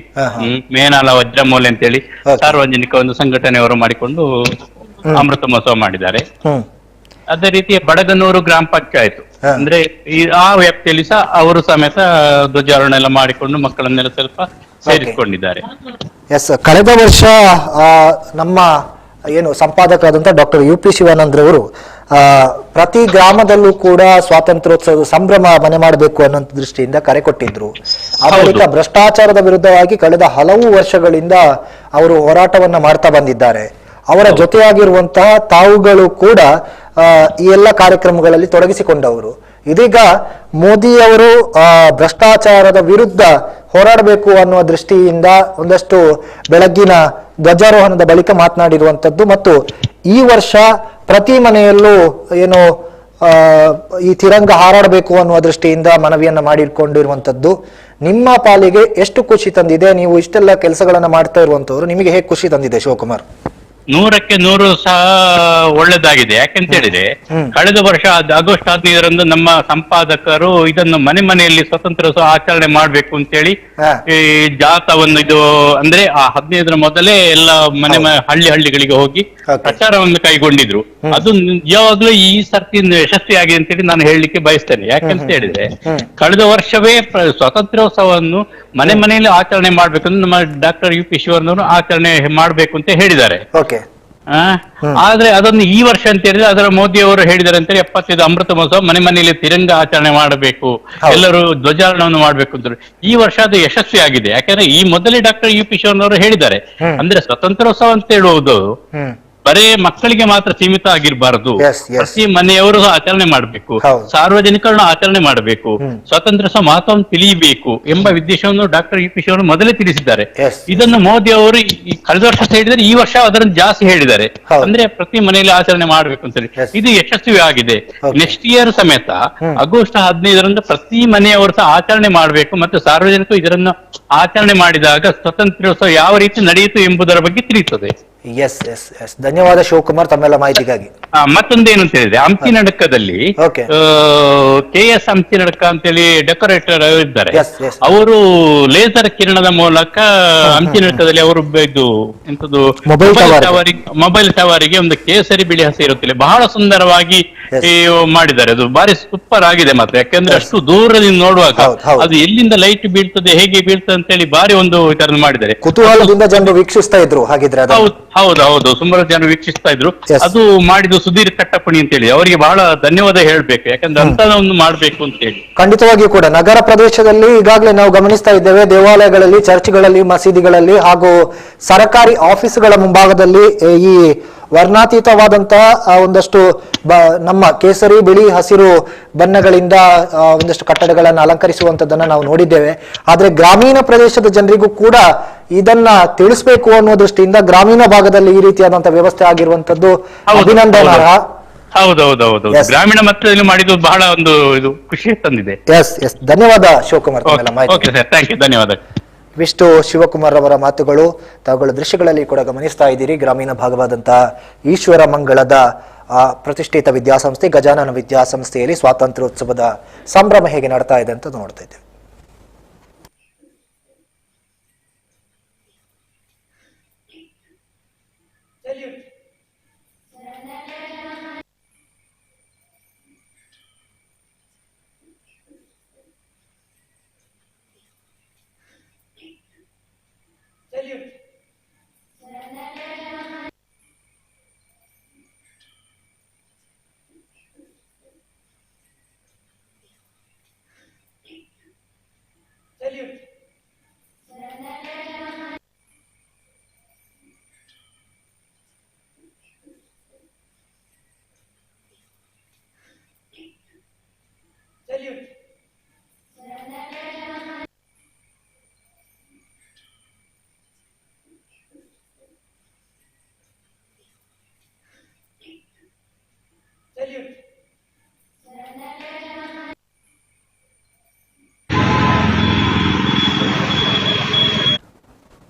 ಮೇನಾಲ ವಜ್ರಮೂಲೆ ಅಂತೇಳಿ ಸಾರ್ವಜನಿಕ ಒಂದು ಸಂಘಟನೆಯವರು ಮಾಡಿಕೊಂಡು ಅಮೃತ ಮಹೋತ್ಸವ ಮಾಡಿದ್ದಾರೆ. ಅದೇ ರೀತಿ ಬಡಗನೂರು ಗ್ರಾಮ ಪಂಚಾಯತ್ ಅಂದ್ರೆ ಆ ವ್ಯಾಪ್ತಿಯಲ್ಲಿ ಸಹ ಅವರು ಸಮೇತ ಧ್ವಜಾರೋಹಣ ಎಲ್ಲ ಮಾಡಿಕೊಂಡು ಮಕ್ಕಳನ್ನೆಲ್ಲ ಸ್ವಲ್ಪ ಸೇರಿಸಿಕೊಂಡಿದ್ದಾರೆ. ಎಸ್, ಕಳೆದ ವರ್ಷ ನಮ್ಮ ಏನು ಸಂಪಾದಕರಾದಂತಹ ಡಾಕ್ಟರ್ UP ಶಿವಾನಂದ್ರವರು ಪ್ರತಿ ಗ್ರಾಮದಲ್ಲೂ ಕೂಡ ಸ್ವಾತಂತ್ರ್ಯೋತ್ಸವದ ಸಂಭ್ರಮ ಮನೆ ಮಾಡಬೇಕು ಅನ್ನೋ ದೃಷ್ಟಿಯಿಂದ ಕರೆ ಕೊಟ್ಟಿದ್ರು. ಆ ಬಳಿಕ ಭ್ರಷ್ಟಾಚಾರದ ವಿರುದ್ಧವಾಗಿ ಕಳೆದ ಹಲವು ವರ್ಷಗಳಿಂದ ಅವರು ಹೋರಾಟವನ್ನ ಮಾಡ್ತಾ ಬಂದಿದ್ದಾರೆ. ಅವರ ಜೊತೆಯಾಗಿರುವಂತಹ ತಾವುಗಳು ಕೂಡ ಈ ಎಲ್ಲ ಕಾರ್ಯಕ್ರಮಗಳಲ್ಲಿ ತೊಡಗಿಸಿಕೊಂಡವರು. ಇದೀಗ ಮೋದಿಯವರು ಭ್ರಷ್ಟಾಚಾರದ ವಿರುದ್ಧ ಹೋರಾಡಬೇಕು ಅನ್ನುವ ದೃಷ್ಟಿಯಿಂದ ಒಂದಷ್ಟು ಬೆಳಗ್ಗಿನ ಧ್ವಜಾರೋಹಣದ ಬಳಿಕ ಮಾತನಾಡಿರುವಂತದ್ದು ಮತ್ತು ಈ ವರ್ಷ ಪ್ರತಿ ಮನೆಯಲ್ಲೂ ಏನು ಈ ತಿರಂಗ ಹಾರಾಡಬೇಕು ಅನ್ನುವ ದೃಷ್ಟಿಯಿಂದ ಮನವಿಯನ್ನ ಮಾಡಿಕೊಂಡಿರುವಂತದ್ದು ನಿಮ್ಮ ಪಾಲಿಗೆ ಎಷ್ಟು ಖುಷಿ ತಂದಿದೆ? ನೀವು ಇಷ್ಟೆಲ್ಲ ಕೆಲಸಗಳನ್ನ ಮಾಡ್ತಾ ಇರುವಂತವ್ರು, ನಿಮಗೆ ಹೇಗೆ ಖುಷಿ ತಂದಿದೆ ಶಿವಕುಮಾರ್? 100ಕ್ಕೆ 100 ಸಹ ಒಳ್ಳೆದಾಗಿದೆ. ಯಾಕೆಂತ ಹೇಳಿದ್ರೆ ಕಳೆದ ವರ್ಷ ಆಗಸ್ಟ್ 15ರಂದು ನಮ್ಮ ಸಂಪಾದಕರು ಇದನ್ನು ಮನೆಯಲ್ಲಿ ಸ್ವತಂತ್ರೋತ್ಸವ ಆಚರಣೆ ಮಾಡ್ಬೇಕು ಅಂತೇಳಿ ಈ ಜಾಥಾವನ್ನು ಇದು ಅಂದ್ರೆ ಆ 15ರ ಮೊದಲೇ ಎಲ್ಲ ಹಳ್ಳಿಗಳಿಗೆ ಹೋಗಿ ಪ್ರಚಾರವನ್ನು ಕೈಗೊಂಡಿದ್ರು. ಅದು ನಿಜವಾಗ್ಲೂ ಈ ಸರ್ತಿ ಯಶಸ್ವಿಯಾಗಿದೆ ಅಂತೇಳಿ ನಾನು ಹೇಳಲಿಕ್ಕೆ ಬಯಸ್ತೇನೆ. ಯಾಕೆಂತ ಹೇಳಿದ್ರೆ ಕಳೆದ ವರ್ಷವೇ ಸ್ವಾತಂತ್ರ್ಯೋತ್ಸವವನ್ನು ಮನೆಯಲ್ಲಿ ಆಚರಣೆ ಮಾಡ್ಬೇಕಂದ್ರೆ ನಮ್ಮ ಡಾಕ್ಟರ್ UP ಶಿವನವರು ಆಚರಣೆ ಮಾಡ್ಬೇಕು ಅಂತ ಹೇಳಿದ್ದಾರೆ. ಆದ್ರೆ ಅದನ್ನು ಈ ವರ್ಷ ಅಂತ ಹೇಳಿದ್ರೆ ಅದರ ಮೋದಿ ಅವರು ಹೇಳಿದ್ದಾರೆ ಅಂತೇಳಿ 75 ಅಮೃತ ಮಹೋತ್ಸವ ಮನೆಯಲ್ಲಿ ತಿರಂಗ ಆಚರಣೆ ಮಾಡಬೇಕು, ಎಲ್ಲರೂ ಧ್ವಜಾರೋಹಣವನ್ನು ಮಾಡ್ಬೇಕು ಅಂತ. ಈ ವರ್ಷ ಅದು ಯಶಸ್ವಿ ಆಗಿದೆ. ಯಾಕಂದ್ರೆ ಈ ಮೊದಲೇ ಡಾಕ್ಟರ್ UP ಶಿವನವರು ಹೇಳಿದ್ದಾರೆ, ಅಂದ್ರೆ ಸ್ವತಂತ್ರೋತ್ಸವ ಅಂತ ಹೇಳುವುದು ಬರೇ ಮಕ್ಕಳಿಗೆ ಮಾತ್ರ ಸೀಮಿತ ಆಗಿರಬಾರದು, ಪ್ರತಿ ಮನೆಯವರು ಆಚರಣೆ ಮಾಡಬೇಕು, ಸಾರ್ವಜನಿಕರನ್ನು ಆಚರಣೆ ಮಾಡಬೇಕು, ಸ್ವಾತಂತ್ರ್ಯೋತ್ಸವ ಮಹತ್ವವನ್ನು ತಿಳಿಯಬೇಕು ಎಂಬ ಉದ್ದೇಶವನ್ನು ಡಾಕ್ಟರ್ UP ಶಿವನವರು ಮೊದಲೇ ತಿಳಿಸಿದ್ದಾರೆ. ಇದನ್ನು ಮೋದಿ ಅವರು ಕಳೆದ ವರ್ಷ ಹೇಳಿದರೆ ಈ ವರ್ಷ ಅದನ್ನು ಜಾಸ್ತಿ ಹೇಳಿದ್ದಾರೆ, ಅಂದ್ರೆ ಪ್ರತಿ ಮನೆಯಲ್ಲಿ ಆಚರಣೆ ಮಾಡಬೇಕು ಅಂತ ಹೇಳಿ. ಇದು ಯಶಸ್ವಿ ಆಗಿದೆ. ನೆಕ್ಸ್ಟ್ ಇಯರ್ ಸಮೇತ ಆಗಸ್ಟ್ 15ರಂದು ಪ್ರತಿ ಮನೆಯವರು ಸಹ ಆಚರಣೆ ಮಾಡಬೇಕು ಮತ್ತು ಸಾರ್ವಜನಿಕರು ಇದನ್ನು ಆಚರಣೆ ಮಾಡಿದಾಗ ಸ್ವಾತಂತ್ರ್ಯೋತ್ಸವ ಯಾವ ರೀತಿ ನಡೆಯಿತು ಎಂಬುದರ ಬಗ್ಗೆ ತಿಳಿಯುತ್ತದೆ. ಎಸ್ ಎಸ್ ಎಸ್, ಧನ್ಯವಾದ ಶಿವಕುಮಾರ್ ತಮ್ಮೆಲ್ಲ ಮಾಹಿತಿಗಾಗಿ. ಮತ್ತೊಂದೇನು ಅಂತ ಹೇಳಿದ್ರೆ ಹಂಪಿನಡಕದಲ್ಲಿ KS ಹಂಪಿನಡಕ ಅಂತೇಳಿ ಡೆಕೋರೇಟರ್ ಇದ್ದಾರೆ. ಅವರು ಲೇಸರ್ ಕಿರಣದ ಮೂಲಕ ಹಂಪಿನಡಕದಲ್ಲಿ ಅವರು ಇದು ಎಂತದ್ದು ಮೊಬೈಲ್ ಟವರಿಗೆ ಒಂದು ಕೇಸರಿ ಬಿಳಿ ಹಸಿ ಇರುತ್ತಿಲ್ಲ, ಬಹಳ ಸುಂದರವಾಗಿ ಮಾಡಿದ್ದಾರೆ. ಅದು ಬಾರಿ ಸೂಪರ್ ಆಗಿದೆ. ಮತ್ತೆ ಯಾಕಂದ್ರೆ ಅಷ್ಟು ದೂರದಿಂದ ನೋಡುವಾಗ ಅದು ಎಲ್ಲಿಂದ ಲೈಟ್ ಬೀಳ್ತದೆ, ಹೇಗೆ ಬೀಳ್ತದೆ ಅಂತ ಹೇಳಿ ಬಾರಿ ಒಂದು ಇದನ್ನು ಮಾಡಿದ್ದಾರೆ. ಕುತೂಹಲದಿಂದ ಜನರು ವೀಕ್ಷಿಸ್ತಾ ಇದ್ರು. ಹಾಗಿದ್ರೆ ಹೌದು, ಸುಮಾರು ಜನ ವೀಕ್ಷಿಸ್ತಾ ಇದ್ರು. ಅದು ಮಾಡಿದ್ದು ಸುಧೀರ್ ಕಟ್ಟಪ್ಪಣಿ ಅಂತ ಹೇಳಿ ಅವರಿಗೆ ಬಹಳ ಧನ್ಯವಾದ ಹೇಳ್ಬೇಕು. ಯಾಕಂದ್ರೆ ಅಂತದನ್ನು ಮಾಡ್ಬೇಕು ಅಂತ ಹೇಳಿ. ಖಂಡಿತವಾಗಿಯೂ ಕೂಡ ನಗರ ಪ್ರದೇಶದಲ್ಲಿ ಈಗಾಗಲೇ ನಾವು ಗಮನಿಸ್ತಾ ಇದ್ದೇವೆ, ದೇವಾಲಯಗಳಲ್ಲಿ, ಚರ್ಚ್ಗಳಲ್ಲಿ, ಮಸೀದಿಗಳಲ್ಲಿ ಹಾಗೂ ಸರ್ಕಾರಿ ಆಫೀಸ್ಗಳ ಮುಂಭಾಗದಲ್ಲಿ ಈ ವರ್ಣಾತೀತವಾದಂತಹ ಒಂದಷ್ಟು ನಮ್ಮ ಕೇಸರಿ, ಬಿಳಿ, ಹಸಿರು ಬಣ್ಣಗಳಿಂದ ಒಂದಷ್ಟು ಕಟ್ಟಡಗಳನ್ನು ಅಲಂಕರಿಸುವಂತದ್ದನ್ನ ನಾವು ನೋಡಿದ್ದೇವೆ. ಆದ್ರೆ ಗ್ರಾಮೀಣ ಪ್ರದೇಶದ ಜನರಿಗೂ ಕೂಡ ಇದನ್ನ ತಿಳಿಸ್ಬೇಕು ಅನ್ನೋ ದೃಷ್ಟಿಯಿಂದ ಗ್ರಾಮೀಣ ಭಾಗದಲ್ಲಿ ಈ ರೀತಿಯಾದಂತಹ ವ್ಯವಸ್ಥೆ ಆಗಿರುವಂತದ್ದು ಅಭಿನಂದನಾರ್ಹ. ಹೌದೌದು, ಗ್ರಾಮೀಣ ಮಟ್ಟದಲ್ಲಿ ಮಾಡಿದ್ದು ಬಹಳ ಒಂದು ಇದು ಖುಷಿ ತಂದಿದೆ. ಎಸ್ ಎಸ್, ಧನ್ಯವಾದ ಶಿವಕುಮಾರ್. ಧನ್ಯವಾದ. ವಿಷ್ಣು ಶಿವಕುಮಾರ್ ಅವರ ಮಾತುಗಳು ತಾವುಗಳ ದೃಶ್ಯಗಳಲ್ಲಿ ಕೂಡ ಗಮನಿಸ್ತಾ ಇದ್ದೀರಿ. ಗ್ರಾಮೀಣ ಭಾಗವಾದಂತಹ ಈಶ್ವರ ಮಂಗಳದ ಪ್ರತಿಷ್ಠಿತ ವಿದ್ಯಾಸಂಸ್ಥೆ ಗಜಾನನ ವಿದ್ಯಾಸಂಸ್ಥೆಯಲ್ಲಿ ಸ್ವಾತಂತ್ರ್ಯೋತ್ಸವದ ಸಂಭ್ರಮ ಹೇಗೆ ನಡ್ತಾ ಇದೆ ಅಂತ ನೋಡ್ತಾ ಇದ್ದೇವೆ.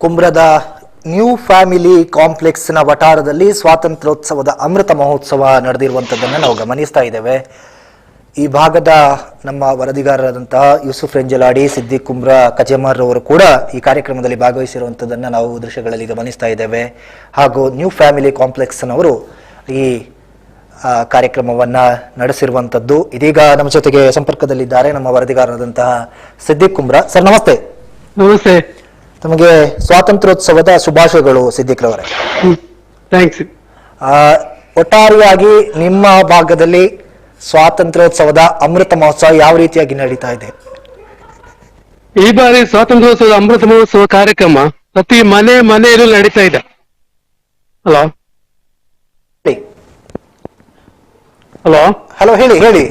ಕುಂಬ್ರದ ನ್ಯೂ ಫ್ಯಾಮಿಲಿ ಕಾಂಪ್ಲೆಕ್ಸ್ನ ವಠಾರದಲ್ಲಿ ಸ್ವಾತಂತ್ರ್ಯೋತ್ಸವದ ಅಮೃತ ಮಹೋತ್ಸವ ನಡೆದಿರುವಂಥದ್ದನ್ನು ನಾವು ಗಮನಿಸ್ತಾ ಇದ್ದೇವೆ. ಈ ಭಾಗದ ನಮ್ಮ ವರದಿಗಾರರಾದಂತಹ ಯೂಸುಫ್ ರೆಂಜಲಾಡಿ, ಸಿದ್ದಿಕ್ ಕುಂಬ್ರ ಕಜಮಾರ್ ಅವರು ಕೂಡ ಈ ಕಾರ್ಯಕ್ರಮದಲ್ಲಿ ಭಾಗವಹಿಸಿರುವಂಥದ್ದನ್ನು ನಾವು ದೃಶ್ಯಗಳಲ್ಲಿ ಗಮನಿಸ್ತಾ ಇದ್ದೇವೆ. ಹಾಗೂ ನ್ಯೂ ಫ್ಯಾಮಿಲಿ ಕಾಂಪ್ಲೆಕ್ಸ್ನವರು ಈ ಕಾರ್ಯಕ್ರಮವನ್ನ ನಡೆಸಿರುವಂಥದ್ದು. ಇದೀಗ ನಮ್ಮ ಜೊತೆಗೆ ಸಂಪರ್ಕದಲ್ಲಿದ್ದಾರೆ ನಮ್ಮ ವರದಿಗಾರರಾದಂತಹ ಸಿದ್ದಿಕ್ ಕುಂಬ್ರ. ಸರ್ ನಮಸ್ತೆ. ನಮಸ್ತೆ. ತಮಗೆ ಸ್ವಾತಂತ್ರ್ಯೋತ್ಸವದ ಶುಭಾಶಯಗಳು ಸಿದ್ದಿಕ್ ರವರೇ. ಥ್ಯಾಂಕ್ಸ್. ಒಟ್ಟಾರೆಯಾಗಿ ನಿಮ್ಮ ಭಾಗದಲ್ಲಿ ಸ್ವಾತಂತ್ರ್ಯೋತ್ಸವದ ಅಮೃತ ಮಹೋತ್ಸವ ಯಾವ ರೀತಿಯಾಗಿ ನಡೀತಾ ಇದೆ? ಈ ಬಾರಿ ಸ್ವಾತಂತ್ರ್ಯೋತ್ಸವದ ಅಮೃತ ಮಹೋತ್ಸವ ಕಾರ್ಯಕ್ರಮ ಪ್ರತಿ ಮನೆಯಲ್ಲೂ ನಡೀತಾ ಇದೆ. ಹಲೋ ಹಲೋ ಹಲೋ ಹೇಳಿ.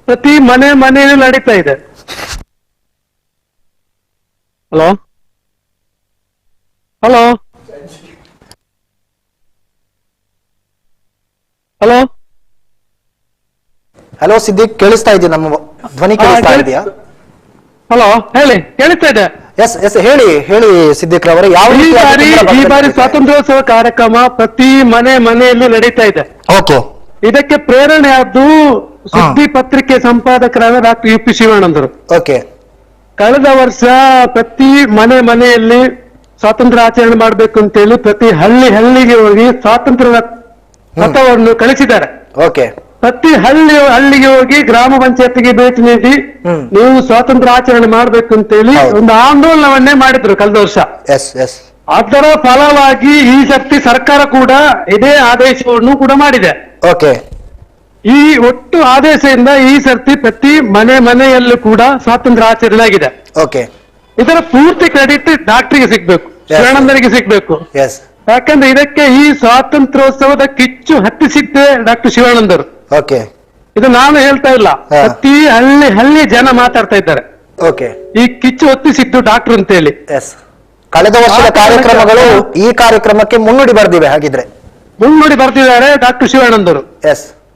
ಪ್ರತಿ ಮನೆಯಲ್ಲೂ ನಡೀತಾ ಇದೆ. Hello hello hello hello Siddiq, ಕೇಳಿಸ್ತಾ ಇದೆಯಾ? ನಮ್ಮ ಧ್ವನಿ ಕೇಳಿಸ್ತಾ ಇದೆಯಾ? ಹಲೋ ಹೇಳಿ, ಕೇಳಿಸ್ತಾ ಇದೆ. ಎಸ್ ಹೇಳಿ ಸಿದ್ದಿಕ್ ರವರೇ, ಈ ಬಾರಿ ಸ್ವಾತಂತ್ರ್ಯೋತ್ಸವ ಕಾರ್ಯಕ್ರಮ ಪ್ರತಿ ಮನೆಯಲ್ಲೂ ನಡೀತಾ ಇದೆ. ಓಕೆ. ಇದಕ್ಕೆ ಪ್ರೇರಣೆ ಆದ್ದು ಸುದ್ದಿ ಪತ್ರಿಕೆ ಸಂಪಾದಕರಾದ ಡಾಕ್ಟರ್ ಯು ಪಿ ಶಿವಾನಂದರು. ಓಕೆ. ಕಳೆದ ವರ್ಷ ಪ್ರತಿ ಮನೆಯಲ್ಲಿ ಸ್ವಾತಂತ್ರ್ಯ ಆಚರಣೆ ಮಾಡಬೇಕು ಅಂತೇಳಿ ಪ್ರತಿ ಹಳ್ಳಿಗೆ ಹೋಗಿ ಸ್ವಾತಂತ್ರ್ಯ ರಥವನ್ನು ಕಳಿಸಿದ್ದಾರೆ. ಓಕೆ. ಪ್ರತಿ ಹಳ್ಳಿಗೆ ಹೋಗಿ ಗ್ರಾಮ ಪಂಚಾಯತ್ಗೆ ಭೇಟಿ ನೀಡಿ ನೀವು ಸ್ವಾತಂತ್ರ್ಯ ಆಚರಣೆ ಮಾಡ್ಬೇಕು ಅಂತೇಳಿ ಒಂದು ಆಂದೋಲನವನ್ನೇ ಮಾಡಿದ್ರು ಕಳೆದ ವರ್ಷ. ಅದರ ಫಲವಾಗಿ ಈ ಸರ್ತಿ ಸರ್ಕಾರ ಕೂಡ ಇದೇ ಆದೇಶವನ್ನು ಕೂಡ ಮಾಡಿದೆ. ಓಕೆ. ಈ ಒಟ್ಟು ಆದೇಶದಿಂದ ಈ ಸರ್ತಿ ಪ್ರತಿ ಮನೆಯಲ್ಲೂ ಕೂಡ ಸ್ವಾತಂತ್ರ್ಯ ಆಚರಣೆ ಆಗಿದೆ. ಓಕೆ. ಇದರ ಪೂರ್ತಿ ಕ್ರೆಡಿಟ್ ಡಾಕ್ಟರ್ಗೆ ಸಿಗ್ಬೇಕು, ಶಿವಾನಂದರಿಗೆ ಸಿಗ್ಬೇಕು. ಯಾಕಂದ್ರೆ ಇದಕ್ಕೆ ಈ ಸ್ವಾತಂತ್ರ್ಯೋತ್ಸವದ ಕಿಚ್ಚು ಹತ್ತಿಸಿದ್ದೆ ಡಾಕ್ಟರ್ ಶಿವಾನಂದರು. ಓಕೆ. ಇದು ನಾನು ಹೇಳ್ತಾ ಇಲ್ಲ, ಪ್ರತಿ ಹಳ್ಳಿ ಜನ ಮಾತಾಡ್ತಾ ಇದ್ದಾರೆ. ಓಕೆ. ಈ ಕಿಚ್ಚು ಹೊತ್ತಿಸಿದ್ದು ಡಾಕ್ಟರ್ ಅಂತ ಹೇಳಿ. ಕಳೆದ ವರ್ಷದ ಕಾರ್ಯಕ್ರಮಗಳು ಈ ಕಾರ್ಯಕ್ರಮಕ್ಕೆ ಮುನ್ನುಡಿ ಬರೆದಿವೆ. ಹಾಗಿದ್ರೆ ಮುನ್ನುಡಿ ಬರ್ತಿದ್ದಾರೆ ಡಾಕ್ಟರ್ ಶಿವಾನಂದರು.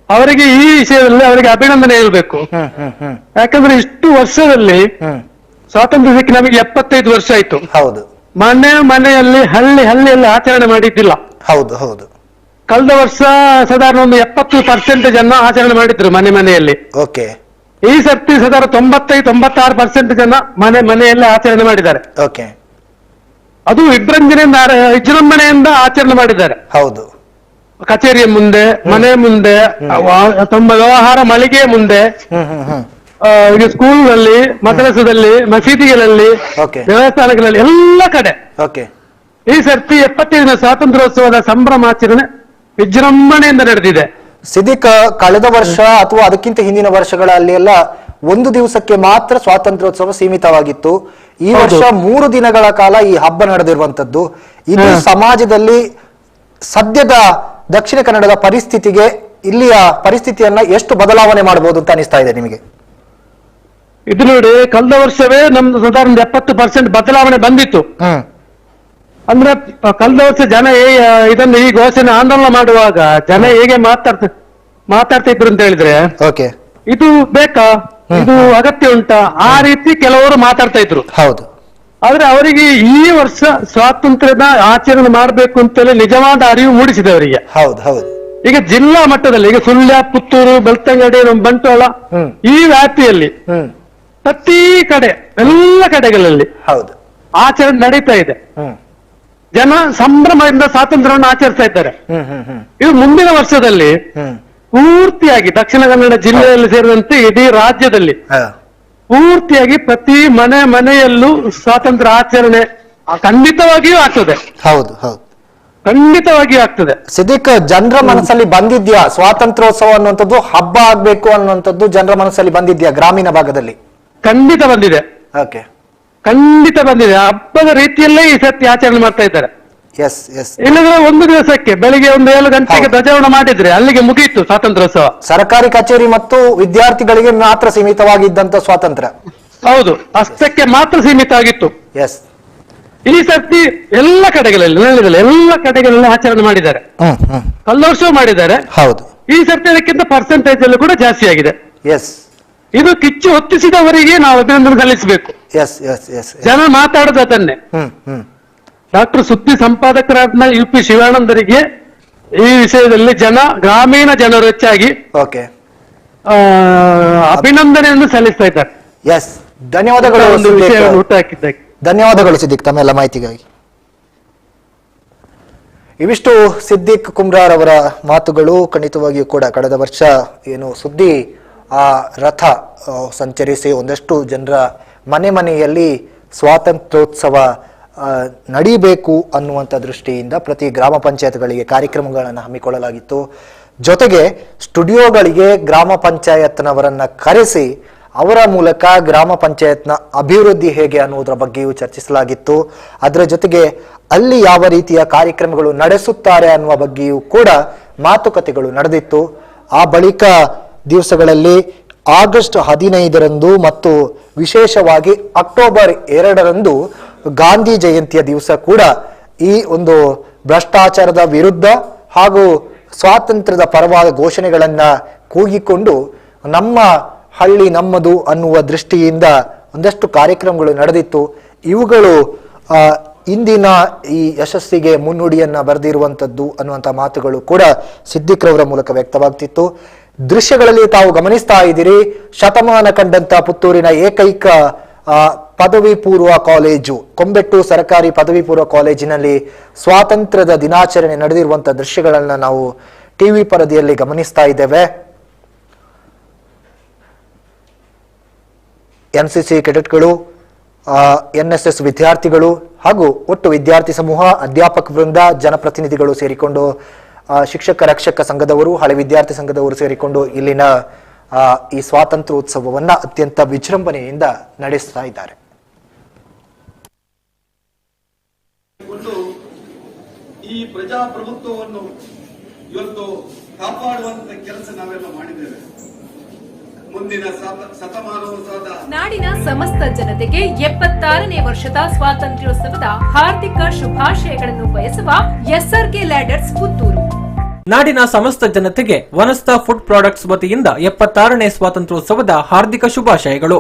ಅವರಿಗೆ ಈ ವಿಷಯದಲ್ಲಿ ಅವರಿಗೆ ಅಭಿನಂದನೆ ಹೇಳ್ಬೇಕು. ಯಾಕಂದ್ರೆ ಇಷ್ಟು ವರ್ಷದಲ್ಲಿ ಸ್ವಾತಂತ್ರ್ಯ ಸಿಕ್ಕಿ ನಮಗೆ 75 ವರ್ಷ ಆಯ್ತು. ಹೌದು. ಮನೆಯಲ್ಲಿ ಹಳ್ಳಿಯಲ್ಲಿ ಆಚರಣೆ ಮಾಡಿದ್ದಿಲ್ಲ. ಹೌದು. ಕಳೆದ ವರ್ಷ ಸಾಧಾರಣ ಒಂದು 70% ಜನ ಆಚರಣೆ ಮಾಡಿದ್ರು ಮನೆಯಲ್ಲಿ. ಓಕೆ. ಈ ಸರ್ತಿ ಸಾಧಾರಣ 95-96% ಜನ ಮನೆಯಲ್ಲಿ ಆಚರಣೆ ಮಾಡಿದ್ದಾರೆ. ಓಕೆ. ಅದು ವಿಜೃಂಭಣೆಯಿಂದ ಆಚರಣೆ ಮಾಡಿದ್ದಾರೆ. ಹೌದು. ಕಚೇರಿಯ ಮುಂದೆ, ಮನೆ ಮುಂದೆ, ತಮ್ಮ ವ್ಯವಹಾರ ಮಳಿಗೆಯ ಮುಂದೆ, ಈಗ ಸ್ಕೂಲ್ನಲ್ಲಿ, ಮದ್ರಸದಲ್ಲಿ, ಮಸೀದಿಗಳಲ್ಲಿ, ದೇವಸ್ಥಾನಗಳಲ್ಲಿ ಎಲ್ಲ ಕಡೆ ಈ ಸರ್ತಿ 75ನೇ ಸ್ವಾತಂತ್ರ್ಯೋತ್ಸವದ ಸಂಭ್ರಮಾಚರಣೆ ವಿಜೃಂಭಣೆಯಿಂದ ನಡೆದಿದೆ. ಸಿದ್ದಿಕ್, ಕಳೆದ ವರ್ಷ ಅಥವಾ ಅದಕ್ಕಿಂತ ಹಿಂದಿನ ವರ್ಷಗಳಲ್ಲಿ ಎಲ್ಲ ಒಂದು ದಿವಸಕ್ಕೆ ಮಾತ್ರ ಸ್ವಾತಂತ್ರ್ಯೋತ್ಸವ ಸೀಮಿತವಾಗಿತ್ತು. ಈ ವರ್ಷ 3 ದಿನಗಳ ಕಾಲ ಈ ಹಬ್ಬ ನಡೆದಿರುವಂತದ್ದು. ಇದು ಸಮಾಜದಲ್ಲಿ ಸದ್ಯದ ದಕ್ಷಿಣ ಕನ್ನಡದ ಪರಿಸ್ಥಿತಿಗೆ, ಇಲ್ಲಿಯ ಪರಿಸ್ಥಿತಿಯನ್ನ ಎಷ್ಟು ಬದಲಾವಣೆ ಮಾಡಬಹುದು ಅಂತ ಅನಿಸ್ತಾ ಇದೆ ನಿಮಗೆ? ಇದು ನೋಡಿ, ಕಳೆದ ವರ್ಷವೇ ನಮ್ದು ಸಾಧಾರಣ 70% ಬದಲಾವಣೆ ಬಂದಿತ್ತು. ಅಂದ್ರೆ ಕಳೆದ ವರ್ಷ ಜನ ಇದನ್ನು ಈ ಘೋಷಣೆ ಆಂದೋಲನ ಮಾಡುವಾಗ ಜನ ಹೇಗೆ ಮಾತಾಡ್ತಾ ಇದ್ರು ಅಂತ ಹೇಳಿದ್ರೆ, ಇದು ಬೇಕಾ, ಇದು ಅಗತ್ಯ ಉಂಟಾ, ಆ ರೀತಿ ಕೆಲವರು ಮಾತಾಡ್ತಾ ಇದ್ರು. ಹೌದು. ಆದ್ರೆ ಅವರಿಗೆ ಈ ವರ್ಷ ಸ್ವಾತಂತ್ರ್ಯದ ಆಚರಣೆ ಮಾಡಬೇಕು ಅಂತೇಳಿ ನಿಜವಾದ ಅರಿವು ಮೂಡಿಸಿದೆ ಅವರಿಗೆ. ಹೌದು. ಈಗ ಜಿಲ್ಲಾ ಮಟ್ಟದಲ್ಲಿ, ಈಗ ಸುಳ್ಯ, ಪುತ್ತೂರು, ಬೆಳ್ತಂಗಡಿ, ಬಂಟ್ವಾಳ ಈ ವ್ಯಾಪ್ತಿಯಲ್ಲಿ ಪ್ರತಿ ಕಡೆ, ಎಲ್ಲ ಕಡೆಗಳಲ್ಲಿ ಆಚರಣೆ ನಡೀತಾ ಇದೆ. ಜನ ಸಂಭ್ರಮದಿಂದ ಸ್ವಾತಂತ್ರ್ಯವನ್ನು ಆಚರಿಸ್ತಾ ಇದ್ದಾರೆ. ಇದು ಮುಂದಿನ ವರ್ಷದಲ್ಲಿ ಪೂರ್ತಿಯಾಗಿ ದಕ್ಷಿಣ ಕನ್ನಡ ಜಿಲ್ಲೆಯಲ್ಲಿ ಸೇರಿದಂತೆ ಇಡೀ ರಾಜ್ಯದಲ್ಲಿ ಪೂರ್ತಿಯಾಗಿ ಪ್ರತಿ ಮನೆಯಲ್ಲೂ ಸ್ವಾತಂತ್ರ್ಯ ಆಚರಣೆ ಖಂಡಿತವಾಗಿಯೂ ಆಗ್ತದೆ. ಹೌದು. ಖಂಡಿತವಾಗಿಯೂ ಆಗ್ತದೆ. ಸಿದ್ದಿಕ್, ಜನರ ಮನಸ್ಸಲ್ಲಿ ಬಂದಿದ್ಯಾ ಸ್ವಾತಂತ್ರ್ಯೋತ್ಸವ ಅನ್ನುವಂಥದ್ದು, ಹಬ್ಬ ಆಗ್ಬೇಕು ಅನ್ನುವಂಥದ್ದು ಜನರ ಮನಸ್ಸಲ್ಲಿ ಬಂದಿದ್ಯಾ ಗ್ರಾಮೀಣ ಭಾಗದಲ್ಲಿ? ಖಂಡಿತ ಬಂದಿದೆ. ಖಂಡಿತ ಬಂದಿದೆ. ಹಬ್ಬದ ರೀತಿಯಲ್ಲೇ ಈ ಸರ್ತಿ ಆಚರಣೆ ಮಾಡ್ತಾ ಇದ್ದಾರೆ. ಇಲ್ಲದ್ರೆ ಒಂದು ದಿವಸಕ್ಕೆ ಬೆಳಿಗ್ಗೆ ಒಂದು 7 ಗಂಟೆಗೆ ಧ್ವಜಾರೋಹಣ ಮಾಡಿದ್ರೆ ಅಲ್ಲಿಗೆ ಮುಗಿಯಿತು ಸ್ವಾತಂತ್ರ್ಯೋತ್ಸವ. ಸರ್ಕಾರಿ ಕಚೇರಿ ಮತ್ತು ವಿದ್ಯಾರ್ಥಿಗಳಿಗೆ ಮಾತ್ರ ಸೀಮಿತವಾಗಿದ್ದಂತ ಸ್ವಾತಂತ್ರ್ಯ. ಹೌದು, ಅಷ್ಟಕ್ಕೆ ಮಾತ್ರ ಸೀಮಿತ ಆಗಿತ್ತು. ಈ ಸರ್ತಿ ಎಲ್ಲ ಕಡೆಗಳಲ್ಲಿ ಆಚರಣೆ ಮಾಡಿದ್ದಾರೆ. ಕಳೆದ ವರ್ಷವೂ ಮಾಡಿದ್ದಾರೆ. ಈ ಸರ್ತಿ ಅದಕ್ಕಿಂತ ಪರ್ಸೆಂಟೇಜ್ ಅಲ್ಲೂ ಕೂಡ ಜಾಸ್ತಿ ಆಗಿದೆ. ಇದು ಕಿಚ್ಚು ಹೊತ್ತಿಸಿದವರಿಗೆ ನಾವು ಅಭಿನಂದನೆ ಸಲ್ಲಿಸಬೇಕು. ಜನ ಮಾತಾಡೋದನ್ನೇ ಡಾಕ್ಟರ್ ಸುದ್ದಿ ಸಂಪಾದಕರಾದ UP ಶಿವಾನಂದರಿಗೆ ಈ ವಿಷಯದಲ್ಲಿ ಗ್ರಾಮೀಣ ಜನರು ಹೆಚ್ಚಾಗಿ ಓಕೆ ಅಭಿನಂದನೆಯನ್ನು ಸಲ್ಲಿಸ್ತಾ ಇದ್ದಾರೆ. ಎಸ್, ಧನ್ಯವಾದಗಳು. ಒಂದು ವಿಷಯವನ್ನು ಹುಟ್ಟುಹಾಕಿದ್ದಕ್ಕೆ ಧನ್ಯವಾದಗಳು ಸಿದ್ದಿಕ್, ತಮ್ಮೆಲ್ಲ ಮಾಹಿತಿಗಾಗಿ. ಇವಿಷ್ಟು ಸಿದ್ದಿಕ್ ಕುಮ್ರಾರ್ ಅವರ ಮಾತುಗಳು. ಖಂಡಿತವಾಗಿಯೂ ಕೂಡ ಕಳೆದ ವರ್ಷ ಏನು ಸುದ್ದಿ ಆ ರಥ ಸಂಚರಿಸಿ ಒಂದಷ್ಟು ಜನರ ಮನೆಯಲ್ಲಿ ಸ್ವಾತಂತ್ರ್ಯೋತ್ಸವ ನಡೀಬೇಕು ಅನ್ನುವಂಥ ದೃಷ್ಟಿಯಿಂದ ಪ್ರತಿ ಗ್ರಾಮ ಪಂಚಾಯತ್ಗಳಿಗೆ ಕಾರ್ಯಕ್ರಮಗಳನ್ನು ಹಮ್ಮಿಕೊಳ್ಳಲಾಗಿತ್ತು. ಜೊತೆಗೆ ಸ್ಟುಡಿಯೋಗಳಿಗೆ ಗ್ರಾಮ ಪಂಚಾಯತ್ನವರನ್ನ ಕರೆಸಿ ಅವರ ಮೂಲಕ ಗ್ರಾಮ ಪಂಚಾಯತ್ನ ಅಭಿವೃದ್ಧಿ ಹೇಗೆ ಅನ್ನುವುದರ ಬಗ್ಗೆಯೂ ಚರ್ಚಿಸಲಾಗಿತ್ತು. ಅದರ ಜೊತೆಗೆ ಅಲ್ಲಿ ಯಾವ ರೀತಿಯ ಕಾರ್ಯಕ್ರಮಗಳು ನಡೆಸುತ್ತಾರೆ ಅನ್ನುವ ಬಗ್ಗೆಯೂ ಕೂಡ ಮಾತುಕತೆಗಳು ನಡೆದಿತ್ತು. ಆ ಬಳಿಕ ದಿವಸಗಳಲ್ಲಿ ಆಗಸ್ಟ್ 15ರಂದು ಮತ್ತು ವಿಶೇಷವಾಗಿ ಅಕ್ಟೋಬರ್ 2ರಂದು ಗಾಂಧಿ ಜಯಂತಿಯ ದಿವಸ ಕೂಡ ಈ ಒಂದು ಭ್ರಷ್ಟಾಚಾರದ ವಿರುದ್ಧ ಹಾಗೂ ಸ್ವಾತಂತ್ರ್ಯದ ಪರವಾದ ಘೋಷಣೆಗಳನ್ನ ಕೂಗಿಕೊಂಡು ನಮ್ಮ ಹಳ್ಳಿ ನಮ್ಮದು ಅನ್ನುವ ದೃಷ್ಟಿಯಿಂದ ಒಂದಷ್ಟು ಕಾರ್ಯಕ್ರಮಗಳು ನಡೆದಿತ್ತು. ಇವುಗಳು ಇಂದಿನ ಈ ಯಶಸ್ಸಿಗೆ ಮುನ್ನುಡಿಯನ್ನ ಬರೆದಿರುವಂಥದ್ದು ಅನ್ನುವಂಥ ಮಾತುಗಳು ಕೂಡ ಸಿದ್ದಿಕ್ರವರ ಮೂಲಕ ವ್ಯಕ್ತವಾಗ್ತಿತ್ತು. ದೃಶ್ಯಗಳಲ್ಲಿ ತಾವು ಗಮನಿಸ್ತಾ ಇದ್ದೀರಿ, ಶತಮಾನ ಕಂಡಂತ ಪುತ್ತೂರಿನ ಏಕೈಕ ಪದವಿ ಪೂರ್ವ ಕಾಲೇಜು ಕೊಂಬೆಟ್ಟು ಸರ್ಕಾರಿ ಪದವಿ ಪೂರ್ವ ಕಾಲೇಜಿನಲ್ಲಿ ಸ್ವಾತಂತ್ರ್ಯದ ದಿನಾಚರಣೆ ನಡೆದಿರುವಂತಹ ದೃಶ್ಯಗಳನ್ನ ನಾವು ಟಿವಿ ಪರದೆಯಲ್ಲಿ ಗಮನಿಸ್ತಾ ಇದ್ದೇವೆ. NCC ಕೆಡೆಟ್ಗಳು, NSS ವಿದ್ಯಾರ್ಥಿಗಳು ಹಾಗೂ ಒಟ್ಟು ವಿದ್ಯಾರ್ಥಿ ಸಮೂಹ, ಅಧ್ಯಾಪಕ ವೃಂದ, ಜನಪ್ರತಿನಿಧಿಗಳು ಸೇರಿಕೊಂಡು, ಶಿಕ್ಷಕ ರಕ್ಷಕ ಸಂಘದವರು, ಹಳೆ ವಿದ್ಯಾರ್ಥಿ ಸಂಘದವರು ಸೇರಿಕೊಂಡು ಇಲ್ಲಿನ ಈ ಸ್ವಾತಂತ್ರ್ಯೋತ್ಸವವನ್ನ ಅತ್ಯಂತ ವಿಜೃಂಭಣೆಯಿಂದ ನಡೆಸ್ತಾ ಇದ್ದಾರೆ. ಈ ಪ್ರಜಾಪ್ರಭುತ್ವವನ್ನು ಇವತ್ತು ಕಾಪಾಡುವಂತ ಕೆಲಸ ನಾವೆಲ್ಲ ಮಾಡಿದ್ದೇವೆ. ಮುಂದಿನ ಶತಮಾನೋತ್ಸವದ ನಾಡಿನ ಸಮಸ್ತ ಜನತೆಗೆ 76ನೇ ವರ್ಷದ ಸ್ವಾತಂತ್ರ್ಯೋತ್ಸವದ ಹಾರ್ದಿಕ ಶುಭಾಶಯಗಳನ್ನು ಬಯಸುವ SRK ಲ್ಯಾಡರ್ಸ್ ಪುತ್ತೂರು. ನಾಡಿನ ಸಮಸ್ತ ಜನತೆಗೆ ವನಸ್ಥ ಫುಡ್ ಪ್ರಾಡಕ್ಟ್ಸ್ ವತಿಯಿಂದ 76ನೇ ಸ್ವಾತಂತ್ರ್ಯೋತ್ಸವದ ಹಾರ್ದಿಕ ಶುಭಾಶಯಗಳು.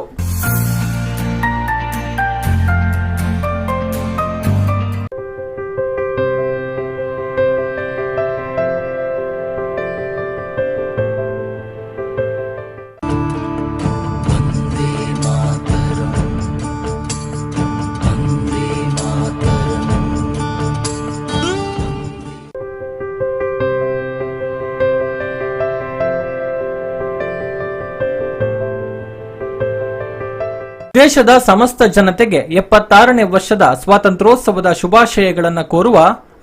ದೇಶದ ಸಮಸ್ತ ಜನತೆಗೆ 76ನೇ ವರ್ಷದ ಸ್ವಾತಂತ್ರ್ಯೋತ್ಸವದ ಶುಭಾಶಯಗಳನ್ನು ಕೋರುವ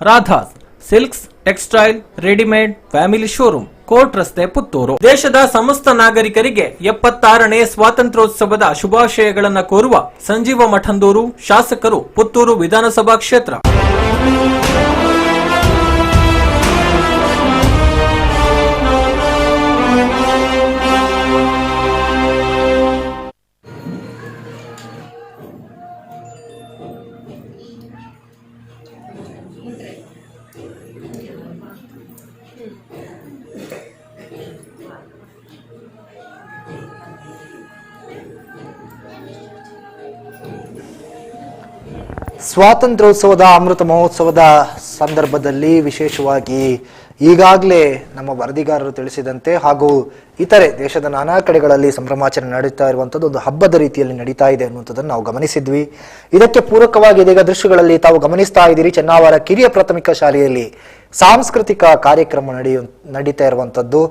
Radha's silks textile readymade family showroom, court ರಸ್ತೆ, ಪುತ್ತೂರು. ದೇಶದ ಸಮಸ್ತ ನಾಗರಿಕರಿಗೆ 76ನೇ ಸ್ವಾತಂತ್ರ್ಯೋತ್ಸವದ ಶುಭಾಶಯಗಳನ್ನು ಕೋರುವ ಸಂಜೀವ ಮಠಂದೂರು ಶಾಸಕರು, ಪುತ್ತೂರು ವಿಧಾನಸಭಾ ಕ್ಷೇತ್ರ. ಸ್ವಾತಂತ್ರ್ಯೋತ್ಸವದ ಅಮೃತ ಮಹೋತ್ಸವದ ಸಂದರ್ಭದಲ್ಲಿ ವಿಶೇಷವಾಗಿ ಈಗಾಗಲೇ ನಮ್ಮ ವರದಿಗಾರರು ತಿಳಿಸಿದಂತೆ ಹಾಗೂ ಇತರೆ ದೇಶದ ನಾನಾ ಕಡೆಗಳಲ್ಲಿ ಸಂಭ್ರಮಾಚರಣೆ ನಡೀತಾ ಇರುವಂಥದ್ದು ಒಂದು ಹಬ್ಬದ ರೀತಿಯಲ್ಲಿ ನಡೀತಾ ಇದೆ ಅನ್ನುವಂಥದ್ದನ್ನು ನಾವು ಗಮನಿಸಿದ್ವಿ. ಇದಕ್ಕೆ ಪೂರಕವಾಗಿ ಇದೀಗ ದೃಶ್ಯಗಳಲ್ಲಿ ತಾವು ಗಮನಿಸ್ತಾ ಇದ್ದೀರಿ, ಚನ್ನಾವರ ಕಿರಿಯ ಪ್ರಾಥಮಿಕ ಶಾಲೆಯಲ್ಲಿ ಸಾಂಸ್ಕೃತಿಕ ಕಾರ್ಯಕ್ರಮ ನಡೀತಾ ಇರುವಂಥದ್ದು.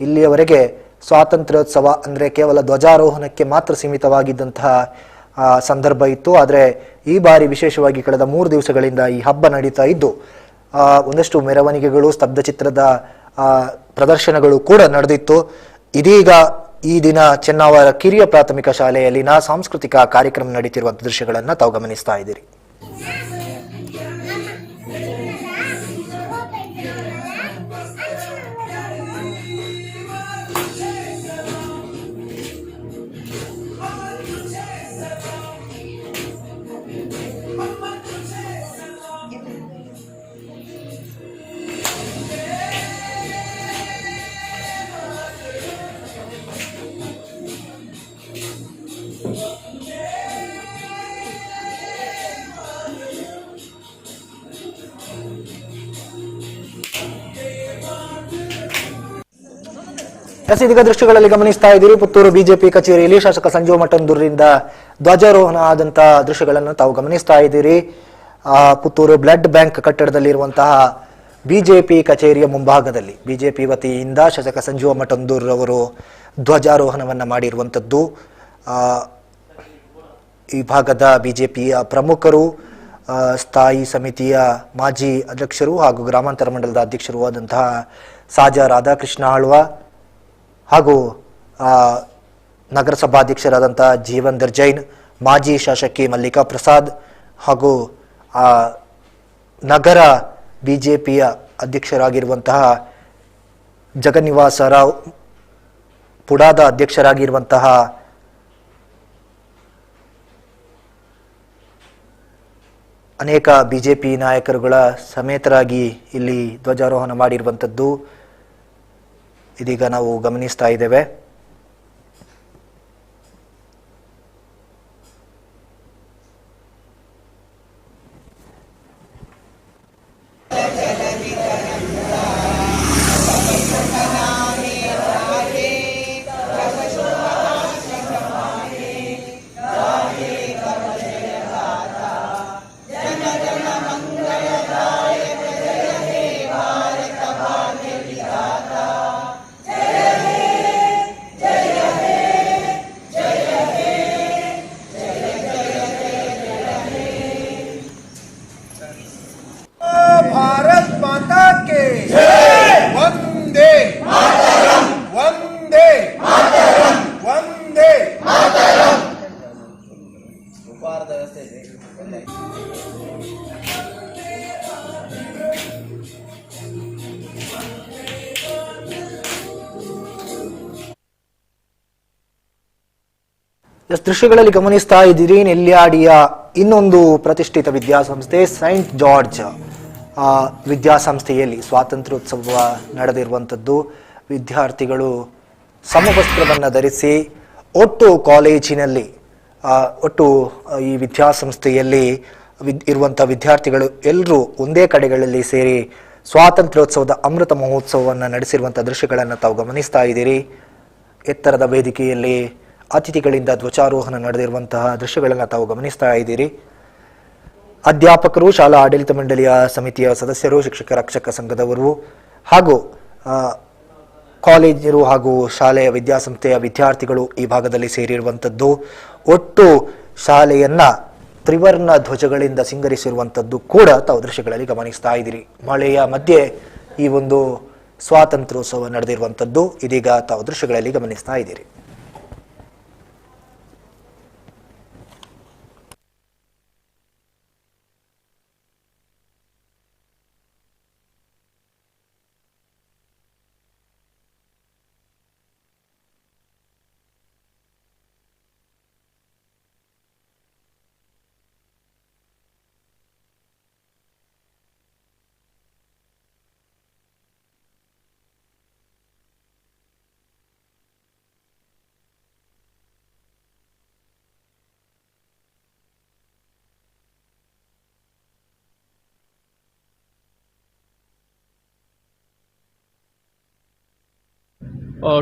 ಇಲ್ಲಿಯವರೆಗೆ ಸ್ವಾತಂತ್ರ್ಯೋತ್ಸವ ಅಂದರೆ ಕೇವಲ ಧ್ವಜಾರೋಹಣಕ್ಕೆ ಮಾತ್ರ ಸೀಮಿತವಾಗಿದ್ದಂತಹ ಸಂದರ್ಭ ಇತ್ತು. ಆದರೆ ಈ ಬಾರಿ ವಿಶೇಷವಾಗಿ ಕಳೆದ 3 ದಿವಸಗಳಿಂದ ಈ ಹಬ್ಬ ನಡೀತಾ ಇದ್ದು ಒಂದಷ್ಟು ಮೆರವಣಿಗೆಗಳು, ಸ್ತಬ್ಧ ಚಿತ್ರದ ಪ್ರದರ್ಶನಗಳು ಕೂಡ ನಡೆದಿತ್ತು. ಇದೀಗ ಈ ದಿನ ಚನ್ನಾವರ ಕಿರಿಯ ಪ್ರಾಥಮಿಕ ಶಾಲೆಯಲ್ಲಿನ ಸಾಂಸ್ಕೃತಿಕ ಕಾರ್ಯಕ್ರಮ ನಡೀತಿರುವಂತಹ ದೃಶ್ಯಗಳನ್ನು ತಾವು ಗಮನಿಸ್ತಾ ಇದ್ದೀರಿ. ಇದೀಗ ದೃಶ್ಯಗಳಲ್ಲಿ ಗಮನಿಸ್ತಾ ಇದ್ದೀರಿ, ಪುತ್ತೂರು ಬಿಜೆಪಿ ಕಚೇರಿಯಲ್ಲಿ ಶಾಸಕ ಸಂಜೀವ ಮಠಂದೂರಿನಿಂದ ಧ್ವಜಾರೋಹಣ ಆದಂತ ದೃಶ್ಯಗಳನ್ನು ತಾವು ಗಮನಿಸ್ತಾ ಇದ್ದೀರಿ. ಪುತ್ತೂರು ಬ್ಲಡ್ ಬ್ಯಾಂಕ್ ಕಟ್ಟಡದಲ್ಲಿರುವಂತಹ ಬಿಜೆಪಿ ಕಚೇರಿಯ ಮುಂಭಾಗದಲ್ಲಿ ಬಿಜೆಪಿ ವತಿಯಿಂದ ಶಾಸಕ ಸಂಜೀವ ಮಠಂದೂರ್ ಅವರು ಧ್ವಜಾರೋಹಣವನ್ನ ಮಾಡಿರುವಂತದ್ದು. ಈ ಭಾಗದ ಬಿಜೆಪಿಯ ಪ್ರಮುಖರು, ಸ್ಥಾಯಿ ಸಮಿತಿಯ ಮಾಜಿ ಅಧ್ಯಕ್ಷರು ಹಾಗೂ ಗ್ರಾಮಾಂತರ ಮಂಡಲದ ಅಧ್ಯಕ್ಷರು ಆದಂತಹ ಸಾಜಾ ರಾಧಾಕೃಷ್ಣ ಆಳ್ವ ಹಾಗೂ ನಗರಸಭಾಧ್ಯಕ್ಷರಾದಂತಹ ಜೀವಂದರ್ ಜೈನ್, ಮಾಜಿ ಶಾಸಕಿ ಮಲ್ಲಿಕಾ ಪ್ರಸಾದ್ ಹಾಗೂ ನಗರ ಬಿಜೆಪಿಯ ಅಧ್ಯಕ್ಷರಾಗಿರುವಂತಹ ಜಗನ್ನಿವಾಸ ರಾವ್, ಪುಡಾದ ಅಧ್ಯಕ್ಷರಾಗಿರುವಂತಹ ಅನೇಕ ಬಿಜೆಪಿ ನಾಯಕರುಗಳ ಸಮೇತರಾಗಿ ಇಲ್ಲಿ ಧ್ವಜಾರೋಹಣ ಮಾಡಿರುವಂಥದ್ದು ಇದೀಗ ನಾವು ಗಮನಿಸ್ತಾ ಇದ್ದೇವೆ. भारत माता के वंदे वंदे वंदे ದೃಶ್ಯಗಳಲ್ಲಿ ಗಮನಿಸ್ತಾ ಇದ್ದೀರಿ, ನೆಲ್ಯಾಡಿಯ ಇನ್ನೊಂದು ಪ್ರತಿಷ್ಠಿತ ವಿದ್ಯಾಸಂಸ್ಥೆ ಸೈಂಟ್ ಜಾರ್ಜ್ ವಿದ್ಯಾಸಂಸ್ಥೆಯಲ್ಲಿ ಸ್ವಾತಂತ್ರ್ಯೋತ್ಸವ ನಡೆದಿರುವಂಥದ್ದು. ವಿದ್ಯಾರ್ಥಿಗಳು ಸಮವಸ್ತ್ರವನ್ನು ಧರಿಸಿ ಒಟ್ಟು ಕಾಲೇಜಿನಲ್ಲಿ ಒಟ್ಟು ಈ ವಿದ್ಯಾಸಂಸ್ಥೆಯಲ್ಲಿ ಇರುವಂಥ ವಿದ್ಯಾರ್ಥಿಗಳು ಎಲ್ಲರೂ ಒಂದೇ ಕಡೆಗಳಲ್ಲಿ ಸೇರಿ ಸ್ವಾತಂತ್ರ್ಯೋತ್ಸವದ ಅಮೃತ ಮಹೋತ್ಸವವನ್ನು ನಡೆಸಿರುವಂಥ ದೃಶ್ಯಗಳನ್ನು ತಾವು ಗಮನಿಸ್ತಾ ಇದ್ದೀರಿ. ಎತ್ತರದ ವೇದಿಕೆಯಲ್ಲಿ ಅತಿಥಿಗಳಿಂದ ಧ್ವಜಾರೋಹಣ ನಡೆದಿರುವಂತಹ ದೃಶ್ಯಗಳನ್ನು ತಾವು ಗಮನಿಸ್ತಾ ಇದ್ದೀರಿ. ಅಧ್ಯಾಪಕರು, ಶಾಲಾ ಆಡಳಿತ ಮಂಡಳಿಯ ಸಮಿತಿಯ ಸದಸ್ಯರು, ಶಿಕ್ಷಕ ರಕ್ಷಕ ಸಂಘದವರು ಹಾಗೂ ಕಾಲೇಜರು ಹಾಗೂ ಶಾಲೆಯ ವಿದ್ಯಾಸಂಸ್ಥೆಯ ವಿದ್ಯಾರ್ಥಿಗಳು ಈ ಭಾಗದಲ್ಲಿ ಸೇರಿರುವಂಥದ್ದು. ಒಟ್ಟು ಶಾಲೆಯನ್ನ ತ್ರಿವರ್ಣ ಧ್ವಜಗಳಿಂದ ಸಿಂಗರಿಸಿರುವಂಥದ್ದು ಕೂಡ ತಾವು ದೃಶ್ಯಗಳಲ್ಲಿ ಗಮನಿಸ್ತಾ ಇದ್ದೀರಿ. ಮಳೆಯ ಮಧ್ಯೆ ಈ ಒಂದು ಸ್ವಾತಂತ್ರ್ಯೋತ್ಸವ ನಡೆದಿರುವಂಥದ್ದು ಇದೀಗ ತಾವು ದೃಶ್ಯಗಳಲ್ಲಿ ಗಮನಿಸ್ತಾ ಇದ್ದೀರಿ.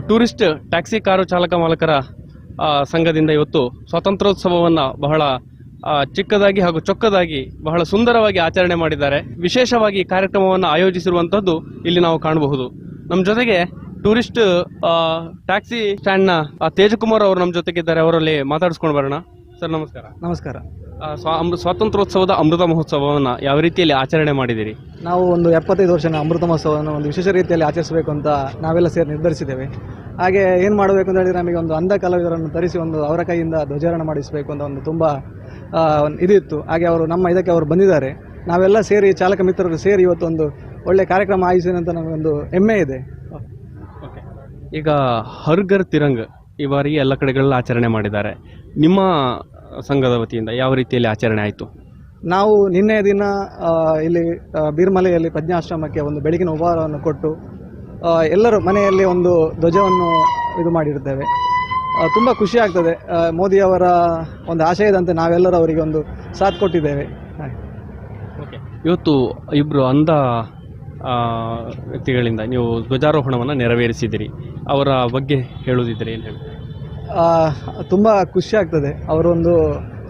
ಟೂರಿಸ್ಟ್ ಟ್ಯಾಕ್ಸಿ ಕಾರು ಚಾಲಕ ಮಾಲಕರ ಸಂಘದಿಂದ ಇವತ್ತು ಸ್ವಾತಂತ್ರ್ಯೋತ್ಸವವನ್ನು ಬಹಳ ಚಿಕ್ಕದಾಗಿ ಹಾಗೂ ಚೊಕ್ಕದಾಗಿ ಬಹಳ ಸುಂದರವಾಗಿ ಆಚರಣೆ ಮಾಡಿದ್ದಾರೆ. ವಿಶೇಷವಾಗಿ ಕಾರ್ಯಕ್ರಮವನ್ನು ಆಯೋಜಿಸಿರುವಂತದ್ದು ಇಲ್ಲಿ ನಾವು ಕಾಣಬಹುದು. ನಮ್ಮ ಜೊತೆಗೆ ಟೂರಿಸ್ಟ್ ಟ್ಯಾಕ್ಸಿ ಸ್ಟ್ಯಾಂಡ್ನ ತೇಜಕುಮಾರ್ ಅವರು ನಮ್ಮ ಜೊತೆಗಿದ್ದಾರೆ. ಅವರಲ್ಲಿ ಮಾತಾಡಿಸ್ಕೊಂಡು ಬರೋಣ. ಸರ್ ನಮಸ್ಕಾರ. ನಮಸ್ಕಾರ. ಸ್ವಾತಂತ್ರ್ಯೋತ್ಸವದ ಅಮೃತ ಮಹೋತ್ಸವವನ್ನು ಯಾವ ರೀತಿಯಲ್ಲಿ ಆಚರಣೆ ಮಾಡಿದ್ದೀರಿ? ನಾವು ಒಂದು 75 ವರ್ಷದ ಅಮೃತ ಮಹೋತ್ಸವವನ್ನು ಒಂದು ವಿಶೇಷ ರೀತಿಯಲ್ಲಿ ಆಚರಿಸಬೇಕು ಅಂತ ನಾವೆಲ್ಲ ಸೇರಿ ನಿರ್ಧರಿಸಿದ್ದೇವೆ. ಹಾಗೆ ಏನು ಮಾಡಬೇಕು ಅಂತ ಹೇಳಿದ್ರೆ ನಮಗೆ ಒಂದು ಅಂಧ ಕಲಾವಿದರನ್ನು ತರಿಸಿ ಒಂದು ಅವರ ಕೈಯಿಂದ ಧ್ವಜಾರೋಹಣ ಮಾಡಿಸಬೇಕು ಅಂತ ಒಂದು ತುಂಬ ಇದಿತ್ತು. ಹಾಗೆ ಅವರು ನಮ್ಮ ಇದಕ್ಕೆ ಅವರು ಬಂದಿದ್ದಾರೆ. ನಾವೆಲ್ಲ ಸೇರಿ ಚಾಲಕ ಮಿತ್ರರು ಸೇರಿ ಇವತ್ತು ಒಂದು ಒಳ್ಳೆ ಕಾರ್ಯಕ್ರಮ ಆಯೋಜಿಸಿದೆ ಅಂತ ನಮಗೊಂದು ಹೆಮ್ಮೆ ಇದೆ. ಈಗ ಹರ್ ಘರ್ ತಿರಂಗ್ ಈ ಬಾರಿ ಎಲ್ಲ ಕಡೆಗಳಲ್ಲಿ ಆಚರಣೆ ಮಾಡಿದ್ದಾರೆ. ನಿಮ್ಮ ಸಂಘದ ವತಿಯಿಂದ ಯಾವ ರೀತಿಯಲ್ಲಿ ಆಚರಣೆ ಆಯಿತು? ನಾವು ನಿನ್ನೆ ದಿನ ಇಲ್ಲಿ ಬೀರ್ಮಲೆಯಲ್ಲಿ ಪ್ರಜ್ಞಾಶ್ರಮಕ್ಕೆ ಒಂದು ಬೆಳಗಿನ ಉಪಹಾರವನ್ನು ಕೊಟ್ಟು ಎಲ್ಲರೂ ಮನೆಯಲ್ಲಿ ಒಂದು ಧ್ವಜವನ್ನು ಇದು ಮಾಡಿರ್ತೇವೆ. ತುಂಬ ಖುಷಿ ಆಗ್ತದೆ. ಮೋದಿಯವರ ಒಂದು ಆಶಯದಂತೆ ನಾವೆಲ್ಲರೂ ಅವರಿಗೆ ಒಂದು ಸಾಥ್ ಕೊಟ್ಟಿದ್ದೇವೆ. ಇವತ್ತು ಇಬ್ಬರು ಅಂಧ ವ್ಯಕ್ತಿಗಳಿಂದ ನೀವು ಧ್ವಜಾರೋಹಣವನ್ನು ನೆರವೇರಿಸಿದಿರಿ. ಅವರ ಬಗ್ಗೆ ಹೇಳುವುದಿದ್ರೆ ಏನು ಹೇಳಿ? ತುಂಬ ಖುಷಿ ಆಗ್ತದೆ. ಅವರೊಂದು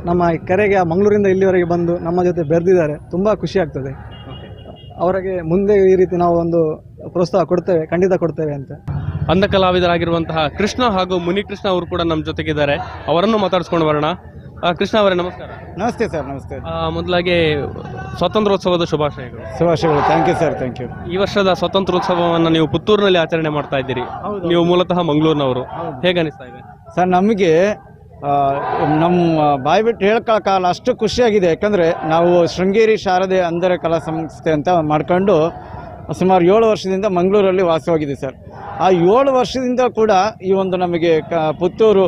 ನಮ್ಮ ಕರೆಗೆ ಮಂಗಳೂರಿಂದ ಇಲ್ಲಿವರೆಗೆ ಬಂದು ನಮ್ಮ ಜೊತೆ ಬೆರೆದಿದ್ದಾರೆ. ತುಂಬ ಖುಷಿ ಆಗ್ತದೆ. ಅವರಿಗೆ ಮುಂದೆ ಈ ರೀತಿ ನಾವು ಒಂದು ಪ್ರೋತ್ಸಾಹ ಕೊಡ್ತೇವೆ, ಖಂಡಿತ ಕೊಡ್ತೇವೆ ಅಂತ. ಅಂಧ ಕಲಾವಿದರಾಗಿರುವಂತಹ ಕೃಷ್ಣ ಹಾಗೂ ಮುನಿಕೃಷ್ಣ ಅವರು ಕೂಡ ನಮ್ಮ ಜೊತೆಗಿದ್ದಾರೆ. ಅವರನ್ನು ಮಾತಾಡಿಸ್ಕೊಂಡು ಬರೋಣ. ಕೃಷ್ಣ ಅವರೇ ನಮಸ್ಕಾರ. ನಮಸ್ತೆ ಸರ್. ನಮಸ್ತೆ. ಮೊದಲಾಗಿ ಸ್ವಾತಂತ್ರ್ಯೋತ್ಸವದ ಶುಭಾಶಯಗಳು. ಶುಭಾಶಯಗಳು. Thank you sir. Thank you. ಈ ವರ್ಷದ ಸ್ವಾತಂತ್ರ್ಯೋತ್ಸವವನ್ನು ನೀವು ಪುತ್ತೂರಿನಲ್ಲಿ ಆಚರಣೆ ಮಾಡ್ತಾ ಇದ್ದೀರಿ. ನೀವು ಮೂಲತಃ ಮಂಗಳೂರಿನವರು. ಹೇಗೆ ಅನಿಸ್ತಾ ಇದೆ ಸರ್? ನಮಗೆ ನಮ್ಮ ಬಾಯಿ ಬಿಟ್ಟು ಹೇಳ್ಕೊಳ್ಳೋಕ್ಕಾಗಲ್ಲ, ಅಷ್ಟು ಖುಷಿಯಾಗಿದೆ. ಯಾಕಂದರೆ ನಾವು ಶೃಂಗೇರಿ ಶಾರದೆ ಅಂದರೆ ಕಲಾ ಸಂಸ್ಥೆ ಅಂತ ಮಾಡ್ಕೊಂಡು ಸುಮಾರು 7 ವರ್ಷದಿಂದ ಮಂಗಳೂರಲ್ಲಿ ವಾಸವಾಗಿದೆ ಸರ್. ಆ 7 ವರ್ಷದಿಂದ ಕೂಡ ಈ ಒಂದು ನಮಗೆ ಪುತ್ತೂರು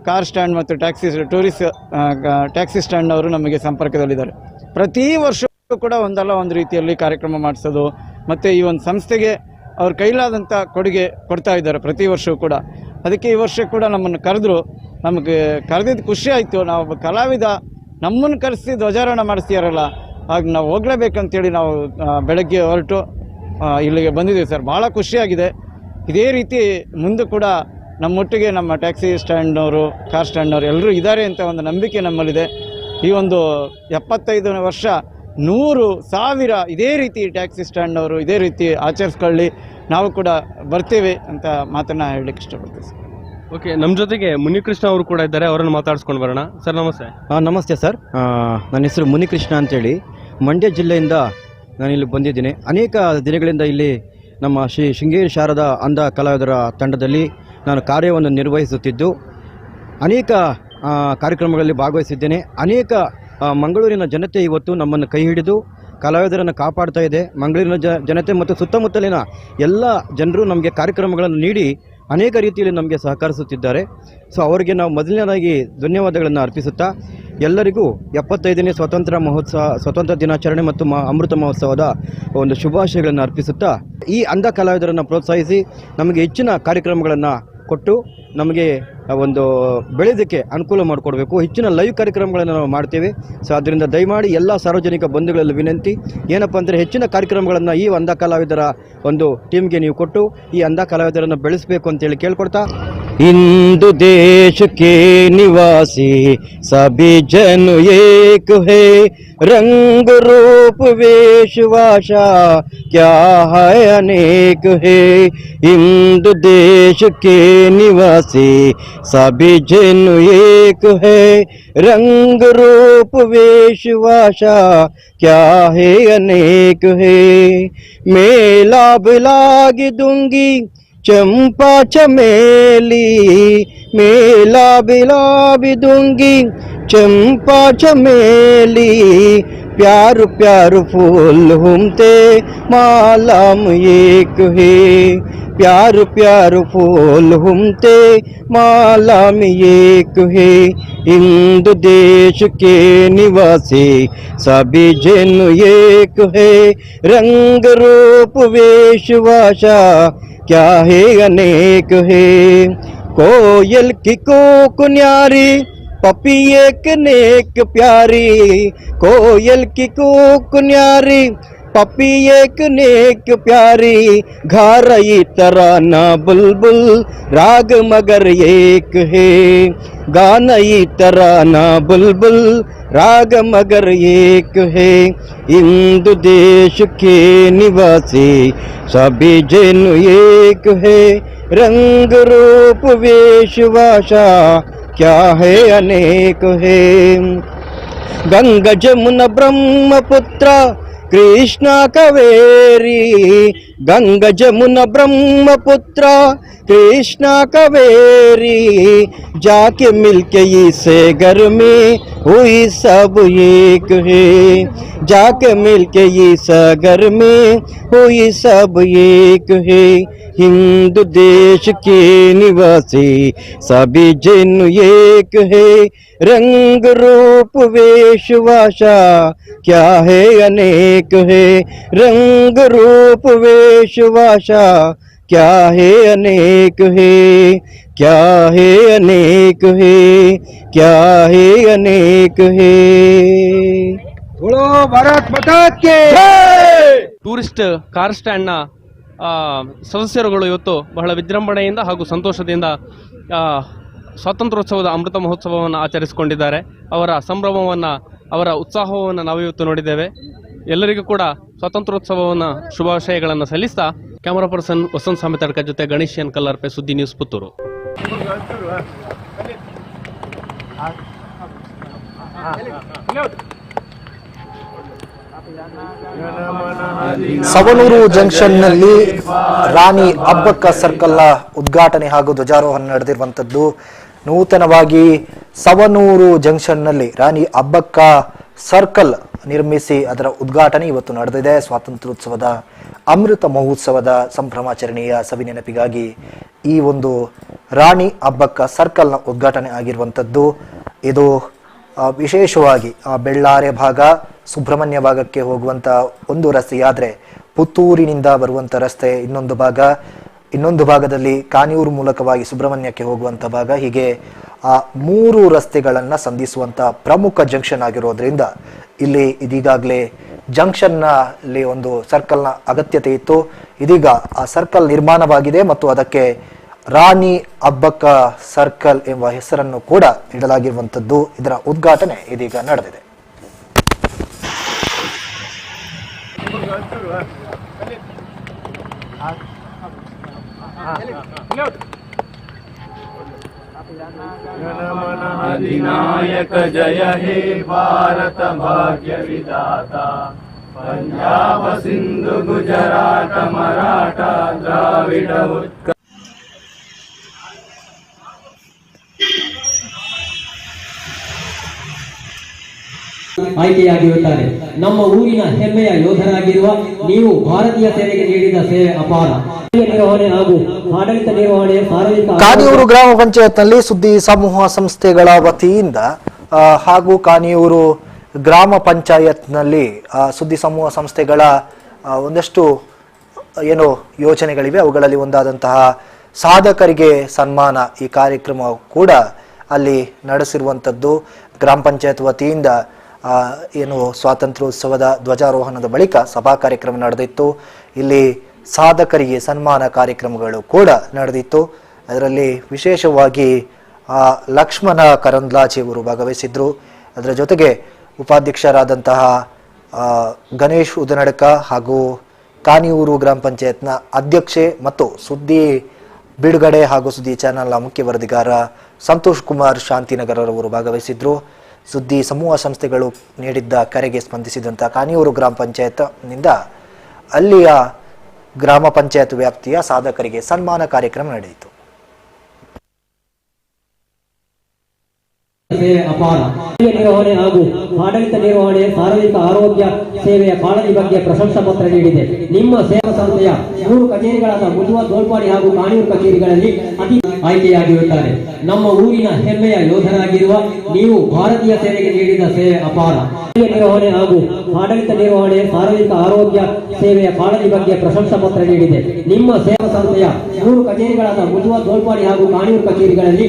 ಕಾರ್ ಸ್ಟ್ಯಾಂಡ್ ಮತ್ತು ಟೂರಿಸ್ಟ್ ಟ್ಯಾಕ್ಸಿ ಸ್ಟ್ಯಾಂಡ್ನವರು ನಮಗೆ ಸಂಪರ್ಕದಲ್ಲಿದ್ದಾರೆ. ಪ್ರತಿ ವರ್ಷವೂ ಕೂಡ ಒಂದಲ್ಲ ಒಂದು ರೀತಿಯಲ್ಲಿ ಕಾರ್ಯಕ್ರಮ ಮಾಡಿಸೋದು ಮತ್ತು ಈ ಒಂದು ಸಂಸ್ಥೆಗೆ ಅವ್ರ ಕೈಲಾದಂಥ ಕೊಡುಗೆ ಕೊಡ್ತಾ ಇದ್ದಾರೆ ಪ್ರತಿ ವರ್ಷವೂ ಕೂಡ. ಅದಕ್ಕೆ ಈ ವರ್ಷ ಕೂಡ ನಮ್ಮನ್ನು ಕರೆದ್ರು. ನಮಗೆ ಕರೆದಿದ್ದು ಖುಷಿ ಆಯಿತು. ನಾವು ಒಬ್ಬ ಕಲಾವಿದ ನಮ್ಮನ್ನು ಕರೆಸಿ ಧ್ವಜಾರೋಹಣ ಮಾಡಿಸ್ತೀರಲ್ಲ, ಆಗ ನಾವು ಹೋಗಲೇಬೇಕಂತೇಳಿ ನಾವು ಬೆಳಗ್ಗೆ ಹೊರಟು ಇಲ್ಲಿಗೆ ಬಂದಿದ್ದೀವಿ ಸರ್. ಭಾಳ ಖುಷಿಯಾಗಿದೆ. ಇದೇ ರೀತಿ ಮುಂದೆ ಕೂಡ ನಮ್ಮೊಟ್ಟಿಗೆ ನಮ್ಮ ಟ್ಯಾಕ್ಸಿ ಸ್ಟ್ಯಾಂಡ್ನವರು, ಕಾರ್ ಸ್ಟ್ಯಾಂಡ್ನವರು ಎಲ್ಲರೂ ಇದ್ದಾರೆ ಅಂತ ಒಂದು ನಂಬಿಕೆ ನಮ್ಮಲ್ಲಿದೆ. ಈ ಒಂದು 75ನೇ ವರ್ಷ 100,000 ಇದೇ ರೀತಿ ಟ್ಯಾಕ್ಸಿ ಸ್ಟ್ಯಾಂಡ್ನವರು ಇದೇ ರೀತಿ ಆಚರಿಸ್ಕೊಳ್ಳಿ, ನಾವು ಕೂಡ ಬರ್ತೇವೆ ಅಂತ ಮಾತನ್ನು ಹೇಳಲಿಕ್ಕೆ ಇಷ್ಟಪಡ್ತೀವಿ ಸರ್. ಓಕೆ, ನಮ್ಮ ಜೊತೆಗೆ ಮುನಿಕೃಷ್ಣ ಅವರು ಕೂಡ ಇದ್ದಾರೆ. ಅವರನ್ನು ಮಾತಾಡಿಸ್ಕೊಂಡು ಬರೋಣ. ಸರ್ ನಮಸ್ತೆ. ನಮಸ್ತೆ ಸರ್. ನನ್ನ ಹೆಸರು ಮುನಿಕೃಷ್ಣ ಅಂತೇಳಿ ಮಂಡ್ಯ ಜಿಲ್ಲೆಯಿಂದ ನಾನಿಲ್ಲಿ ಬಂದಿದ್ದೀನಿ. ಅನೇಕ ದಿನಗಳಿಂದ ಇಲ್ಲಿ ನಮ್ಮ ಶೃಂಗೇರಿ ಶಾರದಾ ಅಂಧ ಕಲಾವಿದರ ತಂಡದಲ್ಲಿ ನಾನು ಕಾರ್ಯವನ್ನು ನಿರ್ವಹಿಸುತ್ತಿದ್ದು ಅನೇಕ ಕಾರ್ಯಕ್ರಮಗಳಲ್ಲಿ ಭಾಗವಹಿಸಿದ್ದೇನೆ. ಅನೇಕ ಮಂಗಳೂರಿನ ಜನತೆ ಇವತ್ತು ನಮ್ಮನ್ನು ಕೈ ಹಿಡಿದು ಕಲಾವಿದರನ್ನು ಕಾಪಾಡ್ತಾ ಇದೆ. ಮಂಗಳೂರಿನ ಜನತೆ ಮತ್ತು ಸುತ್ತಮುತ್ತಲಿನ ಎಲ್ಲ ಜನರು ನಮಗೆ ಕಾರ್ಯಕ್ರಮಗಳನ್ನು ನೀಡಿ ಅನೇಕ ರೀತಿಯಲ್ಲಿ ನಮಗೆ ಸಹಕರಿಸುತ್ತಿದ್ದಾರೆ. ಸೊ ಅವರಿಗೆ ನಾವು ಮೊದಲನೇದಾಗಿ ಧನ್ಯವಾದಗಳನ್ನು ಅರ್ಪಿಸುತ್ತಾ ಎಲ್ಲರಿಗೂ 75ನೇ ಸ್ವಾತಂತ್ರ್ಯ ದಿನಾಚರಣೆ ಮತ್ತು ಅಮೃತ ಮಹೋತ್ಸವದ ಒಂದು ಶುಭಾಶಯಗಳನ್ನು ಅರ್ಪಿಸುತ್ತಾ ಈ ಅಂಧ ಕಲಾವಿದರನ್ನು ಪ್ರೋತ್ಸಾಹಿಸಿ ನಮಗೆ ಹೆಚ್ಚಿನ ಕಾರ್ಯಕ್ರಮಗಳನ್ನು ಕೊಟ್ಟು ನಮಗೆ ಒಂದು ಬೆಳೆಯೋದಕ್ಕೆ ಅನುಕೂಲ ಮಾಡಿಕೊಡ್ಬೇಕು. ಹೆಚ್ಚಿನ ಲೈವ್ ಕಾರ್ಯಕ್ರಮಗಳನ್ನು ನಾವು ಮಾಡ್ತೇವೆ. ಸೊ ಅದರಿಂದ ದಯಮಾಡಿ ಎಲ್ಲ ಸಾರ್ವಜನಿಕ ಬಂಧುಗಳಲ್ಲಿ ವಿನಂತಿ ಏನಪ್ಪ ಅಂದರೆ ಹೆಚ್ಚಿನ ಕಾರ್ಯಕ್ರಮಗಳನ್ನು ಈ ಅಂಧ ಕಲಾವಿದರ ಒಂದು ಟೀಮ್ಗೆ ನೀವು ಕೊಟ್ಟು ಈ ಅಂಧ ಕಲಾವಿದರನ್ನು ಬೆಳೆಸಬೇಕು ಅಂತೇಳಿ ಕೇಳ್ಕೊಡ್ತಾ, हिंदू देश के निवासी सभी जन एक है, रंग रूप वेश भाषा क्या है अनेक है। हिंदू देश के निवासी सभी जन एक है, रंग रूप वेश भाषा क्या है अनेक है। मेला बिलाग दूंगी चंपा चमेली, मेला बिलाबी दूंगी चंपा चमेली, प्यार प्यार फूल घूमते मालाम एक है, प्यार प्यार फूल घूमते मालाम एक है। हिंदू देश के निवासी सभी जन एक है, रंग रूप वेश भाषा क्या है अनेक है। कोयल की कोक न्यारी पपी एक नेक प्यारी, कोयल की कोक न्यारी पपी एक नेक प्यारी, घारई तराना बुलबुल राग मगर एक है, गानई तराना बुलबुल राग मगर एक है। हिंदू देश के निवासी सभी जन एक है, रंग रूप वेश भाषा क्या है अनेक है। गंगा जमुना ब्रह्मपुत्र कृष्णा कावेरी, गंगा जमुना ब्रह्मपुत्र कृष्णा कावेरी, जाके मिलके इसे घर में हुई सब एक है, जाके मिलके इस घर में हुई सब एक है। हिंदू देश के निवासी सभी जन एक है, रंग रूप वेश भाषा क्या है अनेक है, रंग रूप वेश भाषा क्या है अनेक है, क्या है अनेक है, क्या है अनेक है। बोलो भारत माता की जय। ಟೂರಿಸ್ಟ್ ಕಾರ್ ಸ್ಟ್ಯಾಂಡ್ನ ಸದಸ್ಯರುಗಳು ಇವತ್ತು ಬಹಳ ವಿಜೃಂಭಣೆಯಿಂದ ಹಾಗೂ ಸಂತೋಷದಿಂದ ಸ್ವಾತಂತ್ರ್ಯೋತ್ಸವದ ಅಮೃತ ಮಹೋತ್ಸವವನ್ನು ಆಚರಿಸಿಕೊಂಡಿದ್ದಾರೆ. ಅವರ ಸಂಭ್ರಮವನ್ನು, ಅವರ ಉತ್ಸಾಹವನ್ನು ನಾವಿವತ್ತು ನೋಡಿದ್ದೇವೆ. ಎಲ್ಲರಿಗೂ ಕೂಡ ಸ್ವಾತಂತ್ರ್ಯೋತ್ಸವವನ್ನು ಶುಭಾಶಯಗಳನ್ನು ಸಲ್ಲಿಸ್ತಾ ಕ್ಯಾಮರಾ ಪರ್ಸನ್ ವಸಂತ್ ಸಾಮೆತಡ್ಕ ಜೊತೆ ಗಣೇಶ್ ಎನ್ ಕಲ್ಲರ್ಪೆ, ಸುದ್ದಿ ನ್ಯೂಸ್, ಪುತ್ತೂರು. ಸವಣೂರು ಜಂಕ್ಷನ್ನಲ್ಲಿ ರಾಣಿ ಅಬ್ಬಕ್ಕ ಸರ್ಕಲ್ನ ಉದ್ಘಾಟನೆ ಹಾಗೂ ಧ್ವಜಾರೋಹಣ ನಡೆದಿರುವಂಥದ್ದು. ನೂತನವಾಗಿ ಸವಣೂರು ಜಂಕ್ಷನ್ನಲ್ಲಿ ರಾಣಿ ಅಬ್ಬಕ್ಕ ಸರ್ಕಲ್ ನಿರ್ಮಿಸಿ ಅದರ ಉದ್ಘಾಟನೆ ಇವತ್ತು ನಡೆದಿದೆ. ಸ್ವಾತಂತ್ರ್ಯೋತ್ಸವದ ಅಮೃತ ಮಹೋತ್ಸವದ ಸಂಭ್ರಮಾಚರಣೆಯ ಸವಿನೆನಪಿಗಾಗಿ ಈ ಒಂದು ರಾಣಿ ಅಬ್ಬಕ್ಕ ಸರ್ಕಲ್ನ ಉದ್ಘಾಟನೆ ಆಗಿರುವಂಥದ್ದು. ಇದು ವಿಶೇಷವಾಗಿ ಬೆಳ್ಳಾರೆ ಭಾಗ, ಸುಬ್ರಹ್ಮಣ್ಯ ಭಾಗಕ್ಕೆ ಹೋಗುವಂಥ ಒಂದು ರಸ್ತೆಯಾದರೆ ಪುತ್ತೂರಿನಿಂದ ಬರುವಂಥ ರಸ್ತೆ ಇನ್ನೊಂದು ಭಾಗದಲ್ಲಿ ಕಾನಿಯೂರು ಮೂಲಕವಾಗಿ ಸುಬ್ರಹ್ಮಣ್ಯಕ್ಕೆ ಹೋಗುವಂಥ ಭಾಗ, ಹೀಗೆ ಆ 3 ರಸ್ತೆಗಳನ್ನು ಸಂಧಿಸುವಂಥ ಪ್ರಮುಖ ಜಂಕ್ಷನ್ ಆಗಿರೋದ್ರಿಂದ ಇಲ್ಲಿ ಇದೀಗಾಗಲೇ ಜಂಕ್ಷನ್ನಲ್ಲಿ ಒಂದು ಸರ್ಕಲ್ನ ಅಗತ್ಯತೆ ಇತ್ತು. ಇದೀಗ ಆ ಸರ್ಕಲ್ ನಿರ್ಮಾಣವಾಗಿದೆ ಮತ್ತು ಅದಕ್ಕೆ ರಾಣಿ ಅಬ್ಬಕ್ಕ ಸರ್ಕಲ್ ಎಂಬ ಹೆಸರನ್ನು ಕೂಡ ಇಡಲಾಗಿರುವಂಥದ್ದು. ಇದರ ಉದ್ಘಾಟನೆ ಇದೀಗ ನಡೆದಿದೆ. अधिनायक जय हे भारत भाग्य विधाता, पंजाब सिंधु गुजरात मराठा द्राविड उत्कल. ಆಯ್ಕೆಯಾಗಿರುತ್ತಾರೆ. ನಮ್ಮ ಊರಿನ ಹೆಮ್ಮೆಯ ಯೋಧರಾಗಿರುವ ನೀವು ಭಾರತೀಯ ಸೇನೆಗೆ ನೀಡಿದ ಸೇವೆ ಅಪಾರ. ನಿರ್ವಹಣೆ ಹಾಗೂ ಆಡಳಿತ ನಿರ್ವಹಣೆ ಸಾರ್ವಜನಿಕ ಕಾನಿಯೂರು ಗ್ರಾಮ ಪಂಚಾಯತ್ನಲ್ಲಿ ಸುದ್ದಿ ಸಮೂಹ ಸಂಸ್ಥೆಗಳ ವತಿಯಿಂದ ಹಾಗೂ ಕಾನಿಯೂರು ಗ್ರಾಮ ಪಂಚಾಯತ್ನಲ್ಲಿ ಸುದ್ದಿ ಸಮೂಹ ಸಂಸ್ಥೆಗಳ ಒಂದಷ್ಟು ಏನು ಯೋಜನೆಗಳಿವೆ, ಅವುಗಳಲ್ಲಿ ಒಂದಾದಂತಹ ಸಾಧಕರಿಗೆ ಸನ್ಮಾನ ಈ ಕಾರ್ಯಕ್ರಮ ಕೂಡ ಅಲ್ಲಿ ನಡೆಸಿರುವಂಥದ್ದು. ಗ್ರಾಮ ಪಂಚಾಯತ್ ವತಿಯಿಂದ ಏನು ಸ್ವಾತಂತ್ರ್ಯೋತ್ಸವದ ಧ್ವಜಾರೋಹಣದ ಬಳಿಕ ಸಭಾ ಕಾರ್ಯಕ್ರಮ ನಡೆದಿತ್ತು. ಇಲ್ಲಿ ಸಾಧಕರಿಗೆ ಸನ್ಮಾನ ಕಾರ್ಯಕ್ರಮಗಳು ಕೂಡ ನಡೆದಿತ್ತು. ಅದರಲ್ಲಿ ವಿಶೇಷವಾಗಿ ಲಕ್ಷ್ಮಣ ಕರಂದ್ಲಾಜೆಯವರು ಭಾಗವಹಿಸಿದ್ರು. ಅದರ ಜೊತೆಗೆ ಉಪಾಧ್ಯಕ್ಷರಾದಂತಹ ಗಣೇಶ್ ಉದನಡ್ಕ ಹಾಗೂ ಕಾನಿಯೂರು ಗ್ರಾಮ ಪಂಚಾಯತ್ನ ಅಧ್ಯಕ್ಷೆ ಮತ್ತು ಸುದ್ದಿ ಬಿಡುಗಡೆ ಹಾಗೂ ಸುದ್ದಿ ಚಾನೆಲ್ನ ಮುಖ್ಯ ವರದಿಗಾರ ಸಂತೋಷ್ ಕುಮಾರ್ ಶಾಂತಿನಗರರವರು ಭಾಗವಹಿಸಿದ್ರು. ಸುದ್ದಿ ಸಮೂಹ ಸಂಸ್ಥೆಗಳು ನೀಡಿದ್ದ ಕರೆಗೆ ಸ್ಪಂದಿಸಿದಂಥ ಕಾನಿಯೂರು ಗ್ರಾಮ ಪಂಚಾಯತ್ನಿಂದ ಅಲ್ಲಿಯ ಗ್ರಾಮ ಪಂಚಾಯತ್ ವ್ಯಾಪ್ತಿಯ ಸಾಧಕರಿಗೆ ಸನ್ಮಾನ ಕಾರ್ಯಕ್ರಮ ನಡೆಯಿತು. ಅಪಾರ. ನಿರ್ವಹಣೆ ಹಾಗೂ ಆಡಳಿತ ನಿರ್ವಹಣೆ ಸಾರ್ವಜನಿಕ ಆರೋಗ್ಯ ಸೇವೆಯ ಕಾಳಜಿ ಬಗ್ಗೆ ಪ್ರಶಂಸಾ ಪತ್ರ ನೀಡಿದೆ. ನಿಮ್ಮ ಸೇವಾ ಸಂಸ್ಥೆಯ 3 ಕಚೇರಿಗಳಾದ ಮುಜುವ, ದೋಳ್ಪಾಡಿ ಹಾಗೂ ಕಾನಿಯೂರು ಕಚೇರಿಗಳಲ್ಲಿ ಆಯ್ಕೆಯಾಗಿರುತ್ತಾರೆ. ನಮ್ಮ ಊರಿನ ಹೆಮ್ಮೆಯ ಯೋಧರಾಗಿರುವ ನೀವು ಭಾರತೀಯ ಸೇನೆಗೆ ನೀಡಿದ ಸೇವೆ ಅಪಾರ. ನಿರ್ವಹಣೆ ಹಾಗೂ ಆಡಳಿತ ನಿರ್ವಹಣೆ ಸಾರ್ವಜನಿಕ ಆರೋಗ್ಯ ಸೇವೆಯ ಕಾಳಜಿ ಬಗ್ಗೆ ಪ್ರಶಂಸಾ ಪತ್ರ ನೀಡಿದೆ. ನಿಮ್ಮ ಸೇವಾ ಸಂಸ್ಥೆಯ 3 ಕಚೇರಿಗಳಾದ ಮುಜುವ, ದೋಳ್ಪಾಡಿ ಹಾಗೂ ಕಾನಿಯೂರು ಕಚೇರಿಗಳಲ್ಲಿ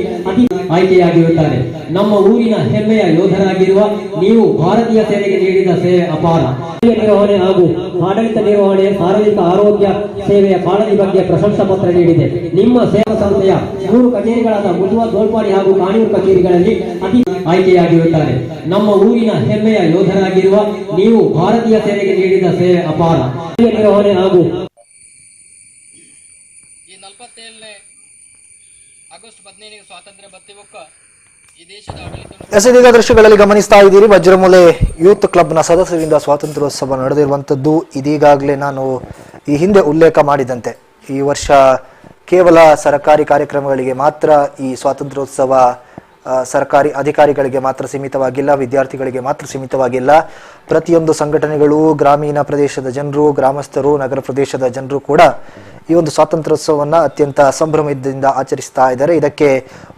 ಆಯ್ಕೆಯಾಗಿರುತ್ತಾರೆ. ನಮ್ಮ ಊರಿನ ಹೆಮ್ಮೆಯ ಯೋಧರಾಗಿರುವ ನೀವು ಭಾರತೀಯ ಸೇನೆಗೆ ನೀಡಿದ ಸೇವೆ ಅಪಾರ. ನಿರ್ವಹಣೆ ಹಾಗೂ ಆಡಳಿತ ನಿರ್ವಹಣೆ ಸಾರ್ವಜನಿಕ ಆರೋಗ್ಯ ಸೇವೆಯ ಕಾಳಜಿ ಬಗ್ಗೆ ಪ್ರಶಂಸಾ ಪತ್ರ ನೀಡಿದೆ. ನಿಮ್ಮ ಸೇವಾ ಸಂಸ್ಥೆಯ 3 ಕಚೇರಿಗಳಾದ ಮುಜುವ, ದೋಳ್ಪಾಡಿ ಹಾಗೂ ಕಾನಿಯೂರು ಕಚೇರಿಗಳಲ್ಲಿ ಆಯ್ಕೆಯಾಗಿರುತ್ತಾರೆ. ನಮ್ಮ ಊರಿನ ಹೆಮ್ಮೆಯ ಯೋಧರಾಗಿರುವ ನೀವು ಭಾರತೀಯ ಸೇನೆಗೆ ನೀಡಿದ ಸೇವೆ ಅಪಾರ. ನಿರ್ವಹಣೆ ಹಾಗೂ ಈ 47ನೇ ಆಗಸ್ಟ್ 15ನೇ ಸ್ವಾತಂತ್ರ್ಯ ಬತ್ತಿವಕ್ಕ ಈ ದೇಶದ ಆಡಳಿತ ಇದೀಗ ದೃಶ್ಯಗಳಲ್ಲಿ ಗಮನಿಸ್ತಾ ಇದ್ದೀರಿ, ವಜ್ರಮೂಲೆ ಯೂತ್ ಕ್ಲಬ್ನ ಸದಸ್ಯರಿಂದ ಸ್ವಾತಂತ್ರ್ಯೋತ್ಸವ ನಡೆದಿರುವಂಥದ್ದು. ಇದೀಗಾಗಲೇ ನಾನು ಈ ಹಿಂದೆ ಉಲ್ಲೇಖ ಮಾಡಿದಂತೆ ಈ ವರ್ಷ ಕೇವಲ ಸರ್ಕಾರಿ ಕಾರ್ಯಕ್ರಮಗಳಿಗೆ ಮಾತ್ರ ಈ ಸ್ವಾತಂತ್ರ್ಯೋತ್ಸವ ಸರ್ಕಾರಿ ಅಧಿಕಾರಿಗಳಿಗೆ ಮಾತ್ರ ಸೀಮಿತವಾಗಿಲ್ಲ, ವಿದ್ಯಾರ್ಥಿಗಳಿಗೆ ಮಾತ್ರ ಸೀಮಿತವಾಗಿಲ್ಲ. ಪ್ರತಿಯೊಂದು ಸಂಘಟನೆಗಳು, ಗ್ರಾಮೀಣ ಪ್ರದೇಶದ ಜನರು, ಗ್ರಾಮಸ್ಥರು, ನಗರ ಪ್ರದೇಶದ ಜನರು ಕೂಡ ಈ ಒಂದು ಸ್ವಾತಂತ್ರ್ಯೋತ್ಸವವನ್ನು ಅತ್ಯಂತ ಸಂಭ್ರಮದಿಂದ ಆಚರಿಸ್ತಾ ಇದ್ದಾರೆ. ಇದಕ್ಕೆ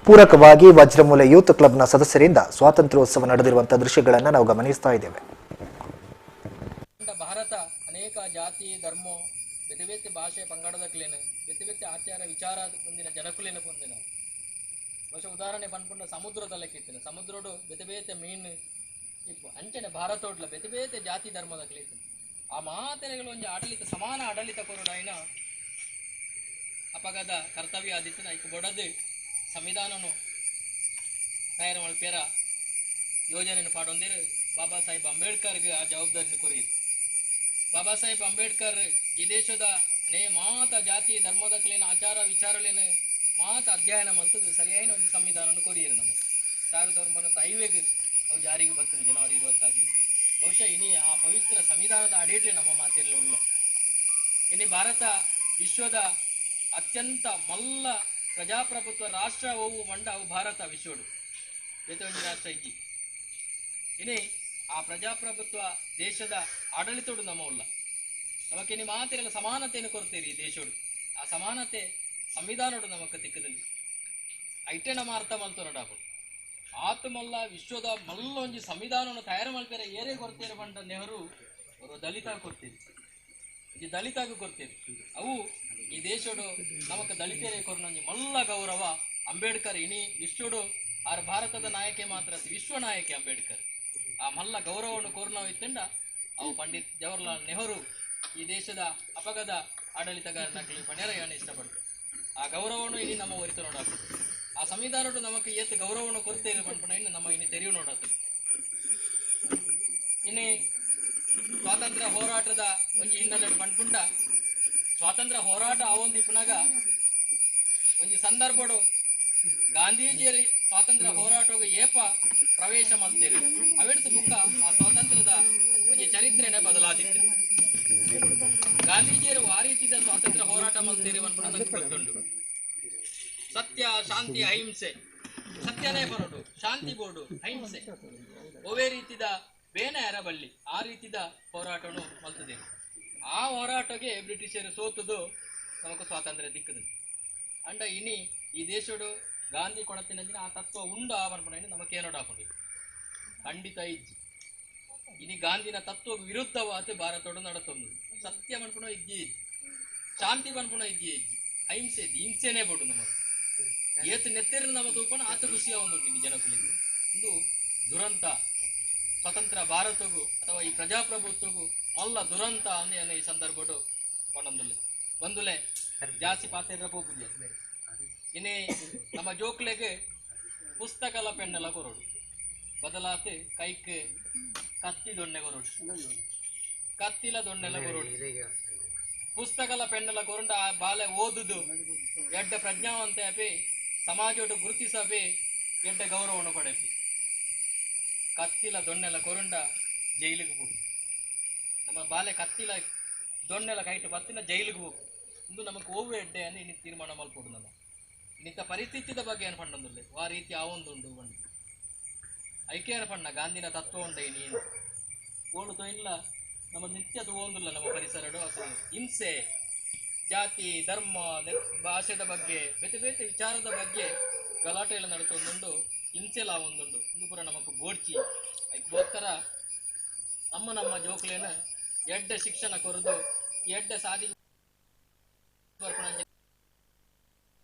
ಪೂರಕವಾಗಿ ವಜ್ರಮೂಲೆ ಯೂತ್ ಕ್ಲಬ್ನ ಸದಸ್ಯರಿಂದ ಸ್ವಾತಂತ್ರ್ಯೋತ್ಸವ ನಡೆದಿರುವಂತಹ ದೃಶ್ಯಗಳನ್ನು ನಾವು ಗಮನಿಸ್ತಾ ಇದ್ದೇವೆ. ಭಾರತ ಅನೇಕ ಜಾತಿ ಧರ್ಮ ಬೇತೆ ಬೇತೆ ಭಾಷೆ ಪಂಗಡದಕ್ಲೇನು ಬೇತೆ ಬೇತೆ ಆಚಾರ ವಿಚಾರ ಹೊಂದಿನ ಜನಕುಲೇನು ಹೊಂದಿನ ಬಹುಶಃ ಉದಾಹರಣೆ ಪನ್ಪುಂಡ ಸಮುದ್ರದಲ್ಲಕ್ಕಿತ್ತಿನ ಸಮುದ್ರೋಡು ಬೇತೆ ಬೇತೆ ಮೀನು ಇಪ್ಪು ಅಂಚನೆ ಭಾರತೋಡ್ಲ ಬೇತೆ ಬೇತೆ ಜಾತಿ ಧರ್ಮದಕ್ಲಿತ್ತು ಆ ಮಾತೆರೆಗಳು ಒಂಜಿ ಆಡಳಿತ ಸಮಾನ ಆಡಳಿತ ಕೊರಡಾಯಿನ ಅಪಗದ ಕರ್ತವ್ಯ ಆದಿತ್ತು ಐಕ್ ಬೊಡದು ಸಂವಿಧಾನನು ತಯಾರು ಮಲ್ಪೇರ ಯೋಜನೆಯನ್ನು ಪಾಡೊಂದಿರು ಬಾಬಾ ಸಾಹೇಬ್ ಅಂಬೇಡ್ಕರ್ಗೆ ಆ ಜವಾಬ್ದಾರಿನ ಕೊರಿಯಿತು. ಬಾಬಾ ಸಾಹೇಬ್ ಅಂಬೇಡ್ಕರ್ ಈ ದೇಶದ ಮಾತ ಜಾತಿ ಧರ್ಮದ ಕಲೆನ ಆಚಾರ ವಿಚಾರಲೇನು ಮಾತ ಅಧ್ಯಯನ ಮಲ್ತದ್ದು ಸರಿಯಾಗಿ ಒಂದು ಸಂವಿಧಾನವನ್ನು ಕೊರಿಯರು ನಮಗೆ 1905 ಅವು ಜಾರಿಗೆ ಬರ್ತದೆ ಜನವರಿ 25. ಬಹುಶಃ ಇನಿ ಆ ಪವಿತ್ರ ಸಂವಿಧಾನದ ಅಡೇಟೆ ನಮ್ಮ ಮಾತಿರಲು ಉಳ್ಳ. ಇನ್ನು ಭಾರತ ವಿಶ್ವದ ಅತ್ಯಂತ ಮಲ್ಲ ಪ್ರಜಾಪ್ರಭುತ್ವ ರಾಷ್ಟ್ರ ಅವು ಮಂಡ ಅವು ಭಾರತ ವಿಶ್ವಡು ಜೊತೆ ರಾಷ್ಟ್ರ ಇಜ್ಜಿ. ಇನಿ ಆ ಪ್ರಜಾಪ್ರಭುತ್ವ ದೇಶದ ಆಡಳಿತೋಡು ನಮ್ಮ ಉಳ್ಳ. ನಮಕ್ಕೆ ನಿಮ್ಮ ಮಾತಿರಲ್ಲ ಸಮಾನತೆಯನ್ನು ಕೊಡ್ತೀರಿ ಈ ದೇಶೋಡು. ಆ ಸಮಾನತೆ ಸಂವಿಧಾನೋಡು ನಮಕ್ಕೆ ತಿಕ್ಕದಲ್ಲಿ ಐಟೆ ನಮ್ಮ ಅರ್ಥ ಮಲ್ತೋರಡಾಕು ಆತು ಮಲ್ಲ ವಿಶ್ವದ ಮಲ್ಲೊಂಜಿ ಸಂವಿಧಾನವನ್ನು ತಯಾರು ಮಲ್ಪೇರೆ ಏರೇ ಕೊಡ್ತೀರಿ ಬಂಡ ನೆಹರು ಅವರು ದಲಿತಾಗ ಕೊಡ್ತೀರಿ ಈ ದಲಿತಾಗ ಕೊಡ್ತೀರಿ ಅವು ಈ ದೇಶೋಡು ನಮಕ್ಕೆ ದಲಿತರೇ ಕೊರನೊಂಜಿ ಮಲ್ಲ ಗೌರವ ಅಂಬೇಡ್ಕರ್ ಇನಿ ವಿಶ್ವಡು ಆರ ಭಾರತದ ನಾಯಕಿ ಮಾತ್ರ ವಿಶ್ವ ನಾಯಕಿ ಅಂಬೇಡ್ಕರ್. ಆ ಮಲ್ಲ ಗೌರವವನ್ನು ಕೋರ್ನವಿತ್ತಂಡ ಅವು ಪಂಡಿತ್ ಜವಾಹರ್ಲಾಲ್ ನೆಹರು ಈ ದೇಶದ ಅಪಗದ ಆಡಳಿತಗಾರನಾಗಲಿ ಪಣ್ಯರಯ್ಯನ ಇಷ್ಟಪಡ್ತಾರೆ. ಆ ಗೌರವವನ್ನು ಇನಿ ನಮ್ಮ ಒರಿತು ನೋಡಾಕ ಆ ಸಂವಿಧಾನಡು ನಮಕ್ಕೆ ಏತ್ ಗೌರವವನ್ನು ಕೊಡ್ತೇವೆ ಪಂಪಣ ಇನ್ನು ನಮ್ಮ ಇನ್ನು ತೆರೆಯು ನೋಡತ್ತದು. ಇನ್ನು ಸ್ವಾತಂತ್ರ್ಯ ಹೋರಾಟದ ಒಂಜಿ ಹಿನ್ನೆಲೆ ಪಂಪುಂಡ ಸ್ವಾತಂತ್ರ್ಯ ಹೋರಾಟ ಆವೊಂದು ಇಪ್ಪನಾಗ ಒಂಜಿ ಸಂದರ್ಭಡು ಗಾಂಧೀಜಿಯರಿ ಸ್ವಾತಂತ್ರ್ಯ ಹೋರಾಟಕ್ಕೆ ಏಪ ಪ್ರವೇಶ ಮಲ್ತೇವೆ ಅವೆಡ್ತು ಮುಖ ಆ ಸ್ವಾತಂತ್ರ್ಯದ ಒಂಜಿ ಚರಿತ್ರೆನೇ ಬದಲಾದಿತ್ತು. ಗಾಂಧೀಜಿಯರು ಆ ರೀತಿಯ ಸ್ವಾತಂತ್ರ್ಯ ಹೋರಾಟ ಮಲ್ತೇವೆ ಗೊತ್ತುಂಟು. ಸತ್ಯ ಶಾಂತಿ ಅಹಿಂಸೆ ಸತ್ಯನೇ ಬರೋಡು ಶಾಂತಿ ಬೋರ್ಡು ಅಹಿಂಸೆ ಒವೇ ರೀತಿದ ಬೇನೆ ಅರಬಳ್ಳಿ ಆ ರೀತಿದ ಹೋರಾಟವನ್ನು ಮಲ್ತದೆ. ಆ ಹೋರಾಟಕ್ಕೆ ಬ್ರಿಟಿಷರು ಸೋತದು ನಮకు ಸ್ವಾತಂತ್ರ್ಯ ದಿಕ್ಕದು ಅಂಡ ಇನಿ ಈ ದೇಶಡು ಗಾಂಧಿ ಕೊಡತಿನ ಆ ತತ್ವ ಉಂಡು ಆವರ್ಪಣೆ ನಮಗೇನೋಡು ಹಾಕೊಂಡಿದ್ದು ಖಂಡಿತ ಇಜ್ಜಿ. ಇನಿ ಗಾಂಧಿನ ತತ್ವ ವಿರುದ್ಧವಾದ ಭಾರತೋಡು ನಡತೊಂದು ಸತ್ಯ ಮನ್ಪುಣ ಇಜ್ಜಿ ಶಾಂತಿ ಮನ್ಪುಣ ಇಜ್ಜಿ ಅಹಿಂಸೆ ಹಿಂಸೆನೇ ಬೋಡು ನಮಗೆ ಏತ್ ನೆತ್ತೆರ ನಮ್ಮ ತೂಪಣ ಆತ ಖುಷಿಯ ಒಂದು ಜನಕುಲಿಗೆ ಇದು ದುರಂತ ಸ್ವತಂತ್ರ ಭಾರತಗೂ ಅಥವಾ ಈ ಪ್ರಜಾಪ್ರಭುತ್ವಗೂ ಮಲ್ಲ ದುರಂತ ಅನ್ನೋ ಈ ಸಂದರ್ಭಡು ಬಂದುಲೆ ಜಾಸ್ತಿ ಪಾತ್ರ ಹೋಗುದಿಲ್ಲ. ಇನ್ನೇ ನಮ್ಮ ಜೋಕ್ಲೆಗೆ ಪುಸ್ತಕಲ ಪೆಣ್ಣೆಲ್ಲ ಕೊರೋಡು ಬದಲಾತ್ ಕೈಕ್ ಕತ್ತಿ ದೊಣ್ಣೆ ಕೊರೋಡು ಕತ್ತಿಲ ದೊಣ್ಣೆಲ್ಲ ಕೊರೋಡು ಪುಸ್ತಕಲ ಪೆಣ್ಣೆಲ್ಲ ಕೊರಂಡ ಆ ಬಾಲೆ ಓದುದು ಎಡ್ಡ ಪ್ರಜ್ಞಾವಂತ ಅಪಿ ಸಮಾಜೋಡು ಗುರುತಿಸಬಿ ಎಡ್ಡ ಗೌರವವನ್ನು ಪಡೆಪಿ ಕತ್ತಿಲ ದೊಣ್ಣೆಲ್ಲ ಕೊರಂಡ ಜೈಲಿಗೆ ಹೋಗು ನಮ್ಮ ಬಾಲೆ ಕತ್ತಿಲ ದೊಣ್ಣೆಲ್ಲ ಕೈಟು ಬತ್ತಿನ ಜೈಲಿಗೆ ಹೋಗು ಇಂದು ನಮಗೆ ಹೋಗು ಎಡ್ಡೆ అని ಇನ್ನು ತೀರ್ಮಾನ ಮಲ್ಕೊಡು. ನಮ್ಮ ಇನ್ನಿತ ಪರಿಸ್ಥಿತಿದ ಬಗ್ಗೆ ಏನು ಪಂಡೊಂದುಲ್ಲೆ ಆ ರೀತಿ ಆವೊಂದುಂಡು ಬಂದು ಐಕೆ ಏನು ಪಣ್ಣ ಗಾಂಧಿನ ತತ್ವ ಉಂಡೆ ನೀನು ಓಡುತ್ತೋ ಇಲ್ಲ ನಮ್ಮ ನಿತ್ಯದ ಓಂದಿಲ್ಲ ನಮ್ಮ ಪರಿಸರಡು ಅಥವಾ ಹಿಂಸೆ ಜಾತಿ ಧರ್ಮ ಭಾಷೆದ ಬಗ್ಗೆ ಬೇತೆ ಬೇತೆ ವಿಚಾರದ ಬಗ್ಗೆ ಗಲಾಟೆ ಎಲ್ಲ ನಡೀತೊಂದುಂಡು ಹಿಂಸೆಲ್ಲ ಒಂದುಂಡು ಇಂದು ಪೂರ ನಮకు ಬೋಡ್ಚಿ ಅದಕ್ಕೋಸ್ಕರ ನಮ್ಮ ಜೋಕ್ಲೇನ ಎಡ್ಡ ಶಿಕ್ಷಣ ಕೊರದು ಎಡ್ಡ ಸಾಧಿ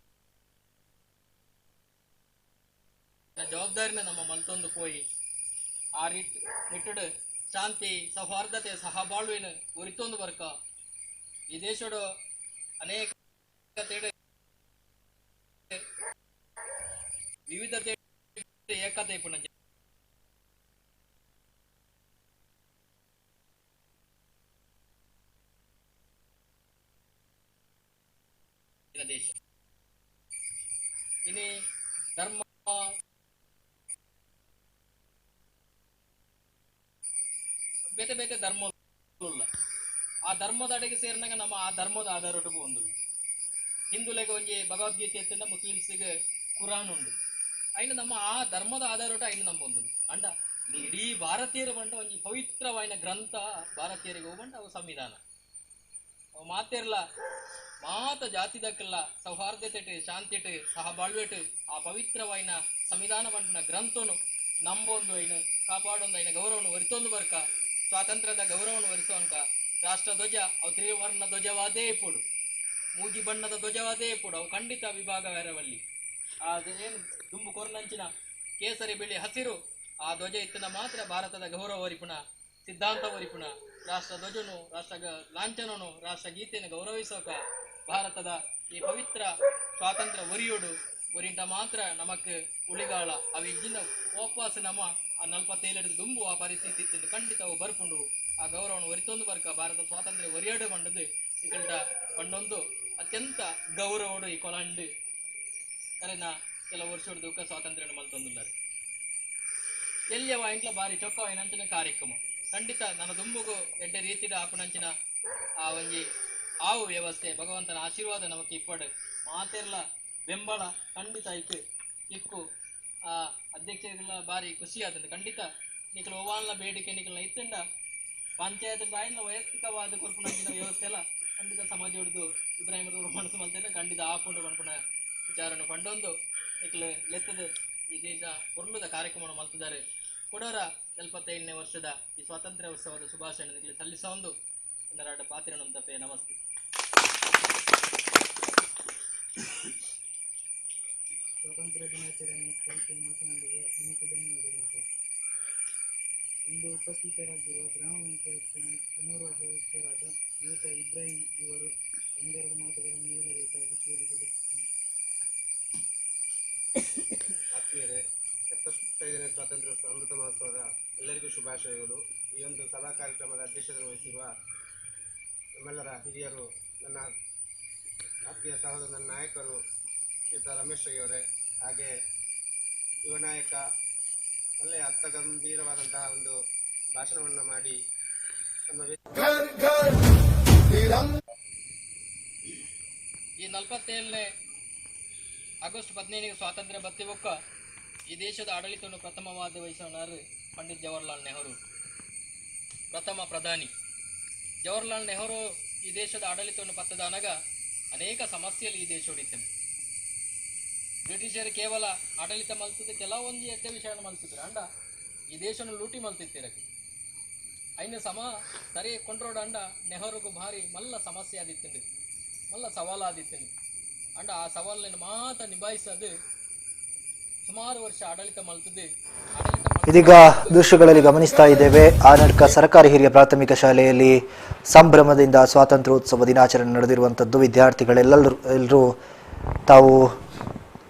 ಜವಾಬ್ದಾರಿನ ನಮ್ಮ ಮಲ್ತೊಂದು ಪೋಯಿ ಆ ರೀತಿ ನಿಟ್ಟುಡು ಶಾಂತಿ ಸೌಹಾರ್ದತೆ ಸಹಬಾಳ್ವೆನ ಉರಿತೊಂದು ಬರ್ಕ ಈ ದೇಶಡು ಅನೇಕ ವಿವಿಧತೆ ಏಕತೆ ಪುನಃ ದೇಶ ಇನಿ ಧರ್ಮ ಬೇತೆ ಬೇತೆ ಧರ್ಮ ಆ ಧರ್ಮದ ಅಡೆಗೆ ಸೇರಿನಾಗ ನಮ್ಮ ಆ ಧರ್ಮದ ಆಧಾರಟಗೂ ಒಂದು ಹಿಂದುಲೆಗೆ ಒಂಜಿ ಭಗವದ್ಗೀತೆ ಎತ್ತಿನ ಮುಸ್ಲಿಮ್ಸಿಗೆ ಕುರಾನ್ ಉಂಡು ಅಯ್ನ ನಮ್ಮ ಆ ಧರ್ಮದ ಆಧಾರಟ ಅಯ್ನ ನಮ್ಮ ಒಂದು ಅಂಡ ಇಡೀ ಭಾರತೀಯರು ಬಂಡ ಒಂಜಿ ಪವಿತ್ರವಾಯಿನ ಗ್ರಂಥ ಭಾರತೀಯರಿಗೆ ಹೋಗ್ಬಂಡ ಅವು ಸಂವಿಧಾನ ಅವು ಮಾತಿರ್ಲ ಮಾತ ಜಾತಿದಕ್ಕೆಲ್ಲ ಸೌಹಾರ್ದತೆ ಶಾಂತಿಟ್ ಸಹಬಾಳ್ವೆಟ್ ಆ ಪವಿತ್ರವಾಯಿನ ಸಂವಿಧಾನ ಬಂಡ ಗ್ರಂಥನು ನಂಬೊಂದು ಐನು ಕಾಪಾಡೊಂದು ಐನ ಗೌರವವನ್ನು ಒರಿತೊಂದು ಬರ್ಕ ಸ್ವಾತಂತ್ರ್ಯದ ಗೌರವವನ್ನು ಒರಿಸೋಂಕ ರಾಷ್ಟ್ರ ಧ್ವಜ ಅವು ತ್ರಿವರ್ಣ ಧ್ವಜವಾದೇ ಪುಡು ಮೂಗಿ ಬಣ್ಣದ ಧ್ವಜವಾದೇ ಪುಡು ಅವು ಖಂಡಿತ ವಿಭಾಗವೆರವಲ್ಲಿ ಅದೇನು ದುಂಬು ಕೊರ್ನಂಚಿನ ಕೇಸರಿ ಬಿಳಿ ಹಸಿರು ಆ ಧ್ವಜ ಇತ್ತಿನ ಮಾತ್ರ ಭಾರತದ ಗೌರವ ವರಿಪುಣ ಸಿದ್ಧಾಂತ ವರಿಪುಣ ರಾಷ್ಟ್ರ ಧ್ವಜನು ರಾಷ್ಟ್ರ ಲಾಂಛನನು ರಾಷ್ಟ್ರ ಗೀತೆಯನ್ನು ಗೌರವಿಸೋಕ ಭಾರತದ ಈ ಪವಿತ್ರ ಸ್ವಾತಂತ್ರ್ಯ ಒರಿಯೋಡು ಒರಿಂಟ ಮಾತ್ರ ನಮಕ್ ಉಳಿಗಾಳ ಅವು ಈಗಿನ ವಾಪಸ್ ನಮ್ಮ ಆ 47 ದುಂಬು ಆ ಪರಿಸ್ಥಿತಿ ಇತ್ತು ಖಂಡಿತ ಅವು ಬರ್ಪುಂಡು ಆ ಗೌರವವನ್ನು ಒರಿತೊಂದು ಬರ್ಕ ಭಾರತ ಸ್ವಾತಂತ್ರ್ಯ ಒರಿಯಾಡು ಬಂಡದು ಇಕಲ್ಟ ಬಂಡೊಂದು ಅತ್ಯಂತ ಗೌರವಡು ಈ ಕೊಲಂಡು ಕರೆನ ಕೆಲವು ವರ್ಷ ದುಃಖ ಸ್ವಾತಂತ್ರ್ಯ ಮಲ್ತೊಂದುಲ್ಲಾರೆ ಎಲ್ಲಿಯವ ಇಂಟ್ಲ ಬಾರಿ ಚೊಕ್ಕ ನಂಚಿನ ಕಾರ್ಯಕ್ರಮ ಖಂಡಿತ ನನ್ನ ದುಂಬುಗು ಎಡ್ಡೆ ರೀತಿಯ ಆಪುನಂಚಿನ ಆ ಒಂಜಿ ಆವು ವ್ಯವಸ್ಥೆ ಭಗವಂತನ ಆಶೀರ್ವಾದ ನಮಗೆ ಇಪ್ಪಡು ಮಾತೆಲ್ಲ ಬೆಂಬಲ ಖಂಡಿತ ಇಕ್ಕು ಆ ಅಧ್ಯಕ್ಷರಿಗೆಲ್ಲ ಬಾರಿ ಖುಷಿ ಆದಂತೆ ಖಂಡಿತ ನಿಖಲು ಓವಾನ್ಲ ಬೇಡಿಕೆ ನಿಖಲ್ನ ಇತ್ತಂಡ ಪಂಚಾಯತ್ ಬಾಯಿನ ವೈಯಕ್ತಿಕವಾದ ಕೊರ್ಪುನಂಚಿನ ವ್ಯವಸ್ಥೆ ಎಲ್ಲ ಖಂಡಿತ ಸಮಾಜ ಹಿಡಿದು ಇಬ್ರಾಹಿಮರವರು ಮನಸ್ಸು ಮಲ್ತೇನೆ ಖಂಡಿತ ಆಪುಂಡು ಪಂಪುನ ವಿಚಾರನ್ನು ಪಂಡೊಂದು ನಿಖಲು ಲೆತ್ತದ ಈ ದೇಶ ಹೊರ್ಲುದ ಕಾರ್ಯಕ್ರಮ ಮಲ್ತಿದ್ದಾರೆ ಕೊಡೋರ 75ನೇ ವರ್ಷದ ಈ ಸ್ವಾತಂತ್ರ್ಯ ಉತ್ಸವದ ಶುಭಾಶಯ ಸಲ್ಲಿಸೊಂದು ಇನ್ನರಾಡ ಪಾತ್ರೆನಂತಪೆ ನಮಸ್ತೆ. ಸ್ವಾತಂತ್ರ್ಯ ದಿನಾಚರಣೆ ಕುರಿತು ಮಾತನಾಡಿದ ಅನೇಕ ಧನ್ಯವಾದಗಳು. ಇಂದು ಉಪಸ್ಥಿತರಾಗಿರುವ ಗ್ರಾಮ ಪಂಚಾಯತ್ನ ಪುನರ್ವ ಸದಸ್ಯರಾದ ಯುವಕ ಇಬ್ರಾಹಿಂ ಇವರು ಒಂದೆರಡು ಮಾತುಗಳನ್ನು ಹೇಳಬೇಕಾಗಿ ಕೇಳಿಕೊಳ್ಳುತ್ತೇನೆ. ಆತ್ಮೀಯರೇ, 75ನೇ ಸ್ವಾತಂತ್ರ್ಯ ಅಮೃತ ಮಹೋತ್ಸವದ ಎಲ್ಲರಿಗೂ ಶುಭಾಶಯಗಳು. ಈ ಒಂದು ಸಭಾ ಕಾರ್ಯಕ್ರಮದ ಅಧ್ಯಕ್ಷತೆ ವಹಿಸಿರುವ ನಮ್ಮೆಲ್ಲರ ಹಿರಿಯರು, ನನ್ನ ಆತ್ಮೀಯ ಸಹೋದರ, ನನ್ನ ನಾಯಕರು ಶ್ರೀಯುತ ರಮೇಶ್ ಅವರೇ, ಹಾಗೆ ಯುವ ನಾಯಕ ಒಳ್ಳೆಯ ಅರ್ಥಗಂಭೀರವಾದಂತಹ ಒಂದು ಭಾಷಣವನ್ನು ಮಾಡಿ ನಮ್ಮ ಈ 47ನೇ ಆಗಸ್ಟ್ 15ಗೆ ಸ್ವಾತಂತ್ರ್ಯ ಬತ್ತಿವೊಕ್ಕ ಈ ದೇಶದ ಆಡಳಿತವನ್ನು ಪ್ರಥಮವಾದ ವಹಿಸೋಣರು ಪಂಡಿತ್ ಜವಾಹರ್ಲಾಲ್ ನೆಹರು, ಪ್ರಥಮ ಪ್ರಧಾನಿ. ಜವಾಹರ್ಲಾಲ್ ನೆಹರು ಈ ದೇಶದ ಆಡಳಿತವನ್ನು ಪತ್ತದಾನಾಗ ಅನೇಕ ಸಮಸ್ಯೆಯಲ್ಲಿ ಈ ದೇಶ ಹೊಡಿತೇನೆ. ಬ್ರಿಟಿಷರು ಕೇವಲ ಆಡಳಿತ ಮಲ್ತಿದ್ದ ಕೆಲವೊಂದು ಎಡ್ಡೆ ವಿಷಯವನ್ನು ಮಲ್ತಿದ್ರು ಅಂಡ ಈ ದೇಶವನ್ನು ಲೂಟಿ ಮಲ್ತಿತ್ತಿರಕ್ಕೆ ಐನ ಸಮ ಸರಿ ಕೊಂಡ್ರೋಡ ಅಂಡ ನೆಹರುಗೂ ಭಾರಿ ಮಲ್ಲ ಸಮಸ್ಯೆ ಆದಿತ್ತಂಡು, ಮಲ್ಲ ಸವಾಲಾದಿತ್ತಂಡು ಅಂಡ ಆ ಸವಾಲನ್ನು ಮಾತ್ರ ನಿಭಾಯಿಸೋದು ಸುಮಾರು ವರ್ಷ ಆಡಳಿತ ಮಲ್ತಿದ್ದು. ಇದೀಗ ದೃಶ್ಯಗಳಲ್ಲಿ ಗಮನಿಸ್ತಾ ಇದ್ದೇವೆ, ಆನಡ್ಕ ಸರ್ಕಾರಿ ಹಿರಿಯ ಪ್ರಾಥಮಿಕ ಶಾಲೆಯಲ್ಲಿ ಸಂಭ್ರಮದಿಂದ ಸ್ವಾತಂತ್ರ್ಯೋತ್ಸವ ದಿನಾಚರಣೆ ನಡೆದಿರುವಂಥದ್ದು. ವಿದ್ಯಾರ್ಥಿಗಳೆಲ್ಲರೂ ತಾವು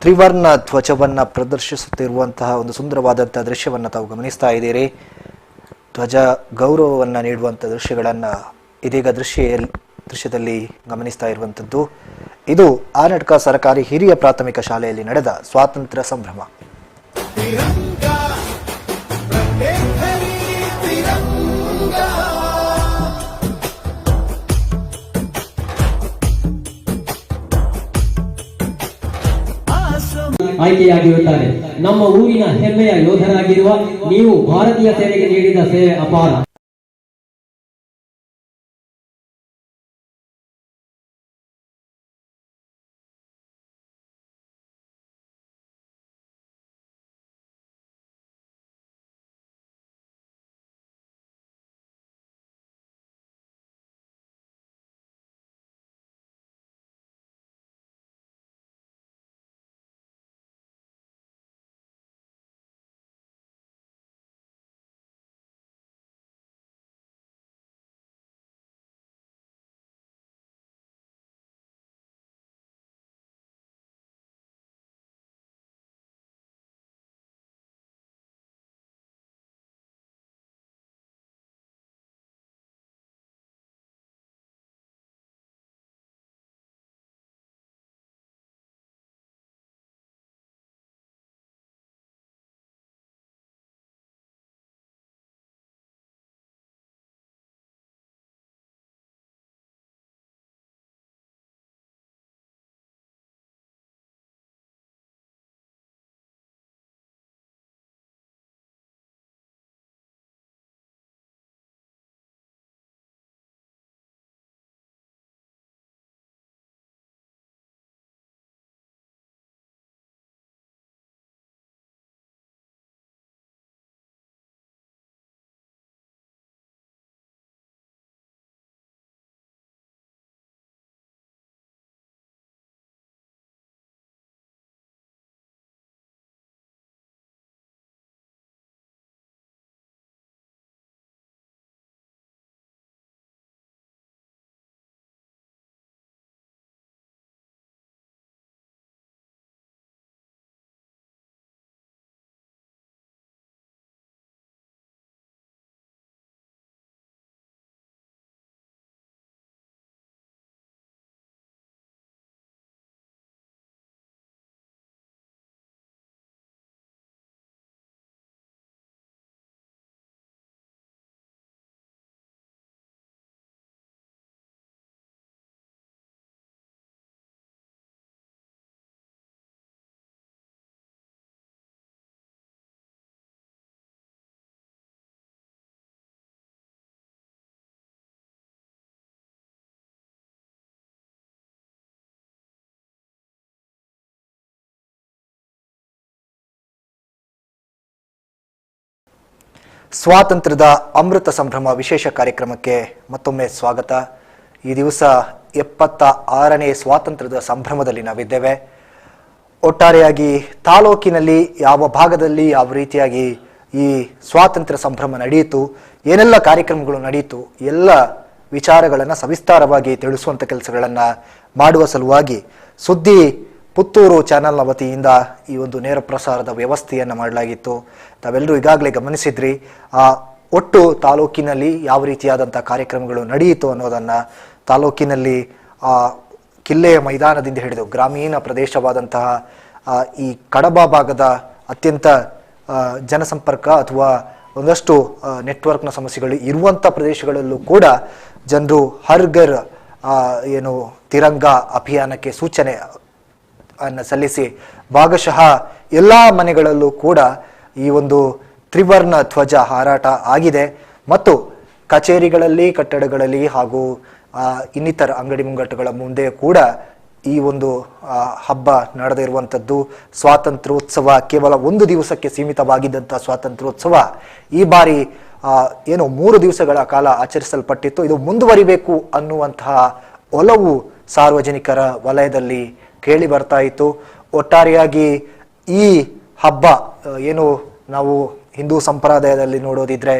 ತ್ರಿವರ್ಣ ಧ್ವಜವನ್ನು ಪ್ರದರ್ಶಿಸುತ್ತಿರುವಂತಹ ಒಂದು ಸುಂದರವಾದಂಥ ದೃಶ್ಯವನ್ನು ತಾವು ಗಮನಿಸ್ತಾ ಇದ್ದೀರಿ. ಧ್ವಜ ಗೌರವವನ್ನು ನೀಡುವಂಥ ದೃಶ್ಯಗಳನ್ನು ಇದೀಗ ದೃಶ್ಯದಲ್ಲಿ ಗಮನಿಸ್ತಾ ಇರುವಂಥದ್ದು. ಇದು ಆನಡ್ಕ ಸರ್ಕಾರಿ ಹಿರಿಯ ಪ್ರಾಥಮಿಕ ಶಾಲೆಯಲ್ಲಿ ನಡೆದ ಸ್ವಾತಂತ್ರ್ಯ ಸಂಭ್ರಮ. ಆಯ್ಕೆಯಾಗಿರುತ್ತಾರೆ. ನಮ್ಮ ಊರಿನ ಹೆಮ್ಮೆಯ ಯೋಧರಾಗಿರುವ ನೀವು ಭಾರತೀಯ ಸೇನೆಗೆ ನೀಡಿದ ಸೇವೆ ಅಪಾರ. ಸ್ವಾತಂತ್ರ್ಯದ ಅಮೃತ ಸಂಭ್ರಮ ವಿಶೇಷ ಕಾರ್ಯಕ್ರಮಕ್ಕೆ ಮತ್ತೊಮ್ಮೆ ಸ್ವಾಗತ. ಈ ದಿವಸ 76ನೇ ಸ್ವಾತಂತ್ರ್ಯದ ಸಂಭ್ರಮದಲ್ಲಿ ನಾವಿದ್ದೇವೆ. ಒಟ್ಟಾರೆಯಾಗಿ ತಾಲೂಕಿನಲ್ಲಿ ಯಾವ ಭಾಗದಲ್ಲಿ ಯಾವ ರೀತಿಯಾಗಿ ಈ ಸ್ವಾತಂತ್ರ್ಯ ಸಂಭ್ರಮ ನಡೆಯಿತು, ಏನೆಲ್ಲ ಕಾರ್ಯಕ್ರಮಗಳು ನಡೆಯಿತು, ಎಲ್ಲ ವಿಚಾರಗಳನ್ನು ಸವಿಸ್ತಾರವಾಗಿ ತಿಳಿಸುವಂಥ ಕೆಲಸಗಳನ್ನು ಮಾಡುವ ಸಲುವಾಗಿ ಸುದ್ದಿ ಪುತ್ತೂರು ಚಾನೆಲ್ನ ವತಿಯಿಂದ ಈ ಒಂದು ನೇರ ಪ್ರಸಾರದ ವ್ಯವಸ್ಥೆಯನ್ನು ಮಾಡಲಾಗಿತ್ತು. ತಾವೆಲ್ಲರೂ ಈಗಾಗಲೇ ಗಮನಿಸಿದ್ರಿ. ಒಟ್ಟು ತಾಲೂಕಿನಲ್ಲಿ ಯಾವ ರೀತಿಯಾದಂಥ ಕಾರ್ಯಕ್ರಮಗಳು ನಡೆಯಿತು ಅನ್ನೋದನ್ನು ತಾಲೂಕಿನಲ್ಲಿ ಕಿಲ್ಲೆಯ ಮೈದಾನದಿಂದ ಹಿಡಿದು ಗ್ರಾಮೀಣ ಪ್ರದೇಶವಾದಂತಹ ಈ ಕಡಬ ಭಾಗದ ಅತ್ಯಂತ ಜನಸಂಪರ್ಕ ಅಥವಾ ಒಂದಷ್ಟು ನೆಟ್ವರ್ಕ್ನ ಸಮಸ್ಯೆಗಳು ಇರುವಂಥ ಪ್ರದೇಶಗಳಲ್ಲೂ ಕೂಡ ಜನರು ಹರ್ಗರ್ ಏನು ತಿರಂಗ ಅಭಿಯಾನಕ್ಕೆ ಸೂಚನೆ ಅನ್ನು ಸಲ್ಲಿಸಿ ಭಾಗಶಃ ಎಲ್ಲ ಮನೆಗಳಲ್ಲೂ ಕೂಡ ಈ ಒಂದು ತ್ರಿವರ್ಣ ಧ್ವಜ ಹಾರಾಟ ಆಗಿದೆ. ಮತ್ತು ಕಚೇರಿಗಳಲ್ಲಿ, ಕಟ್ಟಡಗಳಲ್ಲಿ ಹಾಗೂ ಇನ್ನಿತರ ಅಂಗಡಿ ಮುಂಗಟ್ಟುಗಳ ಮುಂದೆ ಕೂಡ ಈ ಒಂದು ಹಬ್ಬ ನಡೆದಿರುವಂಥದ್ದು. ಸ್ವಾತಂತ್ರ್ಯೋತ್ಸವ ಕೇವಲ ಒಂದು ದಿವಸಕ್ಕೆ ಸೀಮಿತವಾಗಿದ್ದಂಥ ಸ್ವಾತಂತ್ರ್ಯೋತ್ಸವ ಈ ಬಾರಿ ಏನು 3 ದಿವಸಗಳ ಕಾಲ ಆಚರಿಸಲ್ಪಟ್ಟಿತ್ತು. ಇದು ಮುಂದುವರಿಬೇಕು ಅನ್ನುವಂತಹ ಒಲವು ಸಾರ್ವಜನಿಕರ ವಲಯದಲ್ಲಿ ಕೇಳಿ ಬರ್ತಾ ಇತ್ತು. ಒಟ್ಟಾರೆಯಾಗಿ ಈ ಹಬ್ಬ ಏನು ನಾವು ಹಿಂದೂ ಸಂಪ್ರದಾಯದಲ್ಲಿ ನೋಡೋದಿದ್ರೆ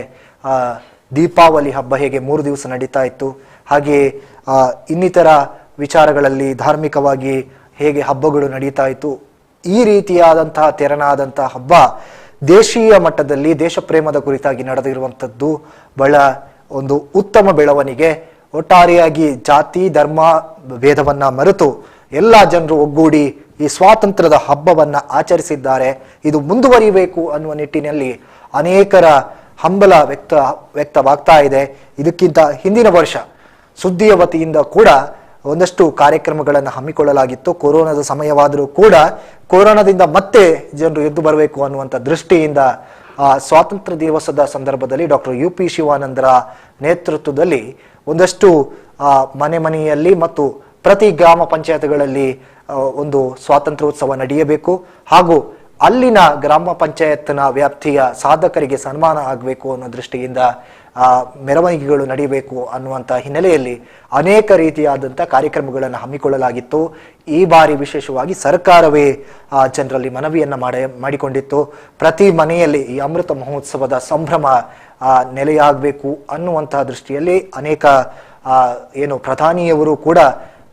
ದೀಪಾವಳಿ ಹಬ್ಬ ಹೇಗೆ 3 ದಿವಸ ನಡೀತಾ ಇತ್ತು, ಹಾಗೆ ಇನ್ನಿತರ ವಿಚಾರಗಳಲ್ಲಿ ಧಾರ್ಮಿಕವಾಗಿ ಹೇಗೆ ಹಬ್ಬಗಳು ನಡೀತಾ ಇತ್ತು, ಈ ರೀತಿಯಾದಂತಹ ತೆರನಾದಂತಹ ಹಬ್ಬ ದೇಶೀಯ ಮಟ್ಟದಲ್ಲಿ ದೇಶ ಪ್ರೇಮದ ಕುರಿತಾಗಿ ನಡೆದಿರುವಂಥದ್ದು ಬಹಳ ಒಂದು ಉತ್ತಮ ಬೆಳವಣಿಗೆ. ಒಟ್ಟಾರೆಯಾಗಿ ಜಾತಿ ಧರ್ಮ ಭೇದವನ್ನ ಮರೆತು ಎಲ್ಲ ಜನರು ಒಗ್ಗೂಡಿ ಈ ಸ್ವಾತಂತ್ರ್ಯದ ಹಬ್ಬವನ್ನ ಆಚರಿಸಿದ್ದಾರೆ. ಇದು ಮುಂದುವರಿಬೇಕು ಅನ್ನುವ ನಿಟ್ಟಿನಲ್ಲಿ ಅನೇಕರ ಹಂಬಲ ವ್ಯಕ್ತವಾಗ್ತಾ ಇದೆ. ಇದಕ್ಕಿಂತ ಹಿಂದಿನ ವರ್ಷ ಸುದ್ದಿಯ ವತಿಯಿಂದ ಕೂಡ ಒಂದಷ್ಟು ಕಾರ್ಯಕ್ರಮಗಳನ್ನು ಹಮ್ಮಿಕೊಳ್ಳಲಾಗಿತ್ತು. ಕೊರೋನಾದ ಸಮಯವಾದರೂ ಕೂಡ ಕೊರೋನಾದಿಂದ ಮತ್ತೆ ಜನರು ಎದ್ದು ಬರಬೇಕು ಅನ್ನುವಂಥ ದೃಷ್ಟಿಯಿಂದ ಸ್ವಾತಂತ್ರ್ಯ ದಿವಸದ ಸಂದರ್ಭದಲ್ಲಿ ಡಾಕ್ಟರ್ UP ಶಿವಾನಂದರ ನೇತೃತ್ವದಲ್ಲಿ ಒಂದಷ್ಟು ಮನೆಯಲ್ಲಿ ಮತ್ತು ಪ್ರತಿ ಗ್ರಾಮ ಪಂಚಾಯತ್ಗಳಲ್ಲಿ ಒಂದು ಸ್ವಾತಂತ್ರ್ಯೋತ್ಸವ ನಡೆಯಬೇಕು, ಹಾಗೂ ಅಲ್ಲಿನ ಗ್ರಾಮ ಪಂಚಾಯತ್ನ ವ್ಯಾಪ್ತಿಯ ಸಾಧಕರಿಗೆ ಸನ್ಮಾನ ಆಗಬೇಕು ಅನ್ನೋ ದೃಷ್ಟಿಯಿಂದ ಮೆರವಣಿಗೆಗಳು ನಡೆಯಬೇಕು ಅನ್ನುವಂಥ ಹಿನ್ನೆಲೆಯಲ್ಲಿ ಅನೇಕ ರೀತಿಯಾದಂಥ ಕಾರ್ಯಕ್ರಮಗಳನ್ನು ಹಮ್ಮಿಕೊಳ್ಳಲಾಗಿತ್ತು. ಈ ಬಾರಿ ವಿಶೇಷವಾಗಿ ಸರ್ಕಾರವೇ ಜನರಲ್ಲಿ ಮನವಿಯನ್ನು ಮಾಡಿಕೊಂಡಿತ್ತು. ಪ್ರತಿ ಮನೆಯಲ್ಲಿ ಈ ಅಮೃತ ಮಹೋತ್ಸವದ ಸಂಭ್ರಮ ನೆಲೆಯಾಗಬೇಕು ಅನ್ನುವಂತಹ ದೃಷ್ಟಿಯಲ್ಲಿ ಅನೇಕ ಏನು ಪ್ರಧಾನಿಯವರು ಕೂಡ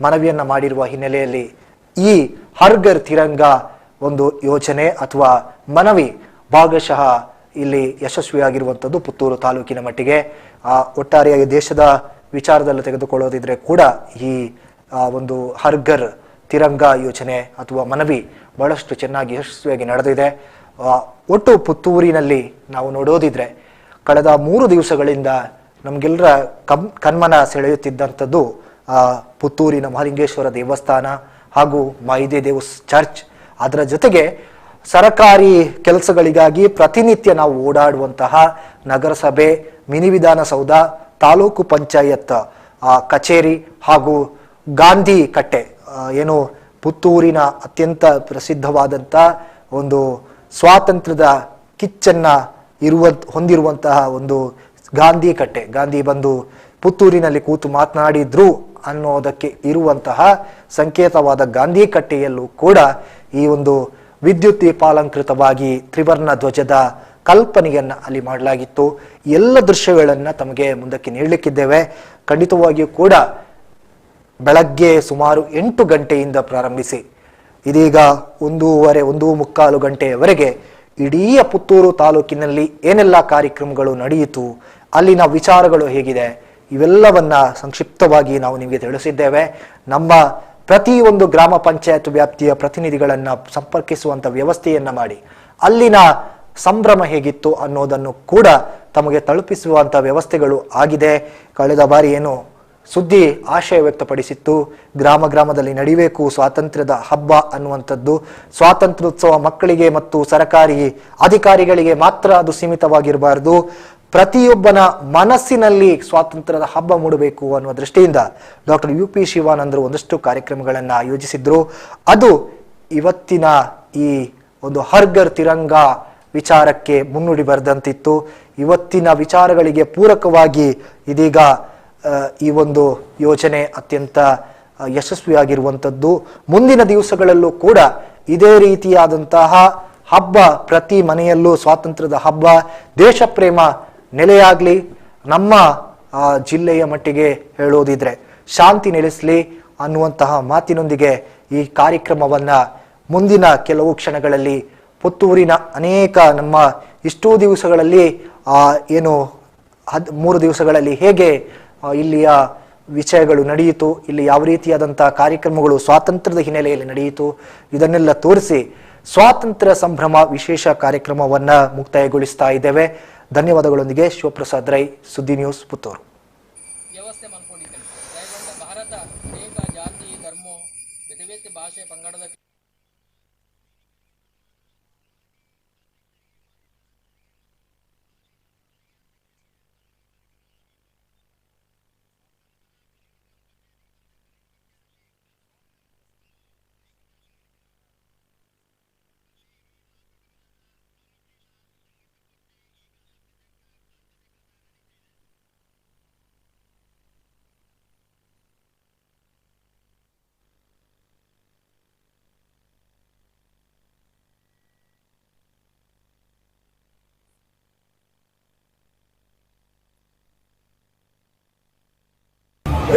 ಮನವಿಯನ್ನ ಮಾಡಿರುವ ಹಿನ್ನೆಲೆಯಲ್ಲಿ ಈ ಹರ್ಗರ್ ತಿರಂಗ ಒಂದು ಯೋಜನೆ ಅಥವಾ ಮನವಿ ಭಾಗಶಃ ಇಲ್ಲಿ ಯಶಸ್ವಿಯಾಗಿರುವಂಥದ್ದು ಪುತ್ತೂರು ತಾಲೂಕಿನ ಮಟ್ಟಿಗೆ. ಒಟ್ಟಾರೆಯಾಗಿ ದೇಶದ ವಿಚಾರದಲ್ಲಿ ತೆಗೆದುಕೊಳ್ಳೋದಿದ್ರೆ ಕೂಡ ಈ ಒಂದು ಹರ್ಗರ್ ತಿರಂಗ ಯೋಜನೆ ಅಥವಾ ಮನವಿ ಬಹಳಷ್ಟು ಚೆನ್ನಾಗಿ ಯಶಸ್ವಿಯಾಗಿ ನಡೆದಿದೆ. ಒಟ್ಟು ಪುತ್ತೂರಿನಲ್ಲಿ ನಾವು ನೋಡೋದಿದ್ರೆ ಕಳೆದ 3 ದಿವಸಗಳಿಂದ ನಮಗೆಲ್ಲರ ಕಣ್ಮನ ಸೆಳೆಯುತ್ತಿದ್ದಂಥದ್ದು ಪುತ್ತೂರಿನ ಮಹಾಲಿಂಗೇಶ್ವರ ದೇವಸ್ಥಾನ ಹಾಗೂ ಮಾಯಿದೇವ್ ಚರ್ಚ್. ಅದರ ಜೊತೆಗೆ ಸರಕಾರಿ ಕೆಲಸಗಳಿಗಾಗಿ ಪ್ರತಿನಿತ್ಯ ನಾವು ಓಡಾಡುವಂತಹ ನಗರಸಭೆ, ಮಿನಿ ವಿಧಾನಸೌಧ, ತಾಲೂಕು ಪಂಚಾಯತ್ ಕಚೇರಿ ಹಾಗೂ ಗಾಂಧಿ ಕಟ್ಟೆ, ಏನು ಪುತ್ತೂರಿನ ಅತ್ಯಂತ ಪ್ರಸಿದ್ಧವಾದಂಥ ಒಂದು ಸ್ವಾತಂತ್ರ್ಯದ ಕಿಚ್ಚನ್ನ ಹೊಂದಿರುವಂತಹ ಒಂದು ಗಾಂಧಿ ಕಟ್ಟೆ, ಗಾಂಧಿ ಬಂದು ಪುತ್ತೂರಿನಲ್ಲಿ ಕೂತು ಮಾತನಾಡಿದ್ರು ಅನ್ನೋದಕ್ಕೆ ಇರುವಂತಹ ಸಂಕೇತವಾದ ಗಾಂಧಿ ಕಟ್ಟೆಯಲ್ಲೂ ಕೂಡ ಈ ಒಂದು ವಿದ್ಯುತ್ ದೀಪಾಲಂಕೃತವಾಗಿ ತ್ರಿವರ್ಣ ಧ್ವಜದ ಕಲ್ಪನೆಯನ್ನ ಅಲ್ಲಿ ಮಾಡಲಾಗಿತ್ತು. ಎಲ್ಲ ದೃಶ್ಯಗಳನ್ನ ತಮಗೆ ಮುಂದಕ್ಕೆ ನೀಡಲಿಕ್ಕಿದ್ದೇವೆ. ಖಂಡಿತವಾಗಿಯೂ ಕೂಡ ಬೆಳಗ್ಗೆ ಸುಮಾರು 8 ಗಂಟೆಯಿಂದ ಪ್ರಾರಂಭಿಸಿ ಇದೀಗ 1:15 ಗಂಟೆಯವರೆಗೆ ಇಡೀ ಪುತ್ತೂರು ತಾಲೂಕಿನಲ್ಲಿ ಏನೆಲ್ಲ ಕಾರ್ಯಕ್ರಮಗಳು ನಡೆಯಿತು, ಅಲ್ಲಿನ ವಿಚಾರಗಳು ಹೇಗಿದೆ, ಇವೆಲ್ಲವನ್ನ ಸಂಕ್ಷಿಪ್ತವಾಗಿ ನಾವು ನಿಮಗೆ ತಿಳಿಸಿದ್ದೇವೆ. ನಮ್ಮ ಪ್ರತಿಯೊಂದು ಗ್ರಾಮ ಪಂಚಾಯತ್ ವ್ಯಾಪ್ತಿಯ ಪ್ರತಿನಿಧಿಗಳನ್ನ ಸಂಪರ್ಕಿಸುವಂತ ವ್ಯವಸ್ಥೆಯನ್ನ ಮಾಡಿ ಅಲ್ಲಿನ ಸಂಭ್ರಮ ಹೇಗಿತ್ತು ಅನ್ನೋದನ್ನು ಕೂಡ ತಮಗೆ ತಲುಪಿಸುವಂತ ವ್ಯವಸ್ಥೆಗಳು ಆಗಿದೆ. ಕಳೆದ ಬಾರಿ ಏನು ಸುದ್ದಿ ಆಶಯ ವ್ಯಕ್ತಪಡಿಸಿತ್ತು, ಗ್ರಾಮದಲ್ಲಿ ನಡಿಬೇಕು ಸ್ವಾತಂತ್ರ್ಯದ ಹಬ್ಬ ಅನ್ನುವಂಥದ್ದು. ಸ್ವಾತಂತ್ರ್ಯೋತ್ಸವ ಮಕ್ಕಳಿಗೆ ಮತ್ತು ಸರ್ಕಾರಿ ಅಧಿಕಾರಿಗಳಿಗೆ ಮಾತ್ರ ಅದು ಸೀಮಿತವಾಗಿರಬಾರದು, ಪ್ರತಿಯೊಬ್ಬನ ಮನಸ್ಸಿನಲ್ಲಿ ಸ್ವಾತಂತ್ರ್ಯದ ಹಬ್ಬ ಮೂಡಬೇಕು ಅನ್ನುವ ದೃಷ್ಟಿಯಿಂದ ಡಾಕ್ಟರ್ UP ಶಿವಾನಂದರು ಒಂದಷ್ಟು ಕಾರ್ಯಕ್ರಮಗಳನ್ನು ಆಯೋಜಿಸಿದ್ರು. ಅದು ಇವತ್ತಿನ ಈ ಒಂದು ಹರ್ಗರ್ ತಿರಂಗ ವಿಚಾರಕ್ಕೆ ಮುನ್ನುಡಿ ಬರೆದಂತಿತ್ತು. ಇವತ್ತಿನ ವಿಚಾರಗಳಿಗೆ ಪೂರಕವಾಗಿ ಇದೀಗ ಈ ಒಂದು ಯೋಜನೆ ಅತ್ಯಂತ ಯಶಸ್ವಿಯಾಗಿರುವಂಥದ್ದು. ಮುಂದಿನ ದಿವಸಗಳಲ್ಲೂ ಕೂಡ ಇದೇ ರೀತಿಯಾದಂತಹ ಹಬ್ಬ, ಪ್ರತಿ ಮನೆಯಲ್ಲೂ ಸ್ವಾತಂತ್ರ್ಯದ ಹಬ್ಬ, ದೇಶ ಪ್ರೇಮ ನೆಲೆಯಾಗ್ಲಿ. ನಮ್ಮ ಜಿಲ್ಲೆಯ ಮಟ್ಟಿಗೆ ಹೇಳೋದಿದ್ರೆ ಶಾಂತಿ ನೆಲೆಸಲಿ ಅನ್ನುವಂತಹ ಮಾತಿನೊಂದಿಗೆ ಈ ಕಾರ್ಯಕ್ರಮವನ್ನ ಮುಂದಿನ ಕೆಲವು ಕ್ಷಣಗಳಲ್ಲಿ ಪುತ್ತೂರಿನ ಅನೇಕ ನಮ್ಮ ಇಷ್ಟೂ ದಿವಸಗಳಲ್ಲಿ ಏನು 3 ದಿವಸಗಳಲ್ಲಿ ಹೇಗೆ ಇಲ್ಲಿಯ ವಿಷಯಗಳು ನಡೆಯಿತು, ಇಲ್ಲಿ ಯಾವ ರೀತಿಯಾದಂತಹ ಕಾರ್ಯಕ್ರಮಗಳು ಸ್ವಾತಂತ್ರ್ಯದ ಹಿನ್ನೆಲೆಯಲ್ಲಿ ನಡೆಯಿತು, ಇದನ್ನೆಲ್ಲ ತೋರಿಸಿ ಸ್ವಾತಂತ್ರ್ಯ ಸಂಭ್ರಮ ವಿಶೇಷ ಕಾರ್ಯಕ್ರಮವನ್ನ ಮುಕ್ತಾಯಗೊಳಿಸ್ತಾ ಇದ್ದೇವೆ. ಧನ್ಯವಾದಗಳೊಂದಿಗೆ ಶಿವಪ್ರಸಾದ್ ರೈ, ಸುದ್ದಿ ನ್ಯೂಸ್, ಪುತ್ತೂರು. ವ್ಯವಸ್ಥೆ ಮಾಡ್ಕೊಂಡಿದ್ದೇವೆ. ಭಾರತ ಅನೇಕ ಜಾತಿ, ಧರ್ಮ, ಬೇರೆ ಬೇರೆ ಭಾಷೆ, ಪಂಗಡದ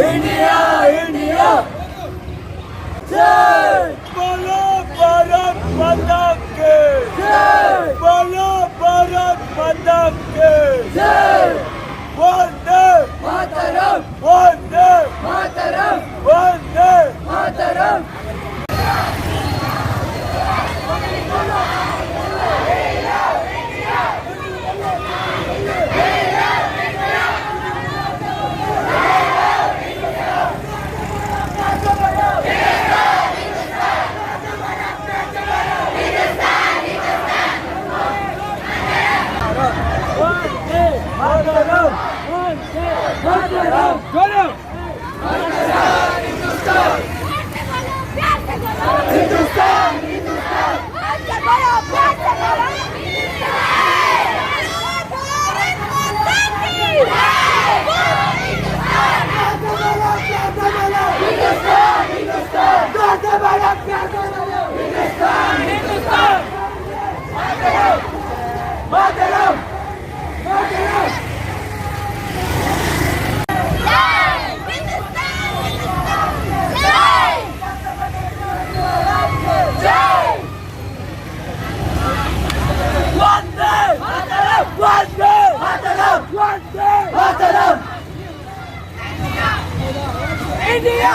इंडिया इंडिया जय बोलो भारत माता के जय बोलो भारत माता के जय वंदे मातरम वंदे मातरम वंदे मातरम इंडिया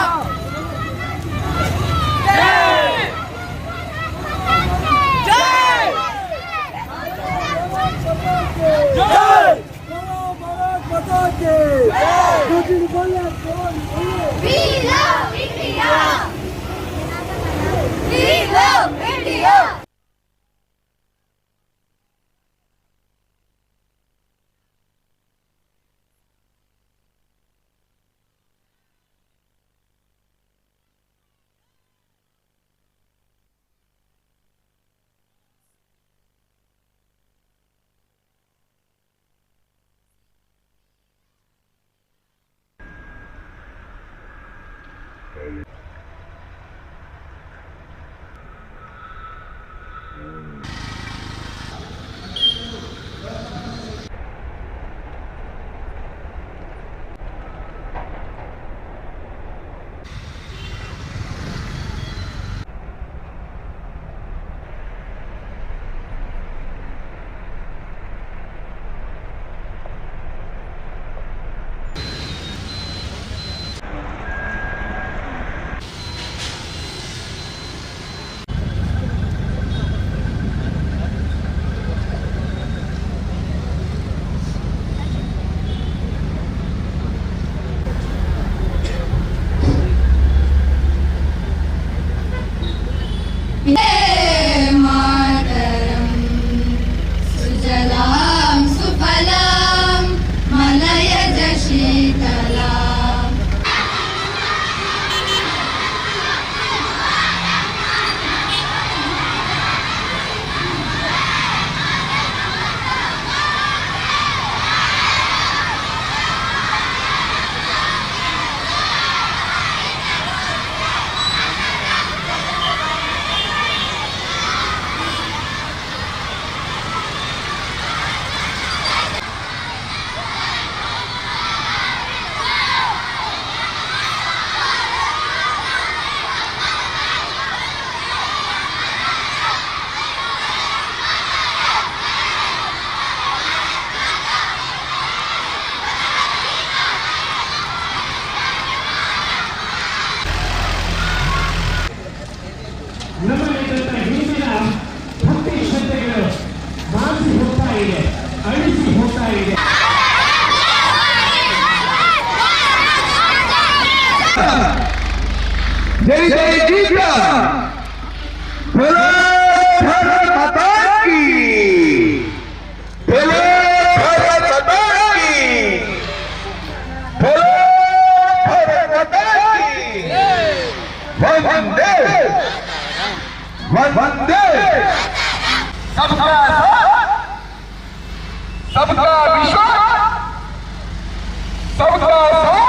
ಇದೆ, ಅಳಿಸಿ ಹೋಗ್ತಾ ಇದೆ. जय जय गीता, बोलो भारत माता की, बोलो भारत माता की, बोलो भारत माता की, वंदे वंदे, सबका साथ, सबका विश्वास, सबका साथ.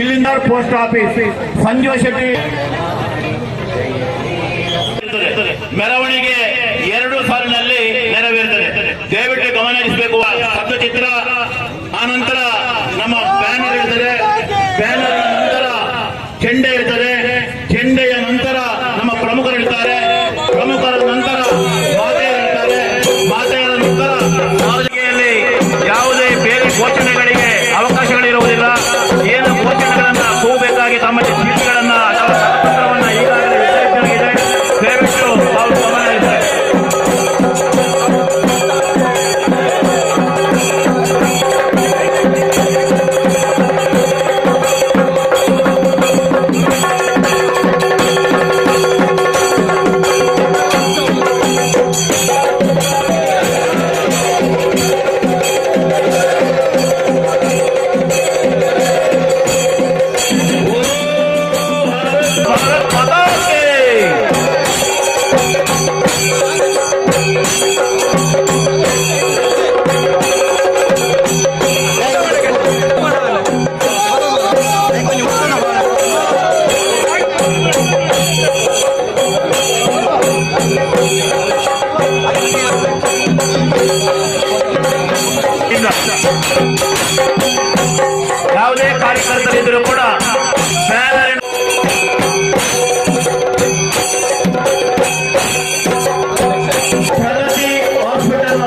ಇಲ್ಲಿಂದ ಪೋಸ್ಟ್ ಆಫೀಸ್ ಸಂಜೀವ ಶೆಟ್ಟಿ ಮೆರವಣಿಗೆ 2 ಸಾಲಿನಲ್ಲಿ ನೆರವೇರುತ್ತದೆ. ದಯವಿಟ್ಟು ಗಮನ ಹರಿಸಬೇಕು. ಶಬ್ದಚಿತ್ರ ಆನಂತರ ನಮ್ಮ ಬ್ಯಾನರ್ ಇರ್ತದೆ, ಬ್ಯಾನರ್ ನಂತರ ಚೆಂಡೆ ಇರ್ತದೆ, ಚೆಂಡೆಯ ನಂತರ ನಮ್ಮ ಪ್ರಮುಖರಿರ್ತಾರೆ, ಪ್ರಮುಖರ ನಂತರ ಮಾತೆಯರಿರ್ತಾರೆ, ಮಾತೆಯರ ನಂತರ ಸಾರ್ವಜನಿಕೆಯಲ್ಲಿ ಯಾವುದೇ ಬೇರೆ ಘೋಷಣೆಗಳಿಗೆ ಅವಕಾಶಗಳಿರುವುದಿಲ್ಲ. ಏನು ಘೋಷಣೆಗಳನ್ನ ಕೂಗಬೇಕಾಗಿ ತಮ್ಮ ಚೀಟಿಗಳನ್ನ ಅಥವಾ ಕರಪತ್ರವನ್ನ ಈಗಾಗಲೇ ವಿತರಿಸಲಾಗಿದೆ. ದಯವಿಟ್ಟು ತಾವು ಗಮನ ಹರಿಸಬೇಕು. ಯಾವುದೇ ಕಾರ್ಯಕರ್ತರಿದ್ದರೂ ಕೂಡ ಪ್ರಗತಿ ಹಾಸ್ಪಿಟಲ್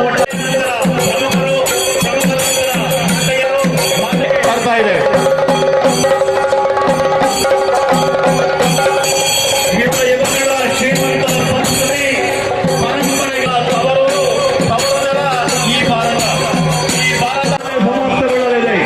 ಬರ್ತಾ ಇದೆ. ಯುಗಗಳ ಶ್ರೀಮಂತ ಸಂಸ್ಕೃತಿ ಪರಂಪರೆಗಳ ತವರು ಸಹೋದರ ಈ ಭಾರತ ಮಹೋತ್ಸವಗಳಿದೆ.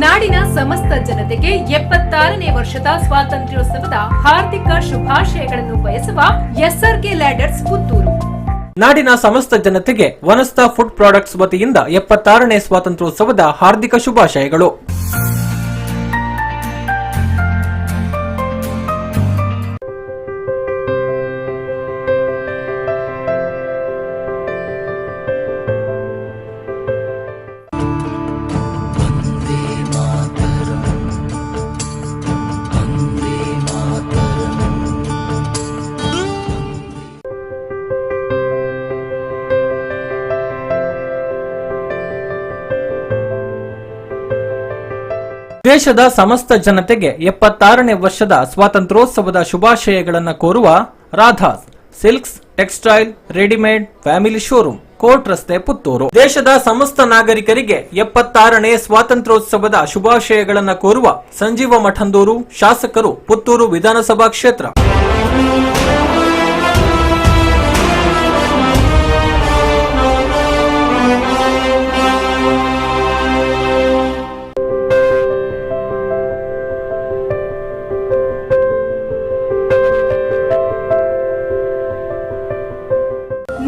ನಾಡಿನ ಸಮಸ್ತ ಜನತೆಗೆ 76ನೇ ವರ್ಷದ ಸ್ವಾತಂತ್ರ್ಯೋತ್ಸವದ ಹಾರ್ದಿಕ ಶುಭಾಶಯಗಳನ್ನು ಬಯಸುವ ಎಸ್ಆರ್ಕೆ ಲ್ಯಾಡರ್ಸ್ ಪುತ್ತೂರು. ನಾಡಿನ ಸಮಸ್ತ ಜನತೆಗೆ ವನಸ್ತಾ ಫುಡ್ ಪ್ರಾಡಕ್ಟ್ಸ್ ವತಿಯಿಂದ 76ನೇ ಸ್ವಾತಂತ್ರ್ಯೋತ್ಸವದ ಹಾರ್ದಿಕ ಶುಭಾಶಯಗಳು. ದೇಶದ ಸಮಸ್ತ ಜನತೆಗೆ 76ನೇ ವರ್ಷದ ಸ್ವಾತಂತ್ರ್ಯೋತ್ಸವದ ಶುಭಾಶಯಗಳನ್ನು ಕೋರುವ Radha's silks textile readymade family showroom, court ರಸ್ತೆ, ಪುತ್ತೂರು. ದೇಶದ ಸಮಸ್ತ ನಾಗರಿಕರಿಗೆ 76ನೇ ಸ್ವಾತಂತ್ರ್ಯೋತ್ಸವದ ಶುಭಾಶಯಗಳನ್ನು ಕೋರುವ ಸಂಜೀವ ಮಠಂದೂರು, ಶಾಸಕರು, ಪುತ್ತೂರು ವಿಧಾನಸಭಾ ಕ್ಷೇತ್ರ.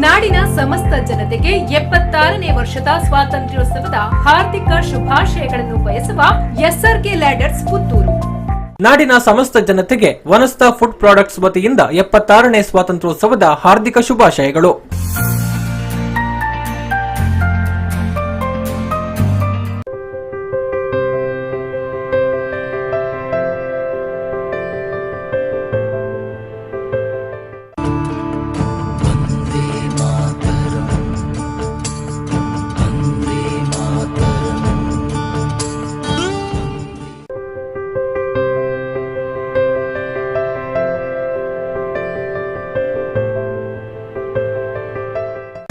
ನಾಡಿನ ಸಮಸ್ತ ಜನತೆಗೆ 76ನೇ ವರ್ಷದ ಸ್ವಾತಂತ್ರ್ಯೋತ್ಸವದ ಹಾರ್ದಿಕ ಶುಭಾಶಯಗಳನ್ನು ಬಯಸುವ ಎಸ್ಆರ್ಕೆ ಲ್ಯಾಡರ್ಸ್ ಪುತ್ತೂರು. ನಾಡಿನ ಸಮಸ್ತ ಜನತೆಗೆ ವನಸ್ತಾ ಫುಡ್ ಪ್ರಾಡಕ್ಟ್ಸ್ ವತಿಯಿಂದ 76ನೇ ಸ್ವಾತಂತ್ರ್ಯೋತ್ಸವದ ಹಾರ್ದಿಕ ಶುಭಾಶಯಗಳು.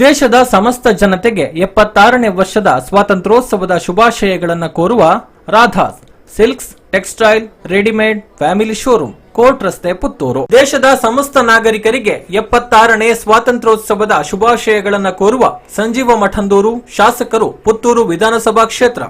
ದೇಶದ ಸಮಸ್ತ ಜನತೆಗೆ 76ನೇ ವರ್ಷದ ಸ್ವಾತಂತ್ರ್ಯೋತ್ಸವದ ಶುಭಾಶಯಗಳನ್ನು ಕೋರುವ Radha's silks textile readymade family showroom, court ರಸ್ತೆ, ಪುತ್ತೂರು. ದೇಶದ ಸಮಸ್ತ ನಾಗರಿಕರಿಗೆ 76ನೇ ಸ್ವಾತಂತ್ರ್ಯೋತ್ಸವದ ಶುಭಾಶಯಗಳನ್ನು ಕೋರುವ ಸಂಜೀವ ಮಠಂದೂರು, ಶಾಸಕರು, ಪುತ್ತೂರು ವಿಧಾನಸಭಾ ಕ್ಷೇತ್ರ.